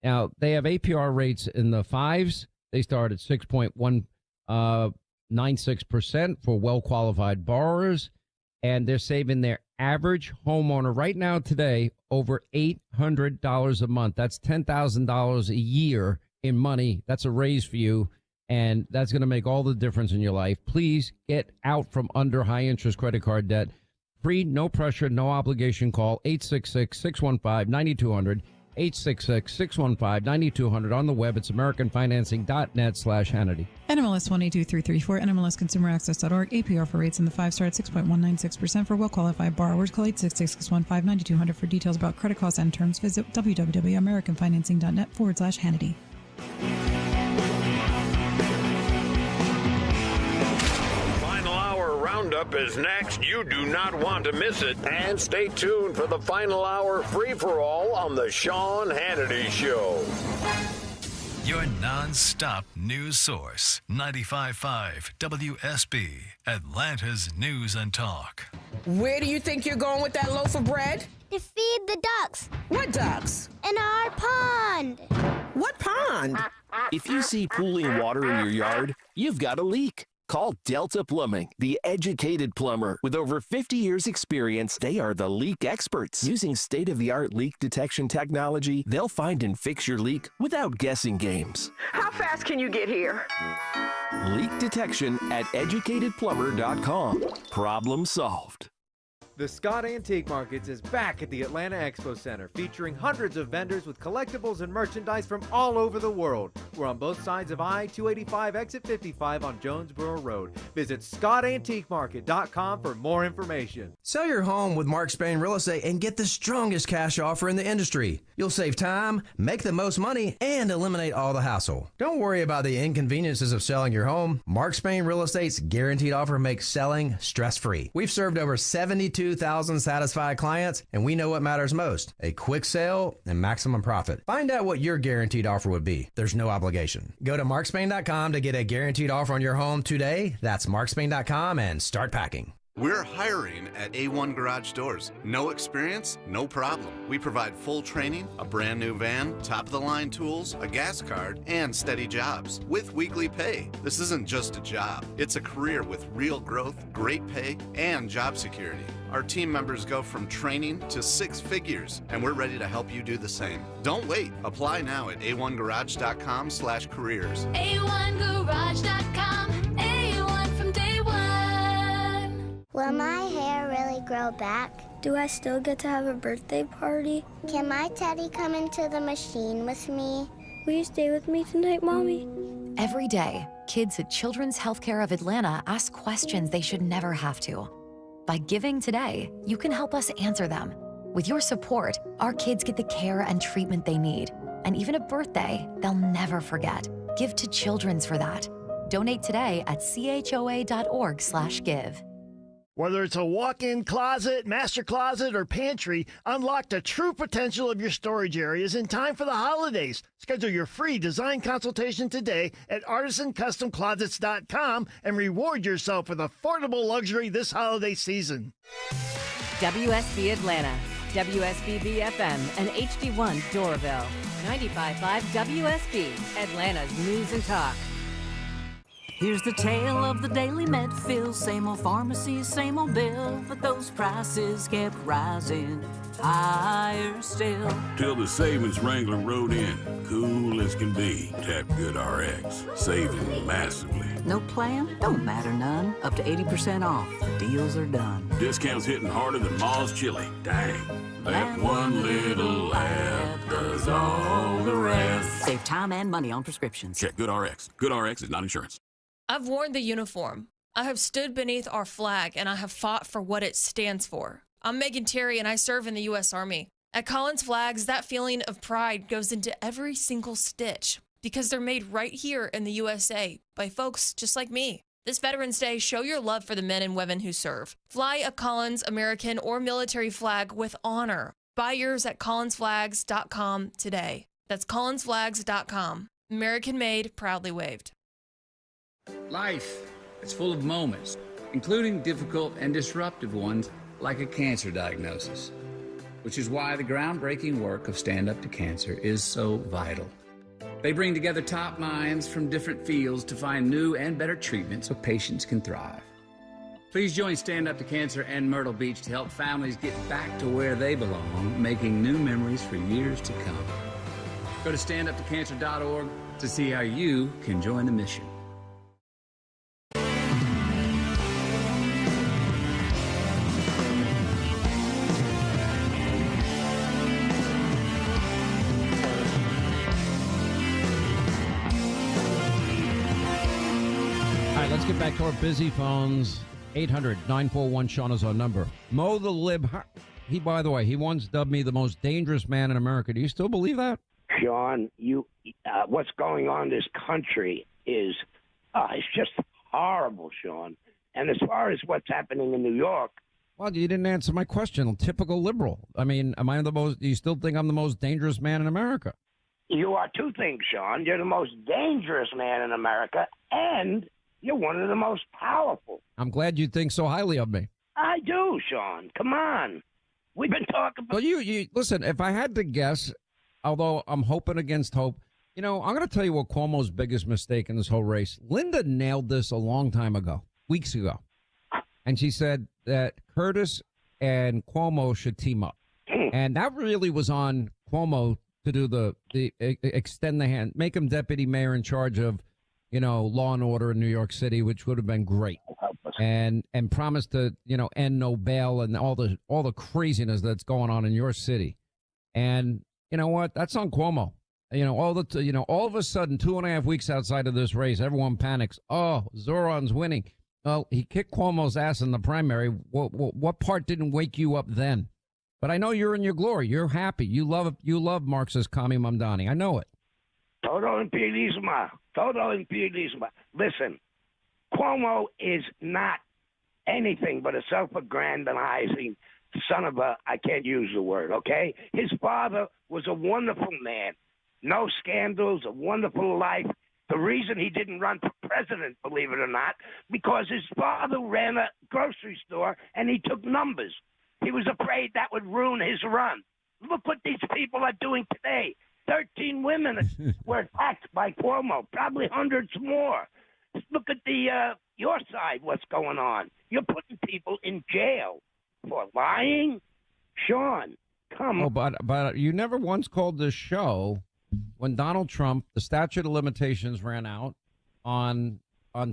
Now, they have APR rates in the fives. They start at 6.196% for well-qualified borrowers, and they're saving their average homeowner right now today over $800 a month. That's $10,000 a year in money. That's a raise for you, and that's going to make all the difference in your life. Please get out from under high-interest credit card debt. Free, no pressure, no obligation call, 866-615-9200. 866-615-9200. On the web, it's AmericanFinancing.net/Hannity. NMLS 122334, NMLSConsumerAccess.org. APR for rates in the 5-star at 6.196% for well-qualified borrowers. Call 866-615-9200 for details about credit costs and terms. Visit www.AmericanFinancing.net/Hannity. Roundup is next. You do not want to miss it. And stay tuned for the final hour free-for-all on the Sean Hannity Show. Your non-stop news source. 95.5 WSB, Atlanta's News and Talk. Where do you think you're going with that loaf of bread? To feed the ducks. What ducks? In our pond. What pond? If you see pooling water in your yard, you've got a leak. Call Delta Plumbing, the educated plumber. With over 50 years' experience, they are the leak experts. Using state-of-the-art leak detection technology, they'll find and fix your leak without guessing games. How fast can you get here? Leak detection at educatedplumber.com. Problem solved. The Scott Antique Markets is back at the Atlanta Expo Center, featuring hundreds of vendors with collectibles and merchandise from all over the world. We're on both sides of I-285 exit 55 on Jonesboro Road. Visit ScottAntiqueMarket.com for more information. Sell your home with Mark Spain Real Estate and get the strongest cash offer in the industry. You'll save time, make the most money, and eliminate all the hassle. Don't worry about the inconveniences of selling your home. Mark Spain Real Estate's guaranteed offer makes selling stress-free. We've served over 72,000 satisfied clients, and we know what matters most: a quick sale and maximum profit. Find out what your guaranteed offer would be. There's no obligation. Go to markspain.com to get a guaranteed offer on your home today. That's markspain.com and start packing. We're hiring at A1 Garage Doors. No experience? No problem. We provide full training, a brand new van, top-of-the-line tools, a gas card, and steady jobs with weekly pay. This isn't just a job. It's a career with real growth, great pay, and job security. Our team members go from training to 6 figures, and we're ready to help you do the same. Don't wait. Apply now at a1garage.com/careers. A1garage.com. A1 from day one. Will my hair really grow back? Do I still get to have a birthday party? Can my teddy come into the machine with me? Will you stay with me tonight, Mommy? Every day, kids at Children's Healthcare of Atlanta ask questions they should never have to. By giving today, you can help us answer them. With your support, our kids get the care and treatment they need, and even a birthday they'll never forget. Give to Children's for that. Donate today at choa.org/give. Whether it's a walk-in closet, master closet, or pantry, unlock the true potential of your storage areas in time for the holidays. Schedule your free design consultation today at artisancustomclosets.com and reward yourself with affordable luxury this holiday season. WSB Atlanta. WSBB-FM and HD1 Doraville. 95.5 WSB, Atlanta's News and Talk. Here's the tale of the daily Medfield. Same old pharmacy, same old bill, but those prices kept rising higher still. Till the savings Wrangler rode in, cool as can be. Tap GoodRx, saving massively. No plan? Don't matter none. Up to 80% off. The deals are done. Discounts hitting harder than Ma's chili. Dang. That one little laugh does all the rest. Save time and money on prescriptions. Check GoodRx. GoodRx is not insurance. I've worn the uniform. I have stood beneath our flag, and I have fought for what it stands for. I'm Megan Terry, and I serve in the U.S. Army. At Collins Flags, that feeling of pride goes into every single stitch because they're made right here in the USA by folks just like me. This Veterans Day, show your love for the men and women who serve. Fly a Collins, American, or military flag with honor. Buy yours at collinsflags.com today. That's collinsflags.com. American made, proudly waved. Life is full of moments, including difficult and disruptive ones like a cancer diagnosis, which is why the groundbreaking work of Stand Up to Cancer is so vital. They bring together top minds from different fields to find new and better treatments so patients can thrive. Please join Stand Up to Cancer and Myrtle Beach to help families get back to where they belong, making new memories for years to come. Go to standuptocancer.org to see how you can join the mission. Let's get back to our busy phones. 800-941-SEAN is our number. Mo the Lib, he, by the way, he once dubbed me the most dangerous man in America. Do you still believe that? Sean, what's going on in this country is, it's just horrible, Sean. And as far as what's happening in New York. Well, you didn't answer my question. Typical liberal. I mean, do you still think I'm the most dangerous man in America? You are two things, Sean. You're the most dangerous man in America, and you're one of the most powerful. I'm glad you think so highly of me. I do, Sean. Come on. We've been talking about... Well, you listen, if I had to guess, although I'm hoping against hope, I'm going to tell you what Cuomo's biggest mistake in this whole race. Linda nailed this a long time ago, weeks ago. And she said that Curtis and Cuomo should team up. And that really was on Cuomo to do the extend the hand, make him deputy mayor in charge of law and order in New York City, which would have been great, and promise to, end no bail and all the craziness that's going on in your city. And you know what? That's on Cuomo. All of a sudden, 2.5 weeks outside of this race, everyone panics. Oh, Zoran's winning. Well, he kicked Cuomo's ass in the primary. What part didn't wake you up then? But I know you're in your glory. You're happy. You love Marxist Kami Mamdani. I know it. Total imperialismo. Listen, Cuomo is not anything but a self-aggrandizing son of a, I can't use the word, okay? His father was a wonderful man. No scandals, a wonderful life. The reason he didn't run for president, believe it or not, because his father ran a grocery store and he took numbers. He was afraid that would ruin his run. Look what these people are doing today. 13 women were attacked by Cuomo, probably hundreds more. Look at your side, what's going on. You're putting people in jail for lying? Sean, come on. But you never once called this show when Donald Trump, the statute of limitations ran out on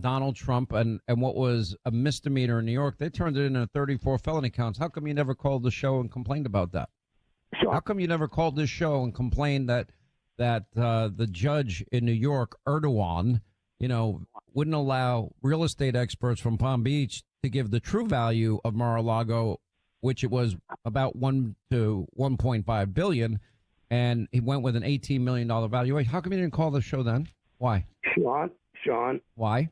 Donald Trump and what was a misdemeanor in New York. They turned it into 34 felony counts. How come you never called the show and complained about that? Sure. How come you never called this show and complained that the judge in New York, Erdogan, wouldn't allow real estate experts from Palm Beach to give the true value of Mar-a-Lago, which it was about 1 to 1.5 billion, and he went with an $18 million valuation? How come you didn't call the show then? Why? Sean. Why?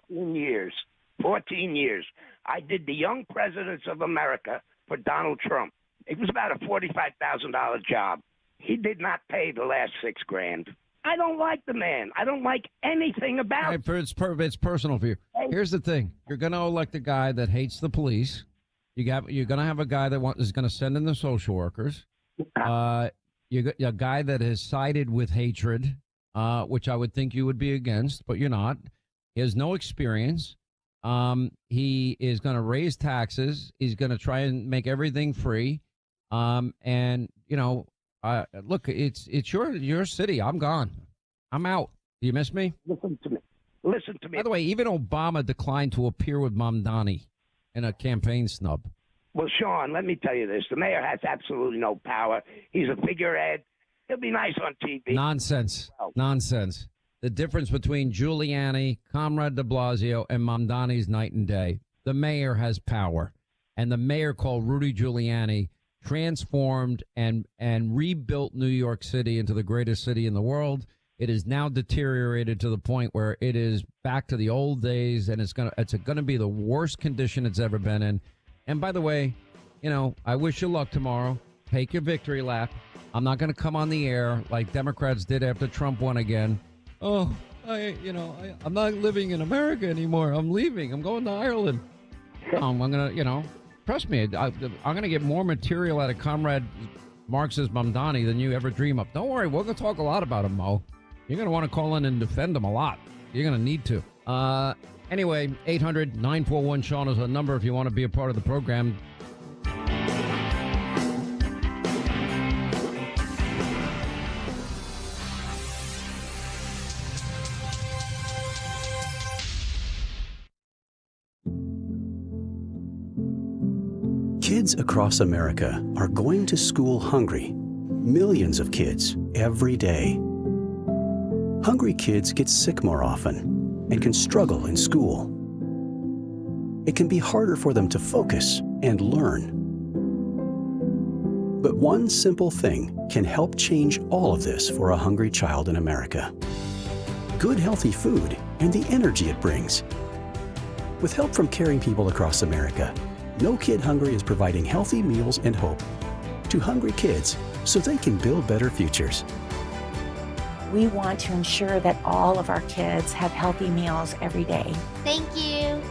14 years. I did the Young Presidents of America for Donald Trump. It was about a $45,000 job. He did not pay the last $6,000. I don't like the man. I don't like anything about it. It's personal for you. Here's the thing. You're going to elect a guy that hates the police, You're going to have a guy that is going to send in the social workers. You got a guy that has sided with hatred, which I would think you would be against, but you're not. He has no experience. He is going to raise taxes. He's going to try and make everything free. And you know, look, it's your city. I'm gone. I'm out. Do you miss me? Listen to me. By the way, even Obama declined to appear with Mamdani in a campaign snub. Well, Sean, let me tell you this. The mayor has absolutely no power. He's a figurehead. He'll be nice on TV. Nonsense. Nonsense. The difference between Giuliani, Comrade de Blasio, and Mamdani's night and day. The mayor has power. And the mayor called Rudy Giuliani transformed and rebuilt New York City into the greatest city in the world. It is now deteriorated to the point where it is back to the old days, and it's gonna be the worst condition it's ever been in. And by the way, you know, I wish you luck tomorrow. Take your victory lap. I'm not going to come on the air like Democrats did after Trump won again. Oh, I'm not living in America anymore. I'm leaving. I'm going to Ireland. I'm going to, trust me, I'm going to get more material out of Comrade Marxist Mamdani than you ever dream of. Don't worry. We're going to talk a lot about him, Mo. You're going to want to call in and defend him a lot. You're going to need to. Anyway, 800-941-SEAN is a number if you want to be a part of the program. Kids across America are going to school hungry. Millions of kids every day. Hungry kids get sick more often and can struggle in school. It can be harder for them to focus and learn. But one simple thing can help change all of this for a hungry child in America. Good, healthy food and the energy it brings. With help from caring people across America, No Kid Hungry is providing healthy meals and hope to hungry kids so they can build better futures. We want to ensure that all of our kids have healthy meals every day. Thank you.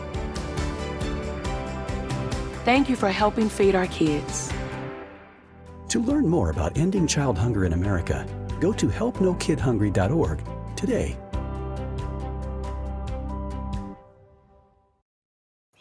Thank you for helping feed our kids. To learn more about ending child hunger in America, go to helpnokidhungry.org today.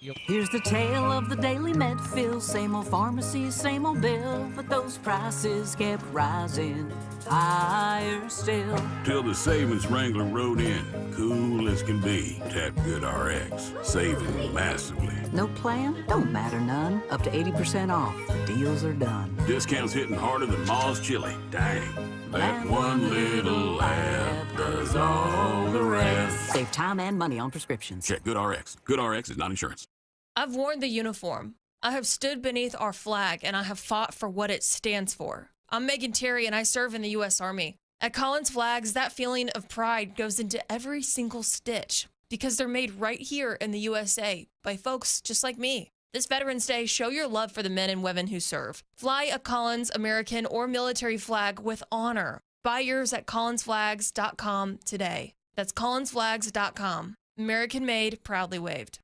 Here's the tale of the Daily Medfield. Same old pharmacy, same old bill, but those prices kept rising higher still. Till the savings wrangler rode in, cool as can be. Tap GoodRx, saving massively. No plan? Don't matter none. Up to 80% off. Deals are done. Discounts hitting harder than Ma's chili. Dang. That one little app does all the rest. Save time and money on prescriptions. Check GoodRx. GoodRx is not insurance. I've worn the uniform. I have stood beneath our flag, and I have fought for what it stands for. I'm Megan Terry, and I serve in the U.S. Army. At Collins Flags, that feeling of pride goes into every single stitch because they're made right here in the USA by folks just like me. This Veterans Day, show your love for the men and women who serve. Fly a Collins, American, or military flag with honor. Buy yours at collinsflags.com today. That's collinsflags.com. American made, proudly waved.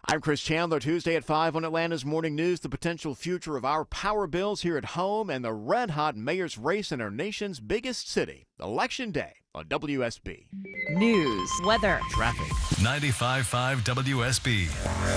I'm Chris Chandler. Tuesday at 5 on Atlanta's Morning News. The potential future of our power bills here at home and the red-hot mayor's race in our nation's biggest city. Election Day on WSB. News, weather, traffic. 95.5 WSB,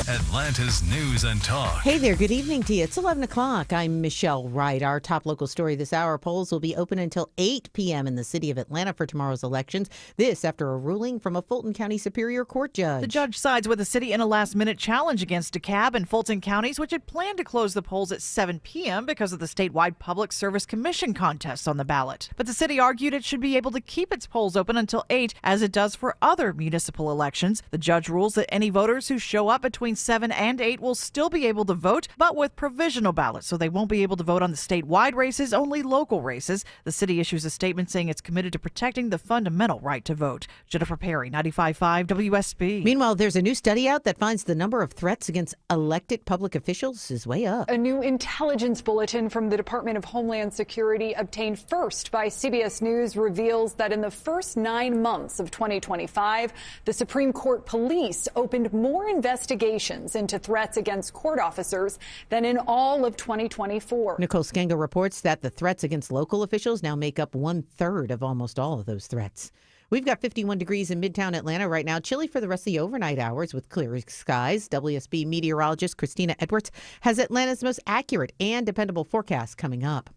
Atlanta's News and Talk. Hey there, good evening to you. It's 11 o'clock. I'm Michelle Wright. Our top local story this hour, polls will be open until 8 p.m. in the city of Atlanta for tomorrow's elections. This after a ruling from a Fulton County Superior Court judge. The judge sides with the city in a last-minute challenge against DeKalb and Fulton counties, which had planned to close the polls at 7 p.m. because of the statewide Public Service Commission contest on the ballot. But the city argued it should be able to keep its polls open until 8, as it does for other municipal elections. The judge rules that any voters who show up between 7 and 8 will still be able to vote, but with provisional ballots, so they won't be able to vote on the statewide races, only local races. The city issues a statement saying it's committed to protecting the fundamental right to vote. Jennifer Perry, 95.5 WSB. Meanwhile, there's a new study out that finds the number of threats against elected public officials is way up. A new intelligence bulletin from the Department of Homeland Security obtained first by CBS News reveals that in the first 9 months of 2025, the Supreme Court police opened more investigations into threats against court officers than in all of 2024. Nicole Scango reports that the threats against local officials now make up 1/3 of almost all of those threats. We've got 51 degrees in Midtown Atlanta right now. Chilly for the rest of the overnight hours with clear skies. WSB meteorologist Christina Edwards has Atlanta's most accurate and dependable forecast coming up.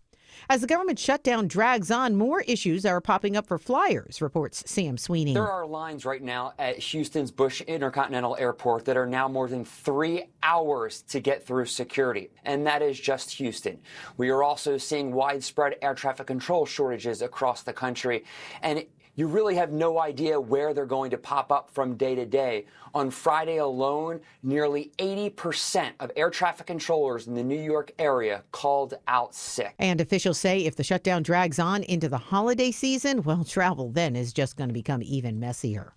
As the government shutdown drags on, more issues are popping up for flyers, reports Sam Sweeney. There are lines right now at Houston's Bush Intercontinental Airport that are now more than 3 hours to get through security, and that is just Houston. We are also seeing widespread air traffic control shortages across the country, and you really have no idea where they're going to pop up from day to day. On Friday alone, nearly 80% of air traffic controllers in the New York area called out sick. And officials say if the shutdown drags on into the holiday season, well, travel then is just going to become even messier.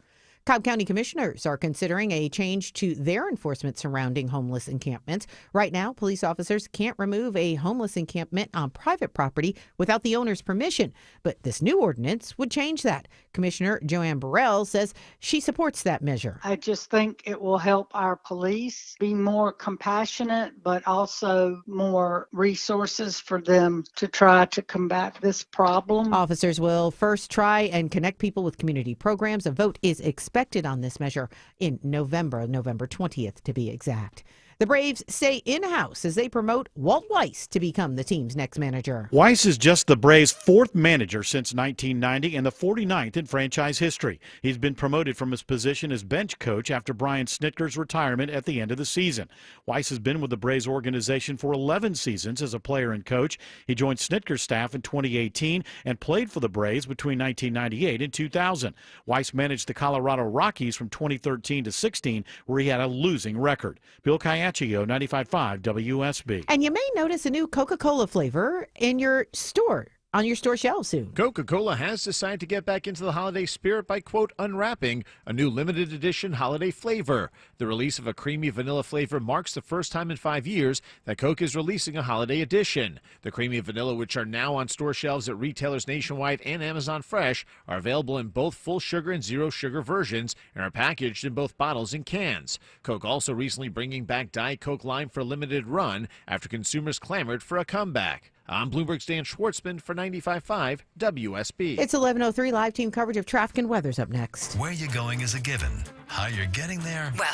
Cobb County commissioners are considering a change to their enforcement surrounding homeless encampments. Right now, police officers can't remove a homeless encampment on private property without the owner's permission. But this new ordinance would change that. Commissioner Joanne Burrell says she supports that measure. I just think it will help our police be more compassionate, but also more resources for them to try to combat this problem. Officers will first try and connect people with community programs. A vote is expected on this measure in November 20th to be exact. The Braves stay in-house as they promote Walt Weiss to become the team's next manager. Weiss is just the Braves' fourth manager since 1990 and the 49th in franchise history. He's been promoted from his position as bench coach after Brian Snitker's retirement at the end of the season. Weiss has been with the Braves organization for 11 seasons as a player and coach. He joined Snitker's staff in 2018 and played for the Braves between 1998 and 2000. Weiss managed the Colorado Rockies from 2013 to 16, where he had a losing record. Bill Cayaccio, 95.5 WSB. And you may notice a new Coca-Cola flavor in your store, on your store shelves soon. Coca-Cola has decided to get back into the holiday spirit by, quote, unwrapping a new limited edition holiday flavor. The release of a creamy vanilla flavor marks the first time in 5 years that Coke is releasing a holiday edition. The creamy vanilla, which are now on store shelves at retailers nationwide and Amazon Fresh, are available in both full sugar and zero sugar versions and are packaged in both bottles and cans. Coke also recently bringing back Diet Coke Lime for a limited run after consumers clamored for a comeback. I'm Bloomberg's Dan Schwartzman for 95.5 WSB. It's 11:03. Live team coverage of traffic and weather's up next. Where you're going is a given. How you're getting there? Well,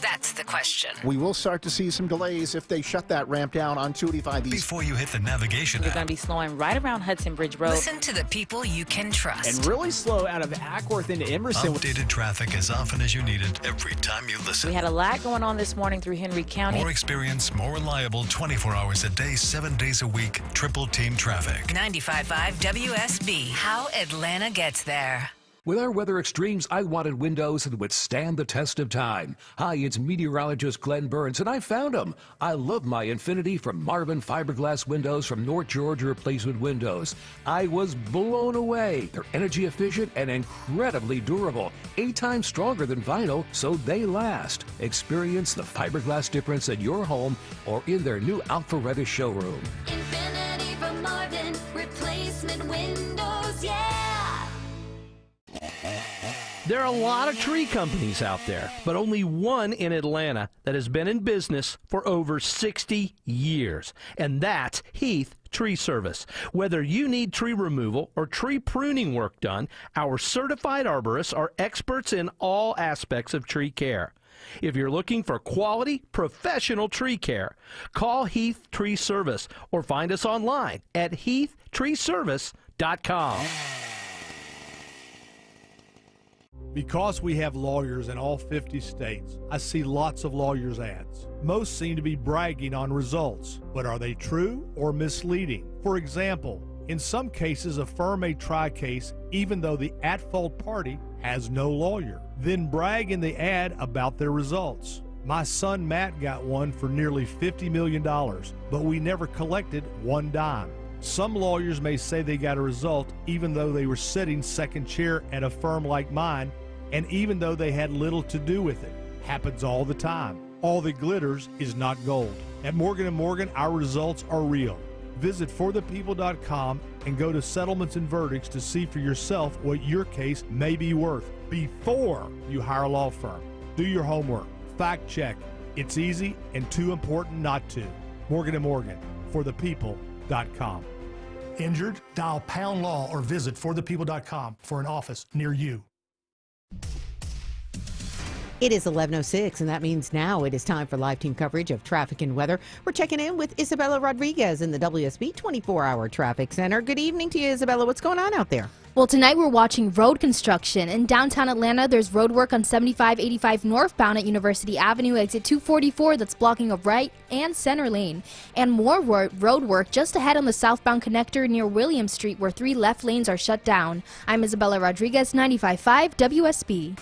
that's the question. We will start to see some delays if they shut that ramp down on 285 East. Before you hit the navigation You're app. going to be slowing right around Hudson Bridge Road. Listen to the people you can trust. And really slow out of Ackworth into Emerson. Updated traffic as often as you need it every time you listen. We had a lot going on this morning through Henry County. More experience, more reliable, 24 hours a day, 7 days a week, triple team traffic. 95.5 WSB. How Atlanta gets there. With our weather extremes, I wanted windows that would stand the test of time. Hi, it's meteorologist Glenn Burns, and I found them. I love my Infinity from Marvin fiberglass windows from North Georgia Replacement Windows. I was blown away. They're energy efficient and incredibly durable. 8 times stronger than vinyl, so they last. Experience the fiberglass difference in your home or in their new Alpharetta showroom. Infinity from Marvin Replacement Windows, yeah! There are a lot of tree companies out there, but only one in Atlanta that has been in business for over 60 years, and that's Heath Tree Service. Whether you need tree removal or tree pruning work done, our certified arborists are experts in all aspects of tree care. If you're looking for quality, professional tree care, call Heath Tree Service or find us online at heathtreeservice.com. Because we have lawyers in all 50 states, I see lots of lawyers' ads. Most seem to be bragging on results, but are they true or misleading? For example, in some cases, a firm may try a case even though the at-fault party has no lawyer, then brag in the ad about their results. My son Matt got one for nearly $50 million, but we never collected one dime. Some lawyers may say they got a result even though they were sitting second chair at a firm like mine, and even though they had little to do with it. Happens all the time. All that glitters is not gold. At Morgan & Morgan, our results are real. Visit forthepeople.com and go to settlements and verdicts to see for yourself what your case may be worth before you hire a law firm. Do your homework. Fact check. It's easy and too important not to. Morgan & Morgan, forthepeople.com. Injured? Dial pound law or visit forthepeople.com for an office near you. It is 11:06, and that means now it is time for live team coverage of traffic and weather. We're checking in with Isabella Rodriguez in the WSB 24-hour traffic center. Good evening to you, Isabella. What's going on out there? Well, tonight we're watching road construction. In downtown Atlanta, there's road work on 7585 northbound at University Avenue, exit 244 that's blocking a right and center lane. And more road work just ahead on the southbound connector near William Street, where 3 left lanes are shut down. I'm Isabella Rodriguez, 95.5 WSB.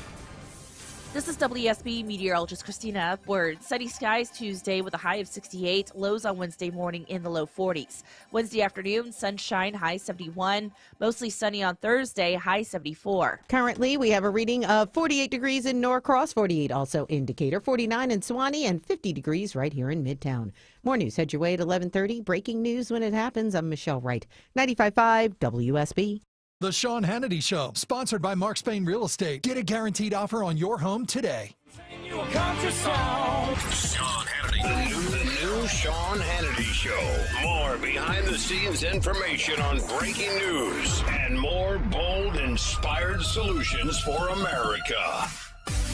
This is WSB meteorologist Christina Upward. Sunny skies Tuesday with a high of 68, lows on Wednesday morning in the low 40s. Wednesday afternoon, sunshine, high 71. Mostly sunny on Thursday, high 74. Currently, we have a reading of 48 degrees in Norcross, 48 also in Decatur, 49 in Suwannee, and 50 degrees right here in Midtown. More news head your way at 11:30. Breaking news when it happens. I'm Michelle Wright, 95.5 WSB. The Sean Hannity Show, sponsored by Mark Spain Real Estate. Get a guaranteed offer on your home today. Sean Hannity. The new Sean Hannity Show. More behind-the-scenes information on breaking news and more bold, inspired solutions for America.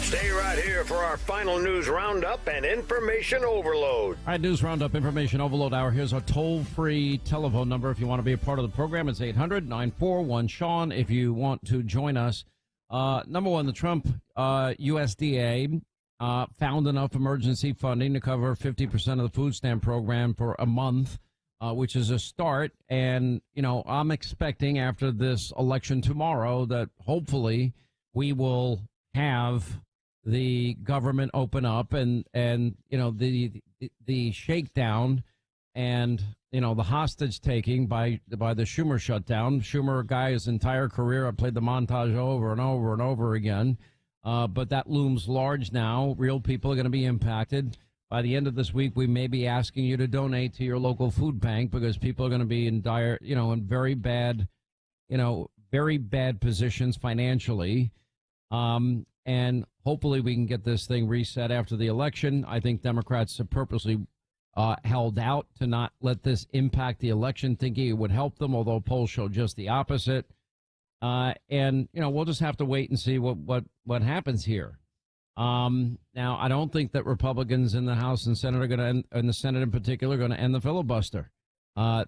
Stay right here for our final news roundup and information overload. All right, news roundup, information overload hour. Here's our toll-free telephone number. If you want to be a part of the program, it's 800-941-SEAN. If you want to join us, number one, the Trump USDA found enough emergency funding to cover 50% of the food stamp program for a month, which is a start. And, you know, I'm expecting after this election tomorrow that hopefully we will have the government open up and you know the shakedown and you know the hostage taking by the Schumer shutdown. Schumer, guy, his entire career, I played the montage over and over and over again, but that looms large now. Real people are going to be impacted. By the end of this week, we may be asking you to donate to your local food bank because people are going to be in dire, you know, in very bad positions financially. And hopefully we can get this thing reset after the election. I think Democrats have purposely held out to not let this impact the election, thinking it would help them, although polls show just the opposite. And, you know, we'll just have to wait and see what happens here. Now, I don't think that Republicans in the House and Senate are going to end, and the Senate in particular, are going to end the filibuster.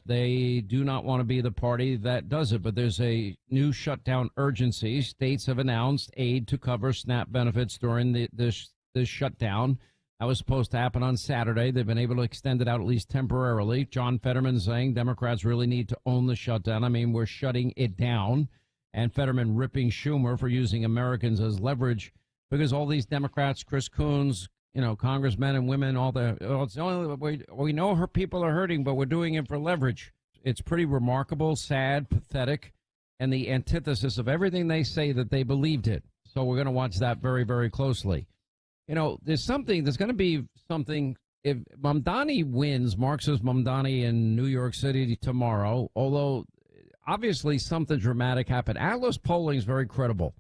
They do not want to be the party that does it, but there's a new shutdown urgency. States have announced aid to cover SNAP benefits during this shutdown. That was supposed to happen on Saturday. They've been able to extend it out at least temporarily. John Fetterman saying Democrats really need to own the shutdown. I mean, we're shutting it down. And Fetterman ripping Schumer for using Americans as leverage because all these Democrats, Chris Coons, you know, congressmen and women, it's the only way we know her people are hurting, but we're doing it for leverage. It's pretty remarkable, sad, pathetic, and the antithesis of everything they say that they believed it. So we're going to watch that very, very closely. You know, there's going to be something. If Mamdani wins, Marxist Mamdani in New York City tomorrow, although obviously something dramatic happened. Atlas polling is very credible.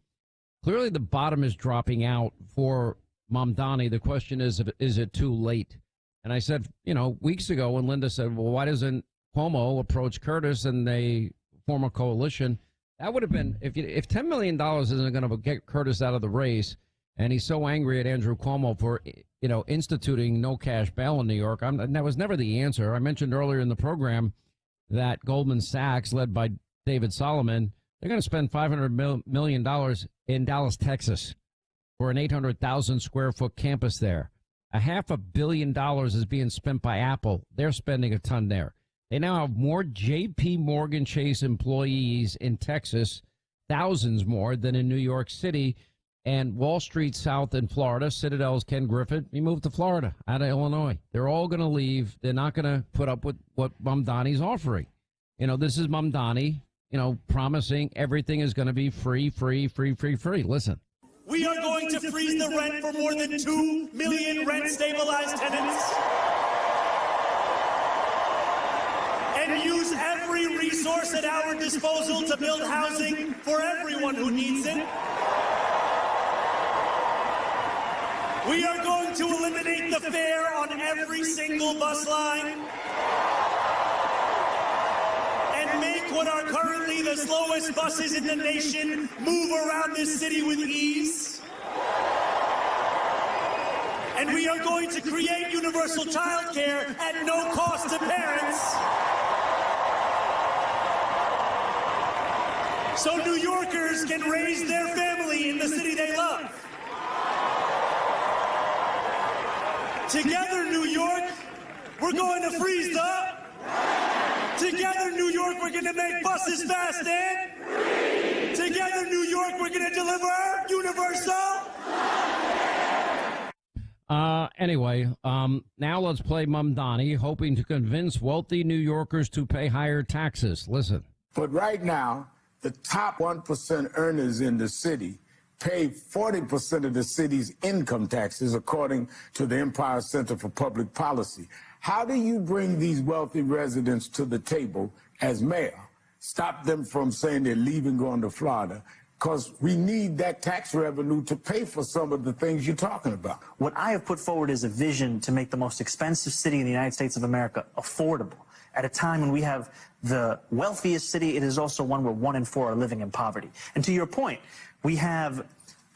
Clearly the bottom is dropping out for Mamdani. The question is it too late? And I said, you know, weeks ago when Linda said, well, why doesn't Cuomo approach Curtis and they form a coalition? That would have been, if $10 million isn't going to get Curtis out of the race, and he's so angry at Andrew Cuomo for, you know, instituting no cash bail in New York, that was never the answer. I mentioned earlier in the program that Goldman Sachs, led by David Solomon, they're going to spend $500 million in Dallas, Texas, for an 800,000 square foot campus there. $500 million is being spent by Apple. They're spending a ton there. They now have more J.P. Morgan Chase employees in Texas, thousands more than in New York City, and Wall Street South in Florida. Citadel's Ken Griffin, he moved to Florida out of Illinois. They're all going to leave. They're not going to put up with what Mamdani's offering. You know, this is Mamdani, you know, promising everything is going to be free. Listen. We are going to freeze the rent for more than 2 million rent-stabilized tenants. And every resource at our disposal to build housing for everyone who needs it. We are going to eliminate the fare on every single bus line and make what are currently the slowest buses in the nation move around this city with ease. And we are going to create universal child care at no cost to parents. So New Yorkers can raise their family in the city they love. Together, New York, we're going to freeze the. Together, New York, we're going to make buses fast and. Together, New York, we're going to deliver universal. Anyway, now let's play Mamdani, hoping to convince wealthy New Yorkers to pay higher taxes. Listen. But right now, the top 1% earners in the city pay 40% of the city's income taxes, according to the Empire Center for Public Policy. How do you bring these wealthy residents to the table as mayor? Stop them from saying they're leaving, going to Florida, because we need that tax revenue to pay for some of the things you're talking about. What I have put forward is a vision to make the most expensive city in the United States of America affordable. At a time when we have the wealthiest city, it is also one where 1 in 4 are living in poverty. And to your point, we have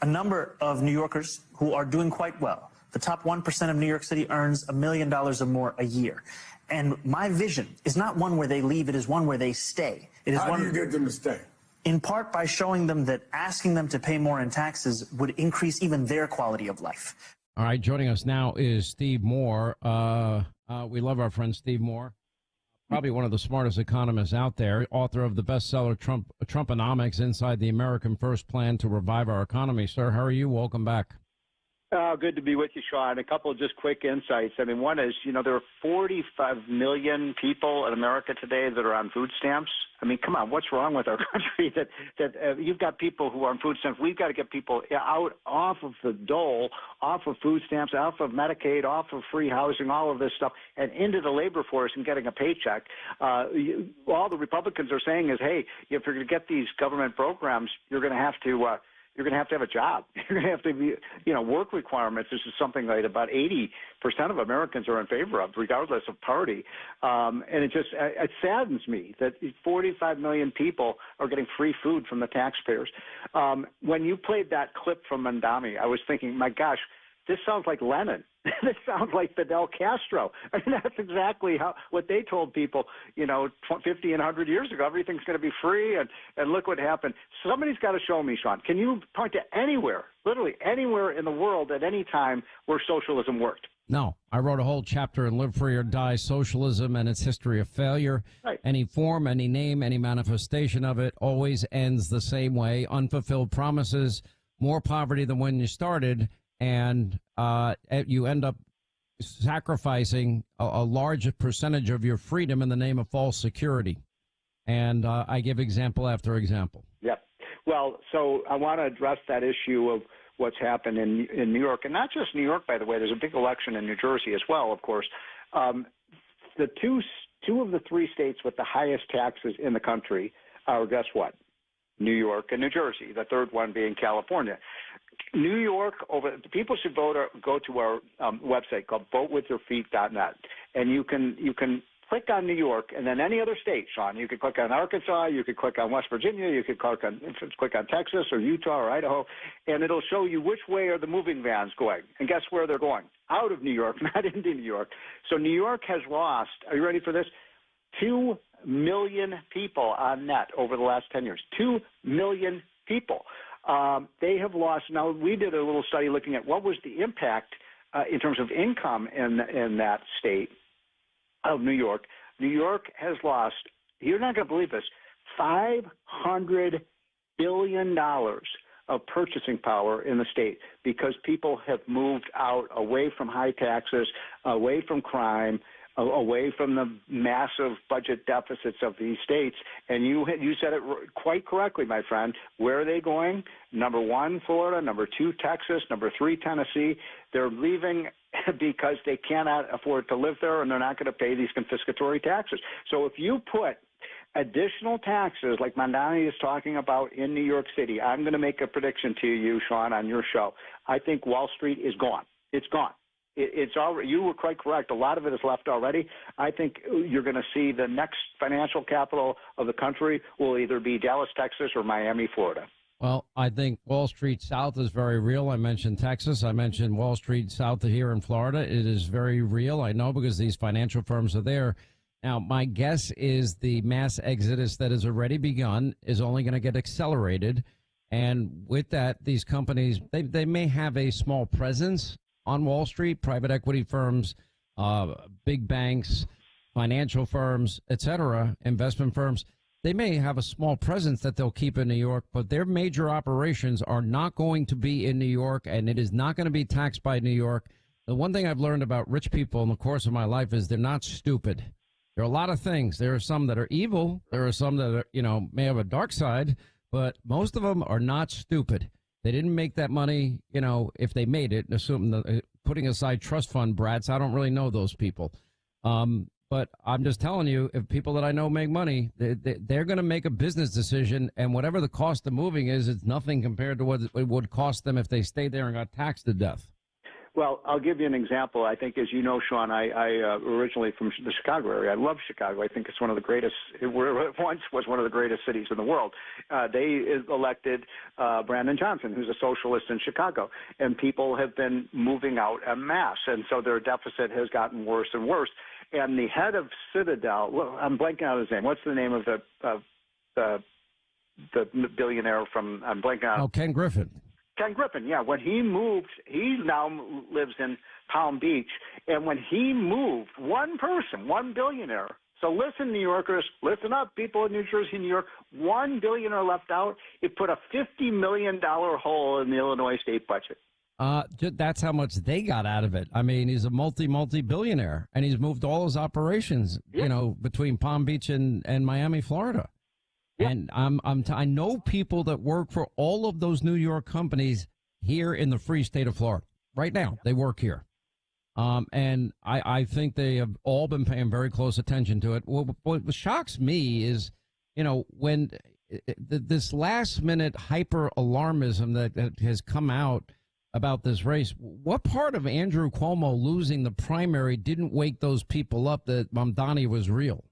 a number of New Yorkers who are doing quite well. The top 1% of New York City earns $1 million or more a year. And my vision is not one where they leave, it is one where they stay. It is How one do you get them to stay? In part by showing them that asking them to pay more in taxes would increase even their quality of life. All right, joining us now is Steve Moore. We love our friend Steve Moore. Probably one of the smartest economists out there, author of the bestseller Trumponomics, Inside the American First Plan to Revive Our Economy. Sir, how are you? Welcome back. Good to be with you, Sean. A couple of just quick insights. I mean, one is, there are 45 million people in America today that are on food stamps. I mean, come on, what's wrong with our country that you've got people who are on food stamps? We've got to get people off of the dole, off of food stamps, off of Medicaid, off of free housing, all of this stuff, and into the labor force and getting a paycheck. All the Republicans are saying is, hey, if you're going to get these government programs, you're going to have to have a job. You're going to have to be, work requirements. This is something like about 80% of Americans are in favor of, regardless of party. And it saddens me that 45 million people are getting free food from the taxpayers. When you played that clip from Mamdani, I was thinking, my gosh, this sounds like Lenin. This sounds like Fidel Castro. I mean, that's exactly what they told people, 50 and 100 years ago. Everything's going to be free, and look what happened. Somebody's got to show me, Sean. Can you point to anywhere, literally anywhere in the world at any time where socialism worked? No. I wrote a whole chapter in Live Free or Die, Socialism and Its History of Failure. Right. Any form, any name, any manifestation of it always ends the same way. Unfulfilled promises, more poverty than when you started, and you end up sacrificing a large percentage of your freedom in the name of false security. And I give example after example. Yep. Well, so I want to address that issue of what's happened in New York. And not just New York, by the way. There's a big election in New Jersey as well, of course. The two of the three states with the highest taxes in the country are, guess what? New York and New Jersey, the third one being California. New York, people should go to our website called votewithyourfeet.net, and you can click on New York, and then any other state, Sean. You could click on Arkansas, you could click on West Virginia, you could click on Texas or Utah or Idaho, and it'll show you which way are the moving vans going. And guess where they're going? Out of New York, not into New York. So New York has lost, are you ready for this? 2 million people on net over the last 10 years. 2 million people. They have lost. Now, we did a little study looking at what was the impact in terms of income in that state of New York. New York has lost, you're not going to believe this, $500 billion of purchasing power in the state because people have moved out away from high taxes, away from crime, away from the massive budget deficits of these states. And you said it quite correctly, my friend. Where are they going? Number 1, Florida. Number 2, Texas. Number 3, Tennessee. They're leaving because they cannot afford to live there, and they're not going to pay these confiscatory taxes. So if you put additional taxes like Mamdani is talking about in New York City, I'm going to make a prediction to you, Sean, on your show. I think Wall Street is gone. It's gone. It's already, you were quite correct. A lot of it is left already. I think you're going to see the next financial capital of the country will either be Dallas, Texas, or Miami, Florida. Well, I think Wall Street South is very real. I mentioned Texas. I mentioned Wall Street South of here in Florida. It is very real. I know because these financial firms are there. Now, my guess is the mass exodus that has already begun is only going to get accelerated. And with that, these companies, they may have a small presence on Wall Street, private equity firms, big banks, financial firms, et cetera, investment firms. They may have a small presence that they'll keep in New York, but their major operations are not going to be in New York, and it is not going to be taxed by New York. The one thing I've learned about rich people in the course of my life is they're not stupid. There are a lot of things. There are some that are evil. There are some that are, may have a dark side, but most of them are not stupid. They didn't make that money, if they made it, putting aside trust fund brats. I don't really know those people. But I'm just telling you, if people that I know make money, they're going to make a business decision. And whatever the cost of moving is, it's nothing compared to what it would cost them if they stayed there and got taxed to death. Well, I'll give you an example. I think, as you know, Sean, I originally from the Chicago area. I love Chicago. I think it's one of the greatest, once was one of the greatest cities in the world. They elected Brandon Johnson, who's a socialist in Chicago, and people have been moving out en masse, and so their deficit has gotten worse and worse. And the head of Citadel, well, I'm blanking out his name. What's the name of the billionaire from? I'm blanking out. Oh, Ken Griffin. Ken Griffin, yeah. When he moved, he now lives in Palm Beach. And when he moved, one person, one billionaire. So listen, New Yorkers, listen up, people in New Jersey, New York. One billionaire left out. It put a $50 million hole in the Illinois state budget. That's how much they got out of it. I mean, he's a multi-billionaire, and he's moved all his operations, between Palm Beach and Miami, Florida. Yeah. And I know people that work for all of those New York companies here in the free state of Florida. Right now, they work here. And I think they have all been paying very close attention to it. Well, what shocks me is, when this last-minute hyper-alarmism that has come out about this race, what part of Andrew Cuomo losing the primary didn't wake those people up that Mamdani was real?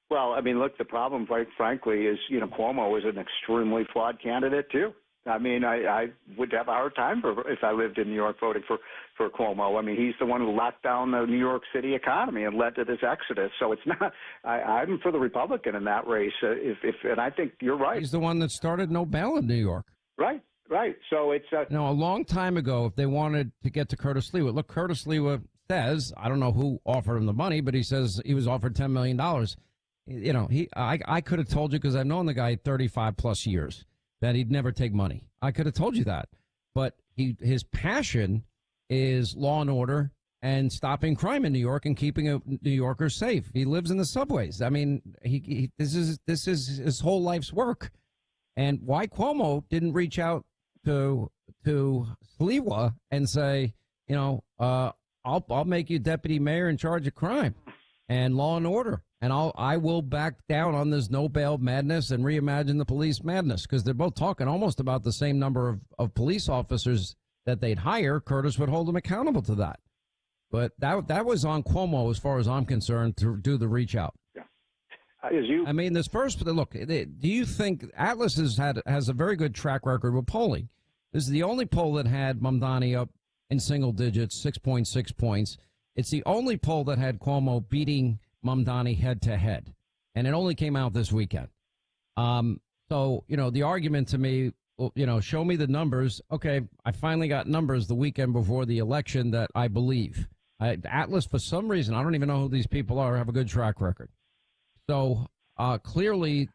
Well, I mean, look, the problem, quite frankly, is, Cuomo is an extremely flawed candidate, too. I mean, I would have a hard time if I lived in New York voting for Cuomo. I mean, he's the one who locked down the New York City economy and led to this exodus. So it's not – I'm for the Republican in that race. And I think you're right. He's the one that started no bail in New York. Right. Right. So it's a long time ago, if they wanted to get to Curtis Lewa, look, Curtis Lewa says, I don't know who offered him the money, but he says he was offered $10 million. I could have told you, because I've known the guy 35 plus years, that he'd never take money. I could have told you that. But his passion is law and order and stopping crime in New York and keeping New Yorkers safe. He lives in the subways. I mean, this is his whole life's work. And why Cuomo didn't reach out to Sliwa and say, I'll make you deputy mayor in charge of crime and law and order, and I will back down on this no bail madness and reimagine the police madness, because they're both talking almost about the same number of police officers that they'd hire. Curtis would hold them accountable to that, but that was on Cuomo as far as I'm concerned to do the reach out. I mean, this first look. Do you think Atlas has a very good track record with polling? This is the only poll that had Mamdani up in single digits, 6.6 points. It's the only poll that had Cuomo beating Mamdani head to head, and it only came out this weekend. So the argument to me, show me the numbers. Okay, I finally got numbers the weekend before the election that I believe. Atlas, for some reason, I don't even know who these people are, have a good track record. So clearly,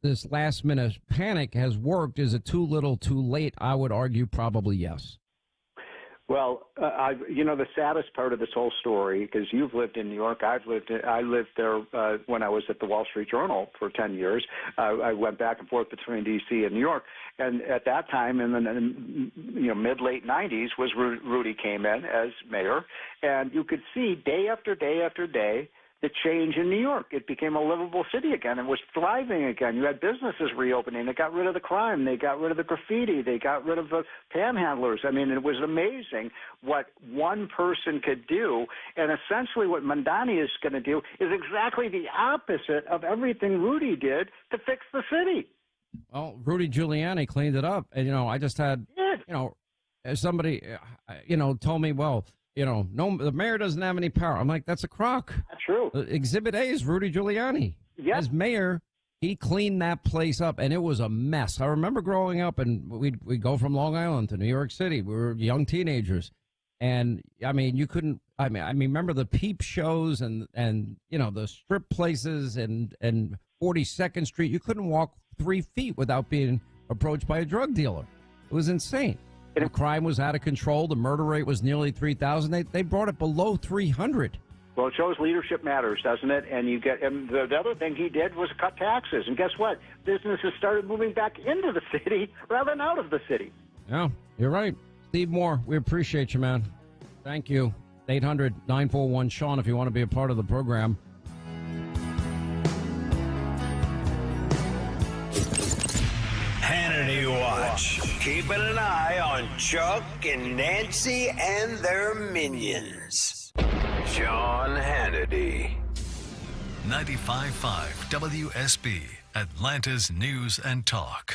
this last minute panic has worked. Is it too little, too late? I would argue probably yes. Well, the saddest part of this whole story, because you've lived in New York, I lived there when I was at the Wall Street Journal for 10 years. I went back and forth between D.C. and New York. And at that time, in the mid-late 90s, was Rudy came in as mayor. And you could see day after day after day the change in New York. It became a livable city again. It was thriving again. You had businesses reopening. They got rid of the crime. They got rid of the graffiti. They got rid of the panhandlers. I mean, it was amazing what one person could do. And essentially what Mamdani is going to do is exactly the opposite of everything Rudy did to fix the city. Well, Rudy Giuliani cleaned it up. And, I just had, somebody, told me, well, no, the mayor doesn't have any power. I'm like, that's a crock. That's true. Exhibit A is Rudy Giuliani. Yep. As mayor, he cleaned that place up, and it was a mess. I remember growing up, and we'd go from Long Island to New York City. We were young teenagers. And, I mean, you couldn't, I mean, remember the peep shows and the strip places and 42nd Street. You couldn't walk 3 feet without being approached by a drug dealer. It was insane. The crime was out of control. The murder rate was nearly 3,000. They brought it below 300. Well, it shows leadership matters, doesn't it? And the other thing he did was cut taxes. And guess what? Businesses started moving back into the city rather than out of the city. Yeah, you're right. Steve Moore, we appreciate you, man. Thank you. 800-941-SEAN if you want to be a part of the program. Hannity Watch. Keeping an eye on Chuck and Nancy and their minions. Sean Hannity. 95.5 WSB, Atlanta's News and Talk.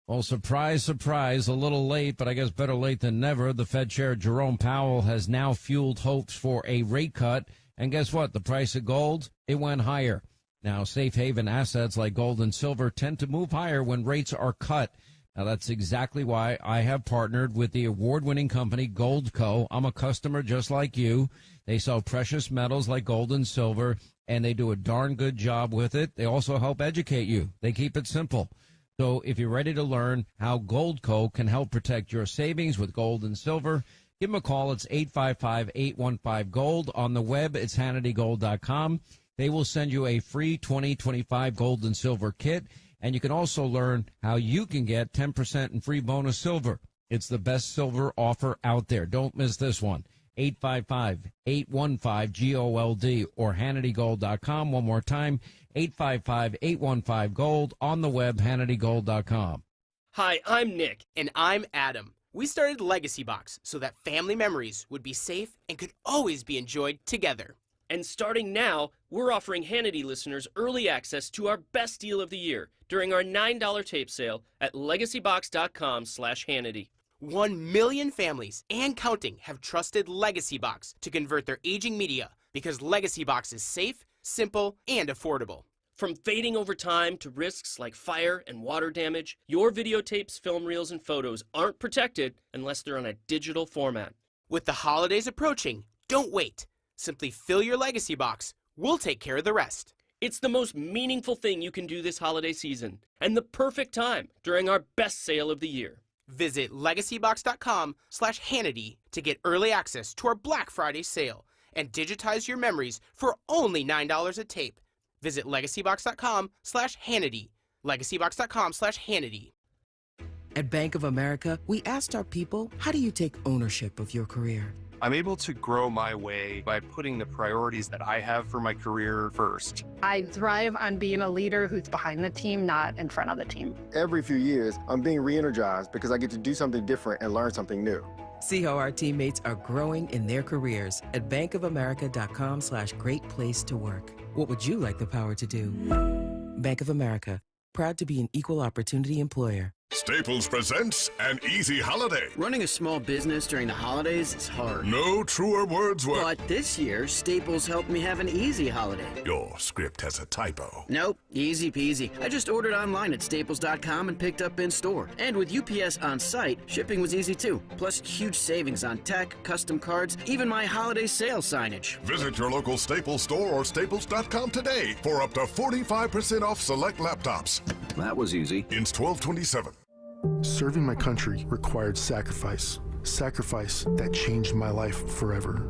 Well, surprise, surprise, a little late, but I guess better late than never. The Fed Chair Jerome Powell has now fueled hopes for a rate cut. And guess what? The price of gold, it went higher. Now, safe haven assets like gold and silver tend to move higher when rates are cut. Now, that's exactly why I have partnered with the award-winning company Goldco. I'm a customer just like you. They sell precious metals like gold and silver, and they do a darn good job with it. They also help educate you. They keep it simple. So if you're ready to learn how Goldco can help protect your savings with gold and silver, give them a call. It's 855-815-GOLD. On the web, it's HannityGold.com. They will send you a free 2025 gold and silver kit, and you can also learn how you can get 10% in free bonus silver. It's the best silver offer out there. Don't miss this one. 855-815-GOLD or HannityGold.com. One more time, 855-815-GOLD. On the web, HannityGold.com. Hi, I'm Nick. And I'm Adam. We started Legacy Box so that family memories would be safe and could always be enjoyed together. And starting now, we're offering Hannity listeners early access to our best deal of the year during our $9 tape sale at legacybox.com/Hannity. 1 million families and counting have trusted Legacy Box to convert their aging media because Legacy Box is safe, simple, and affordable. From fading over time to risks like fire and water damage, your videotapes, film reels, and photos aren't protected unless they're on a digital format. With the holidays approaching, don't wait. Simply fill your Legacy Box. We'll take care of the rest. It's the most meaningful thing you can do this holiday season, and the perfect time during our best sale of the year. Visit legacybox.com/Hannity to get early access to our Black Friday sale and digitize your memories for only $9 a tape. Visit legacybox.com/Hannity. legacybox.com/Hannity. At Bank of America, we asked our people, how do you take ownership of your career? I'm able to grow my way by putting the priorities that I have for my career first. I thrive on being a leader who's behind the team, not in front of the team. Every few years, I'm being re-energized because I get to do something different and learn something new. See how our teammates are growing in their careers at bankofamerica.com/great place to work. What would you like the power to do? Bank of America, proud to be an equal opportunity employer. Staples presents An Easy Holiday. Running a small business during the holidays is hard. No truer words were. But this year, Staples helped me have an easy holiday. Your script has a typo. Nope, easy peasy. I just ordered online at staples.com and picked up in store. And with UPS on site, shipping was easy too. Plus, huge savings on tech, custom cards, even my holiday sale signage. Visit your local Staples store or staples.com today for up to 45% off select laptops. That was easy. Ins 12/27. Serving my country required sacrifice. Sacrifice that changed my life forever.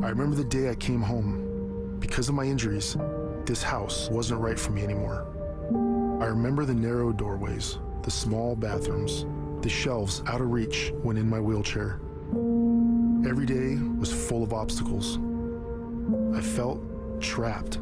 I remember the day I came home. Because of my injuries, this house wasn't right for me anymore. I remember the narrow doorways, the small bathrooms, the shelves out of reach when in my wheelchair. Every day was full of obstacles. I felt trapped.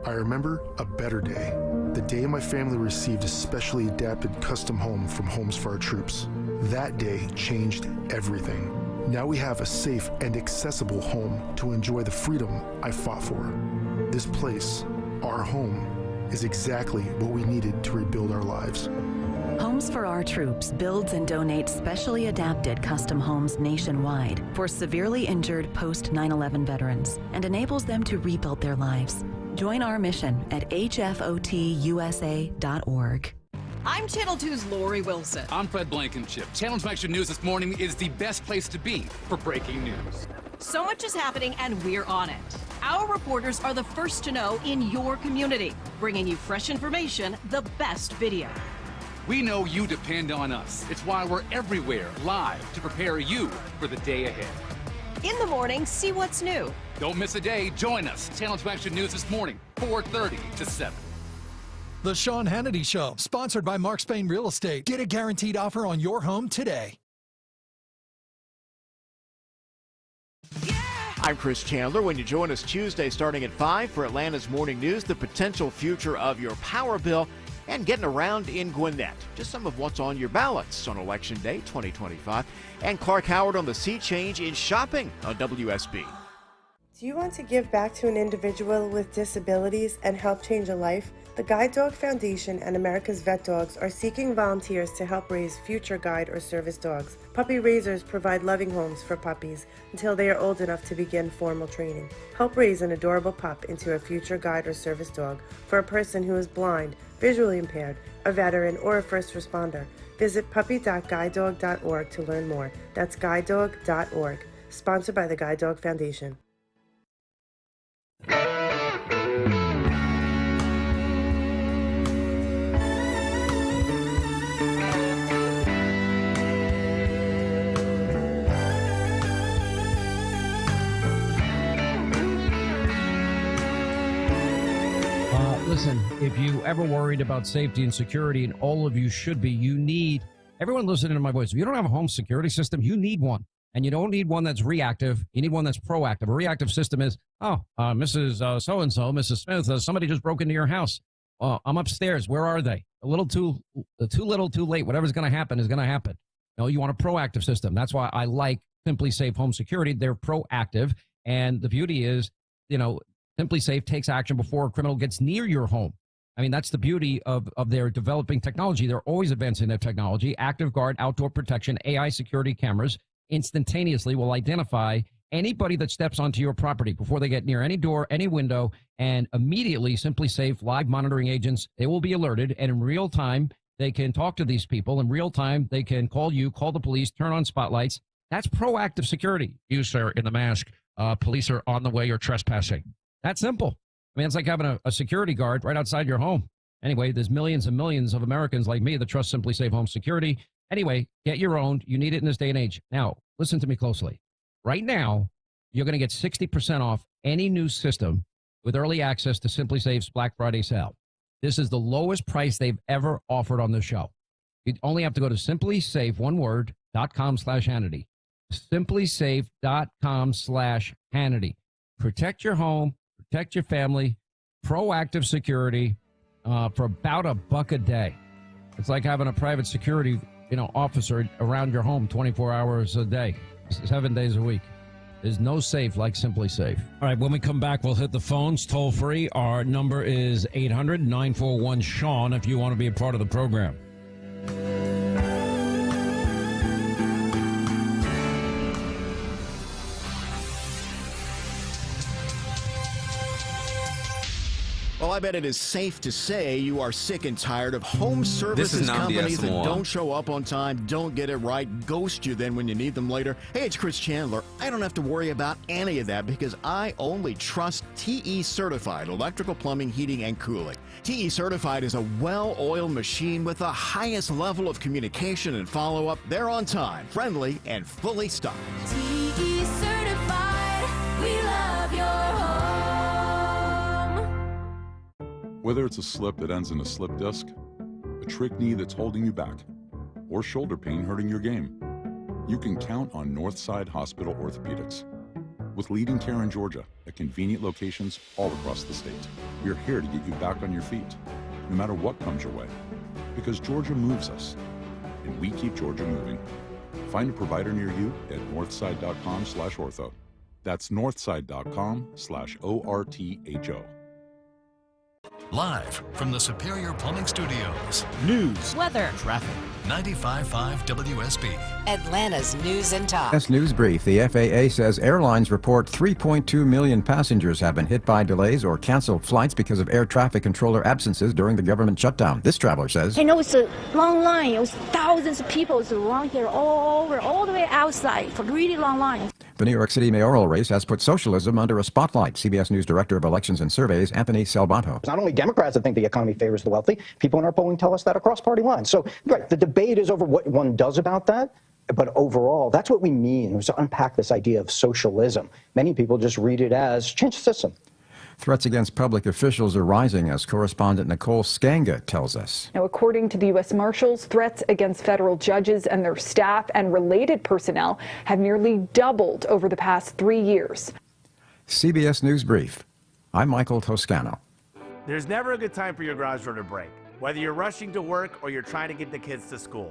I remember a better day, the day my family received a specially adapted custom home from Homes for Our Troops. That day changed everything. Now we have a safe and accessible home to enjoy the freedom I fought for. This place, our home, is exactly what we needed to rebuild our lives. Homes for Our Troops builds and donates specially adapted custom homes nationwide for severely injured post 9/11 veterans and enables them to rebuild their lives. Join our mission at hfotusa.org. I'm Channel 2's Lori Wilson. I'm Fred Blankenship. Channel 2 Action News this morning is the best place to be for breaking news. So much is happening, and we're on it. Our reporters are the first to know in your community, bringing you fresh information, the best video. We know you depend on us. It's why we're everywhere, live, to prepare you for the day ahead. In the morning, see what's new. Don't miss a day. Join us. Channel 2 Action News this morning, 4:30 to 7. The Sean Hannity Show, sponsored by Mark Spain Real Estate. Get a guaranteed offer on your home today. I'm Chris Chandler. When you join us Tuesday starting at 5 for Atlanta's Morning News, the potential future of your power bill and getting around in Gwinnett. Just some of what's on your ballots on Election Day 2025. And Clark Howard on the sea change in shopping on WSB. Do you want to give back to an individual with disabilities and help change a life? The Guide Dog Foundation and America's Vet Dogs are seeking volunteers to help raise future guide or service dogs. Puppy raisers provide loving homes for puppies until they are old enough to begin formal training. Help raise an adorable pup into a future guide or service dog for a person who is blind, visually impaired, a veteran, or a first responder. Visit puppy.guidedog.org to learn more. That's guidedog.org. Sponsored by the Guide Dog Foundation. Listen, if you ever worried about safety and security, and all of you should be, you need, everyone listening to my voice, if you don't have a home security system, you need one. And you don't need one that's reactive. You need one that's proactive. A reactive system is, Mrs. So-and-so, Mrs. Smith, somebody just broke into your house. I'm upstairs. Where are they? A little too little, too late. Whatever's going to happen is going to happen. No, you want a proactive system. That's why I like Simply Safe Home Security. They're proactive. And the beauty is, Simply Safe takes action before a criminal gets near your home. I mean, that's the beauty of their developing technology. They're always advancing their technology. Active Guard, outdoor protection, AI security cameras instantaneously will identify anybody that steps onto your property before they get near any door, any window, and immediately Simply Safe live monitoring agents, they will be alerted, and in real time, they can talk to these people. In real time, they can call you, call the police, turn on spotlights. That's proactive security. You, sir, in the mask, police are on the way, you're trespassing. That's simple. I mean, it's like having a security guard right outside your home. Anyway, there's millions and millions of Americans like me that trust Simply Safe Home Security. Anyway, get your own. You need it in this day and age. Now, listen to me closely. Right now, you're going to get 60% off any new system with early access to Simply Safe's Black Friday sale. This is the lowest price they've ever offered on the show. You only have to go to simplysafe.com/Hannity. simplysafe.com/Hannity. Protect your home. Protect your family, proactive security for about $1 a day. It's like having a private security, officer around your home 24 hours a day, 7 days a week. There's no safe like Simply Safe. All right, when we come back, we'll hit the phones toll free. Our number is 800-941-SEAN if you want to be a part of the program. Well, I bet it is safe to say you are sick and tired of home services companies that don't show up on time, don't get it right, ghost you then when you need them later. Hey, it's Chris Chandler. I don't have to worry about any of that because I only trust TE Certified Electrical, Plumbing, Heating, and Cooling. TE Certified is a well-oiled machine with the highest level of communication and follow-up. They're on time, friendly, and fully stocked. TE Certified, we love your home. Whether it's a slip that ends in a slip disc, a trick knee that's holding you back, or shoulder pain hurting your game, you can count on Northside Hospital Orthopedics. with leading care in Georgia at convenient locations all across the state. We're here to get you back on your feet, no matter what comes your way. Because Georgia moves us, and we keep Georgia moving. Find a provider near you at northside.com/ortho. That's northside.com/ORTHO. Live from the Superior Plumbing Studios. News, weather, traffic. 95.5 WSB. Atlanta's News and Talk. U.S. News Brief. The FAA says airlines report 3.2 million passengers have been hit by delays or canceled flights because of air traffic controller absences during the government shutdown. This traveler says, I know it's a long line. It was thousands of people around here all over, all the way outside for really long lines. The New York City mayoral race has put socialism under a spotlight. CBS News Director of Elections and Surveys, Anthony Salvato. It's not only Democrats that think the economy favors the wealthy. People in our polling tell us that across party lines. So, right, the debate is over what one does about that. But overall, that's what we mean. We to unpack this idea of socialism. Many people just read it as change the system. Threats against public officials are rising, as correspondent Nicole Skanga tells us. Now, according to the U.S. Marshals, threats against federal judges and their staff and related personnel have nearly doubled over the past 3 years. CBS News Brief. I'm Michael Toscano. There's never a good time for your garage door to break, whether you're rushing to work or you're trying to get the kids to school.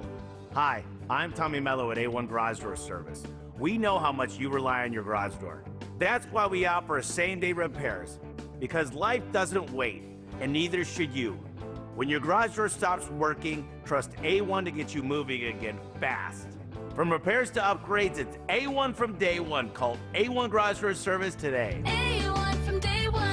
Hi, I'm Tommy Mello at A1 Garage Door Service. We know how much you rely on your garage door. That's why we offer same-day repairs. Because life doesn't wait, and neither should you. When your garage door stops working, trust A1 to get you moving again fast. From repairs to upgrades, it's A1 from day one. Call A1 Garage Door Service today. A1 from day one.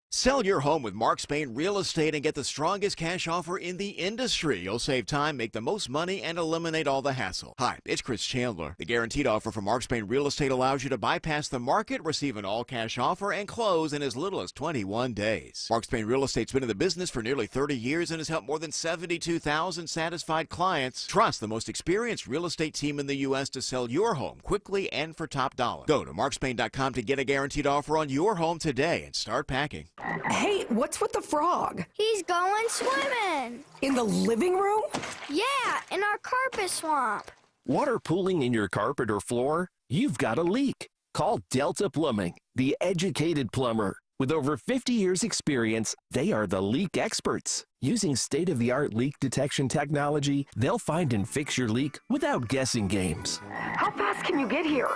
Sell your home with Mark Spain Real Estate and get the strongest cash offer in the industry. You'll save time, make the most money, and eliminate all the hassle. Hi, it's Chris Chandler. The guaranteed offer from Mark Spain Real Estate allows you to bypass the market, receive an all-cash offer, and close in as little as 21 days. Mark Spain Real Estate's been in the business for nearly 30 years and has helped more than 72,000 satisfied clients. Trust the most experienced real estate team in the U.S. to sell your home quickly and for top dollar. Go to markspain.com to get a guaranteed offer on your home today and start packing. Hey, what's with the frog? He's going swimming. In the living room? Yeah, in our carpet swamp. Water pooling in your carpet or floor? You've got a leak. Call Delta Plumbing, the educated plumber. With over 50 years experience, they are the leak experts. Using state-of-the-art leak detection technology, they'll find and fix your leak without guessing games. How fast can you get here?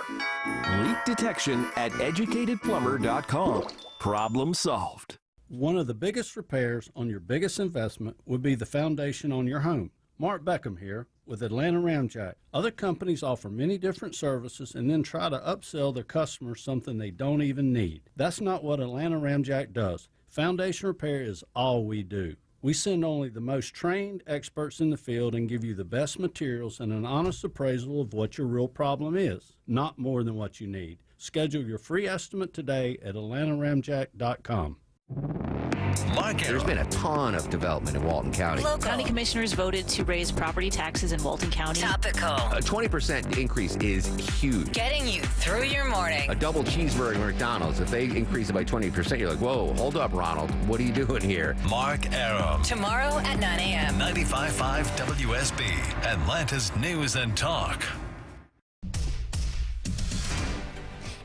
Leak detection at educatedplumber.com. Problem solved. One of the biggest repairs on your biggest investment would be the foundation on your home. Mark Beckham here with Atlanta Ramjack. Other companies offer many different services and then try to upsell their customers something they don't even need. That's not what Atlanta Ramjack does. Foundation repair is all we do. We send only the most trained experts in the field and give you the best materials and an honest appraisal of what your real problem is, not more than what you need. Schedule your free estimate today at atlantaramjack.com. There's been a ton of development in Walton County. Local. County commissioners voted to raise property taxes in Walton County. Topical. A 20% increase is huge. Getting you through your morning. A double cheeseburger at McDonald's, if they increase it by 20%, you're like, whoa, hold up, Ronald. What are you doing here? Mark Arum. Tomorrow at 9 a.m. 95.5 WSB, Atlanta's News and Talk.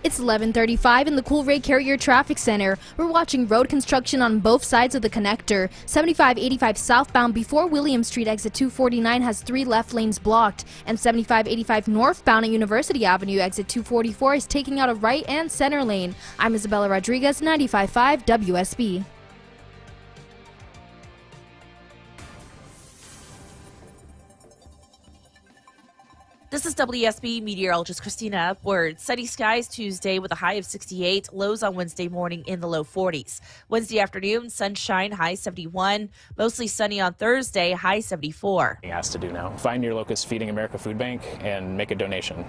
It's 11:35 in the Coolray Carrier Traffic Center. We're watching road construction on both sides of the connector. 7585 southbound before William Street exit 249 has 3 left lanes blocked, and 7585 northbound at University Avenue exit 244 is taking out a right and center lane. I'm Isabella Rodriguez, 95.5 WSB. This is WSB meteorologist Christina Upward. Sunny skies Tuesday with a high of 68, lows on Wednesday morning in the low 40s. Wednesday afternoon, sunshine, high 71. Mostly sunny on Thursday, high 74. He has to do now. Find your locust Feeding America food bank and make a donation.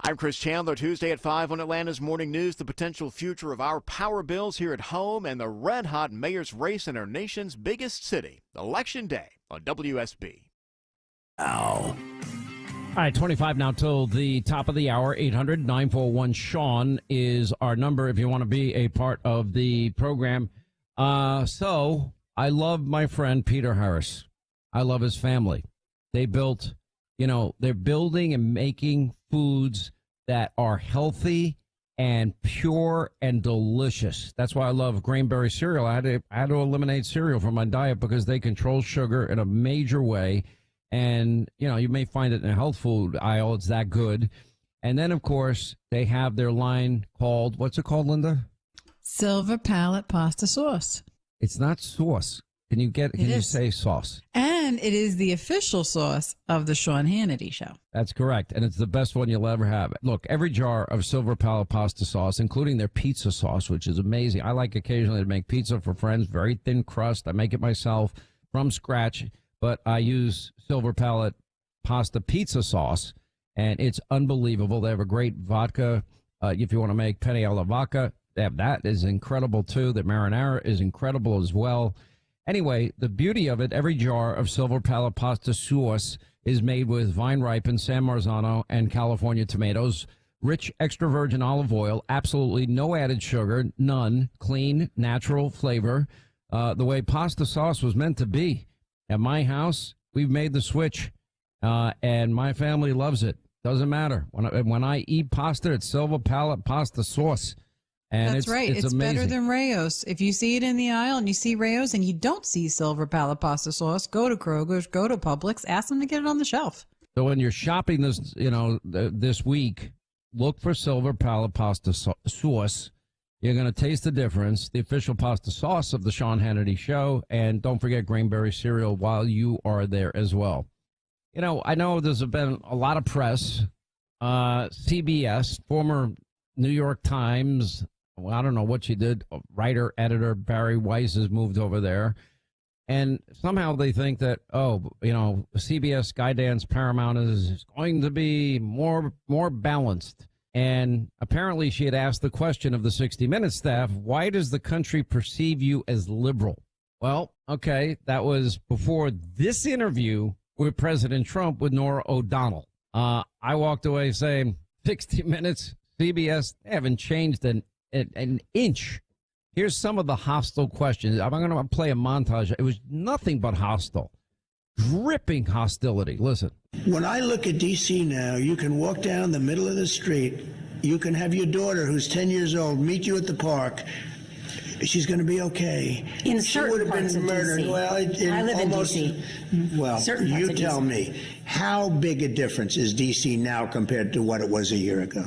I'm Chris Chandler. Tuesday at 5 on Atlanta's Morning News, the potential future of our power bills here at home and the red-hot mayor's race in our nation's biggest city. Election Day on WSB. Now, All right, 25 now till the top of the hour. 800-941-SEAN is our number if you want to be a part of the program. So I love my friend Peter Harris. I love his family. They built, they're building and making foods that are healthy and pure and delicious. That's why I love Grainberry cereal. I had to eliminate cereal from my diet because they control sugar in a major way. And, you may find it in a health food aisle. It's that good. And then, of course, they have their line called, what's it called, Linda? Silver Palette Pasta Sauce. It's not sauce. Can you say sauce? And it is the official sauce of the Sean Hannity Show. That's correct. And it's the best one you'll ever have. Look, every jar of Silver Palette Pasta Sauce, including their pizza sauce, which is amazing. I like occasionally to make pizza for friends, very thin crust. I make it myself from scratch. But I use Silver Palette pasta pizza sauce, and it's unbelievable. They have a great vodka. If you want to make penne alla vodka, they have that. Is incredible, too. The marinara is incredible as well. Anyway, the beauty of it, every jar of Silver Palette pasta sauce is made with vine-ripened San Marzano and California tomatoes, rich extra virgin olive oil, absolutely no added sugar, none, clean, natural flavor, the way pasta sauce was meant to be. At my house, we've made the switch, and my family loves it. Doesn't matter. When I eat pasta, it's Silver Palette pasta sauce. And That's right. It's amazing. better than Rayo's. If you see it in the aisle and you see Rayo's and you don't see Silver Palette pasta sauce, go to Kroger's, go to Publix, ask them to get it on the shelf. So when you're shopping this week, look for Silver Palette pasta sauce. You're going to taste the difference, the official pasta sauce of the Sean Hannity Show, and don't forget Grainberry cereal while you are there as well. I know there's been a lot of press. CBS, former New York Times, well, I don't know what she did, writer, editor Barry Weiss has moved over there. And somehow they think that, CBS, Skydance, Paramount is going to be more balanced. And apparently she had asked the question of the 60 Minutes staff, why does the country perceive you as liberal? Well, okay, that was before this interview with President Trump with Norah O'Donnell. I walked away saying, 60 Minutes, CBS, they haven't changed an inch. Here's some of the hostile questions. I'm going to play a montage. It was nothing but hostile. Dripping hostility. Listen. When I look at D.C. now, you can walk down the middle of the street. You can have your daughter, who's 10 years old, meet you at the park. She's going to be okay. In she certain would have parts been of murdered. DC. Well, I live almost, in D.C. Well, Certain parts you of tell DC. me, how big a difference is D.C. now compared to what it was a year ago?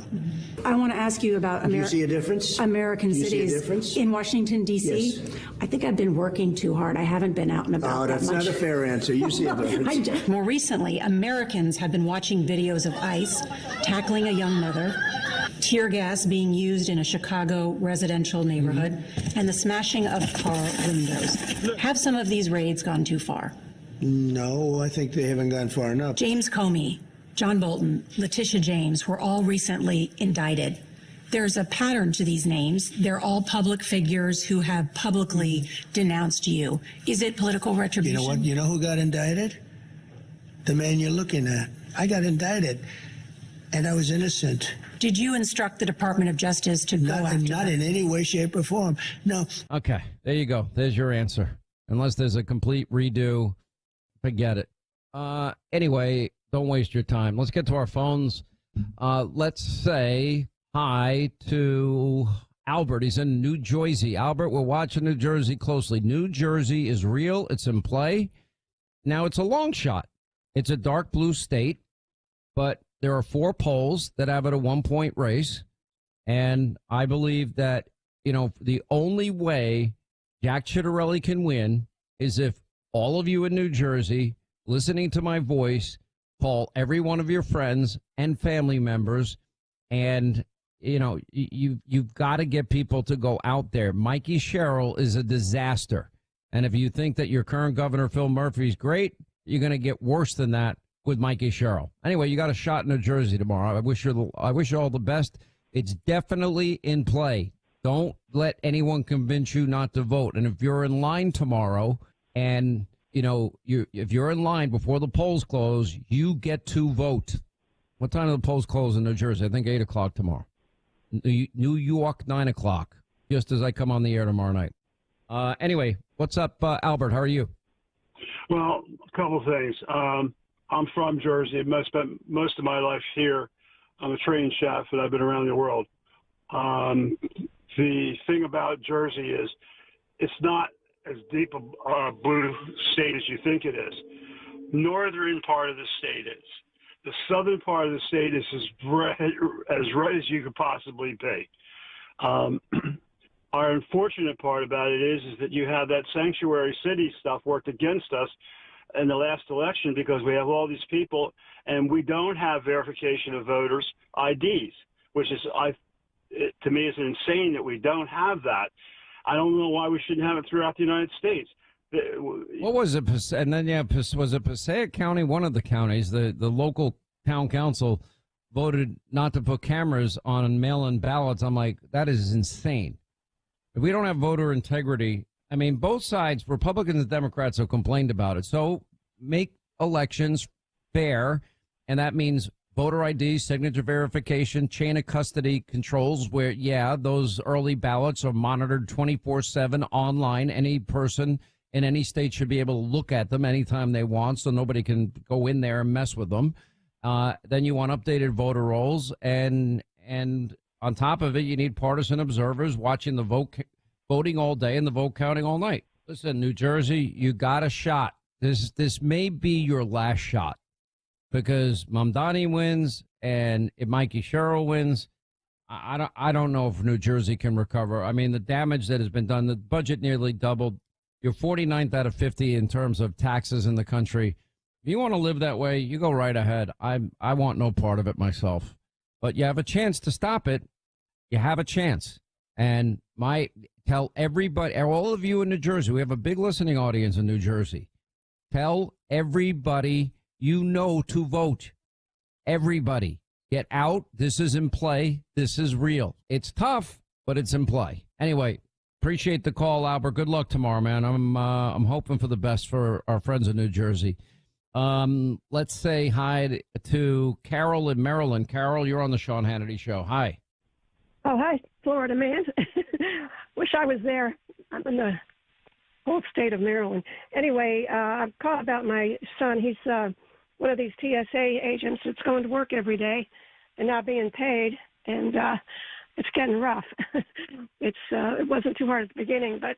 I want to ask you about Do you see a difference? American Do you see a cities difference? in Washington, D.C. Yes. I think I've been working too hard. I haven't been out and about Oh, that's that much. not a fair answer. You see a difference. More recently, Americans have been watching videos of ICE tackling a young mother, tear gas being used in a Chicago residential neighborhood, and the smashing of car windows. Have some of these raids gone too far? No, I think they haven't gone far enough. James Comey, John Bolton, Letitia James were all recently indicted. There's a pattern to these names. They're all public figures who have publicly denounced you. Is it political retribution? You know what? You know who got indicted? The man you're looking at. I got indicted, and I was innocent. Did you instruct the Department of Justice to go after Not in any way, shape, or form. No. Okay, there you go. There's your answer. Unless there's a complete redo, forget it. Anyway, don't waste your time. Let's get to our phones. Let's say hi to Albert. He's in New Jersey. Albert, we're watching New Jersey closely. New Jersey is real. It's in play. Now, it's a long shot. It's a dark blue state, but there are 4 polls that have it a 1-point race. And I believe that, the only way Jack Ciattarelli can win is if all of you in New Jersey, listening to my voice, call every one of your friends and family members, and you've got to get people to go out there. Mikey Sherrill is a disaster, and if you think that your current governor Phil Murphy is great, you're going to get worse than that with Mikey Sherrill. Anyway, you got a shot in New Jersey tomorrow. I wish you all the best. It's definitely in play. Don't let anyone convince you not to vote. And if you're in line tomorrow, and if you're in line before the polls close, you get to vote. What time do the polls close in New Jersey? I think 8 o'clock tomorrow. New York, 9 o'clock, just as I come on the air tomorrow night. Anyway, what's up, Albert? How are you? Well, a couple of things. I'm from Jersey. I spent most of my life here. I'm a trained chef, and I've been around the world. The thing about Jersey is it's not as deep a blue state as you think it is. Northern part of the state is. The southern part of the state is as red as you could possibly be. Our unfortunate part about it is that you have that sanctuary city stuff worked against us in the last election because we have all these people and we don't have verification of voters' IDs, which is, to me, is insane that we don't have that. I don't know why we shouldn't have it throughout the United States. What was it? And then, was it Passaic County? One of the counties, the local town council voted not to put cameras on mail-in ballots. I'm like, that is insane. If we don't have voter integrity, I mean, both sides, Republicans and Democrats, have complained about it. So make elections fair, and that means voter ID, signature verification, chain of custody controls where, yeah, those early ballots are monitored 24/7 online. Any person in any state should be able to look at them anytime they want, so nobody can go in there and mess with them. Then you want updated voter rolls, and on top of it, you need partisan observers watching the voting all day and the vote counting all night. Listen, New Jersey, you got a shot. This may be your last shot because Mamdani wins, and if Mikey Sherrill wins, I don't know if New Jersey can recover. I mean, the damage that has been done, the budget nearly doubled. You're 49th out of 50 in terms of taxes in the country. If you want to live that way, you go right ahead. I want no part of it myself. But you have a chance to stop it. You have a chance. And tell everybody, all of you in New Jersey, we have a big listening audience in New Jersey. Tell everybody you know to vote. Everybody. Get out. This is in play. This is real. It's tough, but it's in play. Anyway, appreciate the call, Albert. Good luck tomorrow, man. I'm hoping for the best for our friends in New Jersey. Let's say hi to Carol in Maryland. Carol, you're on the Sean Hannity Show. Hi. Oh, hi, Florida man. Wish I was there. I'm in the whole state of Maryland. Anyway, I've called about my son. He's one of these TSA agents that's going to work every day and not being paid, and it's getting rough. It wasn't too hard at the beginning, but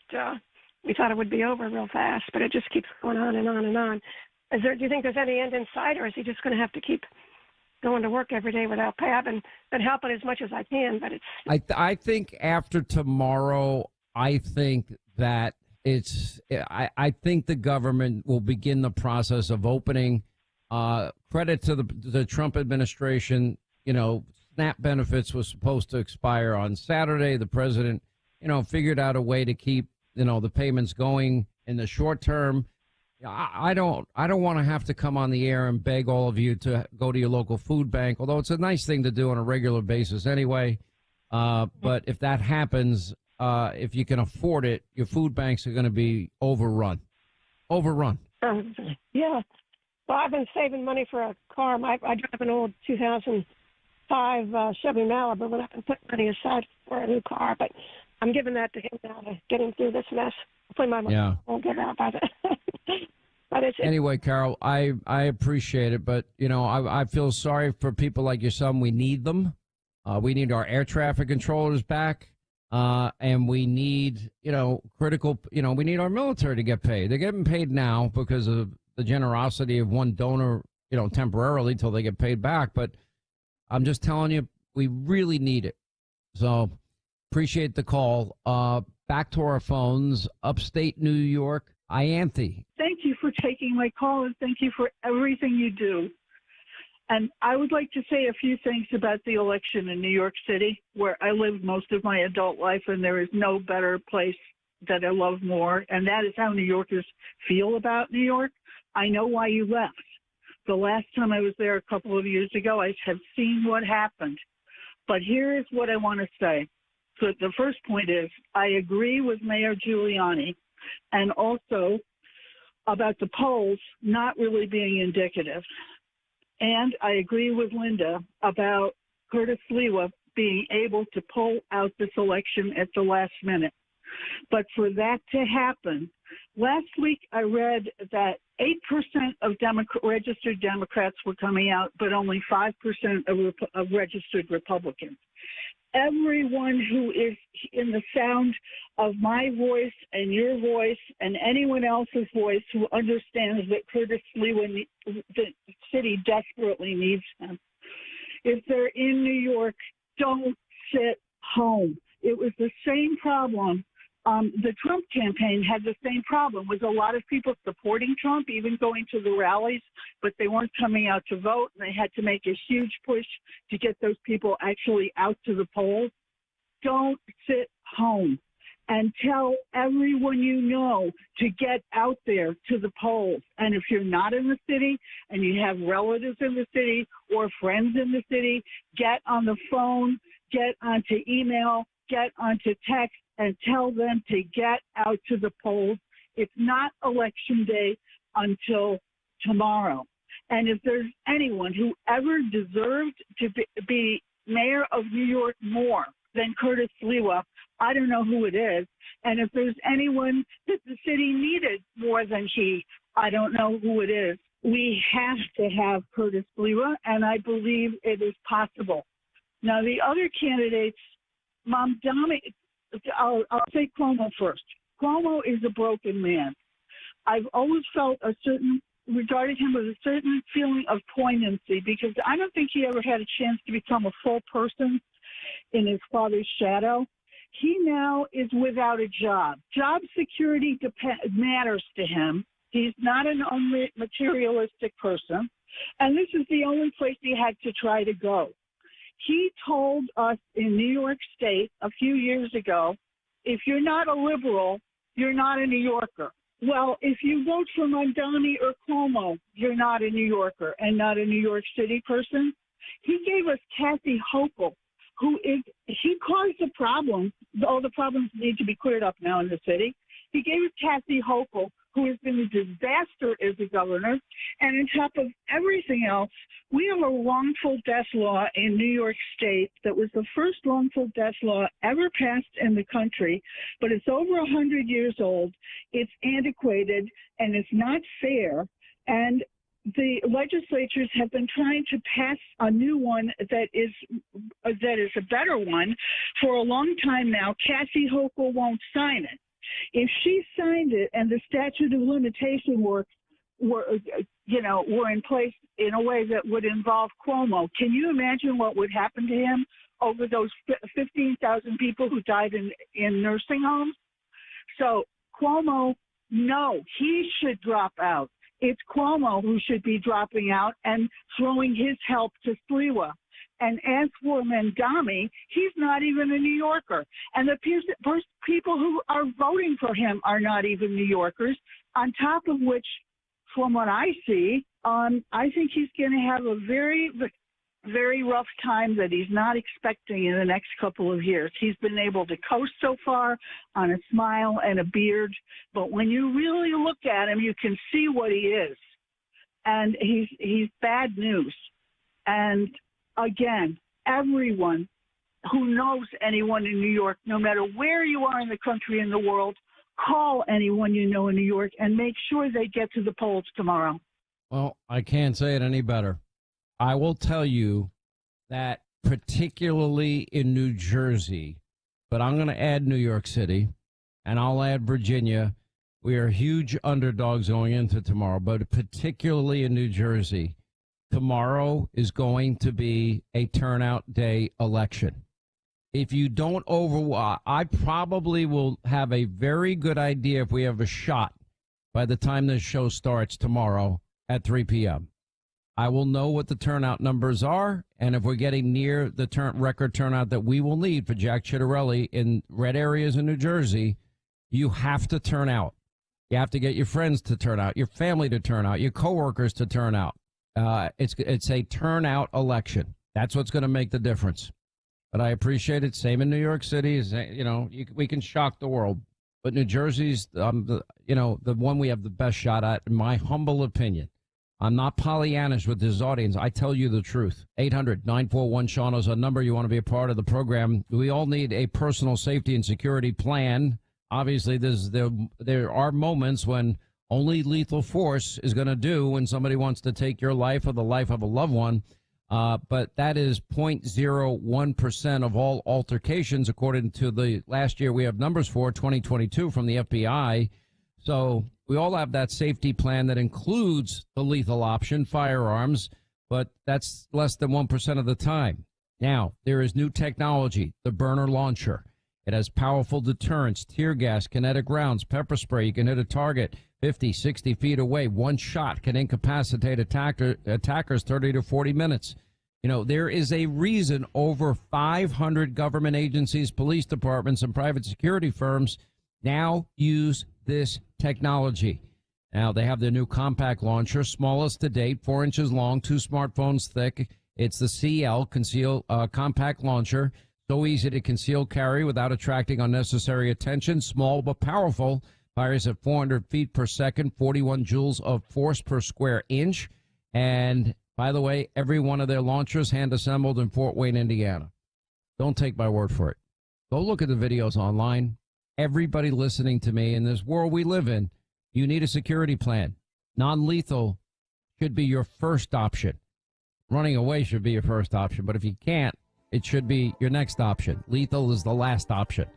we thought it would be over real fast, but it just keeps going on and on and on. Do you think there's any end in sight, or is he just going to have to keep going to work every day without pay? I've been helping as much as I can, but it's... I think after tomorrow, I think that I think the government will begin the process of opening. Credit to the Trump administration. You know, SNAP benefits was supposed to expire on Saturday. The president, figured out a way to keep, the payments going in the short term. I don't want to have to come on the air and beg all of you to go to your local food bank, although it's a nice thing to do on a regular basis anyway. But if that happens, if you can afford it, your food banks are going to be overrun. Yeah. Well, I've been saving money for a car. I drive an old 2005 Chevy Malibu, and I've been putting money aside for a new car. But I'm giving that to him now to get him through this mess. Hopefully my money won't get out by then. But anyway, Carol, I appreciate it, but I feel sorry for people like your son. We need them. We need our air traffic controllers back, and we need critical. We need our military to get paid. They're getting paid now because of the generosity of one donor. Temporarily till they get paid back. But I'm just telling you, we really need it. So appreciate the call. Back to our phones. Upstate New York. Ianthe. Thank you for taking my call, and thank you for everything you do. And I would like to say a few things about the election in New York City, where I lived most of my adult life, and there is no better place that I love more, and that is how New Yorkers feel about New York. I know why you left. The last time I was there a couple of years ago, I have seen what happened. But here is what I want to say. So the first point is I agree with Mayor Giuliani, and also about the polls not really being indicative. And I agree with Linda about Curtis Sliwa being able to pull out this election at the last minute. But for that to happen, last week I read that 8% of registered Democrats were coming out, but only 5% of registered Republicans. Everyone who is in the sound of my voice and your voice and anyone else's voice who understands that Curtis Sliwa, the city desperately needs him. If they're in New York, don't sit home. It was the same problem. The Trump campaign had the same problem with a lot of people supporting Trump, even going to the rallies, but they weren't coming out to vote, and they had to make a huge push to get those people actually out to the polls. Don't sit home, and tell everyone you know to get out there to the polls. And if you're not in the city and you have relatives in the city or friends in the city, get on the phone, get onto email, get onto text, and tell them to get out to the polls. It's not election day until tomorrow. And if there's anyone who ever deserved to be mayor of New York more than Curtis Sliwa, I don't know who it is. And if there's anyone that the city needed more than he, I don't know who it is. We have to have Curtis Sliwa, and I believe it is possible. Now, the other candidates, Mamdani, I'll say Cuomo first. Cuomo is a broken man. I've always felt regarded him with a certain feeling of poignancy, because I don't think he ever had a chance to become a full person in his father's shadow. He now is without a job. Job security matters to him. He's not an materialistic person. And this is the only place he had to try to go. He told us in New York State a few years ago, if you're not a liberal, you're not a New Yorker. Well, if you vote for Mamdani or Cuomo, you're not a New Yorker and not a New York City person. He gave us Kathy Hochul, he caused the problem. All the problems need to be cleared up now in the city. He gave us Kathy Hochul, who has been a disaster as a governor. And on top of everything else, we have a wrongful death law in New York State that was the first wrongful death law ever passed in the country, but it's over 100 years old. It's antiquated, and it's not fair. And the legislatures have been trying to pass a new one that is a better one for a long time now. Kathy Hochul won't sign it. If she signed it and the statute of limitation were in place in a way that would involve Cuomo, can you imagine what would happen to him over those 15,000 people who died in nursing homes? So Cuomo, no, he should drop out. It's Cuomo who should be dropping out and throwing his help to Sliwa. And as for Mamdani, he's not even a New Yorker. And the people who are voting for him are not even New Yorkers, on top of which, from what I see, I think he's going to have a very, very rough time that he's not expecting in the next couple of years. He's been able to coast so far on a smile and a beard, but when you really look at him, you can see what he is. And he's bad news. And again, everyone who knows anyone in New York, no matter where you are in the country and the world, call anyone you know in New York and make sure they get to the polls tomorrow. Well, I can't say it any better. I will tell you that particularly in New Jersey, but I'm going to add New York City, and I'll add Virginia. We are huge underdogs going into tomorrow, but particularly in New Jersey, tomorrow is going to be a turnout day election. If you don't I probably will have a very good idea if we have a shot by the time this show starts tomorrow at 3 p.m. I will know what the turnout numbers are, and if we're getting near the record turnout that we will need for Jack Ciattarelli in red areas in New Jersey, you have to turn out. You have to get your friends to turn out, your family to turn out, your coworkers to turn out. It's a turnout election. That's what's going to make the difference. But I appreciate it. Same in New York City. We can shock the world. But New Jersey's, the one we have the best shot at, in my humble opinion. I'm not Pollyannish with this audience. I tell you the truth. 800-941-SEAN is a number you want to be a part of the program. We all need a personal safety and security plan. Obviously, there are moments when only lethal force is going to do when somebody wants to take your life or the life of a loved one. But that is 0.01% of all altercations, according to the last year we have numbers for, 2022, from the FBI. So we all have that safety plan that includes the lethal option, firearms, but that's less than 1% of the time. Now, there is new technology, the burner launcher. It has powerful deterrence, tear gas, kinetic rounds, pepper spray. You can hit a target 50, 60 feet away. One shot can incapacitate attackers 30 to 40 minutes. You know, there is a reason over 500 government agencies, police departments, and private security firms now use this technology. Now, they have their new compact launcher, smallest to date, 4 inches long, 2 smartphones thick. It's the CL, compact launcher. So easy to conceal carry without attracting unnecessary attention. Small but powerful. Fires at 400 feet per second, 41 joules of force per square inch. And by the way, every one of their launchers hand assembled in Fort Wayne, Indiana. Don't take my word for it. Go look at the videos online. Everybody listening to me in this world we live in, you need a security plan. Non-lethal should be your first option. Running away should be your first option. But if you can't, it should be your next option. Lethal is the last option.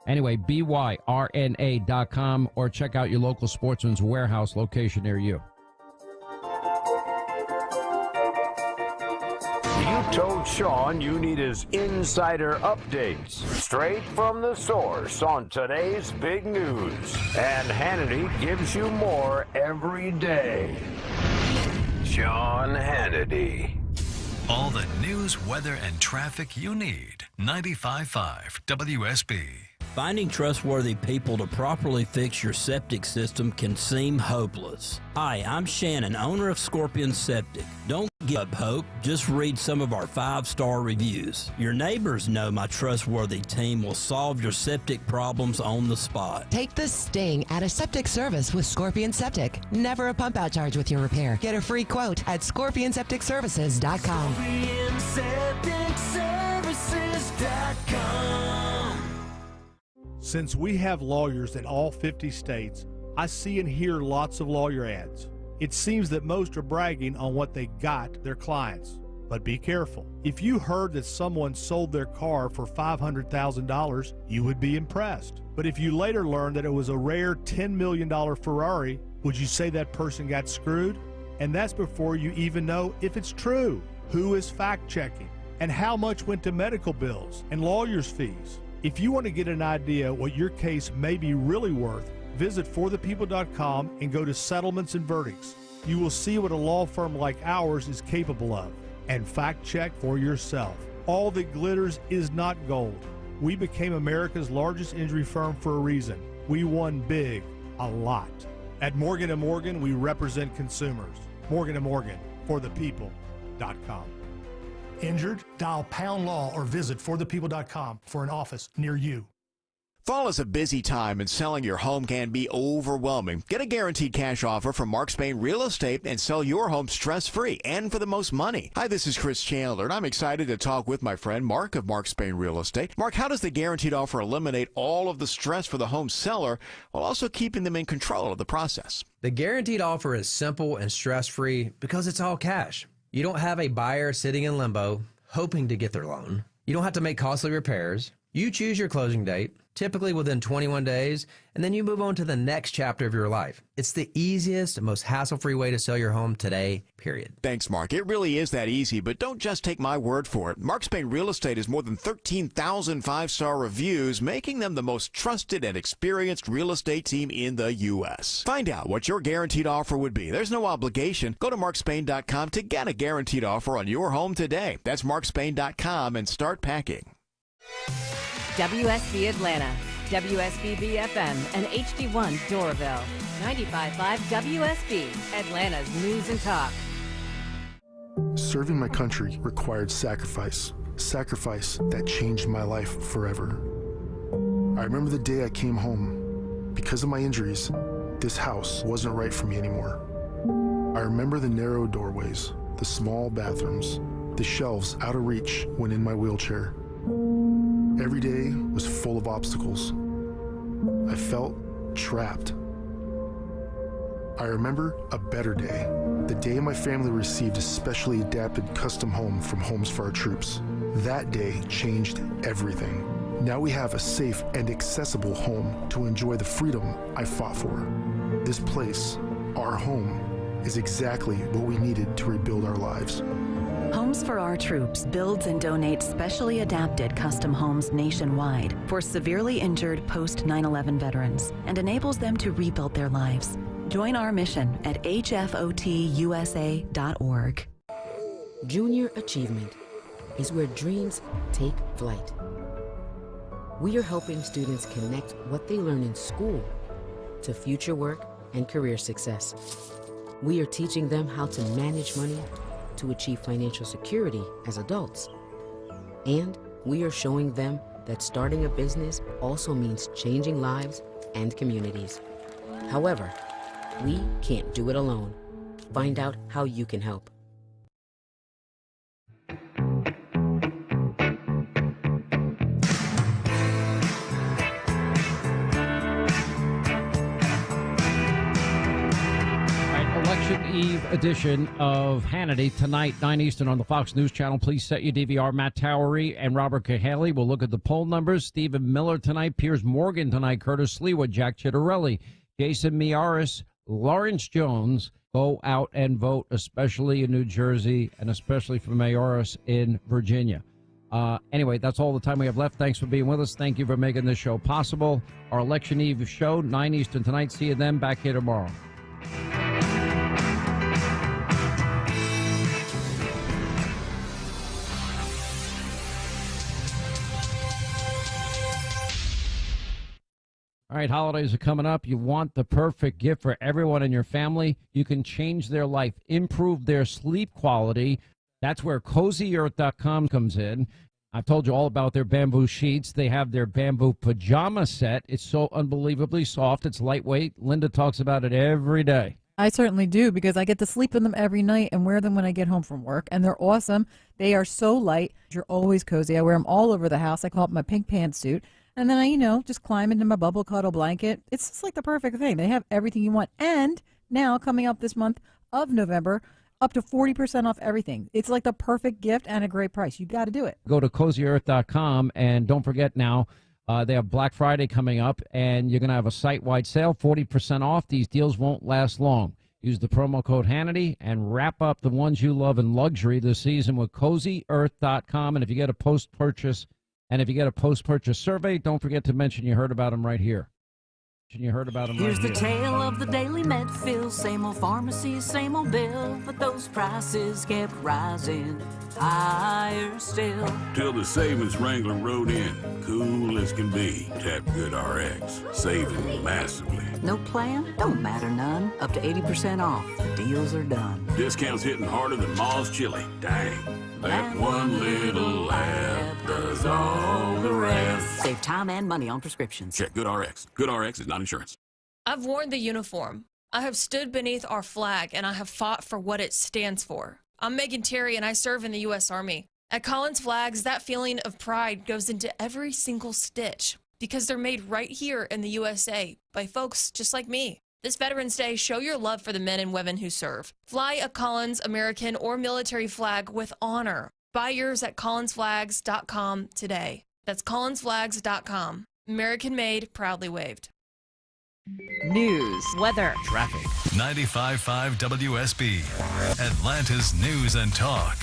Anyway, byrna.com or check out your local Sportsman's Warehouse location near you. You told Sean you need his insider updates straight from the source on today's big news. And Hannity gives you more every day. Sean Hannity. All the news, weather, and traffic you need. 95.5 WSB. Finding trustworthy people to properly fix your septic system can seem hopeless. Hi, I'm Shannon, owner of Scorpion Septic. Don't give up hope, just read some of our 5-star reviews. Your neighbors know my trustworthy team will solve your septic problems on the spot. Take the sting out of septic service with Scorpion Septic. Never a pump out charge with your repair. Get a free quote at scorpionsepticservices.com. ScorpionSepticServices.com. Since we have lawyers in all 50 states, I see and hear lots of lawyer ads. It seems that most are bragging on what they got their clients. But be careful. If you heard that someone sold their car for $500,000, you would be impressed. But if you later learned that it was a rare $10 million Ferrari, would you say that person got screwed? And that's before you even know if it's true. Who is fact-checking? And how much went to medical bills and lawyers' fees? If you want to get an idea what your case may be really worth, visit forthepeople.com and go to Settlements and Verdicts. You will see what a law firm like ours is capable of. And fact check for yourself. All that glitters is not gold. We became America's largest injury firm for a reason. We won big, a lot. At Morgan & Morgan, we represent consumers. Morgan & Morgan, forthepeople.com. Injured? Dial pound law or visit forthepeople.com for an office near you. Fall is a busy time and selling your home can be overwhelming. Get a guaranteed cash offer from Mark Spain Real Estate and sell your home stress-free and for the most money. Hi, this is Chris Chandler, and I'm excited to talk with my friend Mark of Mark Spain Real Estate. Mark, how does the guaranteed offer eliminate all of the stress for the home seller while also keeping them in control of the process? The guaranteed offer is simple and stress-free because it's all cash. You don't have a buyer sitting in limbo hoping to get their loan. You don't have to make costly repairs. You choose your closing date, typically within 21 days, and then you move on to the next chapter of your life. It's the easiest, most hassle-free way to sell your home today, period. Thanks, Mark. It really is that easy, but don't just take my word for it. Mark Spain Real Estate has more than 13,000 5-star reviews, making them the most trusted and experienced real estate team in the U.S. Find out what your guaranteed offer would be. There's no obligation. Go to markspain.com to get a guaranteed offer on your home today. That's markspain.com and start packing. WSB Atlanta, WSB BFM, and HD1 Doraville. 95.5 WSB, Atlanta's News and Talk. Serving my country required sacrifice. Sacrifice that changed my life forever. I remember the day I came home. Because of my injuries, this house wasn't right for me anymore. I remember the narrow doorways, the small bathrooms, the shelves out of reach when in my wheelchair. Every day was full of obstacles. I felt trapped. I remember a better day, the day my family received a specially adapted custom home from Homes for Our Troops. That day changed everything. Now we have a safe and accessible home to enjoy the freedom I fought for. This place, our home, is exactly what we needed to rebuild our lives. Homes for Our Troops builds and donates specially adapted custom homes nationwide for severely injured post 9/11 veterans and enables them to rebuild their lives. Join our mission at hfotusa.org. Junior achievement is where dreams take flight. We are helping students connect what they learn in school to future work and career success. We are teaching them how to manage money to achieve financial security as adults. And we are showing them that starting a business also means changing lives and communities. However, we can't do it alone. Find out how you can help. Election Eve edition of Hannity tonight, 9 Eastern on the Fox News Channel. Please set your DVR. Matt Towery and Robert Cahaley will look at the poll numbers. Stephen Miller tonight, Piers Morgan tonight, Curtis Sliwa, Jack Chittarelli, Jason Miyares, Lawrence Jones. Go out and vote, especially in New Jersey and especially for Mayoras in Virginia. Anyway, that's all the time we have left. Thanks for being with us. Thank you for making this show possible. Our Election Eve show, 9 Eastern tonight. See you then. Back here tomorrow. All right, holidays are coming up. You want the perfect gift for everyone in your family. You can change their life, improve their sleep quality. That's where CozyEarth.com comes in. I've told you all about their bamboo sheets. They have their bamboo pajama set. It's so unbelievably soft. It's lightweight. Linda talks about it every day. I certainly do, because I get to sleep in them every night and wear them when I get home from work. And they're awesome. They are so light. You're always cozy. I wear them all over the house. I call it my pink pantsuit. And then I, just climb into my bubble cuddle blanket. It's just like the perfect thing. They have everything you want. And now, coming up this month of November, up to 40% off everything. It's like the perfect gift and a great price. You got to do it. Go to CozyEarth.com, and don't forget now, they have Black Friday coming up, and you're going to have a site-wide sale, 40% off. These deals won't last long. Use the promo code Hannity and wrap up the ones you love in luxury this season with CozyEarth.com. And if you get a post-purchase survey, don't forget to mention you heard about them right here. Here's the tale of the daily Medfill. Same old pharmacy, same old bill, but those prices kept rising higher still. Till the savings Wrangler rode in, cool as can be. Tap GoodRx, saving massively. No plan? Don't matter none. Up to 80% off. The deals are done. Discounts hitting harder than Ma's chili. Dang. That one little app does all the rest. Save time and money on prescriptions. Check GoodRx. GoodRx is not insurance. I've worn the uniform. I have stood beneath our flag, and I have fought for what it stands for. I'm Megan Terry, and I serve in the U.S. Army. At Collins Flags, that feeling of pride goes into every single stitch because they're made right here in the USA by folks just like me. This Veterans Day, show your love for the men and women who serve. Fly a Collins, American, or military flag with honor. Buy yours at collinsflags.com today. That's collinsflags.com. American made, proudly waved. News, weather, traffic. 95.5 WSB, Atlanta's News and Talk.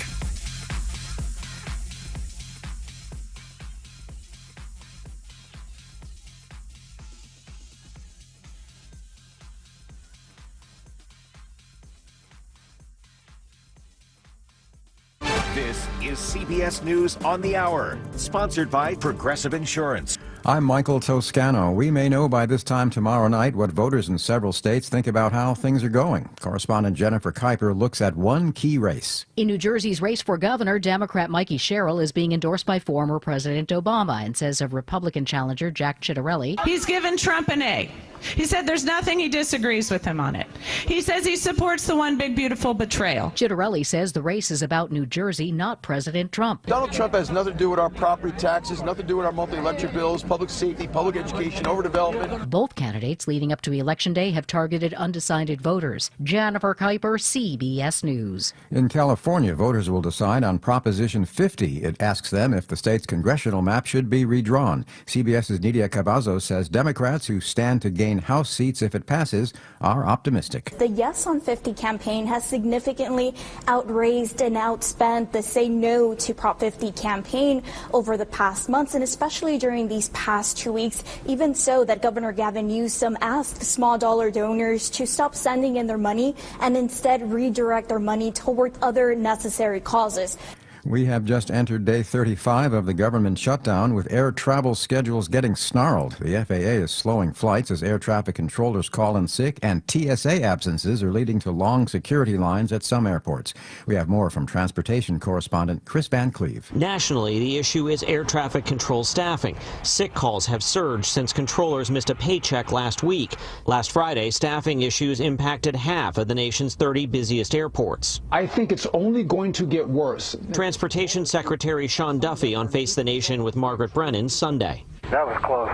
This is CBS News on the Hour, sponsored by Progressive Insurance. I'm Michael Toscano. We may know by this time tomorrow night what voters in several states think about how things are going. Correspondent Jennifer Kuiper looks at one key race. In New Jersey's race for governor, Democrat Mikey Sherrill is being endorsed by former President Obama and says of Republican challenger Jack Chittarelli, he's given Trump an A. He said there's nothing he disagrees with him on it. He says he supports the one big beautiful betrayal. Chitterelli says the race is about New Jersey, not President Trump. Donald Trump has nothing to do with our property taxes, nothing to do with our monthly electric bills, public safety, public education, overdevelopment. Both candidates leading up to Election Day have targeted undecided voters. Jennifer Kuiper, CBS News. In California, voters will decide on Proposition 50. It asks them if the state's congressional map should be redrawn. CBS's Nidia Cavazos says Democrats who stand to gain House seats if it passes are optimistic. The Yes on 50 campaign has significantly outraised and outspent the Say No to Prop 50 campaign over the past months, and especially during these past 2 weeks. Even so, that Governor Gavin Newsom asked small dollar donors to stop sending in their money and instead redirect their money toward other necessary causes. We have just entered day 35 of the government shutdown, with air travel schedules getting snarled. The FAA is slowing flights as air traffic controllers call in sick, and TSA absences are leading to long security lines at some airports. We have more from transportation correspondent Chris Van Cleve. Nationally, the issue is air traffic control staffing. Sick calls have surged since controllers missed a paycheck last week. Last Friday, staffing issues impacted half of the nation's 30 busiest airports. I think it's only going to get worse. Transportation Secretary Sean Duffy on Face the Nation with Margaret Brennan Sunday. That was close.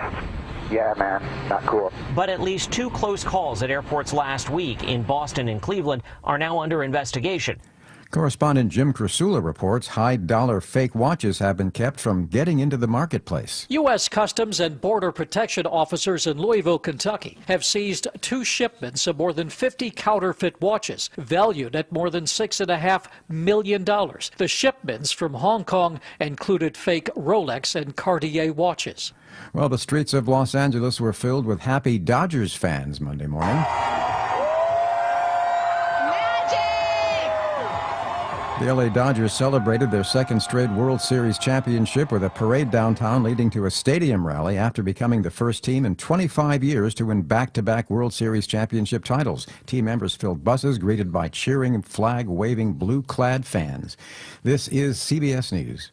Yeah, man, not cool. But at least 2 close calls at airports last week in Boston and Cleveland are now under investigation. Correspondent Jim Krasula reports high-dollar fake watches have been kept from getting into the marketplace. U.S. Customs and Border Protection officers in Louisville, Kentucky, have seized 2 shipments of more than 50 counterfeit watches, valued at more than $6.5 million. The shipments from Hong Kong included fake Rolex and Cartier watches. Well, the streets of Los Angeles were filled with happy Dodgers fans Monday morning. The LA Dodgers celebrated their second straight World Series championship with a parade downtown leading to a stadium rally after becoming the first team in 25 years to win back-to-back World Series championship titles. Team members filled buses greeted by cheering, flag-waving, blue-clad fans. This is CBS News.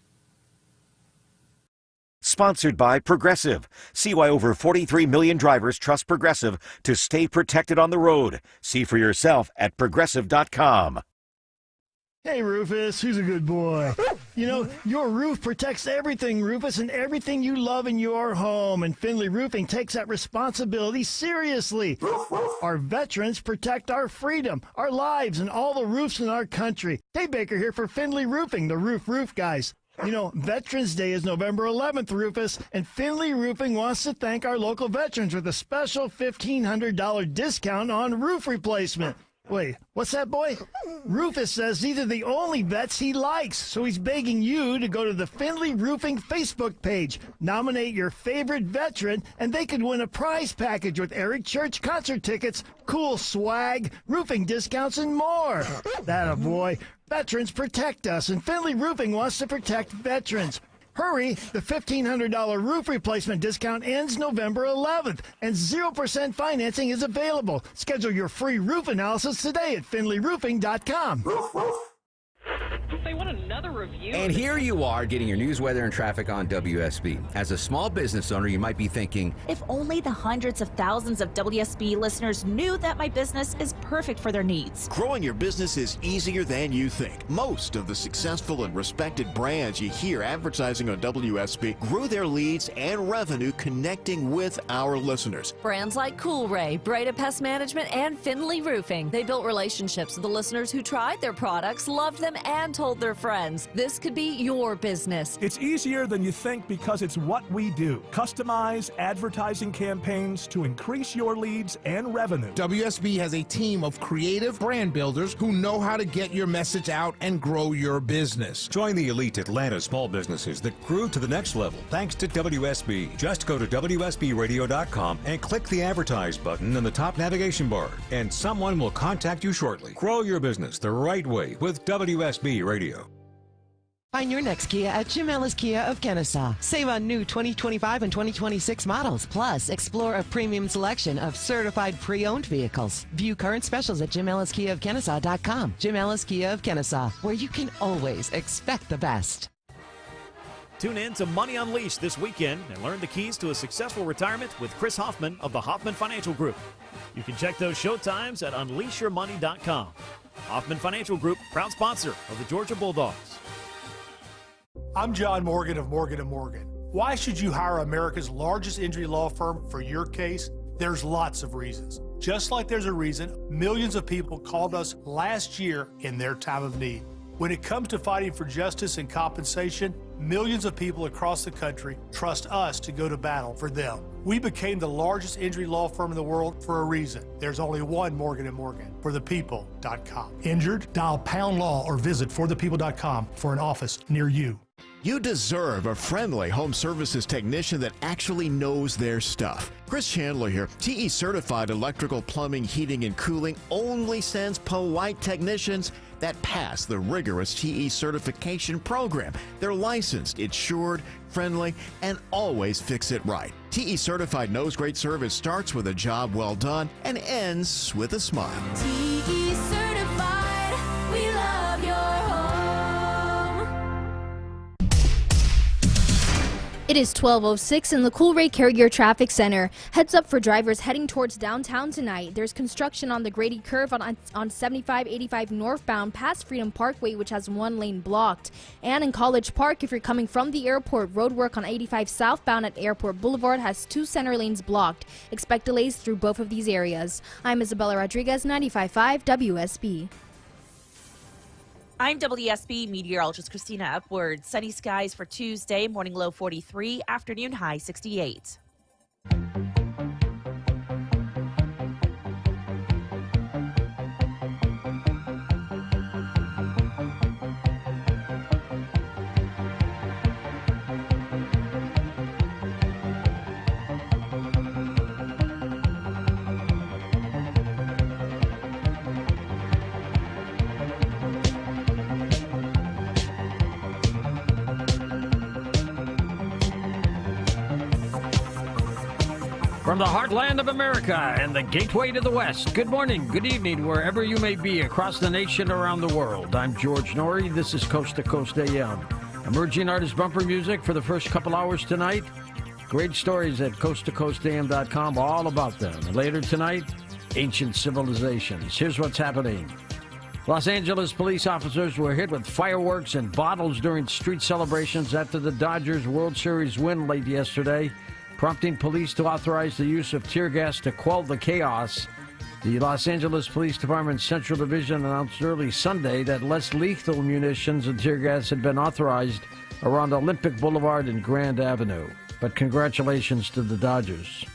Sponsored by Progressive. See why over 43 million drivers trust Progressive to stay protected on the road. See for yourself at Progressive.com. Hey, Rufus, who's a good boy? You know, your roof protects everything, Rufus, and everything you love in your home. And Finley Roofing takes that responsibility seriously. Our veterans protect our freedom, our lives, and all the roofs in our country. Dave Baker here for Finley Roofing, the roof guys. You know, Veterans Day is November 11th, Rufus, and Finley Roofing wants to thank our local veterans with a special $1,500 discount on roof replacement. Wait, what's that, boy? Rufus says these are the only vets he likes, so he's begging you to go to the Finley Roofing Facebook page, nominate your favorite veteran, and they could win a prize package with Eric Church concert tickets, cool swag, roofing discounts, and more. That boy. Veterans protect us, and Finley Roofing wants to protect veterans. Hurry, the $1,500 roof replacement discount ends November 11th, and 0% financing is available. Schedule your free roof analysis today at finleyroofing.com. They want another review. And here you are getting your news, weather, and traffic on WSB. As a small business owner, you might be thinking, if only the hundreds of thousands of WSB listeners knew that my business is perfect for their needs. Growing your business is easier than you think. Most of the successful and respected brands you hear advertising on WSB grew their leads and revenue connecting with our listeners. Brands like Coolray, Breda Pest Management, and Finley Roofing. They built relationships with the listeners who tried their products, loved them, and told their friends. This could be your business. It's easier than you think because it's what we do. Customize advertising campaigns to increase your leads and revenue. WSB has a team of creative brand builders who know how to get your message out and grow your business. Join the elite Atlanta small businesses that grew to the next level thanks to WSB. Just go to WSBradio.com and click the Advertise button in the top navigation bar, and someone will contact you shortly. Grow your business the right way with WSB Radio. Find your next Kia at Jim Ellis Kia of Kennesaw. Save on new 2025 and 2026 models. Plus, explore a premium selection of certified pre-owned vehicles. View current specials at JimEllisKiaOfKennesaw.com. Jim Ellis Kia of Kennesaw, where you can always expect the best. Tune in to Money Unleashed this weekend and learn the keys to a successful retirement with Chris Hoffman of the Hoffman Financial Group. You can check those showtimes at unleashyourmoney.com. Hoffman Financial Group, proud sponsor of the Georgia Bulldogs. I'm John Morgan of Morgan & Morgan. Why should you hire America's largest injury law firm for your case? There's lots of reasons. Just like there's a reason millions of people called us last year in their time of need. When it comes to fighting for justice and compensation, millions of people across the country trust us to go to battle for them. We became the largest injury law firm in the world for a reason. There's only one Morgan & Morgan, forthepeople.com. Injured? Dial #law or visit forthepeople.com for an office near you. You deserve a friendly home services technician that actually knows their stuff. Chris Chandler here. TE Certified Electrical, Plumbing, Heating, and Cooling only sends polite technicians that pass the rigorous TE certification program. They're licensed, insured, friendly, and always fix it right. TE Certified knows great service starts with a job well done and ends with a smile. TE Certified, we love your home. It is 12:06 in the Coolray Carrier Traffic Center. Heads up for drivers heading towards downtown tonight. There's construction on the Grady Curve on 7585 northbound past Freedom Parkway, which has one lane blocked. And in College Park, if you're coming from the airport, roadwork on 85 southbound at Airport Boulevard has 2 center lanes blocked. Expect delays through both of these areas. I'm Isabella Rodriguez, 95.5 WSB. I'm WSB meteorologist Christina Upward. Sunny skies for Tuesday, morning low 43, afternoon high 68. From the heartland of America and the gateway to the West, good morning, good evening, wherever you may be across the nation, around the world. I'm George Norrie. This is Coast to Coast AM. Emerging artist bumper music for the first couple hours tonight. Great stories at coasttocoastam.com, all about them. And later tonight, ancient civilizations. Here's what's happening. Los Angeles police officers were hit with fireworks and bottles during street celebrations after the Dodgers World Series win late yesterday, prompting police to authorize the use of tear gas to quell the chaos. The Los Angeles Police Department's Central Division announced early Sunday that less lethal munitions and tear gas had been authorized around Olympic Boulevard and Grand Avenue. But congratulations to the Dodgers.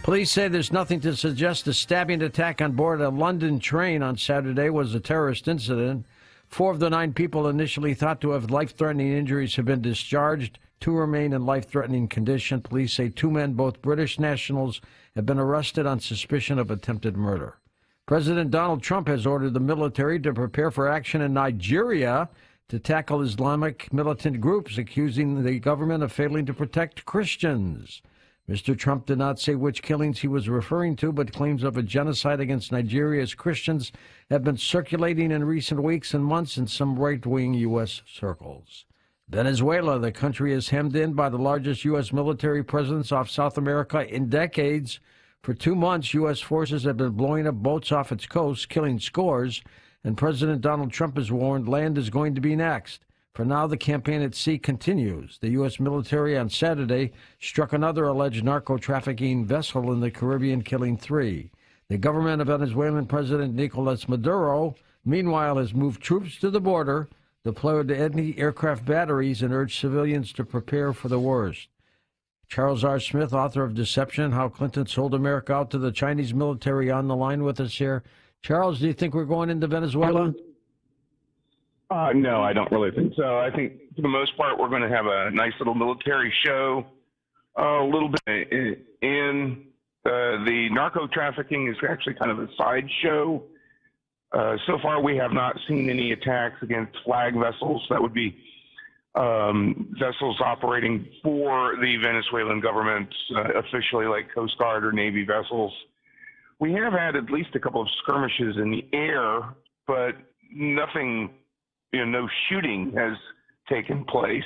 Police say there's nothing to suggest the stabbing attack on board a London train on Saturday was a terrorist incident. 4 of the 9 people initially thought to have life-threatening injuries have been discharged. 2 remain in life-threatening condition. Police say 2 men, both British nationals, have been arrested on suspicion of attempted murder. President Donald Trump has ordered the military to prepare for action in Nigeria to tackle Islamic militant groups accusing the government of failing to protect Christians. Mr. Trump did not say which killings he was referring to, but claims of a genocide against Nigeria's Christians have been circulating in recent weeks and months in some right-wing U.S. circles. Venezuela, the country is hemmed in by the largest U.S. military presence off South America in decades. For 2 months, U.S. forces have been blowing up boats off its coast, killing scores, and President Donald Trump has warned land is going to be next. For now, the campaign at sea continues. The U.S. military on Saturday struck another alleged narco-trafficking vessel in the Caribbean, killing 3. The government of Venezuelan President Nicolas Maduro, meanwhile, has moved troops to the border, deployed anti-aircraft batteries, and urged civilians to prepare for the worst. Charles R. Smith, author of Deception, How Clinton Sold America Out to the Chinese Military, on the line with us here. Charles, do you think we're going into Venezuela? No, I don't really think so. I think for the most part, we're going to have a nice little military show, a little bit in the narco trafficking is actually kind of a sideshow. So far, we have not seen any attacks against flag vessels. That would be vessels operating for the Venezuelan government, officially like Coast Guard or Navy vessels. We have had at least a couple of skirmishes in the air, but nothing, no shooting has taken place.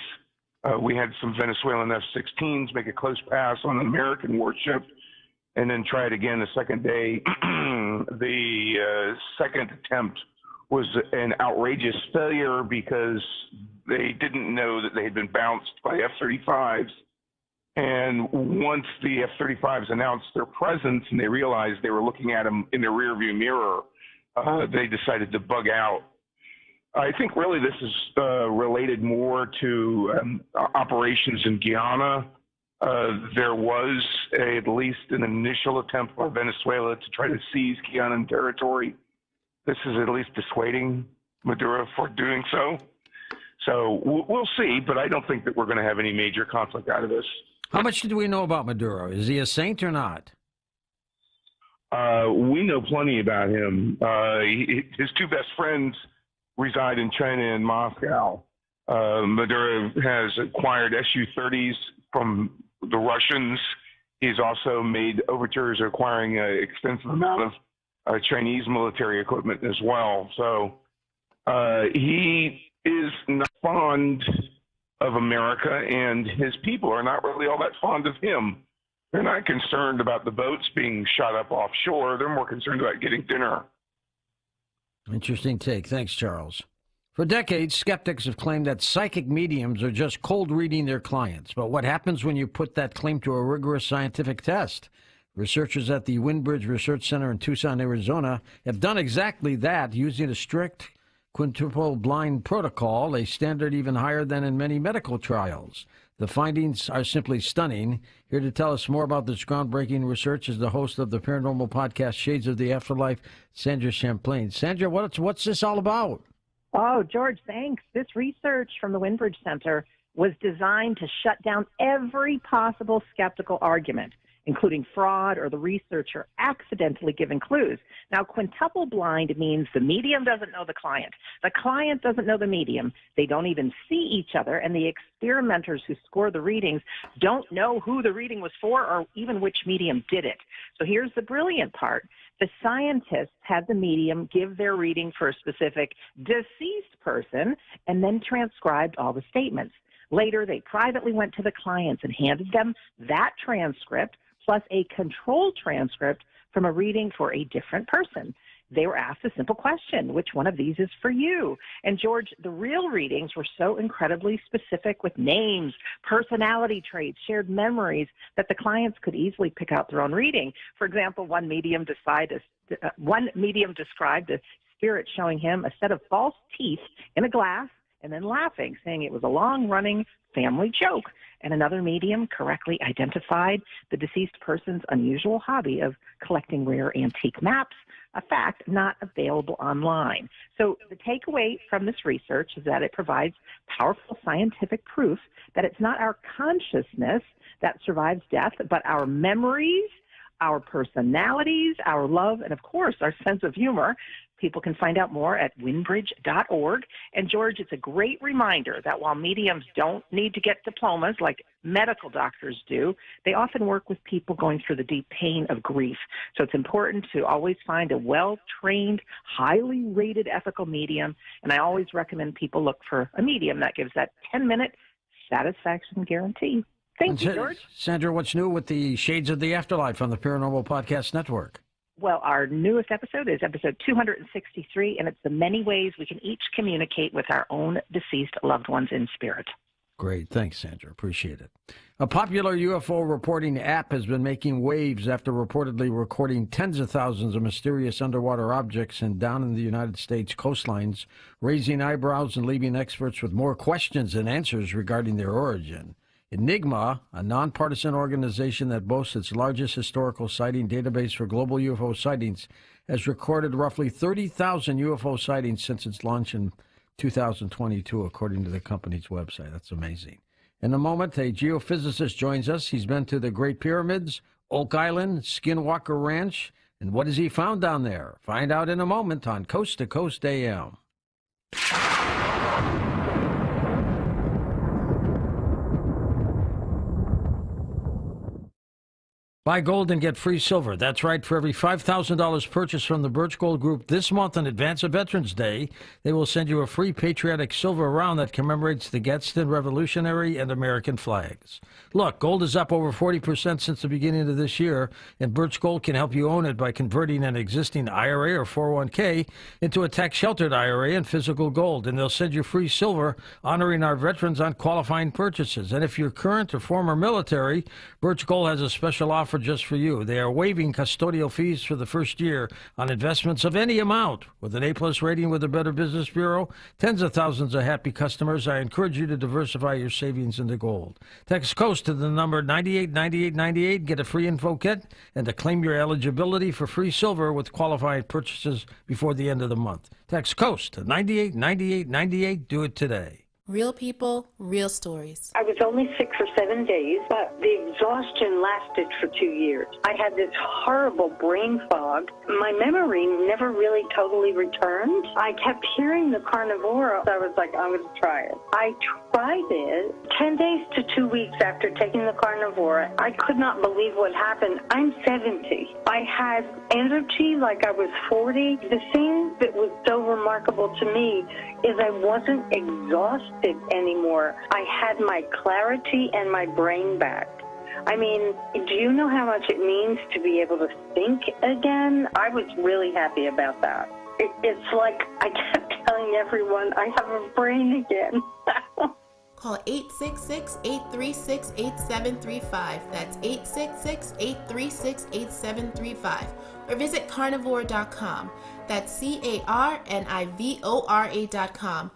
We had some Venezuelan F-16s make a close pass on an American warship and then try it again the second day. The second attempt was an outrageous failure because they didn't know that they had been bounced by F-35s. And once the F-35s announced their presence and they realized they were looking at them in their rearview mirror, they decided to bug out. I think really this is related more to operations in Guyana. There was at least an initial attempt by Venezuela to try to seize Guianan territory. This is at least dissuading Maduro for doing so. So we'll see, but I don't think that we're going to have any major conflict out of this. How much do we know about Maduro? Is he a saint or not? We know plenty about him. His two best friends reside in China and Moscow. Maduro has acquired Su-30s from the Russians. He's also made overtures acquiring an extensive amount of Chinese military equipment as well. So he is not fond of America, and his people are not really all that fond of him. They're not concerned about the boats being shot up offshore. They're more concerned about getting dinner. Interesting take. Thanks, Charles. For decades, skeptics have claimed that psychic mediums are just cold reading their clients. But what happens when you put that claim to a rigorous scientific test? Researchers at the Windbridge Research Center in Tucson, Arizona, have done exactly that using a strict quintuple blind protocol, a standard even higher than in many medical trials. The findings are simply stunning. Here to tell us more about this groundbreaking research is the host of the paranormal podcast Shades of the Afterlife, Sandra Champlain. Sandra, what's this all about? Oh, George, thanks. This research from the Windbridge Center was designed to shut down every possible skeptical argument, including fraud or the researcher accidentally giving clues. Now, quintuple blind means the medium doesn't know the client doesn't know the medium, they don't even see each other, and the experimenters who score the readings don't know who the reading was for or even which medium did it. So here's the brilliant part. The scientists had the medium give their reading for a specific deceased person and then transcribed all the statements. Later, they privately went to the clients and handed them that transcript plus a control transcript from a reading for a different person. They were asked a simple question: which one of these is for you? And George, the real readings were so incredibly specific with names, personality traits, shared memories that the clients could easily pick out their own reading. For example, one medium described a spirit showing him a set of false teeth in a glass and then laughing, saying it was a long-running family joke. And another medium correctly identified the deceased person's unusual hobby of collecting rare antique maps, a fact not available online. So the takeaway from this research is that it provides powerful scientific proof that it's not our consciousness that survives death, but our memories, our personalities, our love, and of course, our sense of humor. People can find out more at windbridge.org. And George, it's a great reminder that while mediums don't need to get diplomas like medical doctors do, they often work with people going through the deep pain of grief. So it's important to always find a well-trained, highly rated ethical medium. And I always recommend people look for a medium that gives that 10-minute satisfaction guarantee. Thank you, George. Sandra, what's new with the Shades of the Afterlife on the Paranormal Podcast Network? Well, our newest episode is episode 263, and it's the many ways we can each communicate with our own deceased loved ones in spirit. Great. Thanks, Sandra. Appreciate it. A popular UFO reporting app has been making waves after reportedly recording tens of thousands of mysterious underwater objects and down in the United States coastlines, raising eyebrows and leaving experts with more questions than answers regarding their origin. Enigma, a nonpartisan organization that boasts its largest historical sighting database for global UFO sightings, has recorded roughly 30,000 UFO sightings since its launch in 2022, according to the company's website. That's amazing. In a moment, a geophysicist joins us. He's been to the Great Pyramids, Oak Island, Skinwalker Ranch, and what has he found down there? Find out in a moment on Coast to Coast AM. Buy gold and get free silver. That's right. For every $5,000 purchased from the Birch Gold Group this month in advance of Veterans Day, they will send you a free patriotic silver round that commemorates the Gadsden Revolutionary and American flags. Look, gold is up over 40% since the beginning of this year, and Birch Gold can help you own it by converting an existing IRA or 401k into a tax-sheltered IRA and physical gold. And they'll send you free silver, honoring our veterans on qualifying purchases. And if you're current or former military, Birch Gold has a special offer just for you. They are waiving custodial fees for the first year on investments of any amount. With an A+ rating with the Better Business Bureau, tens of thousands of happy customers, I encourage you to diversify your savings into gold. Text COAST to the number 989898, get a free info kit, and to claim your eligibility for free silver with qualified purchases before the end of the month. Text COAST to 989898. Do it today. Real people, real stories. I was only 6 or 7 days, but the exhaustion lasted for 2 years. I had this horrible brain fog. My memory never really totally returned. I kept hearing the carnivora. I was like, I'm going to try it. I tried it. 10 days to 2 weeks after taking the carnivora, I could not believe what happened. I'm 70. I had energy like I was 40. The thing that was so remarkable to me is I wasn't exhausted anymore. I had my clarity and my brain back. I mean, do you know how much it means to be able to think again? I was really happy about that. It's like I kept telling everyone I have a brain again. Call 866-836-8735. That's 866-836-8735. Or visit carnivore.com. That's carnivora.com.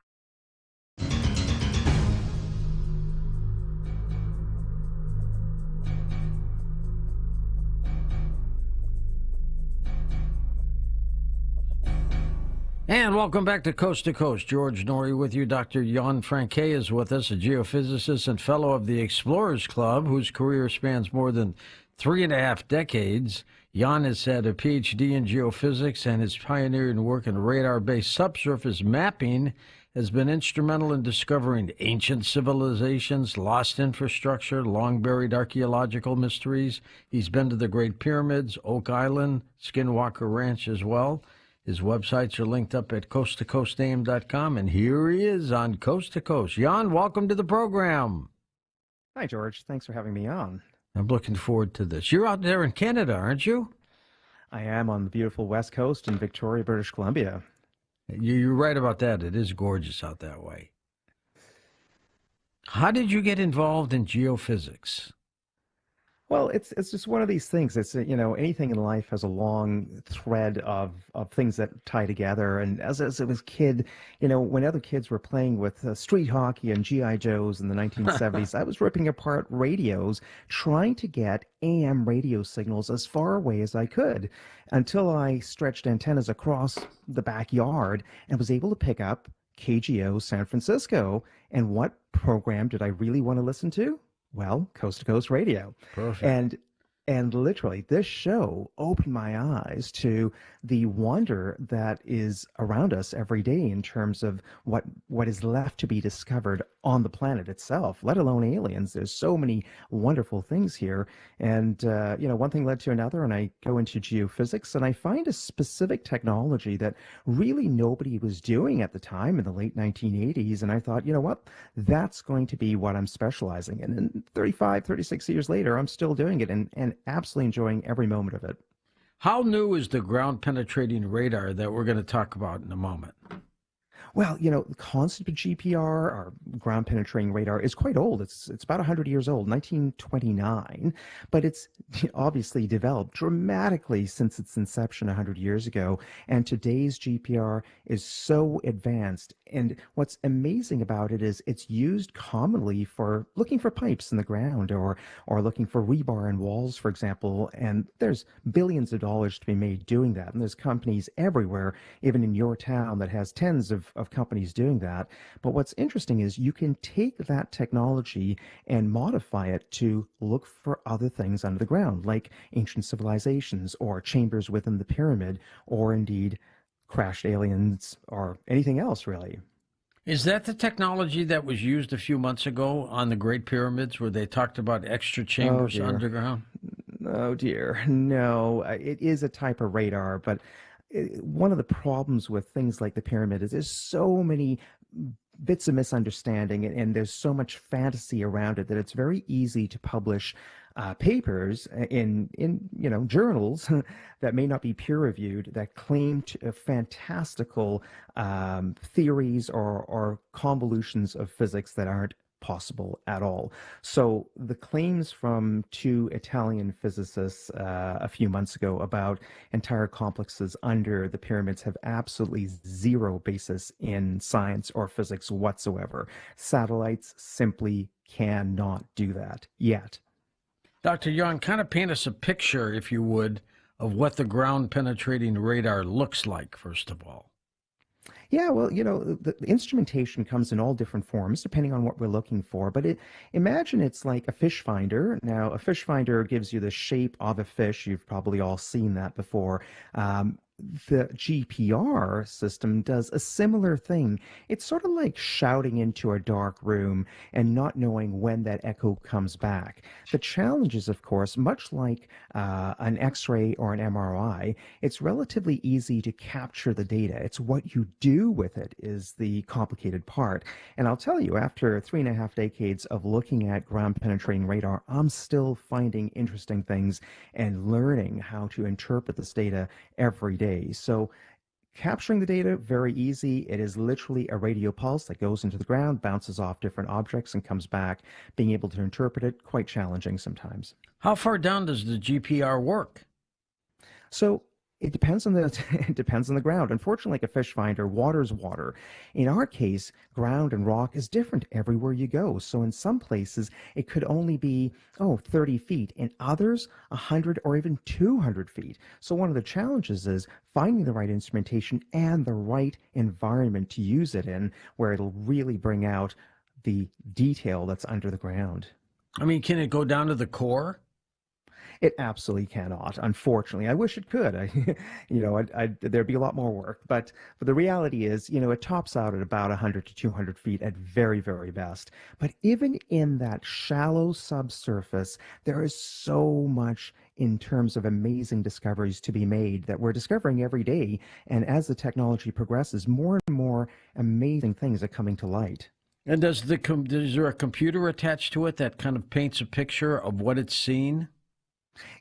And welcome back to Coast. George Noory with you. Dr. Jan Franke is with us, a geophysicist and fellow of the Explorers Club, whose career spans more than 3.5 decades. Jan has had a PhD in geophysics, and his pioneering work in radar-based subsurface mapping has been instrumental in discovering ancient civilizations, lost infrastructure, long-buried archaeological mysteries. He's been to the Great Pyramids, Oak Island, Skinwalker Ranch as well. His websites are linked up at coasttocoastam.com, and here he is on Coast to Coast. Jan, welcome to the program. Hi, George. Thanks for having me on. I'm looking forward to this. You're out there in Canada, aren't you? I am on the beautiful West Coast in Victoria, British Columbia. You're right about that. It is gorgeous out that way. How did you get involved in geophysics? Well, it's just one of these things. It's, anything in life has a long thread of things that tie together. And as I was a kid, when other kids were playing with street hockey and G.I. Joes in the 1970s, I was ripping apart radios, trying to get AM radio signals as far away as I could, until I stretched antennas across the backyard and was able to pick up KGO San Francisco. And what program did I really want to listen to? Well, Coast to Coast Radio. Perfect. And literally, this show opened my eyes to the wonder that is around us every day in terms of what is left to be discovered on the planet itself, let alone aliens. There's so many wonderful things here. And, one thing led to another, and I go into geophysics, and I find a specific technology that really nobody was doing at the time in the late 1980s. And I thought, you know what, that's going to be what I'm specializing in. And 36 years later, I'm still doing it and absolutely enjoying every moment of it. How new is the ground-penetrating radar that we're going to talk about in a moment? Well, the concept of GPR, or ground-penetrating radar, is quite old. It's about 100 years old, 1929, but it's obviously developed dramatically since its inception 100 years ago, and today's GPR is so advanced. And what's amazing about it is it's used commonly for looking for pipes in the ground or looking for rebar in walls, for example, and there's billions of dollars to be made doing that. And there's companies everywhere, even in your town, that has tens of companies doing that. But what's interesting is you can take that technology and modify it to look for other things under the ground, like ancient civilizations or chambers within the pyramid, or indeed crashed aliens or anything else, really. Is that the technology that was used a few months ago on the Great Pyramids, where they talked about extra chambers underground? Oh dear, no. It is a type of radar, but one of the problems with things like the pyramid is there's so many bits of misunderstanding and there's so much fantasy around it that it's very easy to publish papers in journals that may not be peer reviewed that claim fantastical theories or convolutions of physics that aren't possible at all. So the claims from two Italian physicists a few months ago about entire complexes under the pyramids have absolutely zero basis in science or physics whatsoever. Satellites simply cannot do that yet. Dr. Yan, kind of paint us a picture, if you would, of what the ground-penetrating radar looks like, first of all. Yeah, well, the instrumentation comes in all different forms depending on what we're looking for. But imagine it's like a fish finder. Now, a fish finder gives you the shape of a fish. You've probably all seen that before. The GPR system does a similar thing. It's sort of like shouting into a dark room and not knowing when that echo comes back. The challenge is, of course, much like an X-ray or an MRI, it's relatively easy to capture the data. It's what you do with it is the complicated part. And I'll tell you, after 3.5 decades of looking at ground-penetrating radar, I'm still finding interesting things and learning how to interpret this data every day. So capturing the data, very easy. It is literally a radio pulse that goes into the ground, bounces off different objects, and comes back. Being able to interpret it, quite challenging sometimes. How far down does the GPR work? So it depends on the ground. Unfortunately, like a fish finder, water's water. In our case, ground and rock is different everywhere you go. So in some places, it could only be 30 feet. In others, 100 or even 200 feet. So one of the challenges is finding the right instrumentation and the right environment to use it in, where it'll really bring out the detail that's under the ground. I mean, can it go down to the core? It absolutely cannot. Unfortunately, I wish it could. There'd be a lot more work, but the reality is, it tops out at about 100 to 200 feet at very, very best. But even in that shallow subsurface, there is so much in terms of amazing discoveries to be made that we're discovering every day. And as the technology progresses, more and more amazing things are coming to light. And is there a computer attached to it that kind of paints a picture of what it's seen?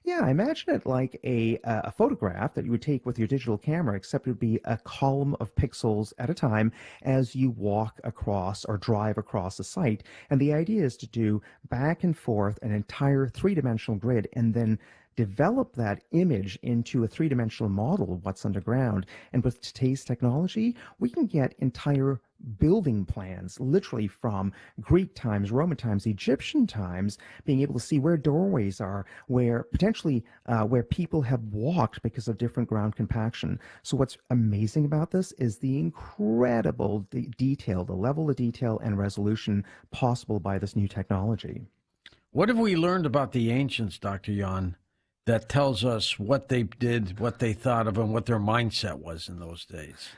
Yeah, I imagine it like a photograph that you would take with your digital camera, except it would be a column of pixels at a time as you walk across or drive across a site. And the idea is to do back and forth an entire three-dimensional grid and then develop that image into a three-dimensional model of what's underground. And with today's technology, we can get entire building plans, literally from Greek times, Roman times, Egyptian times, being able to see where doorways are, where potentially where people have walked because of different ground compaction. So what's amazing about this is the incredible detail, the level of detail and resolution possible by this new technology. What have we learned about the ancients, Dr. Yan, that tells us what they did, what they thought of, and what their mindset was in those days?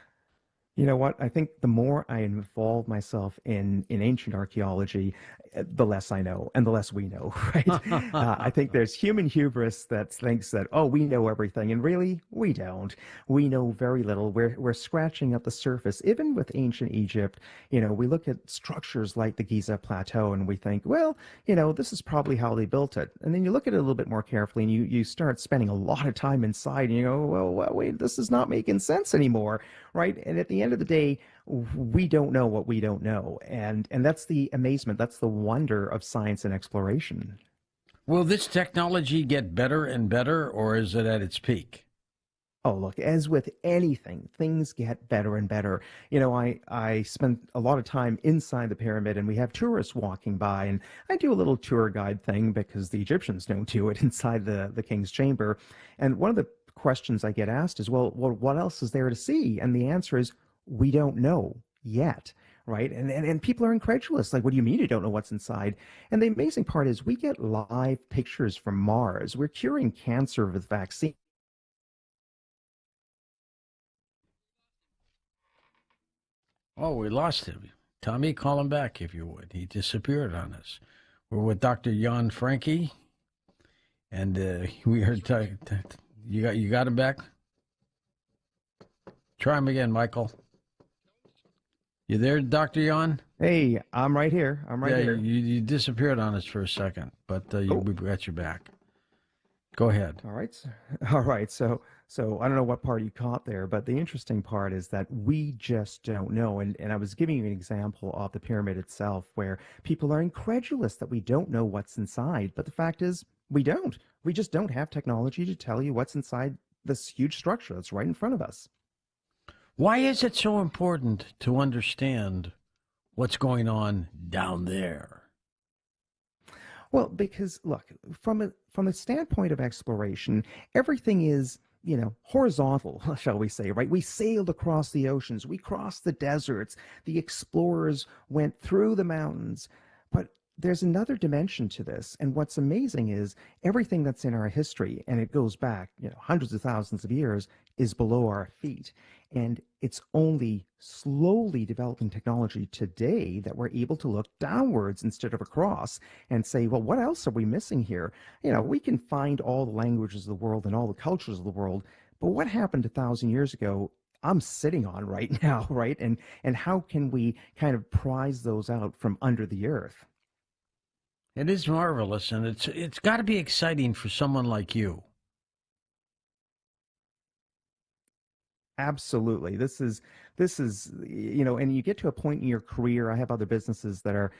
You know what? I think the more I involve myself in ancient archaeology, the less I know and the less we know, right? I think there's human hubris that thinks that, we know everything. And really, we don't. We know very little. We're scratching at the surface. Even with ancient Egypt, we look at structures like the Giza Plateau and we think, this is probably how they built it. And then you look at it a little bit more carefully and you start spending a lot of time inside and you go, wait, this is not making sense anymore, right? And at the end of the day, we don't know what we don't know. And that's the amazement. That's the wonder of science and exploration. Will this technology get better and better, or is it at its peak? Oh, look, as with anything, things get better and better. I spent a lot of time inside the pyramid, and we have tourists walking by, and I do a little tour guide thing because the Egyptians don't do it inside the king's chamber. And one of the questions I get asked is, well, what else is there to see? And the answer is, we don't know yet, right? And people are incredulous. Like, what do you mean you don't know what's inside? And the amazing part is we get live pictures from Mars. We're curing cancer with vaccine. Oh, we lost him. Tommy, call him back if you would. He disappeared on us. We're with Dr. Yan Franke. And we heard you got him back? Try him again, Michael. You there, Dr. Jan? Hey, I'm right here. Here. You disappeared on us for a second, but we've got you back. Go ahead. All right. So I don't know what part you caught there, but the interesting part is that we just don't know. And I was giving you an example of the pyramid itself where people are incredulous that we don't know what's inside. But the fact is, we don't. We just don't have technology to tell you what's inside this huge structure that's right in front of us. Why is it so important to understand what's going on down there? Well, because look, from the standpoint of exploration, everything is, horizontal, shall we say, right? We sailed across the oceans, we crossed the deserts, the explorers went through the mountains, but there's another dimension to this. And what's amazing is everything that's in our history, and it goes back, hundreds of thousands of years, is below our feet. And it's only slowly developing technology today that we're able to look downwards instead of across and say, well, what else are we missing here? We can find all the languages of the world and all the cultures of the world, but what happened 1,000 years ago, I'm sitting on right now, right? And how can we kind of prize those out from under the earth? It is marvelous, and it's got to be exciting for someone like you. Absolutely. This is, and you get to a point in your career. I have other businesses that are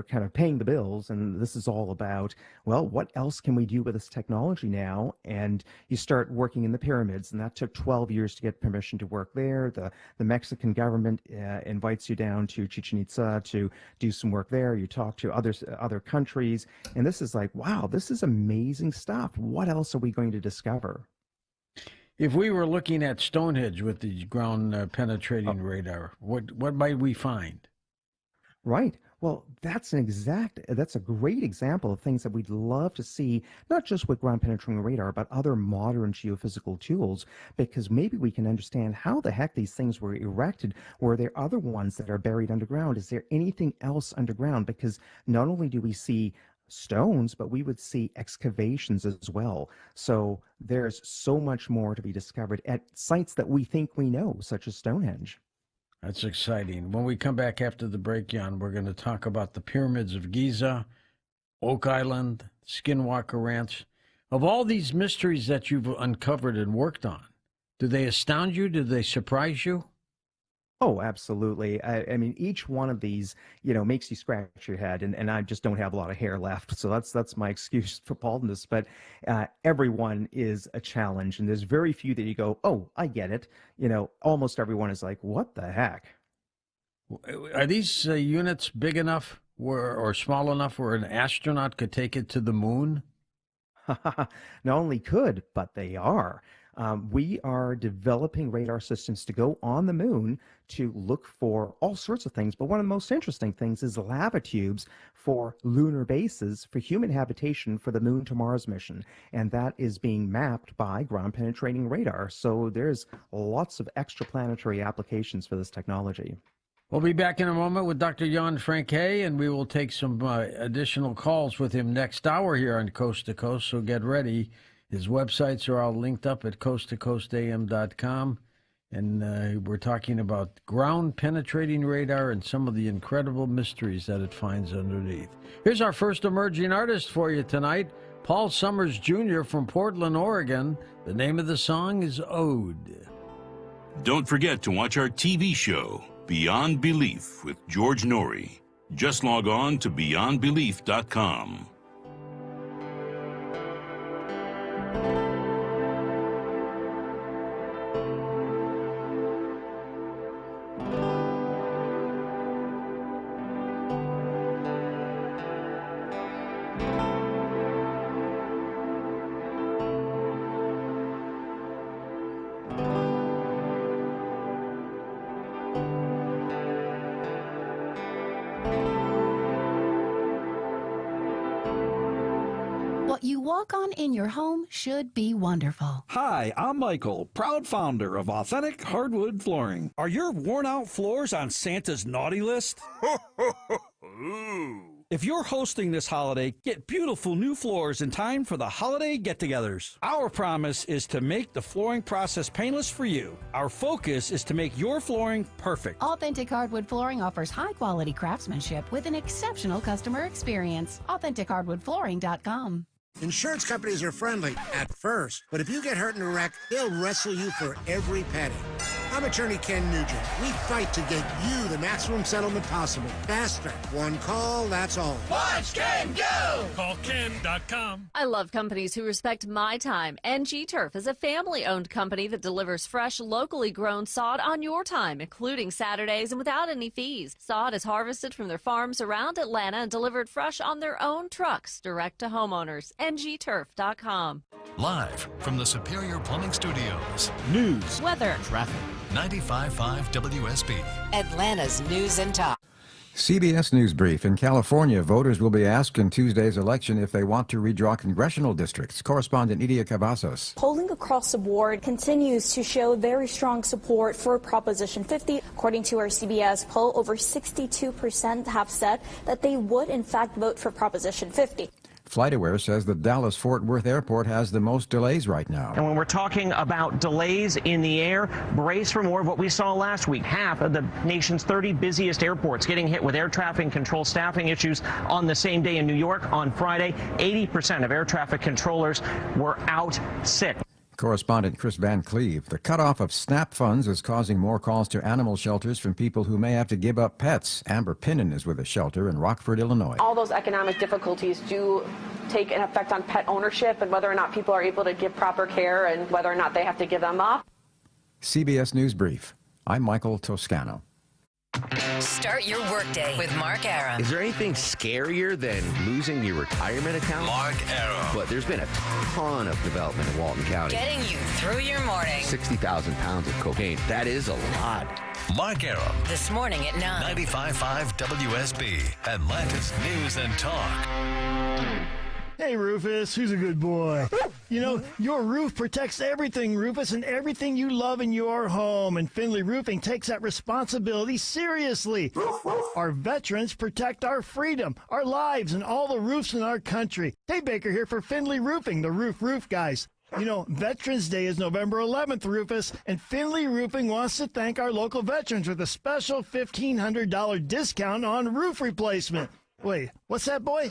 kind of paying the bills, and this is all about, well, what else can we do with this technology now? And you start working in the pyramids, and that took 12 years to get permission to work there. The Mexican government invites you down to Chichen Itza to do some work there. You talk to other countries, and this is like, wow, this is amazing stuff. What else are we going to discover? If we were looking at Stonehenge with the ground penetrating radar, what might we find? Right. Well, that's a great example of things that we'd love to see, not just with ground penetrating radar, but other modern geophysical tools, because maybe we can understand how the heck these things were erected. Were there other ones that are buried underground? Is there anything else underground? Because not only do we see stones, but we would see excavations as well. So there's so much more to be discovered at sites that we think we know, such as Stonehenge. That's exciting. When we come back after the break, Jan, we're going to talk about the pyramids of Giza, Oak Island, Skinwalker Ranch. Of all these mysteries that you've uncovered and worked on, do they astound you? Do they surprise you? Oh, absolutely. I mean, each one of these, makes you scratch your head, and I just don't have a lot of hair left. So that's my excuse for baldness. But everyone is a challenge, and there's very few that you go, oh, I get it. Almost everyone is like, what the heck? Are these units big enough or small enough where an astronaut could take it to the moon? Not only could, but they are. We are developing radar systems to go on the moon to look for all sorts of things. But one of the most interesting things is lava tubes for lunar bases for human habitation for the Moon to Mars mission. And that is being mapped by ground penetrating radar. So there's lots of extraplanetary applications for this technology. We'll be back in a moment with Dr. Jan Franke, and we will take some additional calls with him next hour here on Coast to Coast. So get ready. His websites are all linked up at coasttocoastam.com, and we're talking about ground-penetrating radar and some of the incredible mysteries that it finds underneath. Here's our first emerging artist for you tonight, Paul Summers Jr. from Portland, Oregon. The name of the song is Ode. Don't forget to watch our TV show, Beyond Belief, with George Norrie. Just log on to beyondbelief.com. What you walk on in your home should be wonderful. Hi, I'm Michael, proud founder of Authentic Hardwood Flooring. Are your worn-out floors on Santa's naughty list? If you're hosting this holiday, get beautiful new floors in time for the holiday get-togethers. Our promise is to make the flooring process painless for you. Our focus is to make your flooring perfect. Authentic Hardwood Flooring offers high-quality craftsmanship with an exceptional customer experience. AuthenticHardwoodFlooring.com. Insurance companies are friendly at first, but if you get hurt in a wreck, they'll wrestle you for every penny. I'm attorney Ken Nugent. We fight to get you the maximum settlement possible. Faster. One call, that's all. Watch Ken go! Call Ken.com. I love companies who respect my time. NG Turf is a family-owned company that delivers fresh, locally grown sod on your time, including Saturdays and without any fees. Sod is harvested from their farms around Atlanta and delivered fresh on their own trucks, direct to homeowners. NGTurf.com. Live from the Superior Plumbing Studios. News, weather, traffic. 95.5 WSB. Atlanta's News and Talk. CBS News Brief. In California, voters will be asked in Tuesday's election if they want to redraw congressional districts. Correspondent Nidia Cavazos. Polling across the board continues to show very strong support for Proposition 50. According to our CBS poll, over 62% have said that they would in fact vote for Proposition 50. FlightAware says the Dallas-Fort Worth airport has the most delays right now. And when we're talking about delays in the air, brace for more of what we saw last week. Half of the nation's 30 busiest airports getting hit with air traffic control staffing issues on the same day. In New York on Friday, 80% of air traffic controllers were out sick. Correspondent Chris Van Cleve. The cutoff of SNAP funds is causing more calls to animal shelters from people who may have to give up pets. Amber Pinnon is with a shelter in Rockford, Illinois. All those economic difficulties do take an effect on pet ownership and whether or not people are able to give proper care and whether or not they have to give them up. CBS News Brief. I'm Michael Toscano. Start your workday with Mark Aram. Is there anything scarier than losing your retirement account? Mark Aram. But there's been a ton of development in Walton County. Getting you through your morning. 60,000 pounds of cocaine. That is a lot. Mark Aram. This morning at 9. 95.5 WSB. Atlanta's News and Talk. Hey, Rufus, who's a good boy? You know, your roof protects everything, Rufus, and everything you love in your home. And Finley Roofing takes that responsibility seriously. Our veterans protect our freedom, our lives, and all the roofs in our country. Hey, Baker here for Finley Roofing, the roof guys. You know, Veterans Day is November 11th, Rufus, and Finley Roofing wants to thank our local veterans with a special $1,500 discount on roof replacement. Wait, what's that, boy?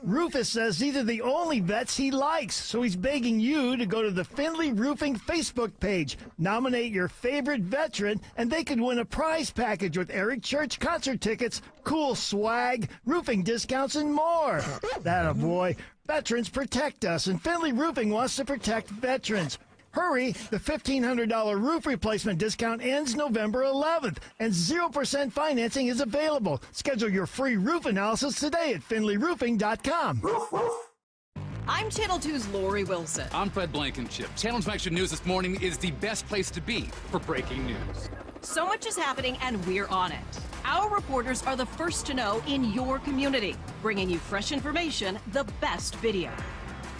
Rufus says these are the only vets he likes, so he's begging you to go to the Finley Roofing Facebook page, nominate your favorite veteran, and they could win a prize package with Eric Church concert tickets, cool swag, roofing discounts, and more. That a boy. Veterans protect us, and Finley Roofing wants to protect veterans. Hurry, the $1,500 roof replacement discount ends November 11th, and 0% financing is available. Schedule your free roof analysis today at finleyroofing.com. I'm Channel 2's Lori Wilson. I'm Fred Blankenship. Channel 2 Action News this morning is the best place to be for breaking news. So much is happening, and we're on it. Our reporters are the first to know in your community, bringing you fresh information, the best video.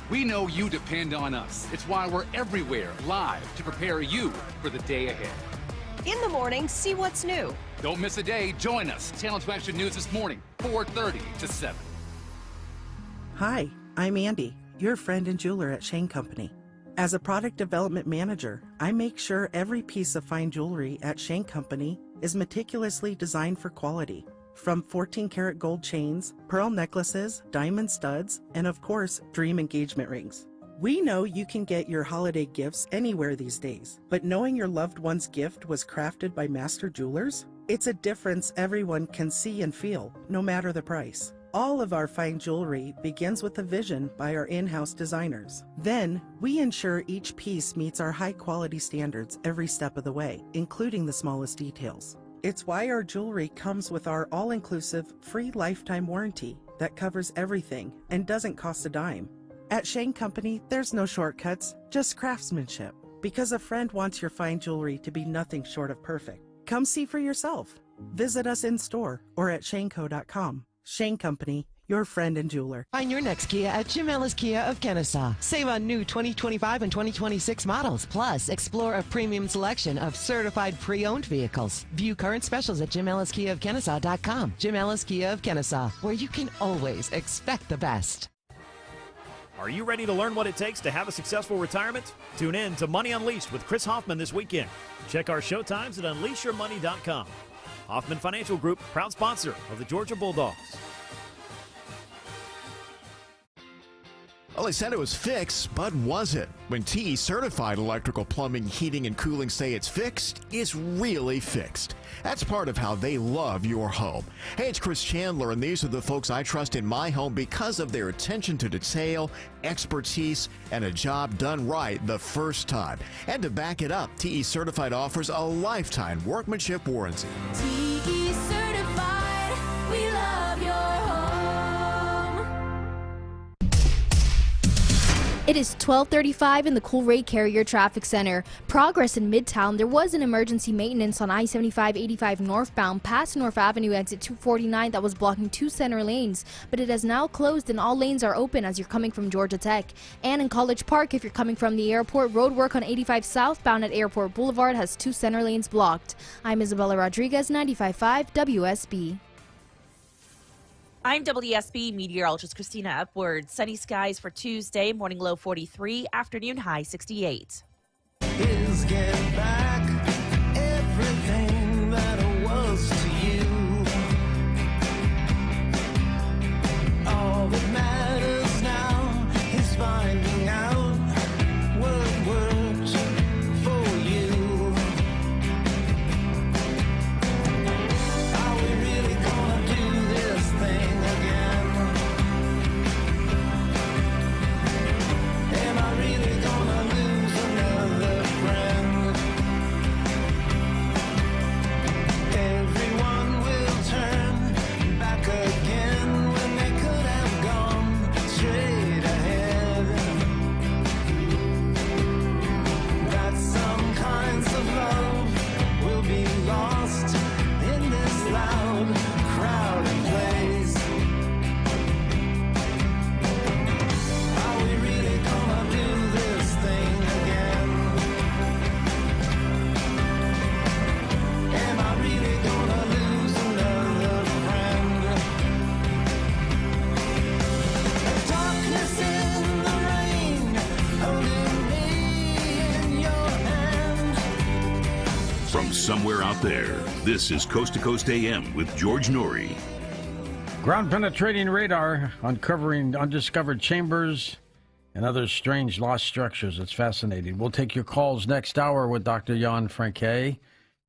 We know you depend on us. It's why we're everywhere, live, to prepare you for the day ahead. In the morning, see what's new. Don't miss a day. Join us. Channel 2 Action News this morning, 4:30 to 7. Hi, I'm Andy, your friend and jeweler at Shane Company. As a product development manager, I make sure every piece of fine jewelry at Shane Company is meticulously designed for quality. From 14-karat gold chains, pearl necklaces, diamond studs, and of course, dream engagement rings. We know you can get your holiday gifts anywhere these days, but knowing your loved one's gift was crafted by master jewelers? It's a difference everyone can see and feel, no matter the price. All of our fine jewelry begins with a vision by our in-house designers. Then, we ensure each piece meets our high-quality standards every step of the way, including the smallest details. It's why our jewelry comes with our all-inclusive, free lifetime warranty that covers everything and doesn't cost a dime. At Shane Company, there's no shortcuts, just craftsmanship. Because a friend wants your fine jewelry to be nothing short of perfect. Come see for yourself. Visit us in store or at shaneco.com. Shane Company, your friend and jeweler. Find your next Kia at Jim Ellis Kia of Kennesaw. Save on new 2025 and 2026 models. Plus, explore a premium selection of certified pre-owned vehicles. View current specials at JimEllisKiaOfKennesaw.com. Jim Ellis Kia of Kennesaw, where you can always expect the best. Are you ready to learn what it takes to have a successful retirement? Tune in to Money Unleashed with Chris Hoffman this weekend. Check our show times at unleashyourmoney.com. Hoffman Financial Group, proud sponsor of the Georgia Bulldogs. Well, they said it was fixed, but was it? When TE Certified Electrical Plumbing, Heating, and Cooling say it's fixed, it's really fixed. That's part of how they love your home. Hey, it's Chris Chandler, and these are the folks I trust in my home because of their attention to detail, expertise, and a job done right the first time. And to back it up, TE Certified offers a lifetime workmanship warranty. TE Certified, we love your home. It is 12:35 in the Coolray Carrier Traffic Center. Progress in Midtown. There was an emergency maintenance on I-75-85 northbound past North Avenue exit 249 that was blocking 2 center lanes, but it has now closed and all lanes are open as you're coming from Georgia Tech. And in College Park, if you're coming from the airport, road work on 85 southbound at Airport Boulevard has 2 center lanes blocked. I'm Isabella Rodriguez, 95.5 WSB. I'm WSB meteorologist Christina Upward. Sunny skies for Tuesday, morning low 43, afternoon high 68. Is get back everything that it was to you. All that matters now is finding out what worked for you. Are we really gonna do this thing? Am I really gonna lose another friend? Everyone will turn back again when they could have gone straight ahead. That some kinds of love will be lost in this loud, crowded place. Are we really gonna do this thing again? Am I really gonna lose another friend? Darkness in the rain, holding me in your hand. From somewhere out there, this is Coast to Coast AM with George Norrie. Ground penetrating radar uncovering undiscovered chambers and other strange lost structures. It's fascinating. We'll take your calls next hour with Dr. Jan Franke,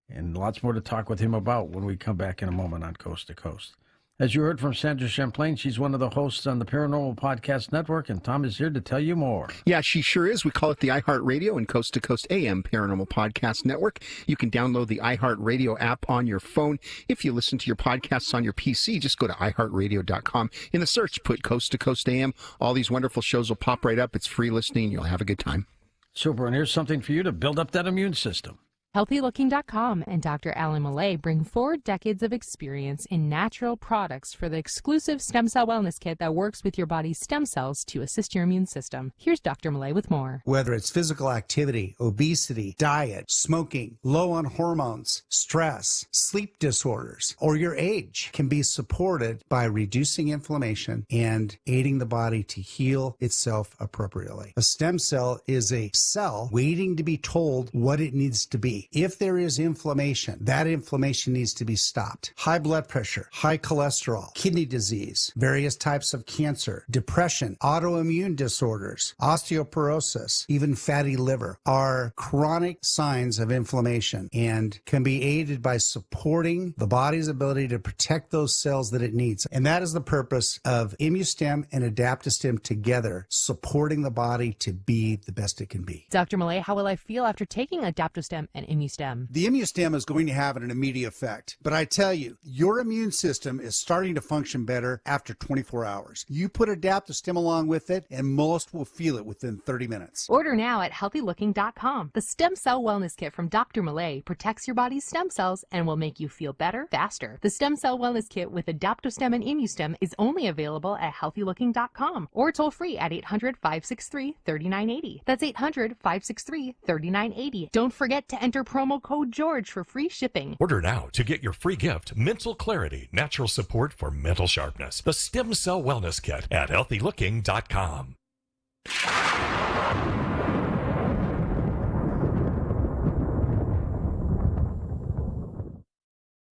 and lots more to talk with him about when we come back in a moment on Coast to Coast. As you heard from Sandra Champlain, she's one of the hosts on the Paranormal Podcast Network, and Tom is here to tell you more. Yeah, she sure is. We call it the iHeartRadio and Coast to Coast AM Paranormal Podcast Network. You can download the iHeartRadio app on your phone. If you listen to your podcasts on your PC, just go to iHeartRadio.com. In the search, put Coast to Coast AM. All these wonderful shows will pop right up. It's free listening. You'll have a good time. Super, and here's something for you to build up that immune system. HealthyLooking.com and Dr. Alan Millay bring 4 decades of experience in natural products for the exclusive stem cell wellness kit that works with your body's stem cells to assist your immune system. Here's Dr. Millay with more. Whether it's physical activity, obesity, diet, smoking, low on hormones, stress, sleep disorders, or your age can be supported by reducing inflammation and aiding the body to heal itself appropriately. A stem cell is a cell waiting to be told what it needs to be. If there is inflammation, that inflammation needs to be stopped. High blood pressure, high cholesterol, kidney disease, various types of cancer, depression, autoimmune disorders, osteoporosis, even fatty liver are chronic signs of inflammation and can be aided by supporting the body's ability to protect those cells that it needs. And that is the purpose of ImmuStem and AdaptoStem together, supporting the body to be the best it can be. Dr. Millay, how will I feel after taking AdaptoStem and ImmuStem. The ImmuStem is going to have an immediate effect. But I tell you, your immune system is starting to function better after 24 hours. You put AdaptoStem along with it, and most will feel it within 30 minutes. Order now at healthylooking.com. The Stem Cell Wellness Kit from Dr. Malay protects your body's stem cells and will make you feel better faster. The Stem Cell Wellness Kit with AdaptoStem and ImmuStem is only available at healthylooking.com or toll free at 800-563-3980. That's 800-563-3980. Don't forget to enter promo code GEORGE for free shipping. Order now to get your free gift, Mental Clarity, Natural Support for Mental Sharpness. The Stem Cell Wellness Kit at healthylooking.com.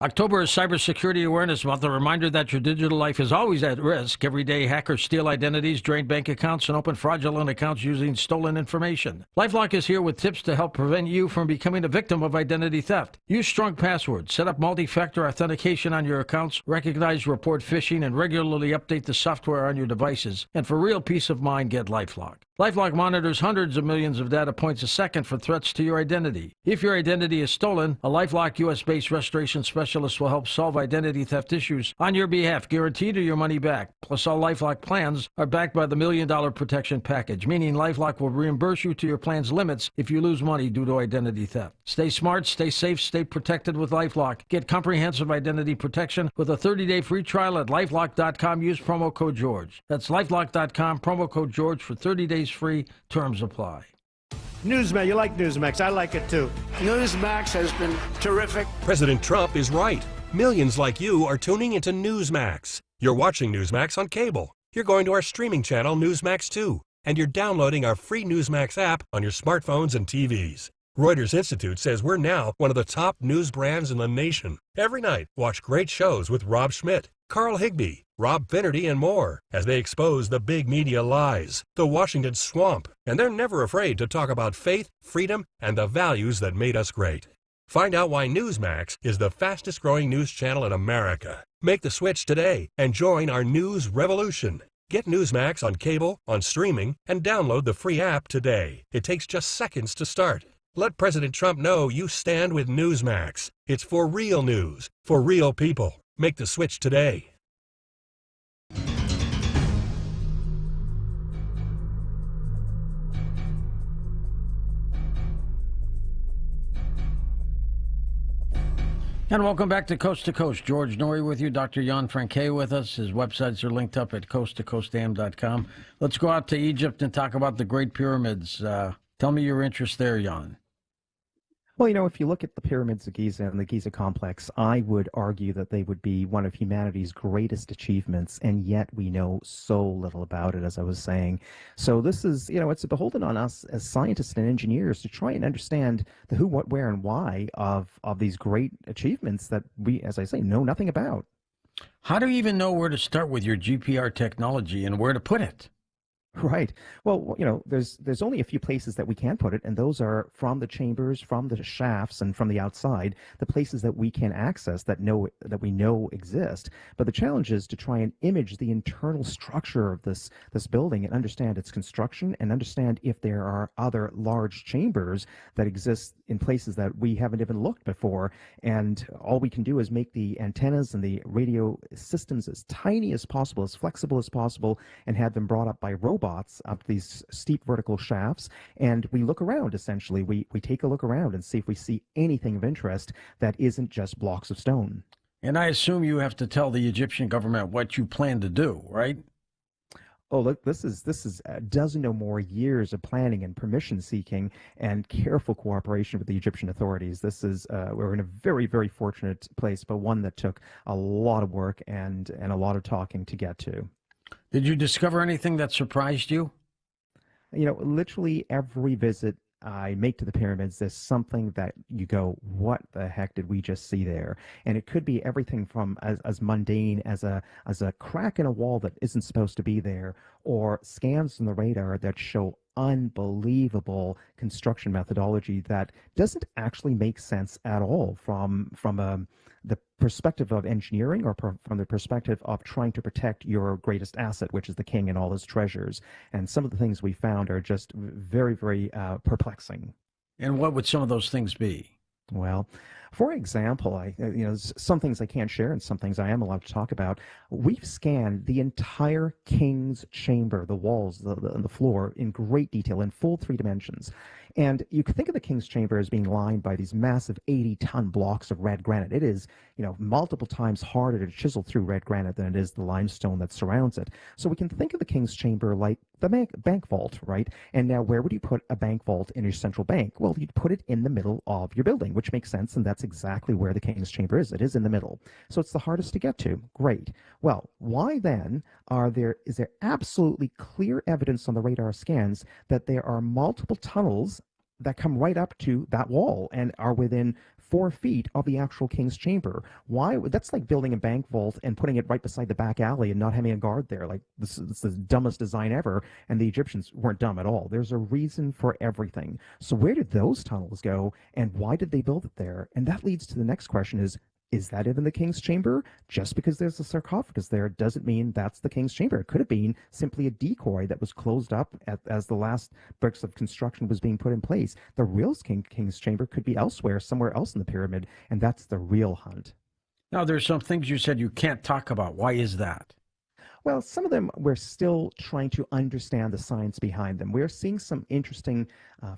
October is Cybersecurity Awareness Month, a reminder that your digital life is always at risk. Every day, hackers steal identities, drain bank accounts, and open fraudulent accounts using stolen information. LifeLock is here with tips to help prevent you from becoming a victim of identity theft. Use strong passwords, set up multi-factor authentication on your accounts, recognize, report phishing, and regularly update the software on your devices. And for real peace of mind, get LifeLock. LifeLock monitors hundreds of millions of data points a second for threats to your identity. If your identity is stolen, a LifeLock U.S.-based restoration specialist will help solve identity theft issues on your behalf, guaranteed or your money back. Plus, all LifeLock plans are backed by the $1 Million Protection Package, meaning LifeLock will reimburse you to your plan's limits if you lose money due to identity theft. Stay smart, stay safe, stay protected with LifeLock. Get comprehensive identity protection with a 30-day free trial at LifeLock.com. Use promo code GEORGE. That's LifeLock.com, promo code GEORGE for 30 days free. Terms apply. Newsmax, you like Newsmax. I like it too. Newsmax has been terrific. President Trump is right. Millions like you are tuning into Newsmax. You're watching Newsmax on cable. You're going to our streaming channel, Newsmax 2. And you're downloading our free Newsmax app on your smartphones and TVs. Reuters Institute says we're now one of the top news brands in the nation. Every night, watch great shows with Rob Schmidt, Carl Higbie, Rob Finnerty, and more as they expose the big media lies, the Washington swamp, and they're never afraid to talk about faith, freedom, and the values that made us great. Find out why Newsmax is the fastest growing news channel in America. Make the switch today and join our news revolution. Get Newsmax on cable, on streaming, and download the free app today. It takes just seconds to start. Let President Trump know you stand with Newsmax. It's for real news, for real people. Make the switch today. And welcome back to Coast. George Norrie with you. Dr. Jan Franke with us. His websites are linked up at coasttocoastam.com. Let's go out to Egypt and talk about the Great Pyramids. Tell me your interest there, Jan. Well, you know, if you look at the pyramids of Giza and the Giza complex, I would argue that they would be one of humanity's greatest achievements, and yet we know so little about it, as I was saying. So this is, you know, it's beholden on us as scientists and engineers to try and understand the who, what, where, and why of these great achievements that we, as I say, know nothing about. How do you even know where to start with your GPR technology and where to put it? Right. Well, you know, there's only a few places that we can put it, and those are from the chambers, from the shafts, and from the outside, the places that we can access that we know exist. But the challenge is to try and image the internal structure of this building and understand its construction and understand if there are other large chambers that exist in places that we haven't even looked before. And all we can do is make the antennas and the radio systems as tiny as possible, as flexible as possible, and have them brought up by robots up these steep vertical shafts, and we look around. Essentially, we take a look around and see if we see anything of interest that isn't just blocks of stone. And I assume you have to tell the Egyptian government what you plan to do, right? Oh, look, this is a dozen or more years of planning and permission seeking and careful cooperation with the Egyptian authorities. This is we're in a very, very fortunate place, but one that took a lot of work and a lot of talking to get to. Did you discover anything that surprised you? You know, literally every visit I make to the pyramids, there's something that you go, what the heck did we just see there? And it could be everything from as mundane as a crack in a wall that isn't supposed to be there, or scans from the radar that show unbelievable construction methodology that doesn't actually make sense at all from the perspective of engineering or from the perspective of trying to protect your greatest asset, which is the king and all his treasures. And some of the things we found are just very, very perplexing. And what would some of those things be? Well, for example, some things I can't share and some things I am allowed to talk about. We've scanned the entire King's Chamber, the walls, the floor in great detail, in full 3 dimensions. And you could think of the King's Chamber as being lined by these massive 80-ton blocks of red granite. It is, multiple times harder to chisel through red granite than it is the limestone that surrounds it. So we can think of the King's Chamber like the bank vault, right? And now where would you put a bank vault in your central bank? Well, you'd put it in the middle of your building, which makes sense, and that's exactly where the King's Chamber is. It is in the middle. So it's the hardest to get to. Great. Well, why then is there absolutely clear evidence on the radar scans that there are multiple tunnels that come right up to that wall and are within 4 feet of the actual King's Chamber? Why? That's like building a bank vault and putting it right beside the back alley and not having a guard there. Like, this is the dumbest design ever, and the Egyptians weren't dumb at all. There's a reason for everything. So where did those tunnels go, and why did they build it there? And that leads to the next question: is that even the King's Chamber? Just because there's a sarcophagus there doesn't mean that's the King's Chamber. It could have been simply a decoy that was closed up as the last bricks of construction was being put in place. The real King's Chamber could be elsewhere, somewhere else in the pyramid, and that's the real hunt. Now, there's some things you said you can't talk about. Why is that? Well, some of them we're still trying to understand the science behind them. We're seeing some interesting,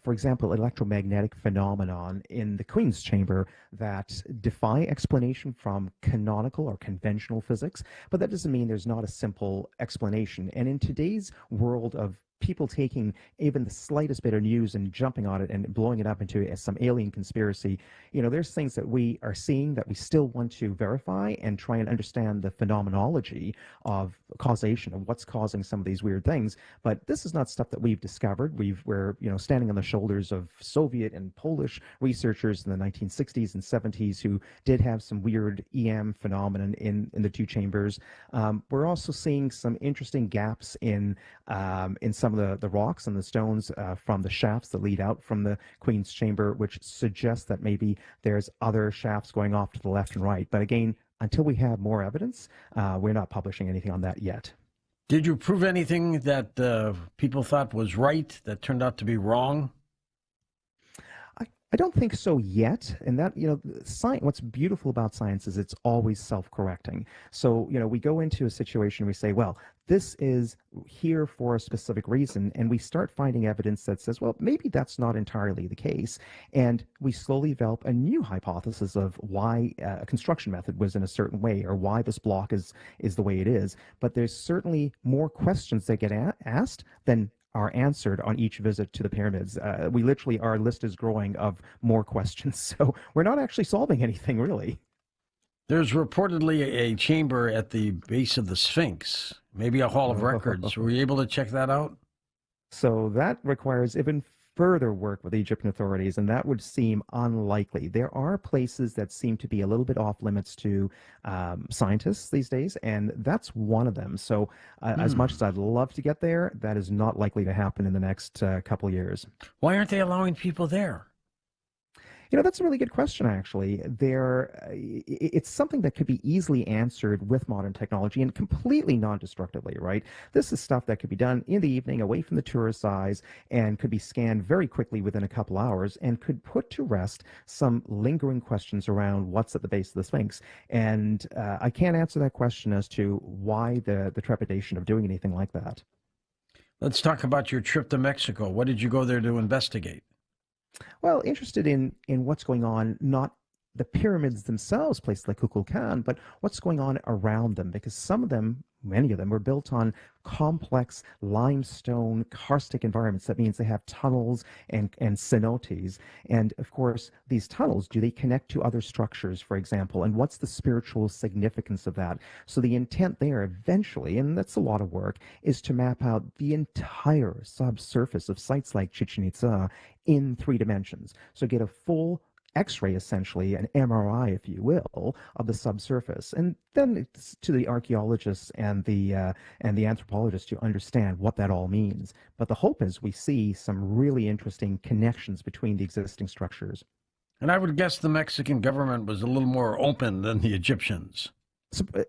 for example, electromagnetic phenomenon in the Queen's Chamber that defy explanation from canonical or conventional physics, but that doesn't mean there's not a simple explanation. And in today's world of people taking even the slightest bit of news and jumping on it and blowing it up into some alien conspiracy, there's things that we are seeing that we still want to verify and try and understand the phenomenology of causation of what's causing some of these weird things. But this is not stuff that we've discovered. We're standing on the shoulders of Soviet and Polish researchers in the 1960s and 70s who did have some weird EM phenomenon in the 2 chambers. We're also seeing some interesting gaps in some of the rocks and the stones from the shafts that lead out from the Queen's Chamber, which suggests that maybe there's other shafts going off to the left and right. But again, until we have more evidence, we're not publishing anything on that yet. Did you prove anything that people thought was right that turned out to be wrong? I don't think so yet. And that, science, what's beautiful about science is it's always self-correcting. So, we go into a situation, we say, well, this is here for a specific reason, and we start finding evidence that says, well, maybe that's not entirely the case. And we slowly develop a new hypothesis of why a construction method was in a certain way, or why this block is the way it is. But there's certainly more questions that get asked than are answered on each visit to the pyramids. We literally, our list is growing of more questions. So we're not actually solving anything, really. There's reportedly a chamber at the base of the Sphinx, maybe a Hall of Records. Were you able to check that out? So that requires even further work with the Egyptian authorities, and that would seem unlikely. There are places that seem to be a little bit off limits to scientists these days, and that's one of them. So as much as I'd love to get there, that is not likely to happen in the next couple of years. Why aren't they allowing people there? That's a really good question, actually. It's something that could be easily answered with modern technology and completely non-destructively, right? This is stuff that could be done in the evening, away from the tourist eyes, and could be scanned very quickly within a couple hours, and could put to rest some lingering questions around what's at the base of the Sphinx. And I can't answer that question as to why the trepidation of doing anything like that. Let's talk about your trip to Mexico. What did you go there to investigate? Well, interested in what's going on, not the pyramids themselves, places like Kukulkan, but what's going on around them, because some of them, many of them, were built on complex limestone karstic environments. That means they have tunnels and cenotes. And of course, these tunnels, do they connect to other structures, for example? And what's the spiritual significance of that? So the intent there eventually, and that's a lot of work, is to map out the entire subsurface of sites like Chichen Itza in 3 dimensions. So get a full X-ray, essentially, an MRI, if you will, of the subsurface, and then it's to the archaeologists and the anthropologists to understand what that all means. But the hope is we see some really interesting connections between the existing structures. And I would guess the Mexican government was a little more open than the Egyptians.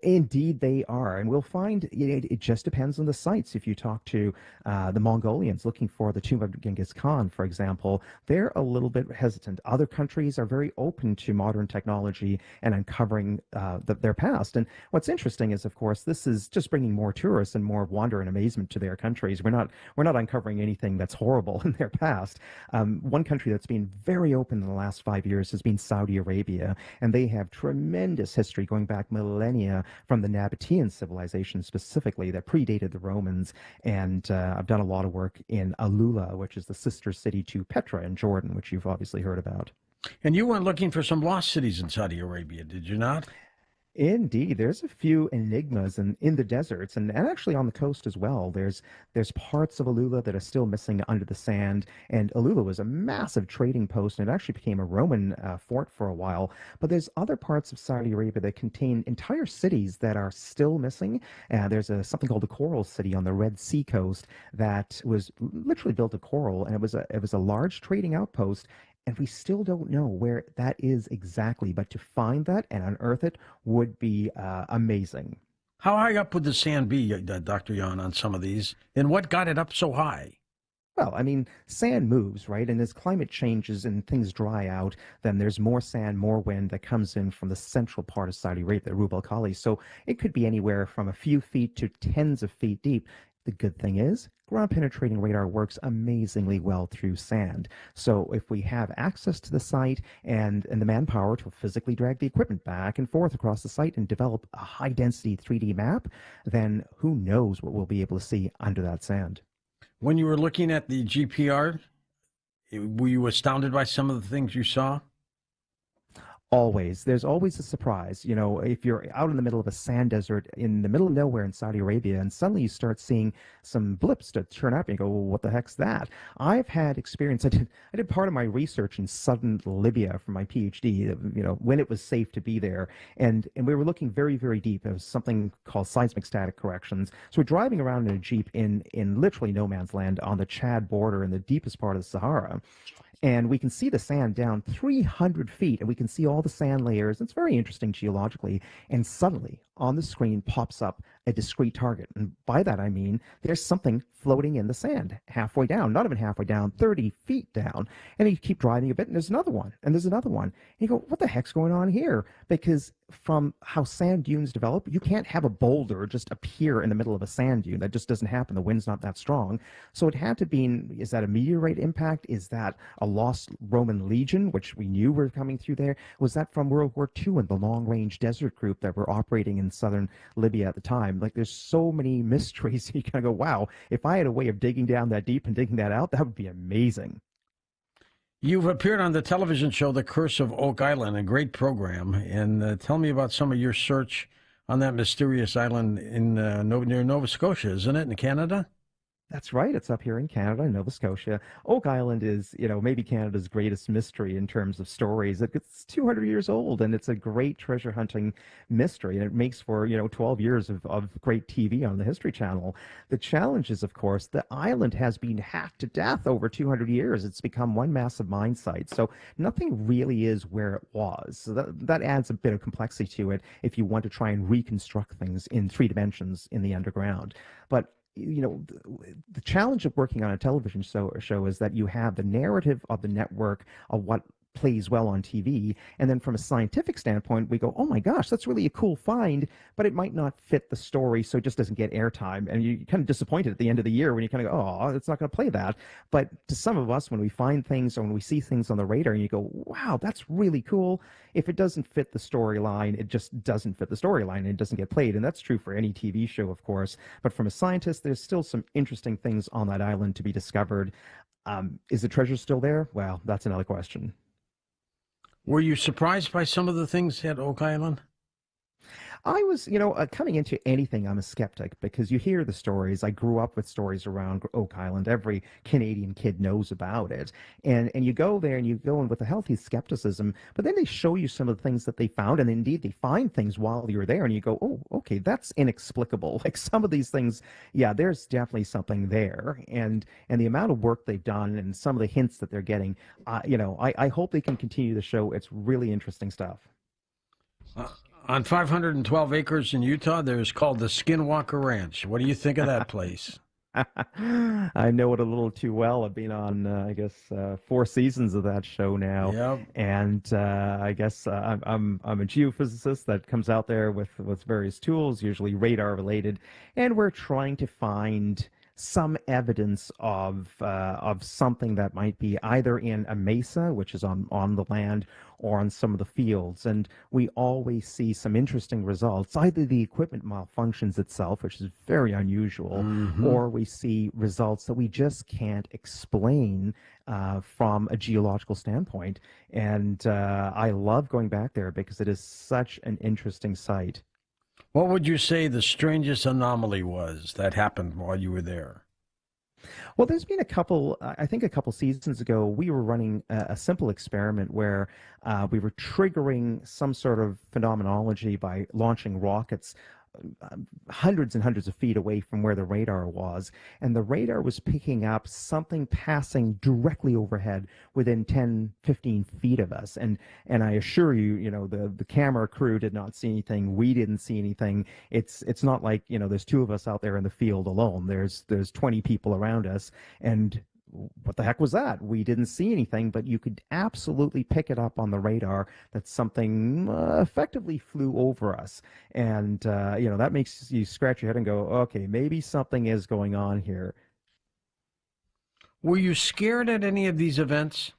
Indeed, they are. And we'll find it just depends on the sites. If you talk to the Mongolians looking for the tomb of Genghis Khan, for example, they're a little bit hesitant. Other countries are very open to modern technology and uncovering their past. And what's interesting is, of course, this is just bringing more tourists and more wonder and amazement to their countries. We're not uncovering anything that's horrible in their past. One country that's been very open in the last 5 years has been Saudi Arabia, and they have tremendous history going back millennia from the Nabatean civilization specifically that predated the Romans. And I've done a lot of work in Alula, which is the sister city to Petra in Jordan, which you've obviously heard about. And you went looking for some lost cities in Saudi Arabia, did you not? Indeed, there's a few enigmas in the deserts and actually on the coast as well. There's parts of Alula that are still missing under the sand, and Alula was a massive trading post, and it actually became a Roman fort for a while. But there's other parts of Saudi Arabia that contain entire cities that are still missing. There's something called the Coral City on the Red Sea coast that was literally built of coral, and it was a large trading outpost. And we still don't know where that is exactly, but to find that and unearth it would be amazing. How high up would the sand be, Dr. Yan, on some of these? And what got it up so high? Well, I mean, sand moves, right? And as climate changes and things dry out, then there's more sand, more wind that comes in from the central part of Saudi Arabia, the Rub al Khali. So it could be anywhere from a few feet to tens of feet deep. The good thing is, ground-penetrating radar works amazingly well through sand. So if we have access to the site and the manpower to physically drag the equipment back and forth across the site and develop a high-density 3D map, then who knows what we'll be able to see under that sand. When you were looking at the GPR, were you astounded by some of the things you saw? Always. There's always a surprise. You know, if you're out in the middle of a sand desert in the middle of nowhere in Saudi Arabia and suddenly you start seeing some blips to turn up and you go, well, what the heck's that? I've had experience. I did part of my research in southern Libya for my PhD, you know, when it was safe to be there. And we were looking very, very deep. It was something called seismic static corrections. So we're driving around in a Jeep in literally no man's land on the Chad border in the deepest part of the Sahara. And we can see the sand down 300 feet, and we can see all the sand layers. It's very interesting geologically. And suddenly, on the screen pops up a discrete target. And by that, I mean there's something floating in the sand halfway down, not even halfway down, 30 feet down. And you keep driving a bit, and there's another one, and there's another one. And you go, what the heck's going on here? Because from how sand dunes develop, you can't have a boulder just appear in the middle of a sand dune. That just doesn't happen. The wind's not that strong. So it had to be, is that a meteorite impact? Is that a lost Roman legion, which we knew were coming through there? Was that from World War II and the long-range desert group that were operating in southern Libya at the time? Like, there's so many mysteries. You kind of go, wow, if I had a way of digging down that deep and digging that out, that would be amazing. You've appeared on the television show The Curse of Oak Island, a great program. And tell me about some of your search on that mysterious island in near Nova Scotia, isn't it, in Canada? That's right. It's up here in Canada, Nova Scotia. Oak Island is, you know, maybe Canada's greatest mystery in terms of stories. It's 200 years old, and it's a great treasure hunting mystery, and it makes for, 12 years of great TV on the History Channel. The challenge is, of course, the island has been hacked to death over 200 years. It's become one massive mine site, so nothing really is where it was. So that adds a bit of complexity to it if you want to try and reconstruct things in 3 dimensions in the underground. But the challenge of working on a television show is that you have the narrative of the network of what plays well on TV, and then from a scientific standpoint, we go, oh my gosh, that's really a cool find, but it might not fit the story, so it just doesn't get airtime, and you're kind of disappointed at the end of the year when you kind of go, oh, it's not going to play that. But to some of us, when we find things or when we see things on the radar, and you go, wow, that's really cool, if it doesn't fit the storyline, it just doesn't fit the storyline, and it doesn't get played, and that's true for any TV show, of course. But from a scientist, there's still some interesting things on that island to be discovered. Is the treasure still there? Well, that's another question. Were you surprised by some of the things at Oak Island? I was, coming into anything, I'm a skeptic because you hear the stories. I grew up with stories around Oak Island. Every Canadian kid knows about it. And you go there and you go in with a healthy skepticism, but then they show you some of the things that they found. And indeed, they find things while you're there and you go, oh, okay, that's inexplicable. Like some of these things, yeah, there's definitely something there. And the amount of work they've done and some of the hints that they're getting, I hope they can continue the show. It's really interesting stuff. On 512 acres in Utah, there's called the Skinwalker Ranch. What do you think of that place? I know it a little too well. I've been on, I guess, 4 seasons of that show now. Yep. And I guess I'm a geophysicist that comes out there with various tools, usually radar related, and we're trying to find some evidence of something that might be either in a mesa, which is on the land, or on some of the fields. And we always see some interesting results. Either the equipment malfunctions itself, which is very unusual, or we see results that we just can't explain from a geological standpoint. And I love going back there because it is such an interesting site. What would you say the strangest anomaly was that happened while you were there? Well, there's been a couple seasons ago, we were running a simple experiment where we were triggering some sort of phenomenology by launching rockets hundreds and hundreds of feet away from where the radar was, and the radar was picking up something passing directly overhead within 10-15 feet of us, and I assure you, the camera crew did not see anything. We didn't see anything. It's not like, there's 2 of us out there in the field alone. There's 20 people around us, and what the heck was that? We didn't see anything, but you could absolutely pick it up on the radar that something effectively flew over us. And, that makes you scratch your head and go, okay, maybe something is going on here. Were you scared at any of these events?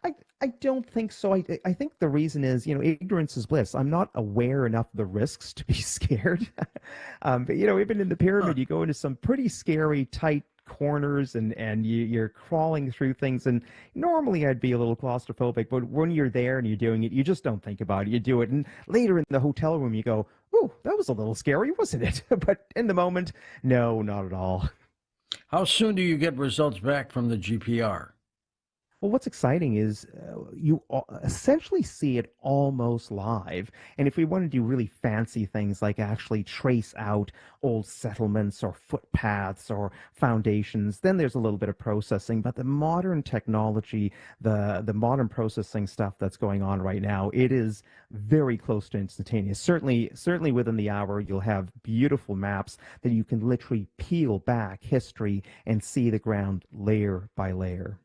I don't think so. I think the reason is, ignorance is bliss. I'm not aware enough of the risks to be scared. But, even in the pyramid, you go into some pretty scary, tight corners and you're crawling through things, and normally I'd be a little claustrophobic, but when you're there and you're doing it, you just don't think about it. You do it, and later in the hotel room you go, "Oh, that was a little scary, wasn't it?" But in the moment, no, not at all. How soon do you get results back from the GPR? Well, what's exciting is you essentially see it almost live. And if we want to do really fancy things like actually trace out old settlements or footpaths or foundations, then there's a little bit of processing. But the modern technology, the modern processing stuff that's going on right now, it is very close to instantaneous. Certainly within the hour, you'll have beautiful maps that you can literally peel back history and see the ground layer by layer.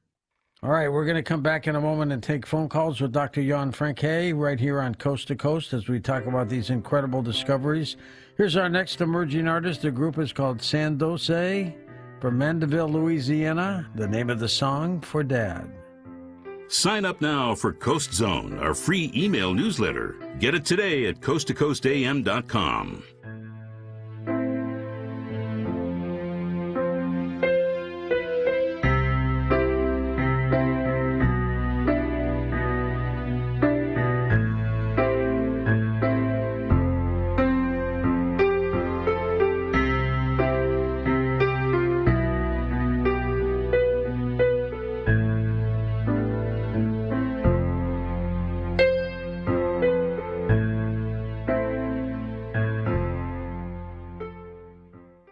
All right, we're going to come back in a moment and take phone calls with Dr. Jan Franke right here on Coast to Coast as we talk about these incredible discoveries. Here's our next emerging artist. The group is called Sandose from Mandeville, Louisiana. The name of the song, For Dad. Sign up now for Coast Zone, our free email newsletter. Get it today at coasttocoastam.com.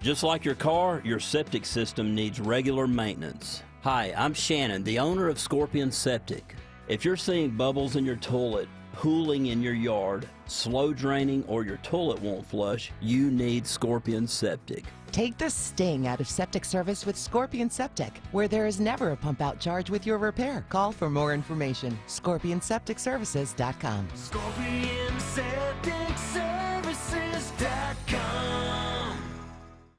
Just like your car, your septic system needs regular maintenance. Hi, I'm Shannon, the owner of Scorpion Septic. If you're seeing bubbles in your toilet, pooling in your yard, slow draining, or your toilet won't flush, you need Scorpion Septic. Take the sting out of septic service with Scorpion Septic, where there is never a pump out charge with your repair. Call for more information. ScorpionSepticServices.com. ScorpionSepticServices.com.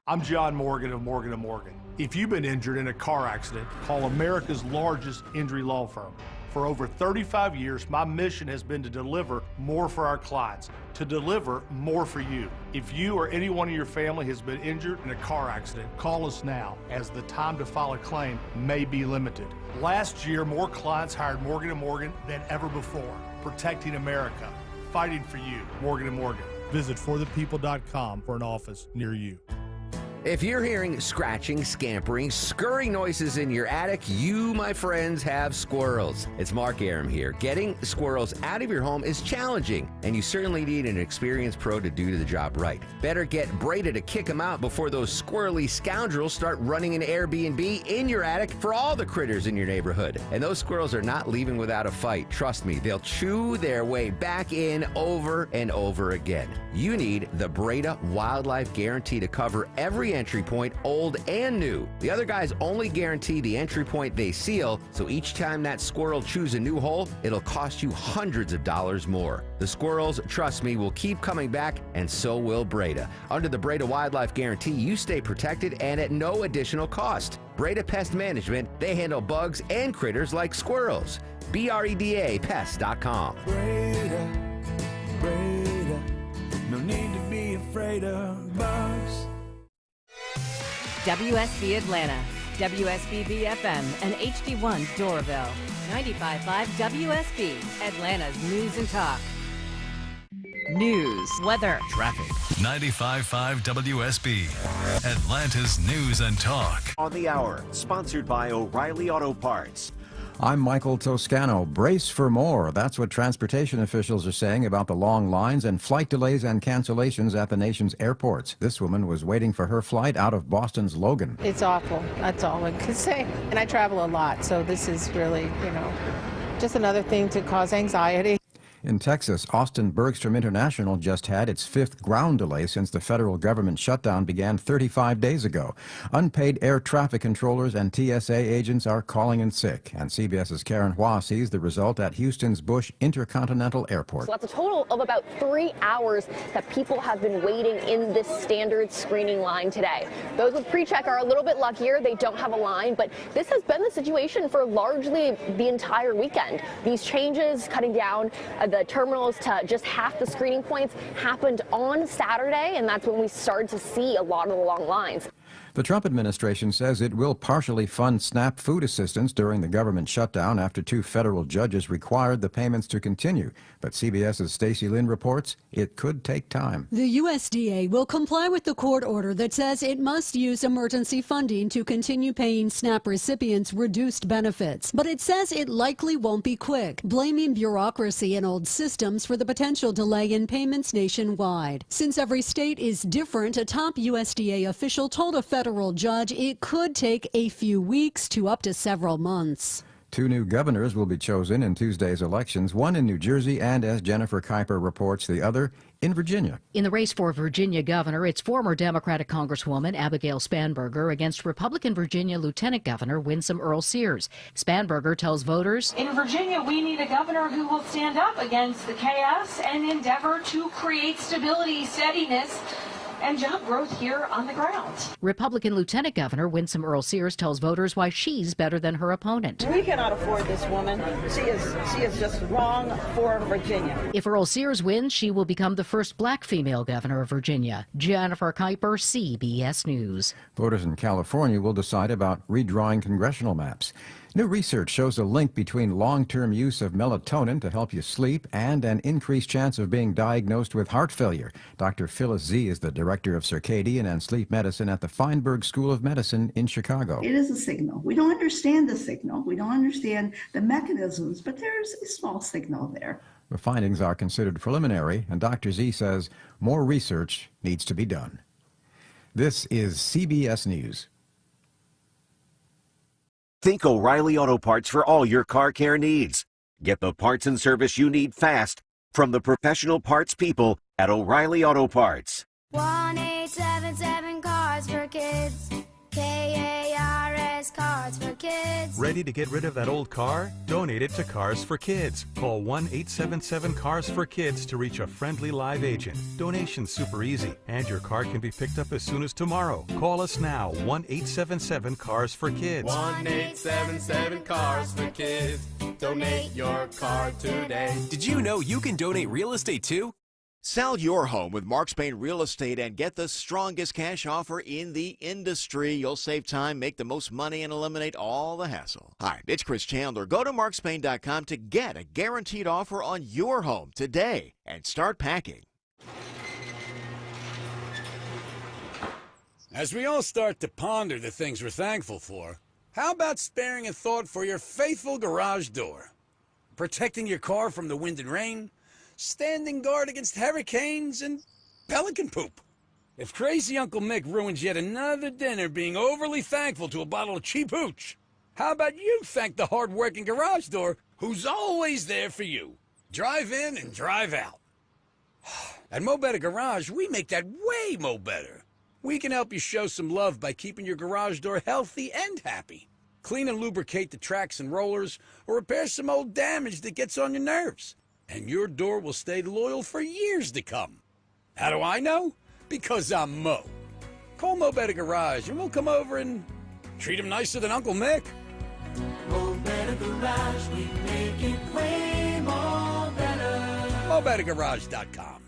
I'm John Morgan of Morgan & Morgan. If you've been injured in a car accident, call America's largest injury law firm. For over 35 years, my mission has been to deliver more for our clients, to deliver more for you. If you or anyone in your family has been injured in a car accident, call us now, as the time to file a claim may be limited. Last year, more clients hired Morgan & Morgan than ever before, protecting America, fighting for you. Morgan & Morgan. Visit forthepeople.com for an office near you. If you're hearing scratching, scampering, scurrying noises in your attic, you, my friends, have squirrels. It's Mark Aram here. Getting squirrels out of your home is challenging, and you certainly need an experienced pro to do the job right. Better get Breda to kick them out before those squirrely scoundrels start running an Airbnb in your attic for all the critters in your neighborhood. And those squirrels are not leaving without a fight. Trust me, they'll chew their way back in over and over again. You need the Breda Wildlife Guarantee to cover every entry point, old and new. The other guys only guarantee the entry point they seal, so each time that squirrel chews a new hole, it'll cost you hundreds of dollars more. The squirrels, trust me, will keep coming back, and so will Breda. Under the Breda Wildlife Guarantee, you stay protected and at no additional cost. Breda Pest Management, they handle bugs and critters like squirrels. BREDAPest.com. Breda, no need to be afraid of bugs. WSB Atlanta, WSB BFM, and HD1 Doraville. 95.5 WSB, Atlanta's news and talk. News, weather, traffic. 95.5 WSB, Atlanta's news and talk. On the hour, sponsored by O'Reilly Auto Parts. I'm Michael Toscano. Brace for more. That's what transportation officials are saying about the long lines and flight delays and cancellations at the nation's airports. This woman was waiting for her flight out of Boston's Logan. It's awful. That's all I can say. And I travel a lot, so this is really, just another thing to cause anxiety. In Texas, Austin Bergstrom International just had its 5th ground delay since the federal government shutdown began 35 days ago. Unpaid air traffic controllers and TSA agents are calling in sick, and CBS's Karen Hua sees the result at Houston's Bush Intercontinental Airport. So that's a total of about 3 hours that people have been waiting in this standard screening line today. Those with pre-check are a little bit luckier. They don't have a line, but this has been the situation for largely the entire weekend. These changes, cutting down the terminals to just half the screening points, happened on Saturday, and that's when we started to see a lot of the long lines. The Trump administration says it will partially fund SNAP food assistance during the government shutdown after 2 federal judges required the payments to continue. But CBS's Stacey Lynn reports it could take time. The USDA will comply with the court order that says it must use emergency funding to continue paying SNAP recipients reduced benefits. But it says it likely won't be quick, blaming bureaucracy and old systems for the potential delay in payments nationwide. Since every state is different, a top USDA official told a federal judge it could take a few weeks to up to several months. 2 new governors will be chosen in Tuesday's elections, one in New Jersey and, as Jennifer Kuiper reports, the other in Virginia. In the race for Virginia governor, it's former Democratic Congresswoman Abigail Spanberger against Republican Virginia Lieutenant Governor Winsome Earl-Sears. Spanberger tells voters, in Virginia, we need a governor who will stand up against the chaos and endeavor to create stability, steadiness, and job growth here on the ground. Republican Lieutenant Governor Winsome Earl-Sears tells voters why she's better than her opponent. We cannot afford this woman. She is just wrong for Virginia. If Earl-Sears wins, she will become the first black female governor of Virginia. Jennifer Kuiper, CBS News. Voters in California will decide about redrawing congressional maps. New research shows a link between long-term use of melatonin to help you sleep and an increased chance of being diagnosed with heart failure. Dr. Phyllis Z is the director of circadian and sleep medicine at the Feinberg School of Medicine in Chicago. It is a signal. We don't understand the signal. We don't understand the mechanisms, but there's a small signal there. The findings are considered preliminary, and Dr. Z says more research needs to be done. This is CBS News. Think O'Reilly Auto Parts for all your car care needs. Get the parts and service you need fast from the professional parts people at O'Reilly Auto Parts. 1-877 Cars for Kids. KARS Cars for Kids. Ready to get rid of that old car? Donate it to Cars for Kids. Call 1-877 for Kids to reach a friendly live agent. Donation's super easy, and your car can be picked up as soon as tomorrow. Call us now, 1-877 for Kids. 1-877 for Kids. Donate your car today. Did you know you can donate real estate too? Sell your home with Mark Spain Real Estate and get the strongest cash offer in the industry. You'll save time, make the most money, and eliminate all the hassle. Hi, it's Chris Chandler. Go to markspain.com to get a guaranteed offer on your home today and start packing. As we all start to ponder the things we're thankful for, how about sparing a thought for your faithful garage door? Protecting your car from the wind and rain, standing guard against hurricanes, and pelican poop. If crazy Uncle Mick ruins yet another dinner being overly thankful to a bottle of cheap hooch, how about you thank the hard-working garage door who's always there for you? Drive in and drive out. At Mo Better Garage, we make that way mo better. We can help you show some love by keeping your garage door healthy and happy. Clean and lubricate the tracks and rollers, or repair some old damage that gets on your nerves. And your door will stay loyal for years to come. How do I know? Because I'm Mo. Call Mo Better Garage and we'll come over and treat him nicer than Uncle Mick. Mo Better Garage, we make it way more better. MoBetterGarage.com.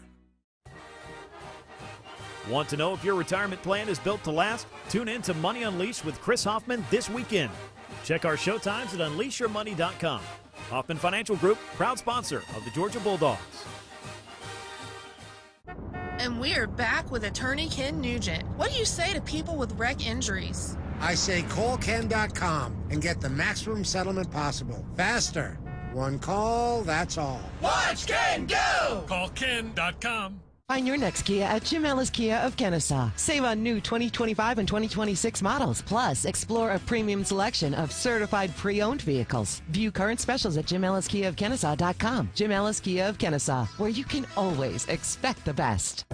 Want to know if your retirement plan is built to last? Tune in to Money Unleashed with Chris Hoffman this weekend. Check our showtimes at unleashyourmoney.com. Hoffman Financial Group, proud sponsor of the Georgia Bulldogs. And we're back with attorney Ken Nugent. What do you say to people with wreck injuries? I say call Ken.com and get the maximum settlement possible. Faster. One call, that's all. Watch Ken go! Call Ken.com. Find your next Kia at Jim Ellis Kia of Kennesaw. Save on new 2025 and 2026 models. Plus, explore a premium selection of certified pre-owned vehicles. View current specials at JimEllisKiaOfKennesaw.com. Jim Ellis Kia of Kennesaw, where you can always expect the best.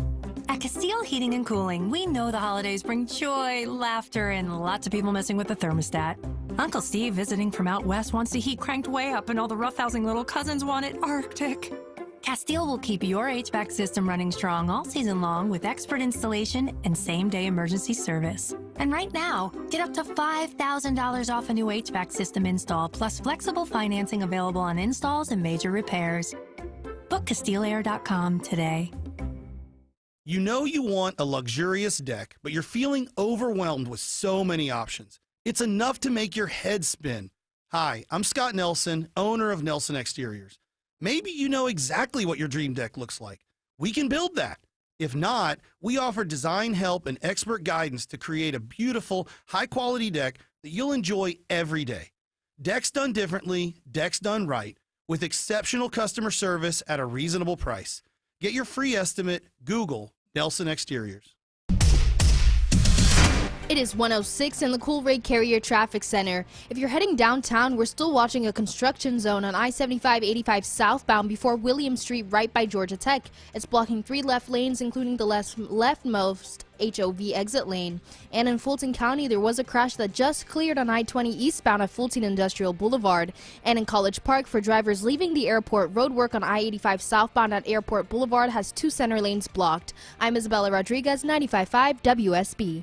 At Castile Heating and Cooling, we know the holidays bring joy, laughter, and lots of people messing with the thermostat. Uncle Steve visiting from out west wants the heat cranked way up, and all the roughhousing little cousins want it Arctic. Castile will keep your HVAC system running strong all season long with expert installation and same-day emergency service. And right now, get up to $5,000 off a new HVAC system install, plus flexible financing available on installs and major repairs. Book CastileAir.com today. You know you want a luxurious deck, but you're feeling overwhelmed with so many options. It's enough to make your head spin. Hi, I'm Scott Nelson, owner of Nelson Exteriors. Maybe you know exactly what your dream deck looks like. We can build that. If not, we offer design help and expert guidance to create a beautiful, high-quality deck that you'll enjoy every day. Decks done differently, decks done right, with exceptional customer service at a reasonable price. Get your free estimate, Google Nelson Exteriors. It is 106 in the Coolray Carrier Traffic Center. If you're heading downtown, we're still watching a construction zone on I-75-85 southbound before William Street right by Georgia Tech. It's blocking 3 left lanes, including the leftmost HOV exit lane. And in Fulton County, there was a crash that just cleared on I-20 eastbound at Fulton Industrial Boulevard. And in College Park, for drivers leaving the airport, road work on I-85 southbound at Airport Boulevard has 2 center lanes blocked. I'm Isabella Rodriguez, 95.5 WSB.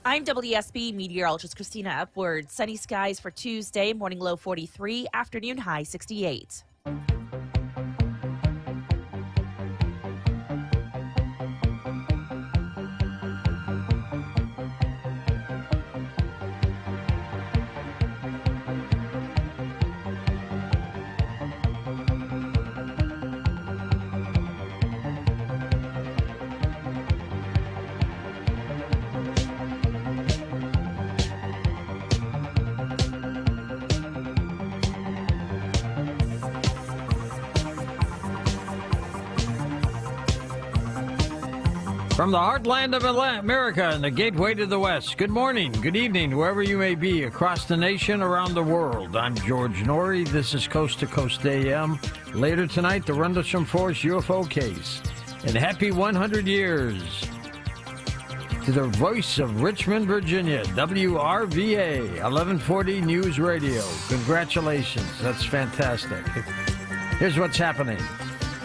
I'm WSB meteorologist Christina Upward. Sunny skies for Tuesday, morning low 43, afternoon high 68. From the heartland of America and the gateway to the West, good morning, good evening, wherever you may be across the nation, around the world. I'm George Norrie. This is Coast to Coast AM. Later tonight, the Rendlesham Forest UFO case. And happy 100 years to the voice of Richmond, Virginia, WRVA, 1140 News Radio. Congratulations. That's fantastic. Here's what's happening.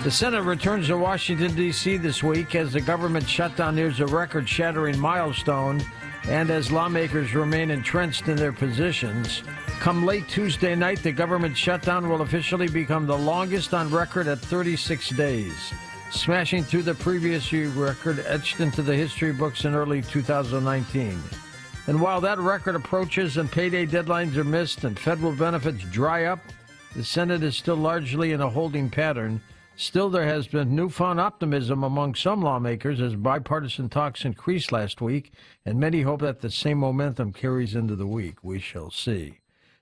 The Senate returns to Washington, D.C. this week as the government shutdown nears a record-shattering milestone and as lawmakers remain entrenched in their positions. Come late Tuesday night, the government shutdown will officially become the longest on record at 36 days, smashing through the previous year record etched into the history books in early 2019. And while that record approaches and payday deadlines are missed and federal benefits dry up, the Senate is still largely in a holding pattern, Still, there has been newfound optimism among some lawmakers as bipartisan talks increased last week, and many hope that the same momentum carries into the week. We shall see.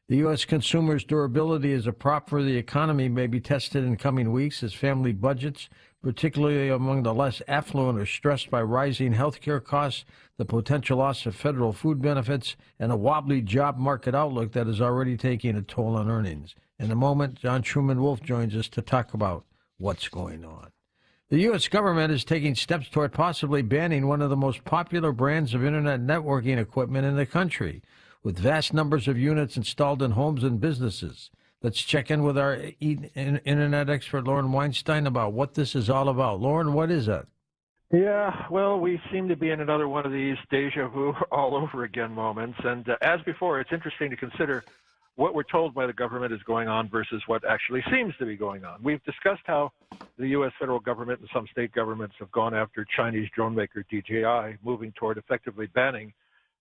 The U.S. consumer's durability as a prop for the economy may be tested in coming weeks as family budgets, particularly among the less affluent, are stressed by rising health care costs, the potential loss of federal food benefits, and a wobbly job market outlook that is already taking a toll on earnings. In a moment, John Truman Wolf joins us to talk about what's going on. The U.S. government is taking steps toward possibly banning one of the most popular brands of Internet networking equipment in the country, with vast numbers of units installed in homes and businesses. Let's check in with our Internet expert, Lauren Weinstein, about what this is all about. Lauren, what is it? Yeah, well, we seem to be in another one of these deja vu all over again moments. And as before, it's interesting to consider what we're told by the government is going on versus what actually seems to be going on. We've discussed how the U.S. federal government and some state governments have gone after Chinese drone maker DJI, moving toward effectively banning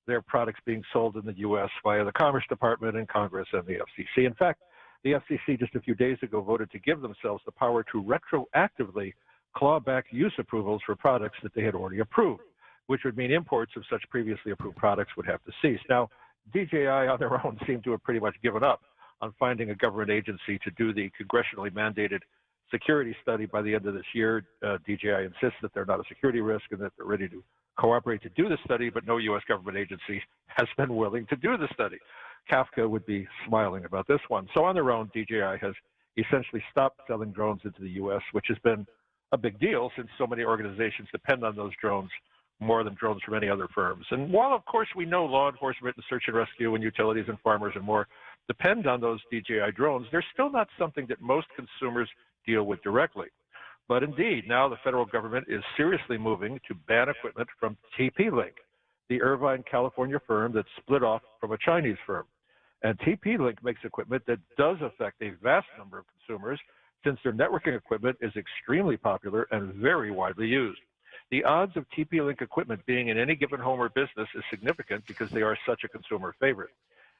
their products being sold in the U.S. via the Commerce Department and Congress and the FCC. In fact, the FCC just a few days ago voted to give themselves the power to retroactively claw back use approvals for products that they had already approved, which would mean imports of such previously approved products would have to cease. Now, DJI on their own seem to have pretty much given up on finding a government agency to do the congressionally mandated security study by the end of this year. DJI insists that they're not a security risk and that they're ready to cooperate to do the study, but no U.S. government agency has been willing to do the study. Kafka would be smiling about this one. So on their own, DJI has essentially stopped selling drones into the U.S., which has been a big deal since so many organizations depend on those drones more than drones from any other firms. And while, of course, we know law enforcement and search and rescue and utilities and farmers and more depend on those DJI drones, they're still not something that most consumers deal with directly. But indeed, now the federal government is seriously moving to ban equipment from TP-Link, the Irvine, California firm that split off from a Chinese firm. And TP-Link makes equipment that does affect a vast number of consumers since their networking equipment is extremely popular and very widely used. The odds of TP-Link equipment being in any given home or business is significant because they are such a consumer favorite.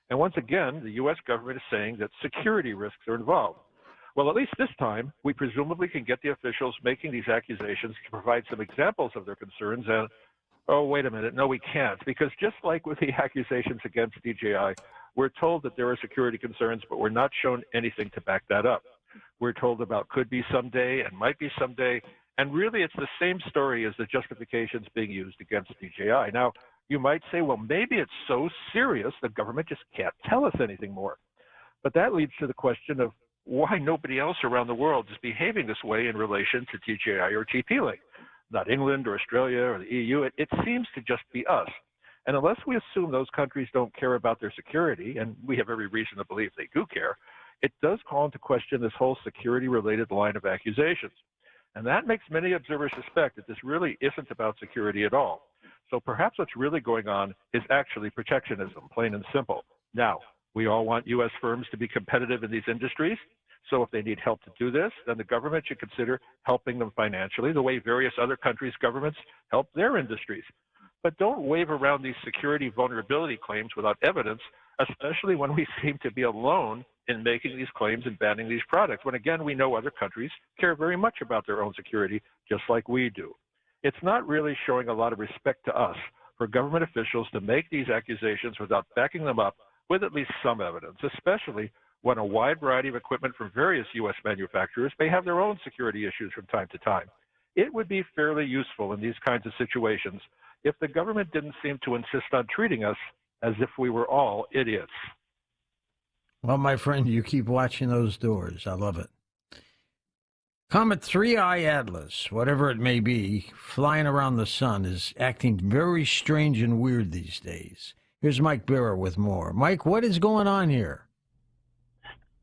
And once again, the U.S. government is saying that security risks are involved. Well, at least this time, we presumably can get the officials making these accusations to provide some examples of their concerns. And, oh, wait a minute, no, we can't. Because just like with the accusations against DJI, we're told that there are security concerns, but we're not shown anything to back that up. We're told about could be someday and might be someday. And really, it's the same story as the justifications being used against DJI. Now, you might say, well, maybe it's so serious the government just can't tell us anything more. But that leads to the question of why nobody else around the world is behaving this way in relation to DJI or TP-Link. Not England or Australia or the EU. It seems to just be us. And unless we assume those countries don't care about their security, and we have every reason to believe they do care, it does call into question this whole security-related line of accusations. And that makes many observers suspect that this really isn't about security at all. So perhaps what's really going on is actually protectionism, plain and simple. Now, we all want U.S. firms to be competitive in these industries. So if they need help to do this, then the government should consider helping them financially the way various other countries' governments help their industries. But don't wave around these security vulnerability claims without evidence, especially when we seem to be alone in making these claims and banning these products, when again, we know other countries care very much about their own security, just like we do. It's not really showing a lot of respect to us for government officials to make these accusations without backing them up with at least some evidence, especially when a wide variety of equipment from various U.S. manufacturers may have their own security issues from time to time. It would be fairly useful in these kinds of situations if the government didn't seem to insist on treating us as if we were all idiots. Well, my friend, you keep watching those doors. I love it. Comet 3I Atlas, whatever it may be, flying around the sun, is acting very strange and weird these days. Here's Mike Barra with more. Mike, what is going on here?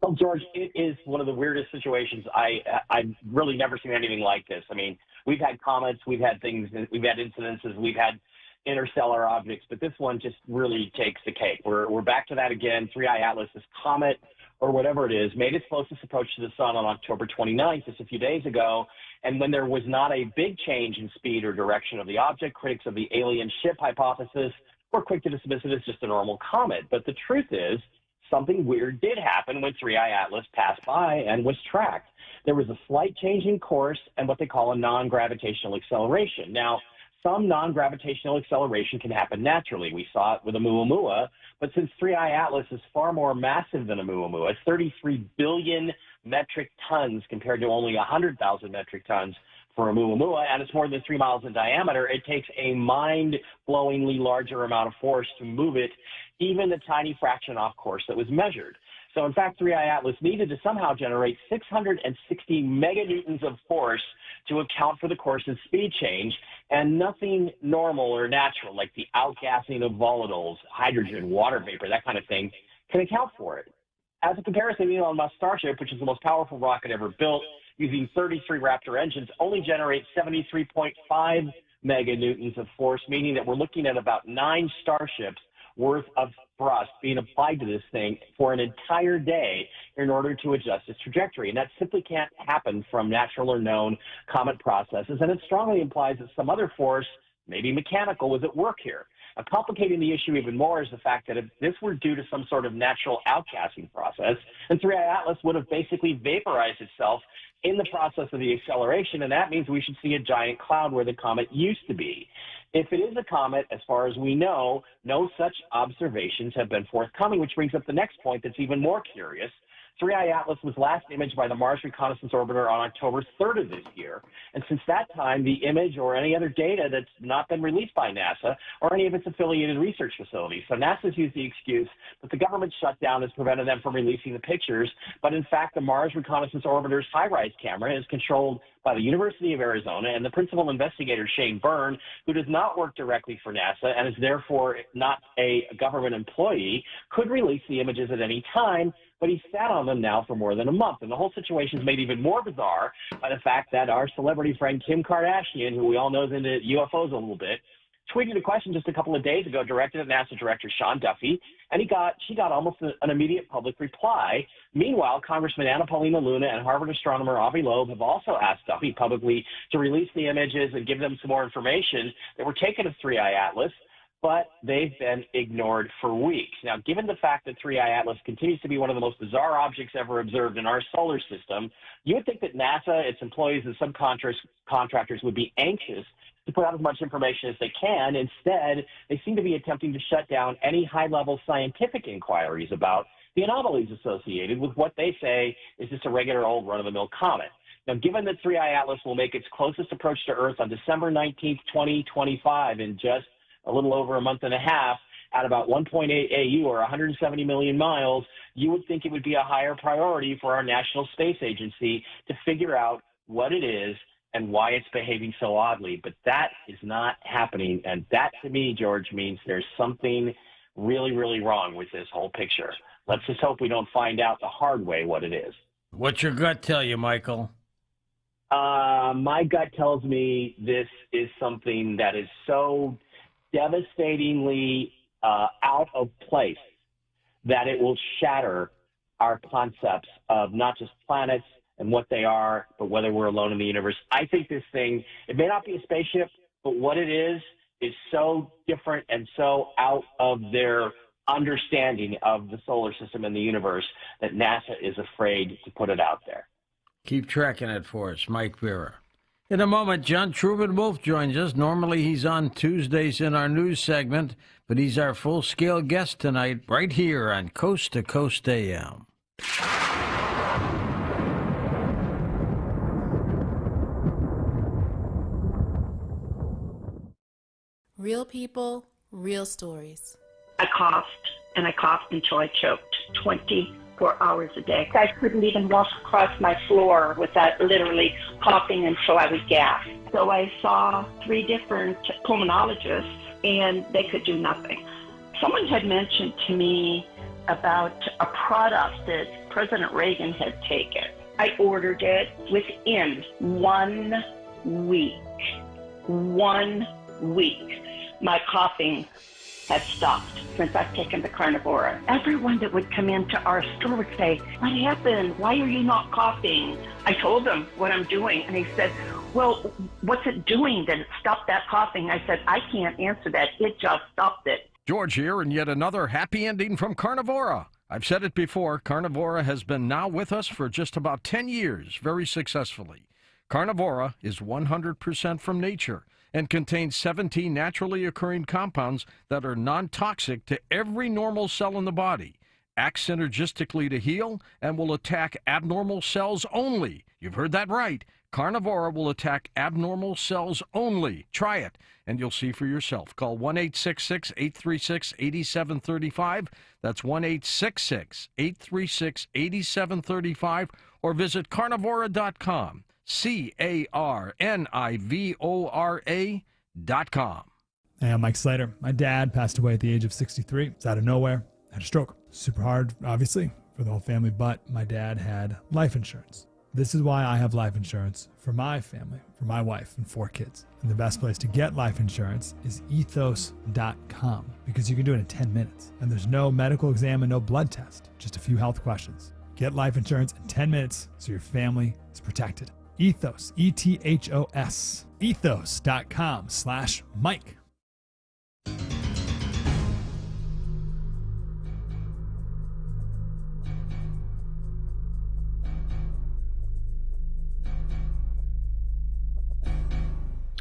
Well, George, it is one of the weirdest situations. I've really never seen anything like this. I mean, we've had comets, we've had things, we've had incidences, we've had interstellar objects, but this one just really takes the cake. We're back to that again. 3I Atlas, this comet or whatever it is, made its closest approach to the sun on October 29th, just a few days ago. And when there was not a big change in speed or direction of the object, critics of the alien ship hypothesis were quick to dismiss it as just a normal comet. But the truth is, something weird did happen when 3i Atlas passed by and was tracked. There was a slight change in course and what they call a non-gravitational acceleration. Now, some non-gravitational acceleration can happen naturally. We saw it with Oumuamua, but since 3i Atlas is far more massive than Oumuamua, it's 33 billion metric tons compared to only 100,000 metric tons for Oumuamua, and it's more than 3 miles in diameter, it takes a mind-blowingly larger amount of force to move it, even the tiny fraction off course that was measured. So, in fact, 3i Atlas needed to somehow generate 660 meganewtons of force to account for the course's speed change, and nothing normal or natural, like the outgassing of volatiles, hydrogen, water vapor, that kind of thing, can account for it. As a comparison, Elon Musk's Starship, which is the most powerful rocket ever built, using 33 Raptor engines, only generates 73.5 meganewtons of force, meaning that we're looking at about 9 Starships worth of thrust being applied to this thing for an entire day in order to adjust its trajectory. And that simply can't happen from natural or known comet processes. And it strongly implies that some other force, maybe mechanical, was at work here. Complicating the issue even more is the fact that if this were due to some sort of natural outgassing process, then 3i Atlas would have basically vaporized itself in the process of the acceleration, and that means we should see a giant cloud where the comet used to be. If it is a comet, as far as we know, no such observations have been forthcoming, which brings up the next point that's even more curious. 3i Atlas was last imaged by the Mars Reconnaissance Orbiter on October 3rd of this year. And since that time, the image or any other data that's not been released by NASA or any of its affiliated research facilities. So NASA's used the excuse that the government shutdown has prevented them from releasing the pictures. But in fact, the Mars Reconnaissance Orbiter's HiRISE camera is controlled by the University of Arizona, and the principal investigator, Shane Byrne, who does not work directly for NASA and is therefore not a government employee, could release the images at any time, but he's sat on them now for more than a month. And the whole situation is made even more bizarre by the fact that our celebrity friend Kim Kardashian, who we all know is into UFOs a little bit, tweeted a question just a couple of days ago directed at NASA Director Sean Duffy, and she got almost an immediate public reply. Meanwhile, Congressman Anna Paulina Luna and Harvard astronomer Avi Loeb have also asked Duffy publicly to release the images and give them some more information that were taken of 3i Atlas, but they've been ignored for weeks. Now, given the fact that 3i Atlas continues to be one of the most bizarre objects ever observed in our solar system, you would think that NASA, its employees, and subcontractors would be anxious to put out as much information as they can. Instead, they seem to be attempting to shut down any high-level scientific inquiries about the anomalies associated with what they say is just a regular old run-of-the-mill comet. Now, given that 3i Atlas will make its closest approach to Earth on December 19th, 2025, in just a little over a month and a half, at about 1.8 AU or 170 million miles, you would think it would be a higher priority for our National Space Agency to figure out what it is and why it's behaving so oddly. But that is not happening. And that, to me, George, means there's something really, really wrong with this whole picture. Let's just hope we don't find out the hard way what it is. What's your gut tell you, Michael? My gut tells me this is something that is so devastatingly out of place that it will shatter our concepts of not just planets and what they are, but whether we're alone in the universe. I think this thing, it may not be a spaceship, but what it is so different and so out of their understanding of the solar system and the universe that NASA is afraid to put it out there. Keep tracking it for us, Mike Vera. In a moment, John Truman Wolf joins us. Normally, he's on Tuesdays in our news segment, but he's our full-scale guest tonight right here on Coast to Coast AM. Real people, real stories. I coughed until I choked 24 hours a day. I couldn't even walk across my floor without literally coughing until I would gasp. So I saw 3 different pulmonologists, and they could do nothing. Someone had mentioned to me about a product that President Reagan had taken. I ordered it within 1 week. 1 week. My coughing had stopped since I've taken the Carnivora. Everyone that would come into our store would say, "What happened? Why are you not coughing?" I told them what I'm doing, and he said, "Well, what's it doing that it stopped that coughing?" I said, "I can't answer that. It just stopped it." George here, and yet another happy ending from Carnivora. I've said it before, Carnivora has been now with us for just about 10 years, very successfully. Carnivora is 100% from nature and contains 17 naturally occurring compounds that are non-toxic to every normal cell in the body, act synergistically to heal, and will attack abnormal cells only. You've heard that right. Carnivora will attack abnormal cells only. Try it, and you'll see for yourself. Call 1-866-836-8735. That's 1-866-836-8735, or visit carnivora.com. CARNIVORA.com. Hey, I'm Mike Slater. My dad passed away at the age of 63. It's out of nowhere. Had a stroke. Super hard, obviously, for the whole family, but my dad had life insurance. This is why I have life insurance for my family, for my wife and 4 kids. And the best place to get life insurance is ethos.com, because you can do it in 10 minutes. And there's no medical exam and no blood test, just a few health questions. Get life insurance in 10 minutes so your family is protected. Ethos, E-T-H-O-S, ethos.com/Mike.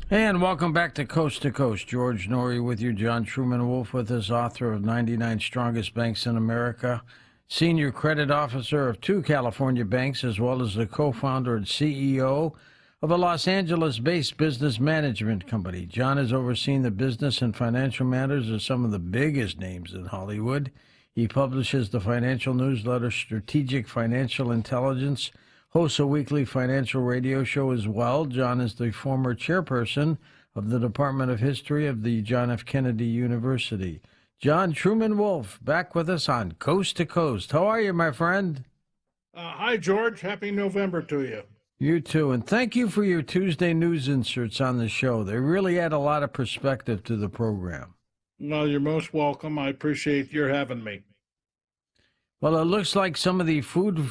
And welcome back to Coast. George Noory with you. John Truman Wolf with us, author of 99 Strongest Banks in America, senior credit officer of 2 California banks, as well as the co-founder and CEO of a Los Angeles-based business management company. John has overseen the business and financial matters of some of the biggest names in Hollywood. He publishes the financial newsletter Strategic Financial Intelligence, hosts a weekly financial radio show as well. John is the former chairperson of the Department of History of the John F. Kennedy University. John Truman Wolf, back with us on Coast to Coast. How are you, my friend? Hi, George. Happy November to you. You too. And thank you for your Tuesday news inserts on the show. They really add a lot of perspective to the program. Well, you're most welcome. I appreciate your having me. Well, it looks like some of the food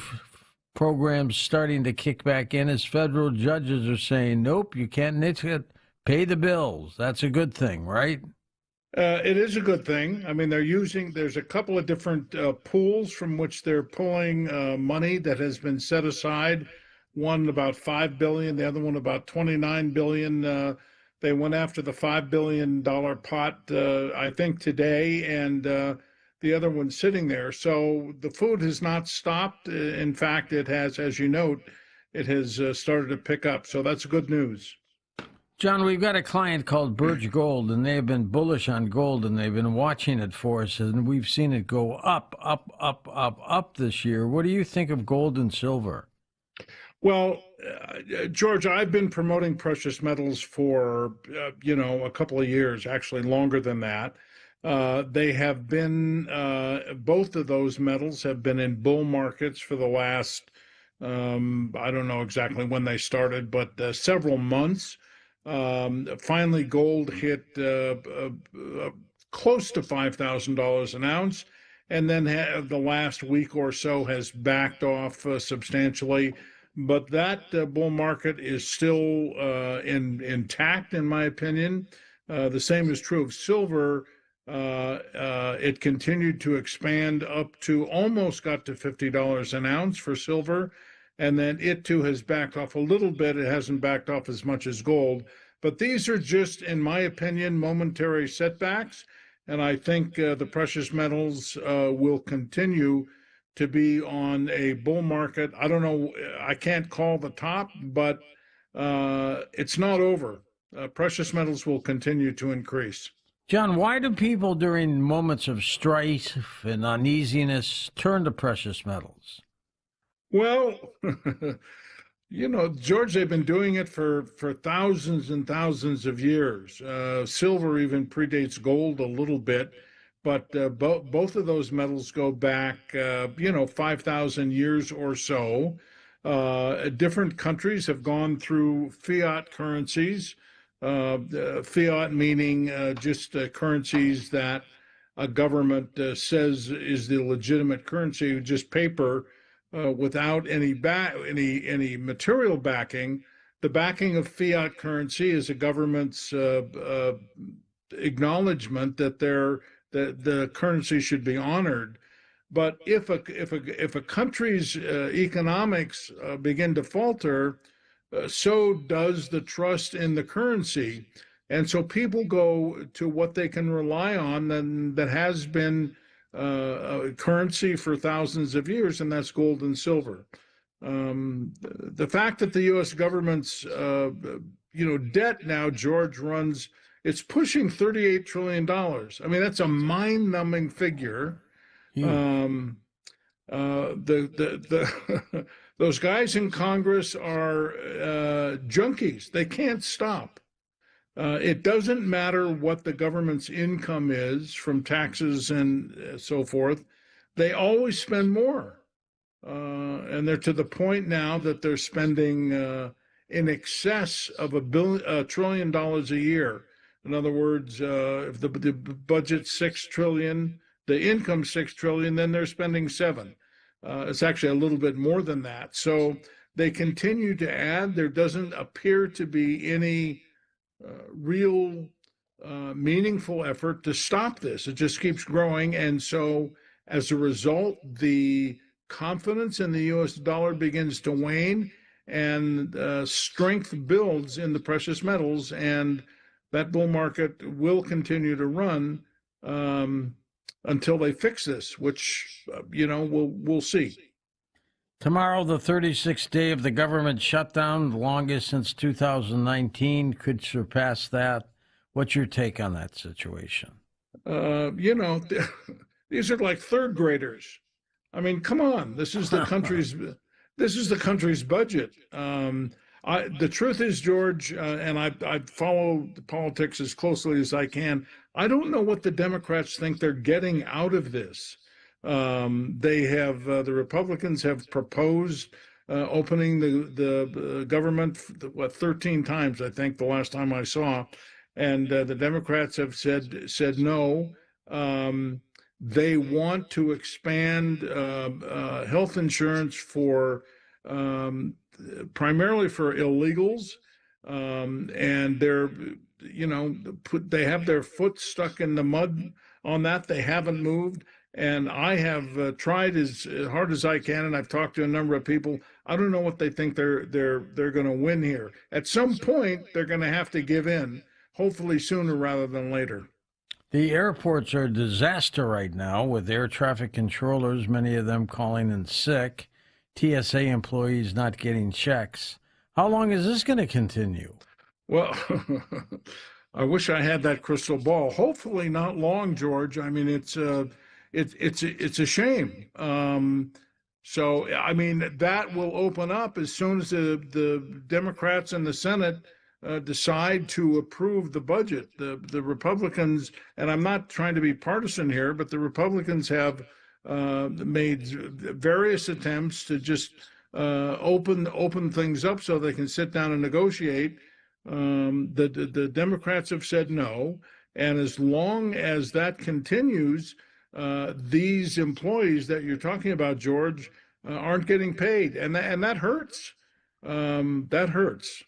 programs starting to kick back in as federal judges are saying, nope, you can't nitch it. Pay the bills. That's a good thing, right? It is a good thing. I mean, there's a couple of different pools from which they're pulling money that has been set aside. One about $5 billion, the other one about $29 billion. They went after the $5 billion pot, I think, today, and the other one's sitting there. So the food has not stopped. In fact, it has, as you note, it has started to pick up. So that's good news. John, we've got a client called Birch Gold, and they have been bullish on gold, and they've been watching it for us, and we've seen it go up this year. What do you think of gold and silver? Well, George, I've been promoting precious metals for, a couple of years, actually longer than that. They have been, both of those metals have been in bull markets for the last, I don't know exactly when they started, but several months. Finally, gold hit close to $5,000 an ounce, and then the last week or so has backed off substantially. But that bull market is still intact, in my opinion. The same is true of silver. It continued to expand up to almost got to $50 an ounce for silver. And then it too has backed off a little bit. It hasn't backed off as much as gold. But these are just, in my opinion, momentary setbacks. And I think the precious metals will continue to be on a bull market. I don't know, I can't call the top, but it's not over. Precious metals will continue to increase. John, why do people during moments of strife and uneasiness turn to precious metals? Well, George, they've been doing it for thousands and thousands of years. Silver even predates gold a little bit, but both of those metals go back, 5,000 years or so. Different countries have gone through fiat currencies. Fiat meaning just currencies that a government says is the legitimate currency, just paper without any material backing. The backing of fiat currency is a government's acknowledgement that the currency should be honored. But if a country's economics begin to falter, so does the trust in the currency. And so people go to what they can rely on, and that has been a currency for thousands of years, and that's gold and silver. The fact that the U.S. government's debt now, George, it's pushing $38 trillion. I mean, that's a mind-numbing figure. Those guys in Congress are junkies. They can't stop. It doesn't matter what the government's income is from taxes and so forth. They always spend more. And they're to the point now that they're spending in excess of $1 trillion a year. In other words, if the budget's $6 trillion, the income's $6 trillion, then they're spending $7 trillion. It's actually a little bit more than that. So they continue to add. There doesn't appear to be any real meaningful effort to stop this. It just keeps growing. And so as a result, the confidence in the U.S. dollar begins to wane, and strength builds in the precious metals, and that bull market will continue to run until they fix this, which, we'll see. Tomorrow, the 36th day of the government shutdown, the longest since 2019, could surpass that. What's your take on that situation? These are like third graders. I mean, come on. This is the country's budget. The truth is, George, and I follow the politics as closely as I can, I don't know what the Democrats think they're getting out of this. The Republicans have proposed opening the government 13 times, I think, the last time I saw, and the Democrats have said no. They want to expand health insurance for primarily for illegals, and they have their foot stuck in the mud on that. They haven't moved. And I have tried as hard as I can, and I've talked to a number of people. I don't know what they think they're going to win here. At some point, they're going to have to give in, hopefully sooner rather than later. The airports are a disaster right now, with air traffic controllers, many of them calling in sick, TSA employees not getting checks. How long is this going to continue? Well, I wish I had that crystal ball. Hopefully not long, George. I mean, it's a shame. So, I mean, that will open up as soon as the Democrats in the Senate decide to approve the budget. The Republicans, and I'm not trying to be partisan here, but the Republicans have made various attempts to just open things up so they can sit down and negotiate. The Democrats have said no, and as long as that continues, these employees that you're talking about, George, aren't getting paid, and that hurts. That hurts.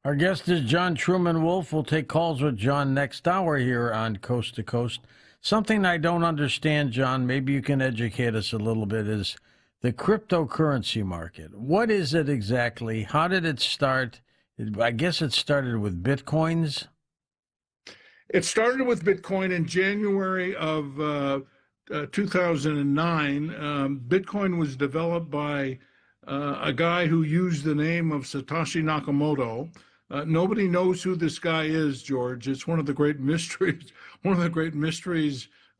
Our guest is John Truman Wolf. We'll take calls with John next hour here on Coast to Coast. Something I don't understand, John, maybe you can educate us a little bit, is the cryptocurrency market. What is it exactly? How did it start? I guess it started with Bitcoins. It started with Bitcoin in January of 2009. Bitcoin was developed by a guy who used the name of Satoshi Nakamoto. Nobody knows who this guy is, George. It's one of the great mysteries,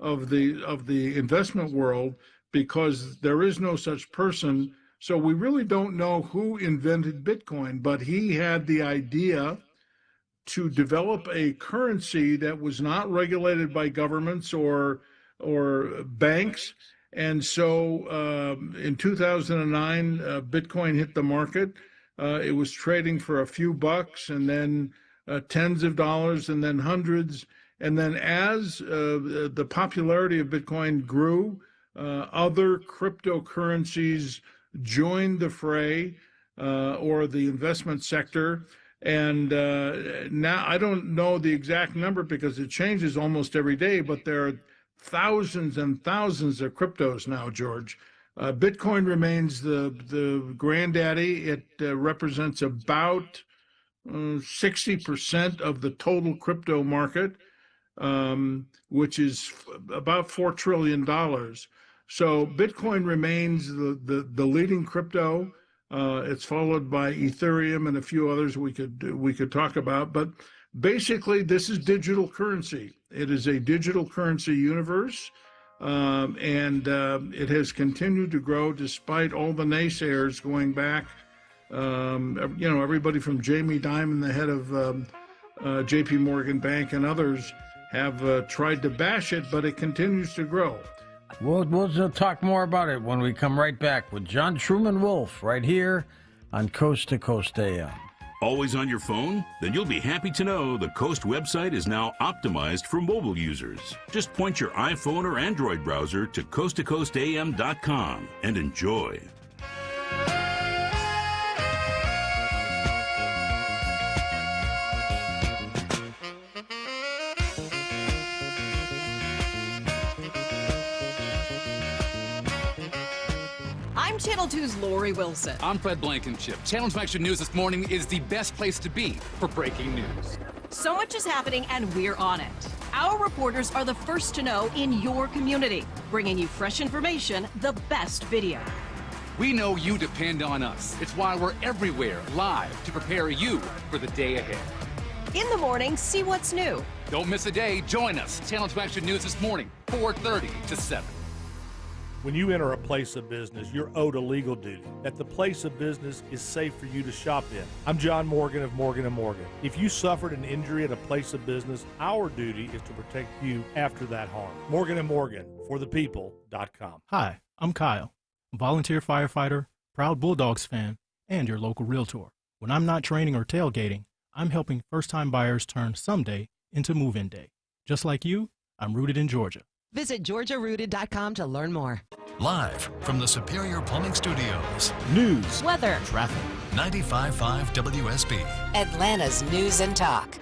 of the investment world, because there is no such person. So we really don't know who invented Bitcoin, but he had the idea to develop a currency that was not regulated by governments or banks. And so in 2009, Bitcoin hit the market. It was trading for a few bucks, and then tens of dollars, and then hundreds. And then as the popularity of Bitcoin grew, other cryptocurrencies joined the fray, or the investment sector. And now I don't know the exact number because it changes almost every day, but there are thousands and thousands of cryptos now, George. Bitcoin remains the granddaddy. It represents about 60% of the total crypto market, which is about $4 trillion. So Bitcoin remains the leading crypto. It's followed by Ethereum and a few others we could talk about. But basically, this is digital currency. It is a digital currency universe. And it has continued to grow despite all the naysayers going back. Everybody from Jamie Dimon, the head of J.P. Morgan Bank, and others have tried to bash it, but it continues to grow. We'll talk more about it when we come right back with John Truman Wolf right here on Coast to Coast AM. Always on your phone? Then you'll be happy to know the Coast website is now optimized for mobile users. Just point your iPhone or Android browser to coasttocoastam.com and enjoy. I'm Channel 2's Lori Wilson. I'm Fred Blankenship. Channel 2 Extra News this morning is the best place to be for breaking news. So much is happening, and we're on it. Our reporters are the first to know in your community, bringing you fresh information, the best video. We know you depend on us. It's why we're everywhere live to prepare you for the day ahead. In the morning, see what's new. Don't miss a day. Join us. Channel 2 Extra News this morning, 4:30 to 7. When you enter a place of business, you're owed a legal duty that the place of business is safe for you to shop in. I'm John Morgan of Morgan & Morgan. If you suffered an injury at a place of business, our duty is to protect you after that harm. Morgan & Morgan, forthepeople.com. Hi, I'm Kyle, volunteer firefighter, proud Bulldogs fan, and your local realtor. When I'm not training or tailgating, I'm helping first-time buyers turn someday into move-in day. Just like you, I'm rooted in Georgia. Visit GeorgiaRooted.com to learn more. Live from the Superior Plumbing Studios. News, weather, traffic. 95.5 WSB. Atlanta's News and Talk.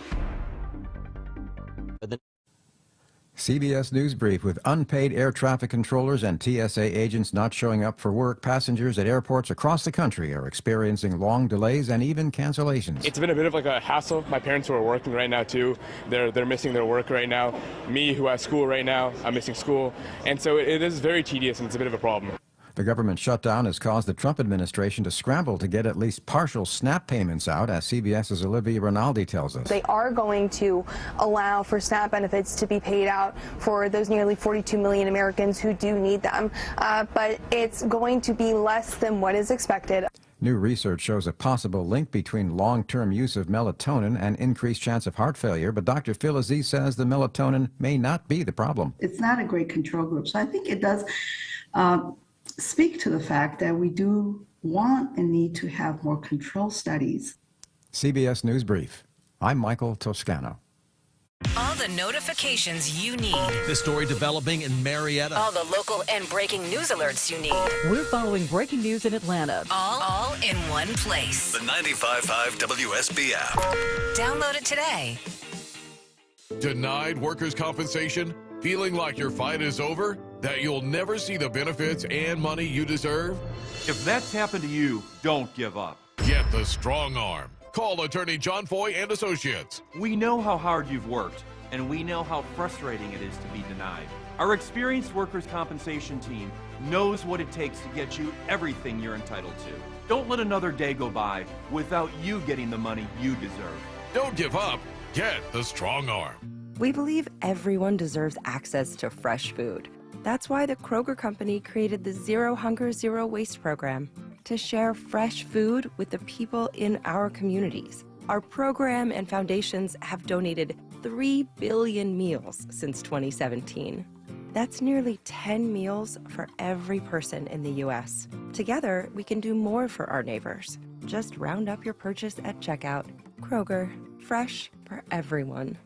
CBS News Brief. With unpaid air traffic controllers and TSA agents not showing up for work, passengers at airports across the country are experiencing long delays and even cancellations. It's been a bit of like a hassle. My parents who are working right now too, they're missing their work right now. Me who has school right now, I'm missing school. And so it is very tedious and it's a bit of a problem. The government shutdown has caused the Trump administration to scramble to get at least partial SNAP payments out, as CBS's Olivia Rinaldi tells us. They are going to allow for SNAP benefits to be paid out for those nearly 42 million Americans who do need them, but it's going to be less than what is expected. New research shows a possible link between long-term use of melatonin and increased chance of heart failure, but Dr. Phil Aziz says the melatonin may not be the problem. It's not a great control group, so I think it does speak to the fact that we do want and need to have more control studies. CBS News Brief. I'm Michael Toscano. All the notifications you need. This story developing in Marietta. All the local and breaking news alerts you need. We're following breaking news in Atlanta. All in one place. The 95.5 WSB app. Download it today. Denied workers' compensation? Feeling like your fight is over? That you'll never see the benefits and money you deserve? If that's happened to you, don't give up. Get the strong arm. Call attorney John Foy and Associates. We know how hard you've worked, and we know how frustrating it is to be denied. Our experienced workers' compensation team knows what it takes to get you everything you're entitled to. Don't let another day go by without you getting the money you deserve. Don't give up. Get the strong arm. We believe everyone deserves access to fresh food. That's why the Kroger Company created the Zero Hunger, Zero Waste program to share fresh food with the people in our communities. Our program and foundations have donated 3 billion meals since 2017. That's nearly 10 meals for every person in the U.S. Together, we can do more for our neighbors. Just round up your purchase at checkout. Kroger, fresh for everyone.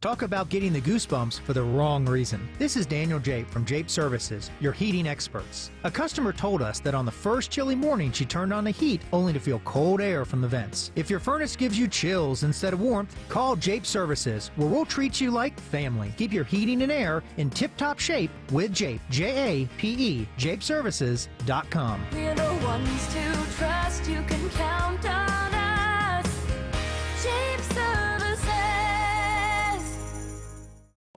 Talk about getting the goosebumps for the wrong reason. This is Daniel Jape from Jape Services, your heating experts. A customer told us that on the first chilly morning she turned on the heat only to feel cold air from the vents. If your furnace gives you chills instead of warmth, call Jape Services, where we'll treat you like family. Keep your heating and air in tip-top shape with Jape, J-A-P-E, JapeServices.com. We're the ones to trust, you can count on us. Jape Services.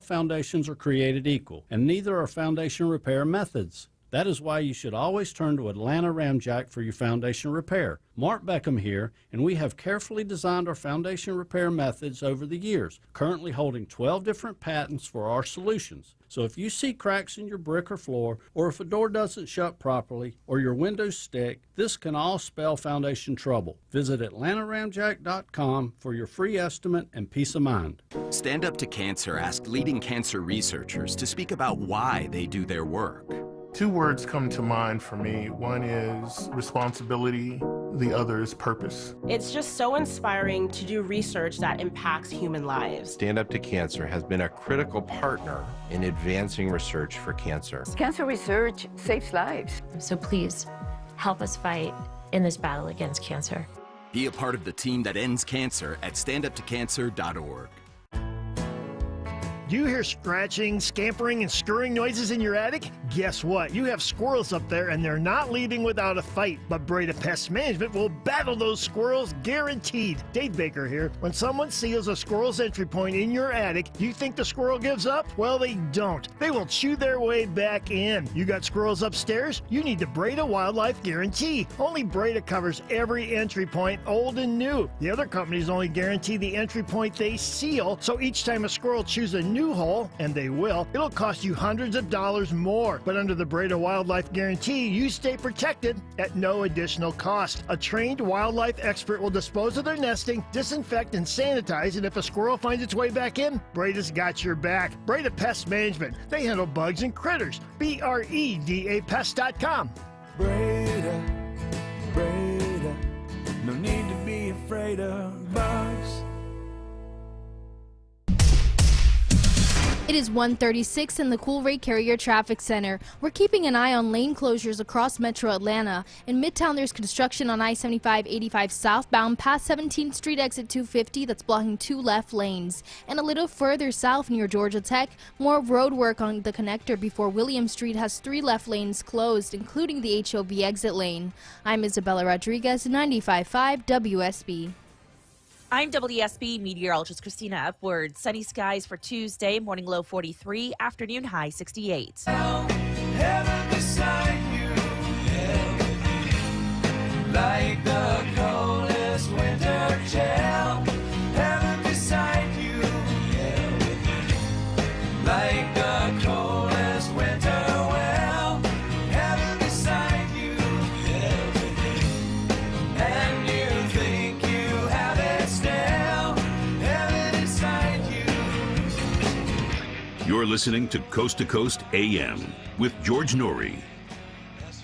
Foundations are created equal, and neither are foundation repair methods. That is why you should always turn to Atlanta Ramjack for your foundation repair. Mark Beckham here, and we have carefully designed our foundation repair methods over the years, currently holding 12 different patents for our solutions. So if you see cracks in your brick or floor, or if a door doesn't shut properly, or your windows stick, this can all spell foundation trouble. Visit AtlantaRamjack.com for your free estimate and peace of mind. Stand Up to Cancer asked leading cancer researchers to speak about why they do their work. Two words come to mind for me. One is responsibility, the other is purpose. It's just so inspiring to do research that impacts human lives. Stand Up to Cancer has been a critical partner in advancing research for cancer. Cancer research saves lives. So please, help us fight in this battle against cancer. Be a part of the team that ends cancer at standuptocancer.org. Do you hear scratching, scampering, and scurrying noises in your attic? Guess what? You have squirrels up there, and they're not leaving without a fight. But Breda Pest Management will battle those squirrels, guaranteed. Dave Baker here. When someone seals a squirrel's entry point in your attic, do you think the squirrel gives up? Well, they don't. They will chew their way back in. You got squirrels upstairs? You need the Breda Wildlife Guarantee. Only Breda covers every entry point, old and new. The other companies only guarantee the entry point they seal, so each time a squirrel chews a new hole, and they will, it'll cost you hundreds of dollars more. But under the Breda Wildlife Guarantee, you stay protected at no additional cost. A trained wildlife expert will dispose of their nesting, disinfect and sanitize, and if a squirrel finds its way back in, Breda's got your back. Breda Pest Management. They handle bugs and critters. BREDA Pest.com. Breda, Breda, no need to be afraid of bugs. It is 1:36 in the Coolray Carrier Traffic Center. We're keeping an eye on lane closures across Metro Atlanta. In Midtown, there's construction on I-75-85 southbound past 17th Street exit 250 that's blocking 2 left lanes. And a little further south near Georgia Tech, more road work on the connector before William Street has 3 left lanes closed, including the HOV exit lane. I'm Isabella Rodriguez, 95.5 WSB. I'm WSB meteorologist Christina Upward. Sunny skies for Tuesday, morning low 43, afternoon high 68. Heaven beside you, yeah. Like the coldest winter gel. Heaven beside you, yeah. Like the coldest winter well. Heaven beside you, yeah. And you think you have it still. Heaven inside you. You're listening to Coast AM with George Norrie.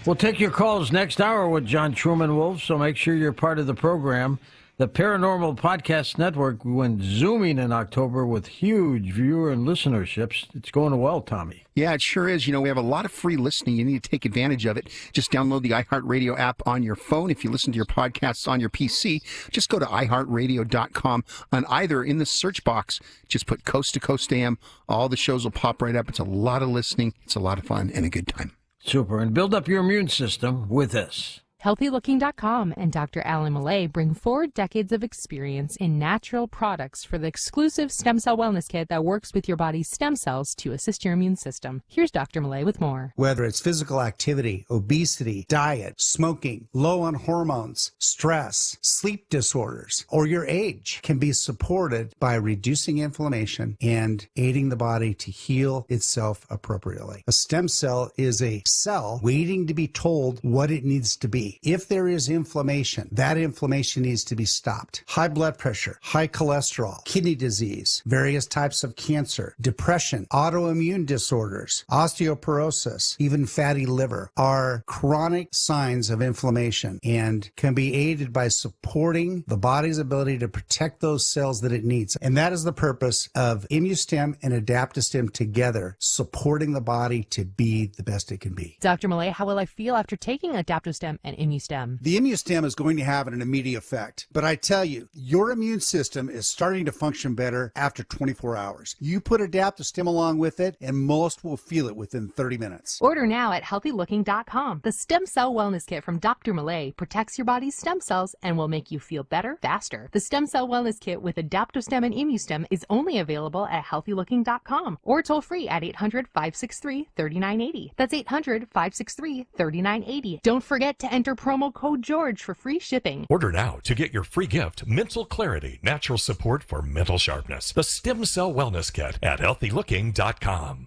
We'll take your calls next hour with John Truman Wolf, so make sure you're part of the program. The Paranormal Podcast Network went zooming in October with huge viewer and listenerships. It's going well, Tommy. Yeah, it sure is. You know, we have a lot of free listening. You need to take advantage of it. Just download the iHeartRadio app on your phone. If you listen to your podcasts on your PC, just go to iHeartRadio.com. On either in the search box, just put Coast to Coast AM. All the shows will pop right up. It's a lot of listening. It's a lot of fun and a good time. Super. And build up your immune system with this. HealthyLooking.com and Dr. Alan Millay bring 4 decades of experience in natural products for the exclusive stem cell wellness kit that works with your body's stem cells to assist your immune system. Here's Dr. Millay with more. Whether it's physical activity, obesity, diet, smoking, low on hormones, stress, sleep disorders, or your age can be supported by reducing inflammation and aiding the body to heal itself appropriately. A stem cell is a cell waiting to be told what it needs to be. body. If there is inflammation, that inflammation needs to be stopped. High blood pressure, high cholesterol, kidney disease, various types of cancer, depression, autoimmune disorders, osteoporosis, even fatty liver are chronic signs of inflammation and can be aided by supporting the body's ability to protect those cells that it needs. And that is the purpose of ImmuStem and AdaptoStem together, supporting the body to be the best it can be. Dr. Millay, how will I feel after taking AdaptoStem and ImmuStem? The ImmuStem is going to have an immediate effect, but I tell you, your immune system is starting to function better after 24 hours. You put AdaptoStem along with it, and most will feel it within 30 minutes. Order now at healthylooking.com. The Stem Cell Wellness Kit from Dr. Millay protects your body's stem cells and will make you feel better faster. The Stem Cell Wellness Kit with AdaptoStem and ImmuStem is only available at healthylooking.com or toll free at 800-563-3980. That's 800-563-3980. Don't forget to enter promo code GEORGE for free shipping. Order now to get your free gift, Mental Clarity, Natural Support for Mental Sharpness. The Stem Cell Wellness Kit at healthylooking.com.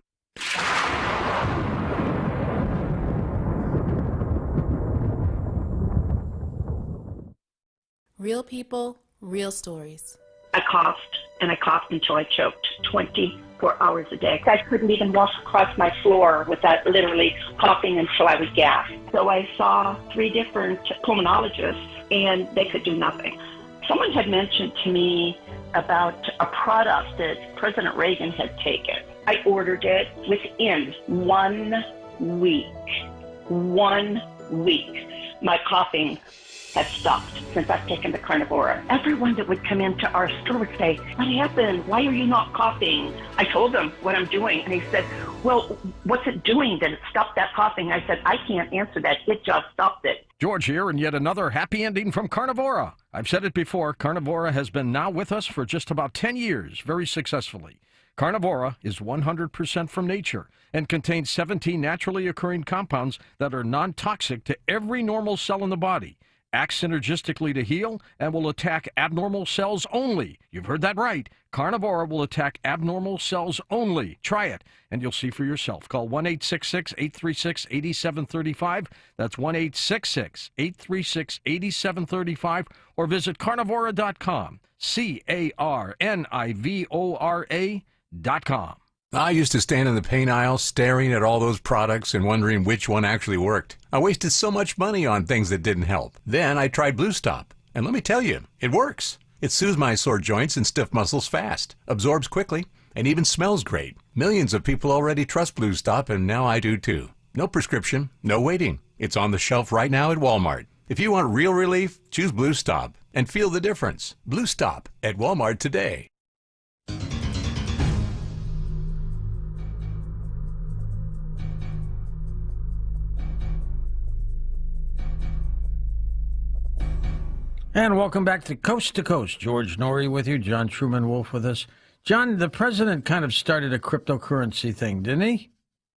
Real people, real stories. I coughed, and I coughed until I choked 24 hours a day. I couldn't even walk across my floor without literally coughing until I would gasp. So I saw 3 different pulmonologists, and they could do nothing. Someone had mentioned to me about a product that President Reagan had taken. I ordered it within 1 week. 1 week. My coughing has stopped since I've taken the Carnivora. Everyone that would come into our store would say, "What happened? Why are you not coughing?" I told them what I'm doing, and he said, "Well, what's it doing that it stopped that coughing?" I said, "I can't answer that. It just stopped it." George here, and yet another happy ending from Carnivora. I've said it before, Carnivora has been now with us for just about 10 years, very successfully. Carnivora is 100% from nature and contains 17 naturally occurring compounds that are non-toxic to every normal cell in the body, act synergistically to heal, and will attack abnormal cells only. You've heard that right. Carnivora will attack abnormal cells only. Try it, and you'll see for yourself. Call 1-866-836-8735. That's 1-866-836-8735, or visit carnivora.com. CARNIVORA.com. I used to stand in the paint aisle staring at all those products and wondering which one actually worked. I wasted so much money on things that didn't help. Then I tried Blue Stop, and let me tell you, it works. It soothes my sore joints and stiff muscles fast, absorbs quickly, and even smells great. Millions of people already trust Blue Stop, and now I do too. No prescription, no waiting. It's on the shelf right now at Walmart. If you want real relief, choose Blue Stop and feel the difference. Blue Stop at Walmart today. And welcome back to Coast. George Norrie with you, John Truman Wolf with us. John, the president kind of started a cryptocurrency thing, didn't he?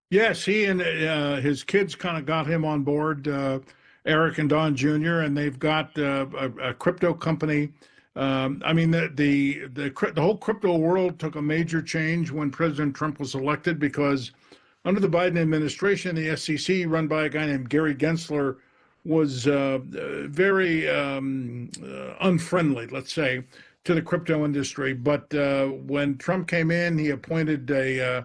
Yes, he and his kids kind of got him on board, Eric and Don Jr., and they've got a crypto company. The whole crypto world took a major change when President Trump was elected, because under the Biden administration, the SEC, run by a guy named Gary Gensler, was very unfriendly, let's say, to the crypto industry. But when Trump came in, he appointed a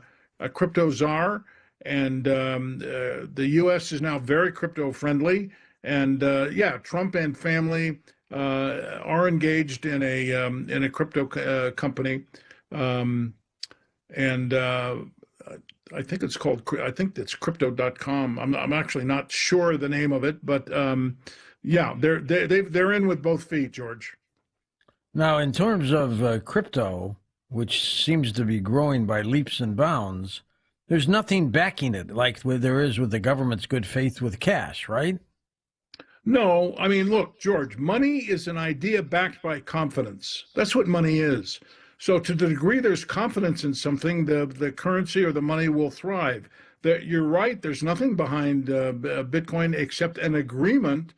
crypto czar, and the U.S. is now very crypto friendly. And Trump and family are engaged in a crypto company, I think it's crypto.com. I'm actually not sure the name of it, but they're in with both feet, George. Now, in terms of crypto, which seems to be growing by leaps and bounds, there's nothing backing it like there is with the government's good faith with cash, right? No, I mean, look, George, money is an idea backed by confidence. That's what money is. So to the degree there's confidence in something, the currency or the money will thrive. You're right, there's nothing behind Bitcoin except an agreement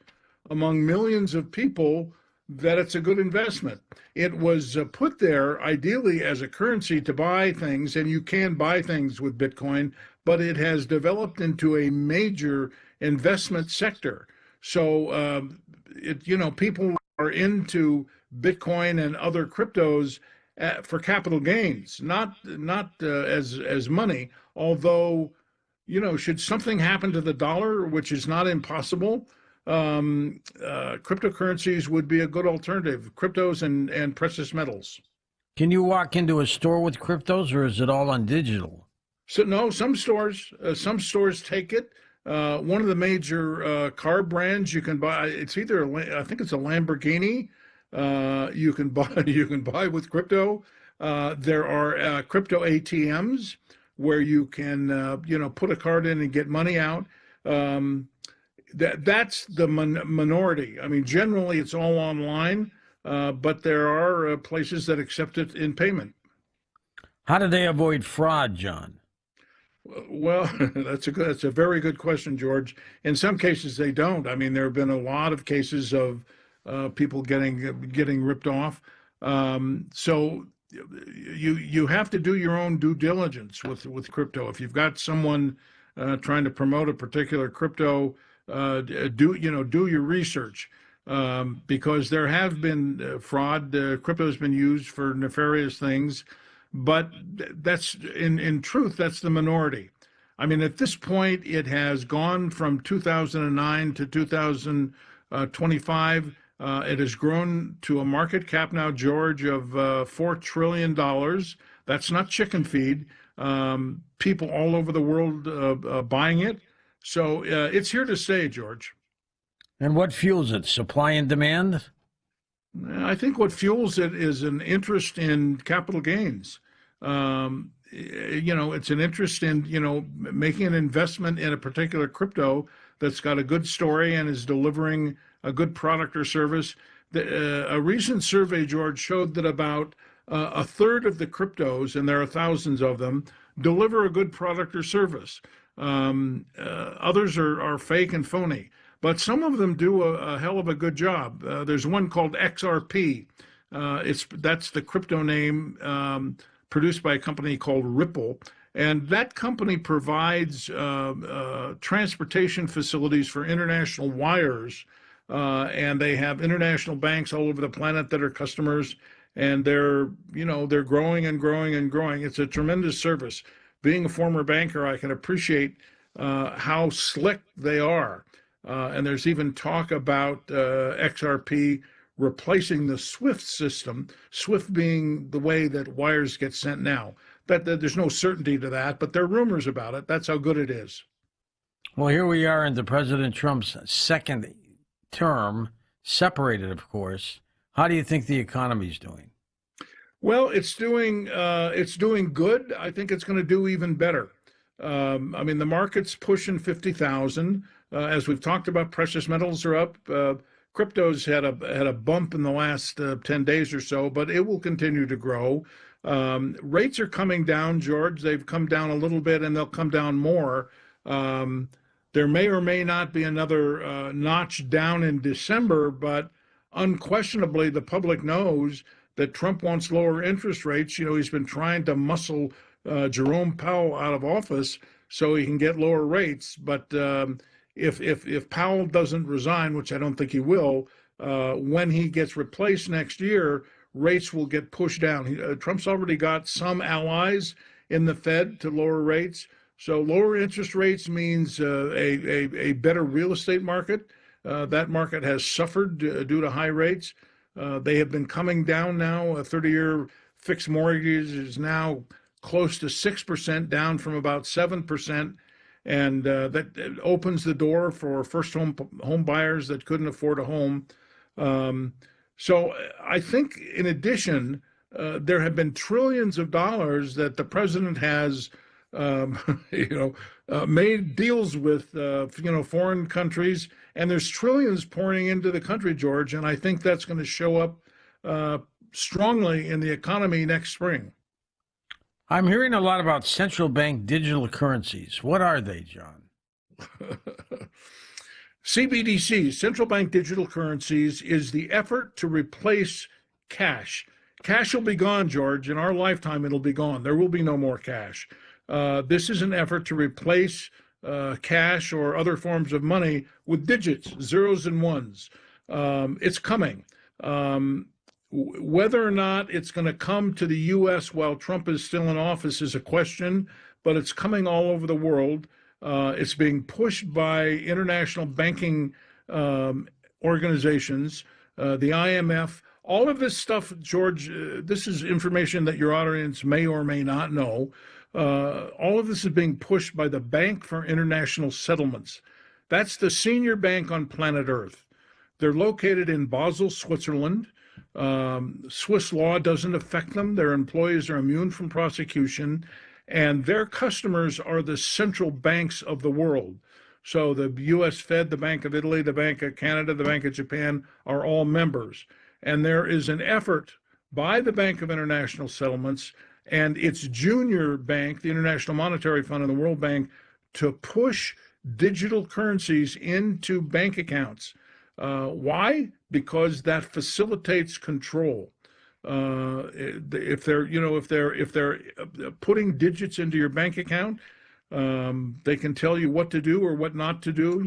among millions of people that it's a good investment. It was put there ideally as a currency to buy things, and you can buy things with Bitcoin, but it has developed into a major investment sector. So, people are into Bitcoin and other cryptos for capital gains, not as money. Although, should something happen to the dollar, which is not impossible, cryptocurrencies would be a good alternative. Cryptos and precious metals. Can you walk into a store with cryptos, or is it all on digital? So no, some stores take it. One of the major car brands you can buy, it's either I think it's a Lamborghini. You can buy with crypto. There are crypto ATMs where you can put a card in and get money out. That's the minority. I mean, generally it's all online, but there are places that accept it in payment. How do they avoid fraud, John? Well, that's a very good question, George. In some cases, they don't. I mean, there have been a lot of cases of people getting ripped off. So you have to do your own due diligence with crypto. If you've got someone trying to promote a particular crypto, do your research, because there have been fraud. Crypto has been used for nefarious things. But that's in truth, that's the minority. I mean, at this point, it has gone from 2009 to 2025. It has grown to a market cap now, George, of $4 trillion. That's not chicken feed. People all over the world buying it. So it's here to stay, George. And what fuels it? Supply and demand? I think what fuels it is an interest in capital gains. It's an interest in, making an investment in a particular crypto that's got a good story and is delivering a good product or service. A recent survey, George, showed that about a third of the cryptos, and there are thousands of them, deliver a good product or service. Others are fake and phony. But some of them do a hell of a good job. There's one called XRP. That's the crypto name, produced by a company called Ripple. And that company provides transportation facilities for international wires. And they have international banks all over the planet that are customers. And they're growing and growing and growing. It's a tremendous service. Being a former banker, I can appreciate how slick they are. And there's even talk about XRP replacing the SWIFT system, SWIFT being the way that wires get sent now. That there's no certainty to that, but there are rumors about it. That's how good it is. Well, here we are into President Trump's second term, separated, of course. How do you think the economy's doing? Well, it's doing good. I think it's going to do even better. I mean, the market's pushing 50,000. As we've talked about, precious metals are up. Crypto's had a bump in the last 10 days or so, but it will continue to grow. Rates are coming down, George. They've come down a little bit, and they'll come down more. There may or may not be another notch down in December, but unquestionably, the public knows that Trump wants lower interest rates. He's been trying to muscle Jerome Powell out of office so he can get lower rates. But if Powell doesn't resign, which I don't think he will, when he gets replaced next year, rates will get pushed down. Trump's already got some allies in the Fed to lower rates. So lower interest rates means a better real estate market. That market has suffered due to high rates. They have been coming down now. A 30-year fixed mortgage is now close to 6%, down from about 7%. And that opens the door for first home buyers that couldn't afford a home. So I think, in addition, there have been trillions of dollars that the president has, made deals with, foreign countries, and there's trillions pouring into the country, George. And I think that's going to show up strongly in the economy next spring. I'm hearing a lot about central bank digital currencies. What are they, John? CBDCs, central bank digital currencies, is the effort to replace cash. Cash will be gone, George. In our lifetime, it'll be gone. There will be no more cash. This is an effort to replace cash or other forms of money with digits, zeros and ones. It's coming. Whether or not it's going to come to the U.S. while Trump is still in office is a question, but it's coming all over the world. It's being pushed by international banking organizations, the IMF. All of this stuff, George, this is information that your audience may or may not know. All of this is being pushed by the Bank for International Settlements. That's the senior bank on planet Earth. They're located in Basel, Switzerland. Swiss law doesn't affect them. Their employees are immune from prosecution, and their customers are the central banks of the world. So the U.S. Fed, the Bank of Italy, the Bank of Canada, the Bank of Japan are all members. And there is an effort by the Bank of International Settlements and its junior bank, the International Monetary Fund and the World Bank, to push digital currencies into bank accounts. Why? Because that facilitates control. If they're putting digits into your bank account, they can tell you what to do or what not to do.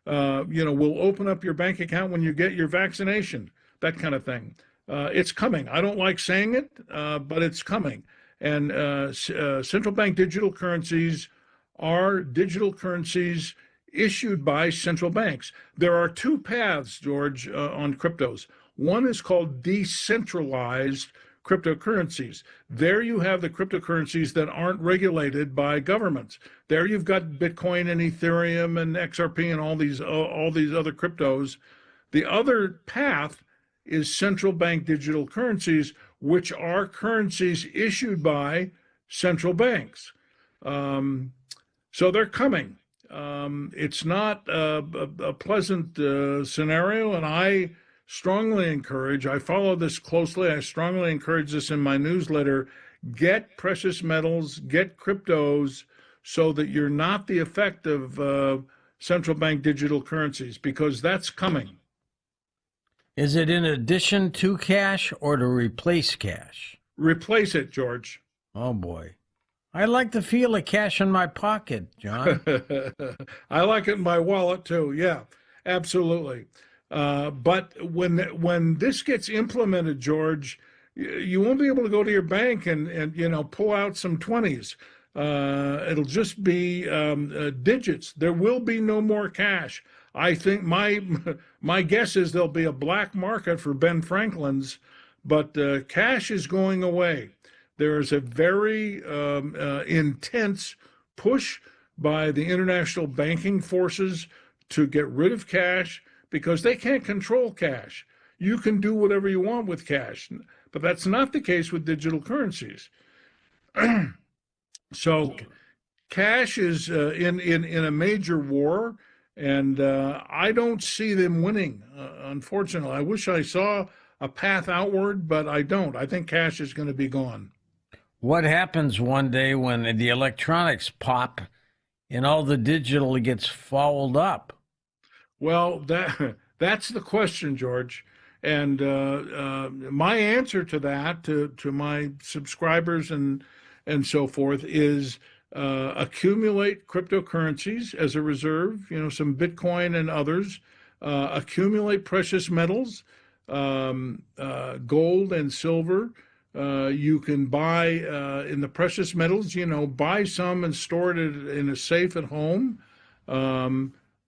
We'll open up your bank account when you get your vaccination, that kind of thing. It's coming. I don't like saying it, but it's coming. And central bank digital currencies are digital currencies issued by central banks. There are two paths, George, on cryptos. One is called decentralized cryptocurrencies. There you have the cryptocurrencies that aren't regulated by governments. There you've got Bitcoin and Ethereum and XRP and all these other cryptos. The other path is central bank digital currencies, which are currencies issued by central banks. So they're coming. It's not a pleasant scenario, and I strongly encourage, I follow this closely, I strongly encourage this in my newsletter, get precious metals, get cryptos, so that you're not the effect of central bank digital currencies, because that's coming. Is it in addition to cash or to replace cash? Replace it, George. Oh, boy. I like the feel of cash in my pocket, John. I like it in my wallet, too. Yeah, absolutely. But when this gets implemented, George, you won't be able to go to your bank and pull out some 20s. It'll just be digits. There will be no more cash. I think my guess is there'll be a black market for Ben Franklin's, but cash is going away. There is a very intense push by the international banking forces to get rid of cash because they can't control cash. You can do whatever you want with cash, but that's not the case with digital currencies. So cash is in a major war, and I don't see them winning, unfortunately. I wish I saw a path outward, but I don't. I think cash is going to be gone. What happens one day when the electronics pop and all the digital gets fouled up? Well, that's the question, George. And my answer to that, to my subscribers and so forth, is accumulate cryptocurrencies as a reserve, some Bitcoin and others, accumulate precious metals, gold and silver. You can buy in the precious metals, buy some and store it in a safe at home.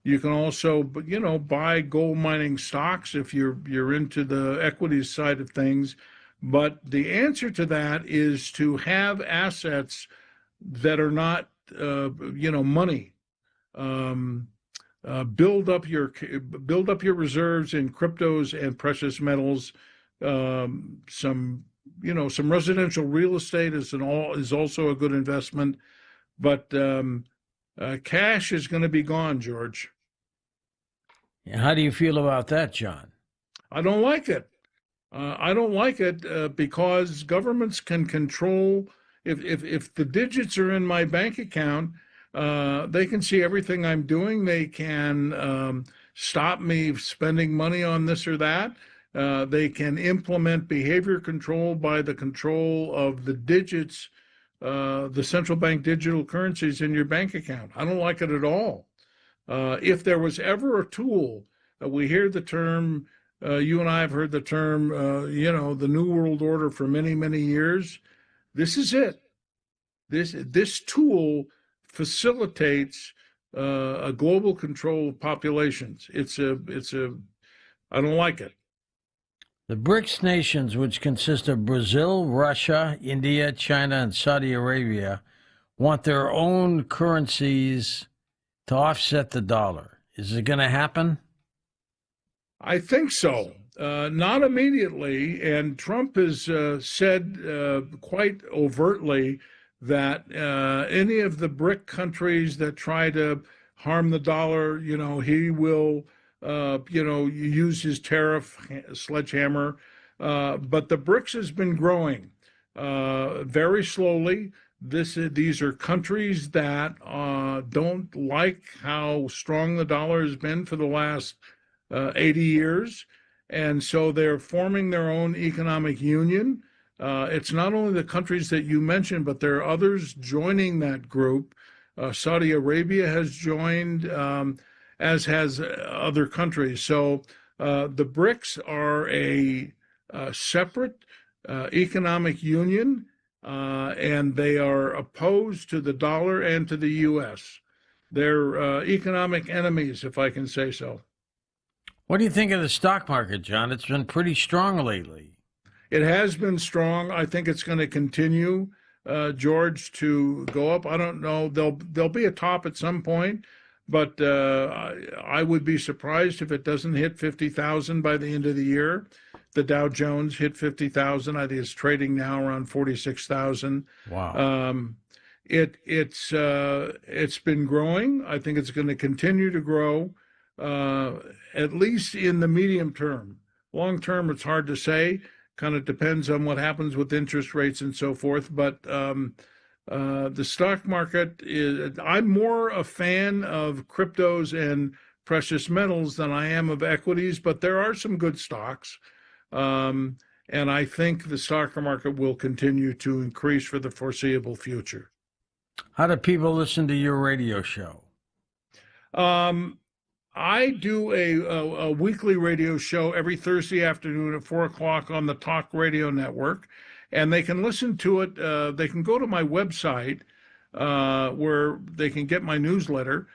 You can also, buy gold mining stocks if you're into the equities side of things. But the answer to that is to have assets that are not, money. Build up your reserves in cryptos and precious metals. Some residential real estate is also a good investment, but cash is going to be gone, George. And how do you feel about that, John? I don't like it. I don't like it because governments can control. If the digits are in my bank account, they can see everything I'm doing. They can stop me spending money on this or that. They can implement behavior control by the control of the digits the central bank digital currencies in your bank account. I don't like it at all. If there was ever a tool, we hear the term, you and I have heard the term, the New World Order for many, many years. This is it. This tool facilitates a global control of populations. I don't like it. The BRICS nations, which consist of Brazil, Russia, India, China, and Saudi Arabia, want their own currencies to offset the dollar. Is it going to happen? I think so. Not immediately. And Trump has said quite overtly that any of the BRIC countries that try to harm the dollar, he will use his tariff sledgehammer. But the BRICS has been growing very slowly. These are countries that don't like how strong the dollar has been for the last 80 years. And so they're forming their own economic union. It's not only the countries that you mentioned, but there are others joining that group. Saudi Arabia has joined, as has other countries. So the BRICS are a separate economic union, and they are opposed to the dollar and to the U.S. They're economic enemies, if I can say so. What do you think of the stock market, John? It's been pretty strong lately. It has been strong. I think it's going to continue, George, to go up. I don't know. There'll be a top at some point, but I would be surprised if it doesn't hit 50,000 by the end of the year. The Dow Jones hit 50,000. I think it's trading now around 46,000. Wow. It's been growing. I think it's going to continue to grow, at least in the medium term. Long term, it's hard to say. Kind of depends on what happens with interest rates and so forth. But the stock market I'm more a fan of cryptos and precious metals than I am of equities, but there are some good stocks. And I think the stock market will continue to increase for the foreseeable future. How do people listen to your radio show? I do a weekly radio show every Thursday afternoon at 4 o'clock on the Talk Radio Network, and they can listen to it. They can go to my website where they can get my newsletter,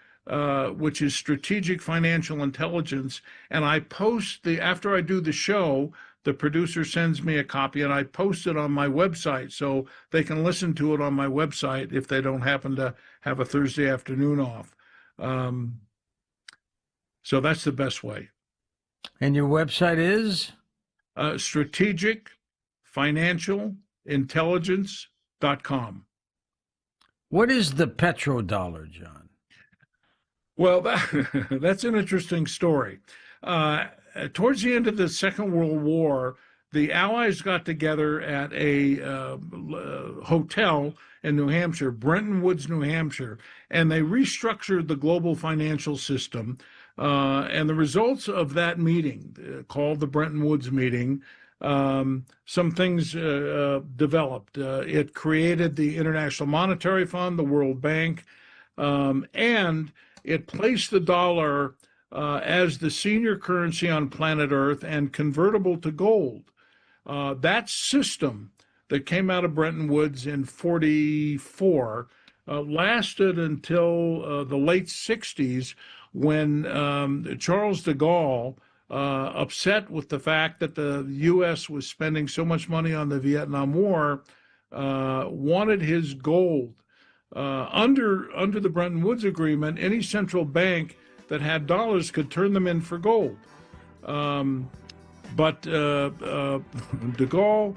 which is Strategic Financial Intelligence, and I post after I do the show, the producer sends me a copy, and I post it on my website, so they can listen to it on my website if they don't happen to have a Thursday afternoon off. So that's the best way. And your website is? strategicfinancialintelligence.com. What is the petrodollar, John? Well, that's an interesting story. Towards the end of the Second World War, the Allies got together at a hotel in New Hampshire, Bretton Woods, New Hampshire, and they restructured the global financial system. And the results of that meeting, called the Bretton Woods meeting, some things developed. It created the International Monetary Fund, the World Bank, and it placed the dollar as the senior currency on planet Earth and convertible to gold. That system that came out of Bretton Woods in 1944 lasted until the late 60s, when Charles de Gaulle, upset with the fact that the U.S. was spending so much money on the Vietnam War, wanted his gold. Under the Bretton Woods Agreement, any central bank that had dollars could turn them in for gold. But de Gaulle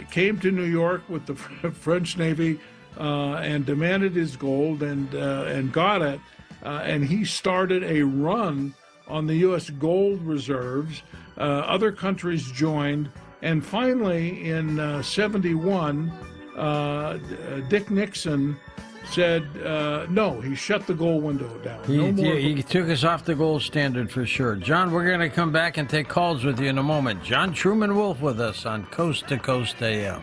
came to New York with the French Navy and demanded his gold and got it. And he started a run on the U.S. gold reserves. Other countries joined. And finally, in 1971, Dick Nixon said, no, he shut the gold window down. He took us off the gold standard for sure. John, we're going to come back and take calls with you in a moment. John Truman Wolfe with us on Coast to Coast AM.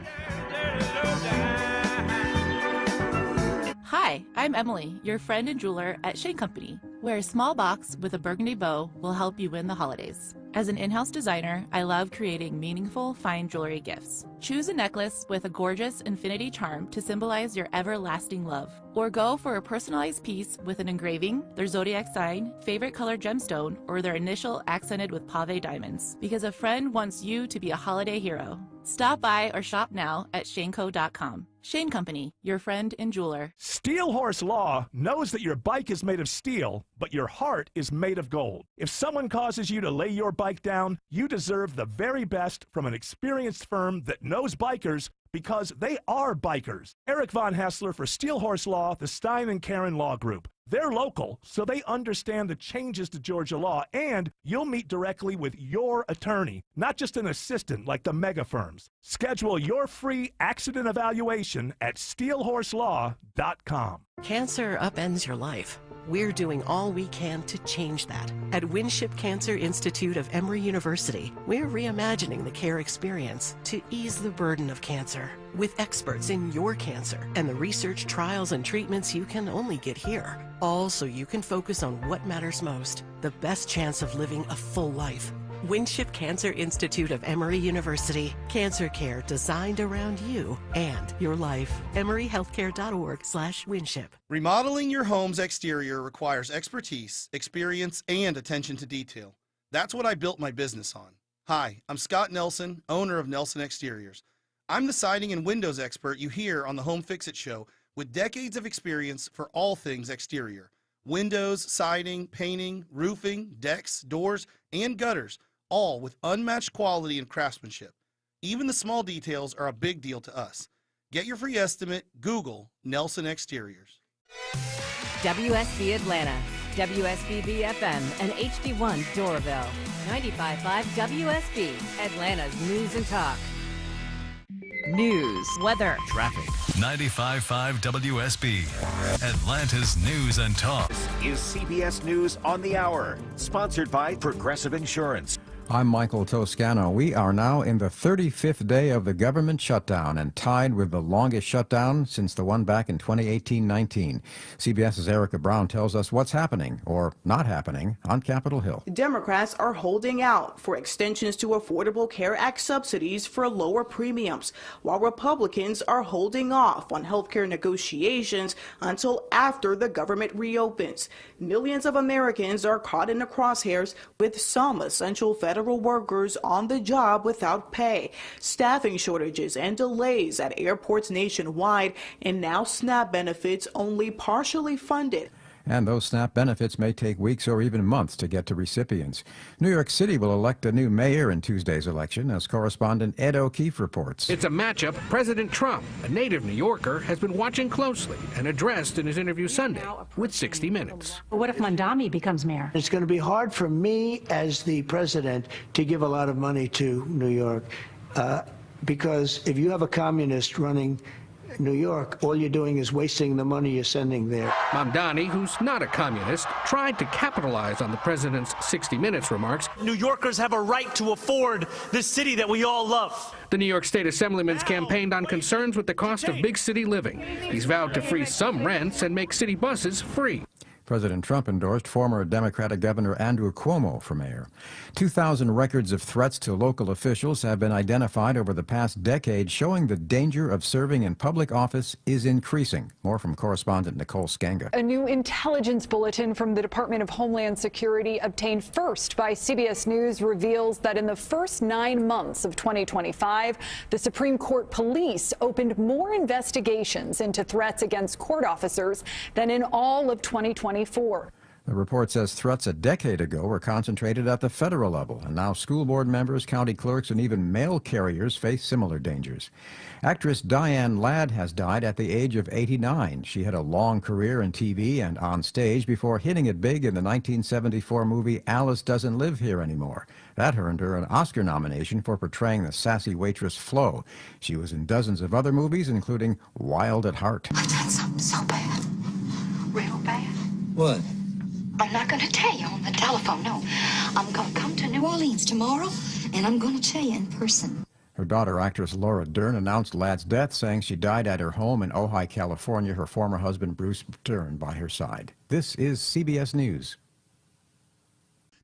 I'm Emily, your friend and jeweler at Shane Company, where a small box with a burgundy bow will help you win the holidays. As an in-house designer, I love creating meaningful, fine jewelry gifts. Choose a necklace with a gorgeous infinity charm to symbolize your everlasting love. Or go for a personalized piece with an engraving, their zodiac sign, favorite color gemstone, or their initial accented with pave diamonds. Because a friend wants you to be a holiday hero. Stop by or shop now at shaneco.com. Shane Company, your friend and jeweler. Steel Horse Law knows that your bike is made of steel, but your heart is made of gold. If someone causes you to lay your bike down, you deserve the very best from an experienced firm that knows bikers because they are bikers. Eric Von Hassler for Steel Horse Law, the Stein and Karen Law Group. They're local, so they understand the changes to Georgia law, and you'll meet directly with your attorney, not just an assistant like the mega firms. Schedule your free accident evaluation at steelhorselaw.com. Cancer upends your life. We're doing all we can to change that. At Winship Cancer Institute of Emory University, we're reimagining the care experience to ease the burden of cancer with experts in your cancer and the research, trials, and treatments you can only get here. All so you can focus on what matters most, the best chance of living a full life. Winship Cancer Institute of Emory University. Cancer care designed around you and your life. EmoryHealthcare.org/Winship. Remodeling your home's exterior requires expertise, experience, and attention to detail. That's what I built my business on. Hi, I'm Scott Nelson, owner of Nelson Exteriors. I'm the siding and windows expert you hear on the Home Fix-It Show with decades of experience for all things exterior. Windows, siding, painting, roofing, decks, doors, and gutters, all with unmatched quality and craftsmanship. Even the small details are a big deal to us. Get your free estimate, Google Nelson Exteriors. WSB Atlanta, WSBB FM, and HD1 Doraville. 95.5 WSB, Atlanta's news and talk. News, weather, traffic. 95.5 WSB, Atlanta's news and talk. Is CBS News on the Hour, sponsored by Progressive Insurance. I'm Michael Toscano. We are now in the 35th day of the government shutdown and tied with the longest shutdown since the one back in 2018-19. CBS's Erica Brown tells us what's happening, or not happening, on Capitol Hill. Democrats are holding out for extensions to Affordable Care Act subsidies for lower premiums, while Republicans are holding off on health care negotiations until after the government reopens. Millions of Americans are caught in the crosshairs, with some essential federal workers on the job without pay, staffing shortages and delays at airports nationwide, and now SNAP benefits only partially funded. And those SNAP benefits may take weeks or even months to get to recipients. New York City will elect a new mayor in Tuesday's election, as correspondent Ed O'Keefe reports. It's a matchup President Trump, a native New Yorker, has been watching closely and addressed in his interview Sunday with 60 Minutes. What if Mamdani becomes mayor? It's going to be hard for me as the president to give a lot of money to New York because if you have a communist running New York, all you're doing is wasting the money you're sending there. Mamdani, who's not a communist, tried to capitalize on the president's 60 Minutes remarks. New Yorkers have a right to afford this city that we all love. The New York State Assemblyman's campaigned on concerns with the cost of big city living. He's vowed to freeze some rents and make city buses free. President Trump endorsed former Democratic Governor Andrew Cuomo for mayor. 2,000 records of threats to local officials have been identified over the past decade, showing the danger of serving in public office is increasing. More from correspondent Nicole Skenga. A new intelligence bulletin from the Department of Homeland Security, obtained first by CBS News, reveals that in the first 9 months of 2025, the Supreme Court police opened more investigations into threats against court officers than in all of 2024. The report says threats a decade ago were concentrated at the federal level, and now school board members, county clerks, and even mail carriers face similar dangers. Actress Diane Ladd has died at the age of 89. She had a long career in TV and on stage before hitting it big in the 1974 movie Alice Doesn't Live Here Anymore. That earned her an Oscar nomination for portraying the sassy waitress Flo. She was in dozens of other movies, including Wild at Heart. I've done something so bad. Real bad. What? I'm not going to tell you on the telephone, no. I'm going to come to New Orleans tomorrow, and I'm going to tell you in person. Her daughter, actress Laura Dern, announced Ladd's death, saying she died at her home in Ojai, California. Her former husband, Bruce Dern, by her side. This is CBS News.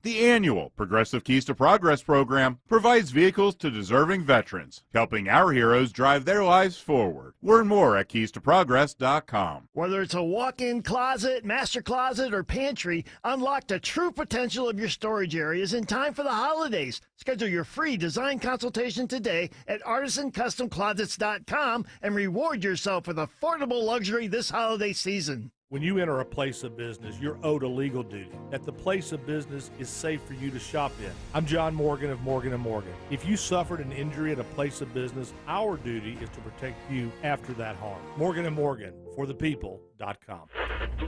The annual Progressive Keys to Progress program provides vehicles to deserving veterans, helping our heroes drive their lives forward. Learn more at keystoprogress.com. Whether it's a walk-in closet, master closet, or pantry, unlock the true potential of your storage areas in time for the holidays. Schedule your free design consultation today at artisancustomclosets.com and reward yourself with affordable luxury this holiday season. When you enter a place of business, you're owed a legal duty that the place of business is safe for you to shop in. I'm John Morgan of Morgan & Morgan. If you suffered an injury at a place of business, our duty is to protect you after that harm. Morgan & Morgan, for the people.com.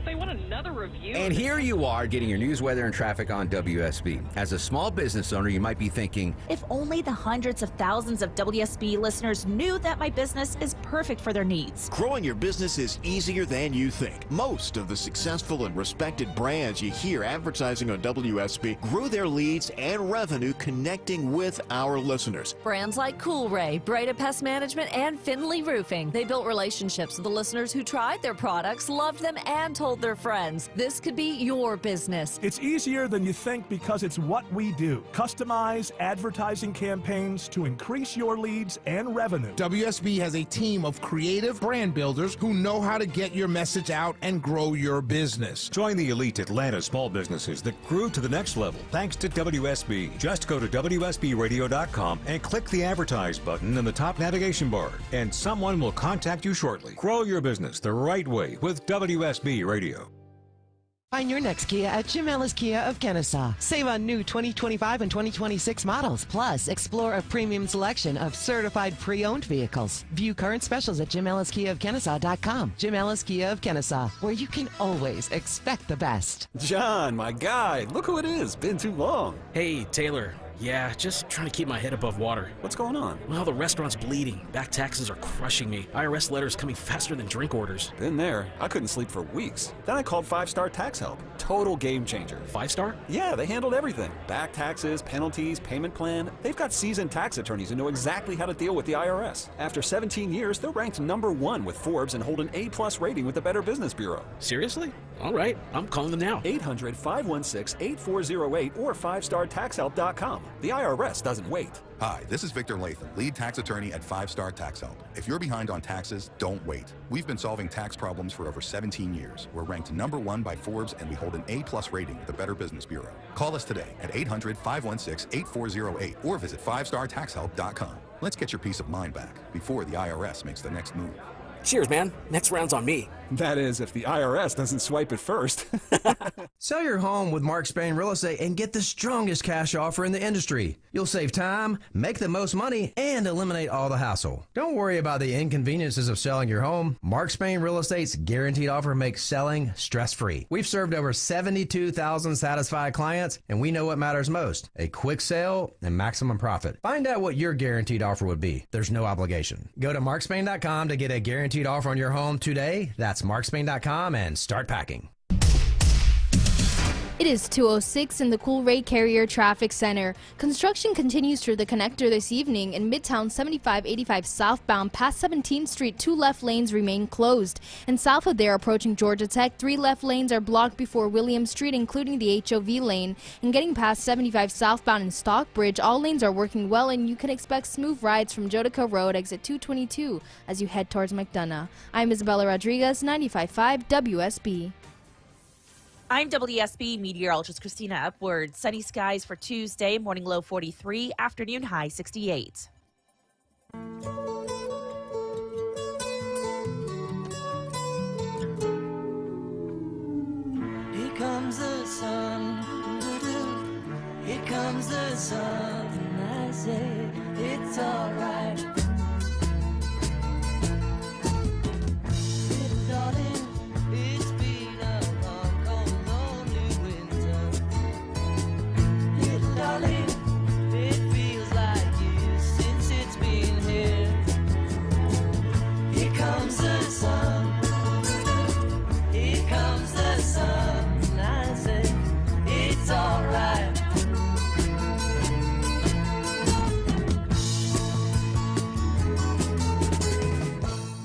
They want another review. And here you are getting your news, weather, and traffic on WSB. As a small business owner, you might be thinking, if only the hundreds of thousands of WSB listeners knew that my business is perfect for their needs. Growing your business is easier than you think. Most of the successful and respected brands you hear advertising on WSB grew their leads and revenue connecting with our listeners. Brands like Coolray, Breda Pest Management, and Finley Roofing. They built relationships with the listeners who tried their products, loved them, and told their friends. This could be your business. It's easier than you think because it's what we do. Customize advertising campaigns to increase your leads and revenue. WSB has a team of creative brand builders who know how to get your message out and grow your business. Join the elite Atlanta small businesses that grew to the next level thanks to WSB. Just go to WSBradio.com and click the Advertise button in the top navigation bar, and someone will contact you shortly. Grow your business the right way with WSB Radio. Find your next Kia at Jim Ellis Kia of Kennesaw. Save on new 2025 and 2026 models. Plus, explore a premium selection of certified pre-owned vehicles. View current specials at JimEllisKiaOfKennesaw.com. Jim Ellis Kia of Kennesaw, where you can always expect the best. John, my guy, look who it is. Been too long. Hey, Taylor. Yeah, just trying to keep my head above water. What's going on? Well, the restaurant's bleeding. Back taxes are crushing me. IRS letters coming faster than drink orders. Been there. I couldn't sleep for weeks. Then I called 5-Star Tax Help. Total game changer. 5-Star? Yeah, they handled everything. Back taxes, penalties, payment plan. They've got seasoned tax attorneys who know exactly how to deal with the IRS. After 17 years, they're ranked #1 with Forbes and hold an A+ rating with the Better Business Bureau. Seriously? All right, I'm calling them now. 800-516-8408 or 5startaxhelp.com. The IRS doesn't wait. Hi, this is Victor Latham, lead tax attorney at 5-Star Tax Help. If you're behind on taxes, don't wait. We've been solving tax problems for over 17 years. We're ranked #1 by Forbes, and we hold an A+ rating with the Better Business Bureau. Call us today at 800-516-8408 or visit 5startaxhelp.com. Let's get your peace of mind back before the IRS makes the next move. Cheers, man. Next round's on me. That is, if the IRS doesn't swipe it first. Sell your home with Mark Spain Real Estate and get the strongest cash offer in the industry. You'll save time, make the most money, and eliminate all the hassle. Don't worry about the inconveniences of selling your home. Mark Spain Real Estate's guaranteed offer makes selling stress-free. We've served over 72,000 satisfied clients, and we know what matters most: a quick sale and maximum profit. Find out what your guaranteed offer would be. There's no obligation. Go to markspain.com to get a guaranteed offer on your home today. That's markspain.com and start packing. It is 2:06 in the Coolray Carrier Traffic Center. Construction continues through the connector this evening. In Midtown 7585 southbound past 17th Street, 2 left lanes remain closed. And south of there, approaching Georgia Tech, 3 left lanes are blocked before Williams Street, including the HOV lane. And getting past 75 southbound in Stockbridge, all lanes are working well, and you can expect smooth rides from Jodica Road, exit 222, as you head towards McDonough. I'm Isabella Rodriguez, 95.5 WSB. I'm WSB meteorologist Christina Upward. Sunny skies for Tuesday, morning low 43, afternoon high 68. Here comes the sun, here comes the sun, I say it's alright. Little darling, it's been a darling, it feels like years since it's been here. Here comes the sun, here comes the sun, I say it's alright.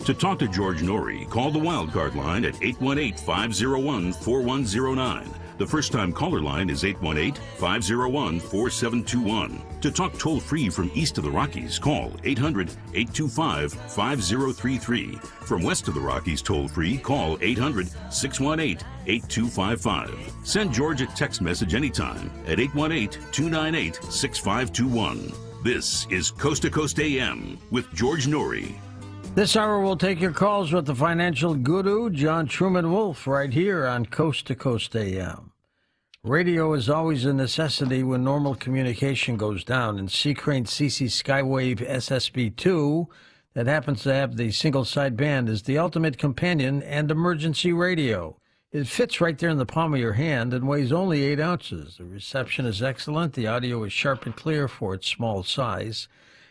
To talk to George Norrie, call the Wildcard line at 818-501-4109. The first-time caller line is 818-501-4721. To talk toll-free from east of the Rockies, call 800-825-5033. From west of the Rockies toll-free, call 800-618-8255. Send George a text message anytime at 818-298-6521. This is Coast to Coast AM with George Norrie. This hour we'll take your calls with the financial guru, John Truman Wolf, right here on Coast to Coast AM. Radio is always a necessity when normal communication goes down, and Sea Crane CC Skywave SSB2, that happens to have the single sideband, is the ultimate companion and emergency radio. It fits right there in the palm of your hand and weighs only 8 ounces. The reception is excellent. The audio is sharp and clear for its small size.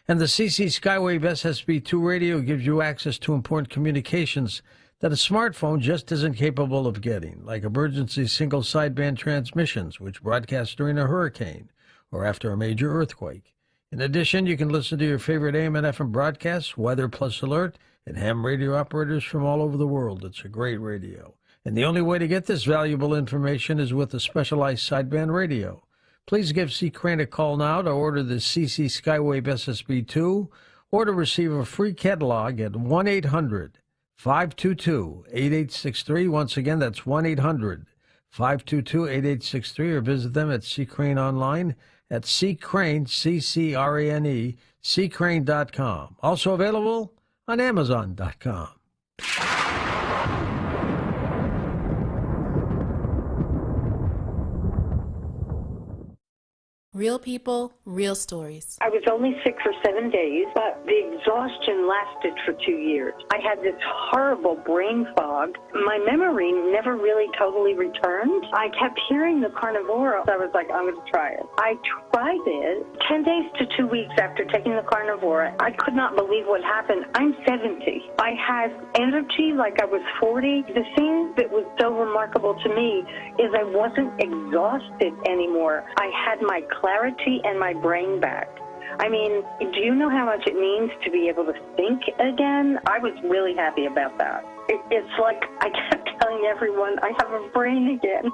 And the CC Skywave SSB2 radio gives you access to important communications that a smartphone just isn't capable of getting, like emergency single sideband transmissions, which broadcast during a hurricane or after a major earthquake. In addition, you can listen to your favorite AM and FM broadcasts, Weather Plus Alert, and ham radio operators from all over the world. It's a great radio. And the only way to get this valuable information is with a specialized sideband radio. Please give Sea Crane a call now to order the CC Skywave SSB2 or to receive a free catalog at 1-800-522-8863. Once again, that's 1-800-522-8863, or visit them at Sea Crane online at Sea Crane, C-C-R-A-N-E, seacrane.com. Also available on Amazon.com. Real people, real stories. I was only sick for 7 days, but the exhaustion lasted for 2 years. I had this horrible brain fog. My memory never really totally returned. I kept hearing the Carnivora. I was like, I'm going to try it. I tried it 10 days to 2 weeks after taking the Carnivora. I could not believe what happened. I'm 70. I had energy like I was 40. The thing that was so remarkable to me is I wasn't exhausted anymore. I had my clarity and my brain back. I mean, do you know how much it means to be able to think again? I was really happy about that. It's like I kept telling everyone I have a brain again.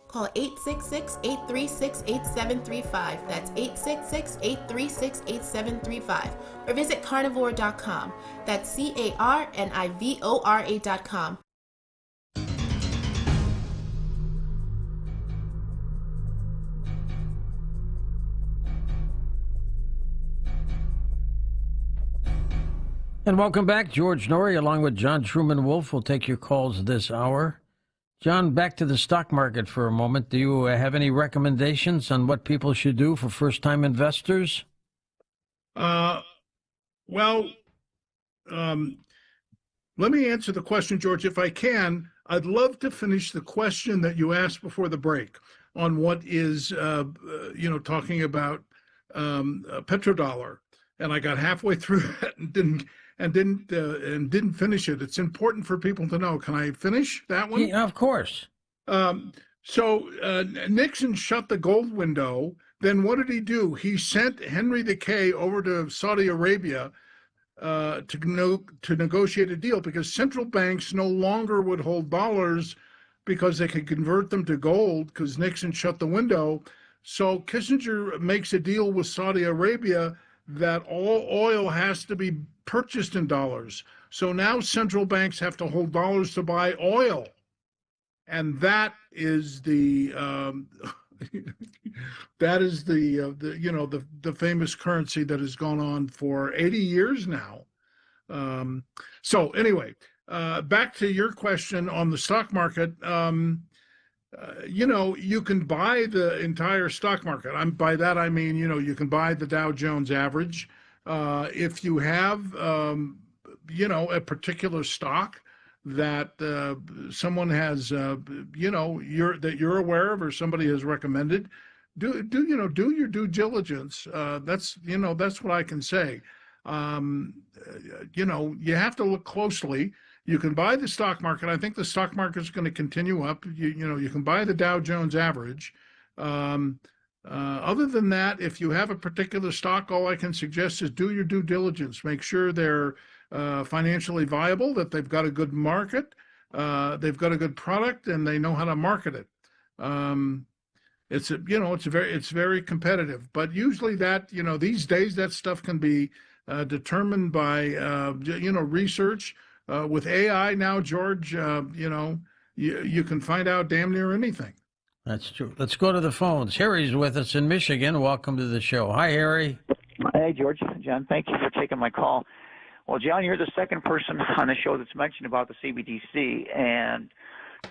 Call 866-836-8735. That's 866-836-8735. Or visit carnivora.com. That's CARNIVORA.com. And welcome back. George Norrie, along with John Truman Wolf, will take your calls this hour. John, back to the stock market for a moment. Do you have any recommendations on what people should do for first-time investors? Let me answer the question, George, if I can. I'd love to finish the question that you asked before the break on what is, talking about petrodollar, and I got halfway through that and didn't finish it. It's important for people to know. Can I finish that one? Yeah, of course. So Nixon shut the gold window. Then what did he do? He sent Henry the K over to Saudi Arabia to negotiate a deal, because central banks no longer would hold dollars because they could convert them to gold because Nixon shut the window. So Kissinger makes a deal with Saudi Arabia that all oil has to be purchased in dollars. So now central banks have to hold dollars to buy oil. And that is the the famous currency that has gone on for 80 years now. So anyway, back to your question on the stock market. You can buy the entire stock market. By that I mean, you can buy the Dow Jones average. If you have, a particular stock that someone has, that you're aware of or somebody has recommended, do your due diligence. That's what I can say. You have to look closely. You can buy the stock market. I think the stock market is going to continue up. You can buy the Dow Jones average. Other than that, if you have a particular stock, all I can suggest is do your due diligence. Make sure they're financially viable, that they've got a good market, they've got a good product, and they know how to market it. It's very competitive, but usually that, these days that stuff can be determined by, research. With AI now, George, you can find out damn near anything. That's true. Let's go to the phones. Harry's with us in Michigan. Welcome to the show. Hi, Harry. Hey, George. John, thank you for taking my call. Well, John, you're the second person on the show that's mentioned about the CBDC, and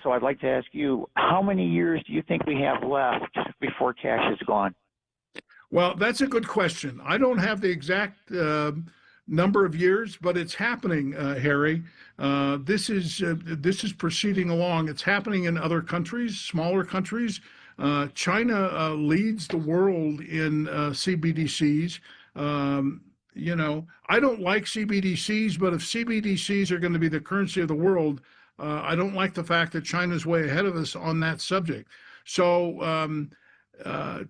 so I'd like to ask you, how many years do you think we have left before cash is gone? Well, that's a good question. I don't have the exact number of years, but it's happening, Harry. This is proceeding along. It's happening in other countries, smaller countries. China leads the world in CBDCs. I don't like CBDCs, but if CBDCs are going to be the currency of the world, I don't like the fact that China's way ahead of us on that subject. So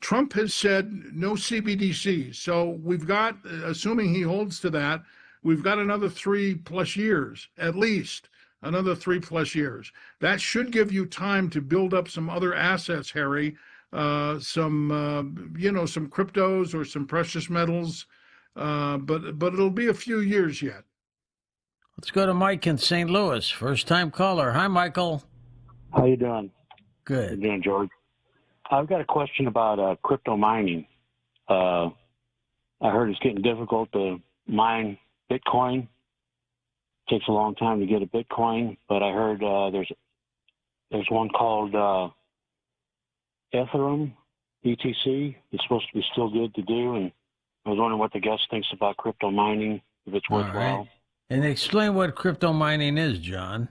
Trump has said no CBDCs. So we've got, assuming he holds to that, we've got another 3+ years, at least another 3+ years. That should give you time to build up some other assets, Harry, some cryptos or some precious metals, but it'll be a few years yet. Let's go to Mike in St. Louis, first-time caller. Hi, Michael. How you doing? Good. How you doing, George? I've got a question about crypto mining. I heard it's getting difficult to mine Bitcoin. It takes a long time to get a Bitcoin, but I heard there's one called Ethereum, ETC. It's supposed to be still good to do, and I was wondering what the guest thinks about crypto mining, if it's worthwhile. Right. And explain what crypto mining is, John.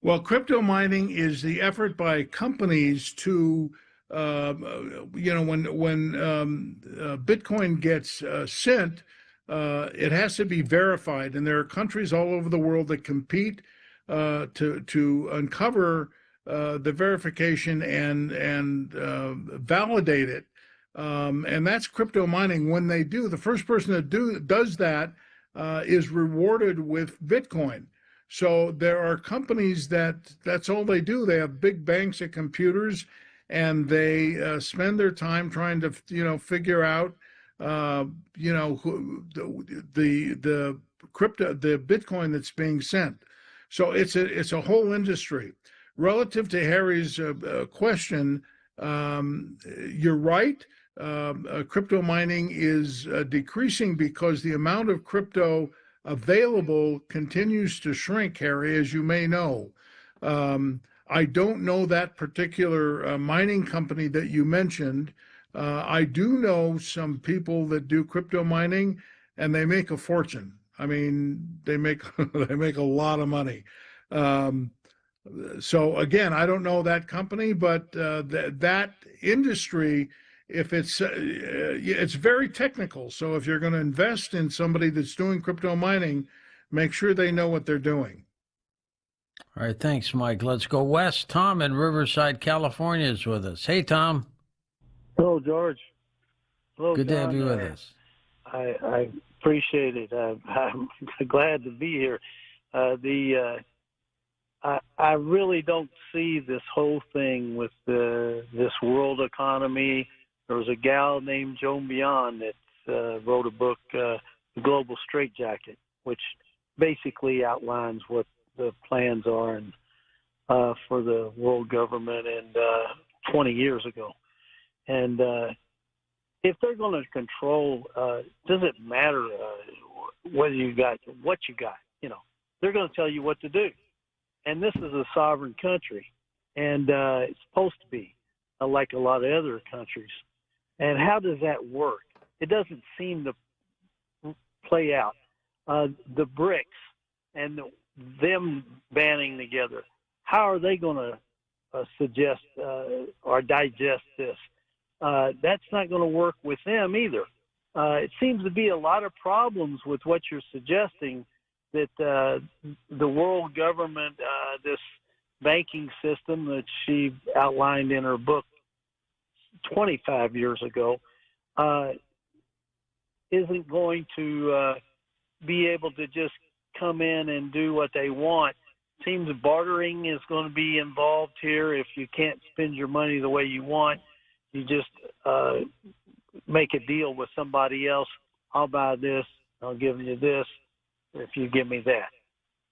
Well, crypto mining is the effort by companies to, when Bitcoin gets sent, it has to be verified, and there are countries all over the world that compete to uncover the verification and validate it, and that's crypto mining. When they do, the first person that does that is rewarded with Bitcoin. So there are companies that's all they do. They have big banks of computers, and they spend their time trying to figure out the Bitcoin that's being sent. So it's a whole industry. Relative to Harry's question, you're right. Crypto mining is decreasing because the amount of crypto available continues to shrink, Harry, as you may know. I don't know that particular mining company that you mentioned. I do know some people that do crypto mining, and they make a fortune. I mean, they make a lot of money. So again, I don't know that company, but that industry, if it's very technical. So if you're going to invest in somebody that's doing crypto mining, make sure they know what they're doing. All right, thanks, Mike. Let's go west. Tom in Riverside, California is with us. Hey, Tom. Hello, George. Hello, Good John. to have you with us. I appreciate it. I'm glad to be here. I really don't see this whole thing with this world economy. There was a gal named Joan Beyond that wrote a book, The Global Straitjacket, which basically outlines what the plans are and for the world government and 20 years ago. And if they're going to control, does it matter whether you got what you got? They're going to tell you what to do. And this is a sovereign country, and it's supposed to be like a lot of other countries. And how does that work? It doesn't seem to play out. The BRICS and them banding together, how are they going to suggest or digest this? That's not going to work with them either. It seems to be a lot of problems with what you're suggesting, that the world government, this banking system that she outlined in her book 25 years ago, isn't going to be able to just come in and do what they want. Seems bartering is going to be involved here. If you can't spend your money the way you want, you just make a deal with somebody else. I'll buy this. I'll give you this if you give me that.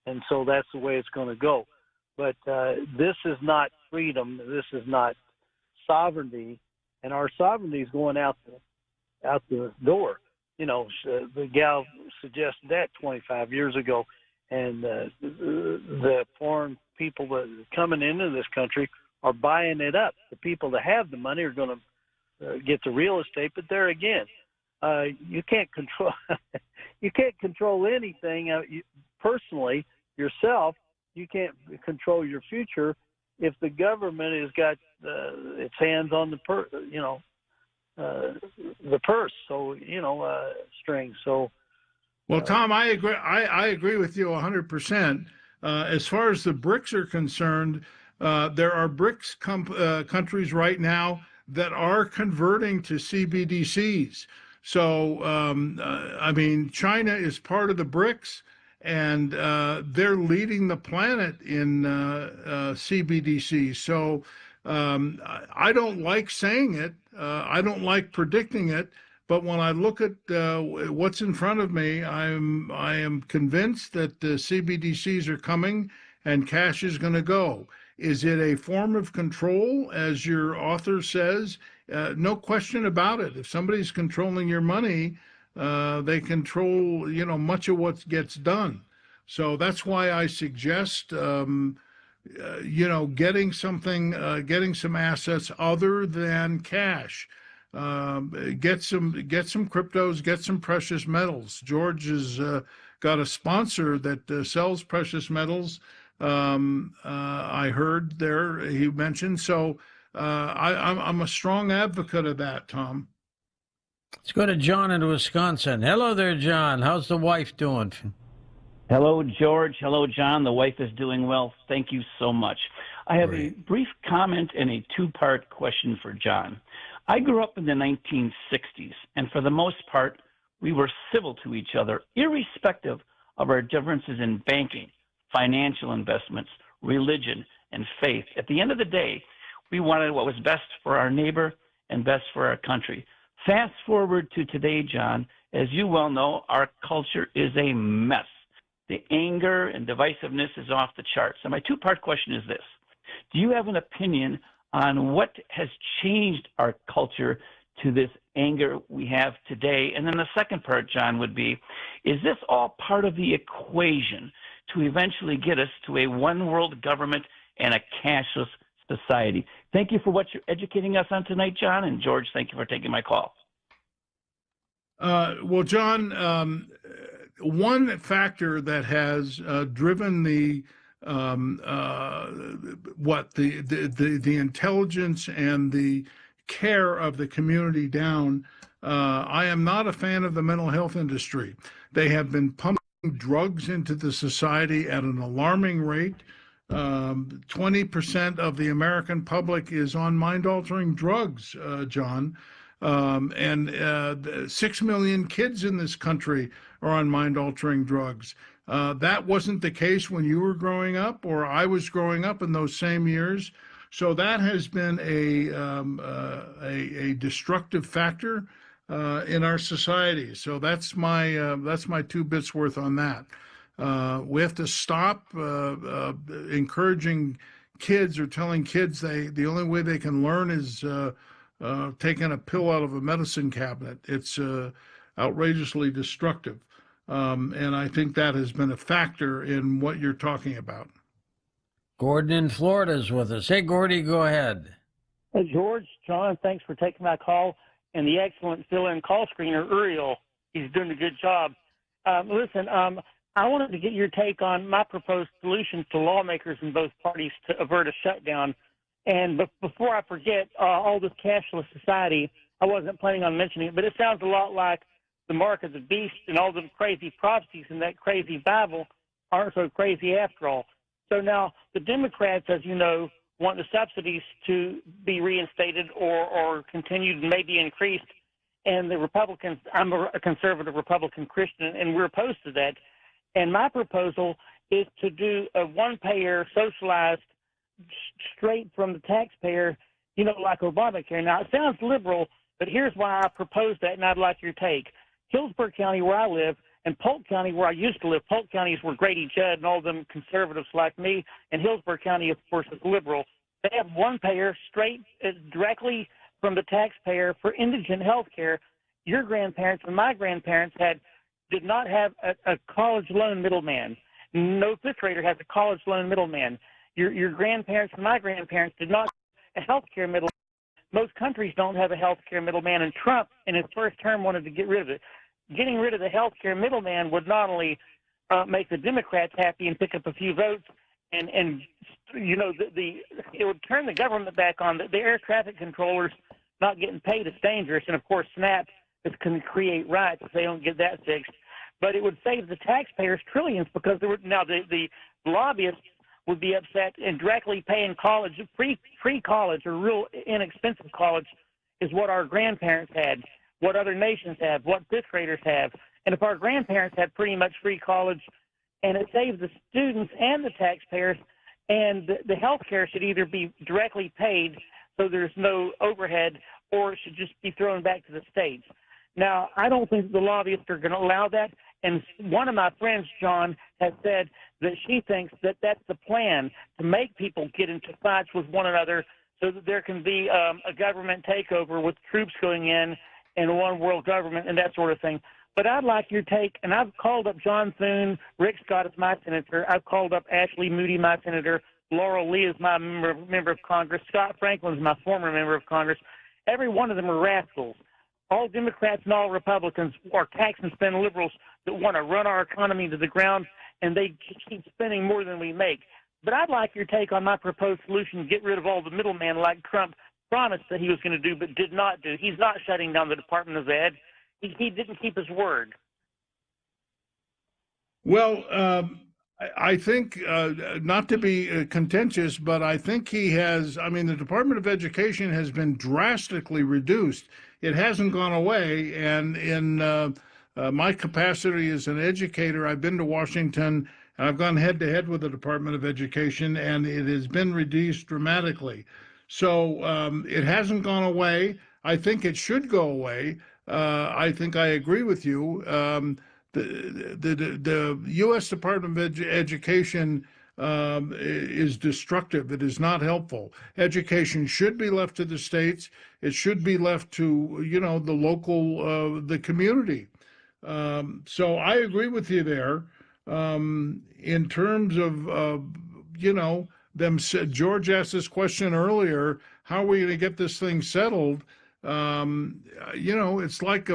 And so that's the way it's going to go. But this is not freedom. This is not sovereignty. And our sovereignty is going out the door. You know, the gal suggested that 25 years ago. And the foreign people that are coming into this country are buying it up. The people that have the money are going to get the real estate. But there again, you can't control you can't control anything personally yourself. You can't control your future if the government has got its hands on the purse. So strings. So. Well, Tom, I agree. I agree with you 100%. As far as the BRICS are concerned, there are BRICS countries right now that are converting to CBDCs. So, I mean, China is part of the BRICS, and they're leading the planet in CBDCs. So, I don't like saying it. I don't like predicting it. But when I look at what's in front of me, I am convinced that the CBDCs are coming and cash is going to go. Is it a form of control, as your author says? No question about it. If somebody's controlling your money, they control, much of what gets done. So that's why I suggest, getting some assets other than cash. Get some cryptos, get some precious metals. George has got a sponsor that sells precious metals. I heard there he mentioned. So I'm a strong advocate of that, Tom. Let's go to John in Wisconsin. Hello there, John. How's the wife doing? Hello, George. Hello, John. The wife is doing well. Thank you so much. I have a brief comment and a two-part question for John. I grew up in the 1960s, and for the most part, we were civil to each other, irrespective of our differences in banking, financial investments, religion, and faith. At the end of the day, we wanted what was best for our neighbor and best for our country. Fast forward to today, John, as you well know, our culture is a mess. The anger and divisiveness is off the charts. So my two-part question is this. Do you have an opinion on what has changed our culture to this anger we have today? And then the second part, John, would be, is this all part of the equation to eventually get us to a one-world government and a cashless society? Thank you for what you're educating us on tonight, John. And George, thank you for taking my call. Well, John, one factor that has driven the intelligence and the care of the community down. I am not a fan of the mental health industry. They have been pumping drugs into the society at an alarming rate. 20% of the American public is on mind-altering drugs, John. And 6 million kids in this country are on mind-altering drugs. That wasn't the case when you were growing up or I was growing up in those same years. So that has been a destructive factor in our society. So that's my 2 bits worth on that. We have to stop encouraging kids or telling kids the only way they can learn is taking a pill out of a medicine cabinet. It's outrageously destructive. And I think that has been a factor in what you're talking about. Gordon in Florida is with us. Hey, Gordy, go ahead. George, John, thanks for taking my call. And the excellent fill-in call screener, Uriel, he's doing a good job. Listen, I wanted to get your take on my proposed solutions to lawmakers in both parties to avert a shutdown. And before I forget, all this cashless society, I wasn't planning on mentioning it, but it sounds a lot like the mark of the beast, and all the crazy prophecies in that crazy Bible aren't so crazy after all. So now the Democrats, as you know, want the subsidies to be reinstated or continued and maybe increased. And the Republicans, I'm a conservative Republican Christian, and we're opposed to that. And my proposal is to do a one-payer socialized straight from the taxpayer, like Obamacare. Now, it sounds liberal, but here's why I propose that, and I'd like your take. Hillsborough County, where I live, and Polk County, where I used to live. Polk County is where Grady Judd and all them conservatives like me, and Hillsborough County, of course, is liberal. They have one payer straight directly from the taxpayer for indigent health care. Your grandparents and my grandparents did not have a college loan middleman. No fifth grader has a college loan middleman. Your grandparents and my grandparents did not have a health care middleman. Most countries don't have a health care middleman, and Trump, in his first term, wanted to get rid of it. Getting rid of the health care middleman would not only make the Democrats happy and pick up a few votes, and it would turn the government back on. The air traffic controllers not getting paid is dangerous, and of course SNAP can create riots if they don't get that fixed. But it would save the taxpayers trillions, because the lobbyists would be upset, and directly paying college, free college or real inexpensive college is what our grandparents had, what other nations have, what fifth graders have. And if our grandparents had pretty much free college, and it saves the students and the taxpayers, and the health care should either be directly paid so there's no overhead, or it should just be thrown back to the states. Now, I don't think the lobbyists are going to allow that. And one of my friends, John, has said that she thinks that that's the plan, to make people get into fights with one another so that there can be a government takeover with troops going in and one world government and that sort of thing. But I'd like your take, and I've called up John Thune, Rick Scott is my senator, I've called up Ashley Moody, my senator, Laurel Lee is my member of Congress, Scott Franklin is my former member of Congress. Every one of them are rascals. All Democrats and all Republicans are tax and spend liberals that want to run our economy to the ground, and they keep spending more than we make. But I'd like your take on my proposed solution to get rid of all the middlemen like Trump promised that he was going to do but did not do. He's not shutting down the Department of Ed. He didn't keep his word. Well, I think, not to be contentious, but I think he has, the Department of Education has been drastically reduced. It hasn't gone away. And in my capacity as an educator, I've been to Washington, and I've gone head to head with the Department of Education, and it has been reduced dramatically. So it hasn't gone away. I think it should go away. I think I agree with you. The U.S. Department of Education is destructive. It is not helpful. Education should be left to the states. It should be left to, the local, the community. So I agree with you there. In terms of, George asked this question earlier, how are we going to get this thing settled? It's like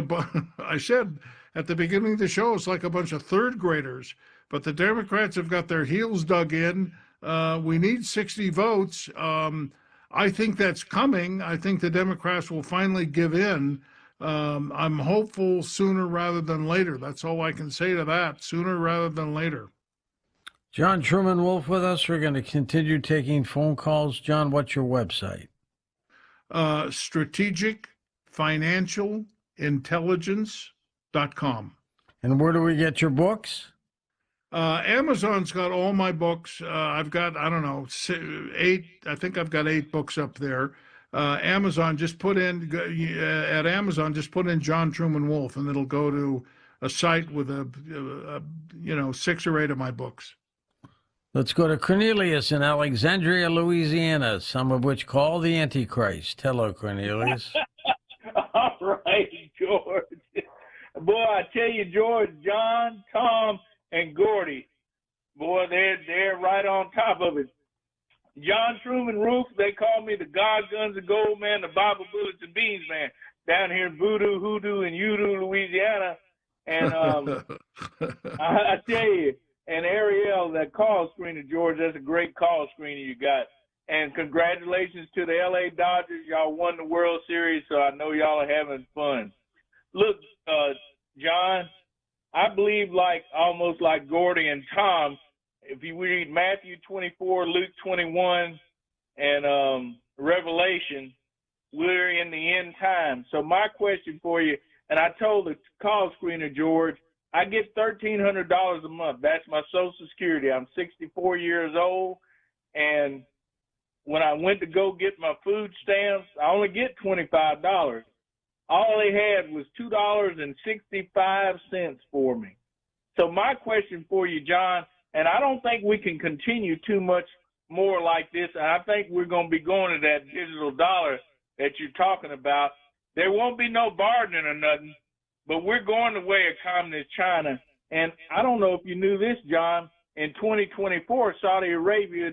I said at the beginning of the show, it's like a bunch of third graders, but the Democrats have got their heels dug in. We need 60 votes. I think that's coming. I think the Democrats will finally give in. I'm hopeful sooner rather than later. That's all I can say to that, sooner rather than later. John Truman Wolf with us. We're going to continue taking phone calls. John, what's your website? strategicfinancialintelligence.com. And where do we get your books? Amazon's got all my books. I've got, 8. I think I've got 8 books up there. Amazon, just put in John Truman Wolf, and it'll go to a site with 6 or 8 of my books. Let's go to Cornelius in Alexandria, Louisiana, some of which call the Antichrist. Hello, Cornelius. All right, George. Boy, I tell you, George, John, Tom, and Gordy, boy, they're right on top of it. John Truman Wolf, they call me the God Guns of Gold Man, the Bible Bullets and Beans Man, down here in Voodoo, Hoodoo, and Udo, Louisiana. And I tell you, and Ariel, that call screener, George, that's a great call screener you got. And congratulations to the LA Dodgers. Y'all won the World Series, so I know y'all are having fun. Look, John, I believe almost like Gordy and Tom, if you read Matthew 24, Luke 21, and Revelation, we're in the end time. So my question for you, and I told the call screener, George, I get $1,300 a month. That's my Social Security. I'm 64 years old, and when I went to go get my food stamps, I only get $25. All they had was $2.65 for me. So my question for you, John, and I don't think we can continue too much more like this, and I think we're going to be going to that digital dollar that you're talking about. There won't be no bargaining or nothing, but we're going the way of communist China. And I don't know if you knew this, John, in 2024, Saudi Arabia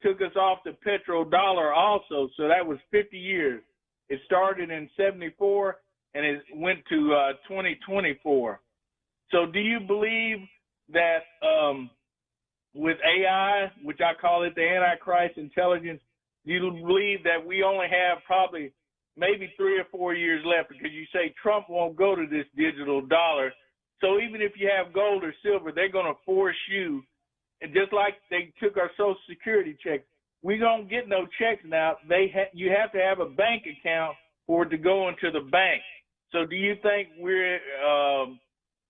took us off the petrodollar also, so that was 50 years. It started in 74, and it went to 2024. So do you believe that with AI, which I call it the Antichrist intelligence, do you believe that we only have probably maybe 3 or 4 years left, because you say Trump won't go to this digital dollar? So even if you have gold or silver, they're going to force you, and just like they took our Social Security checks, we don't get no checks now. You have to have a bank account for it to go into the bank. So do you think we're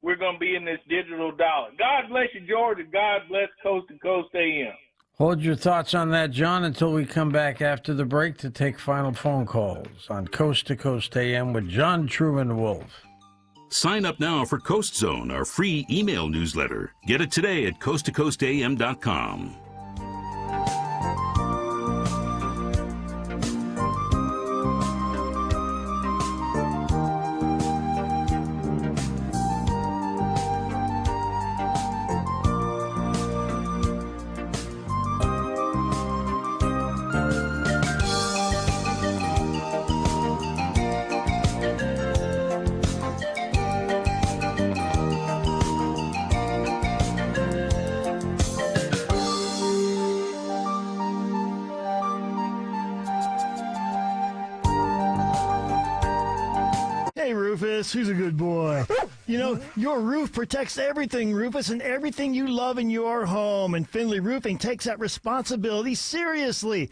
going to be in this digital dollar? God bless you, George, and God bless Coast to Coast AM. Hold your thoughts on that, John, until we come back after the break to take final phone calls on Coast to Coast AM with John Truman Wolf. Sign up now for Coast Zone, our free email newsletter. Get it today at coasttocoastam.com. Who's a good boy? You know, your roof protects everything, Rufus, and everything you love in your home. And Finley Roofing takes that responsibility seriously.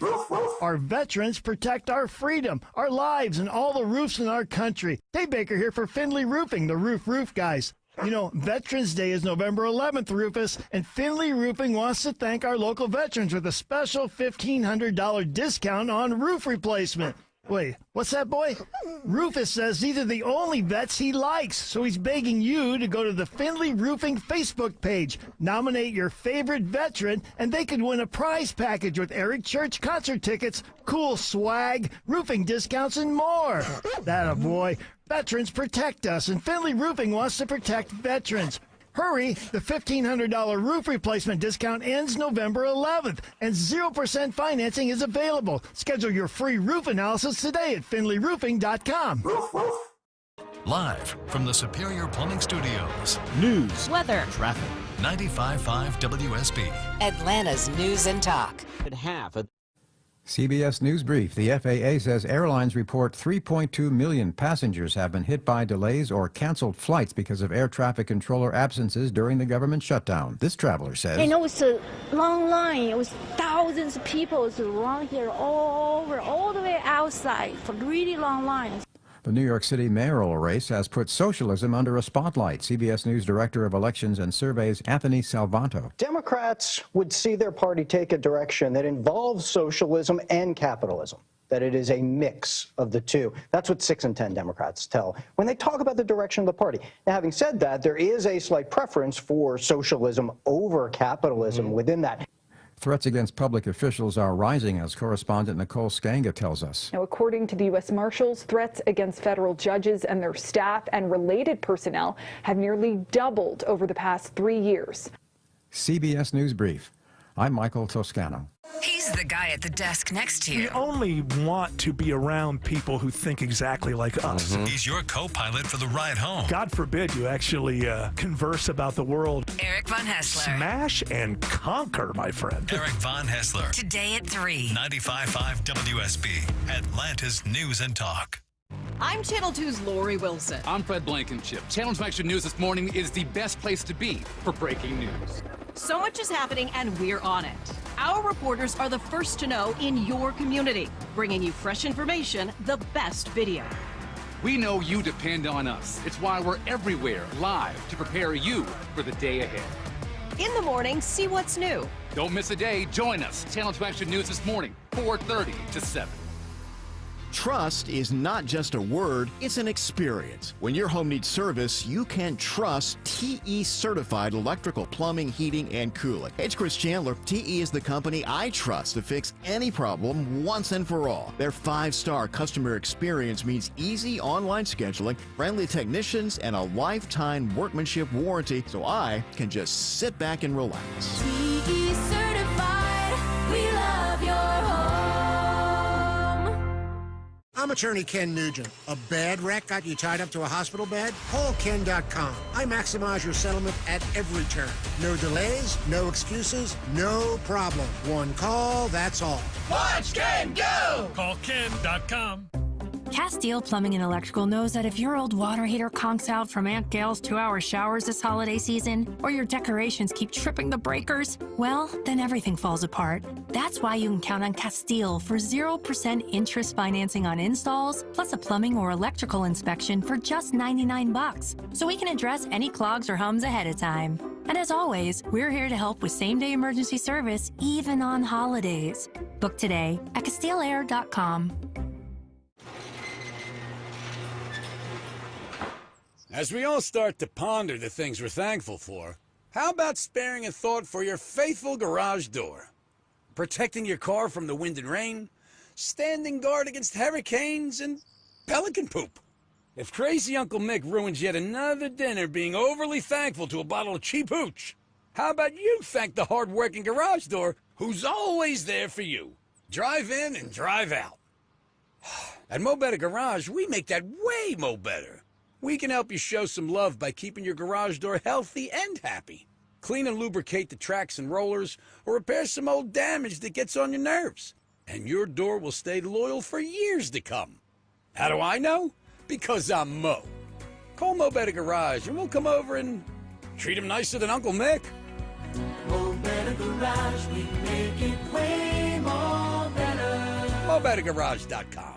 Our veterans protect our freedom, our lives, and all the roofs in our country. Dave Baker here for Finley Roofing, the roof guys. You know, Veterans Day is November 11th, Rufus, and Finley Roofing wants to thank our local veterans with a special $1,500 discount on roof replacement. Wait, what's that, boy? Rufus says these are the only vets he likes, so he's begging you to go to the Finley Roofing Facebook page, nominate your favorite veteran, and they could win a prize package with Eric Church concert tickets, cool swag, roofing discounts, and more. That a boy. Veterans protect us, and Finley Roofing wants to protect veterans. Hurry, the $1,500 roof replacement discount ends November 11th, and 0% financing is available. Schedule your free roof analysis today at finleyroofing.com. Live from the Superior Plumbing Studios. News, weather, traffic. 95.5 WSB. Atlanta's News and Talk. CBS News Brief. The FAA says airlines report 3.2 million passengers have been hit by delays or canceled flights because of air traffic controller absences during the government shutdown. This traveler says, I know it's a long line. It was thousands of people around here all the way outside for really long lines. The New York City mayoral race has put socialism under a spotlight. CBS News Director of Elections and Surveys, Anthony Salvanto. Democrats would see their party take a direction that involves socialism and capitalism, that it is a mix of the two. That's what 6 in 10 Democrats tell when they talk about the direction of the party. Now, having said that, there is a slight preference for socialism over capitalism within that. Threats against public officials are rising, as correspondent Nicole Skanga tells us. Now, according to the U.S. Marshals, threats against federal judges and their staff and related personnel have nearly doubled over the past 3 years. CBS News Brief. I'm Michael Toscano. He's the guy at the desk next to you. We only want to be around people who think exactly like us. He's your co-pilot for the ride home. God forbid you actually converse about the world. Eric Von Haessler. Smash and conquer, my friend. Eric Von Haessler. Today at 3. 95.5 WSB. Atlanta's News and Talk. I'm Channel 2's Lori Wilson. I'm Fred Blankenship. Channel 2 Action News this morning is the best place to be for breaking news. So much is happening, and we're on it. Our reporters are the first to know in your community, bringing you fresh information, the best video. We know you depend on us. It's why we're everywhere, live, to prepare you for the day ahead. In the morning, see what's new. Don't miss a day. Join us. Channel 2 Action News this morning, 4:30 to 7. Trust is not just a word, it's an experience. When your home needs service, you can trust TE certified electrical, plumbing, heating, and cooling. It's Chris Chandler. TE is the company I trust to fix any problem once and for all. Their 5-star customer experience means easy online scheduling, friendly technicians, and a lifetime workmanship warranty, so I can just sit back and relax. TE certified, we love your home. I'm attorney Ken Nugent. A bad wreck got you tied up to a hospital bed? Call Ken.com. I maximize your settlement at every turn. No delays, no excuses, no problem. One call, that's all. Watch Ken go! Call Ken.com. Castile Plumbing and Electrical knows that if your old water heater conks out from Aunt Gail's 2-hour showers this holiday season, or your decorations keep tripping the breakers, well, then everything falls apart. That's why you can count on Castile for 0% interest financing on installs, plus a plumbing or electrical inspection for just $99, so we can address any clogs or hums ahead of time. And as always, we're here to help with same-day emergency service, even on holidays. Book today at CastileAir.com. As we all start to ponder the things we're thankful for, how about sparing a thought for your faithful garage door? Protecting your car from the wind and rain, standing guard against hurricanes, and pelican poop. If crazy Uncle Mick ruins yet another dinner being overly thankful to a bottle of cheap hooch, how about you thank the hard-working garage door who's always there for you? Drive in and drive out. At Mo Better Garage, we make that way mo better. We can help you show some love by keeping your garage door healthy and happy. Clean and lubricate the tracks and rollers, or repair some old damage that gets on your nerves. And your door will stay loyal for years to come. How do I know? Because I'm Mo. Call Mo Better Garage and we'll come over and treat him nicer than Uncle Mick. Mo Better Garage, we make it way more better. MoBetterGarage.com.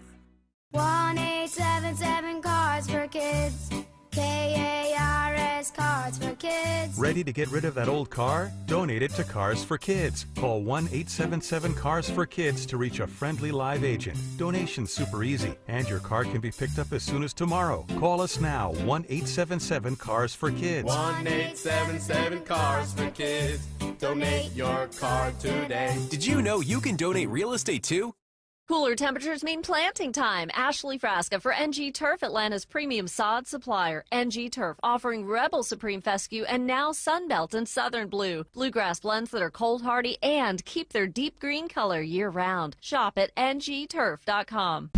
1-877 Cars for Kids. KARS Cars for Kids. Ready to get rid of that old car? Donate it to Cars for Kids. Call 1-877-CARS-FOR-KIDS to reach a friendly live agent. Donation's super easy, and your car can be picked up as soon as tomorrow. Call us now, 1-877-CARS-FOR-KIDS. 1-877 Cars for Kids. Donate your car today. Did you know you can donate real estate too? Cooler temperatures mean planting time. Ashley Frasca for NG Turf, Atlanta's premium sod supplier. NG Turf offering Rebel Supreme Fescue and now Sunbelt and Southern Blue. Bluegrass blends that are cold hardy and keep their deep green color year round. Shop at ngturf.com.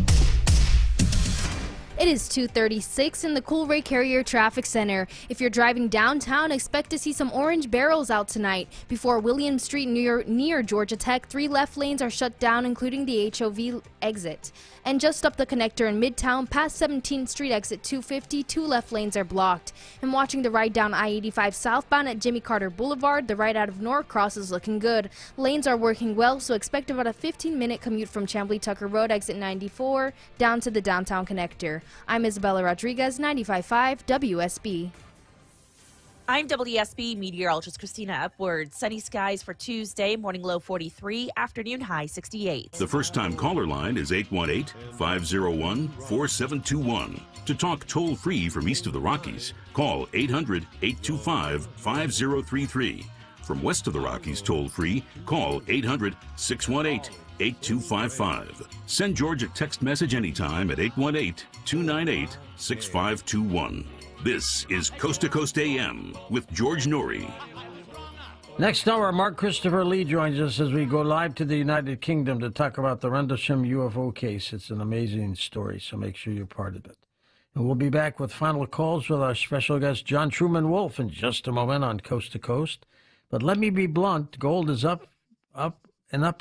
It is 2:36 in the Coolray Carrier Traffic Center. If you're driving downtown, expect to see some orange barrels out tonight. Before William Street near Georgia Tech, 3 left lanes are shut down, including the HOV exit. And just up the connector in Midtown, past 17th Street exit 250, 2 left lanes are blocked. And watching the ride down I-85 southbound at Jimmy Carter Boulevard, the ride out of Norcross is looking good. Lanes are working well, so expect about a 15-minute commute from Chamblee Tucker Road, exit 94, down to the downtown connector. I'm Isabella Rodriguez, 95.5 WSB. I'm WSB meteorologist Christina Upward. Sunny skies for Tuesday, morning low 43, afternoon high 68. The first-time caller line is 818-501-4721. To talk toll-free from east of the Rockies, call 800-825-5033. From west of the Rockies toll-free, call 800-618-8255. Send George a text message anytime at 818-298-6521. This is Coast to Coast AM with George Norrie. Next hour, Mark Christopher Lee joins us as we go live to the United Kingdom to talk about the Rendlesham UFO case. It's an amazing story, so make sure you're part of it. And we'll be back with final calls with our special guest, John Truman Wolf, in just a moment on Coast to Coast. But let me be blunt, gold is up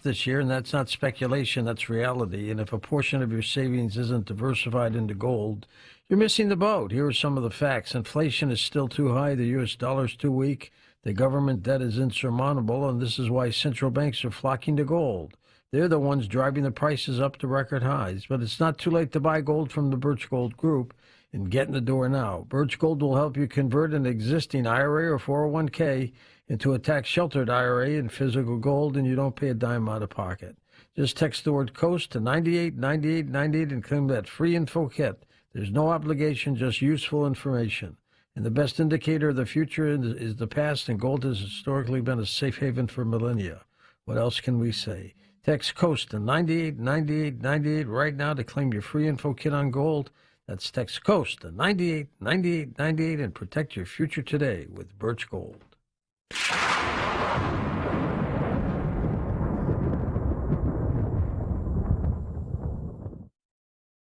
this year, and that's not speculation, that's reality. And if a portion of your savings isn't diversified into gold, you're missing the boat. Here are some of the facts. Inflation is still too high. The U.S. dollar is too weak. The government debt is insurmountable, and this is why central banks are flocking to gold. They're the ones driving the prices up to record highs. But it's not too late to buy gold from the Birch Gold Group and get in the door now. Birch Gold will help you convert an existing IRA or 401k into a tax-sheltered IRA in physical gold, and you don't pay a dime out of pocket. Just text the word COAST to 989898 and claim that free info kit. There's no obligation, just useful information. And the best indicator of the future is the past, and gold has historically been a safe haven for millennia. What else can we say? Text COAST to 989898 right now to claim your free info kit on gold. That's text COAST to 989898 and protect your future today with Birch Gold.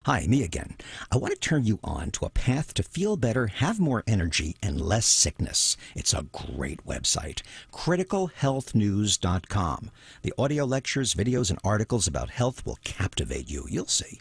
Hi, me again. I want to turn you on to a path to feel better, have more energy, and less sickness. It's a great website, criticalhealthnews.com. The audio lectures, videos, and articles about health will captivate you. You'll see.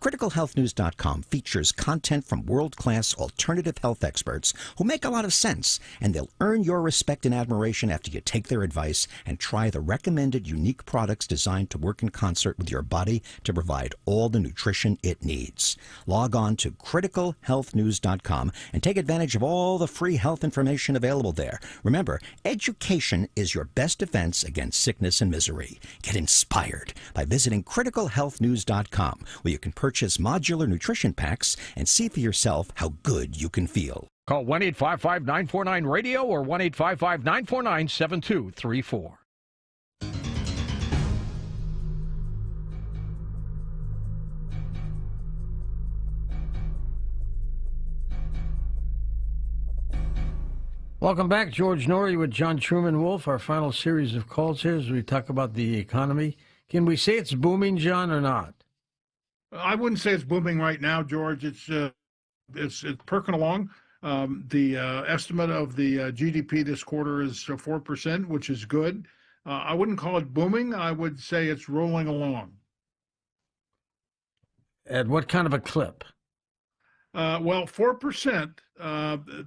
CriticalHealthNews.com features content from world-class alternative health experts who make a lot of sense, and they'll earn your respect and admiration after you take their advice and try the recommended unique products designed to work in concert with your body to provide all the nutrition it needs. Log on to CriticalHealthNews.com and take advantage of all the free health information available there. Remember, education is your best defense against sickness and misery. Get inspired by visiting CriticalHealthNews.com, where you can purchase modular nutrition packs and see for yourself how good you can feel. Call 1-855-949-RADIO or 1-855-949-7234. Welcome back. George Noory with John Truman Wolf. Our final series of calls here as we talk about the economy. Can we say it's booming, John, or not? I wouldn't say it's booming right now, George. It's perking along. The estimate of the GDP this quarter is 4%, which is good. I wouldn't call it booming. I would say it's rolling along. At what kind of a clip? Well, 4%.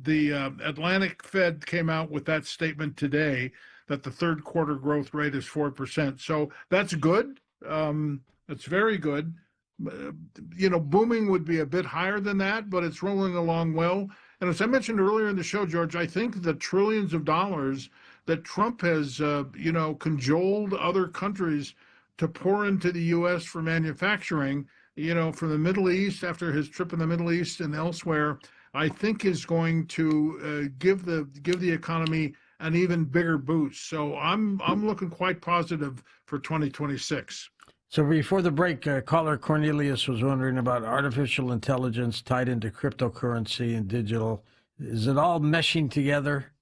The Atlantic Fed came out with that statement today that the third quarter growth rate is 4%. So that's good. It's very good. Booming would be a bit higher than that, but it's rolling along well. And as I mentioned earlier in the show, George, I think the trillions of dollars that Trump has, cajoled other countries to pour into the U.S. for manufacturing, from the Middle East after his trip in the Middle East and elsewhere, I think is going to give the economy an even bigger boost. So I'm looking quite positive for 2026. So before the break, caller Cornelius was wondering about artificial intelligence tied into cryptocurrency and digital. Is it all meshing together?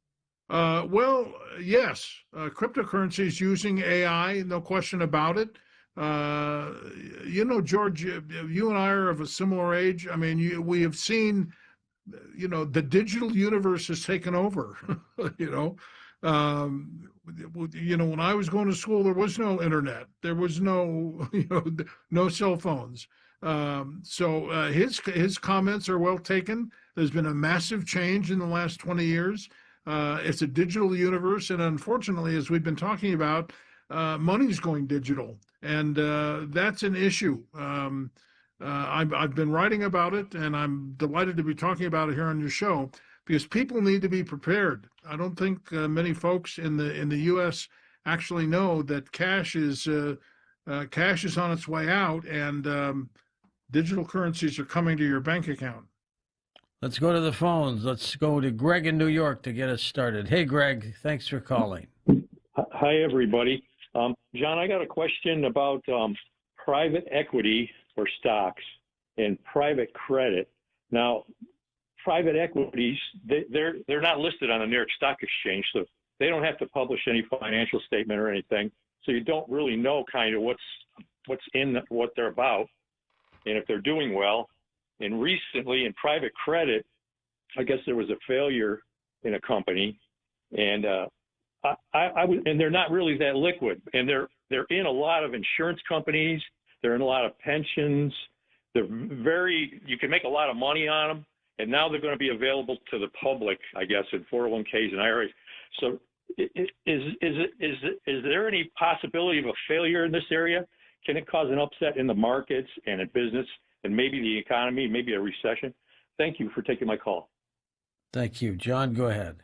Well, yes. Cryptocurrency is using AI, no question about it. George, you and I are of a similar age. I mean, we have seen, the digital universe has taken over, when I was going to school, there was no internet. There was no, no cell phones. So his comments are well taken. There's been a massive change in the last 20 years. It's a digital universe. And unfortunately, as we've been talking about, money's going digital. And that's an issue. I've been writing about it, and I'm delighted to be talking about it here on your show, because people need to be prepared. I don't think many folks in the U.S. actually know that cash is on its way out, and digital currencies are coming to your bank account. Let's go to the phones. Let's go to Greg in New York to get us started. Hey, Greg, thanks for calling. Hi, everybody. John, I got a question about private equity for stocks and private credit. Now, private equities, they're not listed on the New York Stock Exchange, so they don't have to publish any financial statement or anything. So you don't really know kind of what's in what they're about and if they're doing well. And recently in private credit, I guess there was a failure in a company, and and they're not really that liquid. And they're in a lot of insurance companies. They're in a lot of pensions. You can make a lot of money on them. And now they're going to be available to the public, I guess, in 401ks and IRAs. So is there any possibility of a failure in this area? Can it cause an upset in the markets and in business and maybe the economy, maybe a recession? Thank you for taking my call. Thank you. John, go ahead.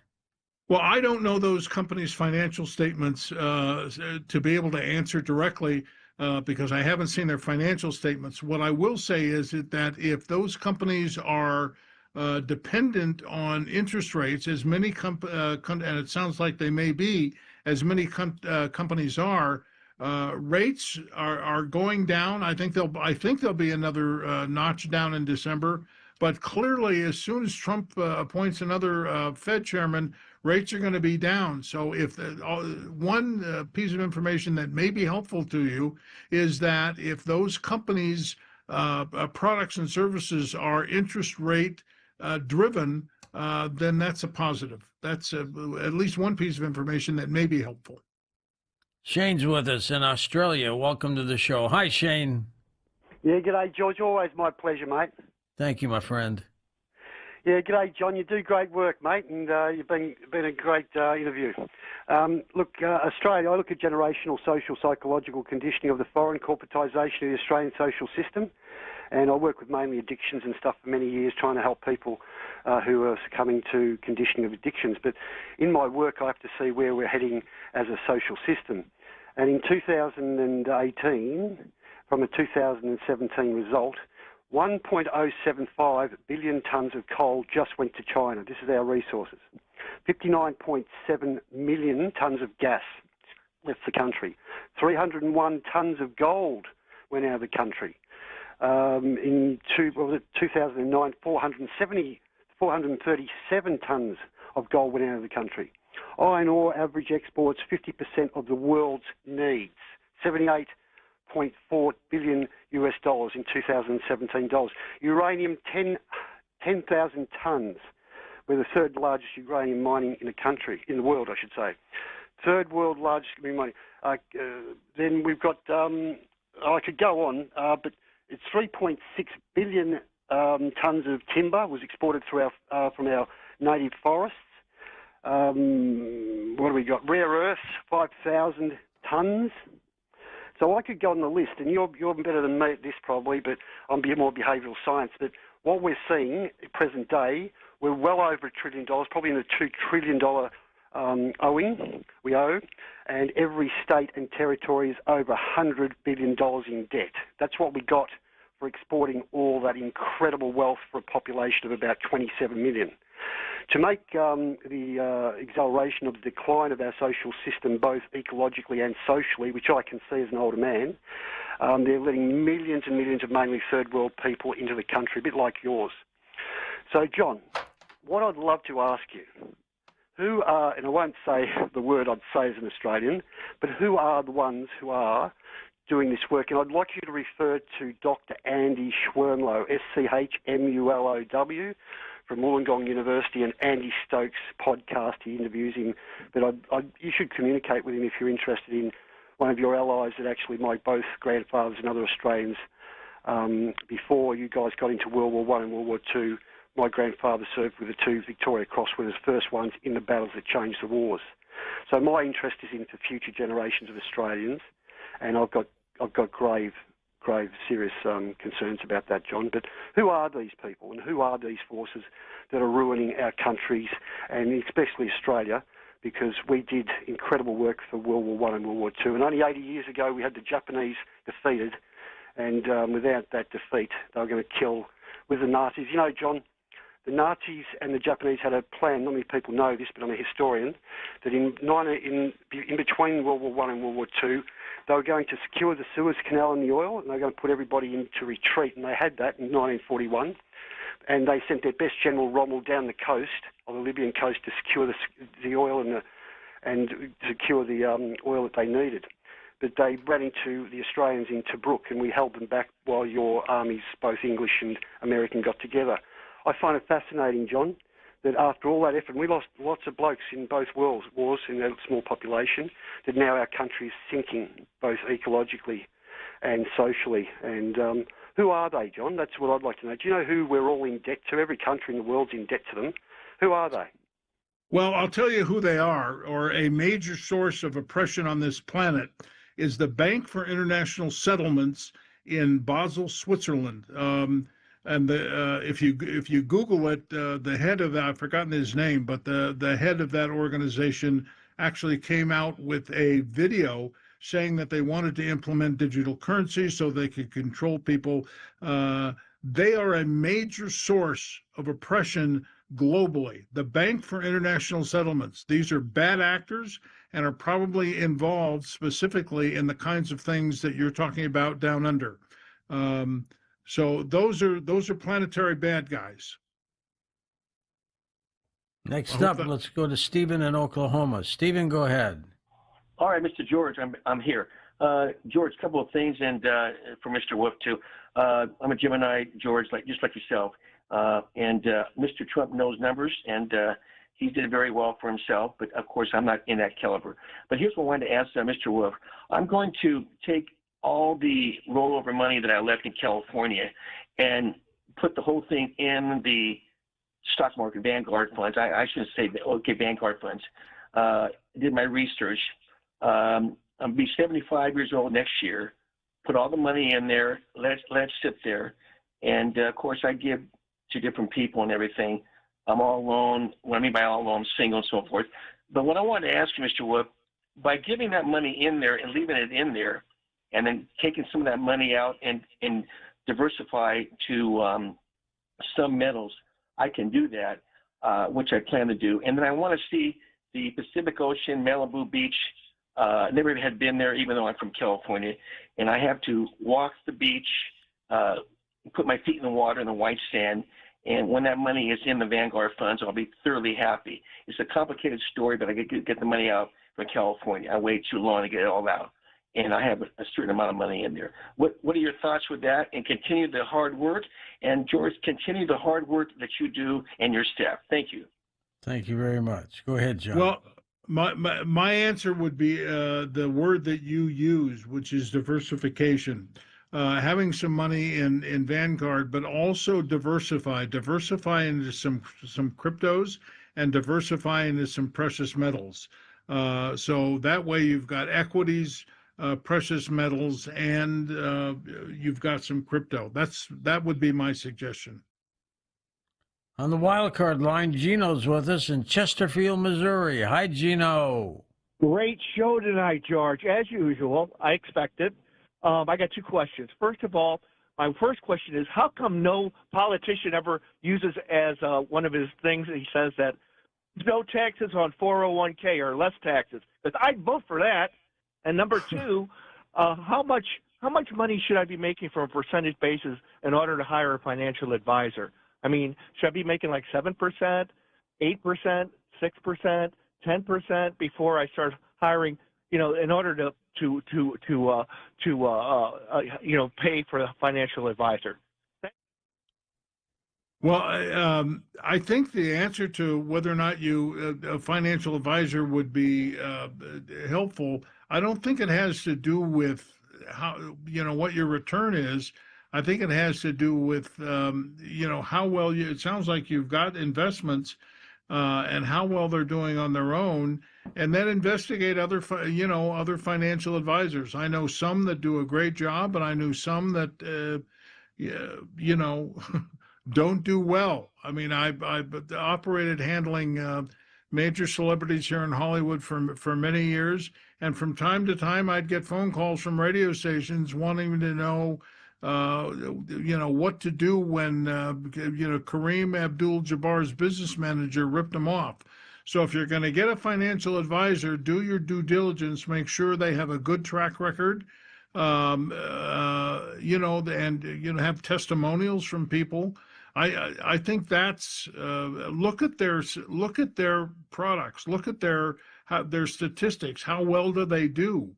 Well, I don't know those companies' financial statements to be able to answer directly because I haven't seen their financial statements. What I will say is that if those companies are dependent on interest rates, as many and it sounds like they may be, as many companies are, rates are going down. I think there'll be another notch down in December. But clearly, as soon as Trump appoints another Fed chairman, rates are going to be down. So if one piece of information that may be helpful to you is that if those companies' products and services are interest rate driven, then that's a positive. That's at least one piece of information that may be helpful. Shane's with us in Australia. Welcome to the show. Hi, Shane. Yeah, g'day, George. Always my pleasure, mate. Thank you, my friend. Yeah, g'day, John. You do great work, mate, and you've been a great interview. Australia, I look at generational social psychological conditioning of the foreign corporatisation of the Australian social system, and I work with mainly addictions and stuff for many years, trying to help people who are succumbing to conditioning of addictions. But in my work, I have to see where we're heading as a social system. And in 2018, from a 2017 result, 1.075 billion tonnes of coal just went to China. This is our resources. 59.7 million tonnes of gas left the country. 301 tonnes of gold went out of the country. In 2009, 437 tonnes of gold went out of the country. Iron ore average exports 50% of the world's needs. 78.4 billion US dollars in 2017 dollars. Uranium, 10,000 tonnes. We're the third largest uranium mining in the world, I should say. Third world largest mining. Then we've got, I could go on, but it's 3.6 billion tonnes of timber was exported through from our native forests. What do we got? Rare earths, 5,000 tonnes. So I could go on the list, and you're better than me at this probably, but I'm more behavioural science. But what we're seeing at present day, we're well over $1 trillion, probably in the $2 trillion we owe, and every state and territory is over $100 billion in debt. That's what we got for exporting all that incredible wealth for a population of about 27 million. To make the acceleration of the decline of our social system, both ecologically and socially, which I can see as an older man, they're letting millions and millions of mainly third world people into the country, a bit like yours. So, John, what I'd love to ask you, who are, and I won't say the word I'd say as an Australian, but who are the ones who are doing this work? And I'd like you to refer to Dr. Andy Schwermlow, SCHMULOW, from Wollongong University, and Andy Stokes' podcast. He interviews him. But you should communicate with him if you're interested in one of your allies that actually my both grandfathers and other Australians, before you guys got into World War I and World War II, my grandfather served with the two Victoria Cross winners, first ones in the battles that changed the wars. So my interest is into future generations of Australians, and I've got grave, serious concerns about that, John. But who are these people, and who are these forces that are ruining our countries, and especially Australia? Because we did incredible work for World War I and World War II, and only 80 years ago we had the Japanese defeated, and without that defeat, they were going to kill with the Nazis. You know, John, the Nazis and the Japanese had a plan. Not many people know this, but I'm a historian. That in between World War I and World War II, they were going to secure the Suez Canal and the oil, and they were going to put everybody into retreat. And they had that in 1941. And they sent their best general, Rommel, down the coast, on the Libyan coast, to secure the oil and secure the oil that they needed. But they ran into the Australians in Tobruk, and we held them back while your armies, both English and American, got together. I find it fascinating, John, that after all that effort, and we lost lots of blokes in both wars in a small population, that now our country is sinking, both ecologically and socially. And who are they, John? That's what I'd like to know. Do you know who we're all in debt to? Every country in the world's in debt to them. Who are they? Well, I'll tell you who they are, or a major source of oppression on this planet is the Bank for International Settlements in Basel, Switzerland. And if you Google it, the head of that, I've forgotten his name, but the head of that organization actually came out with a video saying that they wanted to implement digital currency so they could control people. They are a major source of oppression globally. The Bank for International Settlements. These are bad actors and are probably involved specifically in the kinds of things that you're talking about down under. So those are planetary bad guys. Next up, let's go to Stephen in Oklahoma. Stephen, go ahead. All right, Mr. George, I'm here. George, a couple of things, and for Mr. Wolf too. I'm a Gemini, George, just like yourself. And Mr. Trump knows numbers, and he did very well for himself. But of course, I'm not in that caliber. But here's what I wanted to ask Mr. Wolf. I'm going to take all the rollover money that I left in California and put the whole thing in the stock market Vanguard funds. I shouldn't say Vanguard funds. Did my research. I'll be 75 years old next year. Put all the money in there. Let's sit there. And of course, I give to different people and everything. I'm all alone. What I mean by all alone, I'm single and so forth. But what I wanted to ask you, Mr. Wolf, by giving that money in there and leaving it in there, and then taking some of that money out and diversify to some metals, I can do that, which I plan to do. And then I want to see the Pacific Ocean, Malibu Beach. Never had been there, even though I'm from California. And I have to walk the beach, put my feet in the water in the white sand. And when that money is in the Vanguard funds, I'll be thoroughly happy. It's a complicated story, but I get the money out from California. I waited too long to get it all out. And I have a certain amount of money in there. What are your thoughts with that? And continue the hard work. And George, continue the hard work that you do and your staff. Thank you. Thank you very much. Go ahead, John. Well, my answer would be the word that you use, which is diversification. Having some money in Vanguard, but also diversify into some cryptos and diversify into some precious metals. So that way you've got equities, precious metals, and you've got some crypto. That would be my suggestion. On the wild card line, Gino's with us in Chesterfield, Missouri. Hi, Gino. Great show tonight, George. As usual, I expected. I got two questions. First of all, my first question is, how come no politician ever uses as one of his things, he says that no taxes on 401k or less taxes? Because I'd vote for that. And number two, how much money should I be making from a percentage basis in order to hire a financial advisor? I mean, should I be making like 7%, 8%, 6%, 10% before I start hiring? In order to pay for a financial advisor. Well, I think the answer to whether or not a financial advisor would be helpful, I don't think it has to do with how, what your return is. I think it has to do with, how well it sounds like you've got investments and how well they're doing on their own, and then investigate other financial advisors. I know some that do a great job, and I know some that, don't do well. I mean, I've operated handling major celebrities here in Hollywood for many years, and from time to time I'd get phone calls from radio stations wanting to know, what to do when, Kareem Abdul-Jabbar's business manager ripped him off. So if you're going to get a financial advisor, do your due diligence, make sure they have a good track record, and, have testimonials from people. I think that's, look at their products, look at their statistics. How well do they do?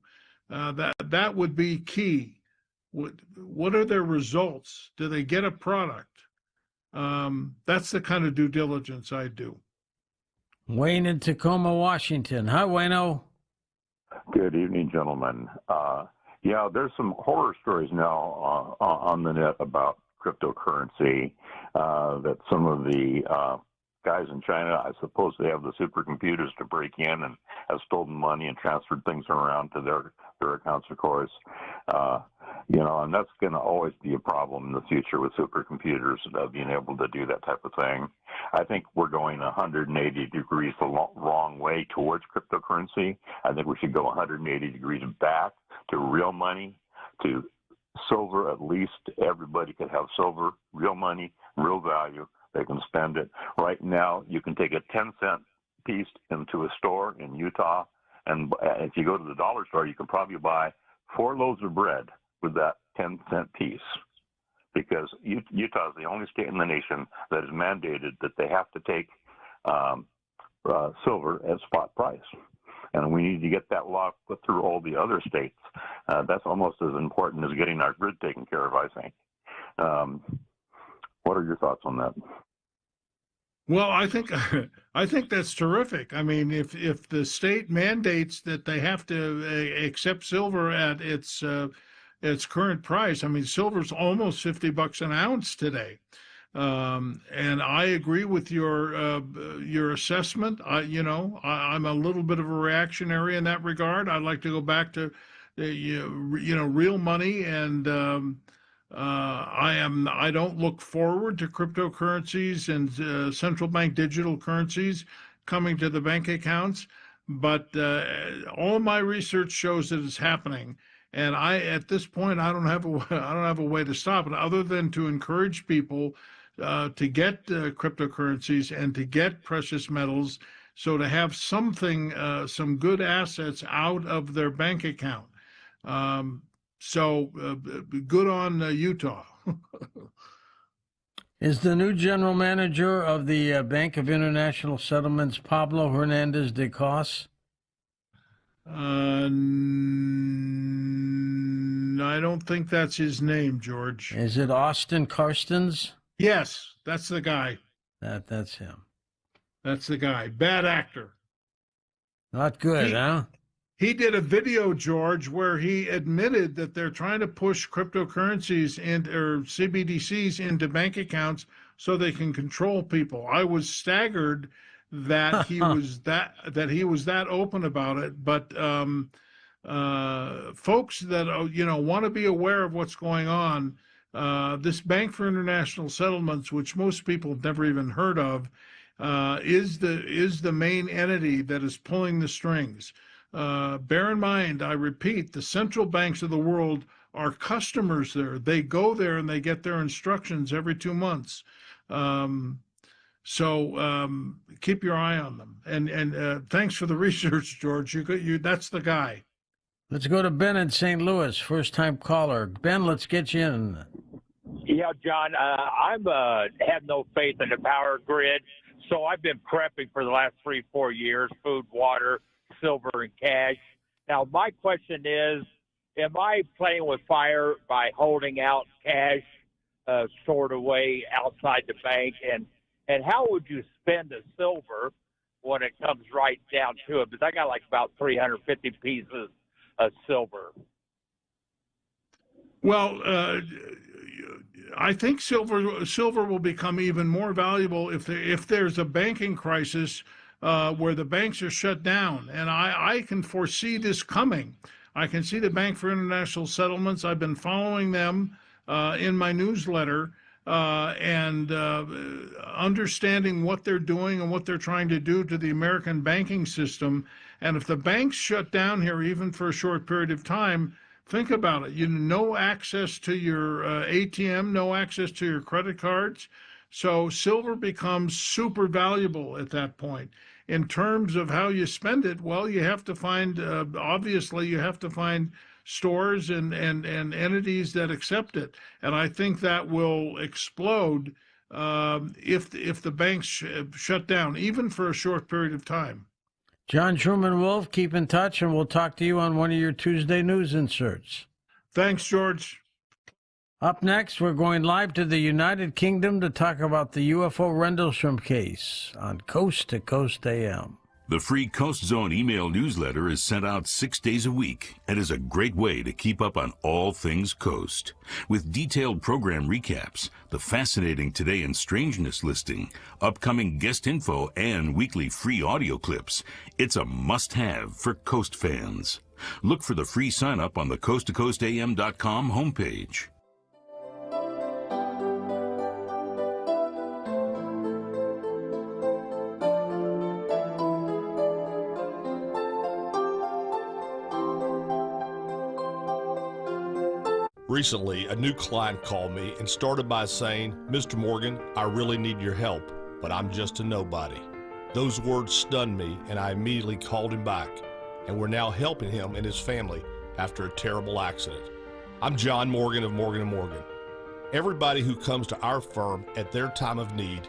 That would be key. What are their results? Do they get a product? That's the kind of due diligence I do. Wayne in Tacoma, Washington. Hi, Wayno. Good evening, gentlemen. There's some horror stories now on the net about cryptocurrency, that some of the guys in China, I suppose they have the supercomputers to break in and have stolen money and transferred things around to their accounts, of course. And that's going to always be a problem in the future with supercomputers, being able to do that type of thing. I think we're going 180 degrees the wrong way towards cryptocurrency. I think we should go 180 degrees back to real money, to silver. At least everybody could have silver, real money, real value. They can spend it. Right now, you can take a 10-cent piece into a store in Utah, and if you go to the dollar store, you can probably buy 4 loaves of bread with that 10-cent piece, because Utah is the only state in the nation that has mandated that they have to take silver at spot price. And we need to get that law put through all the other states. That's almost as important as getting our grid taken care of, I think. What are your thoughts on that? Well, I think that's terrific. I mean, if the state mandates that they have to accept silver at its current price, I mean, silver's almost $50 an ounce today, and I agree with your assessment. I'm a little bit of a reactionary in that regard. I'd like to go back to real money, and I don't look forward to cryptocurrencies and central bank digital currencies coming to the bank accounts, but all my research shows that it's happening. And at this point, I don't have a way to stop it other than to encourage people to get cryptocurrencies and to get precious metals, so to have something, some good assets out of their bank account. So good on Utah. Is the new general manager of the Bank of International Settlements Pablo Hernandez de Cos? I don't think that's his name, George. Is it Austin Carstens? Yes, that's the guy. That's him. That's the guy. Bad actor. Not good, huh? He did a video, George, where he admitted that they're trying to push cryptocurrencies or CBDCs into bank accounts so they can control people. I was staggered that he was that open about it. But folks that want to be aware of what's going on, this Bank for International Settlements, which most people have never even heard of, is the main entity that is pulling the strings. Bear in mind, I repeat, the central banks of the world are customers there. They go there and they get their instructions every 2 months. So keep your eye on them. And thanks for the research, George. That's the guy. Let's go to Ben in St. Louis, first-time caller. Ben, let's get you in. Yeah, John, I have no faith in the power grid, so I've been prepping for the last 3-4 years, food, water, silver, and cash. Now, my question is, am I playing with fire by holding out cash stored away outside the bank? And how would you spend the silver when it comes right down to it? Because I got like about 350 pieces of silver. Well, I think silver will become even more valuable if there's a banking crisis where the banks are shut down. And I can foresee this coming. I can see the Bank for International Settlements. I've been following them in my newsletter and understanding what they're doing and what they're trying to do to the American banking system. And if the banks shut down here, even for a short period of time, think about it. No access to your ATM, no access to your credit cards. So silver becomes super valuable at that point. In terms of how you spend it, well, you have to find, obviously, you have to find stores and entities that accept it. And I think that will explode if the banks shut down, even for a short period of time. John Truman Wolf, keep in touch, and we'll talk to you on one of your Tuesday news inserts. Thanks, George. Up next, we're going live to the United Kingdom to talk about the UFO Rendlesham case on Coast to Coast AM. The free Coast Zone email newsletter is sent out 6 days a week and is a great way to keep up on all things Coast. With detailed program recaps, the fascinating Today in Strangeness listing, upcoming guest info, and weekly free audio clips, it's a must-have for Coast fans. Look for the free sign-up on the coasttocoastam.com homepage. Recently, a new client called me and started by saying, "Mr. Morgan, I really need your help, but I'm just a nobody." Those words stunned me, and I immediately called him back, and we're now helping him and his family after a terrible accident. I'm John Morgan of Morgan & Morgan. Everybody who comes to our firm at their time of need